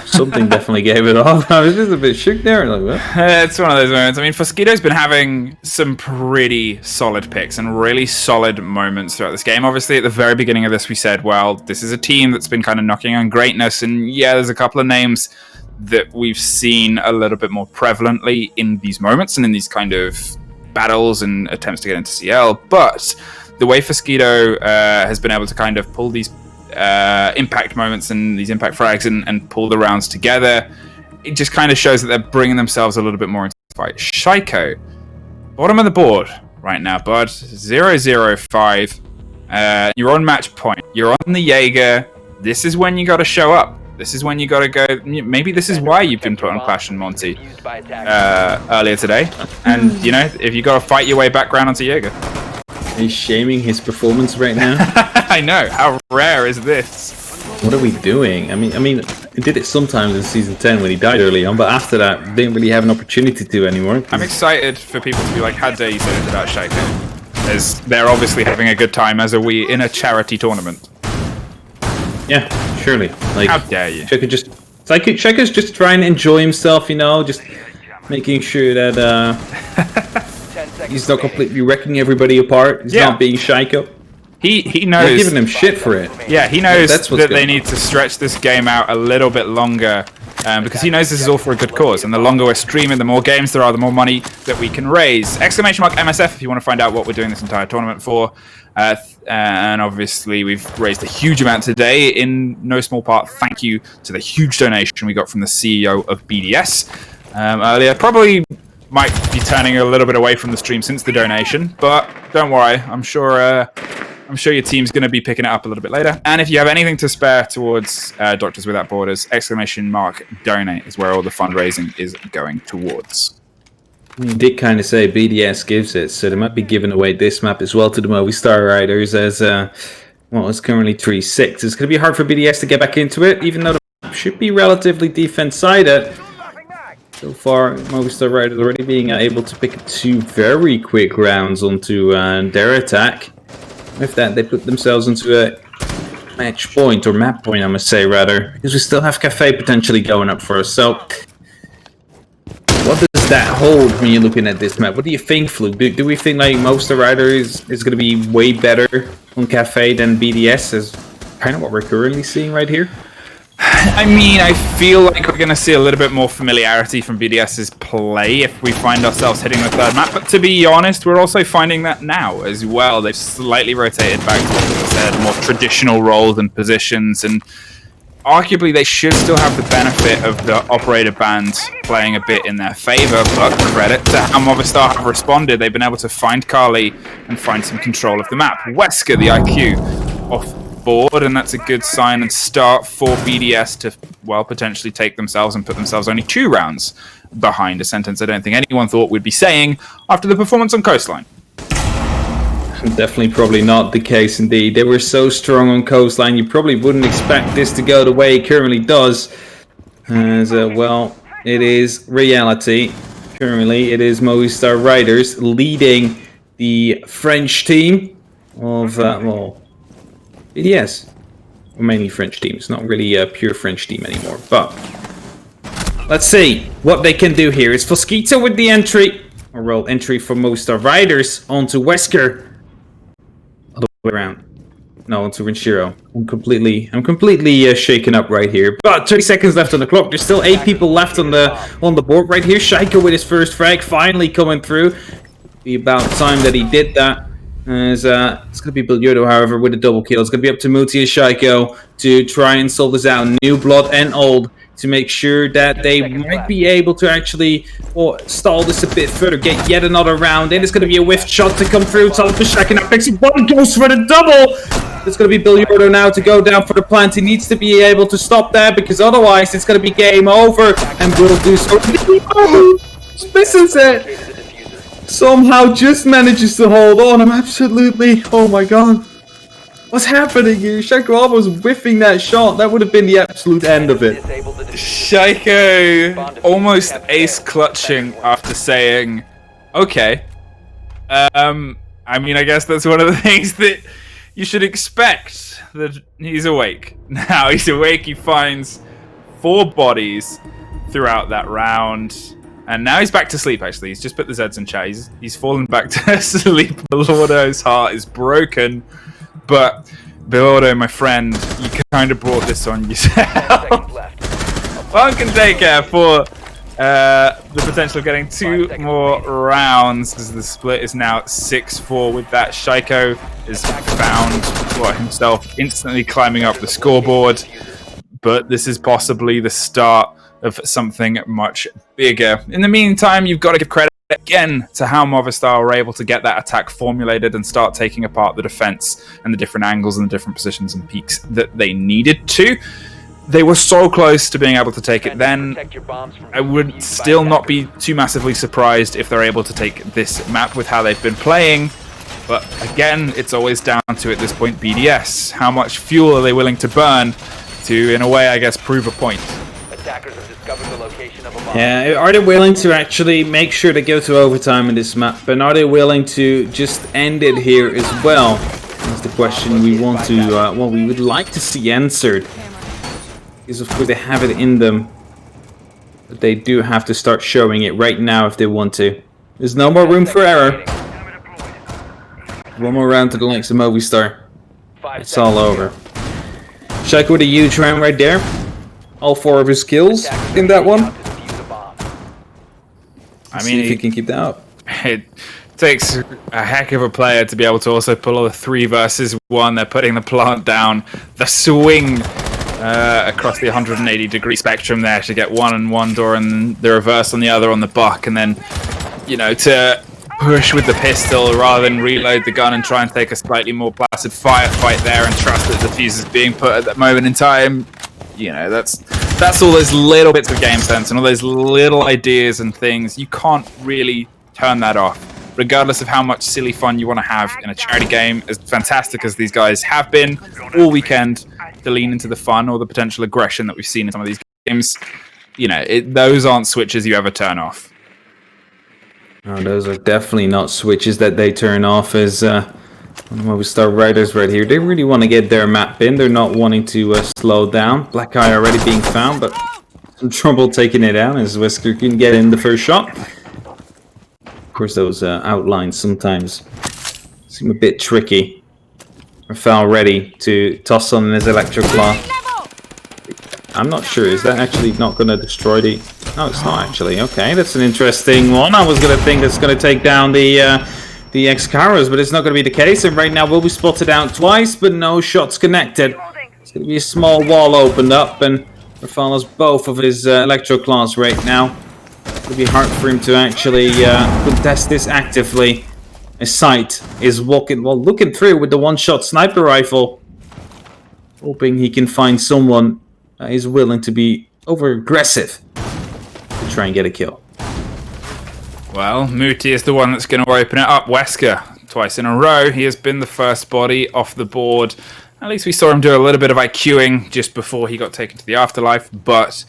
something definitely gave it off. I was just a bit shook there. Like, It's one of those moments. I mean, Fosquito's been having some pretty solid picks and really solid moments throughout this game. Obviously, at the very beginning of this, we said, well, this is a team that's been kind of knocking on greatness. And yeah, there's a couple of names that we've seen a little bit more prevalently in these moments and in these kind of battles and attempts to get into CL. But the way Fosquito has been able to kind of pull these impact moments and these impact frags and pull the rounds together, it just kind of shows that they're bringing themselves a little bit more into the fight. Shaiko, bottom of the board right now, bud. 0-0-5. You're on match point. You're on the Jaeger. This is when you got to show up. This is when you got to go. Maybe this is why you've been put on Clash and Monty earlier today. And, if you got to fight your way back round onto Jaeger. he's shaming his performance right now. I know. How rare is this? What are we doing? I mean, he did it sometimes in season 10 when he died early on, but after that, didn't really have an opportunity to anymore. I'm excited for people to be like, how dare you say this about Shaiko? As they're obviously having a good time, as are we, in a charity tournament. Yeah, surely. Like, how dare you? Shaiko's just trying to enjoy himself, just making sure that he's not completely wrecking everybody apart. He's not being Shaiko. He knows. They're giving him shit for it. Yeah, he knows that they need to stretch this game out a little bit longer because he knows this is all for a good cause. And the longer we're streaming, the more games there are, the more money that we can raise. ! MSF if you want to find out what we're doing this entire tournament for. And obviously, we've raised a huge amount today. In no small part, thank you to the huge donation we got from the CEO of BDS earlier. Probably might be turning a little bit away from the stream since the donation, but don't worry. I'm sure your team's going to be picking it up a little bit later. And if you have anything to spare towards Doctors Without Borders, ! Donate is where all the fundraising is going towards. You did kind of say BDS gives it, so they might be giving away this map as well to the Movistar Riders as, it's currently 3-6. It's going to be hard for BDS to get back into it, even though the map should be relatively defense-sided. So far, Movistar Riders already being able to pick 2 very quick rounds onto their attack. With that, they put themselves into a match point, or map point, I must say, rather, because we still have Cafe potentially going up for us. So, what does that hold when you're looking at this map? What do you think, Fluke? Do we think like Movistar Riders is going to be way better on Cafe than BDS, is kind of what we're currently seeing right here? I mean, I feel like we're going to see a little bit more familiarity from BDS's play if we find ourselves hitting the third map. But to be honest, we're also finding that now as well. They've slightly rotated back to, as I said, more traditional roles and positions. And arguably, they should still have the benefit of the operator band playing a bit in their favor. But credit to how Movistar have responded. They've been able to find Kali and find some control of the map. Wesker, the IQ, off board, and that's a good sign and start for BDS to, well, potentially take themselves and put themselves only 2 rounds behind, a sentence I don't think anyone thought we'd be saying after the performance on Coastline. Definitely probably not the case indeed. They were so strong on Coastline, you probably wouldn't expect this to go the way it currently does. As well, it is reality. Currently, it is Movistar Riders leading the French team of, well, BDS. Or mainly French team. It's not really a pure French team anymore. But let's see what they can do here. It's Fosquito with the entry. A roll entry for Movistar Riders onto Wesker. Other way around. No, onto Renshiro. I'm completely shaken up right here. But 30 seconds left on the clock. There's still 8 people left on the board right here. Shaiko with his first frag finally coming through. Be about time that he did that. As it's going to be Bilyoto, however, with a double kill. It's going to be up to Muti and Shaiko to try and solve this out. New blood and old to make sure that they might be able to actually stall this a bit further. Get yet another round in. It's going to be a whiff shot to come through. Talapashak now picks up one, goes for the double. It's going to be Bilyoto now to go down for the plant. He needs to be able to stop that because otherwise it's going to be game over. And will do so. Just misses it. Somehow just manages to hold on. I'm absolutely... Oh my god. What's happening here? Shaiko was whiffing that shot. That would have been the absolute end of it. Shaiko almost ace clutching after saying, okay. I mean, I guess that's one of the things that you should expect, that he's awake. Now he's awake, he finds 4 bodies throughout that round. And now he's back to sleep, actually. He's just put the Zeds in chat. He's fallen back to sleep. Bilordo's heart is broken. But, Bilordo, my friend, you kind of brought this on yourself. One can take care for the potential of getting 2 more rounds, as the split is now 6-4 with that. Shaiko is found himself instantly climbing up the scoreboard. But this is possibly the start of something much bigger. In the meantime, you've got to give credit again to how Movistar were able to get that attack formulated and start taking apart the defense and the different angles and the different positions and peaks that they needed to. They were so close to being able to take it then. I would still not be too massively surprised if they're able to take this map with how they've been playing. But again, it's always down to, at this point, BDS. How much fuel are they willing to burn to, in a way, I guess, prove a point? Attackers have discovered the location of a bomb. Yeah, are they willing to actually make sure they go to overtime in this map? And are they willing to just end it here as well? That's the question we want to, well, we would like to see answered. Because of course they have it in them. But they do have to start showing it right now if they want to. There's no more room for error. One more round to the likes of Movistar. It's all over. Shaiko with a huge round right there. All 4 of his kills in that one. I See if he can keep that up. It takes a heck of a player to be able to also pull all the 3 versus 1. They're putting the plant down. The swing across the 180-degree spectrum there to get 1 on one door and the reverse on the other on the buck. And then, you know, to push with the pistol rather than reload the gun and try and take a slightly more placid firefight there and trust that the fuse is being put at that moment in time. You know, that's all those little bits of game sense and all those little ideas and things. You can't really turn that off, regardless of how much silly fun you want to have in a charity game. As fantastic as these guys have been all weekend to lean into the fun or the potential aggression that we've seen in some of these games, you know, those aren't switches you ever turn off. No, those are definitely not switches that they turn off. As Movistar Riders right here, they really want to get their map in. They're not wanting to slow down. Black Eye already being found, but some trouble taking it down as Wesker can get in the first shot. Of course, those outlines sometimes seem a bit tricky. Rafale ready to toss on his Electroclaw. I'm not sure. Is that actually not going to destroy the... No, it's not actually. Okay, that's an interesting one. I was going to think that's going to take down the X-Caras, but it's not going to be the case. And right now will be spotted out twice, but no shots connected. It's going to be a small wall opened up, and Rafale has both of his Electroclaws right now. It's going to be hard for him to actually contest this actively. His sight is looking through with the one-shot sniper rifle. hoping he can find someone that is willing to be over-aggressive to try and get a kill. Well, Muti is the one that's going to open it up. Wesker, twice in a row, he has been the first body off the board. At least we saw him do a little bit of IQing just before he got taken to the afterlife, but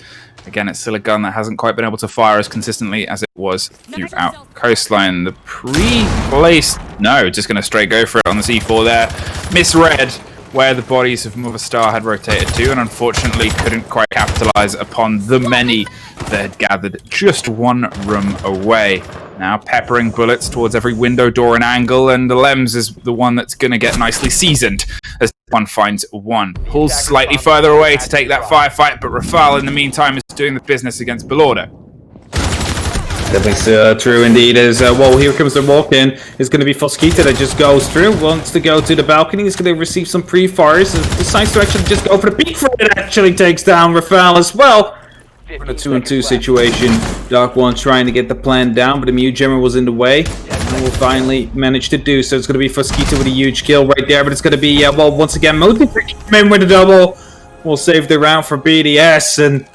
again, it's still a gun that hasn't quite been able to fire as consistently as it was throughout Coastline. The pre-placed... No, just going to straight go for it on the C4 there. Misread where the bodies of Movistar had rotated to, and unfortunately couldn't quite capitalize upon the many that had gathered just one room away. Now peppering bullets towards every window, door, and angle, and the Lems is the one that's going to get nicely seasoned as one finds one. Pulls slightly further away to take that firefight, but Rafal in the meantime is doing the business against Belordo. Definitely true indeed. As well, here comes the walk-in. It's going to be Foskita that just goes through. Wants to go to the balcony. He's going to receive some pre-fires. Decides to actually just go for the peak. It actually takes down Rafal as well. In a 2-on-2 situation, Dark One trying to get the plan down, but the Mew Gemmer was in the way, and will finally manage to do so. It's going to be Foskita with a huge kill right there, but it's going to be, well, once again, Moti in with a double. Will save the round for BDS, and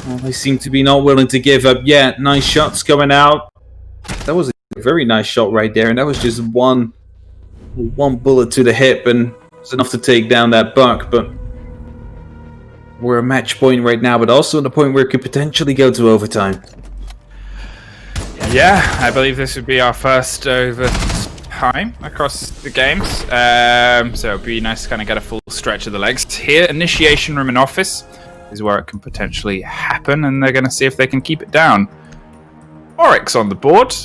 well, they seem to be not willing to give up yet. Nice shots coming out. That was a very nice shot right there, and that was just one bullet to the hip, and it's enough to take down that buck, but we're a match point right now, but also at the point where it could potentially go to overtime. Yeah, I believe this would be our first overtime across the games. So it'd be nice to kind of get a full stretch of the legs. Here, initiation room and office is where it can potentially happen, and they're going to see if they can keep it down. Oryx on the board.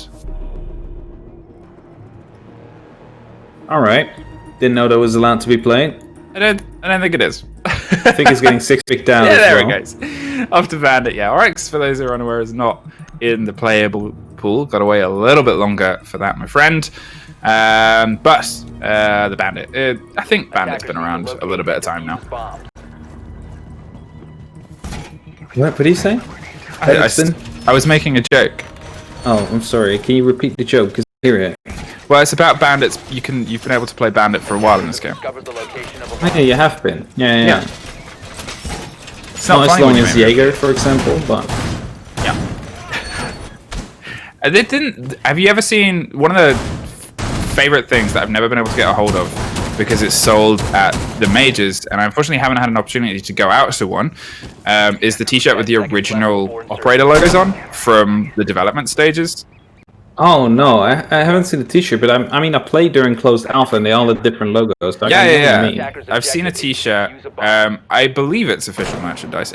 Alright. Didn't know that was allowed to be played. I don't think it is. I think he's getting 6 pick down Yeah, as there well. it goes. Off to Bandit, yeah. Oryx, for those who are unaware, is not in the playable pool. Got to wait a little bit longer for that, my friend. But the Bandit. I think Bandit's been around a little bit of time now. What did he say? I was making a joke. Oh, I'm sorry. Can you repeat the joke? Because I hear it. Well, it's about bandits. You've been able to play Bandit for a while in this game. Yeah, you have been. Yeah. It's Not as funny long when you as make it. Jaeger, for example, but Yeah. They didn't. Have you ever seen one of the favorite things that I've never been able to get a hold of because it's sold at the majors, and I unfortunately haven't had an opportunity to go out to one? Is the T-shirt with the original operator logos on from the development stages? oh no, I haven't seen the T-shirt, but I mean I played during closed alpha, and they all had different logos. So I can know what you mean. I've seen a T-shirt. I believe it's official merchandise.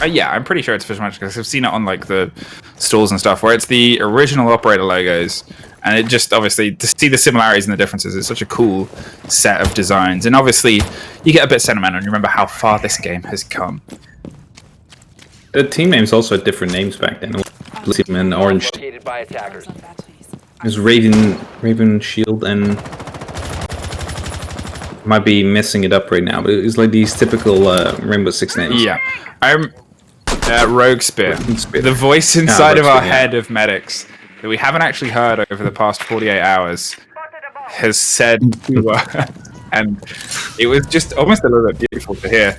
Yeah, I'm pretty sure it's official merchandise because I've seen it on like the stalls and stuff where it's the original operator logos, and it just obviously to see the similarities and the differences. It's such a cool set of designs, and obviously you get a bit sentimental and you remember how far this game has come. The team names also had different names back then. Blue team and orange. Located by attackers. It was Raven Shield, and might be messing it up right now, but it was like these typical Rainbow Six names. Yeah, I'm Rogue Spear. Spear. The voice inside Rogue of our Spear, yeah. head of medics that we haven't actually heard over the past 48 hours has said to us, and it was just almost a little bit beautiful to hear.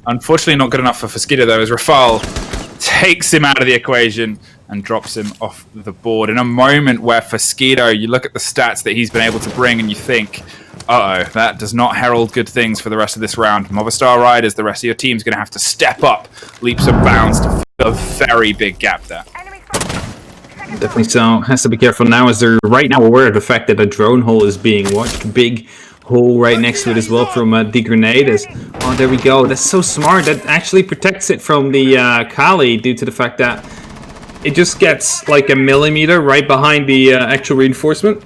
Unfortunately, not good enough for Foskita though, as Rafal takes him out of the equation and drops him off the board in a moment where Foskito, you look at the stats that he's been able to bring and you think, uh-oh, that does not herald good things for the rest of this round. Movistar Riders, the rest of your team's going to have to step up leaps and bounds to fill a very big gap there. Definitely so. Has to be careful now, as they're right now aware of the fact that a drone hole is being watched. Big hole right next to it as well from the grenade. Oh, there we go. That's so smart. That actually protects it from the Kali due to the fact that it just gets like a millimeter right behind the actual reinforcement.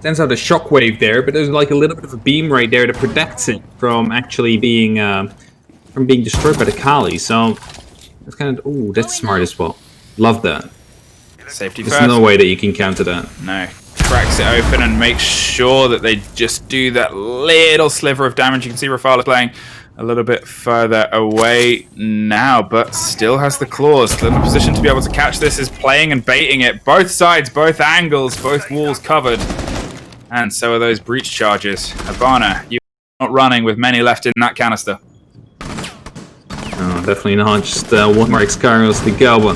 Sends out a shockwave there, but there's like a little bit of a beam right there that protects it from actually being destroyed by the Kali. So that's kind of that's smart as well. Love that. Safety There's first. no way that you can counter that. No. Cracks it open and makes sure that they just do that little sliver of damage. You can see Rafal is playing a little bit further away now, but still has the claws. Still in a position to be able to catch this, is playing and baiting it. Both sides, both angles, both walls covered. And so are those breach charges. Habana, you not running with many left in that canister. No, definitely not. Just one more X-Carlos to go. But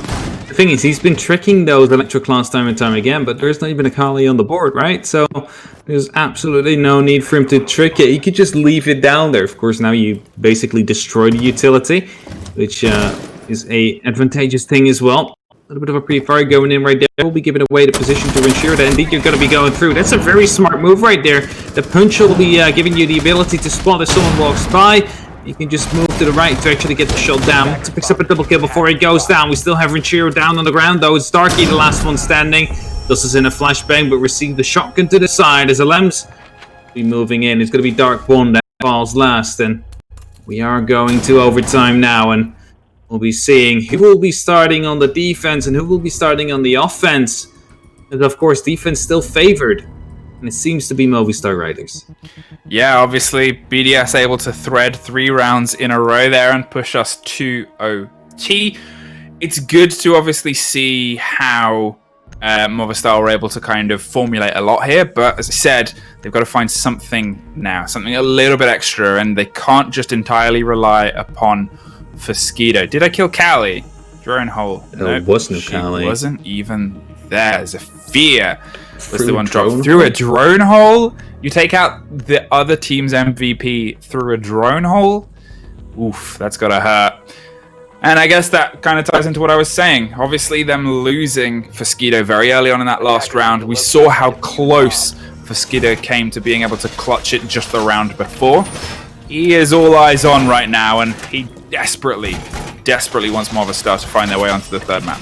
the thing is, he's been tricking those Electroclaws time and time again, but there's not even a Kali on the board, right? So there's absolutely no need for him to trick it. He could just leave it down there. Of course, now you basically destroy the utility, which is a advantageous thing as well. A little bit of a pre-fire going in right there. We'll be giving away the position to ensure that indeed you're going to be going through. That's a very smart move right there. The punch will be giving you the ability to spot if someone walks by. You can just move to the right to actually get the shot down. To pick up a double kill before he goes down. We still have Renchiro down on the ground though. It's Darky, the last one standing. This is in a flashbang, but receive the shotgun to the side as Alems be moving in. It's going to be Dark One that falls last, and we are going to overtime now, and we'll be seeing who will be starting on the defense and who will be starting on the offense. And of course, defense still favored, and it seems to be Movistar Riders. Yeah, obviously, BDS able to thread 3 rounds in a row there and push us to OT. It's good to obviously see how Movistar were able to kind of formulate a lot here, but as I said, they've got to find something now, something a little bit extra, and they can't just entirely rely upon Fosquido. Did I kill Kali? Drone hole. There was no Kali. She wasn't even there. Zafir was the one drone dropped through a drone hole. You take out the other team's MVP through a drone hole? Oof, that's gotta hurt. And I guess that kind of ties into what I was saying. Obviously, them losing Fosquido very early on in that last round. We saw how close Fosquido came to being able to clutch it just the round before. He is all eyes on right now, and he desperately wants Movistar to find their way onto the third map.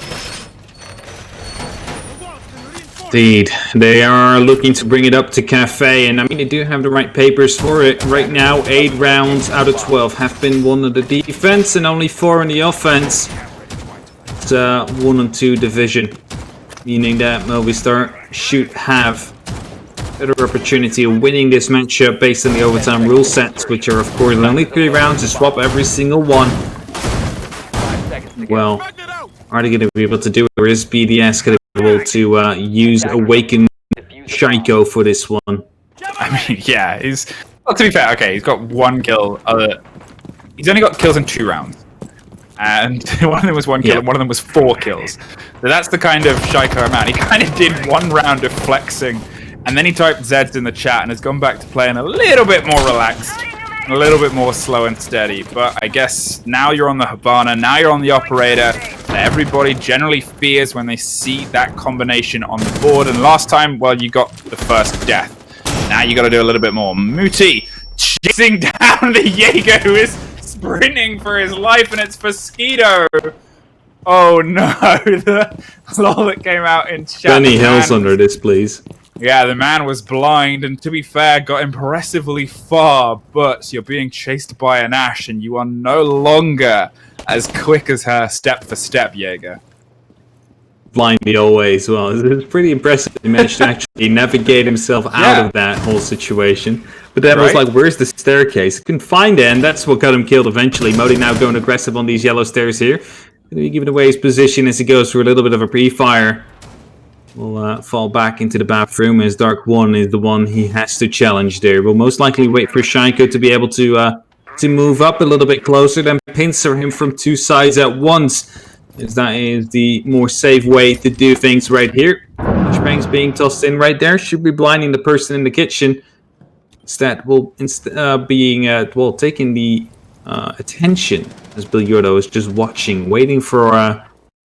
Indeed, they are looking to bring it up to Cafe, and I mean, they do have the right papers for it. Right now, 8 rounds out of 12 have been won on the defense, and only 4 on the offense. It's 1 and 2 division, meaning that Movistar should have better opportunity of winning this matchup based on the overtime rule sets, which are of course only 3 rounds to swap every single one. Well, are they going to be able to do it, or is BDS going to be able to use Awaken Shaiko for this one? I mean, yeah, he's... Well, to be fair, okay, he's got 1 kill. He's only got kills in 2 rounds. And one of them was 1 kill, and one of them was 4 kills. So that's the kind of Shaiko amount. He kind of did 1 round of flexing, and then he typed Zeds in the chat and has gone back to playing a little bit more relaxed, a little bit more slow and steady. But I guess now you're on the Hibana, now you're on the Operator, that everybody generally fears when they see that combination on the board. And last time, well, you got the first death. Now you got to do a little bit more. Muti chasing down the Jaeger, who is sprinting for his life, and it's Fosquido. Oh no, the lol that came out in chat. Benny Hills under this, please. Yeah, the man was blind, and to be fair, got impressively far, but you're being chased by an Ash, and you are no longer as quick as her step for step, Jaeger. Blind me always. Well, it's pretty impressive. He managed to actually navigate himself out of that whole situation. But then was like, where's the staircase? Couldn't find it, and that's what got him killed eventually. Modi now going aggressive on these yellow stairs here. Going to be giving away his position as he goes through a little bit of a pre-fire. Will fall back into the bathroom as Dark One is the one he has to challenge there. We'll most likely wait for Shaiko to be able to move up a little bit closer, then pincer him from 2 sides at once, as that is the more safe way to do things right here. Flashbangs being tossed in right there should be blinding the person in the kitchen. Instead, will taking the attention as Billiardo is just watching, waiting for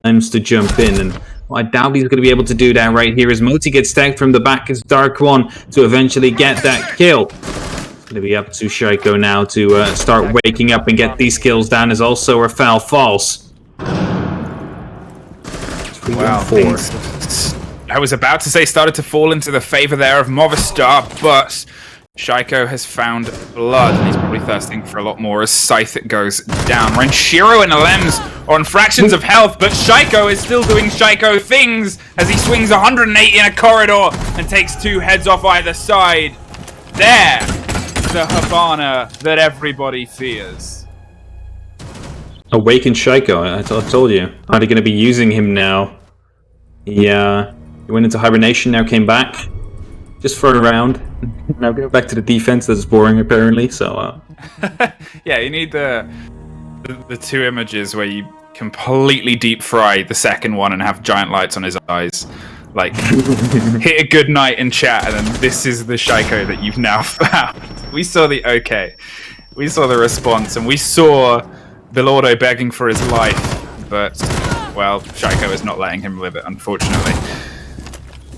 Lems to jump in, and I doubt he's going to be able to do that right here as Moti gets tagged from the back as Dark One to eventually get that kill. It's going to be up to Shaiko now to start waking up and get these kills down, as also Rafale falls. Wow, things, I was about to say started to fall into the favor there of Movistar, but Shaiko has found blood, and he's probably thirsting for a lot more as Scythe goes down. Renchiro and Alems are on fractions of health, but Shaiko is still doing Shaiko things as he swings 180 in a corridor and takes 2 heads off either side. There, the Hibana that everybody fears. Awaken Shaiko, I told you. Are they going to be using him now? He went into hibernation, now came back. just for a round. Now go back to the defense. That's boring apparently. So Yeah, you need the two images where you completely deep fry the second one and have giant lights on his eyes. Like, hit a good night in chat, and then this is the Shaiko that you've now found. We saw the okay. We saw the response, and we saw Bilardo begging for his life, but, well, Shaiko is not letting him live it, unfortunately.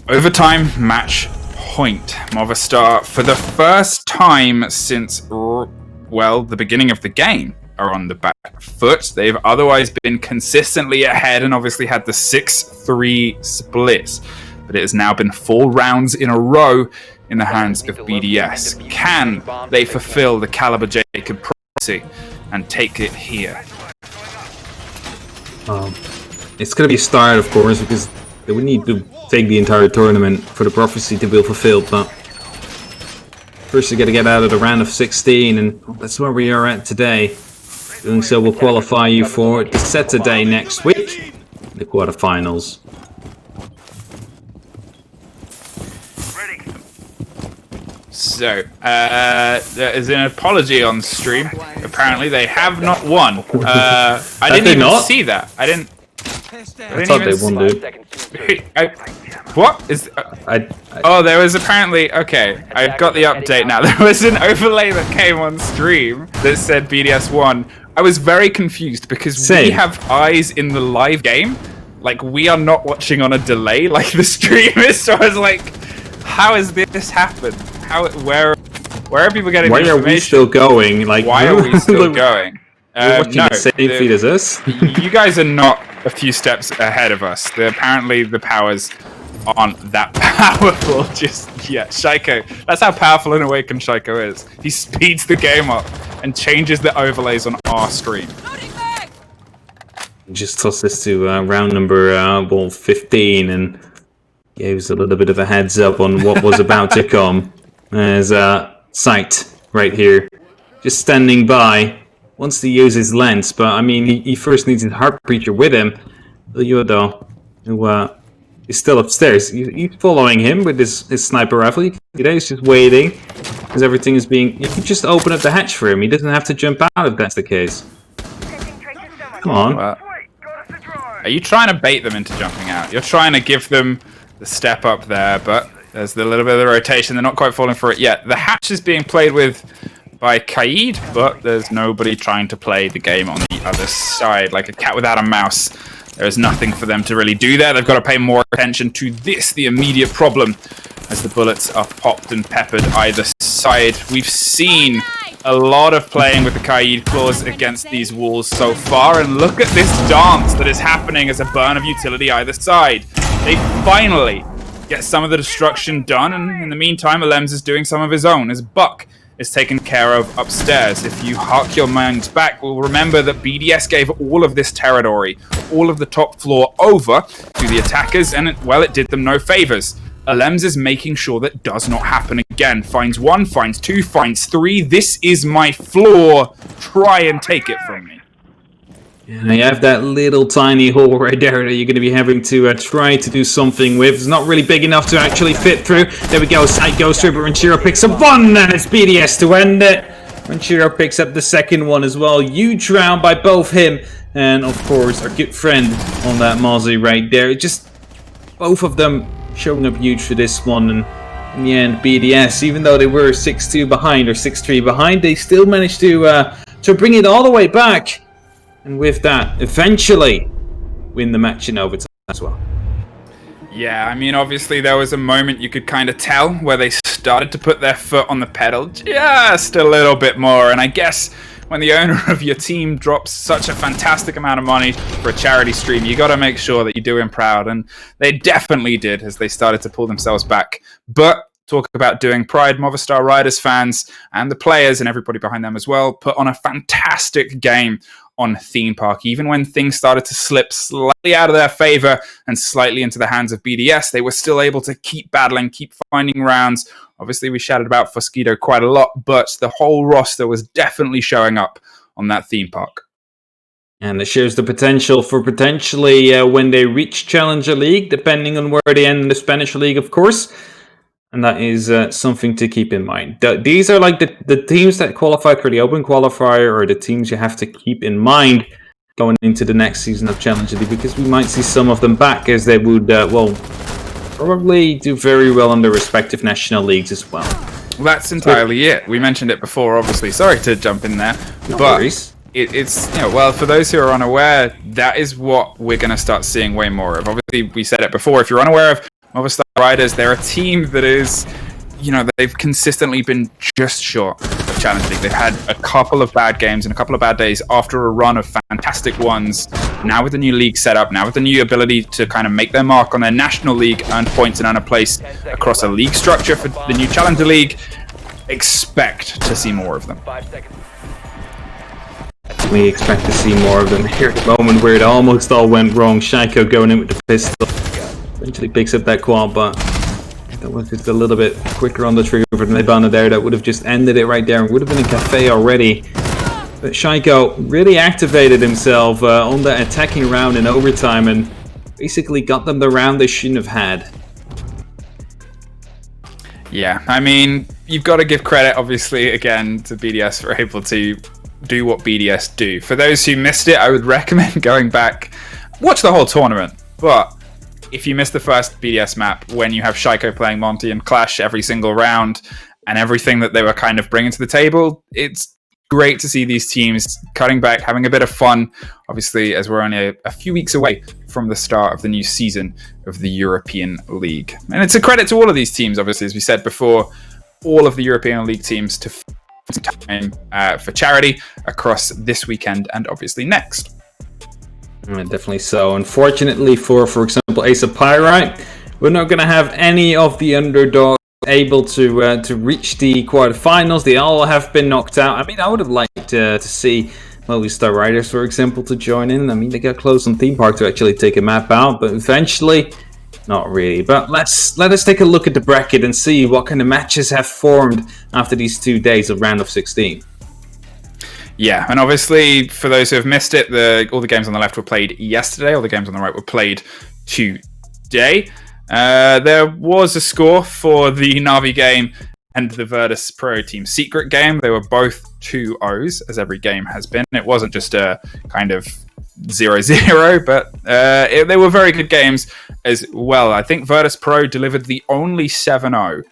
Overtime match point. Movistar, for the first time since, well, the beginning of the game, are on the back foot. They've otherwise been consistently ahead and obviously had the 6-3 split. But it has now been 4 rounds in a row in the hands of BDS. Can they fulfill the Caliber Jacob prophecy and take it here? it's going to be a start, of course, because they would need to take the entire tournament for the prophecy to be fulfilled. But first, you got to get out of the round of 16, and that's where we are at today. Doing so will qualify you for the Saturday next week, the quarterfinals. So, there is an apology on stream. Apparently, they have not won. I didn't even see that. I didn't I thought they won, dude. What is? Oh, there was apparently. Okay, I've got the update now. There was an overlay that came on stream that said BDS won. I was very confused because we have eyes in the live game. Like, we are not watching on a delay like the stream is. So I was like, how has this happened? Where are people getting the information? Why are we still going? Like, why are we still going? You're watching the same feed as us? You guys are not a few steps ahead of us. Apparently the powers aren't that powerful just yet. Shaiko, that's how powerful an Awakened Shaiko is. He speeds the game up and changes the overlays on our screen. Just toss this to round number 15 and gave us a little bit of a heads up on what was about to come. There's Sight right here, just standing by. Wants to use his lens, but I mean, he first needs his Heart Preacher with him. Yodo, who is still upstairs. He's following him with his sniper rifle. You can see that he's just waiting because everything is being. You can just open up the hatch for him. He doesn't have to jump out if that's the case. Come on. Are you trying to bait them into jumping out? You're trying to give them the step up there, but there's a little bit of the rotation. They're not quite falling for it yet. The hatch is being played with by Kaid, but there's nobody trying to play the game on the other side. Like a cat without a mouse. There's nothing for them to really do there. They've got to pay more attention to this, the immediate problem, as the bullets are popped and peppered either side. We've seen a lot of playing with the Kaid claws against these walls so far, and look at this dance that is happening as a burn of utility either side. They finally get some of the destruction done, and in the meantime, Alems is doing some of his own, as Buck is taken care of upstairs. If you hark your minds back, we'll remember that BDS gave all of this territory, all of the top floor over to the attackers, and it did them no favors. Alems is making sure that does not happen again. Finds 1, finds 2, finds 3. This is my floor. Try and take it from me. And you have that little tiny hole right there that you're going to be having to try to do something with. It's not really big enough to actually fit through. There we go. Sight goes through, but Ranchiro picks up 1, and it's BDS to end it. Ranchiro picks up the second one as well. Huge round by both him and, of course, our good friend on that Mozzie right there. Just both of them showing up huge for this one. And in the end, BDS, even though they were 6-2 behind or 6-3 behind, they still managed to bring it all the way back. And with that, eventually win the match in overtime as well. Yeah, I mean, obviously there was a moment you could kind of tell where they started to put their foot on the pedal just a little bit more. And I guess when the owner of your team drops such a fantastic amount of money for a charity stream, you got to make sure that you do him proud. And they definitely did as they started to pull themselves back. But talk about doing pride, Movistar Riders fans and the players and everybody behind them as well put on a fantastic game on Theme Park. Even when things started to slip slightly out of their favor and slightly into the hands of BDS, they were still able to keep battling, keep finding rounds. Obviously, we shouted about Fosquito quite a lot, but the whole roster was definitely showing up on that Theme Park. And it shows the potential for potentially when they reach Challenger League, depending on where they end in the Spanish League, of course. and that is something to keep in mind. These are like the teams that qualify for the Open Qualifier, or the teams you have to keep in mind going into the next season of Challenger League, because we might see some of them back, as they would, probably do very well in their respective national leagues as well. That's entirely it. We mentioned it before, obviously. Sorry to jump in there, No but worries. it's well, for those who are unaware, that is what we're going to start seeing way more of. Obviously, we said it before. If you're unaware of Movistar Riders, they're a team that is, they've consistently been just short of Challenge League. They've had a couple of bad games and a couple of bad days after a run of fantastic ones. Now with the new league set up, now with the new ability to kind of make their mark on their national league, earn points and earn a place across a league structure for the new Challenger League, expect to see more of them. 5 seconds. We expect to see more of them here at the moment where it almost all went wrong. Shaiko going in with the pistol. Eventually picks up that quad, but that was just a little bit quicker on the trigger for Nebana there. That would have just ended it right there and would have been a cafe already. But Shaiko really activated himself on the attacking round in overtime and basically got them the round they shouldn't have had. Yeah, I mean, you've got to give credit, obviously, again, to BDS for able to do what BDS do. For those who missed it, I would recommend going back, watch the whole tournament. But if you missed the first BDS map, when you have Shaiko playing Monty and Clash every single round, and everything that they were kind of bringing to the table, it's great to see these teams cutting back, having a bit of fun, obviously, as we're only a few weeks away from the start of the new season of the European League. And it's a credit to all of these teams, obviously, as we said before, all of the European League teams to time for charity across this weekend and obviously next. Definitely so. Unfortunately for example, Ace of Pyrite, we're not going to have any of the underdogs able to reach the quarterfinals. They all have been knocked out. I mean, I would have liked to see Movistar Riders, for example, to join in. I mean, they got close on Theme Park to actually take a map out, but eventually, not really. But let us take a look at the bracket and see what kind of matches have formed after these 2 days of round of 16. Yeah, and obviously, for those who have missed it, all the games on the left were played yesterday. All the games on the right were played today. There was a score for the Na'Vi game and the Virtus Pro Team Secret game. They were both 2-0s, as every game has been. It wasn't just a kind of 0-0, but they were very good games as well. I think Virtus Pro delivered the only 7-0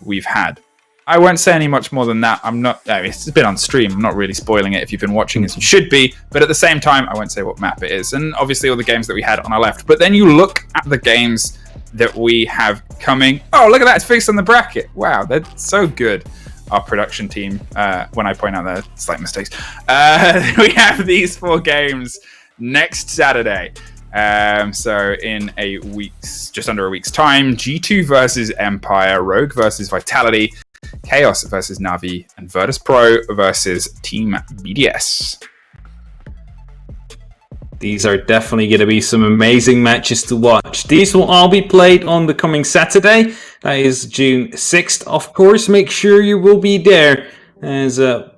we've had. I won't say any much more than that. It's been on stream. I'm not really spoiling it if you've been watching, as you should be. But at the same time, I won't say what map it is. And obviously all the games that we had on our left. But then you look at the games that we have coming. Oh, look at that. It's fixed on the bracket. Wow, they're so good. Our production team, when I point out their slight mistakes. We have these 4 games next Saturday. So in just under a week's time, G2 versus Empire, Rogue versus Vitality, Chaos versus Na'Vi, and Virtus Pro versus Team BDS. These are definitely going to be some amazing matches to watch. These will all be played on the coming Saturday. That is June 6th. Of course, make sure you will be there. As a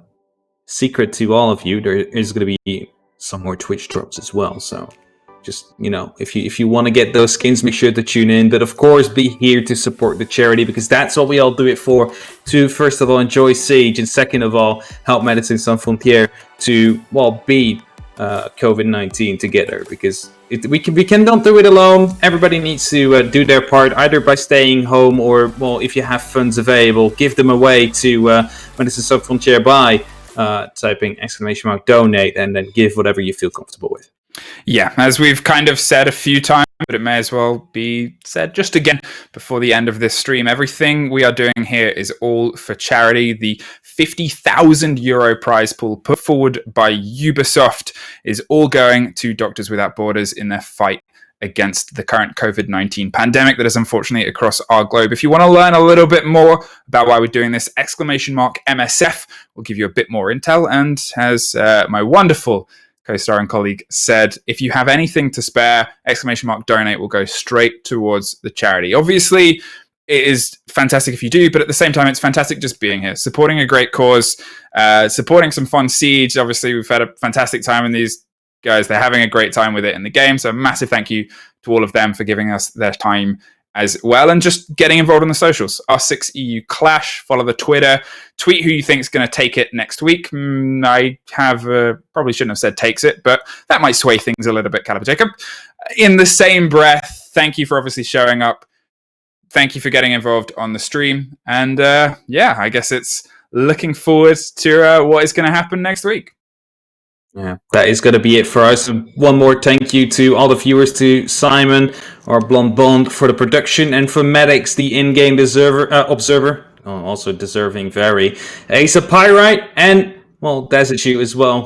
secret to all of you, there is going to be some more Twitch drops as well. So just, if you want to get those skins, make sure to tune in. But of course, be here to support the charity, because that's what we all do it for. To, first of all, enjoy Siege, and second of all, help Médecins Sans Frontières to, beat COVID-19 together, because we cannot do it alone. Everybody needs to do their part, either by staying home or, if you have funds available, give them away to Médecins Sans Frontières by typing !donate and then give whatever you feel comfortable with. Yeah, as we've kind of said a few times, but it may as well be said just again before the end of this stream. Everything we are doing here is all for charity. The €50,000 prize pool put forward by Ubisoft is all going to Doctors Without Borders in their fight against the current COVID-19 pandemic that is unfortunately across our globe. If you want to learn a little bit more about why we're doing this, !MSF will give you a bit more intel. And as my wonderful co-star and colleague said, if you have anything to spare, !donate will go straight towards the charity. Obviously, it is fantastic if you do, but at the same time, it's fantastic just being here, supporting a great cause, supporting some fun Siege. Obviously, we've had a fantastic time, and these guys, they're having a great time with it in the game. So a massive thank you to all of them for giving us their time as well, and just getting involved in the socials. R6EU Clash, follow the Twitter, tweet who you think is going to take it next week. I have probably shouldn't have said takes it, but that might sway things a little bit, Caliber Jacob. In the same breath, thank you for obviously showing up. Thank you for getting involved on the stream. And I guess it's looking forward to what is going to happen next week. Yeah, that is going to be it for us. One more thank you to all the viewers, to Simon, our blonde bond, for the production, and for Maddox, the in-game observer, also deserving very, Asa Pyrite, and, well, Desertu as well.